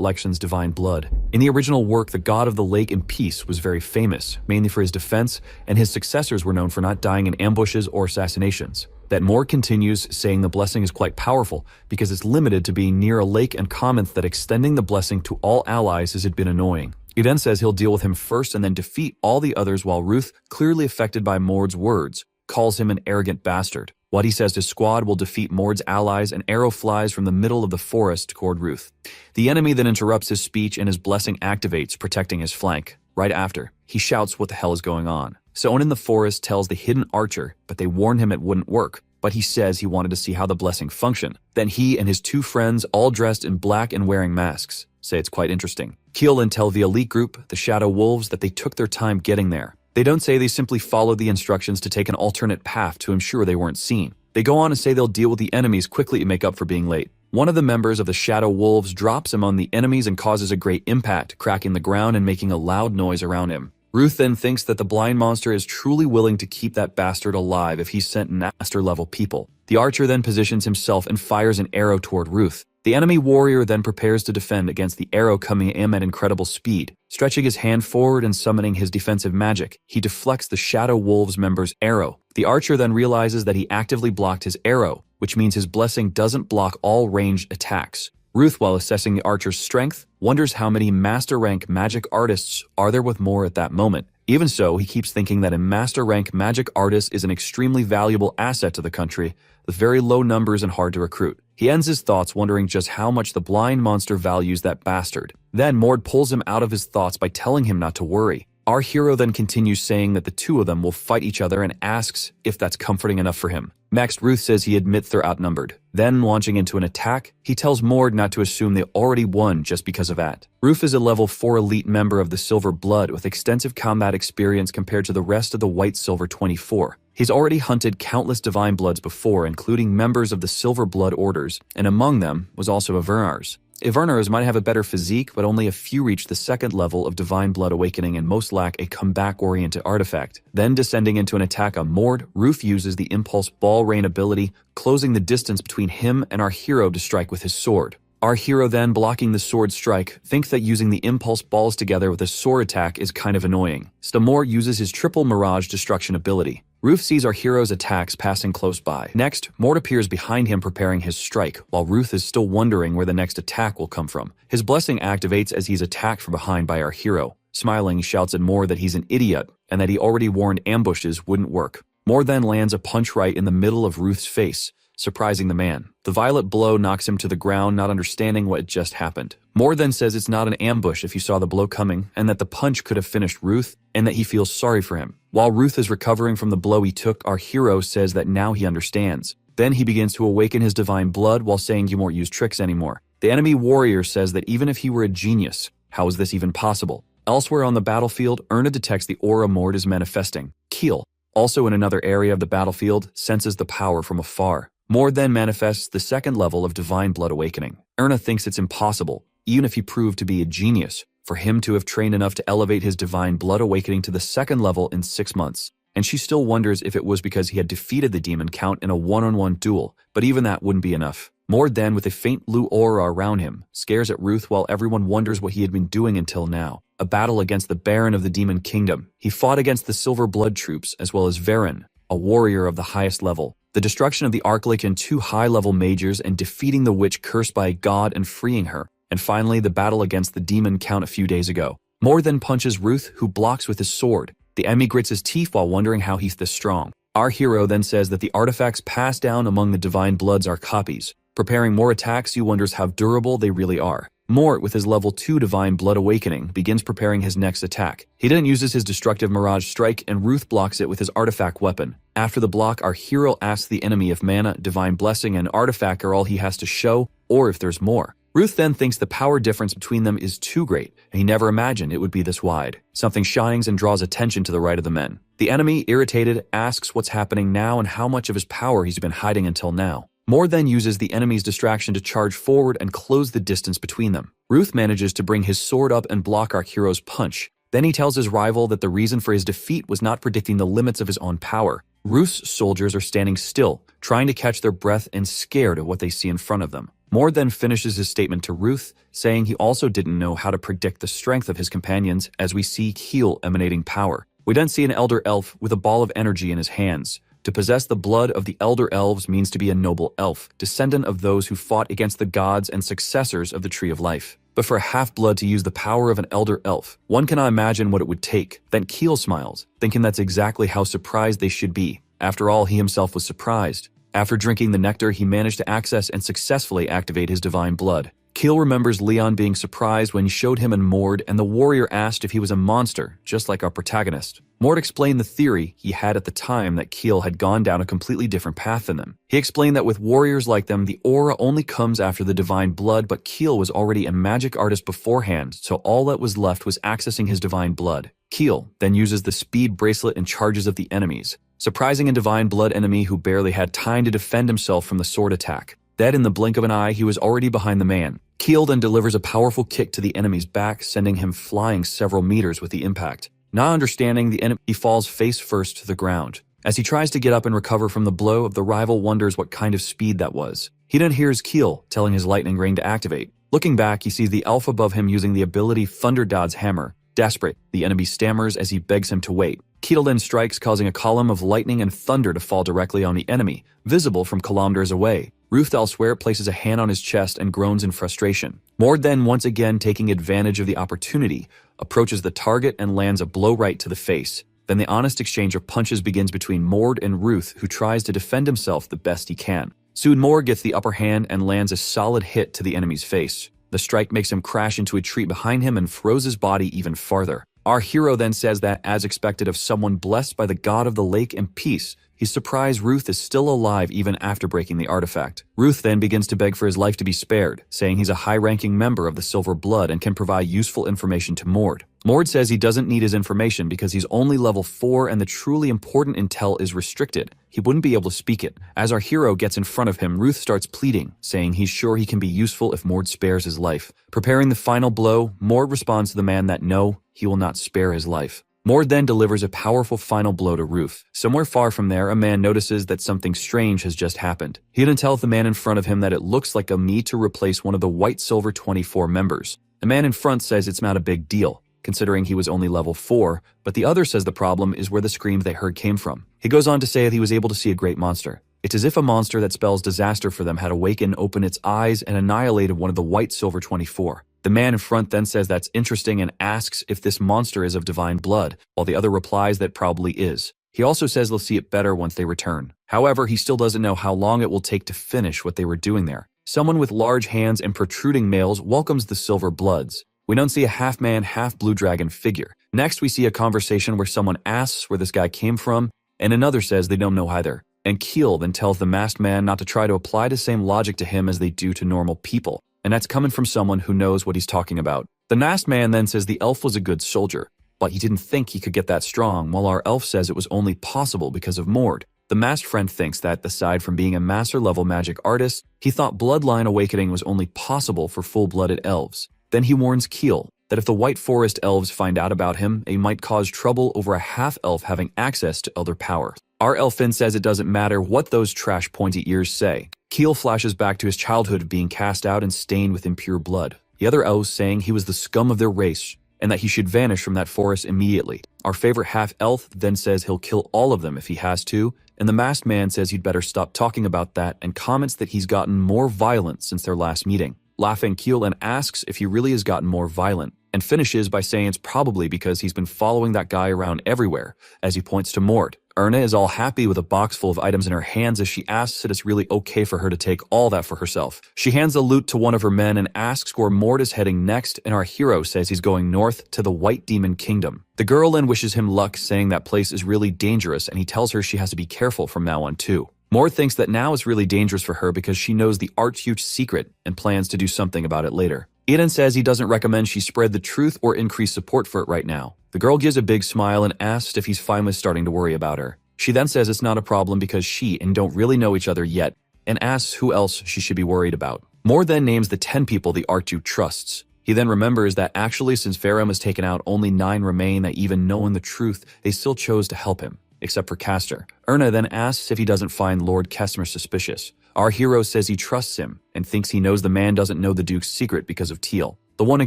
Lexion's divine blood. In the original work, the god of the lake and peace was very famous, mainly for his defense, and his successors were known for not dying in ambushes or assassinations. That Moore continues, saying the blessing is quite powerful because it's limited to being near a lake and comments that extending the blessing to all allies has been annoying. He then says he'll deal with him first and then defeat all the others, while Ruth, clearly affected by Mord's words, calls him an arrogant bastard. What he says to Squad will defeat Mord's allies. An arrow flies from the middle of the forest toward Ruth. The enemy then interrupts his speech and his blessing activates, protecting his flank. Right after, he shouts what the hell is going on. Someone in the forest tells the hidden archer, but they warn him it wouldn't work. But he says he wanted to see how the blessing functioned. Then he and his two friends, all dressed in black and wearing masks, say it's quite interesting. Keel and tell the elite group, the Shadow Wolves, that they took their time getting there. They don't say they simply followed the instructions to take an alternate path to ensure they weren't seen. They go on to say they'll deal with the enemies quickly to make up for being late. One of the members of the Shadow Wolves drops him on the enemies and causes a great impact, cracking the ground and making a loud noise around him. Ruth then thinks that the blind monster is truly willing to keep that bastard alive if he sent master-level people. The archer then positions himself and fires an arrow toward Ruth. The enemy warrior then prepares to defend against the arrow coming in at incredible speed. Stretching his hand forward and summoning his defensive magic, he deflects the Shadow Wolves member's arrow. The archer then realizes that he actively blocked his arrow, which means his blessing doesn't block all ranged attacks. Ruth, while assessing the archer's strength, wonders how many master-rank magic artists are there with more at that moment. Even so, he keeps thinking that a master-rank magic artist is an extremely valuable asset to the country, with very low numbers and hard to recruit. He ends his thoughts wondering just how much the blind monster values that bastard. Then Mord pulls him out of his thoughts by telling him not to worry. Our hero then continues saying that the two of them will fight each other and asks if that's comforting enough for him. Next, Ruth says he admits they're outnumbered. Then, launching into an attack, he tells Mord not to assume they already won just because of that. Ruth is a level 4 elite member of the Silver Blood with extensive combat experience compared to the rest of the White Silver 24. He's already hunted countless Divine Bloods before, including members of the Silver Blood Orders, and among them was also Avernars. Avernars might have a better physique, but only a few reach the second level of Divine Blood Awakening and most lack a comeback-oriented artifact. Then descending into an attack on Mord, Ruth uses the Impulse Ball Rain ability, closing the distance between him and our hero to strike with his sword. Our hero then, blocking the sword strike, thinks that using the impulse balls together with a sword attack is kind of annoying. Stamor uses his triple Mirage Destruction ability. Ruth sees our hero's attacks passing close by. Next, Mord appears behind him preparing his strike, while Ruth is still wondering where the next attack will come from. His blessing activates as he's attacked from behind by our hero. Smiling, he shouts at Mord that he's an idiot and that he already warned ambushes wouldn't work. Mord then lands a punch right in the middle of Ruth's face, surprising the man. The violent blow knocks him to the ground, not understanding what had just happened. Mord then says it's not an ambush if you saw the blow coming, and that the punch could have finished Ruth, and that he feels sorry for him. While Ruth is recovering from the blow he took, our hero says that now he understands. Then he begins to awaken his divine blood while saying he won't use tricks anymore. The enemy warrior says that even if he were a genius, how is this even possible? Elsewhere on the battlefield, Erna detects the aura Mord is manifesting. Keel, also in another area of the battlefield, senses the power from afar. Mord then manifests the second level of Divine Blood Awakening. Erna thinks it's impossible, even if he proved to be a genius, for him to have trained enough to elevate his Divine Blood Awakening to the second level in 6 months. And she still wonders if it was because he had defeated the demon count in a one-on-one duel, but even that wouldn't be enough. Mord then, with a faint blue aura around him, scares at Ruth while everyone wonders what he had been doing until now. A battle against the Baron of the Demon Kingdom. He fought against the Silver Blood troops, as well as Varen, a warrior of the highest level. The destruction of the Archlight and 2 high-level mages and defeating the witch cursed by a god and freeing her. And finally, the battle against the demon count a few days ago. Mord then punches Ruth, who blocks with his sword. The enemy grits his teeth while wondering how he's this strong. Our hero then says that the artifacts passed down among the Divine Bloods are copies. Preparing more attacks, he wonders how durable they really are. Mort, with his level 2 Divine Blood Awakening, begins preparing his next attack. He then uses his destructive Mirage Strike, and Ruth blocks it with his artifact weapon. After the block, our hero asks the enemy if mana, Divine Blessing, and Artifact are all he has to show, or if there's more. Ruth then thinks the power difference between them is too great, and he never imagined it would be this wide. Something shines and draws attention to the right of the men. The enemy, irritated, asks what's happening now and how much of his power he's been hiding until now. Mord then uses the enemy's distraction to charge forward and close the distance between them. Ruth manages to bring his sword up and block our hero's punch. Then he tells his rival that the reason for his defeat was not predicting the limits of his own power. Ruth's soldiers are standing still, trying to catch their breath and scared at what they see in front of them. Mord then finishes his statement to Ruth, saying he also didn't know how to predict the strength of his companions as we see Keel emanating power. We then see an elder elf with a ball of energy in his hands. To possess the blood of the elder elves means to be a noble elf, descendant of those who fought against the gods and successors of the Tree of Life. but for a half-blood to use the power of an elder elf, one cannot imagine what it would take. Then Keel smiles, thinking that's exactly how surprised they should be. After all, he himself was surprised. After drinking the nectar, he managed to access and successfully activate his divine blood. Keel remembers Leon being surprised when he showed him and Mord, and the warrior asked if he was a monster, just like our protagonist. Mord explained the theory he had at the time that Keel had gone down a completely different path than them. He explained that with warriors like them, the aura only comes after the divine blood, but Keel was already a magic artist beforehand, so all that was left was accessing his divine blood. Keel then uses the speed bracelet and charges at the enemies, surprising a divine blood enemy who barely had time to defend himself from the sword attack. Dead in the blink of an eye, he was already behind the man. Keel then delivers a powerful kick to the enemy's back, sending him flying several meters with the impact. Not understanding the enemy, he falls face first to the ground. As he tries to get up and recover from the blow, the rival wonders what kind of speed that was. He then hears Keel telling his lightning ring to activate. Looking back, he sees the elf above him using the ability Thunderdod's hammer. Desperate, the enemy stammers as he begs him to wait. Keel then strikes, causing a column of lightning and thunder to fall directly on the enemy, visible from kilometers away. Ruth elsewhere places a hand on his chest and groans in frustration. Mord then, once again taking advantage of the opportunity, approaches the target and lands a blow right to the face. Then the honest exchange of punches begins between Mord and Ruth, who tries to defend himself the best he can. Soon Mord gets the upper hand and lands a solid hit to the enemy's face. The strike makes him crash into a tree behind him and throws his body even farther. Our hero then says that, as expected of someone blessed by the god of the lake and peace, he's surprised Ruth is still alive even after breaking the artifact. Ruth then begins to beg for his life to be spared, saying he's a high-ranking member of the Silver Blood and can provide useful information to Mord. Mord says he doesn't need his information because he's only level 4 and the truly important intel is restricted. He wouldn't be able to speak it. As our hero gets in front of him, Ruth starts pleading, saying he's sure he can be useful if Mord spares his life. Preparing the final blow, Mord responds to the man that no, he will not spare his life. Mord then delivers a powerful final blow to Ruth. Somewhere far from there, a man notices that something strange has just happened. He then tells the man in front of him that it looks like a need to replace one of the White Silver 24 members. The man in front says it's not a big deal, considering he was only level 4, but the other says the problem is where the screams they heard came from. He goes on to say that he was able to see a great monster. It's as if a monster that spells disaster for them had awakened, opened its eyes, and annihilated one of the White Silver 24. The man in front then says that's interesting and asks if this monster is of divine blood, while the other replies that probably is. He also says they'll see it better once they return. However, he still doesn't know how long it will take to finish what they were doing there. Someone with large hands and protruding males welcomes the Silver Bloods. We don't see a half-man, half-blue dragon figure. Next, we see a conversation where someone asks where this guy came from, and another says they don't know either. And Keel then tells the masked man not to try to apply the same logic to him as they do to normal people, and that's coming from someone who knows what he's talking about. The masked man then says the elf was a good soldier, but he didn't think he could get that strong, while our elf says it was only possible because of Mord. The masked friend thinks that, aside from being a master-level magic artist, he thought bloodline awakening was only possible for full-blooded elves. Then he warns Keel that if the White Forest elves find out about him, it might cause trouble over a half-elf having access to elder power. Our elfin says it doesn't matter what those trash pointy ears say. Keel flashes back to his childhood of being cast out and stained with impure blood. The other elves saying he was the scum of their race and that he should vanish from that forest immediately. Our favorite half-elf then says he'll kill all of them if he has to, and the masked man says he'd better stop talking about that and comments that he's gotten more violent since their last meeting. Laughing, Keel then asks if he really has gotten more violent, and finishes by saying it's probably because he's been following that guy around everywhere, as he points to Mord. Erna is all happy with a box full of items in her hands as she asks if it's really okay for her to take all that for herself. She hands the loot to one of her men and asks where Mord is heading next, and our hero says he's going north to the White Demon Kingdom. The girl then wishes him luck, saying that place is really dangerous, and he tells her she has to be careful from now on too. Mord thinks that now is really dangerous for her because she knows the arch-huge secret and plans to do something about it later. Eden says he doesn't recommend she spread the truth or increase support for it right now. The girl gives a big smile and asks if he's finally starting to worry about her. She then says it's not a problem because she and don't really know each other yet, and asks who else she should be worried about. Mord then names the 10 people the Archduke trusts. He then remembers that actually since Verum was taken out, only 9 remain that even knowing the truth, they still chose to help him, except for Castor. Erna then asks if he doesn't find Lord Kestmer suspicious. Our hero says he trusts him and thinks he knows the man doesn't know the Duke's secret because of Teal. The woman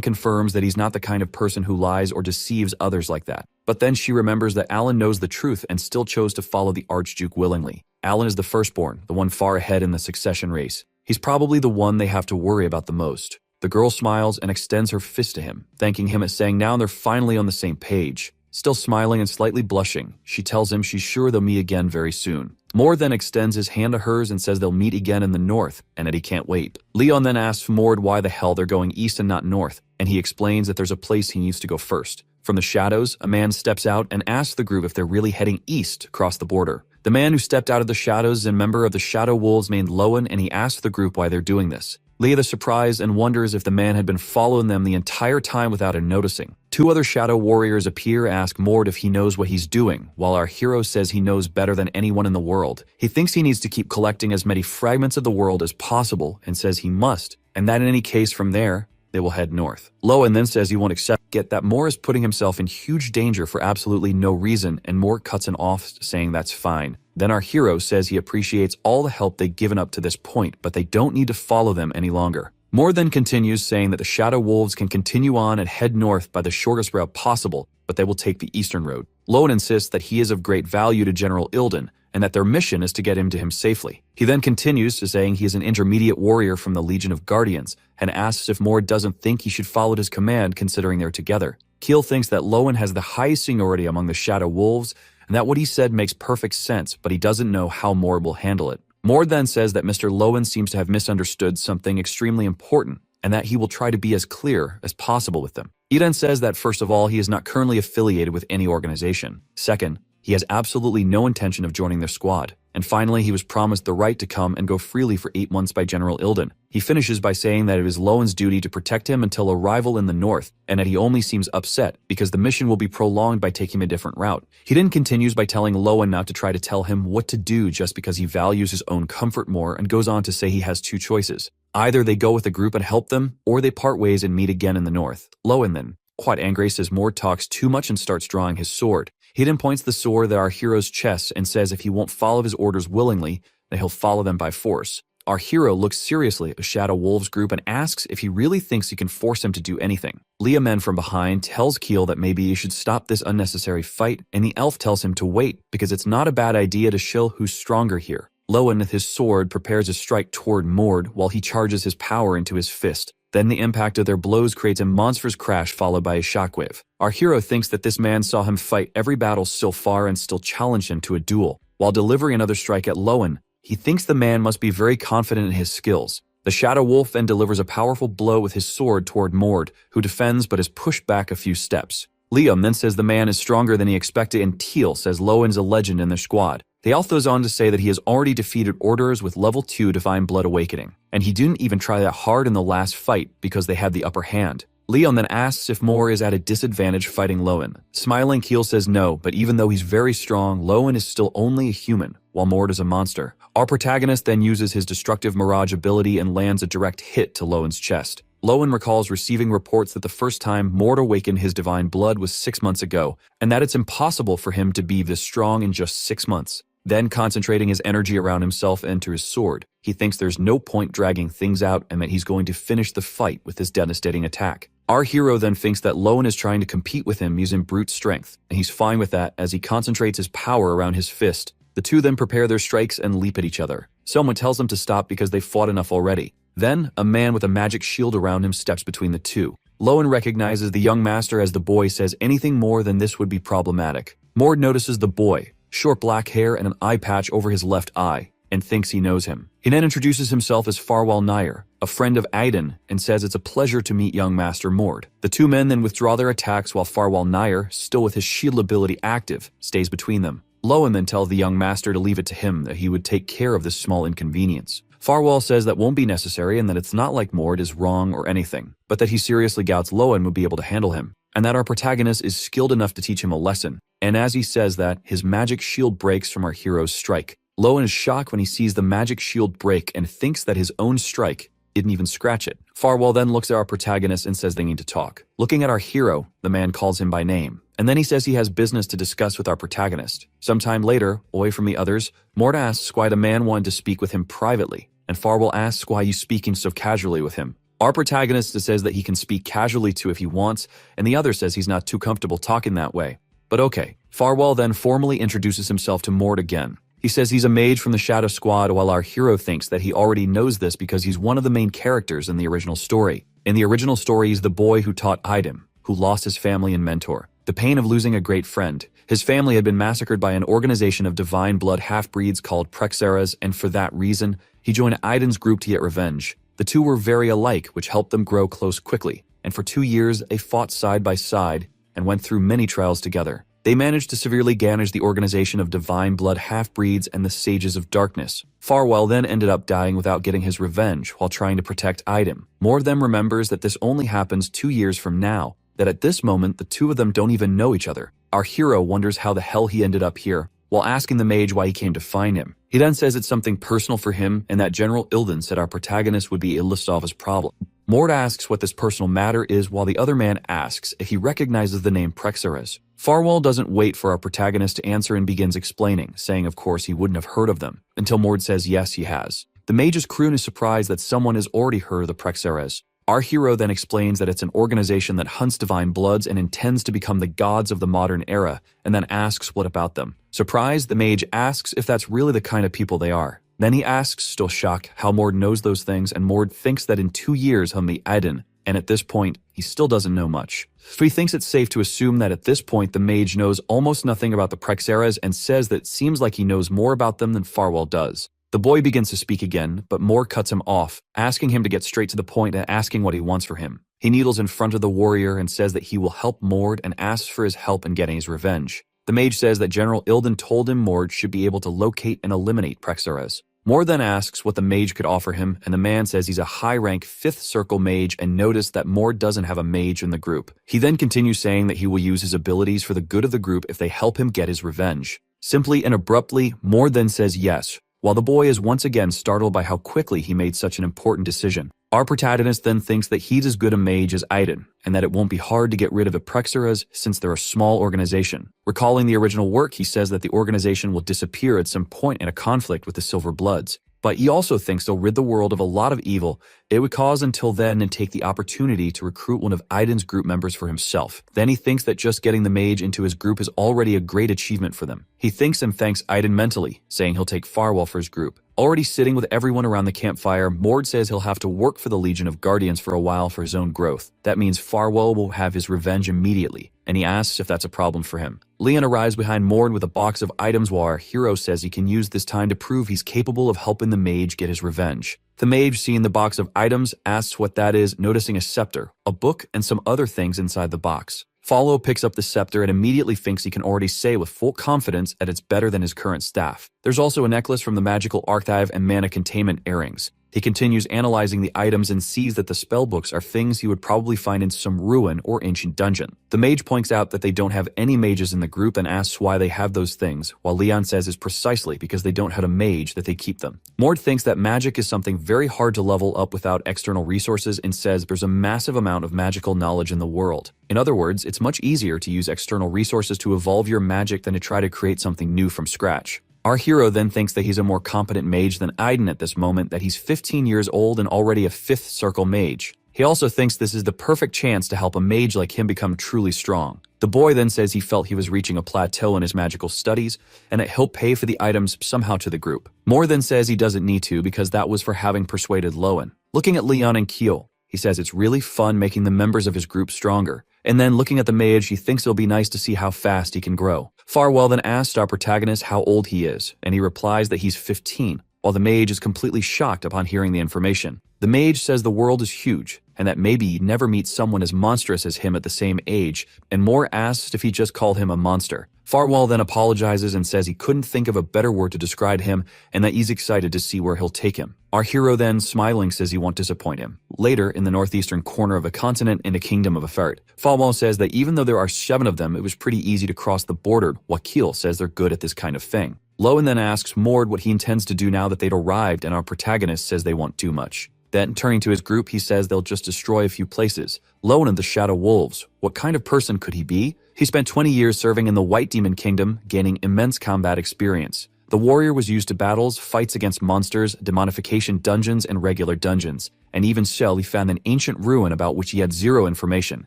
confirms that he's not the kind of person who lies or deceives others like that. But then she remembers that Alan knows the truth and still chose to follow the Archduke willingly. Alan is the firstborn, the one far ahead in the succession race. He's probably the one they have to worry about the most. The girl smiles and extends her fist to him, thanking him and saying now they're finally on the same page. Still smiling and slightly blushing, she tells him she's sure they'll meet again very soon. Mord then extends his hand to hers and says they'll meet again in the north, and that he can't wait. Leon then asks Mord why the hell they're going east and not north, and he explains that there's a place he needs to go first. From the shadows, a man steps out and asks the group if they're really heading east across the border. The man who stepped out of the shadows is a member of the Shadow Wolves named Lowen, and he asks the group why they're doing this. Leah is surprised and wonders if the man had been following them the entire time without him noticing. Two other shadow warriors appear and ask Mord if he knows what he's doing, while our hero says he knows better than anyone in the world. He thinks he needs to keep collecting as many fragments of the world as possible and says he must, and that in any case from there, they will head north. Lowen then says he won't accept it, that Mord is putting himself in huge danger for absolutely no reason, and Mord cuts him off saying that's fine. Then our hero says he appreciates all the help they've given up to this point, but they don't need to follow them any longer. Mord then continues saying that the Shadow Wolves can continue on and head north by the shortest route possible, but they will take the eastern road. Lowen insists that he is of great value to General Ilden, and that their mission is to get him to him safely. He then continues to saying he is an intermediate warrior from the Legion of Guardians, and asks if Mord doesn't think he should follow his command considering they're together. Keel thinks that Lowen has the highest seniority among the Shadow Wolves, and that what he said makes perfect sense, but he doesn't know how Mord will handle it. Mord then says that Mr. Lowen seems to have misunderstood something extremely important, and that he will try to be as clear as possible with them. He then says that first of all, he is not currently affiliated with any organization. Second, he has absolutely no intention of joining their squad. And finally, he was promised the right to come and go freely for 8 months by General Ilden. He finishes by saying that it is Lowen's duty to protect him until arrival in the north, and that he only seems upset because the mission will be prolonged by taking a different route. He then continues by telling Lowen not to try to tell him what to do just because he values his own comfort more, and goes on to say he has two choices. Either they go with the group and help them, or they part ways and meet again in the north. Lowen then, quite angry, says Mord talks too much and starts drawing his sword. He then points the sword at our hero's chest and says if he won't follow his orders willingly, then he'll follow them by force. Our hero looks seriously at the Shadow Wolves group and asks if he really thinks he can force him to do anything. Leah Men from behind tells Keel that maybe he should stop this unnecessary fight, and the elf tells him to wait because it's not a bad idea to show who's stronger here. Lowen with his sword prepares a strike toward Mord while he charges his power into his fist. Then the impact of their blows creates a monstrous crash followed by a shockwave. Our hero thinks that this man saw him fight every battle so far and still challenged him to a duel. While delivering another strike at Lowen, he thinks the man must be very confident in his skills. The Shadow Wolf then delivers a powerful blow with his sword toward Mord, who defends but is pushed back a few steps. Liam then says the man is stronger than he expected, and Teal says Lowen's a legend in their squad. They all goes on to say that he has already defeated Orderers with level 2 Divine Blood Awakening, and he didn't even try that hard in the last fight because they had the upper hand. Leon then asks if Mord is at a disadvantage fighting Lowen. Smiling, Keel says no, but even though he's very strong, Lowen is still only a human, while Mord is a monster. Our protagonist then uses his destructive mirage ability and lands a direct hit to Lowen's chest. Lowen recalls receiving reports that the first time Mord awakened his divine blood was 6 months ago, and that it's impossible for him to be this strong in just 6 months. Then, concentrating his energy around himself and to his sword, he thinks there's no point dragging things out and that he's going to finish the fight with his devastating attack. Our hero then thinks that Lowen is trying to compete with him using brute strength, and he's fine with that as he concentrates his power around his fist. The two then prepare their strikes and leap at each other. Someone tells them to stop because they've fought enough already. Then, a man with a magic shield around him steps between the two. Lowen recognizes the young master as the boy says anything more than this would be problematic. Mord notices the boy, short black hair and an eye patch over his left eye, and thinks he knows him. He then introduces himself as Farwell Nair, a friend of Aiden, and says it's a pleasure to meet young Master Mord. The two men then withdraw their attacks while Farwell Nair, still with his shield ability active, stays between them. Lowen then tells the young master to leave it to him, that he would take care of this small inconvenience. Farwell says that won't be necessary and that it's not like Mord is wrong or anything, but that he seriously doubts Lowen would be able to handle him, and that our protagonist is skilled enough to teach him a lesson. And as he says that, his magic shield breaks from our hero's strike. Lowen is shocked when he sees the magic shield break and thinks that his own strike didn't even scratch it. Farwell then looks at our protagonist and says they need to talk. Looking at our hero, the man calls him by name, and then he says he has business to discuss with our protagonist. Sometime later, away from the others, Mord asks why the man wanted to speak with him privately, and Farwell asks why he's speaking so casually with him. Our protagonist says that he can speak casually to if he wants, and the other says he's not too comfortable talking that way. But okay, Farwell then formally introduces himself to Mord again. He says he's a mage from the Shadow Squad, while our hero thinks that he already knows this because he's one of the main characters in the original story. In the original story, he's the boy who taught Aiden, who lost his family and mentor. The pain of losing a great friend. His family had been massacred by an organization of divine blood half-breeds called Prexeras, and for that reason, he joined Aiden's group to get revenge. The two were very alike, which helped them grow close quickly, and for 2 years they fought side by side and went through many trials together. They managed to severely damage the organization of divine blood half-breeds and the Sages of Darkness. Farwell then ended up dying without getting his revenge while trying to protect Aiden. More of them remembers that this only happens 2 years from now, that at this moment the two of them don't even know each other. Our hero wonders how the hell he ended up here, while asking the mage why he came to find him. He then says it's something personal for him and that General Ilden said our protagonist would be Illistav's problem. Mord asks what this personal matter is, while the other man asks if he recognizes the name Prexeras. Farwell doesn't wait for our protagonist to answer and begins explaining, saying of course he wouldn't have heard of them, until Mord says yes he has. The mage's croon is surprised that someone has already heard of the Prexeras. Our hero then explains that it's an organization that hunts divine bloods and intends to become the gods of the modern era, and then asks what about them. Surprised, the mage asks if that's really the kind of people they are. Then he asks, still shocked, how Mord knows those things, and Mord thinks that in 2 years he'll meet Aiden, and at this point, he still doesn't know much. So he thinks it's safe to assume that at this point the mage knows almost nothing about the Prexeras and says that it seems like he knows more about them than Farwell does. The boy begins to speak again, but Mord cuts him off, asking him to get straight to the point and asking what he wants for him. He kneels in front of the warrior and says that he will help Mord and asks for his help in getting his revenge. The mage says that General Ilden told him Mord should be able to locate and eliminate Prexeras. Mord then asks what the mage could offer him, and the man says he's a high-rank 5th Circle mage and noticed that Mord doesn't have a mage in the group. He then continues saying that he will use his abilities for the good of the group if they help him get his revenge. Simply and abruptly, Mord then says yes, while the boy is once again startled by how quickly he made such an important decision. Our protagonist then thinks that he's as good a mage as Aiden, and that it won't be hard to get rid of the Prexeras since they're a small organization. Recalling the original work, he says that the organization will disappear at some point in a conflict with the Silver Bloods. But he also thinks they'll rid the world of a lot of evil it would cause until then and take the opportunity to recruit one of Aiden's group members for himself. Then he thinks that just getting the mage into his group is already a great achievement for them. He thinks and thanks Aiden mentally, saying he'll take Farwell for his group. Already sitting with everyone around the campfire, Mord says he'll have to work for the Legion of Guardians for a while for his own growth. That means Farwell will have his revenge immediately, and he asks if that's a problem for him. Leon arrives behind Mord with a box of items while our hero says he can use this time to prove he's capable of helping the mage get his revenge. The mage, seeing the box of items, asks what that is, noticing a scepter, a book, and some other things inside the box. Follow picks up the scepter and immediately thinks he can already say with full confidence that it's better than his current staff. There's also a necklace from the magical archive and mana containment earrings. He continues analyzing the items and sees that the spellbooks are things he would probably find in some ruin or ancient dungeon. The mage points out that they don't have any mages in the group and asks why they have those things, while Leon says it's precisely because they don't have a mage that they keep them. Mord thinks that magic is something very hard to level up without external resources and says there's a massive amount of magical knowledge in the world. In other words, it's much easier to use external resources to evolve your magic than to try to create something new from scratch. Our hero then thinks that he's a more competent mage than Aiden at this moment, that he's 15 years old and already a 5th Circle mage. He also thinks this is the perfect chance to help a mage like him become truly strong. The boy then says he felt he was reaching a plateau in his magical studies and that he'll pay for the items somehow to the group. Mord then says he doesn't need to because that was for having persuaded Lowen. Looking at Leon and Keel, he says it's really fun making the members of his group stronger. And then looking at the mage, he thinks it'll be nice to see how fast he can grow. Farwell then asks our protagonist how old he is, and he replies that he's 15, while the mage is completely shocked upon hearing the information. The mage says the world is huge, and that maybe he'd never meet someone as monstrous as him at the same age, and Moore asks if he just called him a monster. Farwell then apologizes and says he couldn't think of a better word to describe him and that he's excited to see where he'll take him. Our hero then, smiling, says he won't disappoint him. Later, in the northeastern corner of a continent in a kingdom of a ferret, Farwell says that even though there are 7 of them, it was pretty easy to cross the border. Wakil says they're good at this kind of thing. Lowen then asks Mord what he intends to do now that they'd arrived, and our protagonist says they won't do much. Then, turning to his group, he says they'll just destroy a few places. Lowen and the Shadow Wolves. What kind of person could he be? He spent 20 years serving in the White Demon Kingdom, gaining immense combat experience. The warrior was used to battles, fights against monsters, demonification dungeons, and regular dungeons. And even so, he found an ancient ruin about which he had 0 information.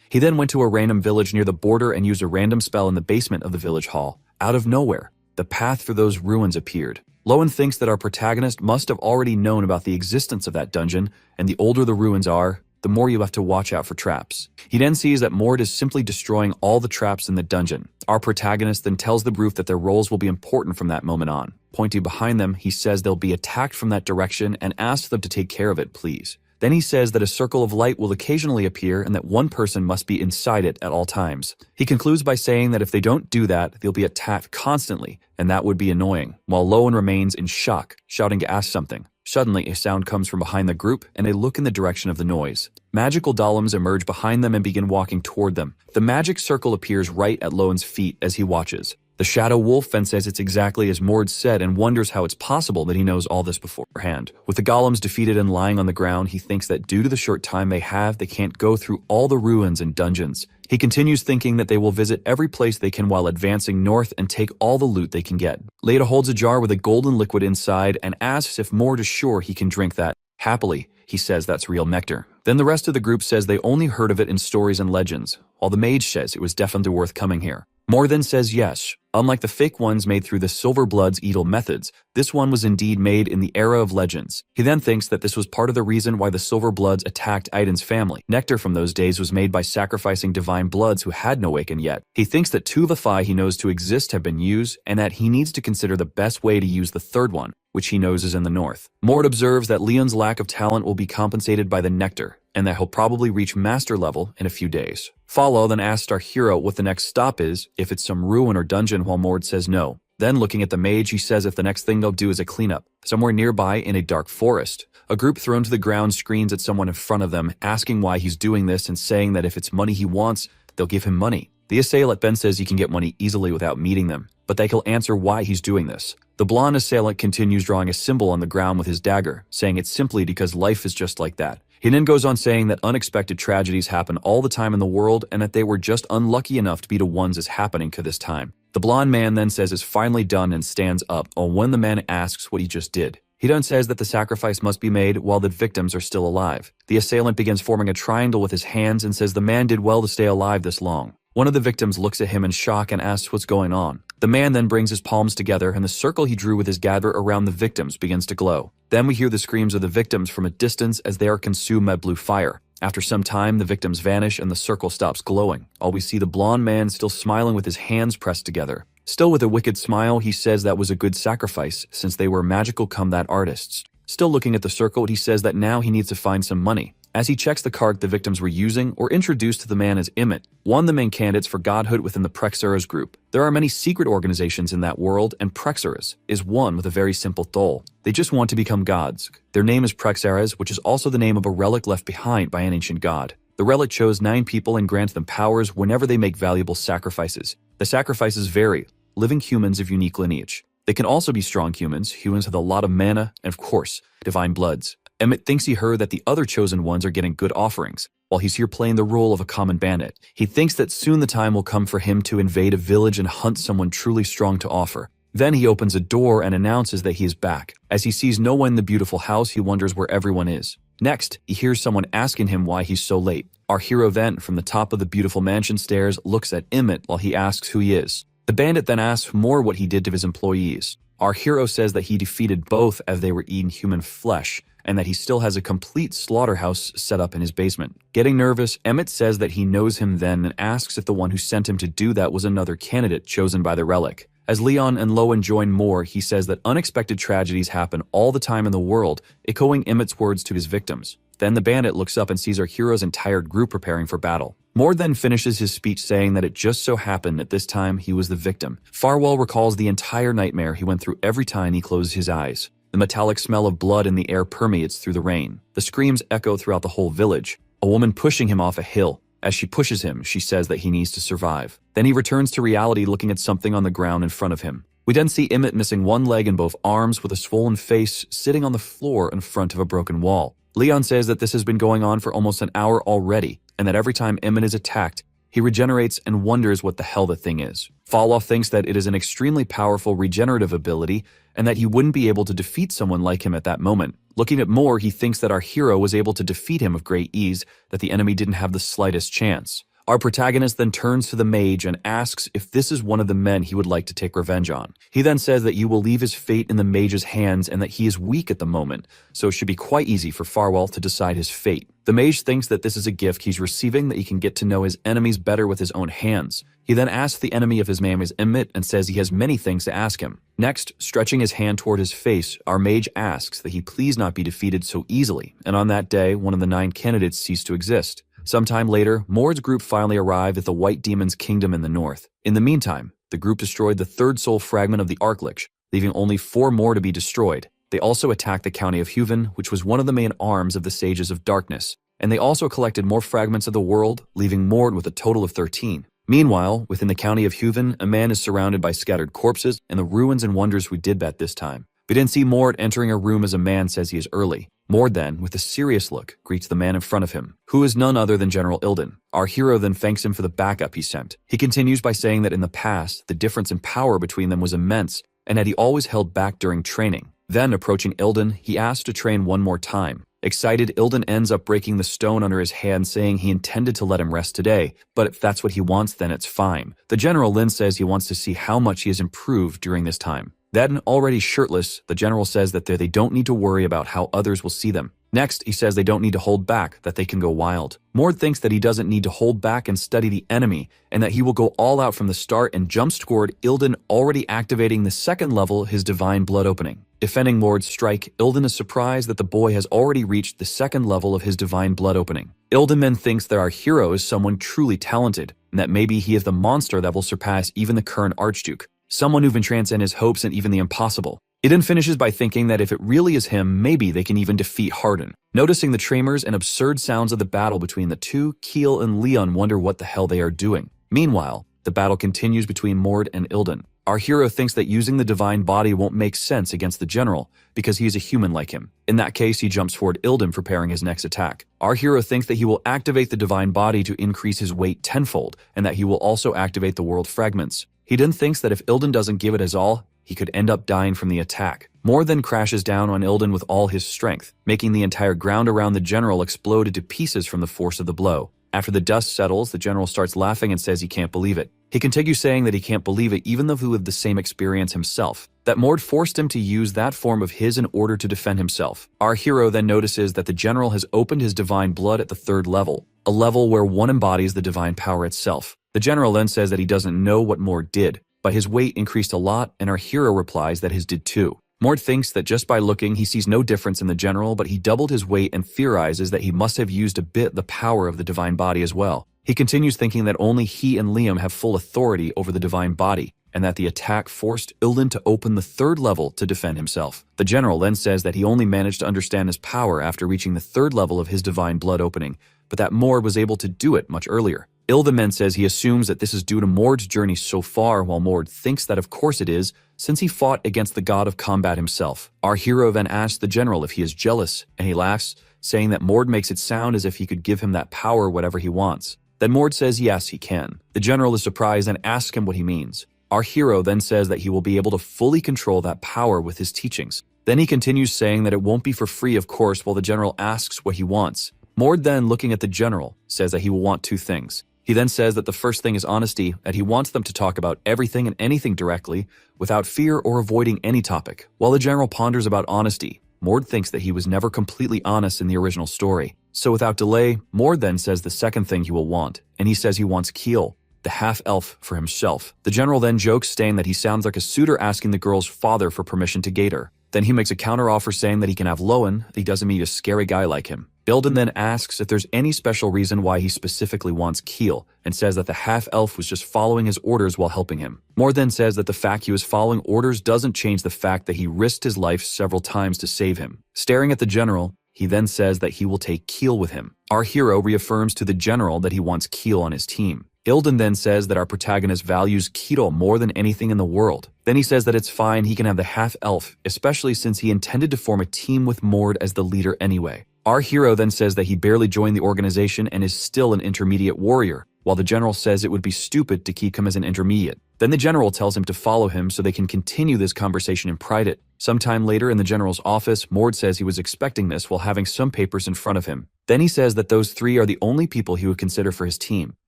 He then went to a random village near the border and used a random spell in the basement of the village hall. Out of nowhere, the path through those ruins appeared. Lowen thinks that our protagonist must have already known about the existence of that dungeon, and the older the ruins are, the more you have to watch out for traps. He then sees that Mord is simply destroying all the traps in the dungeon. Our protagonist then tells the group that their roles will be important from that moment on. Pointing behind them, he says they'll be attacked from that direction and asks them to take care of it, please. Then he says that a circle of light will occasionally appear and that one person must be inside it at all times. He concludes by saying that if they don't do that, they'll be attacked constantly, and that would be annoying, while Lowen remains in shock, shouting to ask something. Suddenly, a sound comes from behind the group, and they look in the direction of the noise. Magical golems emerge behind them and begin walking toward them. The magic circle appears right at Lowen's feet as he watches. The Shadow Wolf then says it's exactly as Mord said and wonders how it's possible that he knows all this beforehand. With the golems defeated and lying on the ground, he thinks that due to the short time they have, they can't go through all the ruins and dungeons. He continues thinking that they will visit every place they can while advancing north and take all the loot they can get. Leda holds a jar with a golden liquid inside and asks if Mord is sure he can drink that. Happily, he says that's real nectar. Then the rest of the group says they only heard of it in stories and legends, while the mage says it was definitely worth coming here. Mord then says yes. Unlike the fake ones made through the Silver Blood's Edel methods, this one was indeed made in the era of legends. He then thinks that this was part of the reason why the Silver Bloods attacked Aiden's family. Nectar from those days was made by sacrificing divine bloods who hadn't awakened yet. He thinks that two of the five he knows to exist have been used, and that he needs to consider the best way to use the third one, which he knows is in the north. Mord observes that Leon's lack of talent will be compensated by the nectar, and that he'll probably reach master level in a few days. Follow then asks our hero what the next stop is, if it's some ruin or dungeon, while Mord says no. Then looking at the mage, he says if the next thing they'll do is a cleanup. Somewhere nearby in a dark forest, a group thrown to the ground screams at someone in front of them, asking why he's doing this and saying that if it's money he wants, they'll give him money. The assailant then says he can get money easily without meeting them, but they will answer why he's doing this. The blonde assailant continues drawing a symbol on the ground with his dagger, saying it's simply because life is just like that. He then goes on saying that unexpected tragedies happen all the time in the world and that they were just unlucky enough to be the ones as happening to this time. The blonde man then says it's finally done and stands up, or when the man asks what he just did. He then says that the sacrifice must be made while the victims are still alive. The assailant begins forming a triangle with his hands and says the man did well to stay alive this long. One of the victims looks at him in shock and asks what's going on. The man then brings his palms together and the circle he drew with his gather around the victims begins to glow. Then we hear the screams of the victims from a distance as they are consumed by blue fire. After some time, the victims vanish and the circle stops glowing. All we see the blonde man still smiling with his hands pressed together. Still with a wicked smile, he says that was a good sacrifice since they were magical combat artists. Still looking at the circle, he says that now he needs to find some money. As he checks the card the victims were using, or introduced to the man as Emmett, one of the main candidates for godhood within the Prexuras group. There are many secret organizations in that world, and Prexuras is one with a very simple goal. They just want to become gods. Their name is Prexuras, which is also the name of a relic left behind by an ancient god. The relic chose 9 people and grants them powers whenever they make valuable sacrifices. The sacrifices vary, living humans of unique lineage. They can also be strong humans with a lot of mana, and of course, divine bloods. Emmett thinks he heard that the other chosen ones are getting good offerings, while he's here playing the role of a common bandit. He thinks that soon the time will come for him to invade a village and hunt someone truly strong to offer. Then he opens a door and announces that he is back. As he sees no one in the beautiful house, he wonders where everyone is. Next, he hears someone asking him why he's so late. Our hero then, from the top of the beautiful mansion stairs, looks at Emmett while he asks who he is. The bandit then asks more what he did to his employees. Our hero says that he defeated both as they were eating human flesh, and that he still has a complete slaughterhouse set up in his basement. Getting nervous, Emmett says that he knows him then and asks if the one who sent him to do that was another candidate chosen by the relic. As Leon and Lowen join more, he says that unexpected tragedies happen all the time in the world, echoing Emmett's words to his victims. Then the bandit looks up and sees our hero's entire group preparing for battle. Mord then finishes his speech saying that it just so happened that this time he was the victim. Farwell recalls the entire nightmare he went through every time he closed his eyes. The metallic smell of blood in the air permeates through the rain. The screams echo throughout the whole village. A woman pushing him off a hill. As she pushes him, she says that he needs to survive. Then he returns to reality looking at something on the ground in front of him. We then see Emmett missing one leg and both arms with a swollen face sitting on the floor in front of a broken wall. Leon says that this has been going on for almost an hour already, and that every time Emmett is attacked, he regenerates and wonders what the hell the thing is. Falloff thinks that it is an extremely powerful regenerative ability and that he wouldn't be able to defeat someone like him at that moment. Looking at Moore, he thinks that our hero was able to defeat him with great ease, that the enemy didn't have the slightest chance. Our protagonist then turns to the mage and asks if this is one of the men he would like to take revenge on. He then says that you will leave his fate in the mage's hands and that he is weak at the moment, so it should be quite easy for Farwell to decide his fate. The mage thinks that this is a gift he's receiving, that he can get to know his enemies better with his own hands. He then asks the enemy if his name is Emmett and says he has many things to ask him. Next, stretching his hand toward his face, our mage asks that he please not be defeated so easily, and on that day, one of the 9 candidates ceased to exist. Sometime later, Mord's group finally arrived at the White Demon's kingdom in the north. In the meantime, the group destroyed the 3rd soul fragment of the Archlich, leaving only 4 more to be destroyed. They also attacked the county of Huven, which was one of the main arms of the Sages of Darkness, and they also collected more fragments of the world, leaving Mord with a total of 13. Meanwhile, within the county of Huven, a man is surrounded by scattered corpses and the ruins and wonders we did bet this time. We didn't see Mord entering a room as a man says he is early. Mord then, with a serious look, greets the man in front of him, who is none other than General Ilden. Our hero then thanks him for the backup he sent. He continues by saying that in the past, the difference in power between them was immense, and that he always held back during training. Then, approaching Ilden, he asks to train one more time. Excited, Ilden ends up breaking the stone under his hand, saying he intended to let him rest today, but if that's what he wants, then it's fine. The general then says he wants to see how much he has improved during this time. Then, already shirtless, the general says that they don't need to worry about how others will see them. Next, he says they don't need to hold back, that they can go wild. Mord thinks that he doesn't need to hold back and study the enemy, and that he will go all out from the start and jumps toward Ilden, already activating the 2nd level, his divine blood opening. Defending Mord's strike, Ilden is surprised that the boy has already reached the 2nd level of his divine blood opening. Ilden then thinks that our hero is someone truly talented, and that maybe he is the monster that will surpass even the current Archduke, someone who can transcend his hopes and even the impossible. It then finishes by thinking that if it really is him, maybe they can even defeat Harden. Noticing the tremors and absurd sounds of the battle between the two, Keel and Leon wonder what the hell they are doing. Meanwhile, the battle continues between Mord and Ilden. Our hero thinks that using the divine body won't make sense against the general, because he is a human like him. In that case, he jumps toward Ilden, preparing his next attack. Our hero thinks that he will activate the divine body to increase his weight tenfold, and that he will also activate the world fragments. He then thinks that if Ilden doesn't give it his all, he could end up dying from the attack. Mord then crashes down on Ilden with all his strength, making the entire ground around the general explode into pieces from the force of the blow. After the dust settles, the general starts laughing and says he can't believe it. He continues saying that he can't believe it even though he lived the same experience himself, that Mord forced him to use that form of his in order to defend himself. Our hero then notices that the general has opened his divine blood at the 3rd level, a level where one embodies the divine power itself. The general then says that he doesn't know what Mord did, but his weight increased a lot, and our hero replies that his did too. Mord thinks that just by looking, he sees no difference in the general, but he doubled his weight and theorizes that he must have used a bit the power of the divine body as well. He continues thinking that only he and Liam have full authority over the divine body, and that the attack forced Ilden to open the 3rd level to defend himself. The general then says that he only managed to understand his power after reaching the 3rd level of his divine blood opening, but that Mord was able to do it much earlier. Ilden then says he assumes that this is due to Mord's journey so far, while Mord thinks that of course it is, since he fought against the god of combat himself. Our hero then asks the general if he is jealous, and he laughs, saying that Mord makes it sound as if he could give him that power whatever he wants. Then Mord says yes, he can. The general is surprised and asks him what he means. Our hero then says that he will be able to fully control that power with his teachings. Then he continues saying that it won't be for free, of course, while the general asks what he wants. Mord then, looking at the general, says that he will want 2 things. He then says that the first thing is honesty, that he wants them to talk about everything and anything directly, without fear or avoiding any topic. While the general ponders about honesty, Mord thinks that he was never completely honest in the original story. So without delay, Mord then says the second thing he will want, and he says he wants Keel, the half-elf, for himself. The general then jokes, saying that he sounds like a suitor asking the girl's father for permission to date her. Then he makes a counter-offer saying that he can have Lowen, that he doesn't meet a scary guy like him. Ilden then asks if there's any special reason why he specifically wants Keel, and says that the half-elf was just following his orders while helping him. Mord then says that the fact he was following orders doesn't change the fact that he risked his life several times to save him. Staring at the general, he then says that he will take Keel with him. Our hero reaffirms to the general that he wants Keel on his team. Ilden then says that our protagonist values Keel more than anything in the world. Then he says that it's fine, he can have the half-elf, especially since he intended to form a team with Mord as the leader anyway. Our hero then says that he barely joined the organization and is still an intermediate warrior, while the general says it would be stupid to keep him as an intermediate. Then the general tells him to follow him so they can continue this conversation in private. Sometime later in the general's office, Mord says he was expecting this while having some papers in front of him. Then he says that those 3 are the only people he would consider for his team.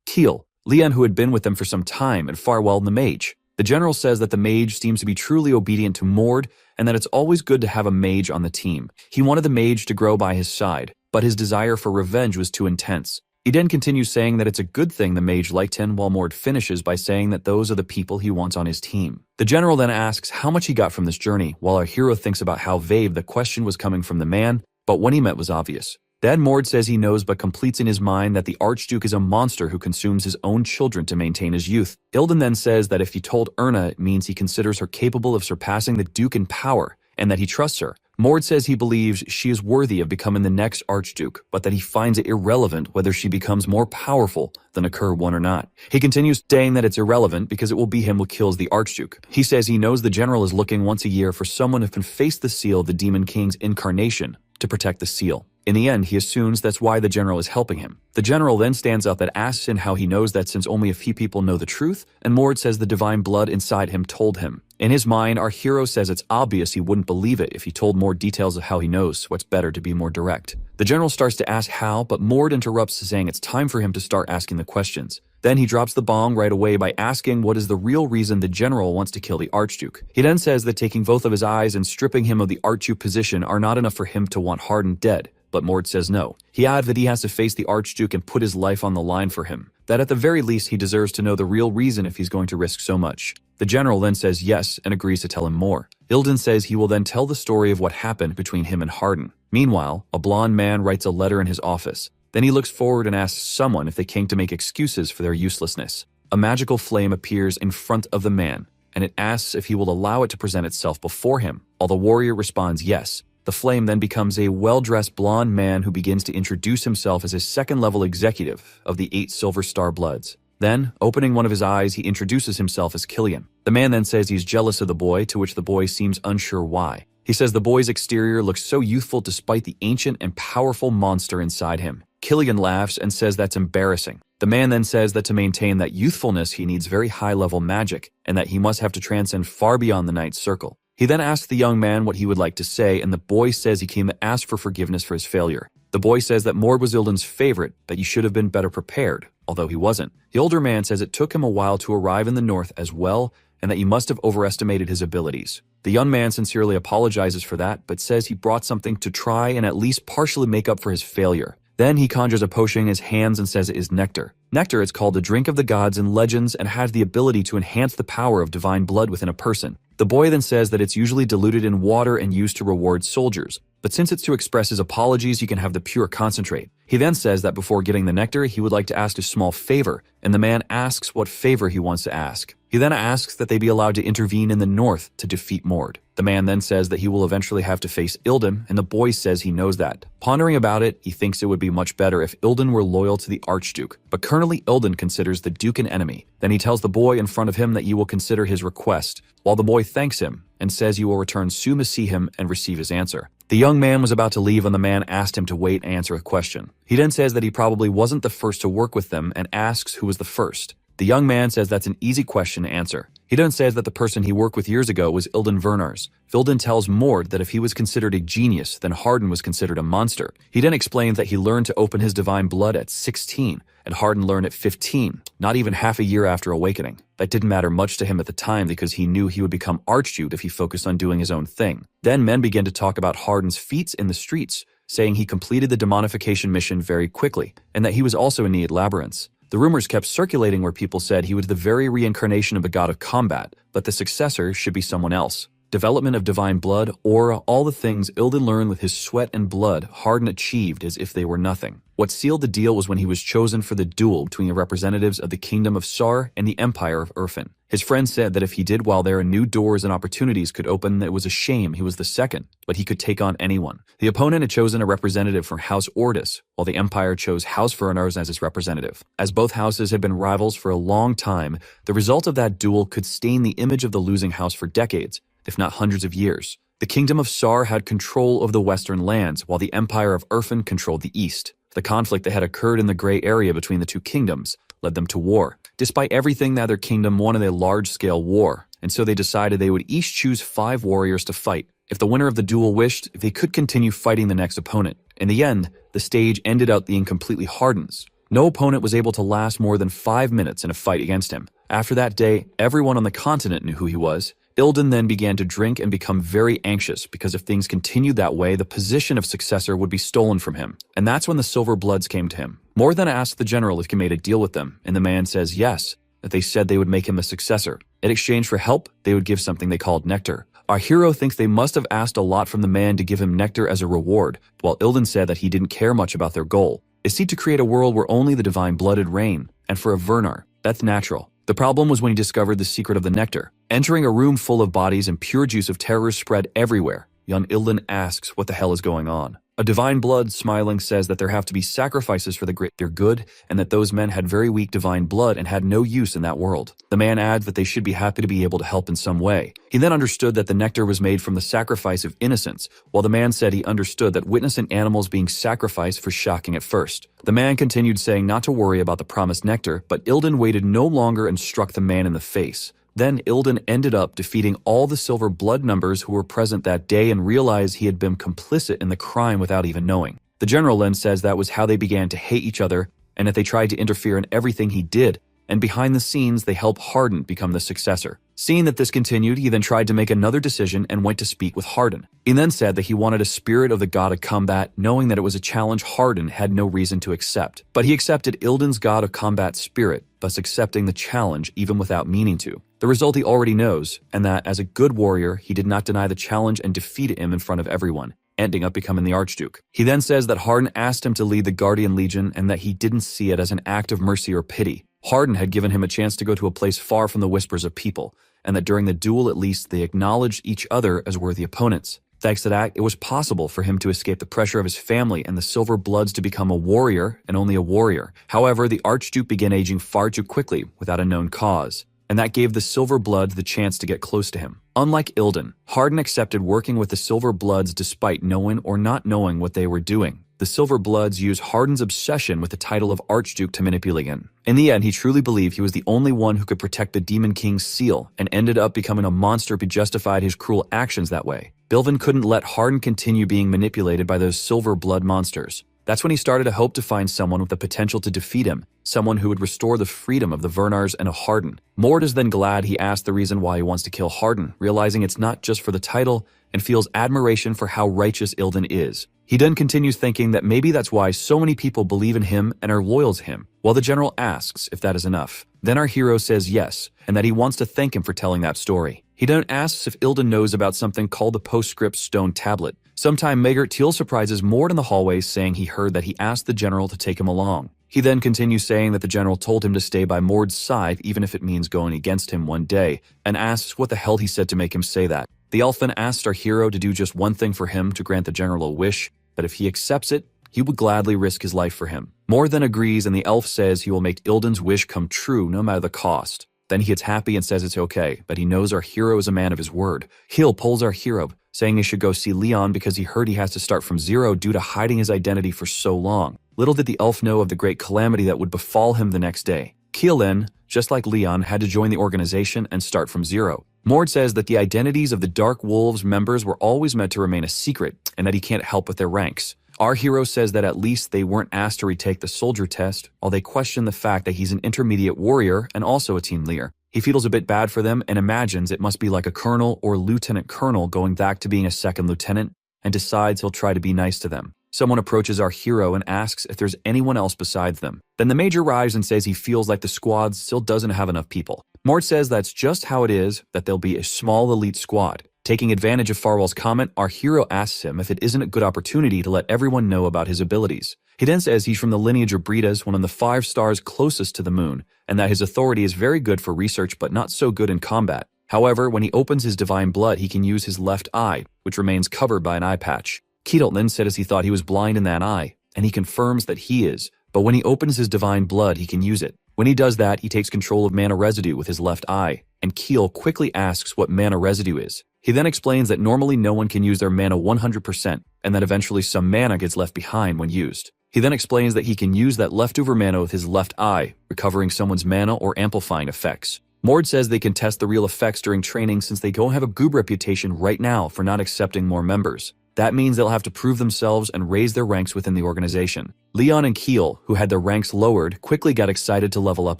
Keel, Lian, who had been with them for some time, and Farwell the mage. The general says that the mage seems to be truly obedient to Mord, and that it's always good to have a mage on the team. He wanted the mage to grow by his side, but his desire for revenge was too intense. He then continues saying that it's a good thing the mage liked him, while Mord finishes by saying that those are the people he wants on his team. The general then asks how much he got from this journey, while our hero thinks about how vague the question was coming from the man, but what he meant was obvious. Then Mord says he knows but completes in his mind that the Archduke is a monster who consumes his own children to maintain his youth. Ilden then says that if he told Erna, it means he considers her capable of surpassing the Duke in power, and that he trusts her. Mord says he believes she is worthy of becoming the next Archduke, but that he finds it irrelevant whether she becomes more powerful than a Kerr one or not. He continues saying that it's irrelevant because it will be him who kills the Archduke. He says he knows the general is looking once a year for someone who can face the seal of the Demon King's incarnation to protect the seal. In the end, he assumes that's why the general is helping him. The general then stands up and asks him how he knows that since only a few people know the truth, and Mord says the divine blood inside him told him. In his mind, our hero says it's obvious he wouldn't believe it if he told more details of how he knows, so it's better to be more direct. The general starts to ask how, but Mord interrupts, saying it's time for him to start asking the questions. Then he drops the bomb right away by asking what is the real reason the general wants to kill the Archduke. He then says that taking both of his eyes and stripping him of the Archduke position are not enough for him to want Harden dead. But Mord says no. He adds that he has to face the Archduke and put his life on the line for him. That at the very least he deserves to know the real reason if he's going to risk so much. The general then says yes and agrees to tell him more. Ilden says he will then tell the story of what happened between him and Harden. Meanwhile, a blonde man writes a letter in his office. Then he looks forward and asks someone if they came to make excuses for their uselessness. A magical flame appears in front of the man, and it asks if he will allow it to present itself before him. All the warrior responds yes. The flame then becomes a well-dressed blonde man who begins to introduce himself as a second-level executive of the 8 Silver Star Bloods. Then, opening one of his eyes, he introduces himself as Killian. The man then says he's jealous of the boy, to which the boy seems unsure why. He says the boy's exterior looks so youthful despite the ancient and powerful monster inside him. Killian laughs and says that's embarrassing. The man then says that to maintain that youthfulness he needs very high-level magic, and that he must have to transcend far beyond the Ninth Circle. He then asks the young man what he would like to say, and the boy says he came to ask for forgiveness for his failure. The boy says that Mord was Ilden's favorite, that he should have been better prepared, although he wasn't. The older man says it took him a while to arrive in the north as well, and that he must have overestimated his abilities. The young man sincerely apologizes for that, but says he brought something to try and at least partially make up for his failure. Then he conjures a potion in his hands and says it is nectar. Nectar is called the drink of the gods in legends and has the ability to enhance the power of divine blood within a person. The boy then says that it's usually diluted in water and used to reward soldiers, but since it's to express his apologies, you can have the pure concentrate. He then says that before getting the nectar, he would like to ask a small favor, and the man asks what favor he wants to ask. He then asks that they be allowed to intervene in the north to defeat Mord. The man then says that he will eventually have to face Ilden, and the boy says he knows that. Pondering about it, he thinks it would be much better if Ilden were loyal to the Archduke, but currently Ilden considers the Duke an enemy. Then he tells the boy in front of him that he will consider his request, while the boy thanks him and says he will return soon to see him and receive his answer. The young man was about to leave when the man asked him to wait and answer a question. He then says that he probably wasn't the first to work with them and asks who was the first. The young man says that's an easy question to answer. He then says that the person he worked with years ago was Ilden Vernars. Ilden tells Mord that if he was considered a genius, then Harden was considered a monster. He then explains that he learned to open his divine blood at 16, and Harden learned at 15, not even half a year after awakening. That didn't matter much to him at the time because he knew he would become Archduke if he focused on doing his own thing. Then men began to talk about Harden's feats in the streets, saying he completed the demonification mission very quickly, and that he was also in Need Labyrinths. The rumors kept circulating where people said he was the very reincarnation of a god of combat, but the successor should be someone else. Development of divine blood, aura, all the things Ilden learned with his sweat and blood, Harden achieved as if they were nothing. What sealed the deal was when he was chosen for the duel between the representatives of the Kingdom of Sar and the Empire of Urfin. His friend said that if he did well there, new doors and opportunities could open. It was a shame he was the second, but he could take on anyone. The opponent had chosen a representative from House Ordis, while the Empire chose House Vernars as its representative. As both houses had been rivals for a long time, the result of that duel could stain the image of the losing house for decades, if not hundreds of years. The Kingdom of Sar had control of the western lands, while the Empire of Urfin controlled the east. The conflict that had occurred in the gray area between the two kingdoms led them to war. Despite everything, neither kingdom wanted a large-scale war, and so they decided they would each choose 5 warriors to fight. If the winner of the duel wished, they could continue fighting the next opponent. In the end, the stage ended up being completely Harden's. No opponent was able to last more than 5 minutes in a fight against him. After that day, everyone on the continent knew who he was. Ilden then began to drink and become very anxious because if things continued that way, the position of successor would be stolen from him. And that's when the Silver Bloods came to him. Mord then asked the general if he made a deal with them, and the man says yes, that they said they would make him a successor. In exchange for help, they would give something they called nectar. Our hero thinks they must have asked a lot from the man to give him nectar as a reward, while Ilden said that he didn't care much about their goal. Is he to create a world where only the divine-blooded reign, and for a Vernar, that's natural. The problem was when he discovered the secret of the nectar. Entering a room full of bodies and pure juice of terror spread everywhere. Young Ilden asks what the hell is going on. A divine blood smiling says that there have to be sacrifices for the greater good, and that those men had very weak divine blood and had no use in that world. The man adds that they should be happy to be able to help in some way. He then understood that the nectar was made from the sacrifice of innocence, while the man said he understood that witnessing animals being sacrificed was shocking at first. The man continued saying not to worry about the promised nectar, but Ilden waited no longer and struck the man in the face. Then Ilden ended up defeating all the silver blood numbers who were present that day and realized he had been complicit in the crime without even knowing. The general then says that was how they began to hate each other and that they tried to interfere in everything he did, and behind the scenes they helped Hardin become the successor. Seeing that this continued, he then tried to make another decision and went to speak with Hardin. He then said that he wanted a spirit of the god of combat, knowing that it was a challenge Hardin had no reason to accept. But he accepted Ilden's god of combat spirit, thus accepting the challenge even without meaning to. The result he already knows, and that as a good warrior, he did not deny the challenge and defeated him in front of everyone, ending up becoming the Archduke. He then says that Hardin asked him to lead the Guardian Legion and that he didn't see it as an act of mercy or pity. Hardin had given him a chance to go to a place far from the whispers of people, and that during the duel at least they acknowledged each other as worthy opponents. Thanks to that, it was possible for him to escape the pressure of his family and the Silver Bloods to become a warrior and only a warrior. However, the Archduke began aging far too quickly without a known cause, and that gave the Silver Bloods the chance to get close to him. Unlike Ilden, Hardin accepted working with the Silver Bloods despite knowing or not knowing what they were doing. The Silver Bloods used Hardin's obsession with the title of Archduke to manipulate him. In the end, he truly believed he was the only one who could protect the Demon King's seal, and ended up becoming a monster who justified his cruel actions that way. Bilvin couldn't let Hardin continue being manipulated by those Silver Blood monsters. That's when he started to hope to find someone with the potential to defeat him, someone who would restore the freedom of the Vernars and a Hardin. Mord is then glad he asked the reason why he wants to kill Hardin, realizing it's not just for the title, and feels admiration for how righteous Ilden is. He then continues thinking that maybe that's why so many people believe in him and are loyal to him, while the general asks if that is enough. Then our hero says yes, and that he wants to thank him for telling that story. He then asks if Ilden knows about something called the Postscript Stone Tablet. Sometime Megert Teal surprises Mord in the hallways saying he heard that he asked the general to take him along. He then continues saying that the general told him to stay by Mord's side even if it means going against him one day, and asks what the hell he said to make him say that. The elf then asks our hero to do just one thing for him to grant the general a wish, that if he accepts it, he would gladly risk his life for him. Mord then agrees, and the elf says he will make Ilden's wish come true no matter the cost. Then he gets happy and says it's okay, but he knows our hero is a man of his word. Hill pulls our hero, saying he should go see Leon because he heard he has to start from zero due to hiding his identity for so long. Little did the elf know of the great calamity that would befall him the next day. Keel then, just like Leon, had to join the organization and start from zero. Mord says that the identities of the Dark Wolves members were always meant to remain a secret, and that he can't help with their ranks. Our hero says that at least they weren't asked to retake the soldier test, while they question the fact that he's an intermediate warrior and also a team leader. He feels a bit bad for them and imagines it must be like a colonel or lieutenant colonel going back to being a second lieutenant, and decides he'll try to be nice to them. Someone approaches our hero and asks if there's anyone else besides them. Then the major arrives and says he feels like the squad still doesn't have enough people. Mort says that's just how it is, that there'll be a small elite squad. Taking advantage of Farwell's comment, our hero asks him if it isn't a good opportunity to let everyone know about his abilities. He then says he's from the lineage of Britas, one of the 5 stars closest to the moon, and that his authority is very good for research but not so good in combat. However, when he opens his divine blood, he can use his left eye, which remains covered by an eye patch. Keatle then says he thought he was blind in that eye, and he confirms that he is, but when he opens his divine blood, he can use it. When he does that, he takes control of mana residue with his left eye, and Keel quickly asks what mana residue is. He then explains that normally no one can use their mana 100%, and that eventually some mana gets left behind when used. He then explains that he can use that leftover mana with his left eye, recovering someone's mana or amplifying effects. Mord says they can test the real effects during training since they don't have a good reputation right now for not accepting more members. That means they'll have to prove themselves and raise their ranks within the organization. Leon and Keel, who had their ranks lowered, quickly got excited to level up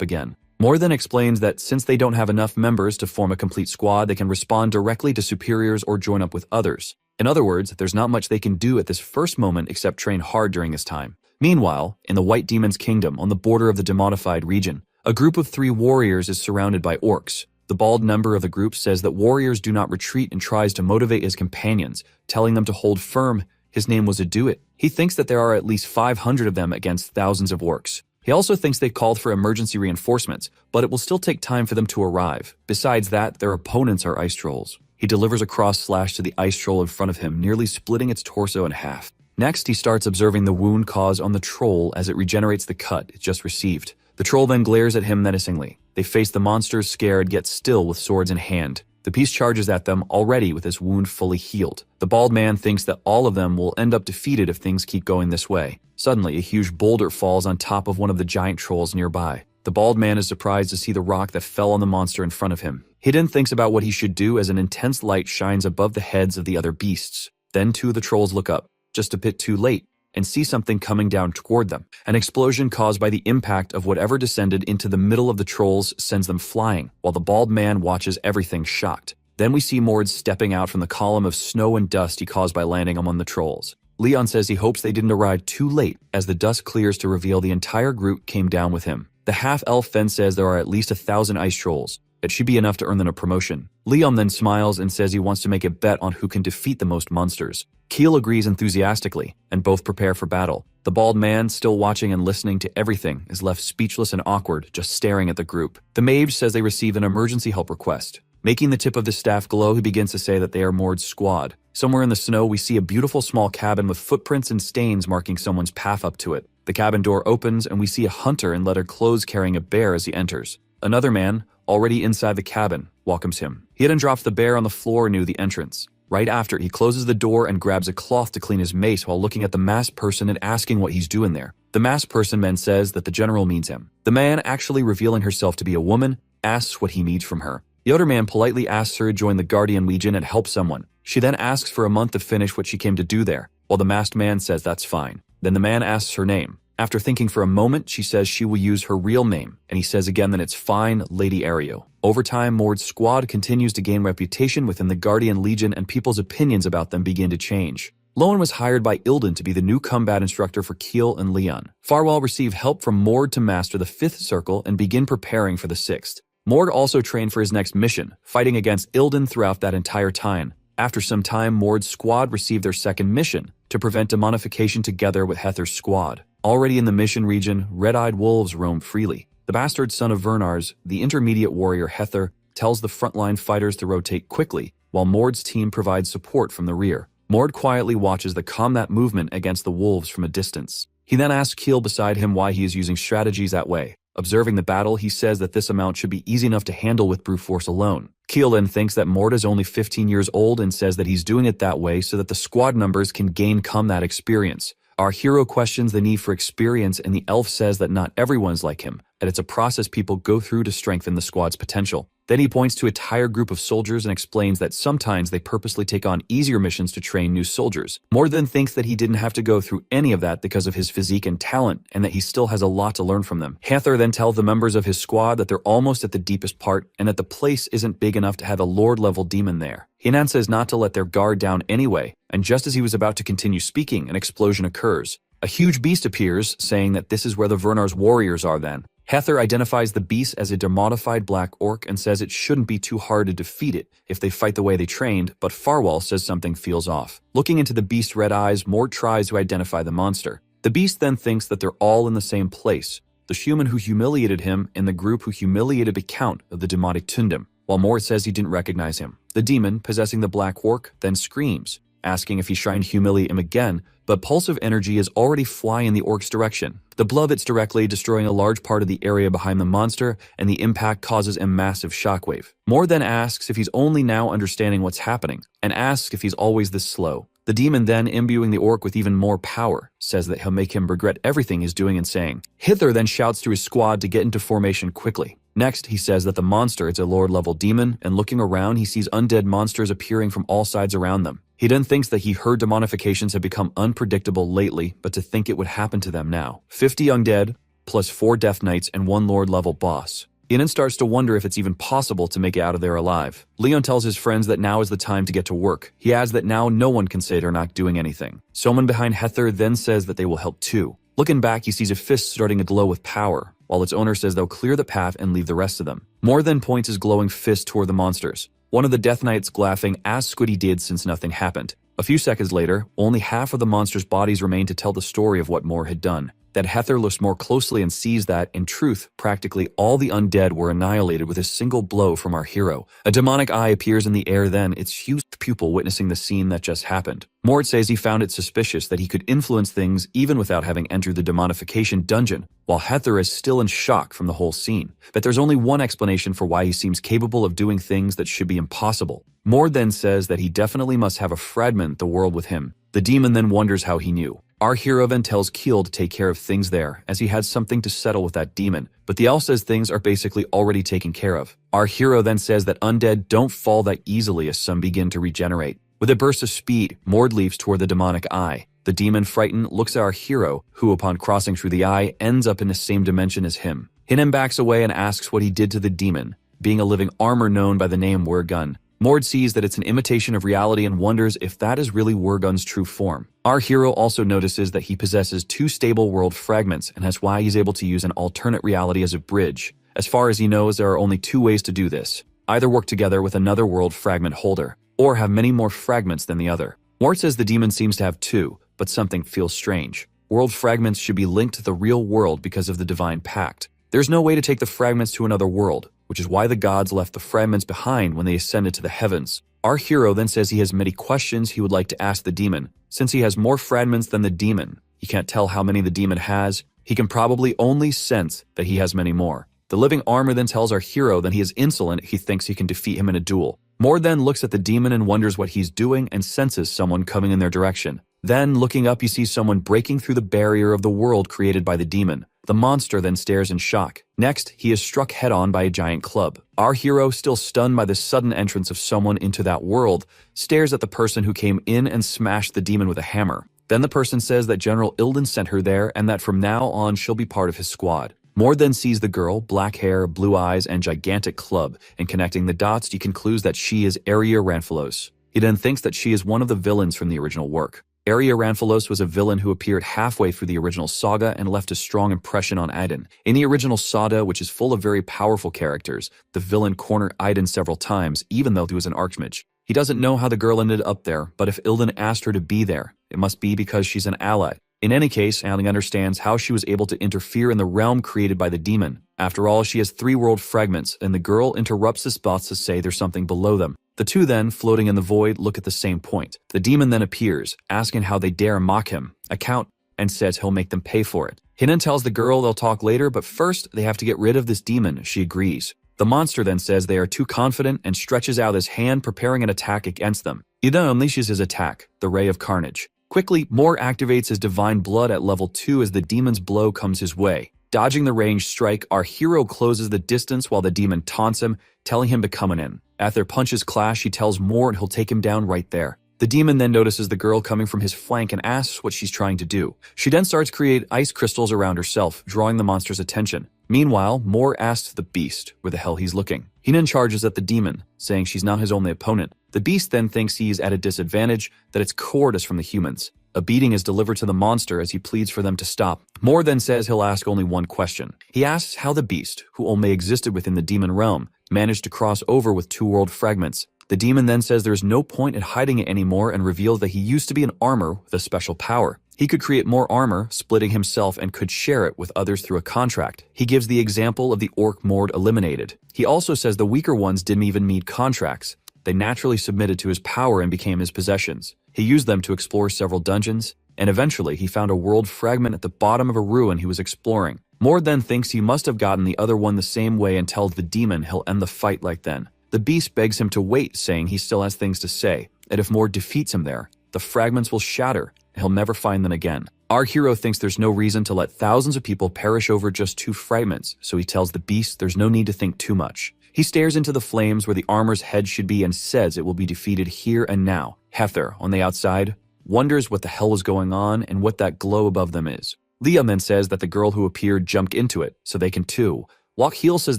again. Mord then explains that since they don't have enough members to form a complete squad, they can respond directly to superiors or join up with others. In other words, there's not much they can do at this first moment except train hard during this time. Meanwhile, in the White Demon's kingdom on the border of the demonified region, a group of 3 warriors is surrounded by orcs. The bald member of the group says that warriors do not retreat and tries to motivate his companions, telling them to hold firm. His name was Aduit. He thinks that there are at least 500 of them against thousands of orcs. He also thinks they called for emergency reinforcements, but it will still take time for them to arrive. Besides that, their opponents are ice trolls. He delivers a cross slash to the ice troll in front of him, nearly splitting its torso in half. Next, he starts observing the wound caused on the troll as it regenerates the cut it just received. The troll then glares at him menacingly. They face the monsters scared yet still with swords in hand. The beast charges at them already with his wound fully healed. The bald man thinks that all of them will end up defeated if things keep going this way. Suddenly, a huge boulder falls on top of one of the giant trolls nearby. The bald man is surprised to see the rock that fell on the monster in front of him. He then thinks about what he should do as an intense light shines above the heads of the other beasts. Then 2 of the trolls look up, just a bit too late, and see something coming down toward them. An explosion caused by the impact of whatever descended into the middle of the trolls sends them flying, while the bald man watches everything shocked. Then we see Mord stepping out from the column of snow and dust he caused by landing among the trolls. Leon says he hopes they didn't arrive too late as the dust clears to reveal the entire group came down with him. The half-elf then says there are at least 1,000 ice trolls. It should be enough to earn them a promotion. Leon then smiles and says he wants to make a bet on who can defeat the most monsters. Keel agrees enthusiastically, and both prepare for battle. The bald man, still watching and listening to everything, is left speechless and awkward, just staring at the group. The mage says they receive an emergency help request. Making the tip of the staff glow, he begins to say that they are Mord's squad. Somewhere in the snow, we see a beautiful small cabin with footprints and stains marking someone's path up to it. The cabin door opens, and we see a hunter in leather clothes carrying a bear as he enters. Another man, already inside the cabin, welcomes him. He then drops the bear on the floor near the entrance. Right after, he closes the door and grabs a cloth to clean his mace while looking at the masked person and asking what he's doing there. The masked person then says that the general means him. The man, actually revealing herself to be a woman, asks what he needs from her. The other man politely asks her to join the Guardian Legion and help someone. She then asks for a month to finish what she came to do there, while the masked man says that's fine. Then the man asks her name. After thinking for a moment, she says she will use her real name, and he says again that it's fine, Lady Ario. Over time, Mord's squad continues to gain reputation within the Guardian Legion, and people's opinions about them begin to change. Lowen was hired by Ilden to be the new combat instructor for Keel and Leon. Farwell received help from Mord to master the 5th circle and begin preparing for the 6th. Mord also trained for his next mission, fighting against Ilden throughout that entire time. After some time, Mord's squad received their 2nd mission, to prevent demonification together with Hether's squad. Already in the mission region, red-eyed wolves roam freely. The bastard son of Vernars, the intermediate warrior Hether, tells the frontline fighters to rotate quickly, while Mord's team provides support from the rear. Mord quietly watches the combat movement against the wolves from a distance. He then asks Keel beside him why he is using strategies that way. Observing the battle, he says that this amount should be easy enough to handle with brute force alone. Keel then thinks that Mord is only 15 years old and says that he's doing it that way so that the squad numbers can gain combat experience. Our hero questions the need for experience, and the elf says that not everyone's like him, that it's a process people go through to strengthen the squad's potential. Then he points to a entire group of soldiers and explains that sometimes they purposely take on easier missions to train new soldiers. Mord then thinks that he didn't have to go through any of that because of his physique and talent, and that he still has a lot to learn from them. Hether then tells the members of his squad that they're almost at the deepest part, and that the place isn't big enough to have a lord-level demon there. He then says not to let their guard down anyway, and just as he was about to continue speaking, an explosion occurs. A huge beast appears, saying that this is where the Vernars warriors are then. Hether identifies the beast as a demodified black orc and says it shouldn't be too hard to defeat it if they fight the way they trained, but Farwell says something feels off. Looking into the beast's red eyes, Mord tries to identify the monster. The beast then thinks that they're all in the same place, the human who humiliated him and the group who humiliated the Count of the Demonic Tundum, while Mord says he didn't recognize him. The demon, possessing the black orc, then screams, asking if he's trying to humiliate him again, but pulsive energy is already flying in the orc's direction. The blow hits directly, destroying a large part of the area behind the monster, and the impact causes a massive shockwave. Mord then asks if he's only now understanding what's happening, and asks if he's always this slow. The demon then, imbuing the orc with even more power, says that he'll make him regret everything he's doing and saying. Hether then shouts to his squad to get into formation quickly. Next, he says that the monster is a lower-level demon, and looking around, he sees undead monsters appearing from all sides around them. He then thinks that he heard demonifications have become unpredictable lately, but to think it would happen to them now. 50 undead, plus 4 Death Knights and 1 Lord-level boss. Inan starts to wonder if it's even possible to make it out of there alive. Leon tells his friends that now is the time to get to work. He adds that now no one can say they're not doing anything. Someone behind Heather then says that they will help too. Looking back, he sees a fist starting to glow with power, while its owner says they'll clear the path and leave the rest of them. Moore then points his glowing fist toward the monsters. One of the Death Knights laughing as Squiddy did since nothing happened. A few seconds later, only half of the monsters' bodies remain to tell the story of what Moore had done. That Heather looks more closely and sees that, in truth, practically all the undead were annihilated with a single blow from our hero. A demonic eye appears in the air then, its fused pupil witnessing the scene that just happened. Mort says he found it suspicious that he could influence things even without having entered the demonification dungeon, while Heather is still in shock from the whole scene. But there's only one explanation for why he seems capable of doing things that should be impossible. Mort then says that he definitely must have a fragment the world with him. The demon then wonders how he knew. Our hero then tells Keel to take care of things there, as he has something to settle with that demon, but the owl says things are basically already taken care of. Our hero then says that undead don't fall that easily as some begin to regenerate. With a burst of speed, Mord leaps toward the demonic eye. The demon, frightened, looks at our hero, who upon crossing through the eye, ends up in the same dimension as him. Hinen backs away and asks what he did to the demon, being a living armor known by the name Wergun. Mord sees that it's an imitation of reality and wonders if that is really Wergun's true form. Our hero also notices that he possesses 2 stable world fragments, and that's why he's able to use an alternate reality as a bridge. As far as he knows, there are only 2 ways to do this. Either work together with another world fragment holder, or have many more fragments than the other. Mort says the demon seems to have 2, but something feels strange. World fragments should be linked to the real world because of the divine pact. There's no way to take the fragments to another world, which is why the gods left the fragments behind when they ascended to the heavens. Our hero then says he has many questions he would like to ask the demon. Since he has more fragments than the demon, he can't tell how many the demon has. He can probably only sense that he has many more. The living armor then tells our hero that he is insolent if he thinks he can defeat him in a duel. Mord then looks at the demon and wonders what he's doing and senses someone coming in their direction. Then, looking up, he sees someone breaking through the barrier of the world created by the demon. The monster then stares in shock. Next, he is struck head-on by a giant club. Our hero, still stunned by the sudden entrance of someone into that world, stares at the person who came in and smashed the demon with a hammer. Then the person says that General Ilden sent her there and that from now on she'll be part of his squad. Mord then sees the girl, black hair, blue eyes, and gigantic club, and connecting the dots, he concludes that she is Aria Ranfalos. He then thinks that she is one of the villains from the original work. Aria Ranfalos was a villain who appeared halfway through the original saga and left a strong impression on Aiden. In the original saga, which is full of very powerful characters, the villain cornered Aiden several times, even though he was an archmage. He doesn't know how the girl ended up there, but if Ilden asked her to be there, it must be because she's an ally. In any case, Aling understands how she was able to interfere in the realm created by the demon. After all, she has 3 world fragments, and the girl interrupts his thoughts to say there's something below them. The 2 then, floating in the void, look at the same point. The demon then appears, asking how they dare mock him, account, and says he'll make them pay for it. Hinan tells the girl they'll talk later, but first they have to get rid of this demon. She agrees. The monster then says they are too confident and stretches out his hand, preparing an attack against them. He then unleashes his attack, the Ray of Carnage. Quickly, Moore activates his divine blood at level 2 as the demon's blow comes his way. Dodging the ranged strike, our hero closes the distance while the demon taunts him, telling him to come in. At their punches clash, he tells Moore he'll take him down right there. The demon then notices the girl coming from his flank and asks what she's trying to do. She then starts to create ice crystals around herself, drawing the monster's attention. Meanwhile, Moore asks the beast where the hell he's looking. He then charges at the demon, saying she's not his only opponent. The beast then thinks he's at a disadvantage, that its cord is from the humans. A beating is delivered to the monster as he pleads for them to stop. Moore then says he'll ask only one question. He asks how the beast, who only existed within the demon realm, managed to cross over with 2 world fragments. The demon then says there's no point in hiding it anymore and reveals that he used to be an armor with a special power. He could create more armor, splitting himself, and could share it with others through a contract. He gives the example of the orc Mord eliminated. He also says the weaker ones didn't even need contracts. They naturally submitted to his power and became his possessions. He used them to explore several dungeons, and eventually he found a world fragment at the bottom of a ruin he was exploring. Mord then thinks he must have gotten the other one the same way and tells the demon he'll end the fight like then. The beast begs him to wait, saying he still has things to say, and if Mord defeats him there, the fragments will shatter, and he'll never find them again. Our hero thinks there's no reason to let thousands of people perish over just 2 fragments, so he tells the beast there's no need to think too much. He stares into the flames where the armor's head should be and says it will be defeated here and now. Heather, on the outside, wonders what the hell is going on and what that glow above them is. Liam then says that the girl who appeared jumped into it, so they can too. Yahello says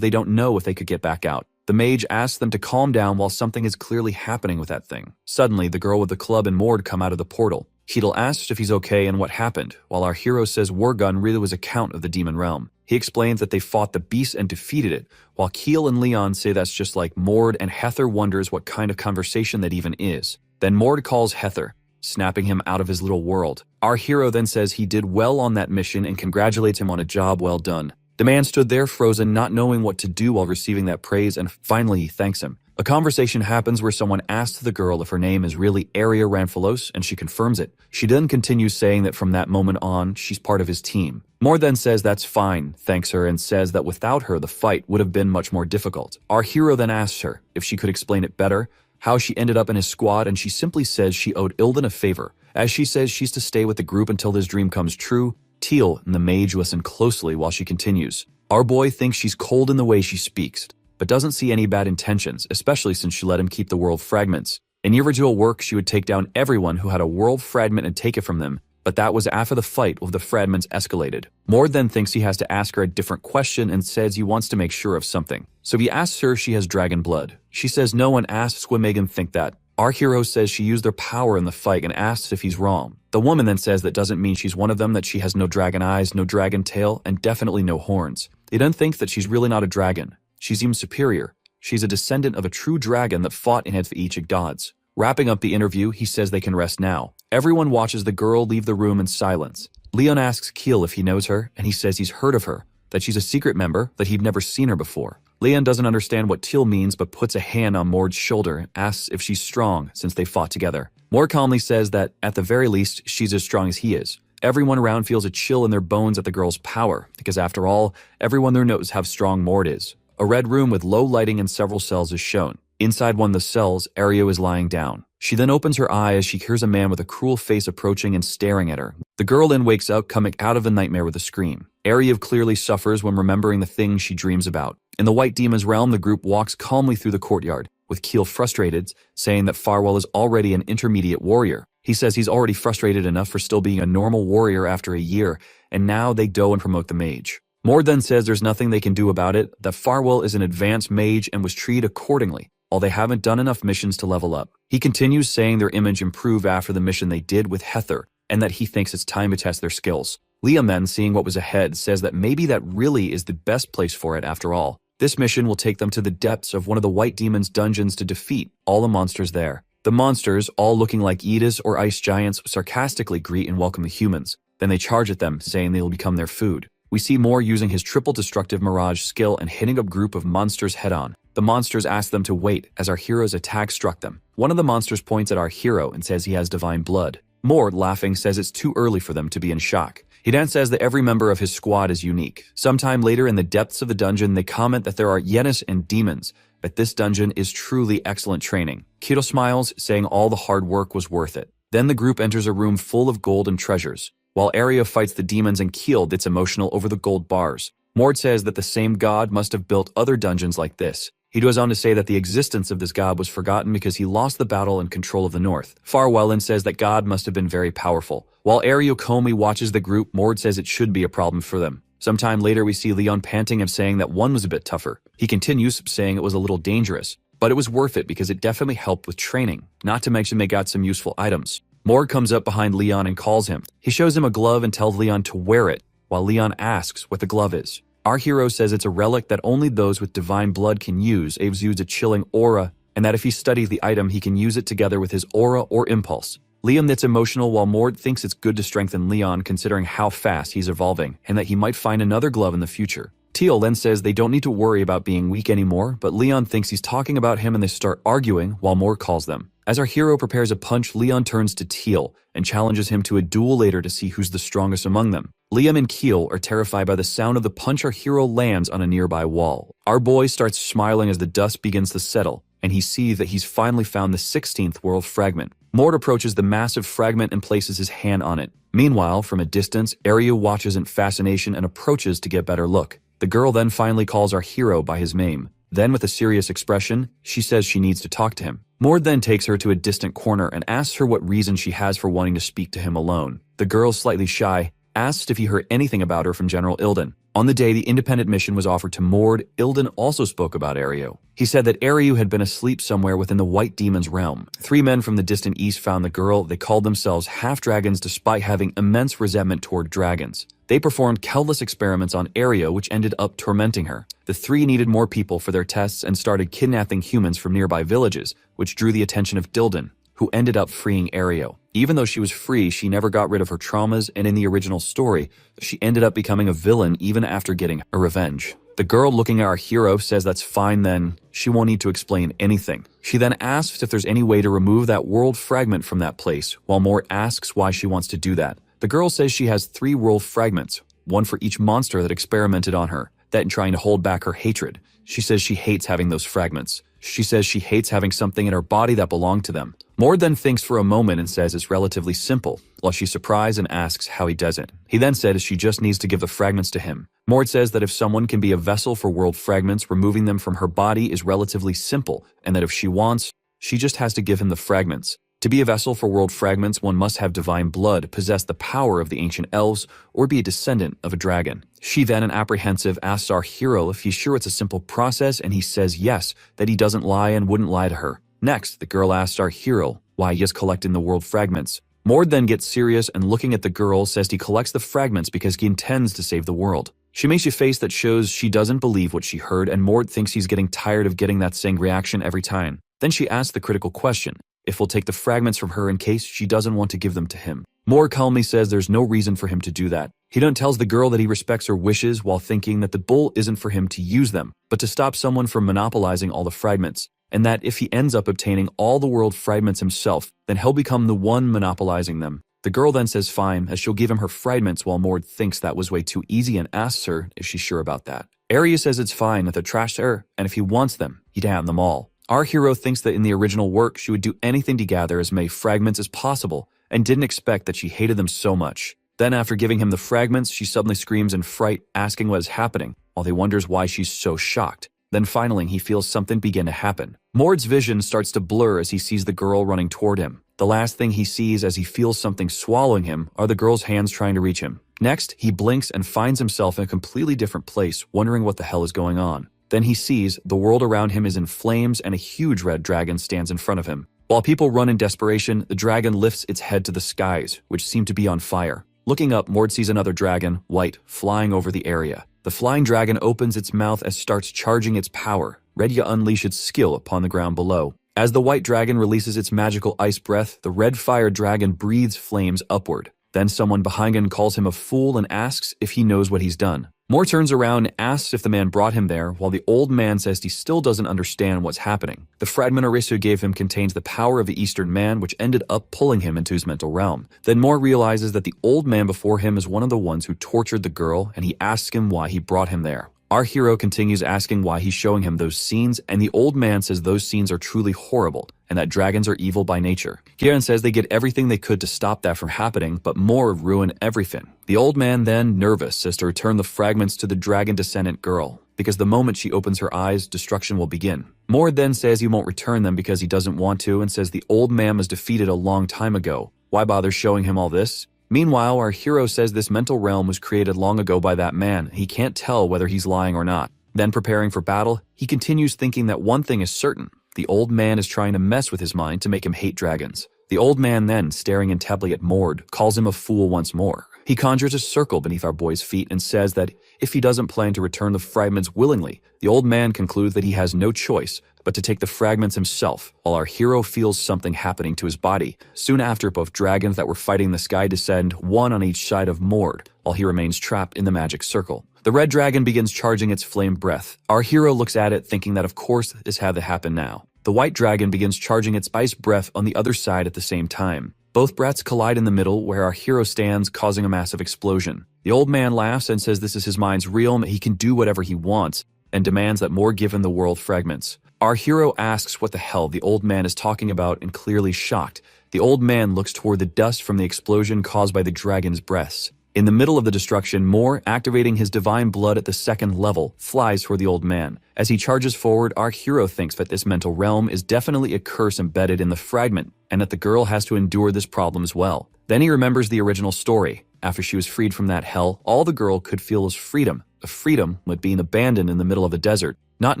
they don't know if they could get back out. The mage asks them to calm down while something is clearly happening with that thing. Suddenly, the girl with the club and Mord come out of the portal. Heedle asks if he's okay and what happened, while our hero says Wargun really was a count of the demon realm. He explains that they fought the beast and defeated it, while Keel and Leon say that's just like Mord, and Heather wonders what kind of conversation that even is. Then Mord calls Heather, snapping him out of his little world. Our hero then says he did well on that mission and congratulates him on a job well done. The man stood there frozen, not knowing what to do while receiving that praise, and finally he thanks him. A conversation happens where someone asks the girl if her name is really Aria Ranfalos, and she confirms it. She then continues saying that from that moment on, she's part of his team. Moore then says that's fine, thanks her, and says that without her, the fight would have been much more difficult. Our hero then asks her if she could explain it better, how she ended up in his squad, and she simply says she owed Ilden a favor. As she says she's to stay with the group until this dream comes true, Teal and the mage listen closely while she continues. Our boy thinks she's cold in the way she speaks, but doesn't see any bad intentions, especially since she let him keep the world fragments. In individual work, she would take down everyone who had a world fragment and take it from them, but that was after the fight of the fragments escalated. Mord then thinks he has to ask her a different question and says he wants to make sure of something. So he asks her if she has dragon blood. She says no and asks what made him think that. Our hero says she used their power in the fight and asks if he's wrong. The woman then says that doesn't mean she's one of them, that she has no dragon eyes, no dragon tail, and definitely no horns. They then think that she's really not a dragon. She's even superior. She's a descendant of a true dragon that fought in it for each gods. Wrapping up the interview, he says they can rest now. Everyone watches the girl leave the room in silence. Leon asks Keel if he knows her, and he says he's heard of her, that she's a secret member, that he'd never seen her before. Leon doesn't understand what Teal means but puts a hand on Mord's shoulder and asks if she's strong since they fought together. Mord calmly says that, at the very least, she's as strong as he is. Everyone around feels a chill in their bones at the girl's power, because after all, everyone there knows how strong Mord is. A red room with low lighting and several cells is shown. Inside one of the cells, Aria is lying down. She then opens her eye as she hears a man with a cruel face approaching and staring at her. The girl then wakes up, coming out of the nightmare with a scream. Aria clearly suffers when remembering the things she dreams about. In the White Demon's realm, the group walks calmly through the courtyard, with Keel frustrated, saying that Farwell is already an intermediate warrior. He says he's already frustrated enough for still being a normal warrior after a year, and now they go and promote the mage. Mord then says there's nothing they can do about it, that Farwell is an advanced mage and was treated accordingly, while they haven't done enough missions to level up. He continues saying their image improved after the mission they did with Heather, and that he thinks it's time to test their skills. Liam then, seeing what was ahead, says that maybe that really is the best place for it after all. This mission will take them to the depths of one of the White Demon's dungeons to defeat all the monsters there. The monsters, all looking like Eddas or ice giants, sarcastically greet and welcome the humans. Then they charge at them, saying they will become their food. We see Moore using his triple destructive mirage skill and hitting a group of monsters head-on. The monsters ask them to wait as our hero's attack struck them. One of the monsters points at our hero and says he has divine blood. Moore, laughing, says it's too early for them to be in shock. He then says that every member of his squad is unique. Sometime later in the depths of the dungeon, they comment that there are Yennis and demons, but this dungeon is truly excellent training. Kido smiles, saying all the hard work was worth it. Then the group enters a room full of gold and treasures. While Aria fights the demons and Keel gets emotional over the gold bars. Mord says that the same god must have built other dungeons like this. He goes on to say that the existence of this god was forgotten because he lost the battle and control of the north. Farwellen says that God must have been very powerful. While Ario Comey watches the group, Mord says it should be a problem for them. Sometime later we see Leon panting and saying that one was a bit tougher. He continues, saying it was a little dangerous, but it was worth it because it definitely helped with training, not to mention they got some useful items. Mord comes up behind Leon and calls him. He shows him a glove and tells Leon to wear it, while Leon asks what the glove is. Our hero says it's a relic that only those with divine blood can use. It exudes a chilling aura, and that if he studies the item, he can use it together with his aura or impulse. Liam gets emotional while Mord thinks it's good to strengthen Leon considering how fast he's evolving, and that he might find another glove in the future. Teal then says they don't need to worry about being weak anymore, but Leon thinks he's talking about him and they start arguing while Mord calls them. As our hero prepares a punch, Leon turns to Teal and challenges him to a duel later to see who's the strongest among them. Liam and Keel are terrified by the sound of the punch our hero lands on a nearby wall. Our boy starts smiling as the dust begins to settle, and he sees that he's finally found the 16th world fragment. Mord approaches the massive fragment and places his hand on it. Meanwhile, from a distance, Aryu watches in fascination and approaches to get a better look. The girl then finally calls our hero by his name. Then, with a serious expression, she says she needs to talk to him. Mord then takes her to a distant corner and asks her what reason she has for wanting to speak to him alone. The girl, slightly shy, asked if he heard anything about her from General Ilden. On the day the independent mission was offered to Mord, Ilden also spoke about Aryu. He said that Aryu had been asleep somewhere within the White Demon's realm. 3 men from the distant east found the girl. They called themselves half-dragons despite having immense resentment toward dragons. They performed countless experiments on Aryu, which ended up tormenting her. The 3 needed more people for their tests and started kidnapping humans from nearby villages, which drew the attention of Dilden, who ended up freeing Aryu. Even though she was free, she never got rid of her traumas, and in the original story, she ended up becoming a villain even after getting a revenge. The girl looking at our hero says that's fine then, she won't need to explain anything. She then asks if there's any way to remove that world fragment from that place, while Mort asks why she wants to do that. The girl says she has 3 world fragments, one for each monster that experimented on her, that in trying to hold back her hatred. She says she hates having those fragments. She says she hates having something in her body that belonged to them. Mord then thinks for a moment and says it's relatively simple, while she's surprised and asks how he does it. He then says she just needs to give the fragments to him. Mord says that if someone can be a vessel for world fragments, removing them from her body is relatively simple, and that if she wants, she just has to give him the fragments. To be a vessel for world fragments, one must have divine blood, possess the power of the ancient elves, or be a descendant of a dragon. She then, apprehensive, asks our hero if he's sure it's a simple process, and he says yes, that he doesn't lie and wouldn't lie to her. Next, the girl asks our hero why he is collecting the world fragments. Mord then gets serious and looking at the girl says he collects the fragments because he intends to save the world. She makes a face that shows she doesn't believe what she heard, and Mord thinks he's getting tired of getting that same reaction every time. Then she asks the critical question, if he'll take the fragments from her in case she doesn't want to give them to him. Mord calmly says there's no reason for him to do that. He then tells the girl that he respects her wishes while thinking that the goal isn't for him to use them, but to stop someone from monopolizing all the fragments, and that if he ends up obtaining all the world fragments himself, then he'll become the one monopolizing them. The girl then says fine, as she'll give him her fragments while Mord thinks that was way too easy and asks her if she's sure about that. Aryu says it's fine, that they're trash to her, and if he wants them, he'd have them all. Our hero thinks that in the original work, she would do anything to gather as many fragments as possible, and didn't expect that she hated them so much. Then after giving him the fragments, she suddenly screams in fright, asking what is happening, while he wonders why she's so shocked. Then finally, he feels something begin to happen. Mord's vision starts to blur as he sees the girl running toward him. The last thing he sees as he feels something swallowing him are the girl's hands trying to reach him. Next, he blinks and finds himself in a completely different place, wondering what the hell is going on. Then he sees the world around him is in flames and a huge red dragon stands in front of him. While people run in desperation, the dragon lifts its head to the skies, which seem to be on fire. Looking up, Mord sees another dragon, white, flying over the area. The flying dragon opens its mouth and starts charging its power, ready to unleash its skill upon the ground below. As the white dragon releases its magical ice breath, the red fire dragon breathes flames upward. Then someone behind him calls him a fool and asks if he knows what he's done. Mord turns around and asks if the man brought him there, while the old man says he still doesn't understand what's happening. The fragment Arisu gave him contains the power of the Eastern man, which ended up pulling him into his mental realm. Then Mord realizes that the old man before him is one of the ones who tortured the girl, and he asks him why he brought him there. Our hero continues asking why he's showing him those scenes, and the old man says those scenes are truly horrible, and that dragons are evil by nature. Kieran says they did everything they could to stop that from happening, but Mord ruined everything. The old man then, nervous, says to return the fragments to the dragon descendant girl, because the moment she opens her eyes, destruction will begin. Mord then says he won't return them because he doesn't want to, and says the old man was defeated a long time ago. Why bother showing him all this? Meanwhile, our hero says this mental realm was created long ago by that man. He can't tell whether he's lying or not. Then preparing for battle, he continues thinking that one thing is certain. The old man is trying to mess with his mind to make him hate dragons. The old man then, staring intently at Mord, calls him a fool once more. He conjures a circle beneath our boy's feet and says that if he doesn't plan to return the fragments willingly, the old man concludes that he has no choice but to take the fragments himself, while our hero feels something happening to his body. Soon after, both dragons that were fighting the sky descend, one on each side of Mord, while he remains trapped in the magic circle. The red dragon begins charging its flame breath. Our hero looks at it, thinking that of course this had to happen now. The white dragon begins charging its ice breath on the other side at the same time. Both breaths collide in the middle, where our hero stands, causing a massive explosion. The old man laughs and says this is his mind's realm, he can do whatever he wants, and demands that Mord give him the world fragments. Our hero asks what the hell the old man is talking about and clearly shocked. The old man looks toward the dust from the explosion caused by the dragon's breaths. In the middle of the destruction, Mor, activating his divine blood at the second level, flies toward the old man. As he charges forward, our hero thinks that this mental realm is definitely a curse embedded in the fragment, and that the girl has to endure this problem as well. Then he remembers the original story. After she was freed from that hell, all the girl could feel was freedom. A freedom with being abandoned in the middle of the desert. Not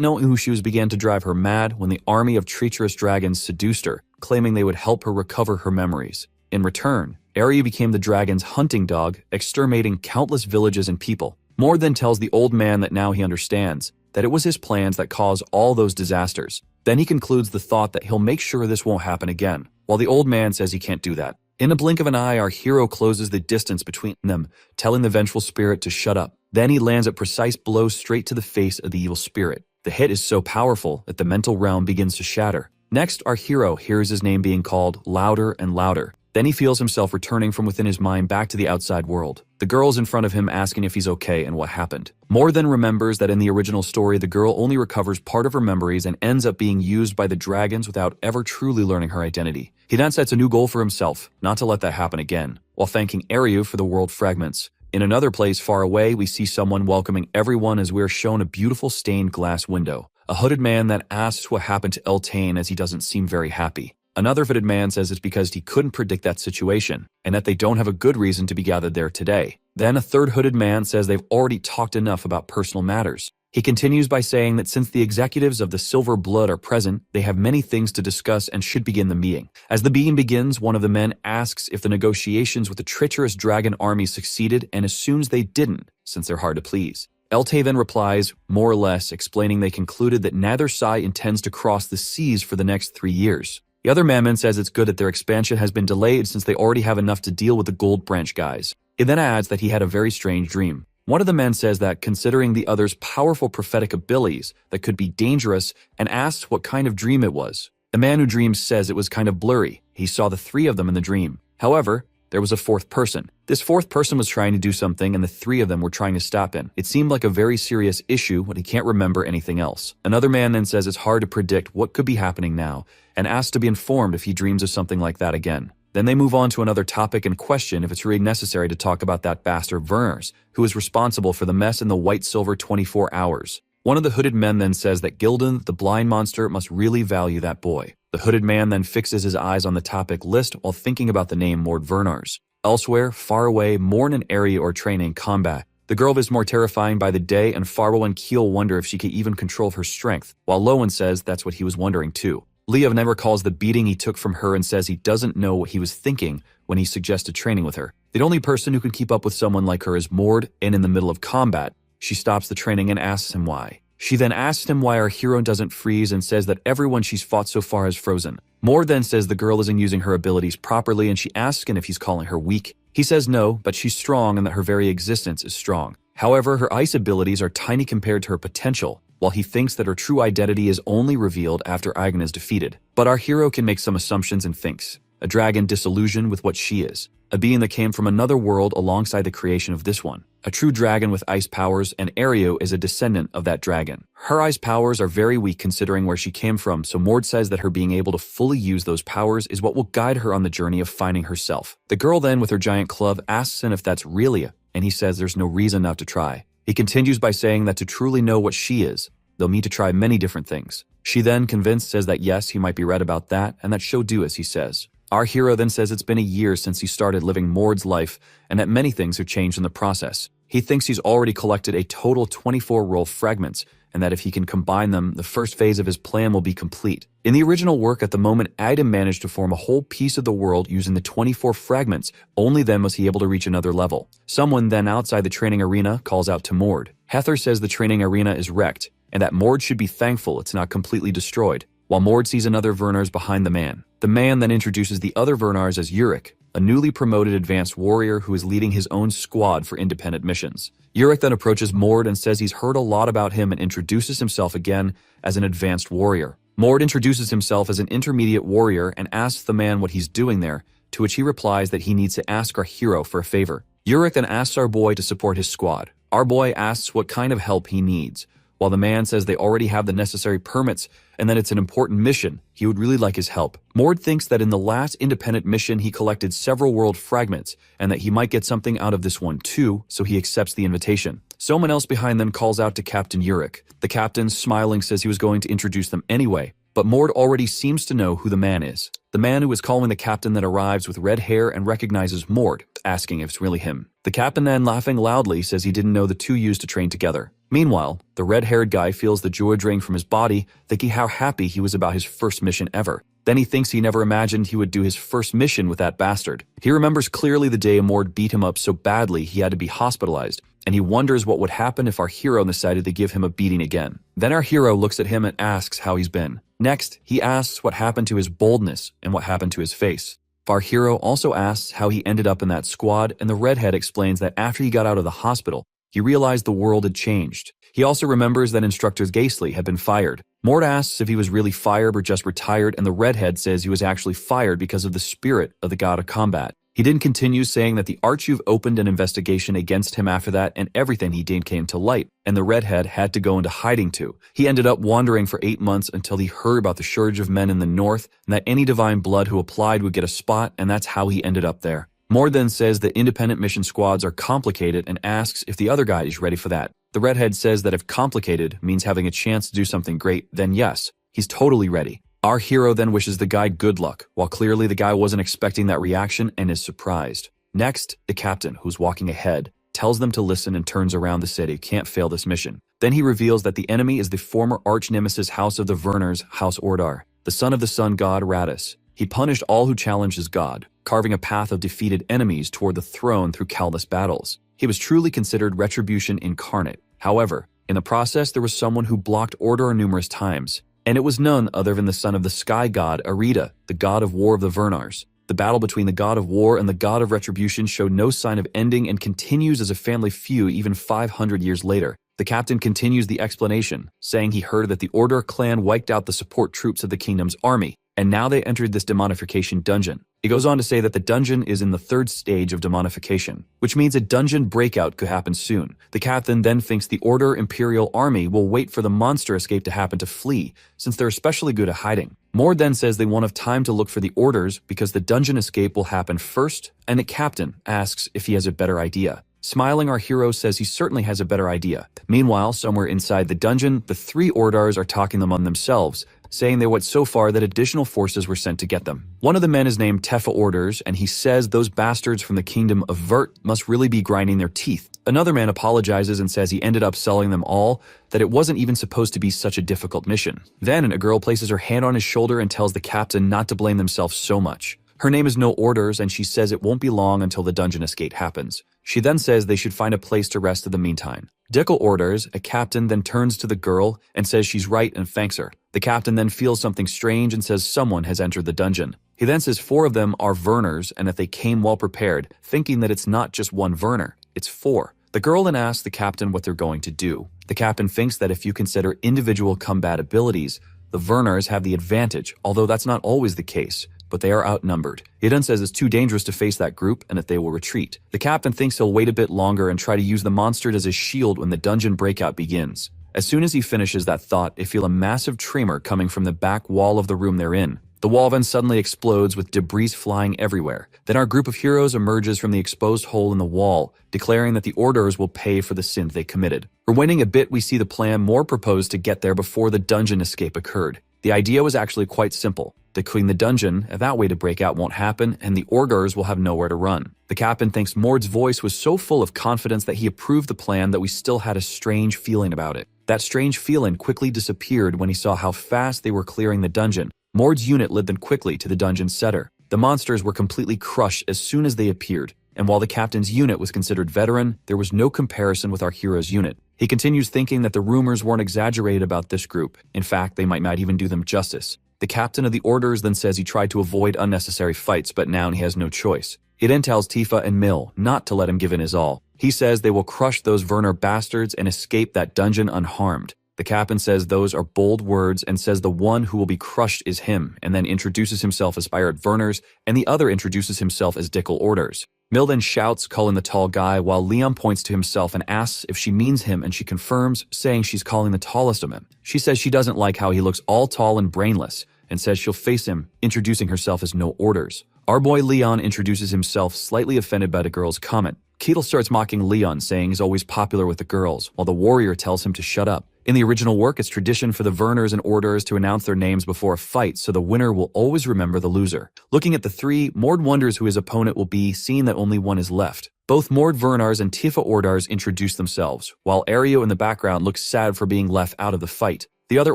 knowing who she was began to drive her mad when the army of treacherous dragons seduced her, claiming they would help her recover her memories. In return, Arya became the dragon's hunting dog, exterminating countless villages and people. Mor then tells the old man that now he understands, that it was his plans that caused all those disasters. Then he concludes the thought that he'll make sure this won't happen again, while the old man says he can't do that. In a blink of an eye, our hero closes the distance between them, telling the vengeful spirit to shut up. Then he lands a precise blow straight to the face of the evil spirit. The hit is so powerful that the mental realm begins to shatter. Next, our hero hears his name being called louder and louder. Then he feels himself returning from within his mind back to the outside world. The girl's in front of him asking if he's okay and what happened. Mor then remembers that in the original story, the girl only recovers part of her memories and ends up being used by the dragons without ever truly learning her identity. He then sets a new goal for himself, not to let that happen again, while thanking Aryu for the world fragments. In another place far away, we see someone welcoming everyone as we are shown a beautiful stained glass window. A hooded man that asks what happened to Eltane as he doesn't seem very happy. Another hooded man says it's because he couldn't predict that situation, and that they don't have a good reason to be gathered there today. Then a third hooded man says they've already talked enough about personal matters. He continues by saying that since the executives of the Silver Blood are present, they have many things to discuss and should begin the meeting. As the meeting begins, one of the men asks if the negotiations with the treacherous dragon army succeeded and assumes they didn't, since they're hard to please. Elte then replies, more or less, explaining they concluded that neither side intends to cross the seas for the next 3 years. The other manman says it's good that their expansion has been delayed since they already have enough to deal with the Gold Branch guys. It then adds that he had a very strange dream. One of the men says that considering the other's powerful prophetic abilities, that could be dangerous, and asks what kind of dream it was. The man who dreams says it was kind of blurry. He saw the three of them in the dream. However, there was a fourth person. This fourth person was trying to do something and the three of them were trying to stop him. It seemed like a very serious issue when he can't remember anything else. Another man then says it's hard to predict what could be happening now and asks to be informed if he dreams of something like that again. Then they move on to another topic and question if it's really necessary to talk about that bastard Werners, who is responsible for the mess in the White Silver 24 hours. One of the hooded men then says that Gildan, the blind monster, must really value that boy. The hooded man then fixes his eyes on the topic list while thinking about the name Mord Werners. Elsewhere, far away, Morn and Ari are training combat. The girl is more terrifying by the day, and Farwell and Keel wonder if she can even control her strength, while Lowen says that's what he was wondering too. Leah then recalls the beating he took from her and says he doesn't know what he was thinking when he suggested training with her. The only person who can keep up with someone like her is Mord, and in the middle of combat, she stops the training and asks him why. She then asks him why our hero doesn't freeze and says that everyone she's fought so far has frozen. Mord then says the girl isn't using her abilities properly and she asks him if he's calling her weak. He says no, but she's strong and that her very existence is strong. However, her ice abilities are tiny compared to her potential, while he thinks that her true identity is only revealed after Aigen is defeated. But our hero can make some assumptions and thinks. A dragon disillusioned with what she is. A being that came from another world alongside the creation of this one. A true dragon with ice powers, and Ario is a descendant of that dragon. Her ice powers are very weak considering where she came from, so Mord says that her being able to fully use those powers is what will guide her on the journey of finding herself. The girl then, with her giant club, asks him if that's Relia, and he says there's no reason not to try. He continues by saying that to truly know what she is, they'll need to try many different things. She then, convinced, says that yes, he might be right about that, and that she'll do as he says. Our hero then says it's been a year since he started living Mord's life, and that many things have changed in the process. He thinks he's already collected a total 24 roll fragments, and that if he can combine them, the first phase of his plan will be complete. In the original work, at the moment, Adam managed to form a whole piece of the world using the 24 fragments. Only then was he able to reach another level. Someone then outside the training arena calls out to Mord. Hether says the training arena is wrecked, and that Mord should be thankful it's not completely destroyed, while Mord sees another Werners behind the man. The man then introduces the other Werners as Yurik, a newly promoted advanced warrior who is leading his own squad for independent missions. Yurik then approaches Mord and says he's heard a lot about him and introduces himself again as an advanced warrior. Mord introduces himself as an intermediate warrior and asks the man what he's doing there, to which he replies that he needs to ask our hero for a favor. Yurik then asks our boy to support his squad. Our boy asks what kind of help he needs. while the man says they already have the necessary permits and that it's an important mission. He would really like his help. Mord thinks that in the last independent mission he collected several world fragments and that he might get something out of this one too, so he accepts the invitation. Someone else behind them calls out to Captain Urich. The captain, smiling, says he was going to introduce them anyway, but Mord already seems to know who the man is. The man who is calling the captain then arrives with red hair and recognizes Mord, asking if it's really him. The captain then, laughing loudly, says he didn't know the two used to train together. Meanwhile, the red-haired guy feels the joy drain from his body, thinking how happy he was about his first mission ever. Then he thinks he never imagined he would do his first mission with that bastard. He remembers clearly the day Mord beat him up so badly he had to be hospitalized, and he wonders what would happen if our hero decided to give him a beating again. Then our hero looks at him and asks how he's been. Next, he asks what happened to his boldness and what happened to his face. Our hero also asks how he ended up in that squad, and the redhead explains that after he got out of the hospital, he realized the world had changed. He also remembers that Instructor Gaisley had been fired. Mord asks if he was really fired or just retired, and the redhead says he was actually fired because of the spirit of the god of combat. He then continues saying that the Archive opened an investigation against him after that, and everything he did came to light, and the redhead had to go into hiding too. He ended up wandering for 8 months until he heard about the shortage of men in the north, and that any divine blood who applied would get a spot, and that's how he ended up there. Mord then says that independent mission squads are complicated and asks if the other guy is ready for that. The redhead says that if complicated means having a chance to do something great, then yes, he's totally ready. Our hero then wishes the guy good luck, while clearly the guy wasn't expecting that reaction and is surprised. Next, the captain, who's walking ahead, tells them to listen and turns around the city. Can't fail this mission. Then he reveals that the enemy is the former arch-nemesis House of the Verners, House Ordar, the son of the sun god Radis. He punished all who challenged his god, carving a path of defeated enemies toward the throne through countless battles. He was truly considered retribution incarnate. However, in the process there was someone who blocked order numerous times, and it was none other than the son of the sky god Arida, the god of war of the Vernars. The battle between the god of war and the god of retribution showed no sign of ending and continues as a family feud even 500 years later. The captain continues the explanation, saying he heard that the Order clan wiped out the support troops of the kingdom's army, and now they entered this demonification dungeon. He goes on to say that the dungeon is in the 3rd stage of demonification, which means a dungeon breakout could happen soon. The captain then thinks the Order Imperial Army will wait for the monster escape to happen to flee, since they're especially good at hiding. Mord then says they won't have time to look for the orders because the dungeon escape will happen first, and the captain asks if he has a better idea. Smiling, our hero says he certainly has a better idea. Meanwhile, somewhere inside the dungeon, the 3 Ordars are talking among themselves, saying they went so far that additional forces were sent to get them. One of the men is named Tefa Orders, and he says those bastards from the kingdom of Vert must really be grinding their teeth. Another man apologizes and says he ended up selling them all, that it wasn't even supposed to be such a difficult mission. Then a girl places her hand on his shoulder and tells the captain not to blame themselves so much. Her name is No Orders, and she says it won't be long until the dungeon escape happens. She then says they should find a place to rest in the meantime. Dickel Orders, a captain, then turns to the girl and says she's right and thanks her. The captain then feels something strange and says someone has entered the dungeon. He then says 4 of them are Verners and that they came well prepared, thinking that it's not just 1 Verner, it's 4. The girl then asks the captain what they're going to do. The captain thinks that if you consider individual combat abilities, the Verners have the advantage, although that's not always the case, but they are outnumbered. He then says it's too dangerous to face that group and that they will retreat. The captain thinks he'll wait a bit longer and try to use the monster as a shield when the dungeon breakout begins. As soon as he finishes that thought, they feel a massive tremor coming from the back wall of the room they're in. The wall then suddenly explodes with debris flying everywhere. Then our group of heroes emerges from the exposed hole in the wall, declaring that the Orders will pay for the sin they committed. Rewinding a bit, we see the plan Mord proposed to get there before the dungeon escape occurred. The idea was actually quite simple. To clean the dungeon, that way to break out won't happen, and the Orders will have nowhere to run. The captain thinks Mord's voice was so full of confidence that he approved the plan that we still had a strange feeling about it. That strange feeling quickly disappeared when he saw how fast they were clearing the dungeon. Mord's unit led them quickly to the dungeon center. The monsters were completely crushed as soon as they appeared, and while the captain's unit was considered veteran, there was no comparison with our hero's unit. He continues thinking that the rumors weren't exaggerated about this group. In fact, they might not even do them justice. The captain of the Orders then says he tried to avoid unnecessary fights, but now he has no choice. He then tells Tifa and Mill not to let him give in his all. He says they will crush those Verner bastards and escape that dungeon unharmed. The captain says those are bold words and says the one who will be crushed is him, and then introduces himself as Pirate Verners, and the other introduces himself as Dickel Orders. Mil then shouts, calling the tall guy, while Leon points to himself and asks if she means him, and she confirms, saying she's calling the tallest of him. She says she doesn't like how he looks all tall and brainless, and says she'll face him, introducing herself as no orders. Our boy Leon introduces himself, slightly offended by the girl's comment. Ketel starts mocking Leon, saying he's always popular with the girls, while the warrior tells him to shut up. In the original work, it's tradition for the Werners and Orders to announce their names before a fight, so the winner will always remember the loser. Looking at the three, Mord wonders who his opponent will be, seeing that only one is left. Both Mord Werners and Tifa Ordars introduce themselves, while Ario in the background looks sad for being left out of the fight. The other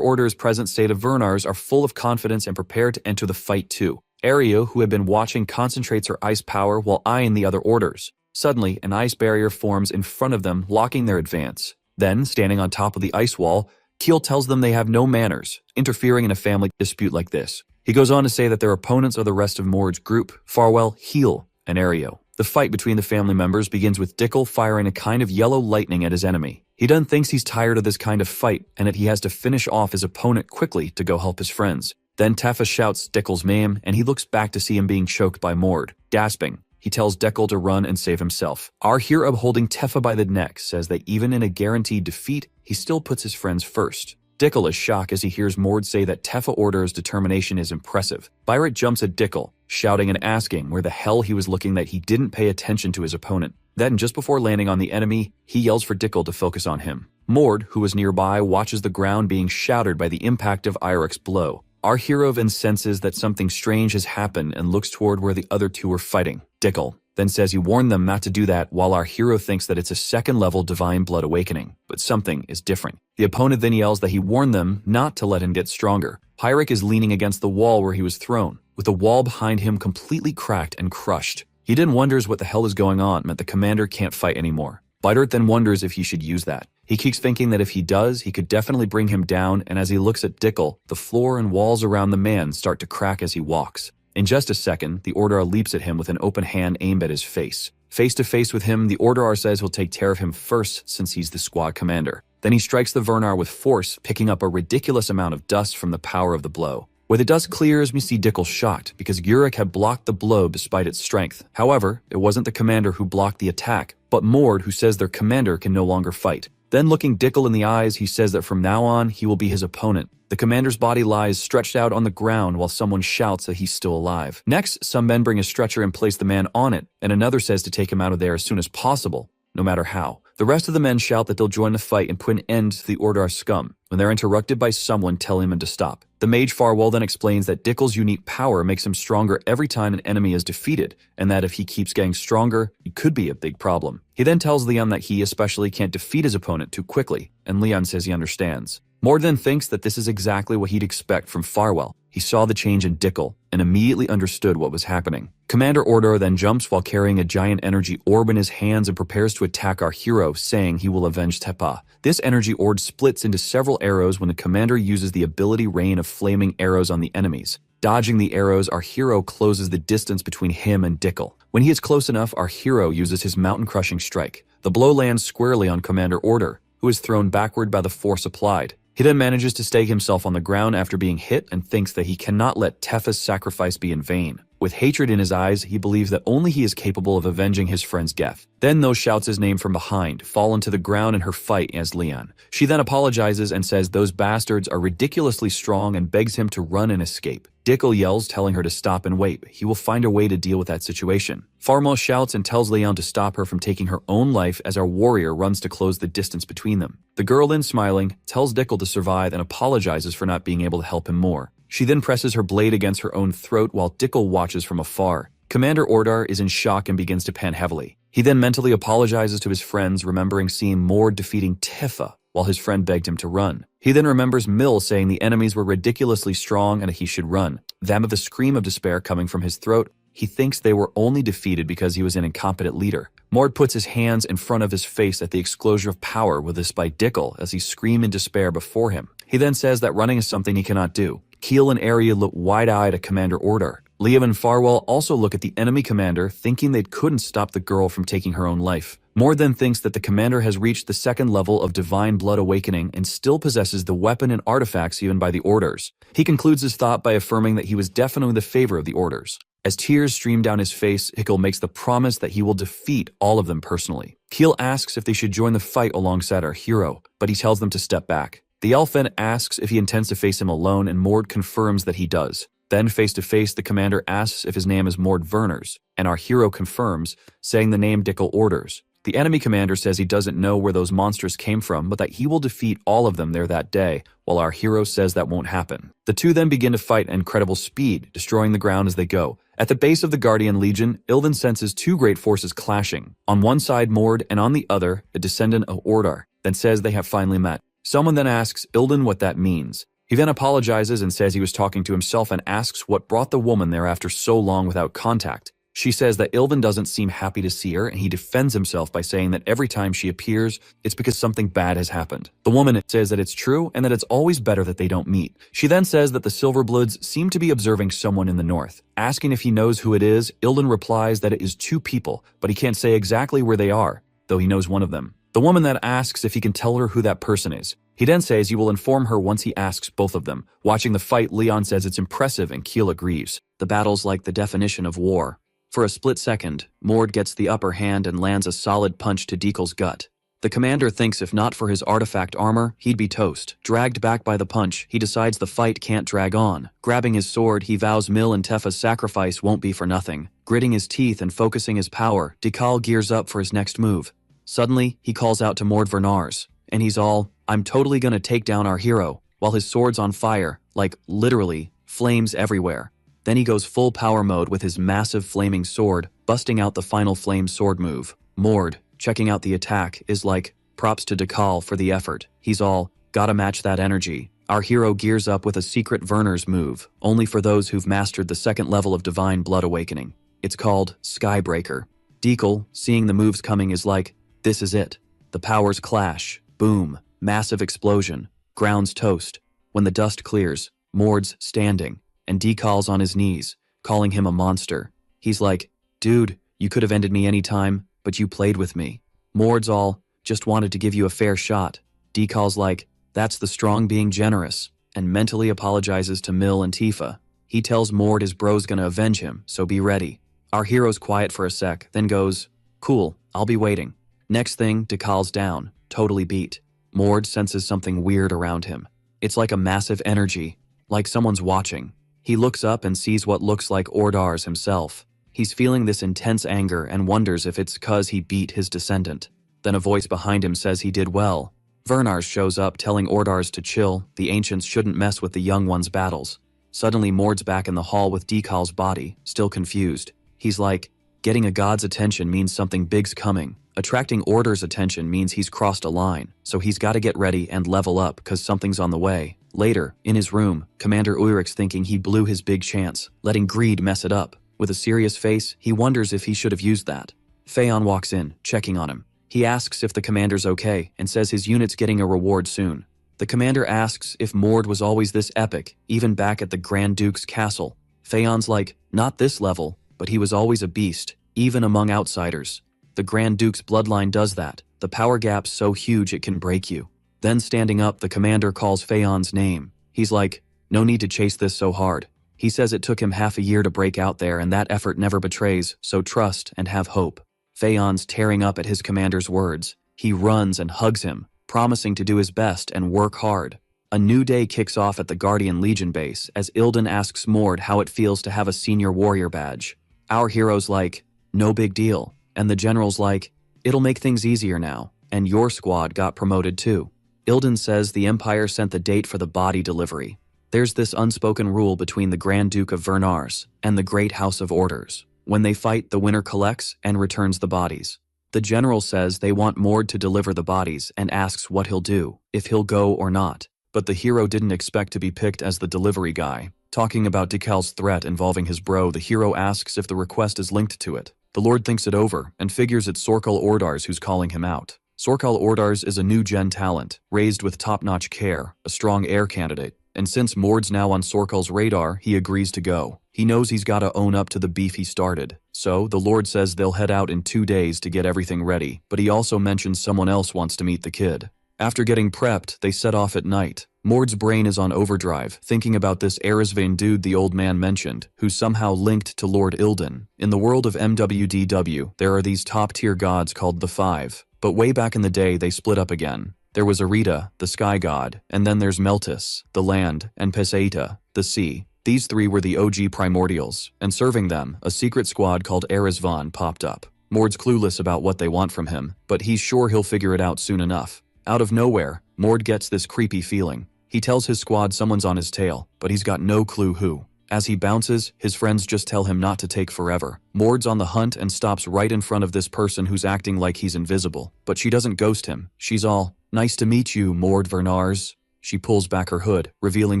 Orders' present state of Werners are full of confidence and prepared to enter the fight too. Ario, who had been watching, concentrates her ice power while eyeing the other Orders. Suddenly, an ice barrier forms in front of them, blocking their advance. Then, standing on top of the ice wall, Keel tells them they have no manners, interfering in a family dispute like this. He goes on to say that their opponents are the rest of Mord's group, Farwell, Heel, and Ario. The fight between the family members begins with Dickel firing a kind of yellow lightning at his enemy. He then thinks he's tired of this kind of fight and that he has to finish off his opponent quickly to go help his friends. Then Tifa shouts Dickel's name, and he looks back to see him being choked by Mord. Gasping, he tells Dickel to run and save himself. Our hero, holding Tifa by the neck, says that even in a guaranteed defeat, he still puts his friends first. Dickel is shocked as he hears Mord say that Tifa Order's determination is impressive. Byret jumps at Dickel, shouting and asking where the hell he was looking, that he didn't pay attention to his opponent. Then, just before landing on the enemy, he yells for Dickel to focus on him. Mord, who was nearby, watches the ground being shattered by the impact of Irek's blow. Our hero then senses that something strange has happened and looks toward where the other two are fighting. Dickel then says he warned them not to do that, while our hero thinks that it's a second-level divine blood awakening, but something is different. The opponent then yells that he warned them not to let him get stronger. Hyrek is leaning against the wall where he was thrown, with the wall behind him completely cracked and crushed. He then wonders what the hell is going on, and the commander can't fight anymore. Bidert then wonders if he should use that. He keeps thinking that if he does, he could definitely bring him down, and as he looks at Dickel, the floor and walls around the man start to crack as he walks. In just a second, the Order leaps at him with an open hand aimed at his face. Face to face with him, the Order says he'll take care of him first since he's the squad commander. Then he strikes the Vernar with force, picking up a ridiculous amount of dust from the power of the blow. Where the dust clears, we see Dickel shocked, because Urek had blocked the blow despite its strength. However, it wasn't the commander who blocked the attack, but Mord, who says their commander can no longer fight. Then looking Dickel in the eyes, he says that from now on, he will be his opponent. The commander's body lies stretched out on the ground while someone shouts that he's still alive. Next, some men bring a stretcher and place the man on it, and another says to take him out of there as soon as possible, no matter how. The rest of the men shout that they'll join the fight and put an end to the Order scum, when they're interrupted by someone telling him to stop. The mage Farwell then explains that Dickel's unique power makes him stronger every time an enemy is defeated, and that if he keeps getting stronger, it could be a big problem. He then tells Leon that he especially can't defeat his opponent too quickly, and Leon says he understands. Mord then thinks that this is exactly what he'd expect from Farwell. He saw the change in Dickel, and immediately understood what was happening. Commander Order then jumps while carrying a giant energy orb in his hands and prepares to attack our hero, saying he will avenge Tepa. This energy orb splits into several arrows when the commander uses the ability rain of flaming arrows on the enemies. Dodging the arrows, our hero closes the distance between him and Dickel. When he is close enough, our hero uses his mountain-crushing strike. The blow lands squarely on Commander Order, who is thrown backward by the force applied. He then manages to stay himself on the ground after being hit and thinks that he cannot let Tefa's sacrifice be in vain. With hatred in his eyes, he believes that only he is capable of avenging his friend's death. Then those shouts his name from behind, fall into the ground in her fight as Leon. She then apologizes and says those bastards are ridiculously strong and begs him to run and escape. Dickel yells, telling her to stop and wait. He will find a way to deal with that situation. Farmo shouts and tells Leon to stop her from taking her own life as our warrior runs to close the distance between them. The girl then, smiling, tells Dickel to survive and apologizes for not being able to help him more. She then presses her blade against her own throat while Dickel watches from afar. Commander Ordar is in shock and begins to pan heavily. He then mentally apologizes to his friends, remembering seeing Mord defeating Tifa while his friend begged him to run. He then remembers Mill saying the enemies were ridiculously strong and he should run. Then with a scream of despair coming from his throat, he thinks they were only defeated because he was an incompetent leader. Mord puts his hands in front of his face at the explosion of power with this by Dickel as he screams in despair before him. He then says that running is something he cannot do. Keel and Arya look wide-eyed at Commander Order. Liam and Farwell also look at the enemy commander, thinking they couldn't stop the girl from taking her own life. Mord then thinks that the commander has reached the second level of divine blood awakening and still possesses the weapon and artifacts given by the Orders. He concludes his thought by affirming that he was definitely the favor of the Orders. As tears stream down his face, Hickel makes the promise that he will defeat all of them personally. Keel asks if they should join the fight alongside our hero, but he tells them to step back. The elf then asks if he intends to face him alone, and Mord confirms that he does. Then face to face, the commander asks if his name is Mord Werners, and our hero confirms, saying the name Dickel orders. The enemy commander says he doesn't know where those monsters came from, but that he will defeat all of them there that day, while our hero says that won't happen. The two then begin to fight at incredible speed, destroying the ground as they go. At the base of the Guardian Legion, Ilden senses two great forces clashing. On one side Mord, and on the other, a descendant of Ordar, then says they have finally met. Someone then asks Ilden what that means. He then apologizes and says he was talking to himself and asks what brought the woman there after so long without contact. She says that Ilden doesn't seem happy to see her, and he defends himself by saying that every time she appears, it's because something bad has happened. The woman says that it's true and that it's always better that they don't meet. She then says that the Silverbloods seem to be observing someone in the north. Asking if he knows who it is, Ilden replies that it is two people, but he can't say exactly where they are, though he knows one of them. The woman then asks if he can tell her who that person is. He then says he will inform her once he asks both of them. Watching the fight, Leon says it's impressive and Keel agrees. The battle's like the definition of war. For a split second, Mord gets the upper hand and lands a solid punch to Dekel's gut. The commander thinks if not for his artifact armor, he'd be toast. Dragged back by the punch, he decides the fight can't drag on. Grabbing his sword, he vows Mill and Tefa's sacrifice won't be for nothing. Gritting his teeth and focusing his power, Dekel gears up for his next move. Suddenly, he calls out to Mord Werners, and he's all, "I'm totally gonna take down our hero," while his sword's on fire, like literally, flames everywhere. Then he goes full power mode with his massive flaming sword, busting out the final flame sword move. Mord, checking out the attack, is like, props to Dekel for the effort. He's all, gotta match that energy. Our hero gears up with a secret Werners move, only for those who've mastered the second level of Divine Blood Awakening. It's called Skybreaker. Dekel, seeing the moves coming, is like, this is it. The powers clash, boom, massive explosion, ground's toast. When the dust clears, Mord's standing, and Dekel's on his knees, calling him a monster. He's like, dude, you could have ended me anytime, but you played with me. Mord's all, just wanted to give you a fair shot. Dekel's like, that's the strong being generous, and mentally apologizes to Mill and Tifa. He tells Mord his bro's gonna avenge him, so be ready. Our hero's quiet for a sec, then goes, cool, I'll be waiting. Next thing, Dekel's down, totally beat. Mord senses something weird around him. It's like a massive energy, like someone's watching. He looks up and sees what looks like Ordars himself. He's feeling this intense anger and wonders if it's 'cause he beat his descendant. Then a voice behind him says he did well. Werners shows up telling Ordars to chill, the ancients shouldn't mess with the young ones' battles. Suddenly Mord's back in the hall with Dekel's body, still confused. He's like, getting a god's attention means something big's coming. Attracting Ordars' attention means he's crossed a line, so he's gotta get ready and level up 'cause something's on the way. Later, in his room, Commander Ulrich's thinking he blew his big chance, letting greed mess it up. With a serious face, he wonders if he should have used that. Phaon walks in, checking on him. He asks if the commander's okay, and says his unit's getting a reward soon. The commander asks if Mord was always this epic, even back at the Grand Duke's castle. Phaon's like, not this level, but he was always a beast, even among outsiders. The Grand Duke's bloodline does that. The power gap's so huge it can break you. Then standing up, the commander calls Phaon's name. He's like, no need to chase this so hard. He says it took him half a year to break out there and that effort never betrays, so trust and have hope. Phaon's tearing up at his commander's words. He runs and hugs him, promising to do his best and work hard. A new day kicks off at the Guardian Legion base as Ilden asks Mord how it feels to have a senior warrior badge. Our hero's like, no big deal. And the general's like, it'll make things easier now, and your squad got promoted too. Ilden says the Empire sent the date for the body delivery. There's this unspoken rule between the Grand Duke of Werners and the Great House of Orders. When they fight, the winner collects and returns the bodies. The general says they want Mord to deliver the bodies and asks what he'll do, if he'll go or not. But the hero didn't expect to be picked as the delivery guy. Talking about Dekel's threat involving his bro, the hero asks if the request is linked to it. The Lord thinks it over and figures it's Sorkal Ordars who's calling him out. Sorkal Ordars is a new gen talent, raised with top-notch care, a strong heir candidate, and since Mord's now on Sorkal's radar, he agrees to go. He knows he's gotta own up to the beef he started, so the Lord says they'll head out in 2 days to get everything ready, but he also mentions someone else wants to meet the kid. After getting prepped, they set off at night. Mord's brain is on overdrive, thinking about this Erisvain dude the old man mentioned, who's somehow linked to Lord Ilden. In the world of MWDW, there are these top-tier gods called the Five, but way back in the day they split up again. There was Arita, the sky god, and then there's Meltis, the land, and Pesaita, the sea. These three were the OG primordials, and serving them, a secret squad called Erisvain popped up. Mord's clueless about what they want from him, but he's sure he'll figure it out soon enough. Out of nowhere, Mord gets this creepy feeling. He tells his squad someone's on his tail, but he's got no clue who. As he bounces, his friends just tell him not to take forever. Mord's on the hunt and stops right in front of this person who's acting like he's invisible. But she doesn't ghost him. She's all, "Nice to meet you, Mord Vernars." She pulls back her hood, revealing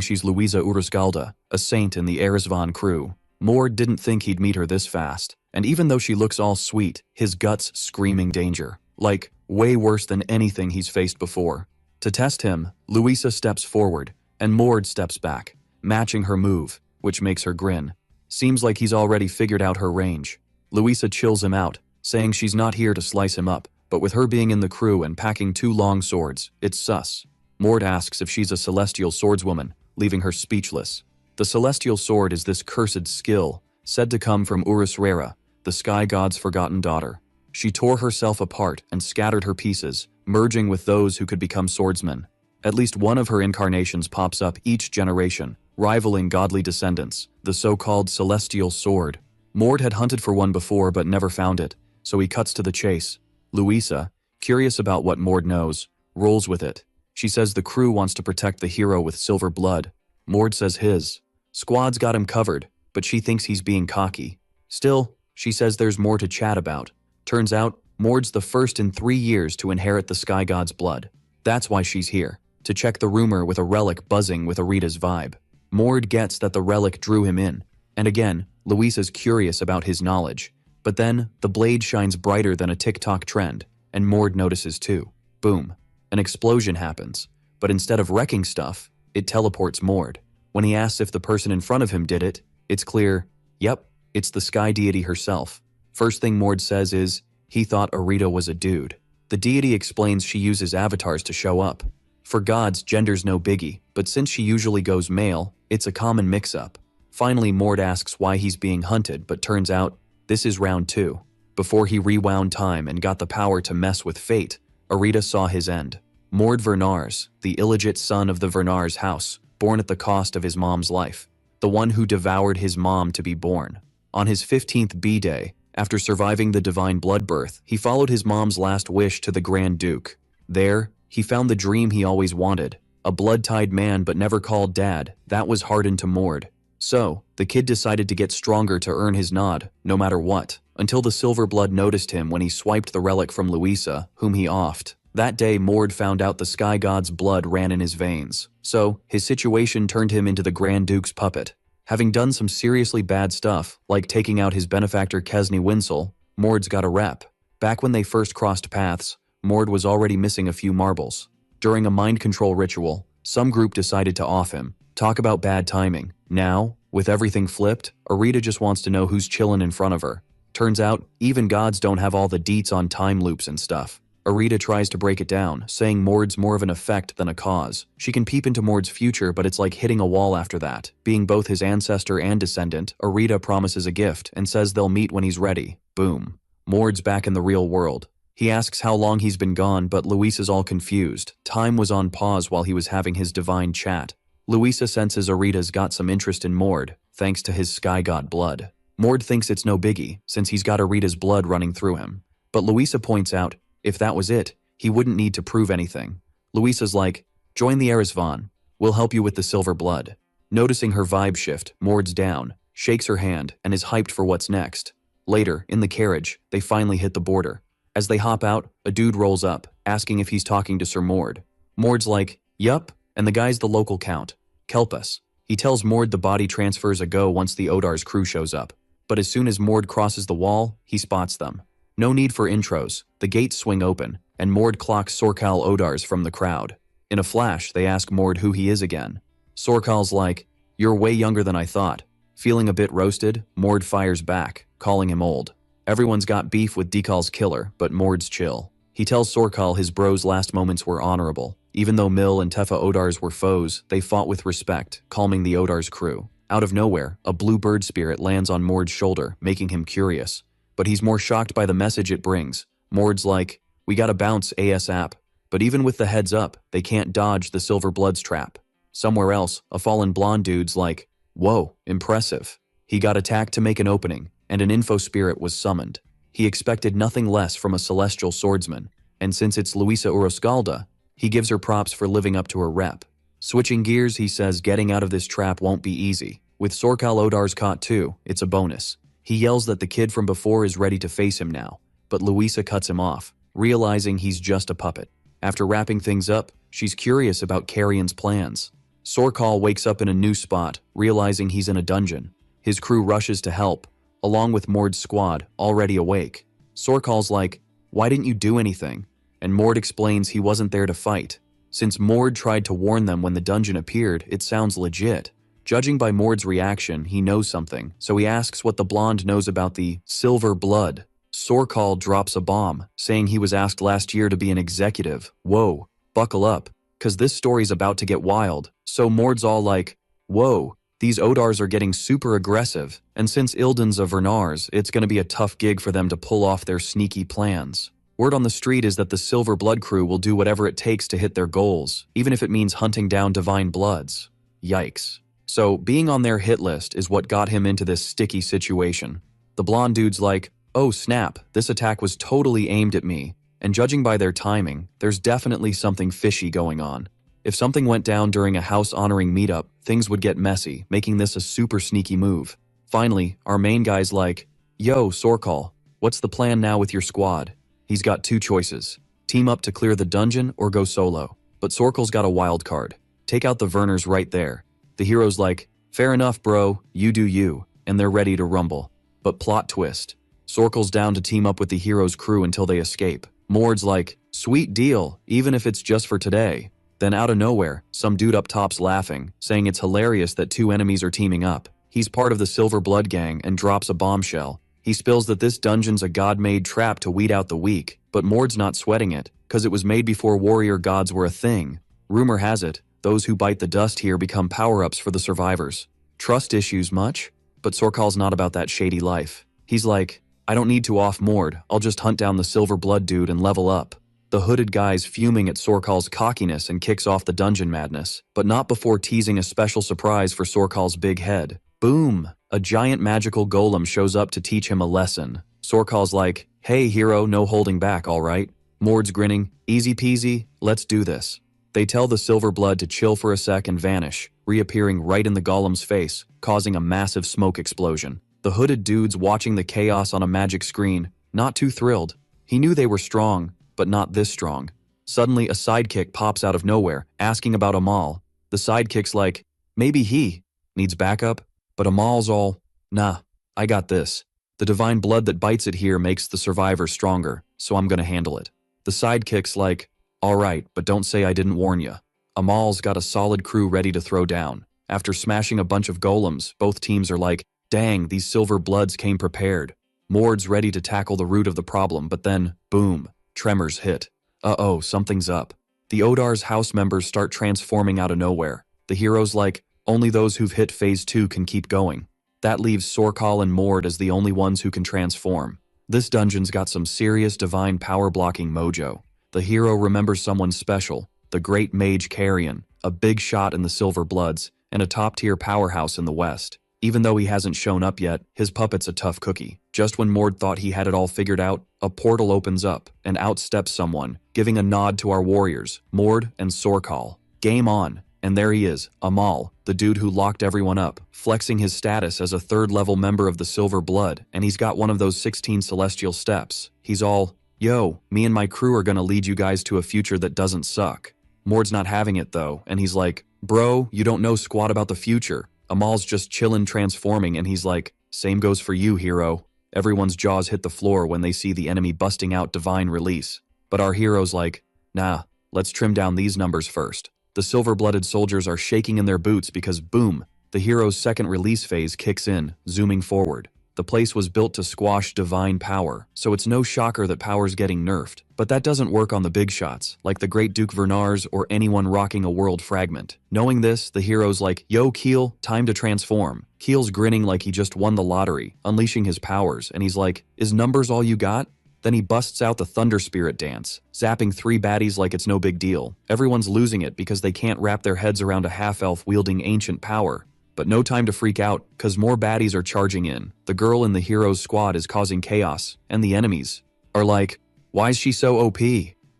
she's Luisa Urusgalda, a saint in the Erisvain crew. Mord didn't think he'd meet her this fast. And even though she looks all sweet, his gut's screaming danger. Like, way worse than anything he's faced before. To test him, Luisa steps forward, and Mord steps back, matching her move, which makes her grin. Seems like he's already figured out her range. Luisa chills him out, saying she's not here to slice him up, but with her being in the crew and packing 2 long swords, it's sus. Mord asks if she's a celestial swordswoman, leaving her speechless. The celestial sword is this cursed skill, said to come from Urus Rera, the sky god's forgotten daughter. She tore herself apart and scattered her pieces, merging with those who could become swordsmen. At least one of her incarnations pops up each generation, rivaling godly descendants, the so-called celestial sword. Mord had hunted for one before but never found it, so he cuts to the chase. Luisa, curious about what Mord knows, rolls with it. She says the crew wants to protect the hero with silver blood. Mord says his squad's got him covered, but she thinks he's being cocky. Still, she says there's more to chat about. Turns out, Mord's the first in 3 years to inherit the sky god's blood. That's why she's here, to check the rumor with a relic buzzing with Arita's vibe. Mord gets that the relic drew him in, and again, Luisa's curious about his knowledge. But then, the blade shines brighter than a TikTok trend, and Mord notices too. Boom. An explosion happens, but instead of wrecking stuff, it teleports Mord. When he asks if the person in front of him did it, it's clear, yep, it's the sky deity herself. First thing Mord says is, he thought Arita was a dude. The deity explains she uses avatars to show up. For gods, gender's no biggie, but since she usually goes male, it's a common mix-up. Finally, Mord asks why he's being hunted, but turns out, this is round 2. Before he rewound time and got the power to mess with fate, Arita saw his end. Mord Vernars, the illegit son of the Vernars house, born at the cost of his mom's life. The one who devoured his mom to be born. On his 15th B-Day, after surviving the divine blood birth, he followed his mom's last wish to the Grand Duke. There, he found the dream he always wanted. A blood-tied man but never called dad, that was hardened to Mord. So, the kid decided to get stronger to earn his nod, no matter what, until the silver blood noticed him when he swiped the relic from Luisa, whom he offed. That day, Mord found out the sky god's blood ran in his veins. So, his situation turned him into the Grand Duke's puppet. Having done some seriously bad stuff, like taking out his benefactor Kesney Winsel, Mord's got a rep. Back when they first crossed paths, Mord was already missing a few marbles. During a mind control ritual, some group decided to off him. Talk about bad timing. Now, with everything flipped, Arita just wants to know who's chillin' in front of her. Turns out, even gods don't have all the deets on time loops and stuff. Arita tries to break it down, saying Mord's more of an effect than a cause. She can peep into Mord's future, but it's like hitting a wall after that. Being both his ancestor and descendant, Arita promises a gift and says they'll meet when he's ready. Boom. Mord's back in the real world. He asks how long he's been gone, but Luisa's all confused. Time was on pause while he was having his divine chat. Luisa senses Arita's got some interest in Mord, thanks to his sky god blood. Mord thinks it's no biggie, since he's got Arita's blood running through him. But Luisa points out, if that was it, he wouldn't need to prove anything. Luisa's like, join the Erisvain. We'll help you with the silver blood. Noticing her vibe shift, Mord's down, shakes her hand, and is hyped for what's next. Later, in the carriage, they finally hit the border. As they hop out, a dude rolls up, asking if he's talking to Sir Mord. Mord's like, yup, and the guy's the local count, Kelpus. He tells Mord the body transfers a go once the Odar's crew shows up. But as soon as Mord crosses the wall, he spots them. No need for intros, the gates swing open, and Mord clocks Sorkal Odars from the crowd. In a flash, they ask Mord who he is again. Sorkal's like, you're way younger than I thought. Feeling a bit roasted, Mord fires back, calling him old. Everyone's got beef with Dekal's killer, but Mord's chill. He tells Sorkal his bro's last moments were honorable, Even though Mill and Tefa Odars were foes, they fought with respect, calming the Odars crew. Out of nowhere, a blue bird spirit lands on Mord's shoulder, making him curious. But he's more shocked by the message it brings. Mord's like, "We gotta bounce ASAP." But even with the heads up, they can't dodge the Silver Blood's trap. Somewhere else, a fallen blonde dude's like, "Whoa, impressive." He got attacked to make an opening, and an info spirit was summoned. He expected nothing less from a celestial swordsman, and since it's Luisa Uroscalda, he gives her props for living up to her rep. Switching gears, he says getting out of this trap won't be easy. With Sorkal Odar's caught too, it's a bonus. He yells that the kid from before is ready to face him now, but Luisa cuts him off, realizing he's just a puppet. After wrapping things up, she's curious about Carrion's plans. Sorkal wakes up in a new spot, realizing he's in a dungeon. His crew rushes to help, along with Mord's squad, already awake. Sorkal's like, "Why didn't you do anything?" And Mord explains he wasn't there to fight. Since Mord tried to warn them when the dungeon appeared, it sounds legit. Judging by Mord's reaction, he knows something, so he asks what the blonde knows about the Silver Blood. Sorkal drops a bomb, saying he was asked last year to be an executive. Whoa, buckle up, cause this story's about to get wild. So Mord's all like, "Whoa, these Odars are getting super aggressive, and since Ilden's a Vernars, it's gonna be a tough gig for them to pull off their sneaky plans." Word on the street is that the Silver Blood crew will do whatever it takes to hit their goals, even if it means hunting down Divine Bloods. Yikes. So, being on their hit list is what got him into this sticky situation. The blonde dude's like, "Oh snap, this attack was totally aimed at me," and judging by their timing, there's definitely something fishy going on. If something went down during a house-honoring meetup, things would get messy, making this a super sneaky move. Finally, our main guy's like, "Yo, Sorkal, what's the plan now with your squad?" He's got two choices. Team up to clear the dungeon or go solo. But Sorkal's got a wild card. Take out the Verners right there. The hero's like, "Fair enough, bro, you do you," and they're ready to rumble. But plot twist. Sorkal's down to team up with the hero's crew until they escape. Mord's like, "Sweet deal, even if it's just for today." Then out of nowhere, some dude up top's laughing, saying it's hilarious that two enemies are teaming up. He's part of the Silver Blood gang and drops a bombshell. He spills that this dungeon's a god-made trap to weed out the weak, but Mord's not sweating it, cause it was made before warrior gods were a thing. Rumor has it, those who bite the dust here become power-ups for the survivors. Trust issues much? But Sorkal's not about that shady life. He's like, "I don't need to off Mord, I'll just hunt down the Silver Blood dude and level up." The hooded guy's fuming at Sorkal's cockiness and kicks off the dungeon madness, but not before teasing a special surprise for Sorkal's big head. Boom! A giant magical golem shows up to teach him a lesson. Sorkal's like, "Hey hero, no holding back, alright?" Mord's grinning, "Easy peasy, let's do this." They tell the Silver Blood to chill for a sec and vanish, reappearing right in the golem's face, causing a massive smoke explosion. The hooded dude's watching the chaos on a magic screen, not too thrilled. He knew they were strong, but not this strong. Suddenly a sidekick pops out of nowhere, asking about Amal. The sidekick's like, "Maybe he needs backup?" But Amal's all, "Nah, I got this. The divine blood that bites it here makes the survivor stronger, so I'm gonna handle it." The sidekick's like, "Alright, but don't say I didn't warn ya." Amal's got a solid crew ready to throw down. After smashing a bunch of golems, both teams are like, "Dang, these Silver Bloods came prepared." Mord's ready to tackle the root of the problem, but then, boom, tremors hit. Uh-oh, something's up. The Odar's house members start transforming out of nowhere. The hero's like, "Only those who've hit phase 2 can keep going." That leaves Sorkal and Mord as the only ones who can transform. This dungeon's got some serious divine power blocking mojo. The hero remembers someone special, the great mage Carrion, a big shot in the Silver Bloods, and a top-tier powerhouse in the West. Even though he hasn't shown up yet, his puppet's a tough cookie. Just when Mord thought he had it all figured out, a portal opens up, and out steps someone, giving a nod to our warriors, Mord and Sorkal. Game on. And there he is, Amal, the dude who locked everyone up, flexing his status as a third-level member of the Silver Blood, and he's got one of those 16 celestial steps. He's all, "Yo, me and my crew are gonna lead you guys to a future that doesn't suck." Mord's not having it though, and he's like, "Bro, you don't know squat about the future." Amal's just chillin' transforming, and he's like, "Same goes for you, hero." Everyone's jaws hit the floor when they see the enemy busting out divine release. But our hero's like, "Nah, let's trim down these numbers first." The silver-blooded soldiers are shaking in their boots because boom, the hero's second release phase kicks in, zooming forward. The place was built to squash divine power, so it's no shocker that power's getting nerfed. But that doesn't work on the big shots, like the great Duke Vernars or anyone rocking a world fragment. Knowing this, the hero's like, yo Keel, time to transform. Keel's grinning like he just won the lottery, unleashing his powers, and he's like, is numbers all you got? Then he busts out the Thunder Spirit dance, zapping 3 baddies like it's no big deal. Everyone's losing it because they can't wrap their heads around a half-elf wielding ancient power. But no time to freak out, cause more baddies are charging in. The girl in the hero's squad is causing chaos, and the enemies are like, why's she so OP?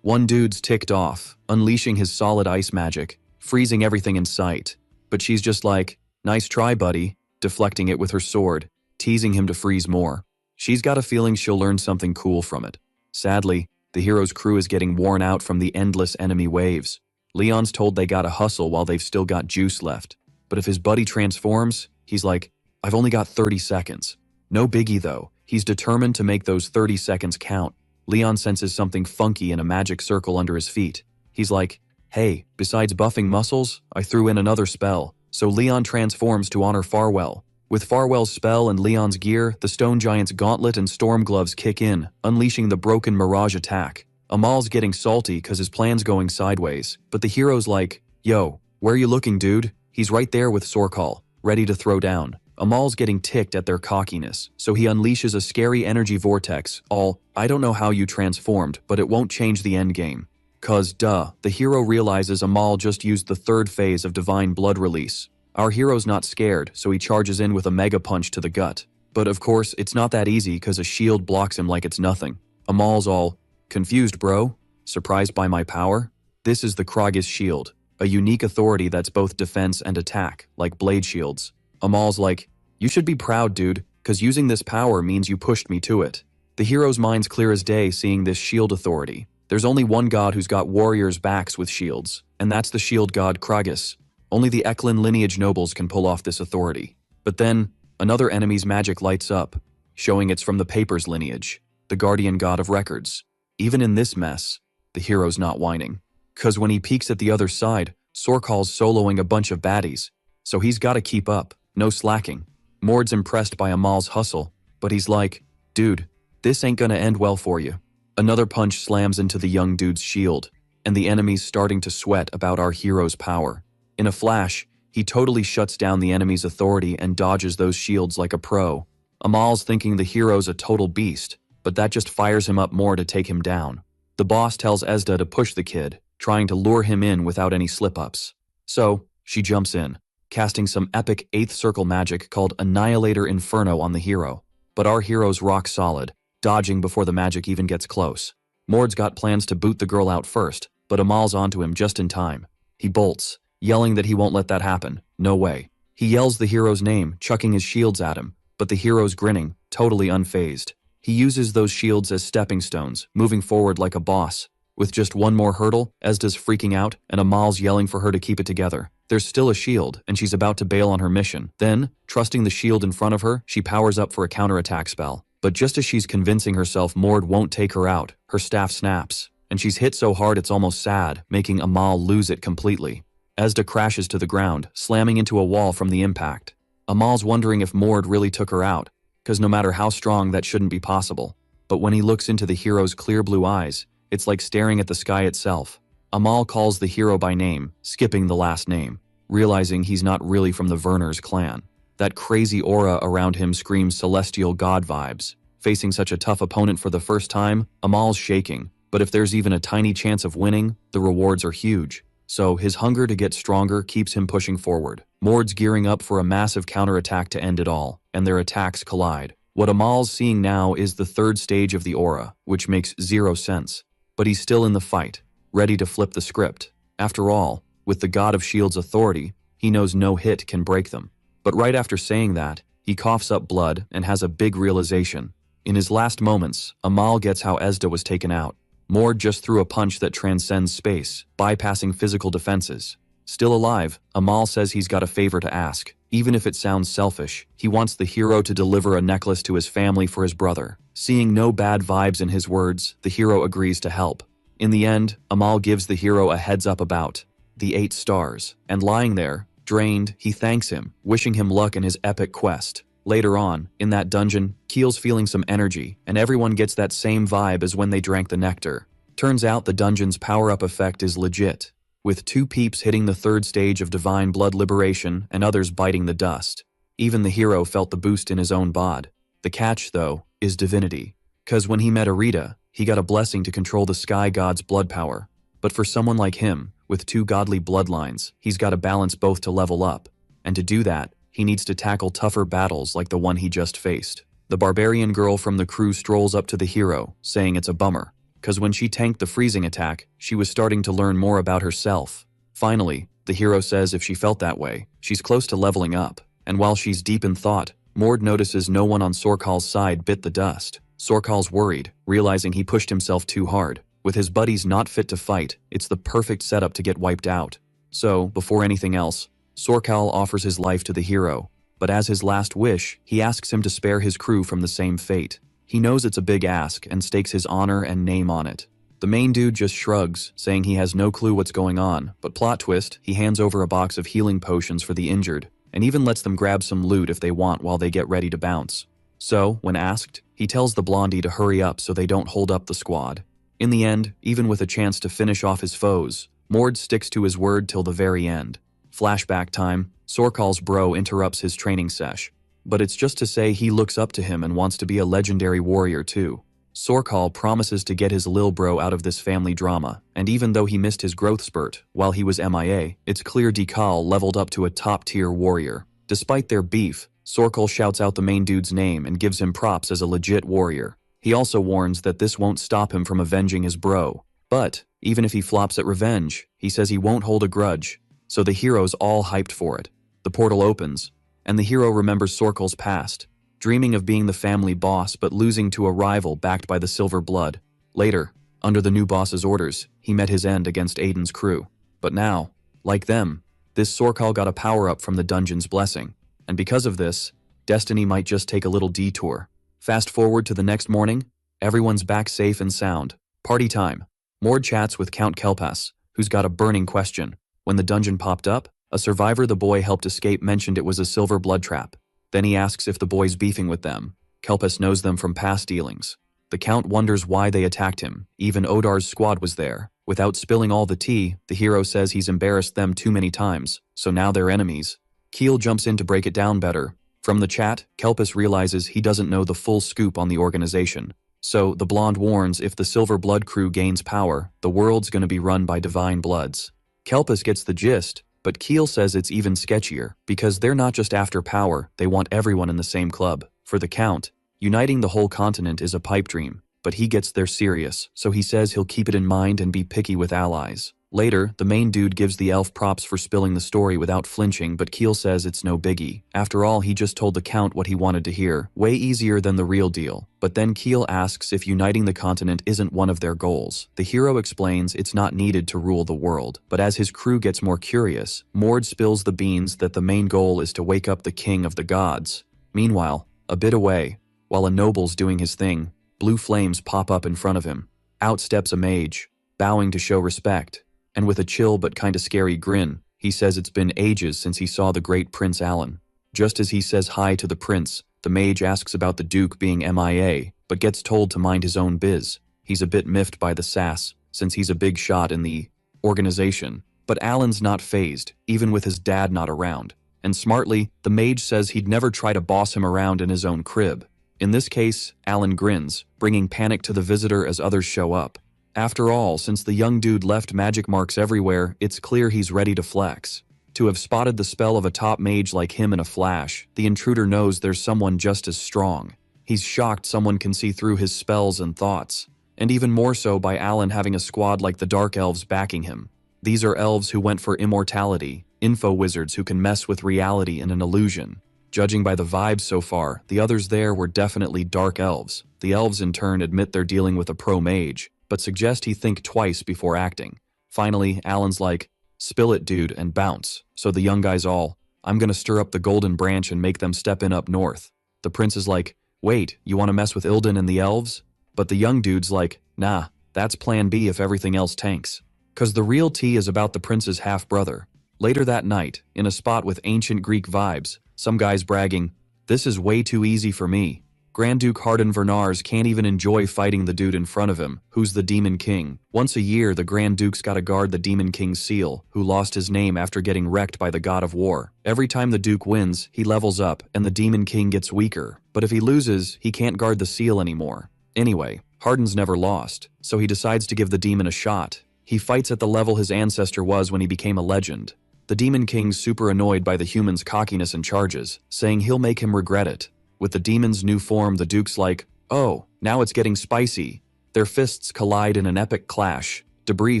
One dude's ticked off, unleashing his solid ice magic, freezing everything in sight. But she's just like, nice try buddy, deflecting it with her sword, teasing him to freeze more. She's got a feeling she'll learn something cool from it. Sadly, the hero's crew is getting worn out from the endless enemy waves. Leon's told they gotta hustle while they've still got juice left. But if his buddy transforms, he's like, I've only got 30 seconds. No biggie though, he's determined to make those 30 seconds count. Leon senses something funky in a magic circle under his feet. He's like, hey, besides buffing muscles, I threw in another spell. So Leon transforms to honor Farwell. With Farwell's spell and Leon's gear, the Stone Giant's gauntlet and storm gloves kick in, unleashing the broken mirage attack. Amal's getting salty cause his plan's going sideways, but the hero's like, yo, where you looking dude? He's right there with Sorkal, ready to throw down. Amal's getting ticked at their cockiness, so he unleashes a scary energy vortex, I don't know how you transformed, but it won't change the endgame. Cause duh, the hero realizes Amal just used the 3rd phase of Divine Blood release. Our hero's not scared, so he charges in with a mega punch to the gut. But of course, it's not that easy cause a shield blocks him like it's nothing. Amal's all, confused bro? Surprised by my power? This is the Kragis shield, a unique authority that's both defense and attack, like blade shields. Amal's like, you should be proud dude, cause using this power means you pushed me to it. The hero's mind's clear as day seeing this shield authority. There's only one god who's got warriors' backs with shields, and that's the shield god Kragis. Only the Eklund lineage nobles can pull off this authority. But then, another enemy's magic lights up, showing it's from the Papers lineage, the guardian god of records. Even in this mess, the hero's not whining. Cause when he peeks at the other side, Sorkal's soloing a bunch of baddies, so he's gotta keep up, no slacking. Mord's impressed by Amal's hustle, but he's like, dude, this ain't gonna end well for you. Another punch slams into the young dude's shield, and the enemy's starting to sweat about our hero's power. In a flash, he totally shuts down the enemy's authority and dodges those shields like a pro. Amal's thinking the hero's a total beast, but that just fires him up more to take him down. The boss tells Ezda to push the kid, trying to lure him in without any slip-ups. So, she jumps in, casting some epic 8th circle magic called Annihilator Inferno on the hero. But our hero's rock solid, dodging before the magic even gets close. Mord's got plans to boot the girl out first, but Amal's onto him just in time. He bolts, yelling that he won't let that happen. No way. He yells the hero's name, chucking his shields at him, but the hero's grinning, totally unfazed. He uses those shields as stepping stones, moving forward like a boss. With just one more hurdle, Ezda's freaking out, and Amal's yelling for her to keep it together. There's still a shield, and she's about to bail on her mission. Then, trusting the shield in front of her, she powers up for a counterattack spell. But just as she's convincing herself Mord won't take her out, her staff snaps, and she's hit so hard it's almost sad, making Amal lose it completely. Ezda crashes to the ground, slamming into a wall from the impact. Amal's wondering if Mord really took her out, cause no matter how strong that shouldn't be possible. But when he looks into the hero's clear blue eyes, it's like staring at the sky itself. Amal calls the hero by name, skipping the last name, realizing he's not really from the Verners clan. That crazy aura around him screams celestial god vibes. Facing such a tough opponent for the first time, Amal's shaking, but if there's even a tiny chance of winning, the rewards are huge. So his hunger to get stronger keeps him pushing forward. Mord's gearing up for a massive counterattack to end it all, and their attacks collide. What Amal's seeing now is the 3rd stage of the aura, which makes 0 sense. But he's still in the fight, ready to flip the script. After all, with the God of Shield's authority, he knows no hit can break them. But right after saying that, he coughs up blood and has a big realization. In his last moments, Amal gets how Ezda was taken out. Mord just threw a punch that transcends space, bypassing physical defenses. Still alive, Amal says he's got a favor to ask. Even if it sounds selfish, he wants the hero to deliver a necklace to his family for his brother. Seeing no bad vibes in his words, the hero agrees to help. In the end, Amal gives the hero a heads up about the 8 stars, and lying there, drained, he thanks him, wishing him luck in his epic quest. Later on, in that dungeon, Keel's feeling some energy, and everyone gets that same vibe as when they drank the nectar. Turns out the dungeon's power-up effect is legit, with 2 peeps hitting the 3rd stage of divine blood liberation and others biting the dust. Even the hero felt the boost in his own bod. The catch, though, is divinity. 'Cause when he met Arita, he got a blessing to control the sky god's blood power. But for someone like him, with 2 godly bloodlines, he's got to balance both to level up. And to do that, he needs to tackle tougher battles like the one he just faced. The barbarian girl from the crew strolls up to the hero, saying it's a bummer, 'cause when she tanked the freezing attack, she was starting to learn more about herself. Finally, the hero says if she felt that way, she's close to leveling up. And while she's deep in thought, Mord notices no one on Sorkal's side bit the dust. Sorkal's worried, realizing he pushed himself too hard. With his buddies not fit to fight, it's the perfect setup to get wiped out. So, before anything else, Sorkal offers his life to the hero, but as his last wish, he asks him to spare his crew from the same fate. He knows it's a big ask and stakes his honor and name on it. The main dude just shrugs, saying he has no clue what's going on, but plot twist, he hands over a box of healing potions for the injured, and even lets them grab some loot if they want while they get ready to bounce. So, when asked, he tells the blondie to hurry up so they don't hold up the squad. In the end, even with a chance to finish off his foes, Mord sticks to his word till the very end. Flashback time, Sorkal's bro interrupts his training sesh. But it's just to say he looks up to him and wants to be a legendary warrior too. Sorkal promises to get his lil bro out of this family drama, and even though he missed his growth spurt while he was MIA, it's clear Dekal leveled up to a top-tier warrior. Despite their beef, Sorkal shouts out the main dude's name and gives him props as a legit warrior. He also warns that this won't stop him from avenging his bro. But, even if he flops at revenge, he says he won't hold a grudge. So the hero's all hyped for it. The portal opens, and the hero remembers Sorkal's past, dreaming of being the family boss but losing to a rival backed by the silver blood. Later, under the new boss's orders, he met his end against Aiden's crew. But now, like them, this Sorkal got a power-up from the dungeon's blessing. And because of this, destiny might just take a little detour. Fast forward to the next morning, everyone's back safe and sound. Party time. Mord chats with Count Kelpas, who's got a burning question. When the dungeon popped up, a survivor the boy helped escape mentioned it was a silver blood trap. Then he asks if the boy's beefing with them. Kelpas knows them from past dealings. The Count wonders why they attacked him. Even Odar's squad was there. Without spilling all the tea, the hero says he's embarrassed them too many times, so now they're enemies. Keel jumps in to break it down better. From the chat, Kelpas realizes he doesn't know the full scoop on the organization. So, the blonde warns if the Silver Blood crew gains power, the world's gonna be run by divine bloods. Kelpas gets the gist, but Keel says it's even sketchier, because they're not just after power, they want everyone in the same club. For the Count, uniting the whole continent is a pipe dream, but he gets there serious, so he says he'll keep it in mind and be picky with allies. Later, the main dude gives the elf props for spilling the story without flinching, but Keel says it's no biggie. After all, he just told the Count what he wanted to hear, way easier than the real deal. But then Keel asks if uniting the continent isn't one of their goals. The hero explains it's not needed to rule the world, but as his crew gets more curious, Mord spills the beans that the main goal is to wake up the king of the gods. Meanwhile, a bit away, while a noble's doing his thing, blue flames pop up in front of him. Out steps a mage, bowing to show respect. And with a chill but kinda scary grin, he says it's been ages since he saw the great Prince Alan. Just as he says hi to the prince, the mage asks about the Duke being MIA, but gets told to mind his own biz. He's a bit miffed by the sass, since he's a big shot in the organization. But Alan's not fazed, even with his dad not around. And smartly, the mage says he'd never try to boss him around in his own crib. In this case, Alan grins, bringing panic to the visitor as others show up. After all, since the young dude left magic marks everywhere, it's clear he's ready to flex. To have spotted the spell of a top mage like him in a flash, the intruder knows there's someone just as strong. He's shocked someone can see through his spells and thoughts. And even more so by Alan having a squad like the Dark Elves backing him. These are elves who went for immortality, info wizards who can mess with reality in an illusion. Judging by the vibes so far, the others there were definitely Dark Elves. The elves in turn admit they're dealing with a pro mage, but suggest he think twice before acting. Finally, Alan's like, "Spill it, dude, and bounce." So the young guy's all, "I'm gonna stir up the golden branch and make them step in up north." The prince is like, "Wait, you wanna mess with Ilden and the elves?" But the young dude's like, "Nah, that's plan B if everything else tanks." 'Cause the real tea is about the prince's half-brother. Later that night, in a spot with ancient Greek vibes, some guy's bragging, This is way too easy for me. Grand Duke Harden Vernars can't even enjoy fighting the dude in front of him, who's the Demon King. Once a year, the Grand Duke's gotta guard the Demon King's seal, who lost his name after getting wrecked by the God of War. Every time the Duke wins, he levels up, and the Demon King gets weaker. But if he loses, he can't guard the seal anymore. Anyway, Harden's never lost, so he decides to give the demon a shot. He fights at the level his ancestor was when he became a legend. The Demon King's super annoyed by the human's cockiness and charges, saying he'll make him regret it. With the demon's new form, the Duke's like, oh, now it's getting spicy. Their fists collide in an epic clash, debris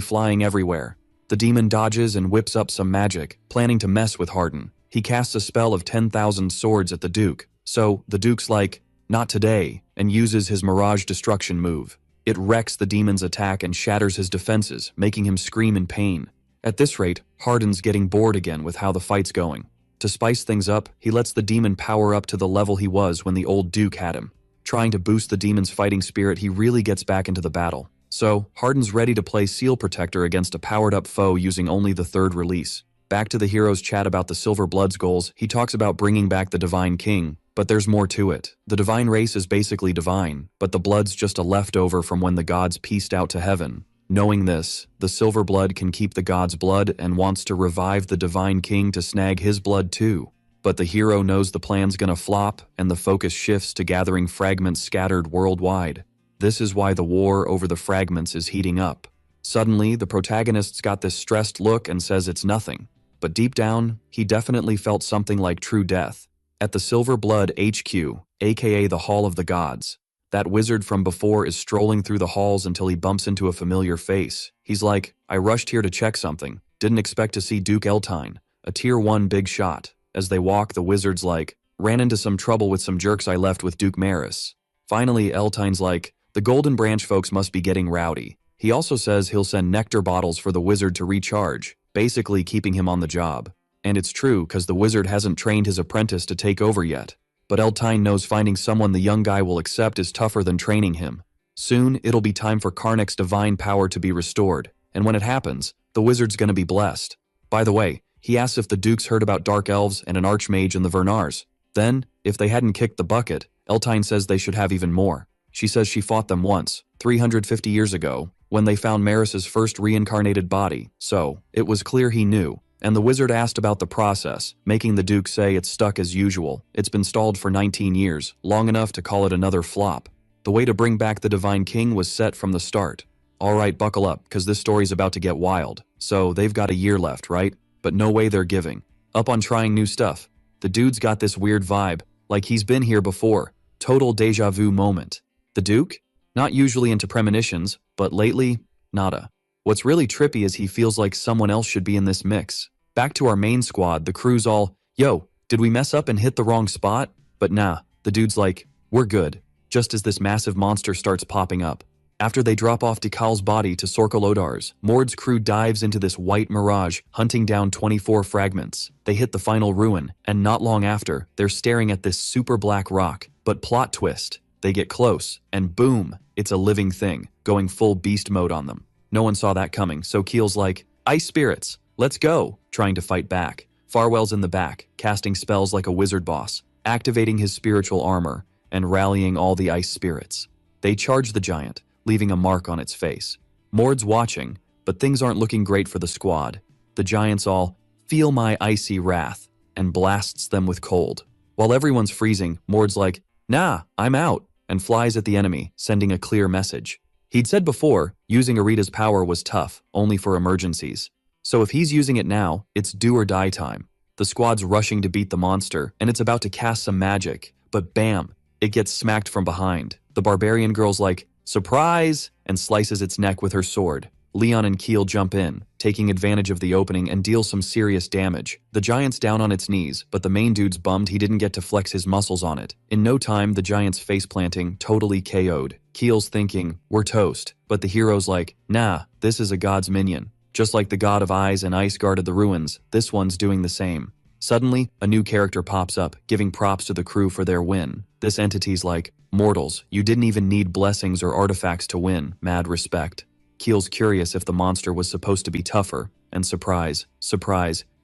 flying everywhere. The demon dodges and whips up some magic, planning to mess with Harden. He casts a spell of 10,000 swords at the Duke, so the Duke's like, not today, and uses his Mirage Destruction move. It wrecks the demon's attack and shatters his defenses, making him scream in pain. At this rate, Harden's getting bored again with how the fight's going. To spice things up, he lets the demon power up to the level he was when the old Duke had him. Trying to boost the demon's fighting spirit, he really gets back into the battle. So, Harden's ready to play Seal Protector against a powered-up foe using only the third release. Back to the hero's chat about the Silver Blood's goals, he talks about bringing back the Divine King, but there's more to it. The divine race is basically divine, but the Blood's just a leftover from when the gods pieced out to heaven. Knowing this, the Silver Blood can keep the god's blood and wants to revive the Divine King to snag his blood too. But the hero knows the plan's gonna flop, and the focus shifts to gathering fragments scattered worldwide. This is why the war over the fragments is heating up. Suddenly, the protagonist's got this stressed look and says it's nothing. But deep down, he definitely felt something like true death. At the Silver Blood HQ, aka the Hall of the Gods, that wizard from before is strolling through the halls until he bumps into a familiar face. He's like, I rushed here to check something. Didn't expect to see Duke Eltine, a tier 1 big shot. As they walk, the wizard's like, ran into some trouble with some jerks I left with Duke Maris. Finally, Eltine's like, the Golden Branch folks must be getting rowdy. He also says he'll send nectar bottles for the wizard to recharge, basically keeping him on the job. And it's true, cause the wizard hasn't trained his apprentice to take over yet. But Eltine knows finding someone the young guy will accept is tougher than training him. Soon, it'll be time for Karnak's divine power to be restored, and when it happens, the wizard's gonna be blessed. By the way, he asks if the Dukes heard about dark elves and an archmage in the Vernars. Then, if they hadn't kicked the bucket, Eltine says they should have even more. She says she fought them once, 350 years ago, when they found Maris's first reincarnated body, so it was clear he knew. And the wizard asked about the process, making the Duke say it's stuck as usual. It's been stalled for 19 years, long enough to call it another flop. The way to bring back the Divine King was set from the start. Alright, buckle up, cause this story's about to get wild. So, they've got a year left, right? But no way they're giving up on trying new stuff. The dude's got this weird vibe, like he's been here before. Total deja vu moment. The Duke? Not usually into premonitions, but lately, nada. What's really trippy is he feels like someone else should be in this mix. Back to our main squad, the crew's all, yo, did we mess up and hit the wrong spot? But nah, the dude's like, we're good, just as this massive monster starts popping up. After they drop off Dekal's body to Sorkolodars, Mord's crew dives into this white mirage, hunting down 24 fragments. They hit the final ruin, and not long after, they're staring at this super black rock. But plot twist, they get close, and boom, it's a living thing, going full beast mode on them. No one saw that coming, so Keel's like, ice spirits, let's go, trying to fight back. Farwell's in the back, casting spells like a wizard boss, activating his spiritual armor, and rallying all the ice spirits. They charge the giant, leaving a mark on its face. Mord's watching, but things aren't looking great for the squad. The giants all, feel my icy wrath, and blasts them with cold. While everyone's freezing, Mord's like, nah, I'm out, and flies at the enemy, sending a clear message. He'd said before, using Arita's power was tough, only for emergencies. So if he's using it now, it's do or die time. The squad's rushing to beat the monster, and it's about to cast some magic, but bam, it gets smacked from behind. The barbarian girl's like, surprise, and slices its neck with her sword. Leon and Keel jump in, taking advantage of the opening and deal some serious damage. The giant's down on its knees, but the main dude's bummed he didn't get to flex his muscles on it. In no time, the giant's face planting, totally KO'd. Keel's thinking, we're toast, but the hero's like, nah, this is a god's minion. Just like the god of eyes and ice guarded the ruins, this one's doing the same. Suddenly, a new character pops up, giving props to the crew for their win. This entity's like, mortals, you didn't even need blessings or artifacts to win, mad respect. Keel's curious if the monster was supposed to be tougher, and surprise,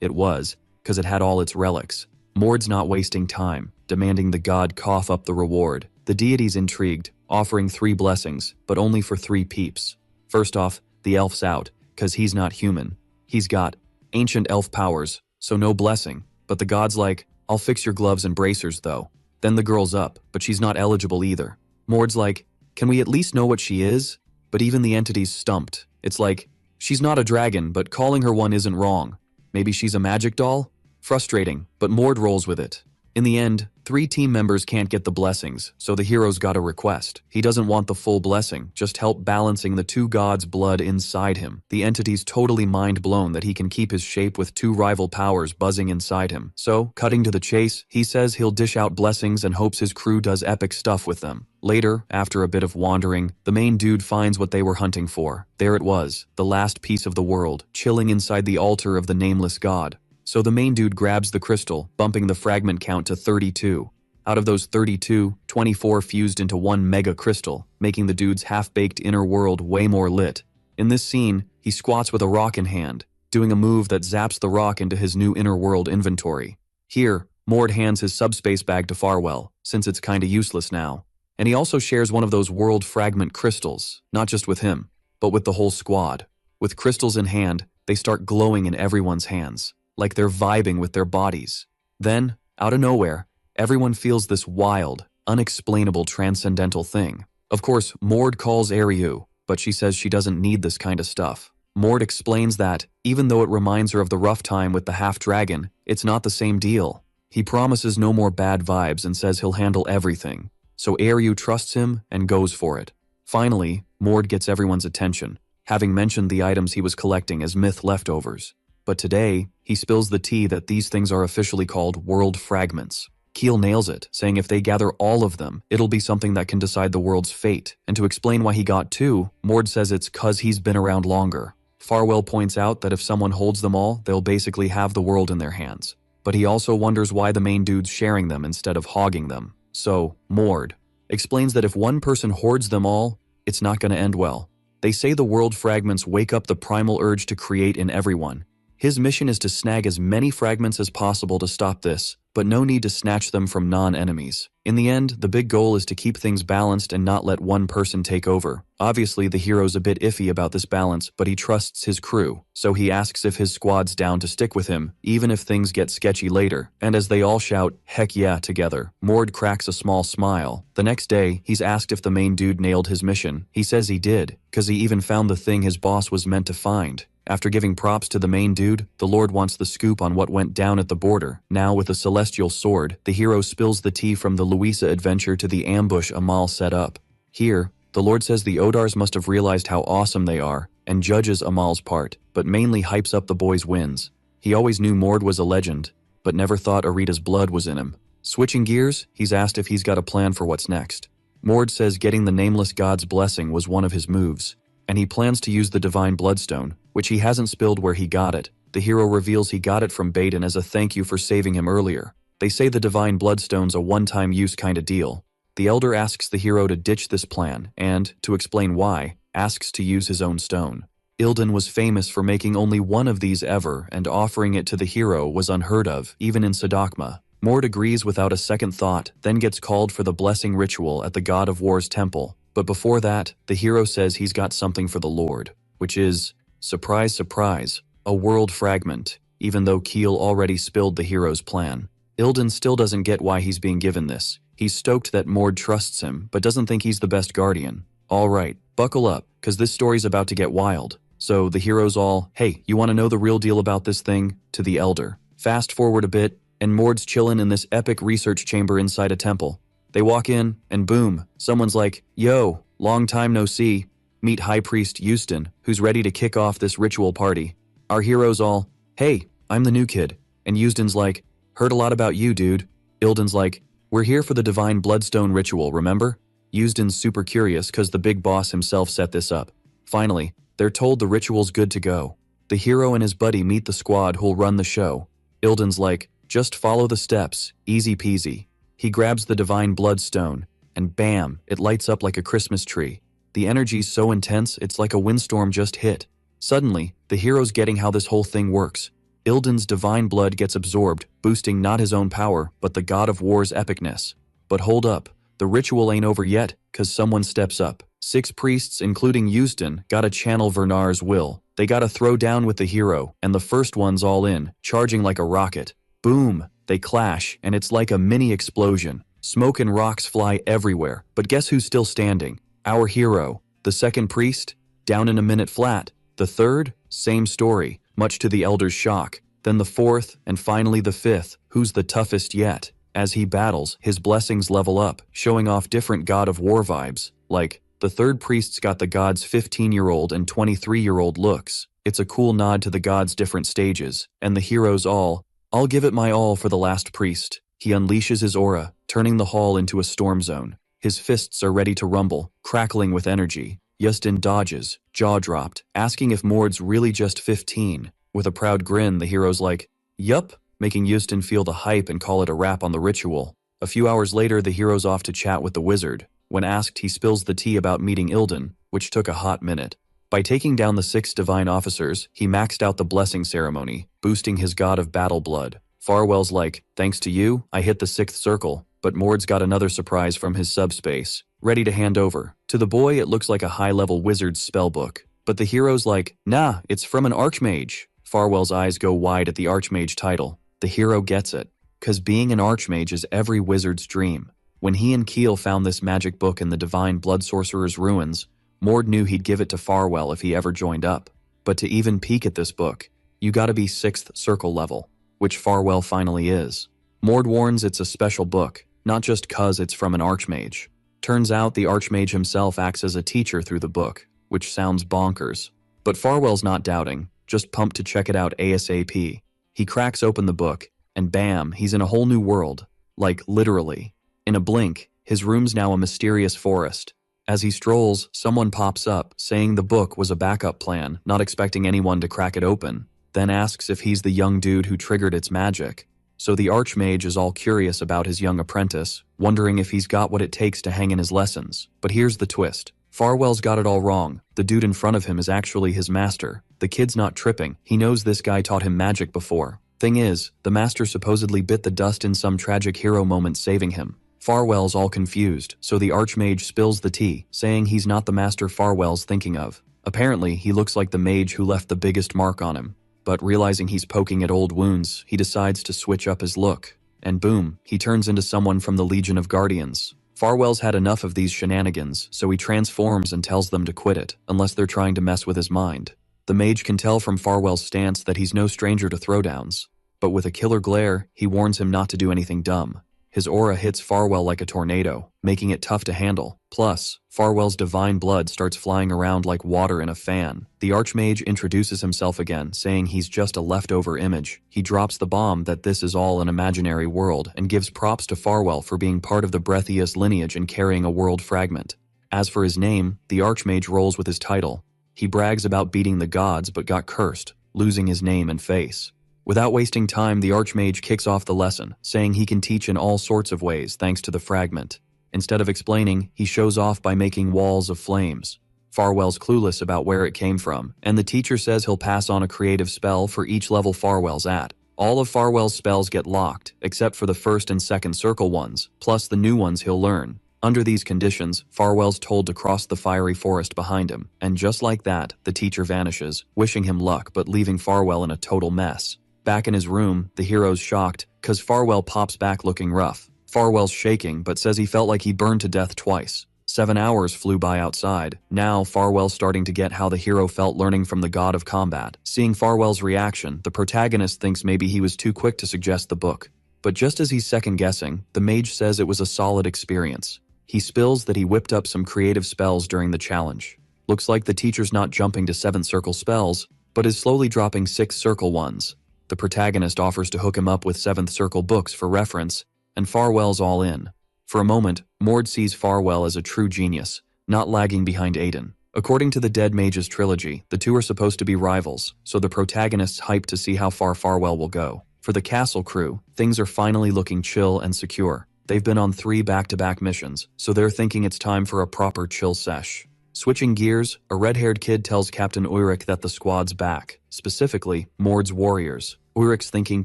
it was, cause it had all its relics. Mord's not wasting time. demanding the god cough up the reward. The deity's intrigued, offering 3 blessings, but only for 3 peeps. First off, the elf's out, cause he's not human. He's got ancient elf powers, so no blessing, but the god's like, I'll fix your gloves and bracers though. Then the girl's up, but she's not eligible either. Mord's like, can we at least know what she is? But even the entity's stumped. It's like, she's not a dragon, but calling her one isn't wrong. Maybe she's a magic doll? Frustrating, but Mord rolls with it. In the end, 3 team members can't get the blessings, so the hero's got a request. He doesn't want the full blessing, just help balancing the 2 gods' blood inside him. The entity's totally mind blown that he can keep his shape with 2 rival powers buzzing inside him. So, cutting to the chase, he says he'll dish out blessings and hopes his crew does epic stuff with them. Later, after a bit of wandering, the main dude finds what they were hunting for. There it was, the last piece of the world, chilling inside the altar of the nameless god. So the main dude grabs the crystal, bumping the fragment count to 32. Out of those 32, 24 fused into one mega crystal, making the dude's half-baked inner world way more lit. In this scene, he squats with a rock in hand, doing a move that zaps the rock into his new inner world inventory. Here, Mord hands his subspace bag to Farwell, since it's kinda useless now. And he also shares one of those world fragment crystals, not just with him, but with the whole squad. With crystals in hand, they start glowing in everyone's hands, like they're vibing with their bodies. Then, out of nowhere, everyone feels this wild, unexplainable transcendental thing. Of course, Mord calls Ariu, but she says she doesn't need this kind of stuff. Mord explains that, even though it reminds her of the rough time with the half-dragon, it's not the same deal. He promises no more bad vibes and says he'll handle everything. So Ariu trusts him and goes for it. Finally, Mord gets everyone's attention, having mentioned the items he was collecting as myth leftovers. But today, he spills the tea that these things are officially called world fragments. Keel nails it, saying if they gather all of them, it'll be something that can decide the world's fate. And to explain why he got 2, Mord says it's 'cause he's been around longer. Farwell points out that if someone holds them all, they'll basically have the world in their hands. But he also wonders why the main dude's sharing them instead of hogging them. So, Mord explains that if one person hoards them all, it's not going to end well. They say the world fragments wake up the primal urge to create in everyone. His mission is to snag as many fragments as possible to stop this, but no need to snatch them from non-enemies. In the end, the big goal is to keep things balanced and not let one person take over. Obviously, the hero's a bit iffy about this balance, but he trusts his crew, so he asks if his squad's down to stick with him, even if things get sketchy later. And as they all shout, "Heck yeah," together, Mord cracks a small smile. The next day, he's asked if the main dude nailed his mission. He says he did, 'cause he even found the thing his boss was meant to find. After giving props to the main dude, the Lord wants the scoop on what went down at the border. Now with a celestial sword, the hero spills the tea from the Louisa adventure to the ambush Amal set up. Here, the Lord says the Odars must have realized how awesome they are, and judges Amal's part, but mainly hypes up the boy's wins. He always knew Mord was a legend, but never thought Arita's blood was in him. Switching gears, he's asked if he's got a plan for what's next. Mord says getting the nameless god's blessing was one of his moves, and he plans to use the divine bloodstone, which he hasn't spilled where he got it. The hero reveals he got it from Baden as a thank you for saving him earlier. They say the divine bloodstone's a one-time use kind of deal. The elder asks the hero to ditch this plan, and, to explain why, asks to use his own stone. Ilden was famous for making only one of these ever, and offering it to the hero was unheard of, even in Sadakma. Mord agrees without a second thought, then gets called for the blessing ritual at the God of War's temple. But before that, the hero says he's got something for the Lord, which is, surprise surprise, a world fragment, even though Keel already spilled the hero's plan. Ilden still doesn't get why he's being given this. He's stoked that Mord trusts him, but doesn't think he's the best guardian. Alright, buckle up, cause this story's about to get wild. So the hero's all, hey, you wanna know the real deal about this thing? To the elder. Fast forward a bit, and Mord's chillin' in this epic research chamber inside a temple. They walk in, and boom, someone's like, yo, long time no see. Meet High Priest Houston, who's ready to kick off this ritual party. Our hero's all, hey, I'm the new kid. And Houston's like, heard a lot about you, dude. Ilden's like, we're here for the divine bloodstone ritual, remember? Houston's super curious cause the big boss himself set this up. Finally, they're told the ritual's good to go. The hero and his buddy meet the squad who'll run the show. Ilden's like, just follow the steps, easy peasy. He grabs the divine bloodstone, and bam, it lights up like a Christmas tree. The energy's so intense, it's like a windstorm just hit. Suddenly, the hero's getting how this whole thing works. Ilden's divine blood gets absorbed, boosting not his own power, but the god of war's epicness. But hold up, the ritual ain't over yet, cause someone steps up. 6 priests, including Houston, gotta channel Vernar's will. They gotta throw down with the hero, and the first one's all in, charging like a rocket. Boom! They clash, and it's like a mini explosion. Smoke and rocks fly everywhere, but guess who's still standing? Our hero. The second priest? Down in a minute flat. The third? Same story, much to the elder's shock. Then the fourth, and finally the fifth, who's the toughest yet. As he battles, his blessings level up, showing off different god of war vibes. Like, the third priest's got the god's 15-year-old and 23-year-old looks. It's a cool nod to the god's different stages, and the hero's I'll give it my all for the last priest. He unleashes his aura, turning the hall into a storm zone. His fists are ready to rumble, crackling with energy. Yustin dodges, jaw dropped, asking if Mord's really just 15. With a proud grin, the hero's like, yup, making Yustin feel the hype and call it a wrap on the ritual. A few hours later, the hero's off to chat with the wizard. When asked, he spills the tea about meeting Ilden, which took a hot minute. By taking down the 6 divine officers, he maxed out the blessing ceremony, boosting his god of battle blood. Farwell's like, thanks to you, I hit the 6th circle, but Mord's got another surprise from his subspace, ready to hand over. To the boy, it looks like a high-level wizard's spellbook, but the hero's like, nah, it's from an archmage. Farwell's eyes go wide at the archmage title. The hero gets it, cause being an archmage is every wizard's dream. When he and Keel found this magic book in the divine blood sorcerer's ruins, Mord knew he'd give it to Farwell if he ever joined up. But to even peek at this book, you gotta be 6th circle level, which Farwell finally is. Mord warns it's a special book, not just cause it's from an archmage. Turns out the archmage himself acts as a teacher through the book, which sounds bonkers. But Farwell's not doubting, just pumped to check it out ASAP. He cracks open the book, and bam, he's in a whole new world. Like, literally. In a blink, his room's now a mysterious forest. As he strolls, someone pops up, saying the book was a backup plan, not expecting anyone to crack it open, then asks if he's the young dude who triggered its magic. So the archmage is all curious about his young apprentice, wondering if he's got what it takes to hang in his lessons. But here's the twist. Farwell's got it all wrong. The dude in front of him is actually his master. The kid's not tripping. He knows this guy taught him magic before. Thing is, the master supposedly bit the dust in some tragic hero moment saving him. Farwell's all confused, so the archmage spills the tea, saying he's not the master Farwell's thinking of. Apparently, he looks like the mage who left the biggest mark on him. But realizing he's poking at old wounds, he decides to switch up his look. And boom, he turns into someone from the Legion of Guardians. Farwell's had enough of these shenanigans, so he transforms and tells them to quit it, unless they're trying to mess with his mind. The mage can tell from Farwell's stance that he's no stranger to throwdowns. But with a killer glare, he warns him not to do anything dumb. His aura hits Farwell like a tornado, making it tough to handle. Plus, Farwell's divine blood starts flying around like water in a fan. The archmage introduces himself again, saying he's just a leftover image. He drops the bomb that this is all an imaginary world and gives props to Farwell for being part of the Breathius lineage and carrying a world fragment. As for his name, the archmage rolls with his title. He brags about beating the gods but got cursed, losing his name and face. Without wasting time, the archmage kicks off the lesson, saying he can teach in all sorts of ways thanks to the fragment. Instead of explaining, he shows off by making walls of flames. Farwell's clueless about where it came from, and the teacher says he'll pass on a creative spell for each level Farwell's at. All of Farwell's spells get locked, except for the 1st and 2nd circle ones, plus the new ones he'll learn. Under these conditions, Farwell's told to cross the fiery forest behind him, and just like that, the teacher vanishes, wishing him luck but leaving Farwell in a total mess. Back in his room, the hero's shocked, cause Farwell pops back looking rough. Farwell's shaking, but says he felt like he burned to death twice. 7 hours flew by outside. Now, Farwell's starting to get how the hero felt learning from the god of combat. Seeing Farwell's reaction, the protagonist thinks maybe he was too quick to suggest the book. But just as he's second-guessing, the mage says it was a solid experience. He spills that he whipped up some creative spells during the challenge. Looks like the teacher's not jumping to 7th circle spells, but is slowly dropping 6th circle ones. The protagonist offers to hook him up with 7th circle books for reference, and Farwell's all in. For a moment, Mord sees Farwell as a true genius, not lagging behind Aiden. According to the Dead Mages trilogy, the two are supposed to be rivals, so the protagonist's hyped to see how far Farwell will go. For the castle crew, things are finally looking chill and secure. They've been on 3 back-to-back missions, so they're thinking it's time for a proper chill sesh. Switching gears, a red-haired kid tells Captain Ulrich that the squad's back, specifically Mord's warriors. Ulrich's thinking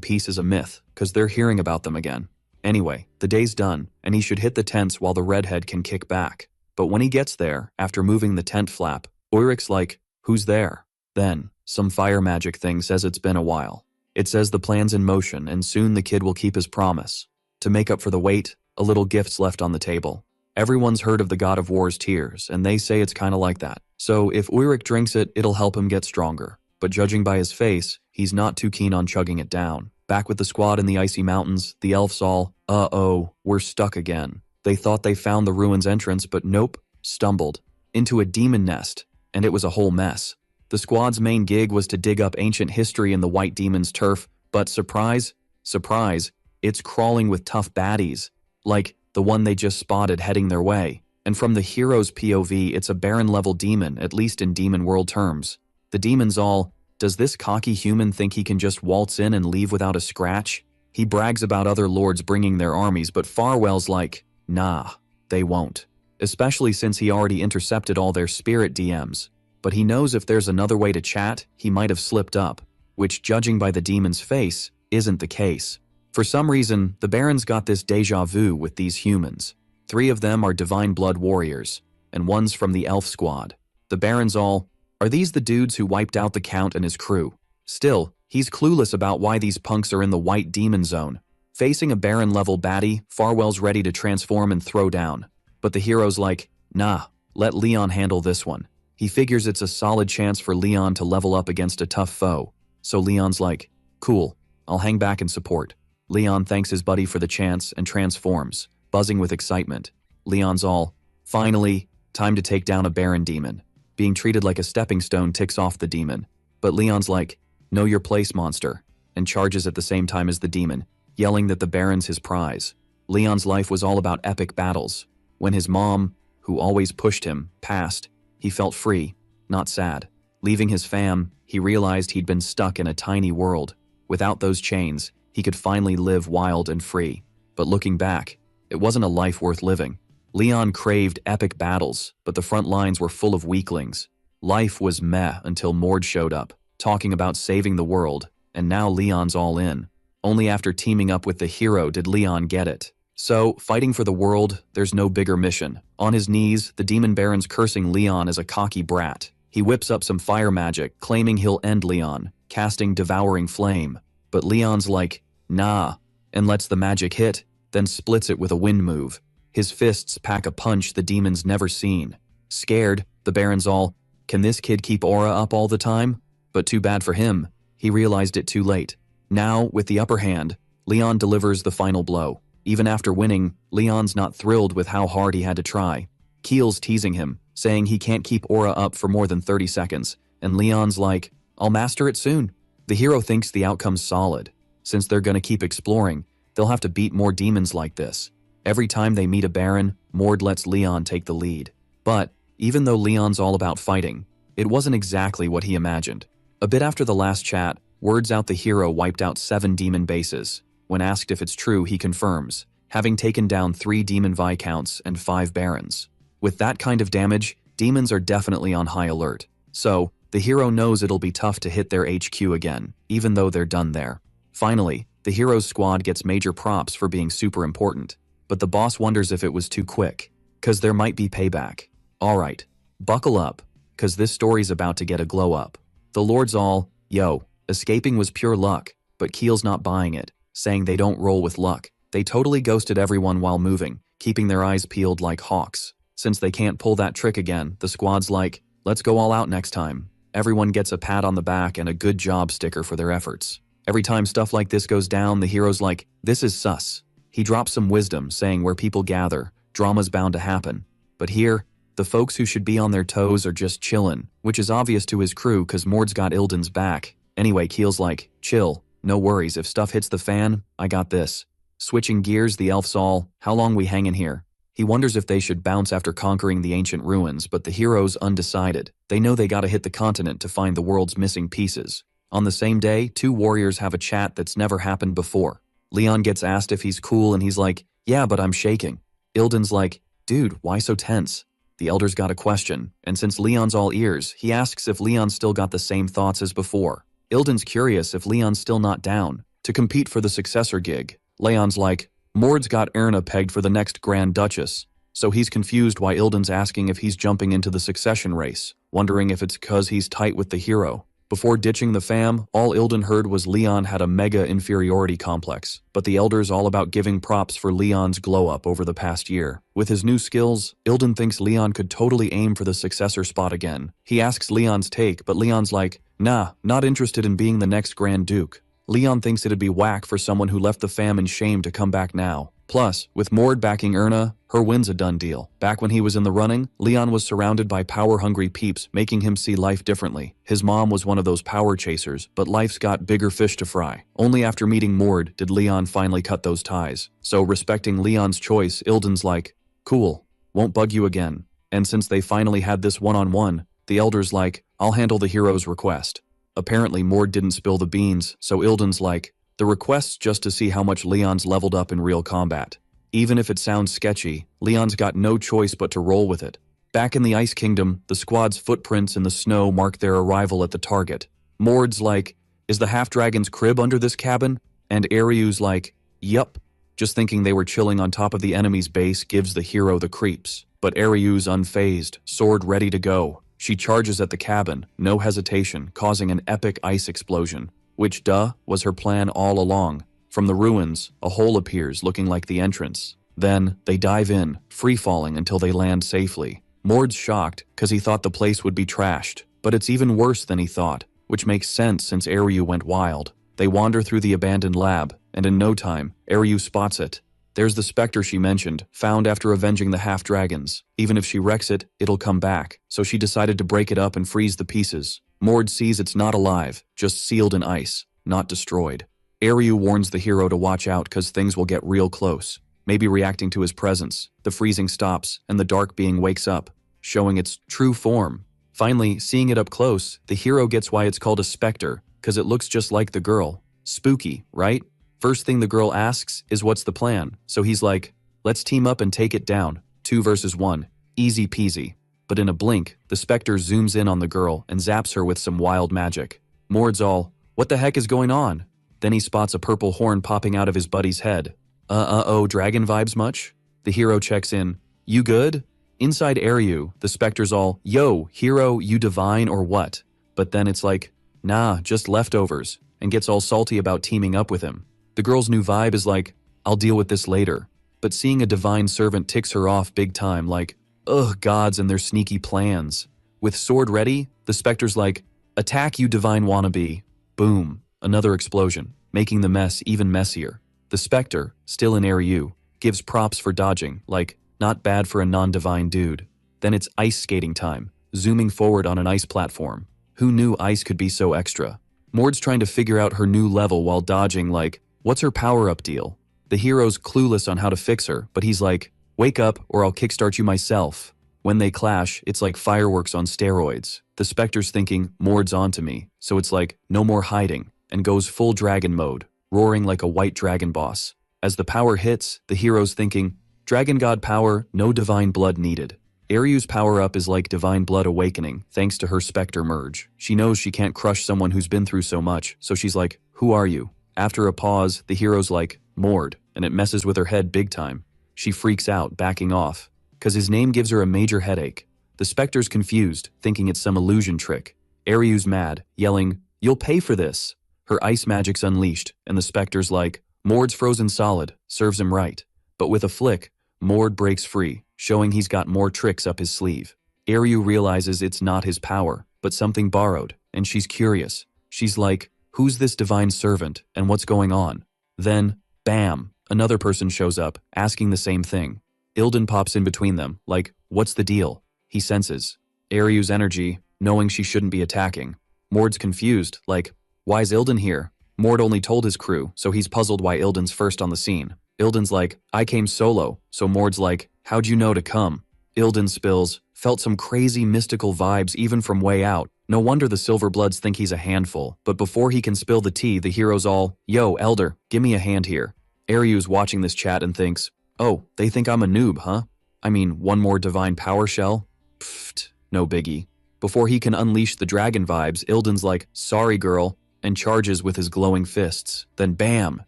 peace is a myth, cause they're hearing about them again. Anyway, the day's done, and he should hit the tents while the redhead can kick back. But when he gets there, after moving the tent flap, Ulrich's like, who's there? Then, some fire magic thing says it's been a while. It says the plan's in motion and soon the kid will keep his promise. To make up for the wait, a little gift's left on the table. Everyone's heard of the God of War's tears, and they say it's kinda like that. So if Ulrich drinks it, it'll help him get stronger. But judging by his face, he's not too keen on chugging it down. Back with the squad in the icy mountains, the elves all, uh-oh, we're stuck again. They thought they found the ruins entrance, but nope, stumbled into a demon nest, and it was a whole mess. The squad's main gig was to dig up ancient history in the white demon's turf, but surprise, surprise, it's crawling with tough baddies, like the one they just spotted heading their way. And from the hero's POV, it's a Baron-level demon, at least in Demon World terms. The demon's all, does this cocky human think he can just waltz in and leave without a scratch? He brags about other lords bringing their armies, but Farwell's like, nah, they won't. Especially since he already intercepted all their spirit DMs. But he knows if there's another way to chat, he might have slipped up, which, judging by the demon's face, isn't the case. For some reason, the Baron's got this deja vu with these humans. 3 of them are divine blood warriors, and one's from the elf squad. The Baron's all, are these the dudes who wiped out the Count and his crew? Still, he's clueless about why these punks are in the white demon zone. Facing a Baron-level baddie, Farwell's ready to transform and throw down. But the hero's like, nah, let Leon handle this one. He figures it's a solid chance for Leon to level up against a tough foe. So Leon's like, cool, I'll hang back and support. Leon thanks his buddy for the chance and transforms, buzzing with excitement. Leon's all, finally, time to take down a Baron demon. Being treated like a stepping stone ticks off the demon. But Leon's like, know your place, monster, and charges at the same time as the demon, yelling that the Baron's his prize. Leon's life was all about epic battles. When his mom, who always pushed him, passed, he felt free, not sad. Leaving his fam, he realized he'd been stuck in a tiny world. Without those chains, he could finally live wild and free. But looking back, it wasn't a life worth living. Leon craved epic battles, but the front lines were full of weaklings. Life was meh until Mord showed up, talking about saving the world, and now Leon's all in. Only after teaming up with the hero did Leon get it. So, fighting for the world, there's no bigger mission. On his knees, the Demon Baron's cursing Leon as a cocky brat. He whips up some fire magic, claiming he'll end Leon, casting Devouring Flame. But Leon's like, nah, and lets the magic hit, then splits it with a wind move. His fists pack a punch the demon's never seen. Scared, the Baron's all, can this kid keep aura up all the time? But too bad for him, he realized it too late. Now, with the upper hand, Leon delivers the final blow. Even after winning, Leon's not thrilled with how hard he had to try. Keel's teasing him, saying he can't keep aura up for more than 30 seconds, and Leon's like, I'll master it soon. The hero thinks the outcome's solid. Since they're gonna keep exploring, they'll have to beat more demons like this. Every time they meet a Baron, Mord lets Leon take the lead. But, even though Leon's all about fighting, it wasn't exactly what he imagined. A bit after the last chat, words out the hero wiped out 7 demon bases. When asked if it's true, he confirms, having taken down 3 demon Viscounts and 5 Barons. With that kind of damage, demons are definitely on high alert. So, the hero knows it'll be tough to hit their HQ again, even though they're done there. Finally, the hero's squad gets major props for being super important. But the boss wonders if it was too quick, cause there might be payback. Alright, buckle up, cause this story's about to get a glow up. The Lord's all, yo, escaping was pure luck, but Keel's not buying it, saying they don't roll with luck. They totally ghosted everyone while moving, keeping their eyes peeled like hawks. Since they can't pull that trick again, the squad's like, let's go all out next time. Everyone gets a pat on the back and a good job sticker for their efforts. Every time stuff like this goes down, the hero's like, this is sus. He drops some wisdom, saying where people gather, drama's bound to happen. But here, the folks who should be on their toes are just chillin', which is obvious to his crew cause Mord's got Ilden's back. Anyway, Keel's like, chill, no worries, if stuff hits the fan, I got this. Switching gears, the elf's all, how long we hangin' here? He wonders if they should bounce after conquering the ancient ruins, but the hero's undecided. They know they gotta hit the continent to find the world's missing pieces. On the same day, 2 warriors have a chat that's never happened before. Leon gets asked if he's cool and he's like, yeah, but I'm shaking. Ilden's like, dude, why so tense? The elders got a question, and since Leon's all ears, he asks if Leon still got the same thoughts as before. Ilden's curious if Leon's still not down to compete for the successor gig. Leon's like, Mord's got Erna pegged for the next Grand Duchess, so he's confused why Ilden's asking if he's jumping into the succession race, wondering if it's cause he's tight with the hero. Before ditching the fam, all Ilden heard was Leon had a mega inferiority complex, but the elders all about giving props for Leon's glow-up over the past year. With his new skills, Ilden thinks Leon could totally aim for the successor spot again. He asks Leon's take, but Leon's like, nah, not interested in being the next Grand Duke. Leon thinks it'd be whack for someone who left the fam in shame to come back now. Plus, with Mord backing Erna, her win's a done deal. Back when he was in the running, Leon was surrounded by power-hungry peeps, making him see life differently. His mom was one of those power chasers, but life's got bigger fish to fry. Only after meeting Mord did Leon finally cut those ties. So, respecting Leon's choice, Ilden's like, cool, won't bug you again. And since they finally had this one-on-one, the elder's like, I'll handle the hero's request. Apparently, Mord didn't spill the beans, so Ilden's like, the request's just to see how much Leon's leveled up in real combat. Even if it sounds sketchy, Leon's got no choice but to roll with it. Back in the Ice Kingdom, the squad's footprints in the snow mark their arrival at the target. Mord's like, is the half-dragon's crib under this cabin? And Aryu's like, yup. Just thinking they were chilling on top of the enemy's base gives the hero the creeps. But Aryu's unfazed, sword ready to go. She charges at the cabin, no hesitation, causing an epic ice explosion. Which, was her plan all along. From the ruins, a hole appears looking like the entrance. Then, they dive in, free-falling until they land safely. Mord's shocked, cause he thought the place would be trashed. But it's even worse than he thought, which makes sense since Aryu went wild. They wander through the abandoned lab, and in no time, Aryu spots it. There's the specter she mentioned, found after avenging the half-dragons. Even if she wrecks it, it'll come back. So she decided to break it up and freeze the pieces. Mord sees it's not alive, just sealed in ice, not destroyed. Aryu warns the hero to watch out cause things will get real close. Maybe reacting to his presence, the freezing stops, and the dark being wakes up, showing its true form. Finally, seeing it up close, the hero gets why it's called a specter, cause it looks just like the girl. Spooky, right? First thing the girl asks is what's the plan, so he's like, let's team up and take it down, 2 versus 1, easy peasy. But in a blink, the specter zooms in on the girl and zaps her with some wild magic. Mord's all, what the heck is going on? Then he spots a purple horn popping out of his buddy's head. Dragon vibes much? The hero checks in, you good? Inside Aryu, the specter's all, yo, hero, you divine or what? But then it's like, nah, just leftovers, and gets all salty about teaming up with him. The girl's new vibe is like, I'll deal with this later. But seeing a divine servant ticks her off big time like, ugh, gods and their sneaky plans. With sword ready, the specter's like, attack you divine wannabe. Boom, another explosion, making the mess even messier. The specter, still in Aryu, gives props for dodging, like, not bad for a non-divine dude. Then it's ice skating time, zooming forward on an ice platform. Who knew ice could be so extra? Mord's trying to figure out her new level while dodging like, what's her power-up deal? The hero's clueless on how to fix her, but he's like, wake up or I'll kickstart you myself. When they clash, it's like fireworks on steroids. The specter's thinking, Mord's onto me, so it's like, no more hiding, and goes full dragon mode, roaring like a white dragon boss. As the power hits, the hero's thinking, dragon god power, no divine blood needed. Aryu's power-up is like divine blood awakening, thanks to her specter merge. She knows she can't crush someone who's been through so much, so she's like, who are you? After a pause, the hero's like, Mord, and it messes with her head big time. She freaks out, backing off, cause his name gives her a major headache. The specter's confused, thinking it's some illusion trick. Aryu's mad, yelling, you'll pay for this. Her ice magic's unleashed, and the specter's like, Mord's frozen solid, serves him right. But with a flick, Mord breaks free, showing he's got more tricks up his sleeve. Aryu realizes it's not his power, but something borrowed, and she's curious. She's like, who's this divine servant, and what's going on? Then, bam, another person shows up, asking the same thing. Ilden pops in between them, like, what's the deal? He senses Aryu's energy, knowing she shouldn't be attacking. Mord's confused, like, why's Ilden here? Mord only told his crew, so he's puzzled why Ilden's first on the scene. Ilden's like, I came solo, so Mord's like, how'd you know to come? Ilden spills, felt some crazy mystical vibes even from way out. No wonder the Silverbloods think he's a handful, but before he can spill the tea, the hero's all, yo, Elder, give me a hand here. Aryu's watching this chat and thinks, oh, they think I'm a noob, huh? I mean, one more divine power shell? Pfft, no biggie. Before he can unleash the dragon vibes, Ilden's like, sorry girl, and charges with his glowing fists. Then bam,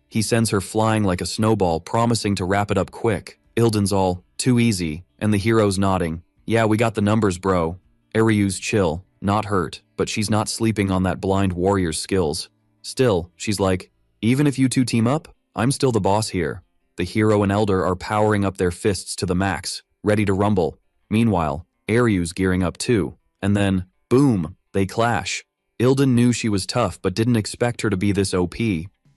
he sends her flying like a snowball, promising to wrap it up quick. Ilden's all, too easy, and the hero's nodding. Yeah, we got the numbers, bro. Eryu's chill, not hurt, but she's not sleeping on that blind warrior's skills. Still, she's like, even if you two team up, I'm still the boss here. The hero and elder are powering up their fists to the max, ready to rumble. Meanwhile, Eryu's gearing up too. And then, boom, they clash. Ilden knew she was tough but didn't expect her to be this OP.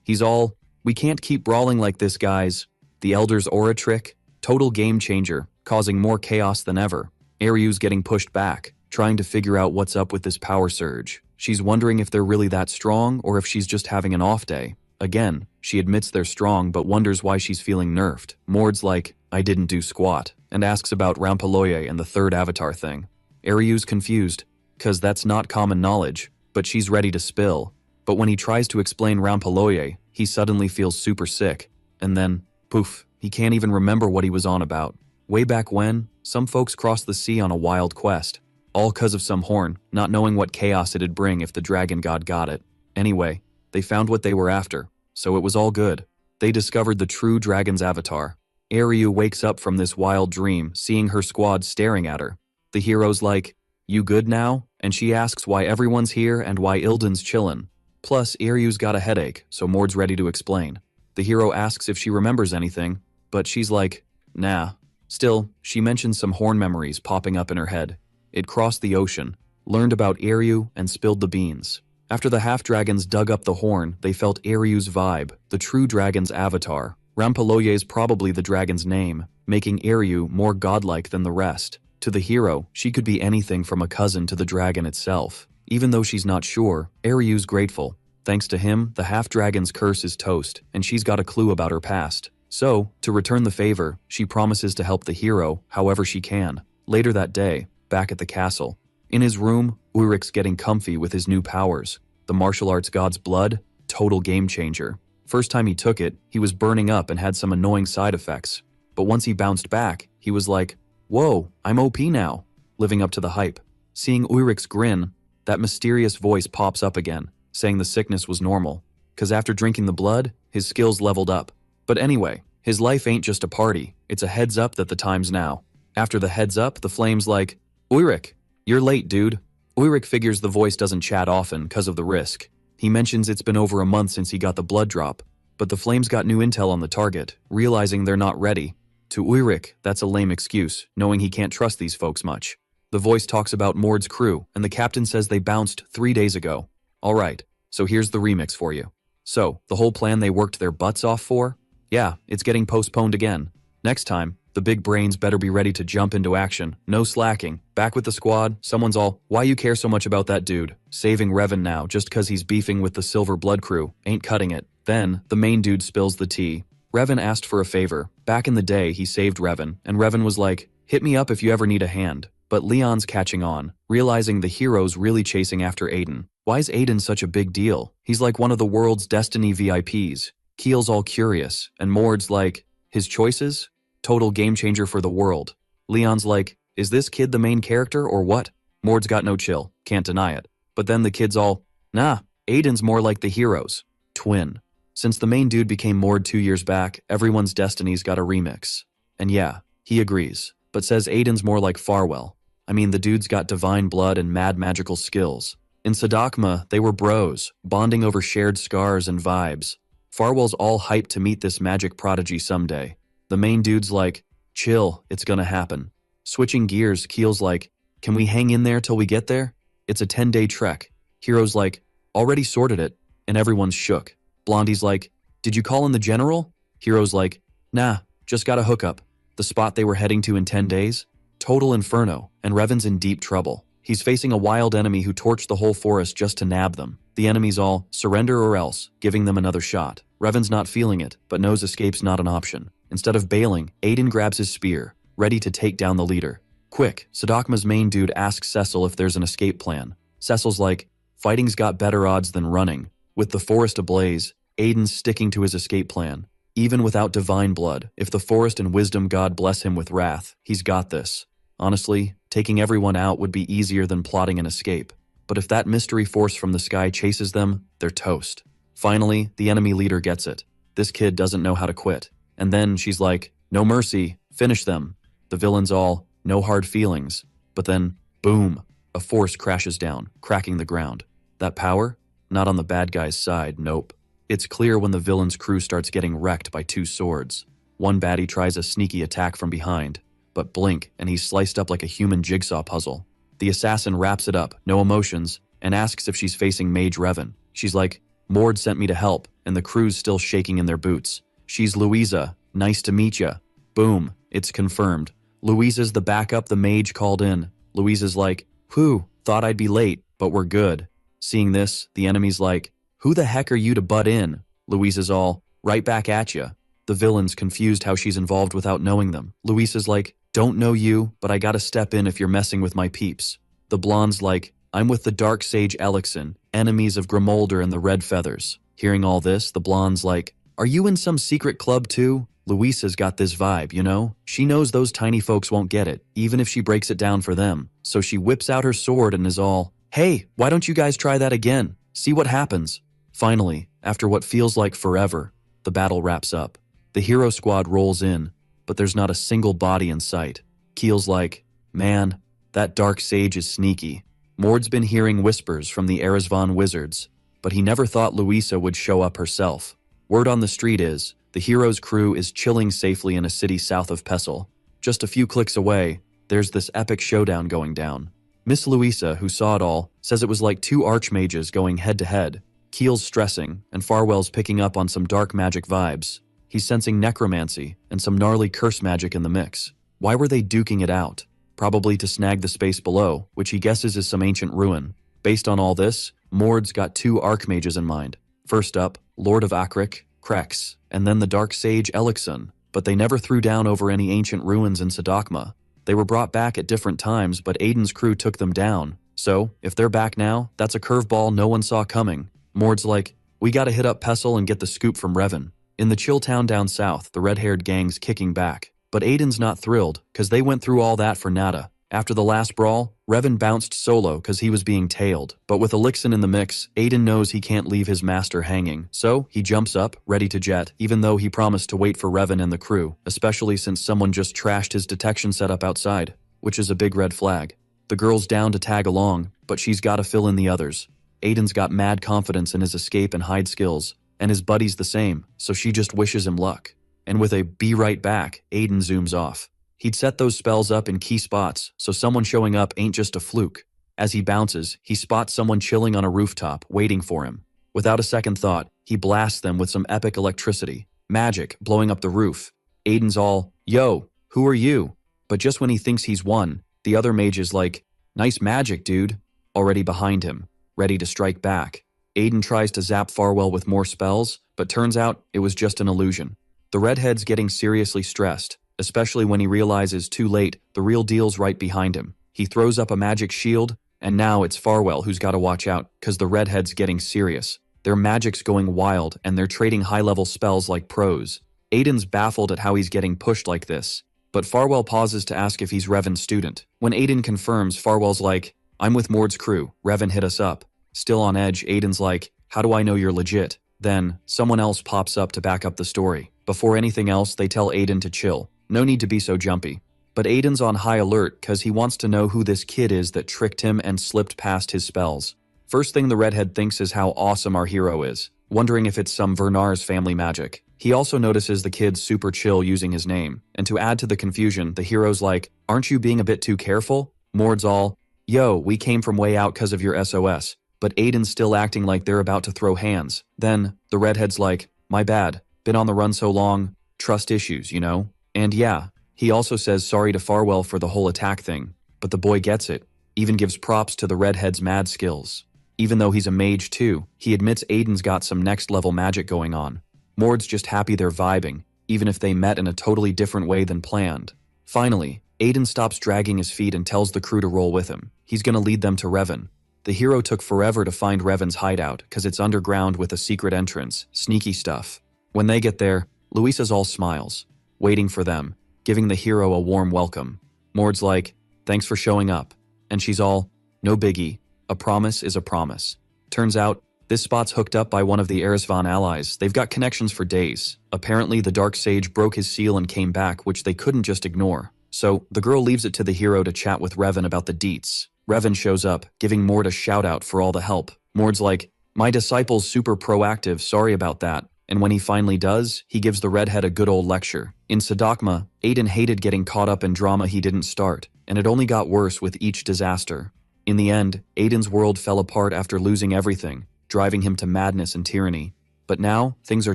He's all, we can't keep brawling like this, guys. The elder's aura trick, total game changer, causing more chaos than ever. Eryu's getting pushed back, trying to figure out what's up with this power surge. She's wondering if they're really that strong or if she's just having an off day. Again, she admits they're strong but wonders why she's feeling nerfed. Mord's like, I didn't do squat, and asks about Rampaloye and the third avatar thing. Eryu's confused, cause that's not common knowledge, but she's ready to spill. But when he tries to explain Rampaloye, he suddenly feels super sick. And then, poof, he can't even remember what he was on about. Way back when, some folks crossed the sea on a wild quest, all cause of some horn, not knowing what chaos it'd bring if the dragon god got it. Anyway, they found what they were after, so it was all good. They discovered the true dragon's avatar. Eryu wakes up from this wild dream, seeing her squad staring at her. The hero's like, you good now? And she asks why everyone's here and why Ilden's chillin'. Plus, Eryu's got a headache, so Mord's ready to explain. The hero asks if she remembers anything, but she's like, nah. Still, she mentions some horn memories popping up in her head. It crossed the ocean, learned about Eryu, and spilled the beans. After the half-dragons dug up the horn, they felt Eryu's vibe, the true dragon's avatar. Rampaloye's probably the dragon's name, making Eryu more godlike than the rest. To the hero, she could be anything from a cousin to the dragon itself. Even though she's not sure, Eryu's grateful. Thanks to him, the half-dragon's curse is toast, and she's got a clue about her past. So, to return the favor, she promises to help the hero however she can. Later that day, back at the castle. In his room, Ulrich's getting comfy with his new powers. The martial arts god's blood, total game changer. First time he took it, he was burning up and had some annoying side effects. But once he bounced back, he was like, whoa, I'm OP now, living up to the hype. Seeing Ulrich's grin, that mysterious voice pops up again, saying the sickness was normal. Cause after drinking the blood, his skills leveled up. But anyway, his life ain't just a party, it's a heads up that the time's now. After the heads up, the flame's like, Ulrich, you're late, dude. Ulrich figures the voice doesn't chat often cause of the risk. He mentions it's been over a month since he got the blood drop, but the flames got new intel on the target, realizing they're not ready. To Ulrich, that's a lame excuse, knowing he can't trust these folks much. The voice talks about Mord's crew, and the captain says they bounced 3 days ago. Alright, so here's the remix for you. So, the whole plan they worked their butts off for? Yeah, it's getting postponed again. Next time, the big brains better be ready to jump into action. No slacking. Back with the squad, someone's all, why you care so much about that dude? Saving Revan now just cause he's beefing with the Silver Blood crew. Ain't cutting it. Then, the main dude spills the tea. Revan asked for a favor. Back in the day, he saved Revan, and Revan was like, hit me up if you ever need a hand. But Leon's catching on, realizing the hero's really chasing after Aiden. Why's Aiden such a big deal? He's like one of the world's Destiny VIPs. Keel's all curious, and Mord's like, his choices? Total game changer for the world. Leon's like, is this kid the main character or what? Mord's got no chill, can't deny it. But then the kid's all, nah, Aiden's more like the heroes. Twin. Since the main dude became Mord 2 years back, everyone's destiny's got a remix. And yeah, he agrees, but says Aiden's more like Farwell. I mean, the dude's got divine blood and mad magical skills. In Sadakma, they were bros, bonding over shared scars and vibes. Farwell's all hyped to meet this magic prodigy someday. The main dude's like, chill, it's gonna happen. Switching gears, Keel's like, can we hang in there till we get there? It's a 10-day trek. Hero's like, already sorted it, and everyone's shook. Blondie's like, did you call in the general? Hero's like, nah, just got a hookup. The spot they were heading to in 10 days? Total inferno, and Revan's in deep trouble. He's facing a wild enemy who torched the whole forest just to nab them. The enemy's all, surrender or else, giving them another shot. Revan's not feeling it, but knows escape's not an option. Instead of bailing, Aiden grabs his spear, ready to take down the leader. Quick, Sadakma's main dude asks Cecil if there's an escape plan. Cecil's like, fighting's got better odds than running. With the forest ablaze, Aiden's sticking to his escape plan. Even without divine blood, if the forest and wisdom god bless him with wrath, he's got this. Honestly, taking everyone out would be easier than plotting an escape. But if that mystery force from the sky chases them, they're toast. Finally, the enemy leader gets it. This kid doesn't know how to quit. And then she's like, no mercy, finish them. The villains all, no hard feelings. But then, boom, a force crashes down, cracking the ground. That power? Not on the bad guy's side, nope. It's clear when the villain's crew starts getting wrecked by two swords. One baddie tries a sneaky attack from behind, but blink and he's sliced up like a human jigsaw puzzle. The assassin wraps it up, no emotions, and asks if she's facing Mage Revan. She's like, Mord sent me to help, and the crew's still shaking in their boots. She's Louisa, nice to meet ya. Boom, it's confirmed. Louisa's the backup the mage called in. Louisa's like, whew, thought I'd be late, but we're good. Seeing this, the enemy's like, who the heck are you to butt in? Louisa's all, right back at ya. The villain's confused how she's involved without knowing them. Louisa's like, don't know you, but I gotta step in if you're messing with my peeps. The blonde's like, I'm with the Dark Sage Elixir, enemies of Grimolder and the Red Feathers. Hearing all this, the blonde's like, are you in some secret club too? Louisa's got this vibe, you know? She knows those tiny folks won't get it, even if she breaks it down for them. So she whips out her sword and is all, hey, why don't you guys try that again? See what happens. Finally, after what feels like forever, the battle wraps up. The hero squad rolls in, but there's not a single body in sight. Keel's like, man, that Dark Sage is sneaky. Mord's been hearing whispers from the Erisvan wizards, but he never thought Louisa would show up herself. Word on the street is, the hero's crew is chilling safely in a city south of Pestle. Just a few clicks away, there's this epic showdown going down. Miss Louisa, who saw it all, says it was like two archmages going head-to-head. Keel's stressing, and Farwell's picking up on some dark magic vibes. He's sensing necromancy and some gnarly curse magic in the mix. Why were they duking it out? Probably to snag the space below, which he guesses is some ancient ruin. Based on all this, Mord's got two archmages in mind. First up, Lord of Akrik, Krex, and then the Dark Sage Elixir, but they never threw down over any ancient ruins in Sadakma. They were brought back at different times, but Aiden's crew took them down. So, if they're back now, that's a curveball no one saw coming. Mord's like, we gotta hit up Pestle and get the scoop from Revan. In the chill town down south, the red-haired gang's kicking back. But Aiden's not thrilled, cause they went through all that for nada. After the last brawl, Revan bounced solo cause he was being tailed. But with Elixir in the mix, Aiden knows he can't leave his master hanging. So, he jumps up, ready to jet, even though he promised to wait for Revan and the crew, especially since someone just trashed his detection setup outside, which is a big red flag. The girl's down to tag along, but she's gotta fill in the others. Aiden's got mad confidence in his escape and hide skills, and his buddy's the same, so she just wishes him luck. And with a be right back, Aiden zooms off. He'd set those spells up in key spots, so someone showing up ain't just a fluke. As he bounces, he spots someone chilling on a rooftop, waiting for him. Without a second thought, he blasts them with some epic electricity. Magic, blowing up the roof. Aiden's all, yo, who are you? But just when he thinks he's won, the other mage is like, nice magic, dude. Already behind him, ready to strike back. Aiden tries to zap Farwell with more spells, but turns out it was just an illusion. The redhead's getting seriously stressed, especially when he realizes too late the real deal's right behind him. He throws up a magic shield, and now it's Farwell who's gotta watch out, cause the redhead's getting serious. Their magic's going wild, and they're trading high-level spells like pros. Aiden's baffled at how he's getting pushed like this, but Farwell pauses to ask if he's Revan's student. When Aiden confirms, Farwell's like, I'm with Mord's crew, Revan hit us up. Still on edge, Aiden's like, how do I know you're legit? Then, someone else pops up to back up the story. Before anything else, they tell Aiden to chill. No need to be so jumpy. But Aiden's on high alert cause he wants to know who this kid is that tricked him and slipped past his spells. First thing the redhead thinks is how awesome our hero is, wondering if it's some Vernar's family magic. He also notices the kid's super chill using his name, and to add to the confusion, the hero's like, aren't you being a bit too careful? Mord's all, yo, we came from way out cause of your SOS. But Aiden's still acting like they're about to throw hands. Then, the redhead's like, my bad, been on the run so long, trust issues, you know? And yeah, he also says sorry to Farwell for the whole attack thing, but the boy gets it, even gives props to the redhead's mad skills. Even though he's a mage too, he admits Aiden's got some next level magic going on. Mord's just happy they're vibing, even if they met in a totally different way than planned. Finally, Aiden stops dragging his feet and tells the crew to roll with him. He's gonna lead them to Revan. The hero took forever to find Revan's hideout cause it's underground with a secret entrance, sneaky stuff. When they get there, Louisa's all smiles, waiting for them, giving the hero a warm welcome. Mord's like, thanks for showing up. And she's all, no biggie, a promise is a promise. Turns out, this spot's hooked up by one of the Erisvan allies. They've got connections for days. Apparently, the Dark Sage broke his seal and came back, which they couldn't just ignore. So, the girl leaves it to the hero to chat with Revan about the deets. Revan shows up, giving Mord a shout-out for all the help. Mord's like, my disciple's super proactive, sorry about that. And when he finally does, he gives the redhead a good old lecture. In Sadakma, Aiden hated getting caught up in drama he didn't start, and it only got worse with each disaster. In the end, Aiden's world fell apart after losing everything, driving him to madness and tyranny. But now, things are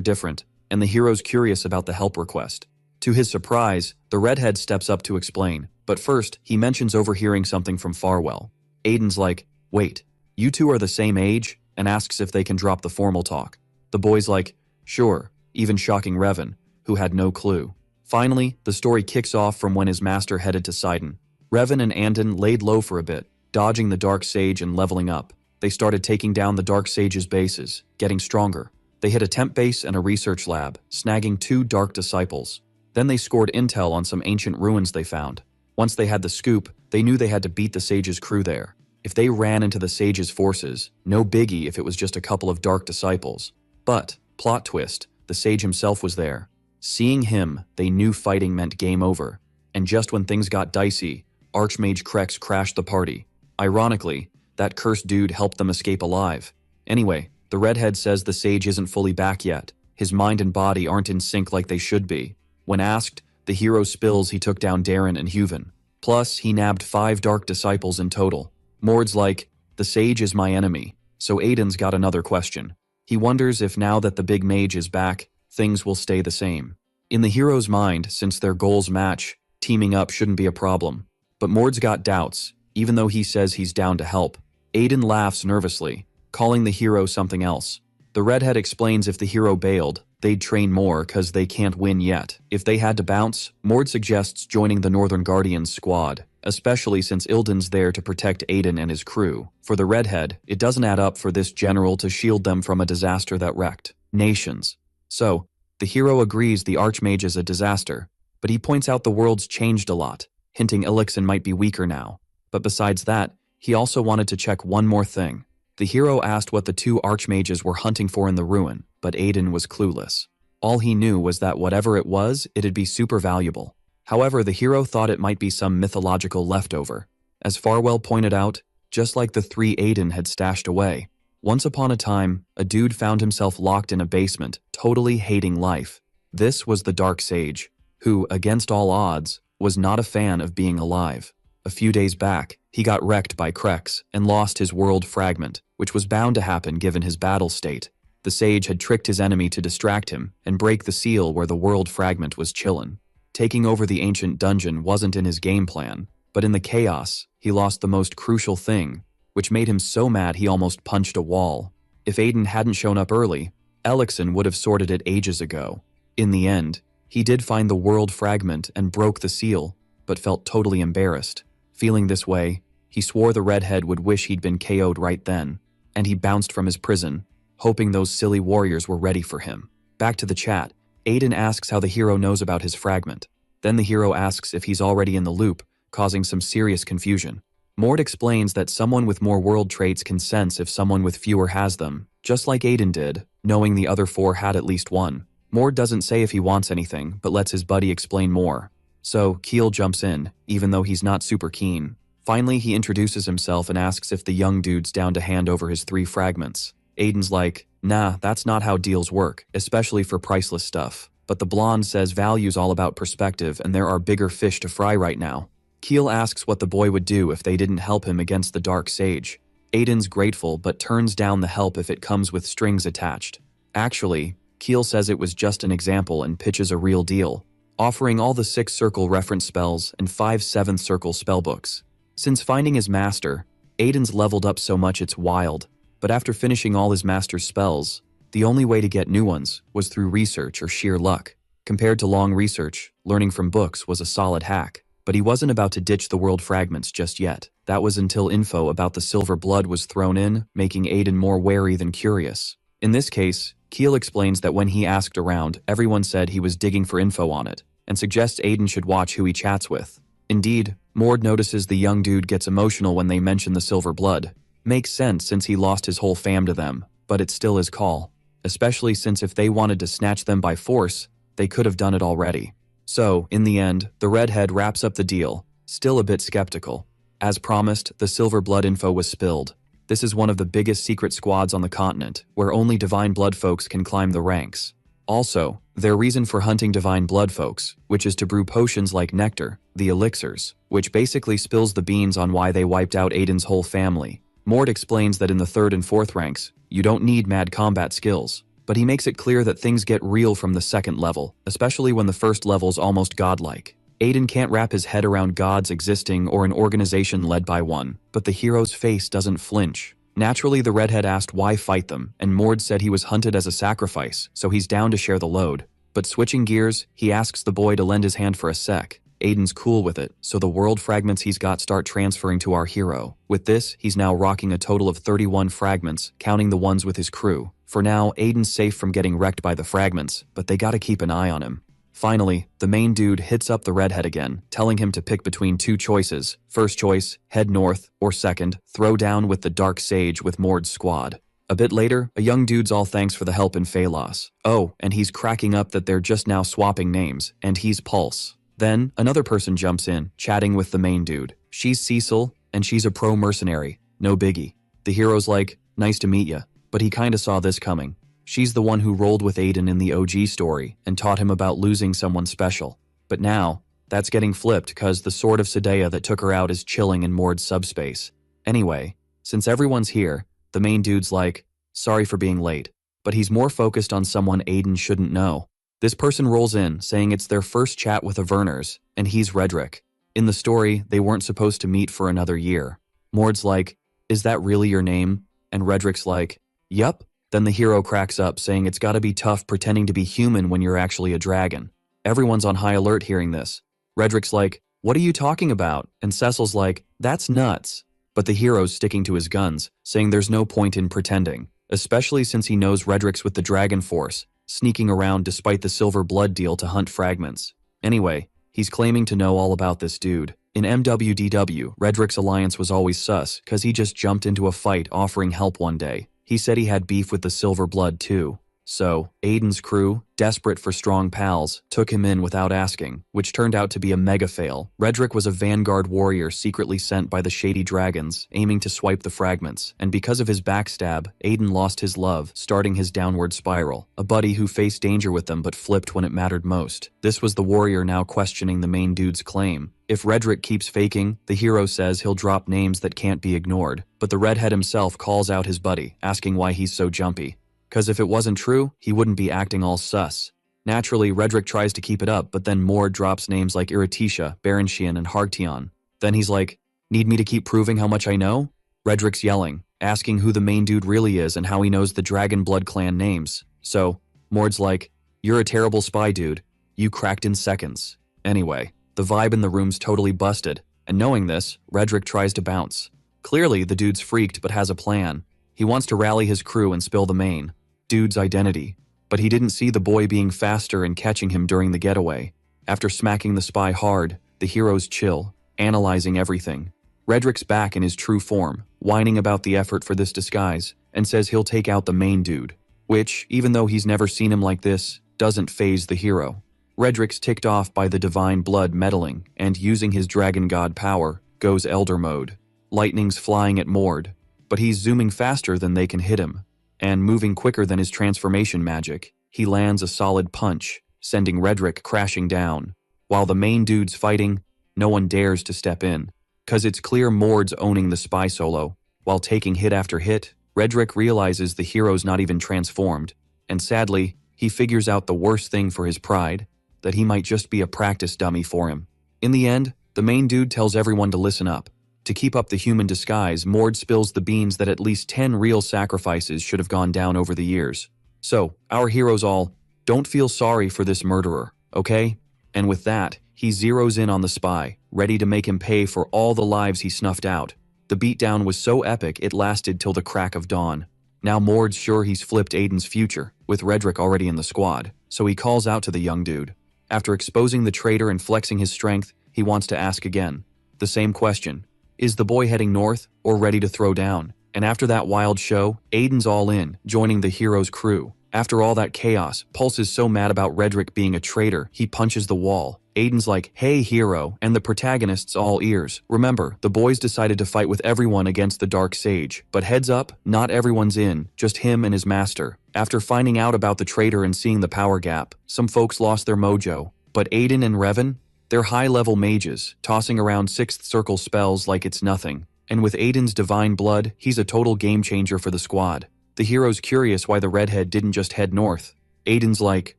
different, and the hero's curious about the help request. To his surprise, the redhead steps up to explain, but first, he mentions overhearing something from Farwell. Aiden's like, wait, you two are the same age? And asks if they can drop the formal talk. The boy's like, sure, even shocking Revan, who had no clue. Finally, the story kicks off from when his master headed to Sidon. Revan and Andon laid low for a bit, dodging the Dark Sage and leveling up. They started taking down the Dark Sage's bases, getting stronger. They hit a temp base and a research lab, snagging 2 Dark Disciples. Then they scored intel on some ancient ruins they found. Once they had the scoop, they knew they had to beat the Sage's crew there. If they ran into the Sage's forces, no biggie if it was just a couple of Dark Disciples. But, plot twist, the Sage himself was there. Seeing him, they knew fighting meant game over. And just when things got dicey, Archmage Krex crashed the party. Ironically, that cursed dude helped them escape alive. Anyway, the redhead says the Sage isn't fully back yet. His mind and body aren't in sync like they should be. When asked, the hero spills he took down Darren and Heuven. Plus, he nabbed 5 Dark Disciples in total. Mord's like, the Sage is my enemy. So Aiden's got another question. He wonders if now that the big mage is back, things will stay the same. In the hero's mind, since their goals match, teaming up shouldn't be a problem. But Mord's got doubts, even though he says he's down to help. Aiden laughs nervously, calling the hero something else. The redhead explains if the hero bailed, they'd train more cause they can't win yet. If they had to bounce, Mord suggests joining the Northern Guardians squad, especially since Ilden's there to protect Aiden and his crew. For the redhead, it doesn't add up for this general to shield them from a disaster that wrecked nations. So, the hero agrees the Archmage is a disaster, but he points out the world's changed a lot, hinting Elixir might be weaker now. But besides that, he also wanted to check one more thing. The hero asked what the 2 Archmages were hunting for in the ruin, but Aiden was clueless. All he knew was that whatever it was, it'd be super valuable. However, the hero thought it might be some mythological leftover. As Farwell pointed out, just like the 3 Aiden had stashed away. Once upon a time, a dude found himself locked in a basement, totally hating life. This was the Dark Sage, who, against all odds, was not a fan of being alive. A few days back, he got wrecked by Krex and lost his world fragment, which was bound to happen given his battle state. The Sage had tricked his enemy to distract him and break the seal where the world fragment was chillin'. Taking over the ancient dungeon wasn't in his game plan, but in the chaos, he lost the most crucial thing, which made him so mad he almost punched a wall. If Aiden hadn't shown up early, Elixir would have sorted it ages ago. In the end, he did find the world fragment and broke the seal, but felt totally embarrassed. Feeling this way, he swore the redhead would wish he'd been KO'd right then, and he bounced from his prison, hoping those silly warriors were ready for him. Back to the chat, Aiden asks how the hero knows about his fragment. Then the hero asks if he's already in the loop, causing some serious confusion. Mord explains that someone with more world traits can sense if someone with fewer has them, just like Aiden did, knowing the other 4 had at least one. Mord doesn't say if he wants anything, but lets his buddy explain more. So, Keel jumps in, even though he's not super keen. Finally, he introduces himself and asks if the young dude's down to hand over his 3 fragments. Aiden's like, nah, that's not how deals work, especially for priceless stuff. But the blonde says value's all about perspective and there are bigger fish to fry right now. Keel asks what the boy would do if they didn't help him against the Dark Sage. Aiden's grateful but turns down the help if it comes with strings attached. Actually, Keel says it was just an example and pitches a real deal, offering all the 6 circle reference spells and 5 7th circle spellbooks. Since finding his master, Aiden's leveled up so much it's wild, but after finishing all his master's spells, the only way to get new ones was through research or sheer luck. Compared to long research, learning from books was a solid hack, but he wasn't about to ditch the world fragments just yet. That was until info about the silver blood was thrown in, making Aiden more wary than curious. In this case, Keel explains that when he asked around, everyone said he was digging for info on it, and suggests Aiden should watch who he chats with. Indeed, Mord notices the young dude gets emotional when they mention the silver blood. Makes sense since he lost his whole fam to them, but it's still his call. Especially since if they wanted to snatch them by force, they could have done it already. So, in the end, the redhead wraps up the deal, still a bit skeptical. As promised, the silver blood info was spilled. This is one of the biggest secret squads on the continent, where only divine blood folks can climb the ranks. Also, their reason for hunting divine blood folks, which is to brew potions like nectar, the elixirs, which basically spills the beans on why they wiped out Aiden's whole family. Mord explains that in the 3rd and 4th ranks, you don't need mad combat skills, but he makes it clear that things get real from the 2nd level, especially when the 1st level's almost godlike. Aiden can't wrap his head around gods existing or an organization led by one, but the hero's face doesn't flinch. Naturally, the redhead asked why fight them, and Mord said he was hunted as a sacrifice, so he's down to share the load. But switching gears, he asks the boy to lend his hand for a sec. Aiden's cool with it, so the world fragments he's got start transferring to our hero. With this, he's now rocking a total of 31 fragments, counting the ones with his crew. For now, Aiden's safe from getting wrecked by the fragments, but they gotta keep an eye on him. Finally, the main dude hits up the redhead again, telling him to pick between 2 choices. First choice, head north, or second, throw down with the Dark Sage with Mord's squad. A bit later, a young dude's all thanks for the help in Phalos. Oh, and he's cracking up that they're just now swapping names, and he's Pulse. Then, another person jumps in, chatting with the main dude. She's Cecil, and she's a pro mercenary. No biggie. The hero's like, nice to meet ya, but he kinda saw this coming. She's the one who rolled with Aiden in the OG story and taught him about losing someone special. But now, that's getting flipped cause the Sword of Sedea that took her out is chilling in Mord's subspace. Anyway, since everyone's here, the main dude's like, sorry for being late, but he's more focused on someone Aiden shouldn't know. This person rolls in, saying it's their first chat with the Verners, and he's Redrick. In the story, they weren't supposed to meet for another year. Mord's like, is that really your name? And Redrick's like, yup. Then the hero cracks up, saying it's gotta be tough pretending to be human when you're actually a dragon. Everyone's on high alert hearing this. Redrick's like, what are you talking about? And Cecil's like, that's nuts. But the hero's sticking to his guns, saying there's no point in pretending, especially since he knows Redrick's with the Dragon Force, sneaking around despite the silver blood deal to hunt fragments. Anyway, he's claiming to know all about this dude. In MWDW, Redrick's alliance was always sus, cause he just jumped into a fight offering help one day. He said he had beef with the silver blood too. So, Aiden's crew, desperate for strong pals, took him in without asking, which turned out to be a mega fail. Redrick was a vanguard warrior secretly sent by the shady dragons, aiming to swipe the fragments, and because of his backstab, Aiden lost his love, starting his downward spiral. A buddy who faced danger with them but flipped when it mattered most. This was the warrior now questioning the main dude's claim. If Redrick keeps faking, the hero says he'll drop names that can't be ignored, but the redhead himself calls out his buddy, asking why he's so jumpy. Cause if it wasn't true, he wouldn't be acting all sus. Naturally, Redrick tries to keep it up, but then Mord drops names like Iratisha, Berenshian, and Harktion. Then he's like, need me to keep proving how much I know? Redrick's yelling, asking who the main dude really is and how he knows the Dragon Blood clan names. So, Mord's like, you're a terrible spy, dude. You cracked in seconds. Anyway, the vibe in the room's totally busted, and knowing this, Redrick tries to bounce. Clearly, the dude's freaked but has a plan. He wants to rally his crew and spill the main dude's identity, but he didn't see the boy being faster and catching him during the getaway. After smacking the spy hard, the heroes chill, analyzing everything. Redrick's back in his true form, whining about the effort for this disguise, and says he'll take out the main dude, which, even though he's never seen him like this, doesn't faze the hero. Redrick's ticked off by the divine blood meddling, and using his dragon god power, goes elder mode. Lightning's flying at Mord, but he's zooming faster than they can hit him. And moving quicker than his transformation magic, he lands a solid punch, sending Redrick crashing down. While the main dude's fighting, no one dares to step in, cause it's clear Mord's owning the spy solo. While taking hit after hit, Redrick realizes the hero's not even transformed, and sadly, he figures out the worst thing for his pride, that he might just be a practice dummy for him. In the end, the main dude tells everyone to listen up. To keep up the human disguise, Mord spills the beans that at least 10 real sacrifices should have gone down over the years. So, our heroes all, don't feel sorry for this murderer, okay? And with that, he zeroes in on the spy, ready to make him pay for all the lives he snuffed out. The beatdown was so epic it lasted till the crack of dawn. Now Mord's sure he's flipped Aiden's future, with Redrick already in the squad, so he calls out to the young dude. After exposing the traitor and flexing his strength, he wants to ask again. The same question. Is the boy heading north or ready to throw down? And after that wild show, Aiden's all in, joining the hero's crew. After all that chaos, Pulse is so mad about Redrick being a traitor, he punches the wall. Aiden's like, "Hey hero," and the protagonist's all ears. Remember, the boys decided to fight with everyone against the Dark Sage. But heads up, not everyone's in, just him and his master. After finding out about the traitor and seeing the power gap, some folks lost their mojo. But Aiden and Revan? They're high-level mages, tossing around 6th circle spells like it's nothing. And with Aiden's divine blood, he's a total game changer for the squad. The hero's curious why the redhead didn't just head north. Aiden's like,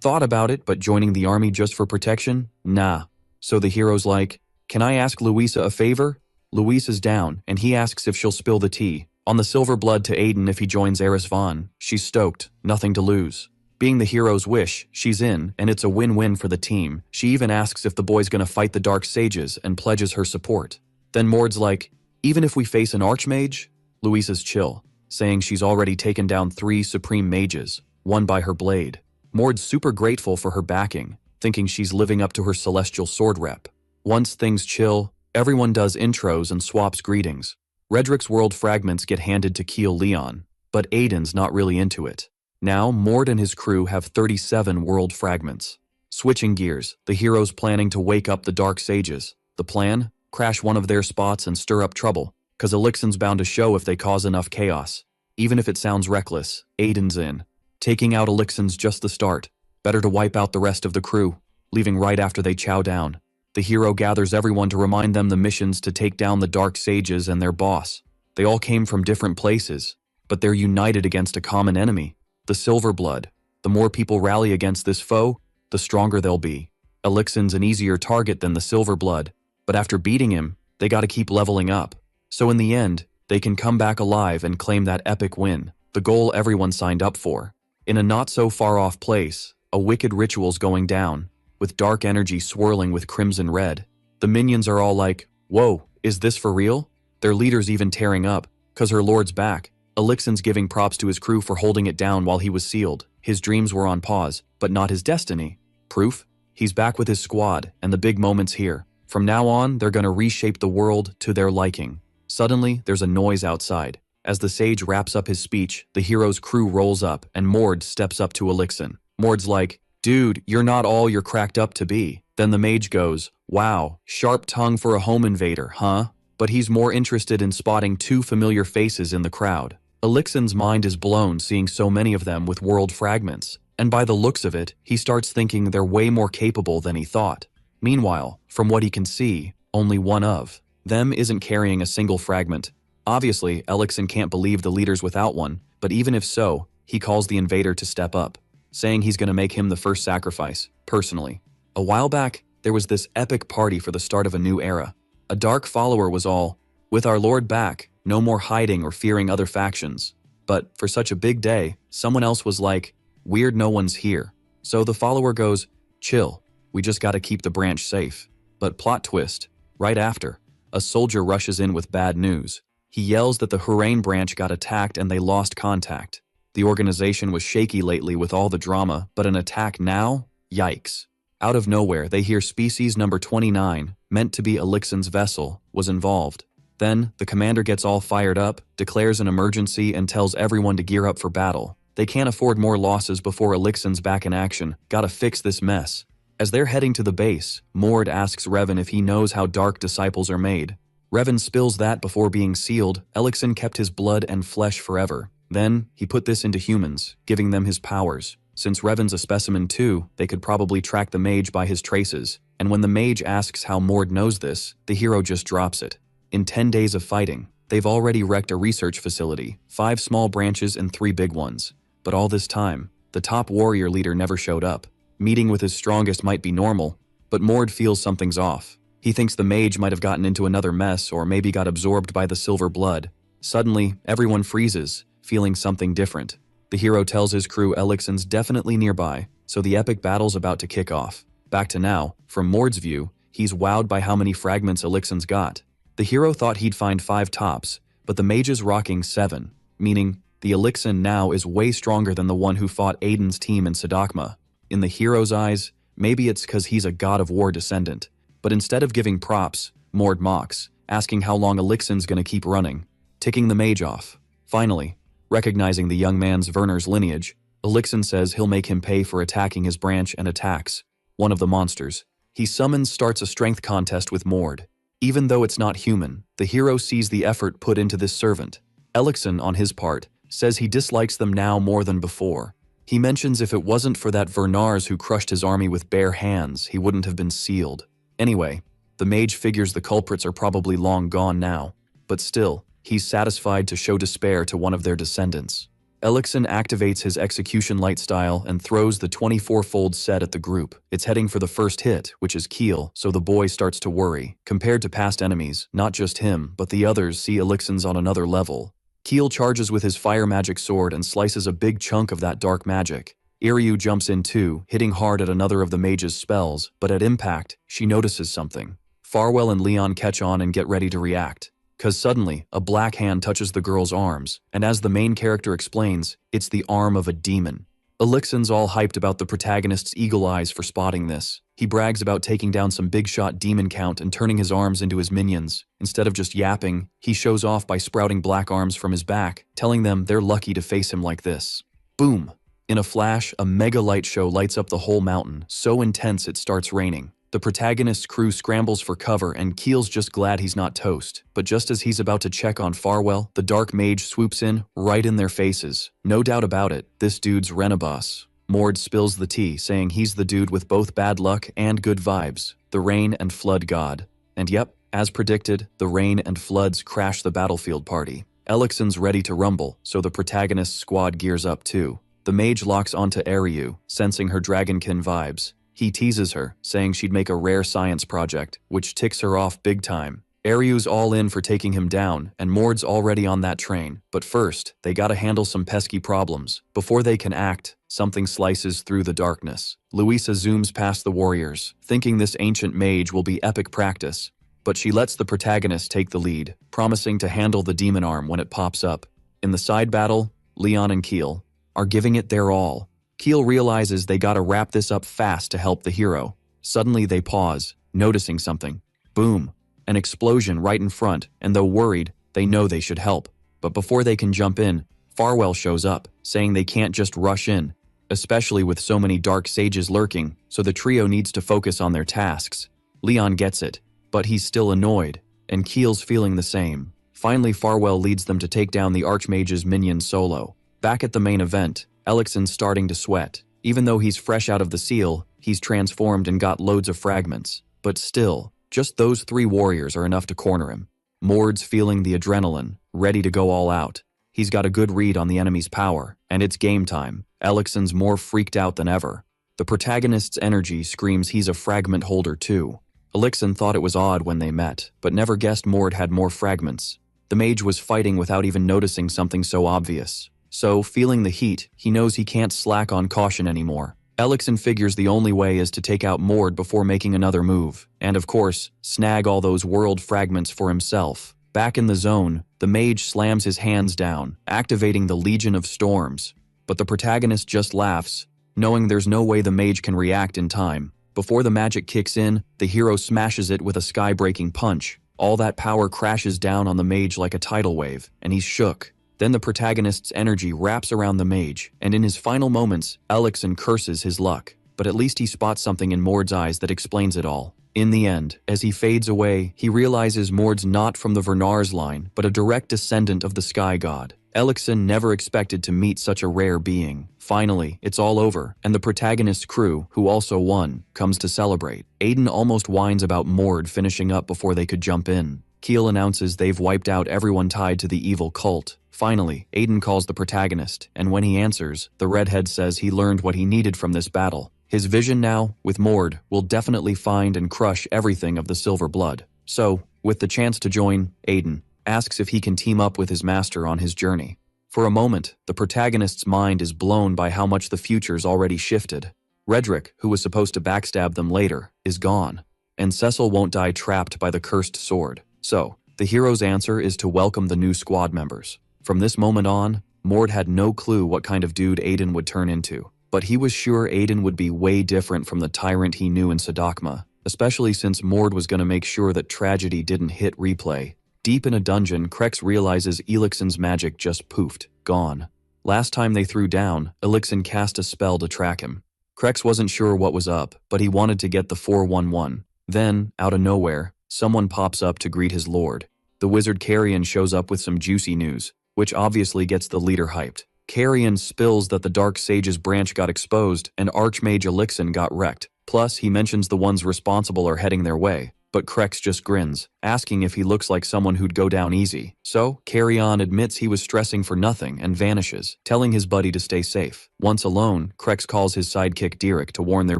"Thought about it, but joining the army just for protection? Nah." So the hero's like, "Can I ask Louisa a favor?" Louisa's down, and he asks if she'll spill the tea. On the silver blood to Aiden if he joins Eris Vaughn. She's stoked, nothing to lose. Being the hero's wish, she's in, and it's a win-win for the team. She even asks if the boy's gonna fight the Dark Sages and pledges her support. Then Mord's like, "Even if we face an archmage?" Louisa's chill, saying she's already taken down 3 supreme mages, one by her blade. Mord's super grateful for her backing, thinking she's living up to her celestial sword rep. Once things chill, everyone does intros and swaps greetings. Redrick's world fragments get handed to Keel Leon, but Aiden's not really into it. Now, Mord and his crew have 37 world fragments. Switching gears, the hero's planning to wake up the Dark Sages. The plan? Crash one of their spots and stir up trouble, cause Elixir's bound to show if they cause enough chaos. Even if it sounds reckless, Aiden's in. Taking out Elixir's just the start. Better to wipe out the rest of the crew, leaving right after they chow down. The hero gathers everyone to remind them the missions to take down the Dark Sages and their boss. They all came from different places, but they're united against a common enemy, the Silver Blood. The more people rally against this foe, the stronger they'll be. Elixir's an easier target than the Silver Blood, but after beating him, they gotta keep leveling up. So in the end, they can come back alive and claim that epic win, the goal everyone signed up for. In a not-so-far-off place, a wicked ritual's going down, with dark energy swirling with crimson red. The minions are all like, "Whoa, is this for real?" Their leader's even tearing up, cause her lord's back. Elixir's giving props to his crew for holding it down while he was sealed. His dreams were on pause, but not his destiny. Proof? He's back with his squad, and the big moment's here. From now on, they're gonna reshape the world to their liking. Suddenly, there's a noise outside. As the sage wraps up his speech, the hero's crew rolls up, and Mord steps up to Elixir. Mord's like, "Dude, you're not all you're cracked up to be." Then the mage goes, "Wow, sharp tongue for a home invader, huh?" But he's more interested in spotting 2 familiar faces in the crowd. Elixir's mind is blown seeing so many of them with world fragments, and by the looks of it, he starts thinking they're way more capable than he thought. Meanwhile, from what he can see, only one of them isn't carrying a single fragment. Obviously, Elixir can't believe the leader's without one, but even if so, he calls the invader to step up, saying he's gonna make him the first sacrifice, personally. A while back, there was this epic party for the start of a new era. A dark follower was all, "With our lord back, no more hiding or fearing other factions." But for such a big day, someone else was like, "Weird no one's here." So the follower goes, "Chill, we just gotta keep the branch safe." But plot twist, right after, a soldier rushes in with bad news. He yells that the Hurain branch got attacked and they lost contact. The organization was shaky lately with all the drama, but an attack now? Yikes. Out of nowhere, they hear species number 29, meant to be Elixir's vessel, was involved. Then, the commander gets all fired up, declares an emergency, and tells everyone to gear up for battle. They can't afford more losses before Elixir's back in action. Gotta fix this mess. As they're heading to the base, Mord asks Revan if he knows how dark disciples are made. Revan spills that before being sealed, Elixir kept his blood and flesh forever. Then, he put this into humans, giving them his powers. Since Revan's a specimen too, they could probably track the mage by his traces. And when the mage asks how Mord knows this, the hero just drops it. In 10 days of fighting, they've already wrecked a research facility, 5 small branches and 3 big ones. But all this time, the top warrior leader never showed up. Meeting with his strongest might be normal, but Mord feels something's off. He thinks the mage might have gotten into another mess or maybe got absorbed by the silver blood. Suddenly, everyone freezes, feeling something different. The hero tells his crew Elixir's definitely nearby, so the epic battle's about to kick off. Back to now, from Mord's view, he's wowed by how many fragments Elixir's got. The hero thought he'd find 5 tops, but the mage is rocking 7, meaning the Elixir now is way stronger than the one who fought Aiden's team in Sadakma. In the hero's eyes, maybe it's cause he's a god of war descendant, But instead of giving props, Mord mocks, asking how long Elixir's gonna keep running, ticking the mage off. Finally, recognizing the young man's Werner's lineage, Elixir says he'll make him pay for attacking his branch and attacks one of the monsters. He starts a strength contest with Mord. Even though it's not human, the hero sees the effort put into this servant. Elixir, on his part, says he dislikes them now more than before. He mentions if it wasn't for that Vernars who crushed his army with bare hands, he wouldn't have been sealed. Anyway, the mage figures the culprits are probably long gone now, but still, he's satisfied to show despair to one of their descendants. Elixir activates his execution light style and throws the 24-fold set at the group. It's heading for the first hit, which is Keel, so the boy starts to worry. Compared to past enemies, not just him, but the others see Elixir's on another level. Keel charges with his fire magic sword and slices a big chunk of that dark magic. Iryu jumps in too, hitting hard at another of the mage's spells, but at impact, she notices something. Farwell and Leon catch on and get ready to react. 'Cause suddenly, a black hand touches the girl's arms, and as the main character explains, it's the arm of a demon. Elixir's all hyped about the protagonist's eagle eyes for spotting this. He brags about taking down some big-shot demon count and turning his arms into his minions. Instead of just yapping, he shows off by sprouting black arms from his back, telling them they're lucky to face him like this. Boom! In a flash, a mega light show lights up the whole mountain, so intense it starts raining. The protagonist's crew scrambles for cover and Keel's just glad he's not toast. But just as he's about to check on Farwell, the dark mage swoops in, right in their faces. No doubt about it, this dude's Renabos. Mord spills the tea, saying he's the dude with both bad luck and good vibes, the rain and flood god. And yep, as predicted, the rain and floods crash the battlefield party. Elixir's ready to rumble, so the protagonist's squad gears up too. The mage locks onto Iryu, sensing her dragonkin vibes. He teases her, saying she'd make a rare science project, which ticks her off big time. Iryu's all in for taking him down, and Mord's already on that train. But first, they gotta handle some pesky problems. Before they can act, something slices through the darkness. Louisa zooms past the warriors, thinking this ancient mage will be epic practice. But she lets the protagonist take the lead, promising to handle the demon arm when it pops up. In the side battle, Leon and Keel are giving it their all. Keel realizes they gotta wrap this up fast to help the hero. Suddenly they pause, noticing something. Boom! An explosion right in front, and though worried, they know they should help. But before they can jump in, Farwell shows up, saying they can't just rush in, especially with so many dark sages lurking, so the trio needs to focus on their tasks. Leon gets it, but he's still annoyed, and Keel's feeling the same. Finally, Farwell leads them to take down the Archmage's minion solo. Back at the main event, Elixir's starting to sweat. Even though he's fresh out of the seal, he's transformed and got loads of fragments. But still, just those 3 warriors are enough to corner him. Mord's feeling the adrenaline, ready to go all out. He's got a good read on the enemy's power, and it's game time. Elixir's more freaked out than ever. The protagonist's energy screams he's a fragment holder too. Elixir thought it was odd when they met, but never guessed Mord had more fragments. The mage was fighting without even noticing something so obvious. So, feeling the heat, he knows he can't slack on caution anymore. Elixir figures the only way is to take out Mord before making another move, and of course, snag all those world fragments for himself. Back in the zone, the mage slams his hands down, activating the Legion of Storms. But the protagonist just laughs, knowing there's no way the mage can react in time. Before the magic kicks in, the hero smashes it with a sky-breaking punch. All that power crashes down on the mage like a tidal wave, and he's shook. Then the protagonist's energy wraps around the mage, and in his final moments, Elixir curses his luck. But at least he spots something in Mord's eyes that explains it all. In the end, as he fades away, he realizes Mord's not from the Vernars line, but a direct descendant of the Sky God. Elixir never expected to meet such a rare being. Finally, it's all over, and the protagonist's crew, who also won, comes to celebrate. Aiden almost whines about Mord finishing up before they could jump in. Keel announces they've wiped out everyone tied to the evil cult. Finally, Aiden calls the protagonist, and when he answers, the redhead says he learned what he needed from this battle. His vision now, with Mord, will definitely find and crush everything of the Silver Blood. So, with the chance to join, Aiden asks if he can team up with his master on his journey. For a moment, the protagonist's mind is blown by how much the future's already shifted. Redrick, who was supposed to backstab them later, is gone, and Cecil won't die trapped by the cursed sword. So, the hero's answer is to welcome the new squad members. From this moment on, Mord had no clue what kind of dude Aiden would turn into, but he was sure Aiden would be way different from the tyrant he knew in Sadakma. especially since Mord was gonna make sure that tragedy didn't hit replay. Deep in a dungeon, Krex realizes Elixin's magic just poofed, gone. Last time they threw down, Elixin cast a spell to track him. Krex wasn't sure what was up, but he wanted to get the 411. Then, out of nowhere, someone pops up to greet his lord. The wizard Carrion shows up with some juicy news, which obviously gets the leader hyped. Carrion spills that the Dark Sage's branch got exposed and Archmage Elixin got wrecked. Plus, he mentions the ones responsible are heading their way. But Krex just grins, asking if he looks like someone who'd go down easy. So, Carrion admits he was stressing for nothing and vanishes, telling his buddy to stay safe. Once alone, Krex calls his sidekick Derek to warn they're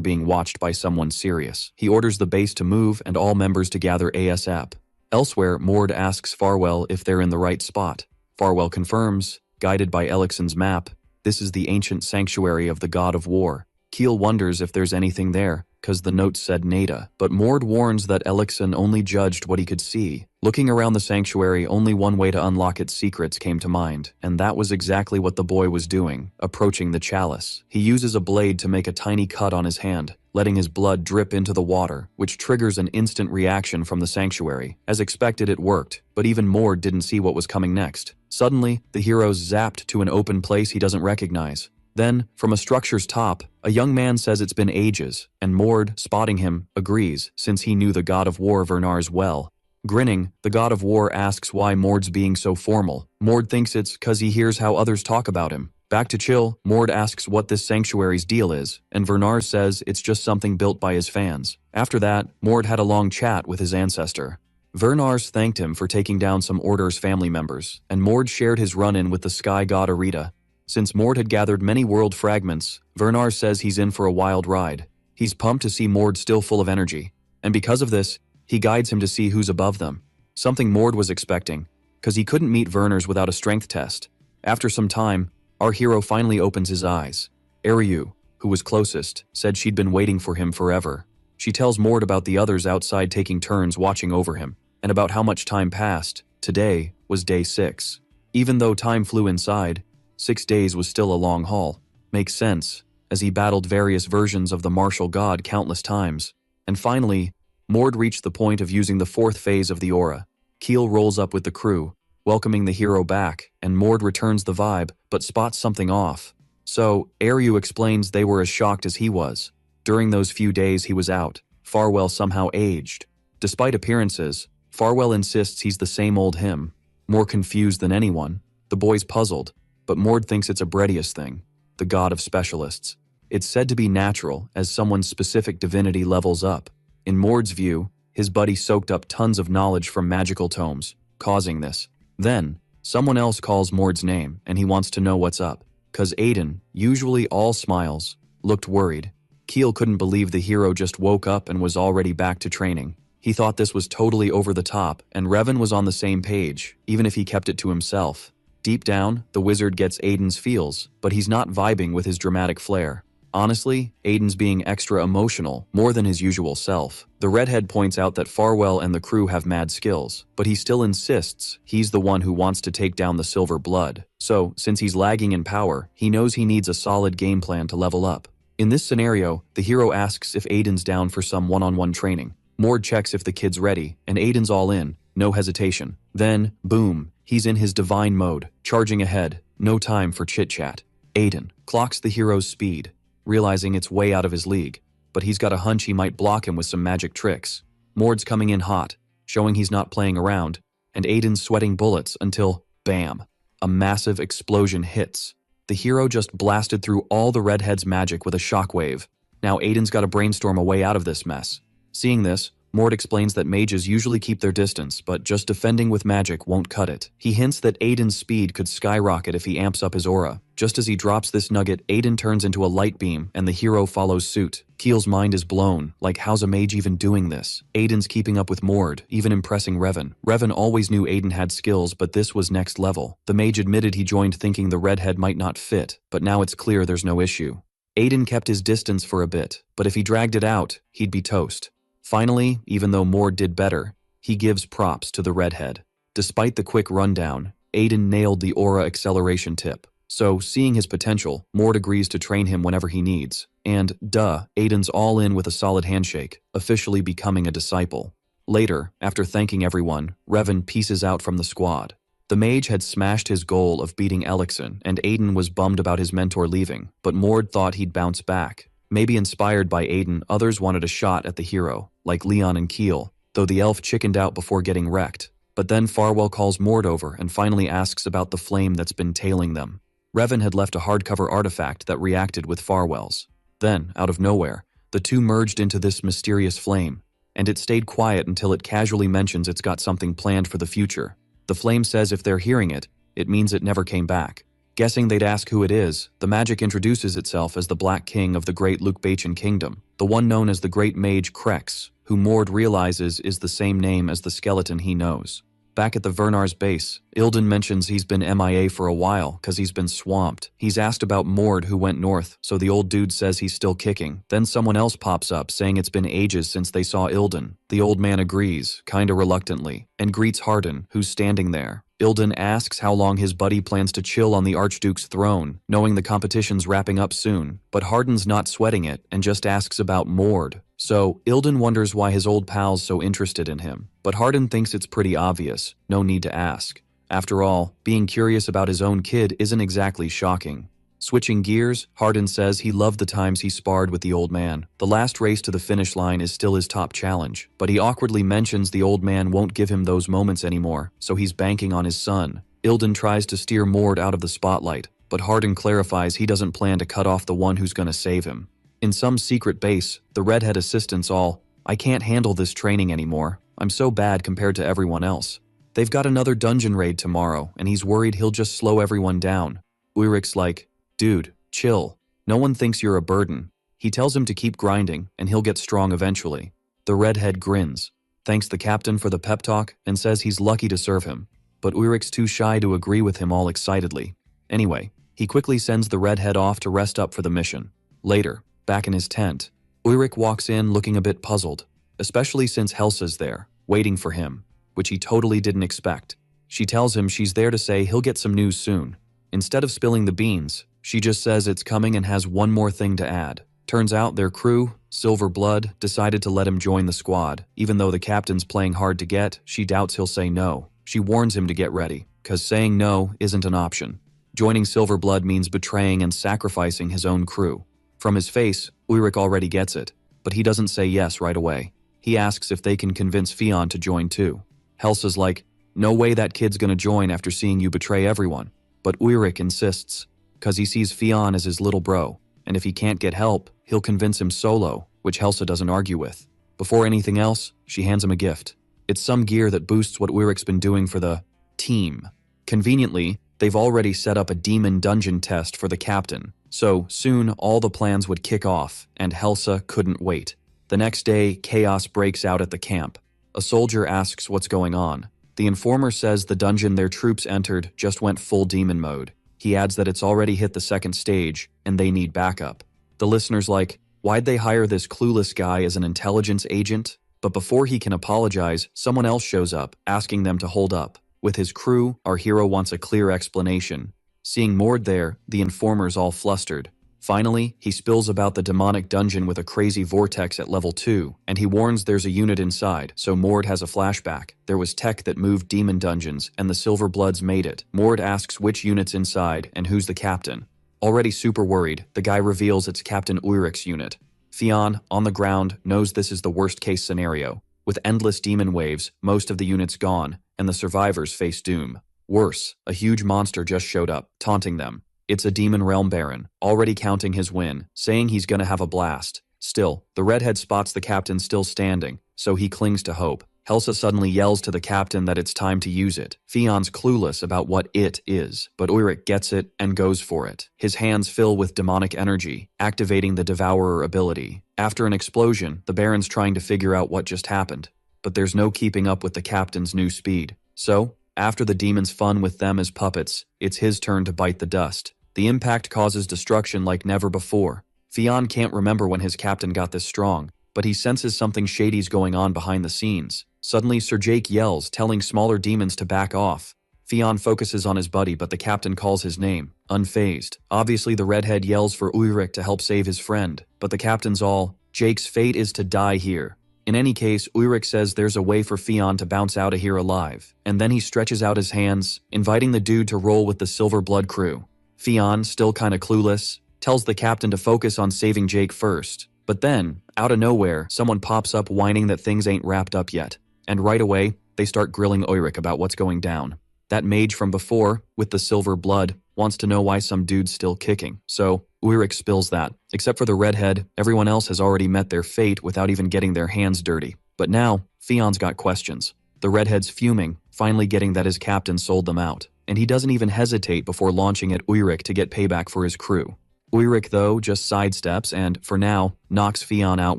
being watched by someone serious. He orders the base to move and all members to gather ASAP. Elsewhere, Mord asks Farwell if they're in the right spot. Farwell confirms, guided by Elixin's map, this is the ancient sanctuary of the god of war. Keel wonders if there's anything there, cause the note said nada, but Mord warns that Elixin only judged what he could see. Looking around the sanctuary, only one way to unlock its secrets came to mind, and that was exactly what the boy was doing, approaching the chalice. He uses a blade to make a tiny cut on his hand, letting his blood drip into the water, which triggers an instant reaction from the sanctuary. As expected, it worked, but even Mord didn't see what was coming next. Suddenly, the hero's zapped to an open place he doesn't recognize. Then, from a structure's top, a young man says it's been ages, and Mord, spotting him, agrees, since he knew the god of war Vernars well. Grinning, the god of war asks why Mord's being so formal. Mord thinks it's cause he hears how others talk about him. Back to chill, Mord asks what this sanctuary's deal is, and Vernars says it's just something built by his fans. After that, Mord had a long chat with his ancestor. Vernars thanked him for taking down some Order's family members, and Mord shared his run-in with the sky god Arita. Since Mord had gathered many world fragments, Vernars says he's in for a wild ride. He's pumped to see Mord still full of energy, and because of this, he guides him to see who's above them. Something Mord was expecting, cause he couldn't meet Vernars without a strength test. After some time, our hero finally opens his eyes. Ariu, who was closest, said she'd been waiting for him forever. She tells Mord about the others outside taking turns watching over him, and about how much time passed. Today was day 6. Even though time flew inside, 6 days was still a long haul. Makes sense, as he battled various versions of the martial god countless times. And finally, Mord reached the point of using the 4th phase of the aura. Keel rolls up with the crew, welcoming the hero back, and Mord returns the vibe, but spots something off. So, Ariu explains they were as shocked as he was. During those few days he was out, Farwell somehow aged. Despite appearances, Farwell insists he's the same old him. More confused than anyone, the boy's puzzled. But Mord thinks it's a Bredius thing, the god of specialists. It's said to be natural as someone's specific divinity levels up. In Mord's view, his buddy soaked up tons of knowledge from magical tomes, causing this. Then, someone else calls Mord's name and he wants to know what's up. Cause Aiden, usually all smiles, looked worried. Keel couldn't believe the hero just woke up and was already back to training. He thought this was totally over the top, and Revan was on the same page, even if he kept it to himself. Deep down, the wizard gets Aiden's feels, but he's not vibing with his dramatic flair. Honestly, Aiden's being extra emotional, more than his usual self. The redhead points out that Farwell and the crew have mad skills, but he still insists he's the one who wants to take down the Silver Blood. So, since he's lagging in power, he knows he needs a solid game plan to level up. In this scenario, the hero asks if Aiden's down for some one-on-one training. Mord checks if the kid's ready, and Aiden's all in, no hesitation. Then, boom, he's in his divine mode, charging ahead, no time for chit-chat. Aiden clocks the hero's speed, realizing it's way out of his league, but he's got a hunch he might block him with some magic tricks. Mord's coming in hot, showing he's not playing around, and Aiden's sweating bullets until, bam, a massive explosion hits. The hero just blasted through all the redhead's magic with a shockwave. Now Aiden's got to brainstorm a way out of this mess. Seeing this, Mord explains that mages usually keep their distance, but just defending with magic won't cut it. He hints that Aiden's speed could skyrocket if he amps up his aura. Just as he drops this nugget, Aiden turns into a light beam, and the hero follows suit. Keel's mind is blown, like how's a mage even doing this? Aiden's keeping up with Mord, even impressing Revan. Revan always knew Aiden had skills, but this was next level. The mage admitted he joined thinking the redhead might not fit, but now it's clear there's no issue. Aiden kept his distance for a bit, but if he dragged it out, he'd be toast. Finally, even though Mord did better, he gives props to the redhead. Despite the quick rundown, Aiden nailed the aura acceleration tip. So, seeing his potential, Mord agrees to train him whenever he needs. And, Aiden's all in with a solid handshake, officially becoming a disciple. Later, after thanking everyone, Revan pieces out from the squad. The mage had smashed his goal of beating Elixon, and Aiden was bummed about his mentor leaving, but Mord thought he'd bounce back. Maybe inspired by Aiden, others wanted a shot at the hero, like Leon and Keel, though the elf chickened out before getting wrecked. But then Farwell calls Mord over and finally asks about the flame that's been tailing them. Revan had left a hardcover artifact that reacted with Farwell's. Then, out of nowhere, the two merged into this mysterious flame, and it stayed quiet until it casually mentions it's got something planned for the future. The flame says if they're hearing it, it means it never came back. Guessing they'd ask who it is, the magic introduces itself as the Black King of the Great Lukbachian Kingdom, the one known as the Great Mage Krex, who Mord realizes is the same name as the skeleton he knows. Back at the Vernar's base, Ilden mentions he's been MIA for a while cause he's been swamped. He's asked about Mord who went north, so the old dude says he's still kicking. Then someone else pops up saying it's been ages since they saw Ilden. The old man agrees, kinda reluctantly, and greets Hardin, who's standing there. Ilden asks how long his buddy plans to chill on the Archduke's throne, knowing the competition's wrapping up soon, but Hardin's not sweating it and just asks about Mord. So, Ilden wonders why his old pal's so interested in him, but Hardin thinks it's pretty obvious, no need to ask. After all, being curious about his own kid isn't exactly shocking. Switching gears, Hardin says he loved the times he sparred with the old man. The last race to the finish line is still his top challenge, but he awkwardly mentions the old man won't give him those moments anymore, so he's banking on his son. Ilden tries to steer Mord out of the spotlight, but Hardin clarifies he doesn't plan to cut off the one who's gonna save him. In some secret base, the redhead assistants all, "I can't handle this training anymore. I'm so bad compared to everyone else." They've got another dungeon raid tomorrow, and he's worried he'll just slow everyone down. Ulrich's like, "Dude, chill. No one thinks you're a burden." He tells him to keep grinding, and he'll get strong eventually. The redhead grins, thanks the captain for the pep talk, and says he's lucky to serve him. But Ulrich's too shy to agree with him all excitedly. Anyway, he quickly sends the redhead off to rest up for the mission. Later, back in his tent, Ulrich walks in looking a bit puzzled, especially since Helsa's there, waiting for him, which he totally didn't expect. She tells him she's there to say he'll get some news soon. Instead of spilling the beans, she just says it's coming and has one more thing to add. Turns out their crew, Silver Blood, decided to let him join the squad. Even though the captain's playing hard to get, she doubts he'll say no. She warns him to get ready, cause saying no isn't an option. Joining Silver Blood means betraying and sacrificing his own crew. From his face, Ulrich already gets it, but he doesn't say yes right away. He asks if they can convince Fionn to join too. Helsa's like, "No way that kid's gonna join after seeing you betray everyone." But Ulrich insists, cause he sees Fionn as his little bro, and if he can't get help, he'll convince him solo, which Helsa doesn't argue with. Before anything else, she hands him a gift. It's some gear that boosts what Ulrich's been doing for the team. Conveniently, they've already set up a demon dungeon test for the captain, so soon all the plans would kick off, and Helsa couldn't wait. The next day, chaos breaks out at the camp. A soldier asks what's going on. The informer says the dungeon their troops entered just went full demon mode. He adds that it's already hit the second stage, and they need backup. The listener's like, why'd they hire this clueless guy as an intelligence agent? But before he can apologize, someone else shows up, asking them to hold up. With his crew, our hero wants a clear explanation. Seeing Mord there, the informer's all flustered. Finally, he spills about the demonic dungeon with a crazy vortex at level 2, and he warns there's a unit inside, so Mord has a flashback. There was tech that moved demon dungeons, and the Silver Bloods made it. Mord asks which unit's inside, and who's the captain. Already super worried, the guy reveals it's Captain Ulrich's unit. Fionn, on the ground, knows this is the worst-case scenario. With endless demon waves, most of the unit's gone, and the survivors face doom. Worse, a huge monster just showed up, taunting them. It's a demon realm baron, already counting his win, saying he's gonna have a blast. Still, the redhead spots the captain still standing, so he clings to hope. Helsa suddenly yells to the captain that it's time to use it. Fionn's clueless about what it is, but Ulrich gets it and goes for it. His hands fill with demonic energy, activating the Devourer ability. After an explosion, the baron's trying to figure out what just happened, but there's no keeping up with the captain's new speed. So, after the demon's fun with them as puppets, it's his turn to bite the dust. The impact causes destruction like never before. Fionn can't remember when his captain got this strong, but he senses something shady's going on behind the scenes. Suddenly, Sir Jake yells, telling smaller demons to back off. Theon focuses on his buddy, but the captain calls his name, unfazed. Obviously, the redhead yells for Ulrich to help save his friend, but the captain's all, Jake's fate is to die here. In any case, Ulrich says there's a way for Theon to bounce out of here alive, and then he stretches out his hands, inviting the dude to roll with the Silver Blood crew. Theon, still kinda clueless, tells the captain to focus on saving Jake first. But then, out of nowhere, someone pops up whining that things ain't wrapped up yet. And right away, they start grilling Ulrich about what's going down. That mage from before, with the silver blood, wants to know why some dude's still kicking. So, Ulrich spills that. Except for the redhead, everyone else has already met their fate without even getting their hands dirty. But now, Theon's got questions. The redhead's fuming, finally getting that his captain sold them out. And he doesn't even hesitate before launching at Ulrich to get payback for his crew. Ulrich, though, just sidesteps and, for now, knocks Theon out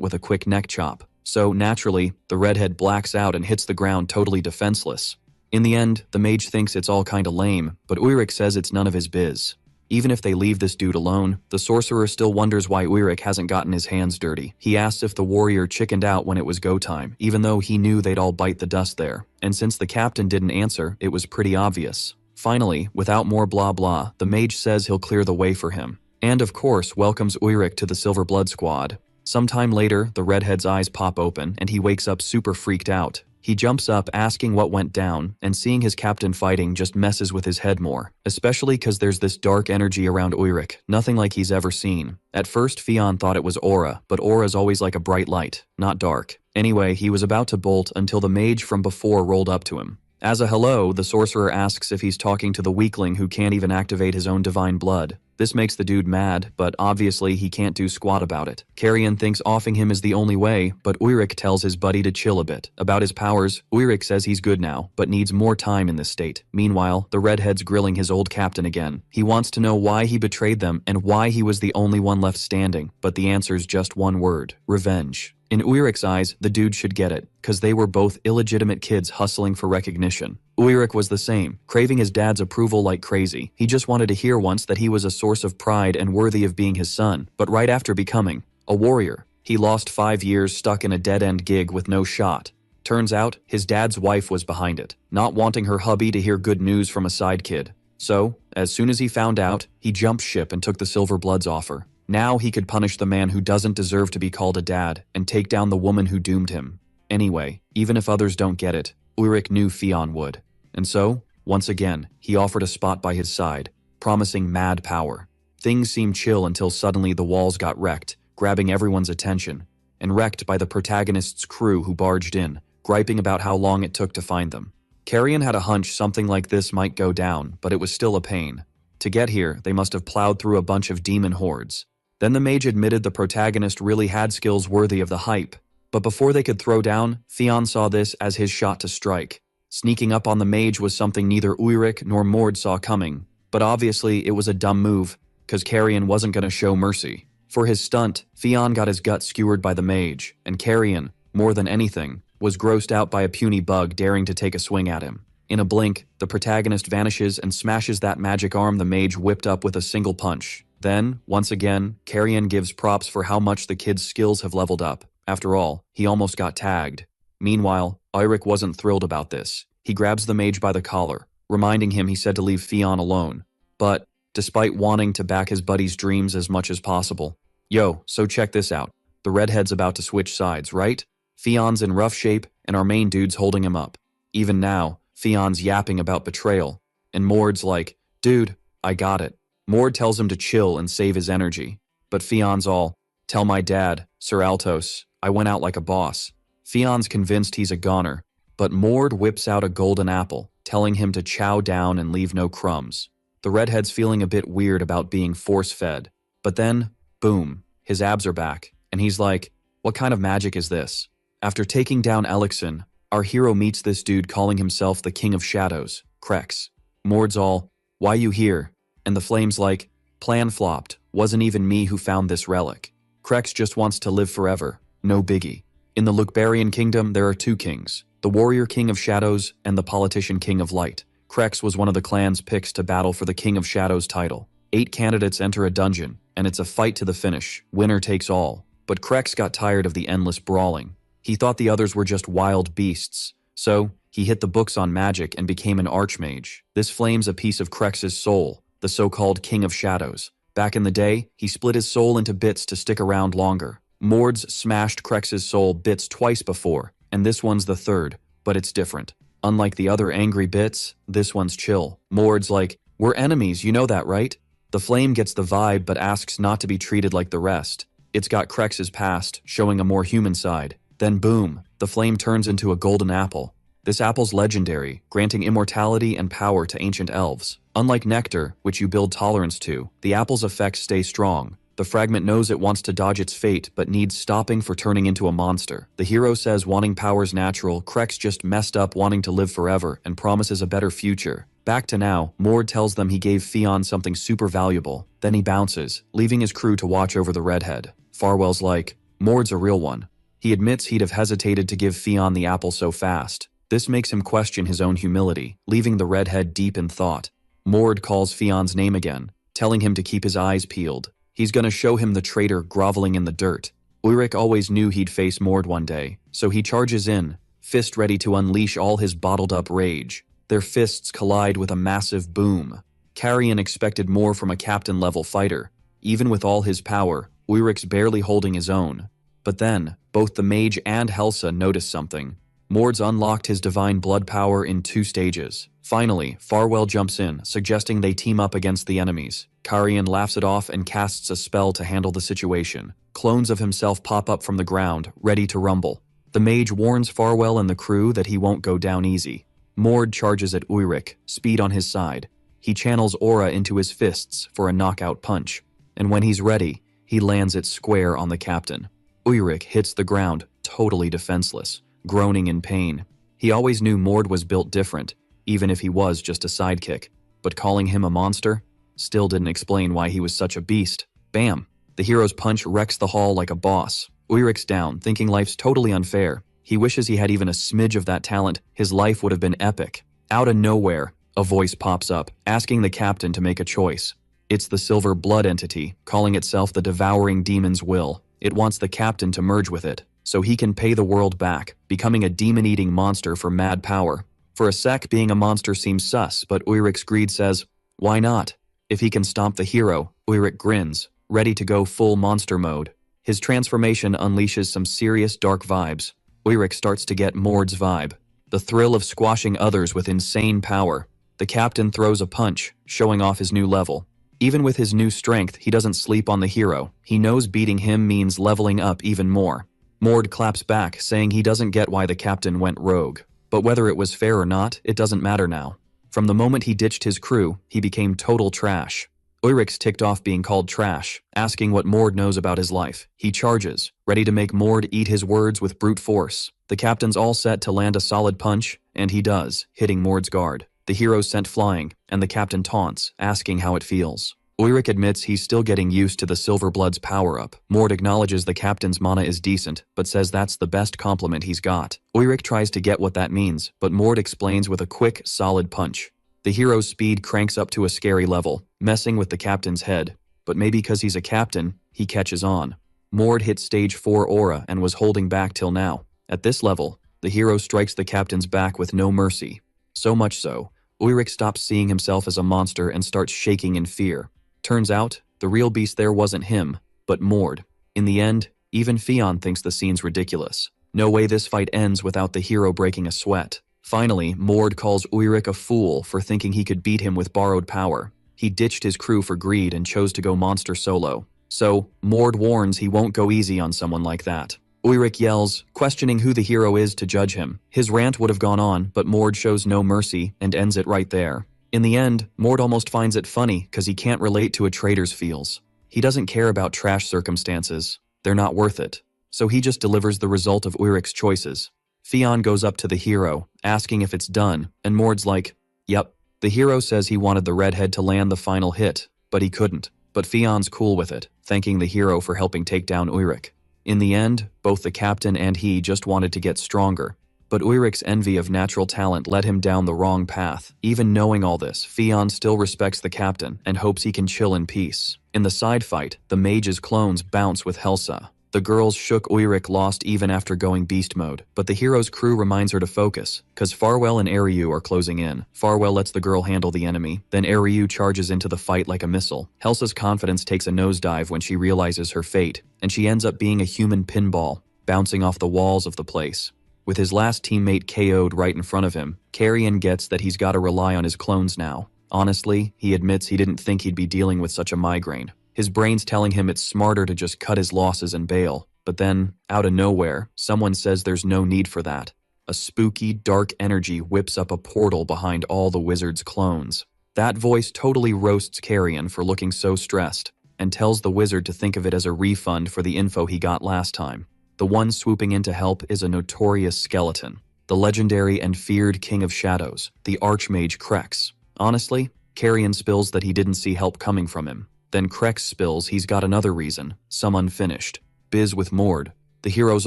with a quick neck chop. So, naturally, the redhead blacks out and hits the ground totally defenseless. In the end, the mage thinks it's all kinda lame, but Ulrich says it's none of his biz. Even if they leave this dude alone, the sorcerer still wonders why Ulrich hasn't gotten his hands dirty. He asks if the warrior chickened out when it was go time, even though he knew they'd all bite the dust there. And since the captain didn't answer, it was pretty obvious. Finally, without more blah blah, the mage says he'll clear the way for him. And of course, welcomes Ulrich to the Silver Blood Squad. Sometime later, the redhead's eyes pop open and he wakes up super freaked out. He jumps up asking what went down, and seeing his captain fighting just messes with his head more, especially cause there's this dark energy around Ulrich, nothing like he's ever seen. At first, Theon thought it was aura, but aura's always like a bright light, not dark. Anyway, he was about to bolt until the mage from before rolled up to him. As a hello, the sorcerer asks if he's talking to the weakling who can't even activate his own divine blood. This makes the dude mad, but obviously he can't do squat about it. Carrion thinks offing him is the only way, but Ulrich tells his buddy to chill a bit. About his powers, Ulrich says he's good now, but needs more time in this state. Meanwhile, the redhead's grilling his old captain again. He wants to know why he betrayed them and why he was the only one left standing, but the answer's just one word: revenge. In Ulrich's eyes, the dude should get it, cause they were both illegitimate kids hustling for recognition. Ulrich was the same, craving his dad's approval like crazy. He just wanted to hear once that he was a source of pride and worthy of being his son. But right after becoming a warrior, he lost 5 years stuck in a dead-end gig with no shot. Turns out, his dad's wife was behind it, not wanting her hubby to hear good news from a side kid. So, as soon as he found out, he jumped ship and took the Silver Blood's offer. Now he could punish the man who doesn't deserve to be called a dad and take down the woman who doomed him. Anyway, even if others don't get it, Ulrich knew Theon would. And so, once again, he offered a spot by his side, promising mad power. Things seemed chill until suddenly the walls got wrecked, grabbing everyone's attention, and wrecked by the protagonist's crew who barged in, griping about how long it took to find them. Carrion had a hunch something like this might go down, but it was still a pain. To get here, they must have plowed through a bunch of demon hordes. Then the mage admitted the protagonist really had skills worthy of the hype. But before they could throw down, Theon saw this as his shot to strike. Sneaking up on the mage was something neither Ulrich nor Mord saw coming. But obviously it was a dumb move, cause Carrion wasn't gonna show mercy. For his stunt, Theon got his gut skewered by the mage, and Carrion, more than anything, was grossed out by a puny bug daring to take a swing at him. In a blink, the protagonist vanishes and smashes that magic arm the mage whipped up with a single punch. Then, once again, Carrion gives props for how much the kid's skills have leveled up. After all, he almost got tagged. Meanwhile, Ulrich wasn't thrilled about this. He grabs the mage by the collar, reminding him he said to leave Theon alone. But, despite wanting to back his buddy's dreams as much as possible, yo, so check this out. The redhead's about to switch sides, right? Theon's in rough shape, and our main dude's holding him up. Even now, Theon's yapping about betrayal, and Mord's like, dude, I got it. Mord tells him to chill and save his energy. But Theon's all, tell my dad, Sir Altos, I went out like a boss. Theon's convinced he's a goner, but Mord whips out a golden apple, telling him to chow down and leave no crumbs. The redhead's feeling a bit weird about being force-fed. But then, boom, his abs are back, and he's like, what kind of magic is this? After taking down Elixon, our hero meets this dude calling himself the King of Shadows, Krex. Mord's all, why you here? And the flame's like, plan flopped, wasn't even me who found this relic. Krex just wants to live forever, no biggie. In the Lucbarian kingdom, there are two kings, the warrior king of shadows and the politician king of light. Krex was one of the clan's picks to battle for the King of Shadows title. 8 candidates enter a dungeon, and it's a fight to the finish, winner takes all. But Krex got tired of the endless brawling. He thought the others were just wild beasts, so he He hit the books on magic and became an archmage. This flames a piece of Crex's soul, the so-called King of Shadows. Back in the day, he split his soul into bits to stick around longer. Mord's smashed Crex's soul bits twice before, and this one's the third, but it's different. Unlike the other angry bits, this one's chill. Mord's like, "We're enemies, you know that, right?" The flame gets the vibe but asks not to be treated like the rest. It's got Crex's past, showing a more human side. Then boom, the flame turns into a golden apple. This apple's legendary, granting immortality and power to ancient elves. Unlike nectar, which you build tolerance to, the apple's effects stay strong. The fragment knows it wants to dodge its fate but needs stopping for turning into a monster. The hero says wanting power's natural, Crex just messed up wanting to live forever and promises a better future. Back to now, Mord tells them he gave Theon something super valuable. Then he bounces, leaving his crew to watch over the redhead. Farwell's like, "Mord's a real one." He admits he'd have hesitated to give Theon the apple so fast. This makes him question his own humility, leaving the redhead deep in thought. Mord calls Theon's name again, telling him to keep his eyes peeled. He's gonna show him the traitor groveling in the dirt. Ulrich always knew he'd face Mord one day, so he charges in, fist ready to unleash all his bottled-up rage. Their fists collide with a massive boom. Carrion expected more from a captain-level fighter. Even with all his power, Ulrich's barely holding his own. But then, both the mage and Helsa notice something. Mord's unlocked his divine blood power in 2 stages. Finally, Farwell jumps in, suggesting they team up against the enemies. Carrion laughs it off and casts a spell to handle the situation. Clones of himself pop up from the ground, ready to rumble. The mage warns Farwell and the crew that he won't go down easy. Mord charges at Ulrich, speed on his side. He channels aura into his fists for a knockout punch. And when he's ready, he lands it square on the captain. Ulrich hits the ground, totally defenseless, groaning in pain. He always knew Mord was built different, even if he was just a sidekick. But calling him a monster still didn't explain why he was such a beast. Bam! The hero's punch wrecks the hall like a boss. Ulrich's down, thinking life's totally unfair. He wishes he had even a smidge of that talent. His life would have been epic. Out of nowhere, a voice pops up, asking the captain to make a choice. It's the silver blood entity, calling itself the devouring demon's will. It wants the captain to merge with it, so he can pay the world back, becoming a demon-eating monster for mad power. For a sec, being a monster seems sus, but Ulrich's greed says, why not? If he can stomp the hero, Ulrich grins, ready to go full monster mode. His transformation unleashes some serious dark vibes. Ulrich starts to get Mord's vibe, the thrill of squashing others with insane power. The captain throws a punch, showing off his new level. Even with his new strength, he doesn't sleep on the hero. He knows beating him means leveling up even more. Mord claps back, saying he doesn't get why the captain went rogue. But whether it was fair or not, it doesn't matter now. From the moment he ditched his crew, he became total trash. Ulrich's ticked off being called trash, asking what Mord knows about his life. He charges, ready to make Mord eat his words with brute force. The captain's all set to land a solid punch, and he does, hitting Mord's guard. The hero's sent flying, and the captain taunts, asking how it feels. Ulrich admits he's still getting used to the Silver Blood's power-up. Mord acknowledges the captain's mana is decent, but says that's the best compliment he's got. Ulrich tries to get what that means, but Mord explains with a quick, solid punch. The hero's speed cranks up to a scary level, messing with the captain's head. But maybe because he's a captain, he catches on. Mord hit stage 4 aura and was holding back till now. At this level, the hero strikes the captain's back with no mercy. So much so, Ulrich stops seeing himself as a monster and starts shaking in fear. Turns out, the real beast there wasn't him, but Mord. In the end, even Theon thinks the scene's ridiculous. No way this fight ends without the hero breaking a sweat. Finally, Mord calls Ulrich a fool for thinking he could beat him with borrowed power. He ditched his crew for greed and chose to go monster solo. So, Mord warns he won't go easy on someone like that. Ulrich yells, questioning who the hero is to judge him. His rant would have gone on, but Mord shows no mercy and ends it right there. In the end, Mord almost finds it funny because he can't relate to a traitor's feels. He doesn't care about trash circumstances. They're not worth it. So he just delivers the result of Ulrich's choices. Theon goes up to the hero, asking if it's done, and Mord's like, yep. The hero says he wanted the redhead to land the final hit, but he couldn't. But Theon's cool with it, thanking the hero for helping take down Ulrich. In the end, both the captain and he just wanted to get stronger. But Ulrich's envy of natural talent led him down the wrong path. Even knowing all this, Theon still respects the captain and hopes he can chill in peace. In the side fight, the mage's clones bounce with Helsa. The girls shook Ulrich lost even after going beast mode, but the hero's crew reminds her to focus, cause Farwell and Ariu are closing in. Farwell lets the girl handle the enemy, then Ariu charges into the fight like a missile. Helsa's confidence takes a nosedive when she realizes her fate, and she ends up being a human pinball, bouncing off the walls of the place. With his last teammate KO'd right in front of him, Carrion gets that he's gotta rely on his clones now. Honestly, he admits he didn't think he'd be dealing with such a migraine. His brain's telling him it's smarter to just cut his losses and bail. But then, out of nowhere, someone says there's no need for that. A spooky, dark energy whips up a portal behind all the wizard's clones. That voice totally roasts Carrion for looking so stressed, and tells the wizard to think of it as a refund for the info he got last time. The one swooping in to help is a notorious skeleton, the legendary and feared King of Shadows, the Archmage Krex. Honestly, Carrion spills that he didn't see help coming from him. Then Krex spills he's got another reason, some unfinished. Biz with Mord. The hero's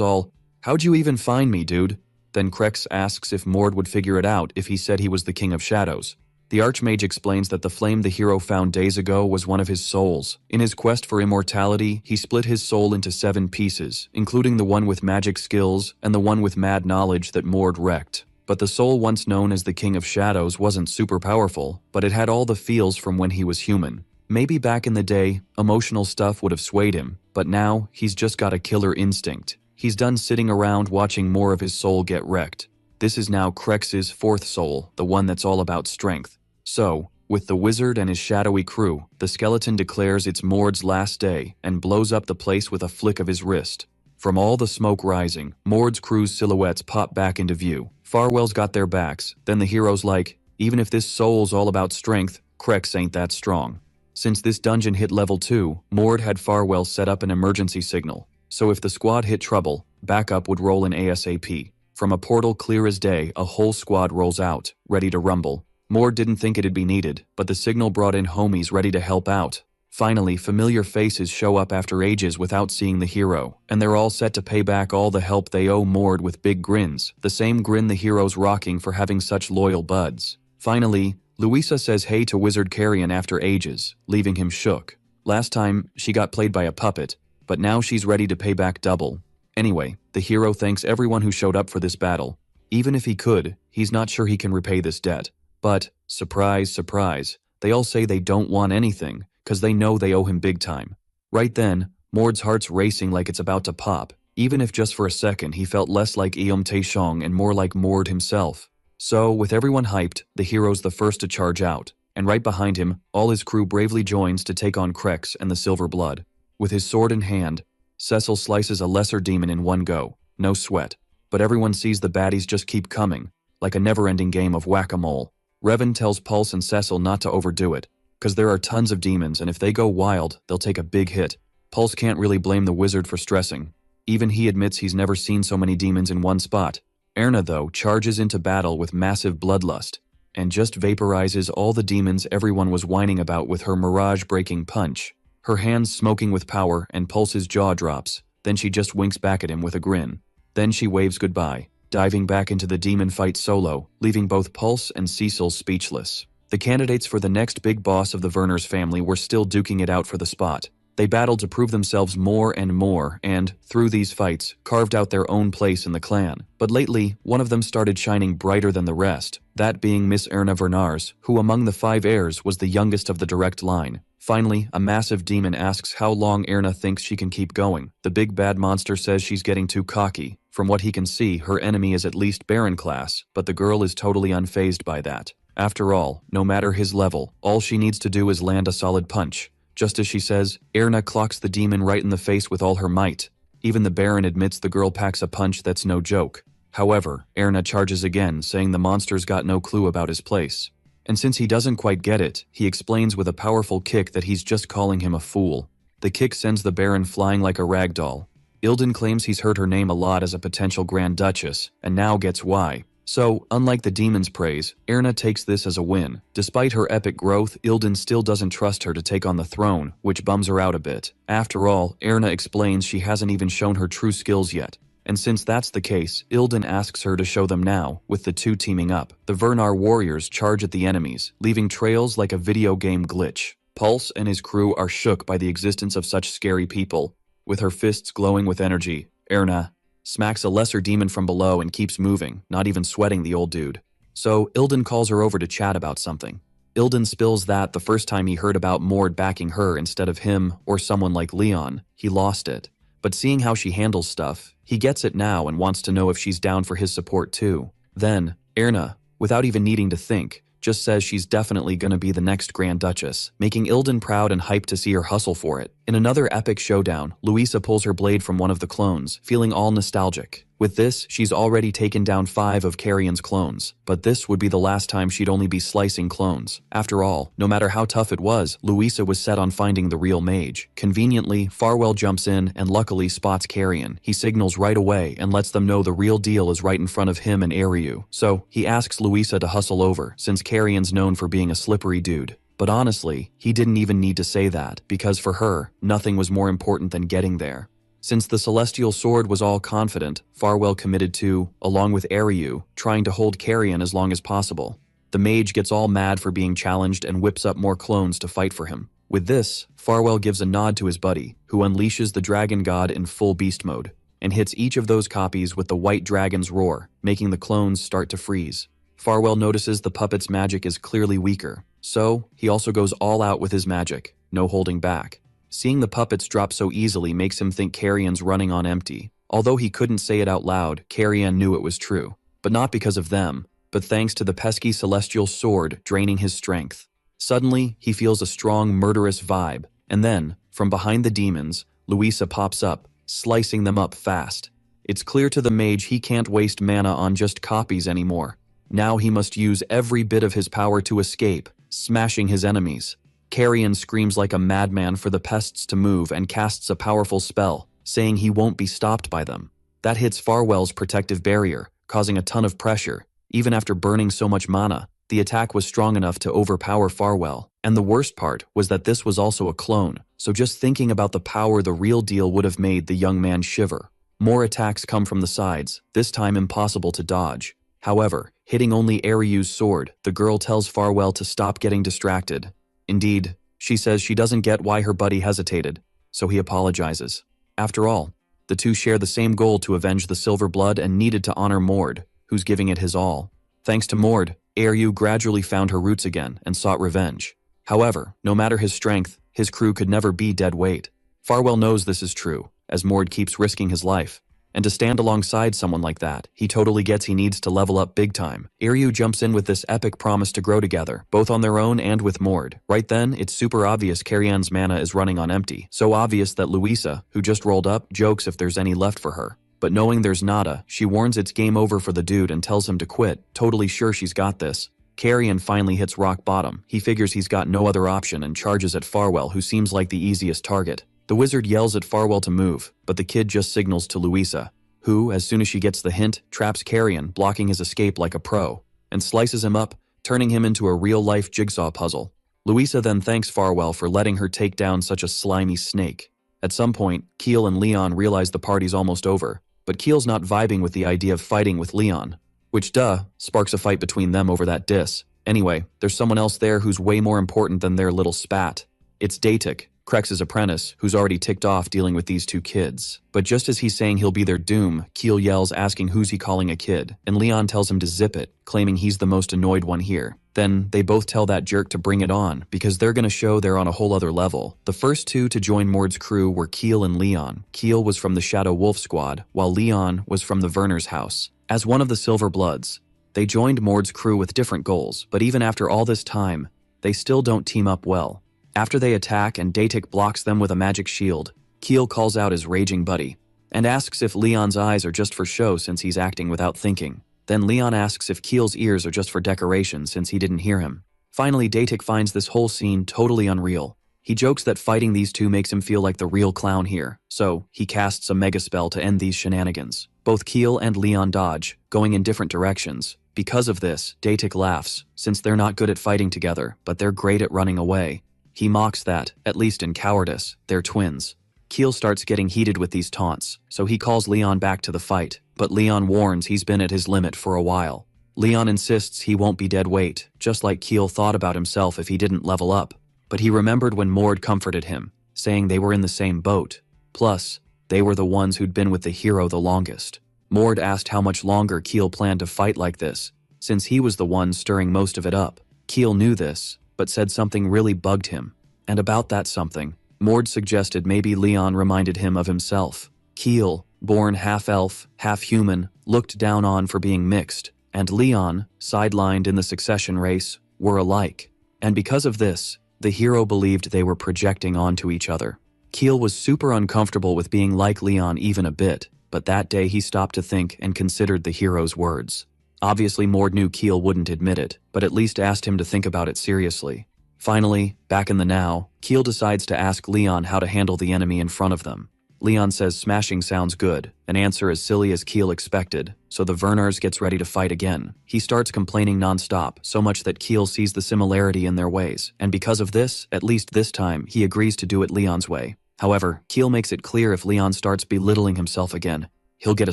all, "How'd you even find me, dude?" Then Krex asks if Mord would figure it out if he said he was the King of Shadows. The Archmage explains that the flame the hero found days ago was one of his souls. In his quest for immortality, he split his soul into 7 pieces, including the one with magic skills and the one with mad knowledge that Mord wrecked. But the soul once known as the King of Shadows wasn't super powerful, but it had all the feels from when he was human. Maybe back in the day, emotional stuff would have swayed him, but now he's just got a killer instinct. He's done sitting around watching more of his soul get wrecked. This is now Krex's 4th soul, the one that's all about strength. So, with the wizard and his shadowy crew, the skeleton declares it's Mord's last day and blows up the place with a flick of his wrist. From all the smoke rising, Mord's crew's silhouettes pop back into view. Farwell's got their backs, then the hero's like, even if this soul's all about strength, Krex ain't that strong. Since this dungeon hit level 2, Mord had Farwell set up an emergency signal, so if the squad hit trouble, backup would roll in ASAP. From a portal clear as day, a whole squad rolls out, ready to rumble. Mord didn't think it'd be needed, but the signal brought in homies ready to help out. Finally, familiar faces show up after ages without seeing the hero, and they're all set to pay back all the help they owe Mord with big grins, the same grin the hero's rocking for having such loyal buds. Finally, Louisa says hey to Wizard Carrion after ages, leaving him shook. Last time, she got played by a puppet, but now she's ready to pay back double. Anyway, the hero thanks everyone who showed up for this battle. Even if he could, he's not sure he can repay this debt. But, surprise, surprise, they all say they don't want anything, cause they know they owe him big time. Right then, Mord's heart's racing like it's about to pop. Even if just for a second he felt less like Eom Taeshong and more like Mord himself. So, with everyone hyped, the hero's the first to charge out, and right behind him, all his crew bravely joins to take on Krex and the Silver Blood. With his sword in hand, Cecil slices a lesser demon in one go, no sweat. But everyone sees the baddies just keep coming, like a never-ending game of whack-a-mole. Revan tells Pulse and Cecil not to overdo it, cause there are tons of demons and if they go wild, they'll take a big hit. Pulse can't really blame the wizard for stressing. Even he admits he's never seen so many demons in one spot. Erna, though, charges into battle with massive bloodlust, and just vaporizes all the demons everyone was whining about with her mirage-breaking punch. Her hands smoking with power and Pulse's jaw drops, then she just winks back at him with a grin. Then she waves goodbye, diving back into the demon fight solo, leaving both Pulse and Cecil speechless. The candidates for the next big boss of the Werner's family were still duking it out for the spot. They battled to prove themselves more and more and, through these fights, carved out their own place in the clan. But lately, one of them started shining brighter than the rest, that being Miss Erna Vernars, who among the 5 heirs was the youngest of the direct line. Finally, a massive demon asks how long Erna thinks she can keep going. The big bad monster says she's getting too cocky. From what he can see, her enemy is at least Baron class, but the girl is totally unfazed by that. After all, no matter his level, all she needs to do is land a solid punch. Just as she says, Erna clocks the demon right in the face with all her might. Even the Baron admits the girl packs a punch that's no joke. However, Erna charges again, saying the monster's got no clue about his place. And since he doesn't quite get it, he explains with a powerful kick that he's just calling him a fool. The kick sends the Baron flying like a rag doll. Ilden claims he's heard her name a lot as a potential Grand Duchess, and now gets why. So, unlike the demon's praise, Erna takes this as a win. Despite her epic growth, Ilden still doesn't trust her to take on the throne, which bums her out a bit. After all, Erna explains she hasn't even shown her true skills yet. And since that's the case, Ilden asks her to show them now, with the two teaming up. The Vernar warriors charge at the enemies, leaving trails like a video game glitch. Pulse and his crew are shook by the existence of such scary people. With her fists glowing with energy, Erna smacks a lesser demon from below and keeps moving, not even sweating the old dude. So, Ilden calls her over to chat about something. Ilden spills that the first time he heard about Mord backing her instead of him or someone like Leon, he lost it. But seeing how she handles stuff, he gets it now and wants to know if she's down for his support too. Then, Erna, without even needing to think, just says she's definitely gonna be the next Grand Duchess, making Ilden proud and hyped to see her hustle for it. In another epic showdown, Luisa pulls her blade from one of the clones, feeling all nostalgic. With this, she's already taken down 5 of Carrion's clones, but this would be the last time she'd only be slicing clones. After all, no matter how tough it was, Luisa was set on finding the real mage. Conveniently, Farwell jumps in and luckily spots Carrion. He signals right away and lets them know the real deal is right in front of him and Ariu. So, he asks Luisa to hustle over, since Carrion's known for being a slippery dude. But honestly, he didn't even need to say that, because for her, nothing was more important than getting there. Since the Celestial Sword was all confident, Farwell committed to, along with Ariu, trying to hold Carrion as long as possible. The mage gets all mad for being challenged and whips up more clones to fight for him. With this, Farwell gives a nod to his buddy, who unleashes the Dragon God in full beast mode, and hits each of those copies with the White Dragon's roar, making the clones start to freeze. Farwell notices the puppet's magic is clearly weaker, so he also goes all out with his magic, no holding back. Seeing the puppets drop so easily makes him think Carrion's running on empty. Although he couldn't say it out loud, Carrion knew it was true. But not because of them, but thanks to the pesky Celestial Sword draining his strength. Suddenly, he feels a strong, murderous vibe, and then, from behind the demons, Luisa pops up, slicing them up fast. It's clear to the mage he can't waste mana on just copies anymore. Now he must use every bit of his power to escape, smashing his enemies. Carrion screams like a madman for the pests to move and casts a powerful spell, saying he won't be stopped by them. That hits Farwell's protective barrier, causing a ton of pressure. Even after burning so much mana, the attack was strong enough to overpower Farwell. And the worst part was that this was also a clone, so just thinking about the power the real deal would have made the young man shiver. More attacks come from the sides, this time impossible to dodge. However, hitting only Ariu's sword, the girl tells Farwell to stop getting distracted. Indeed, she says she doesn't get why her buddy hesitated, so he apologizes. After all, the two share the same goal to avenge the Silver Blood and needed to honor Mord, who's giving it his all. Thanks to Mord, Ariu gradually found her roots again and sought revenge. However, no matter his strength, his crew could never be dead weight. Farwell knows this is true, as Mord keeps risking his life. And to stand alongside someone like that, he totally gets he needs to level up big time. Ariu jumps in with this epic promise to grow together, both on their own and with Mord. Right then, it's super obvious Carrion's mana is running on empty. So obvious that Luisa, who just rolled up, jokes if there's any left for her. But knowing there's nada, she warns it's game over for the dude and tells him to quit, totally sure she's got this. Carrion finally hits rock bottom. He figures he's got no other option and charges at Farwell, who seems like the easiest target. The wizard yells at Farwell to move, but the kid just signals to Luisa, who, as soon as she gets the hint, traps Carrion, blocking his escape like a pro, and slices him up, turning him into a real-life jigsaw puzzle. Luisa then thanks Farwell for letting her take down such a slimy snake. At some point, Keel and Leon realize the party's almost over, but Keel's not vibing with the idea of fighting with Leon, which sparks a fight between them over that diss. Anyway, there's someone else there who's way more important than their little spat. It's Datik, Krex's apprentice, who's already ticked off dealing with these two kids. But just as he's saying he'll be their doom, Keel yells asking who's he calling a kid, and Leon tells him to zip it, claiming he's the most annoyed one here. Then, they both tell that jerk to bring it on, because they're gonna show they're on a whole other level. The first two to join Mord's crew were Keel and Leon. Keel was from the Shadow Wolf squad, while Leon was from the Werner's house. As one of the Silver Bloods, they joined Mord's crew with different goals, but even after all this time, they still don't team up well. After they attack and Datik blocks them with a magic shield, Keel calls out his raging buddy, and asks if Leon's eyes are just for show since he's acting without thinking. Then Leon asks if Keel's ears are just for decoration since he didn't hear him. Finally, Datik finds this whole scene totally unreal. He jokes that fighting these two makes him feel like the real clown here, so he casts a mega spell to end these shenanigans. Both Keel and Leon dodge, going in different directions. Because of this, Datik laughs, since they're not good at fighting together, but they're great at running away. He mocks that, at least in cowardice, they're twins. Keel starts getting heated with these taunts, so he calls Leon back to the fight, but Leon warns he's been at his limit for a while. Leon insists he won't be dead weight, just like Keel thought about himself if he didn't level up. But he remembered when Mord comforted him, saying they were in the same boat. Plus, they were the ones who'd been with the hero the longest. Mord asked how much longer Keel planned to fight like this, since he was the one stirring most of it up. Keel knew this, but said something really bugged him. And about that something, Mord suggested maybe Leon reminded him of himself. Keel, born half-elf, half-human, looked down on for being mixed, and Leon, sidelined in the succession race, were alike. And because of this, the hero believed they were projecting onto each other. Keel was super uncomfortable with being like Leon even a bit, but that day he stopped to think and considered the hero's words. Obviously Mord knew Keel wouldn't admit it, but at least asked him to think about it seriously. Finally, back in the now, Keel decides to ask Leon how to handle the enemy in front of them. Leon says smashing sounds good, an answer as silly as Keel expected, so the Vernars gets ready to fight again. He starts complaining non-stop, so much that Keel sees the similarity in their ways, and because of this, at least this time, he agrees to do it Leon's way. However, Keel makes it clear if Leon starts belittling himself again, he'll get a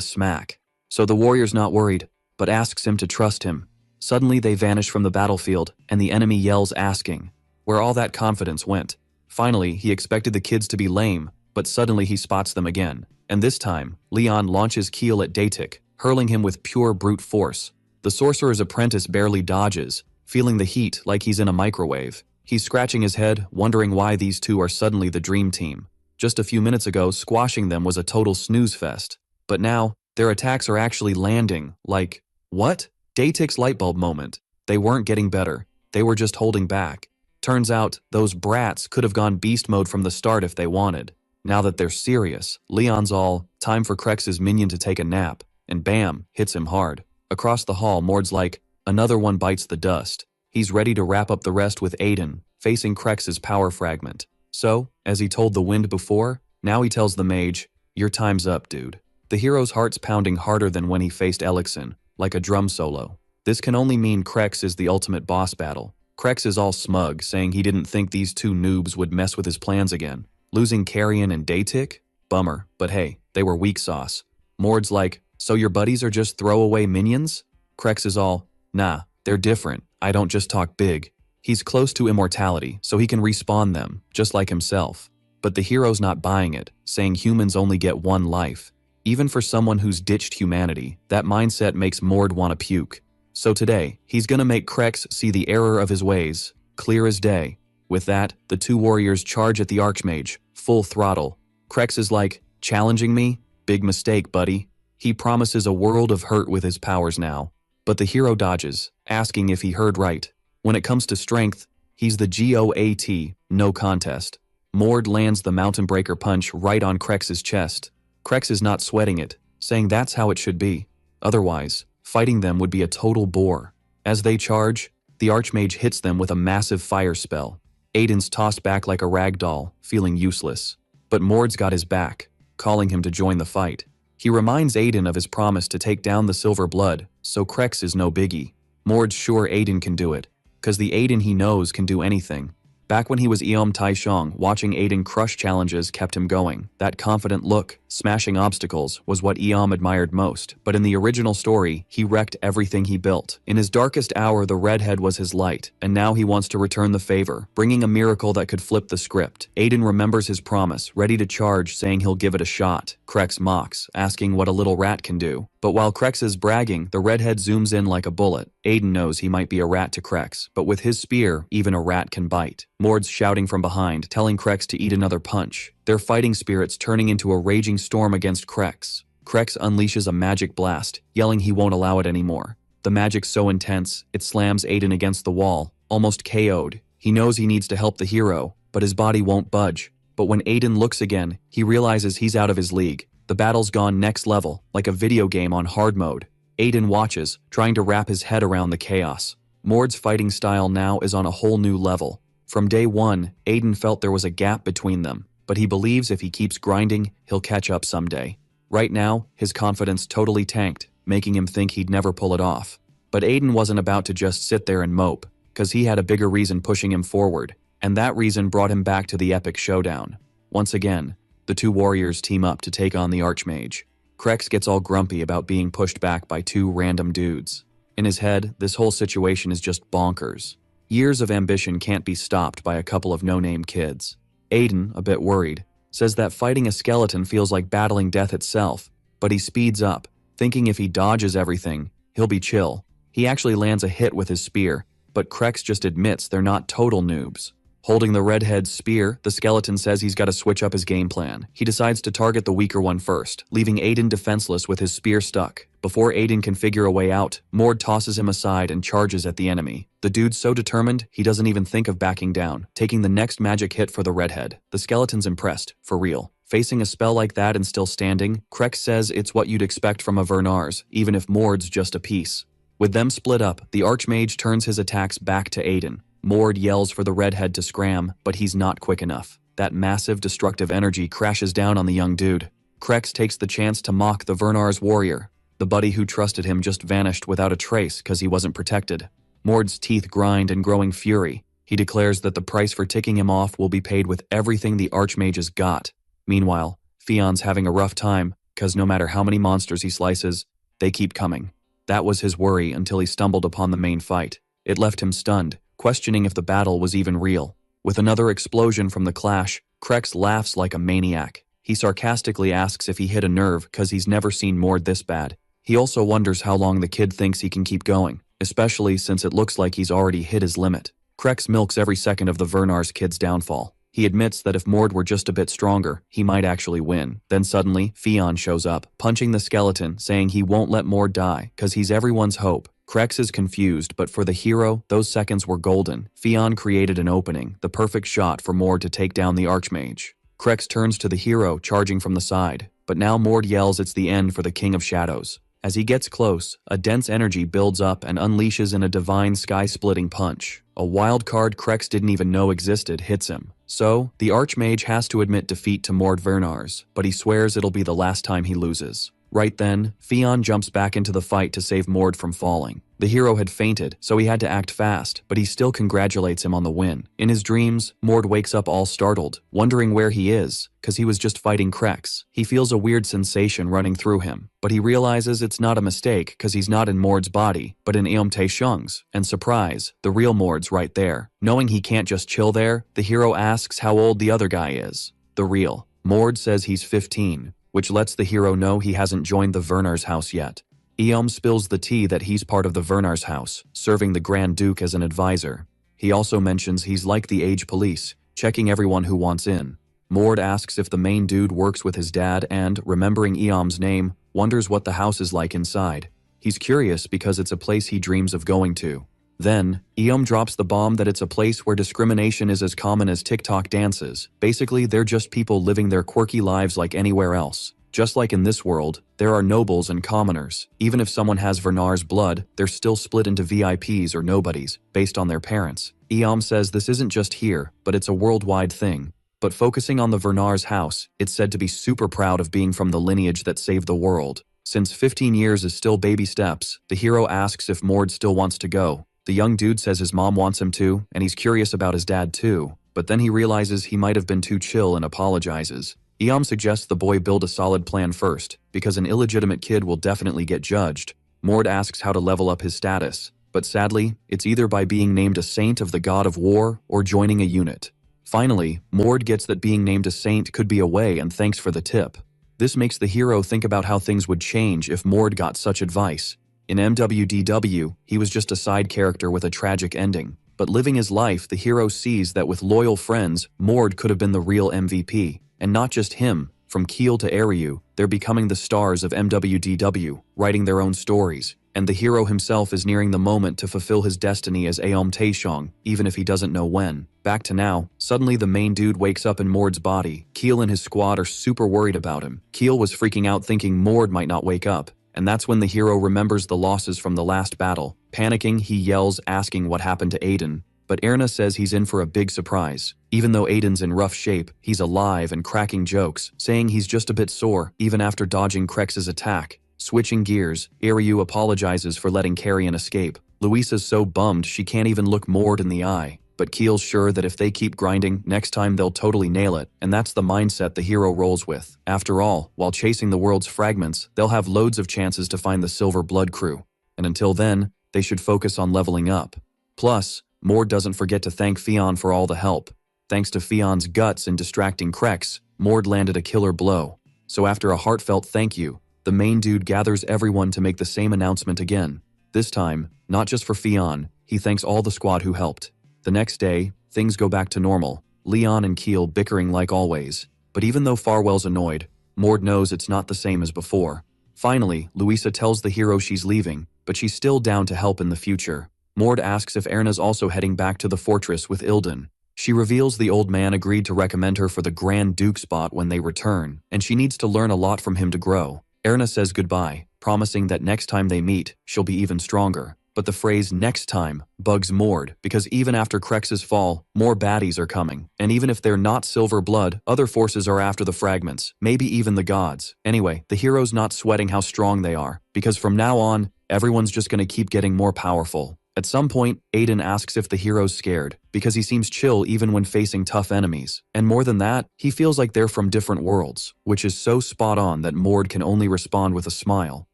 smack. So the warrior's not worried, but asks him to trust him. Suddenly they vanish from the battlefield, and the enemy yells asking where all that confidence went. Finally, he expected the kids to be lame, but suddenly he spots them again. And this time, Leon launches Keel at Datik, hurling him with pure brute force. The sorcerer's apprentice barely dodges, feeling the heat like he's in a microwave. He's scratching his head, wondering why these two are suddenly the dream team. Just a few minutes ago, squashing them was a total snooze fest. But now, their attacks are actually landing, like, what? Datik's lightbulb moment. They weren't getting better, they were just holding back. Turns out, those brats could have gone beast mode from the start if they wanted. Now that they're serious, Leon's all, time for Krex's minion to take a nap, and bam, hits him hard. Across the hall, Mord's like, another one bites the dust. He's ready to wrap up the rest with Aiden, facing Krex's power fragment. So, as he told the wind before, now he tells the mage, your time's up, dude. The hero's heart's pounding harder than when he faced Elixin, like a drum solo. This can only mean Krex is the ultimate boss battle. Krex is all smug, saying he didn't think these two noobs would mess with his plans again. Losing Carrion and Datik? Bummer, but hey, they were weak sauce. Mord's like, so your buddies are just throwaway minions? Krex is all, nah, they're different, I don't just talk big. He's close to immortality, so he can respawn them, just like himself. But the hero's not buying it, saying humans only get one life. Even for someone who's ditched humanity, that mindset makes Mord want to puke. So today, he's gonna make Krex see the error of his ways, clear as day. With that, the two warriors charge at the Archmage, full throttle. Krex is like, challenging me? Big mistake, buddy. He promises a world of hurt with his powers now. But the hero dodges, asking if he heard right. When it comes to strength, he's the GOAT, no contest. Mord lands the Mountain Breaker punch right on Krex's chest. Krex is not sweating it, saying that's how it should be. Otherwise, fighting them would be a total bore. As they charge, the Archmage hits them with a massive fire spell. Aiden's tossed back like a rag doll, feeling useless. But Mord's got his back, calling him to join the fight. He reminds Aiden of his promise to take down the Silver Blood, so Krex is no biggie. Mord's sure Aiden can do it, cause the Aiden he knows can do anything. Back when he was Eom Taishong, watching Aiden crush challenges kept him going. That confident look, smashing obstacles, was what Eom admired most. But in the original story, he wrecked everything he built. In his darkest hour, the redhead was his light, and now he wants to return the favor, bringing a miracle that could flip the script. Aiden remembers his promise, ready to charge, saying he'll give it a shot. Krex mocks, asking what a little rat can do. But while Krex is bragging, the redhead zooms in like a bullet. Aiden knows he might be a rat to Krex, but with his spear, even a rat can bite. Mord's shouting from behind, telling Krex to eat another punch. Their fighting spirits turning into a raging storm against Krex. Krex unleashes a magic blast, yelling he won't allow it anymore. The magic's so intense, it slams Aiden against the wall, almost KO'd. He knows he needs to help the hero, but his body won't budge. But when Aiden looks again, he realizes he's out of his league. The battle's gone next level, like a video game on hard mode. Aiden watches, trying to wrap his head around the chaos. Mord's fighting style now is on a whole new level. From day one, Aiden felt there was a gap between them, but he believes if he keeps grinding, he'll catch up someday. Right now, his confidence totally tanked, making him think he'd never pull it off. But Aiden wasn't about to just sit there and mope, cause he had a bigger reason pushing him forward, and that reason brought him back to the epic showdown. Once again, the two warriors team up to take on the Archmage. Krex gets all grumpy about being pushed back by two random dudes. In his head, this whole situation is just bonkers. Years of ambition can't be stopped by a couple of no-name kids. Aiden, a bit worried, says that fighting a skeleton feels like battling death itself, but he speeds up, thinking if he dodges everything, he'll be chill. He actually lands a hit with his spear, but Krex just admits they're not total noobs. Holding the redhead's spear, the skeleton says he's got to switch up his game plan. He decides to target the weaker one first, leaving Aiden defenseless with his spear stuck. Before Aiden can figure a way out, Mord tosses him aside and charges at the enemy. The dude's so determined, he doesn't even think of backing down, taking the next magic hit for the redhead. The skeleton's impressed, for real. Facing a spell like that and still standing, Krex says it's what you'd expect from a Vernars, even if Mord's just a piece. With them split up, the Archmage turns his attacks back to Aiden. Mord yells for the redhead to scram, but he's not quick enough. That massive destructive energy crashes down on the young dude. Krex takes the chance to mock the Vernars warrior. The buddy who trusted him just vanished without a trace because he wasn't protected. Mord's teeth grind in growing fury. He declares that the price for ticking him off will be paid with everything the Archmage has got. Meanwhile, Fion's having a rough time, because no matter how many monsters he slices, they keep coming. That was his worry until he stumbled upon the main fight. It left him stunned, questioning if the battle was even real. With another explosion from the clash, Krex laughs like a maniac. He sarcastically asks if he hit a nerve because he's never seen Mord this bad. He also wonders how long the kid thinks he can keep going, especially since it looks like he's already hit his limit. Krex milks every second of the Vernars kid's downfall. He admits that if Mord were just a bit stronger, he might actually win. Then suddenly, Fion shows up, punching the skeleton, saying he won't let Mord die, cause he's everyone's hope. Krex is confused, but for the hero, those seconds were golden. Fion created an opening, the perfect shot for Mord to take down the Archmage. Krex turns to the hero, charging from the side, but now Mord yells it's the end for the King of Shadows. As he gets close, a dense energy builds up and unleashes in a divine sky-splitting punch. A wild card Krex didn't even know existed hits him. So, the Archmage has to admit defeat to Mord Vernars, but he swears it'll be the last time he loses. Right then, Fion jumps back into the fight to save Mord from falling. The hero had fainted, so he had to act fast, but he still congratulates him on the win. In his dreams, Mord wakes up all startled, wondering where he is, cause he was just fighting Krex. He feels a weird sensation running through him, but he realizes it's not a mistake cause he's not in Mord's body, but in Eom Tae-shung's. And surprise, the real Mord's right there. Knowing he can't just chill there, the hero asks how old the other guy is. The real. Mord says he's 15, which lets the hero know he hasn't joined the Vernars house yet. Eom spills the tea that he's part of the Vernars house, serving the Grand Duke as an advisor. He also mentions he's like the age police, checking everyone who wants in. Mord asks if the main dude works with his dad and, remembering Eom's name, wonders what the house is like inside. He's curious because it's a place he dreams of going to. Then, Eom drops the bomb that it's a place where discrimination is as common as TikTok dances. Basically, they're just people living their quirky lives like anywhere else. Just like in this world, there are nobles and commoners. Even if someone has Vernars blood, they're still split into VIPs or nobodies, based on their parents. Eom says this isn't just here, but it's a worldwide thing. But focusing on the Vernars house, it's said to be super proud of being from the lineage that saved the world. Since 15 years is still baby steps, the hero asks if Mord still wants to go. The young dude says his mom wants him to, and he's curious about his dad too. But then he realizes he might have been too chill and apologizes. Eom suggests the boy build a solid plan first, because an illegitimate kid will definitely get judged. Mord asks how to level up his status, but sadly, it's either by being named a saint of the god of war or joining a unit. Finally, Mord gets that being named a saint could be a way and thanks for the tip. This makes the hero think about how things would change if Mord got such advice. In MWDW, he was just a side character with a tragic ending. But living his life, the hero sees that with loyal friends, Mord could have been the real MVP. And not just him, from Kiel to Ariu, they're becoming the stars of MWDW, writing their own stories. And the hero himself is nearing the moment to fulfill his destiny as Eom Tae-shung, even if he doesn't know when. Back to now, suddenly the main dude wakes up in Mord's body. Kiel and his squad are super worried about him. Kiel was freaking out thinking Mord might not wake up. And that's when the hero remembers the losses from the last battle. Panicking, he yells, asking what happened to Aiden. But Erna says he's in for a big surprise. Even though Aiden's in rough shape, he's alive and cracking jokes, saying he's just a bit sore, even after dodging Krex's attack. Switching gears, Ariu apologizes for letting Carrion escape. Luisa's so bummed she can't even look Mord in the eye. But Kiel's sure that if they keep grinding, next time they'll totally nail it, and that's the mindset the hero rolls with. After all, while chasing the world's fragments, they'll have loads of chances to find the Silver Blood crew. And until then, they should focus on leveling up. Plus, Mord doesn't forget to thank Fion for all the help. Thanks to Fion's guts in distracting Krex, Mord landed a killer blow. So after a heartfelt thank you, the main dude gathers everyone to make the same announcement again. This time, not just for Fionn, he thanks all the squad who helped. The next day, things go back to normal, Leon and Keel bickering like always. But even though Farwell's annoyed, Mord knows it's not the same as before. Finally, Louisa tells the hero she's leaving, but she's still down to help in the future. Mord asks if Erna's also heading back to the fortress with Ilden. She reveals the old man agreed to recommend her for the Grand Duke spot when they return, and she needs to learn a lot from him to grow. Erna says goodbye, promising that next time they meet, she'll be even stronger. But the phrase "next time" bugs Mord, because even after Krex's fall, more baddies are coming. And even if they're not silver blood, other forces are after the fragments, maybe even the gods. Anyway, the hero's not sweating how strong they are, because from now on, everyone's just gonna keep getting more powerful. At some point, Aiden asks if the hero's scared, because he seems chill even when facing tough enemies. And more than that, he feels like they're from different worlds, which is so spot on that Mord can only respond with a smile.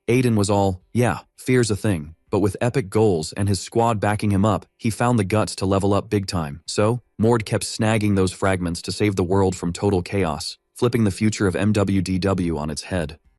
Aiden was all, yeah, fear's a thing. But with epic goals and his squad backing him up, he found the guts to level up big time. So, Mord kept snagging those fragments to save the world from total chaos, flipping the future of MWDW on its head.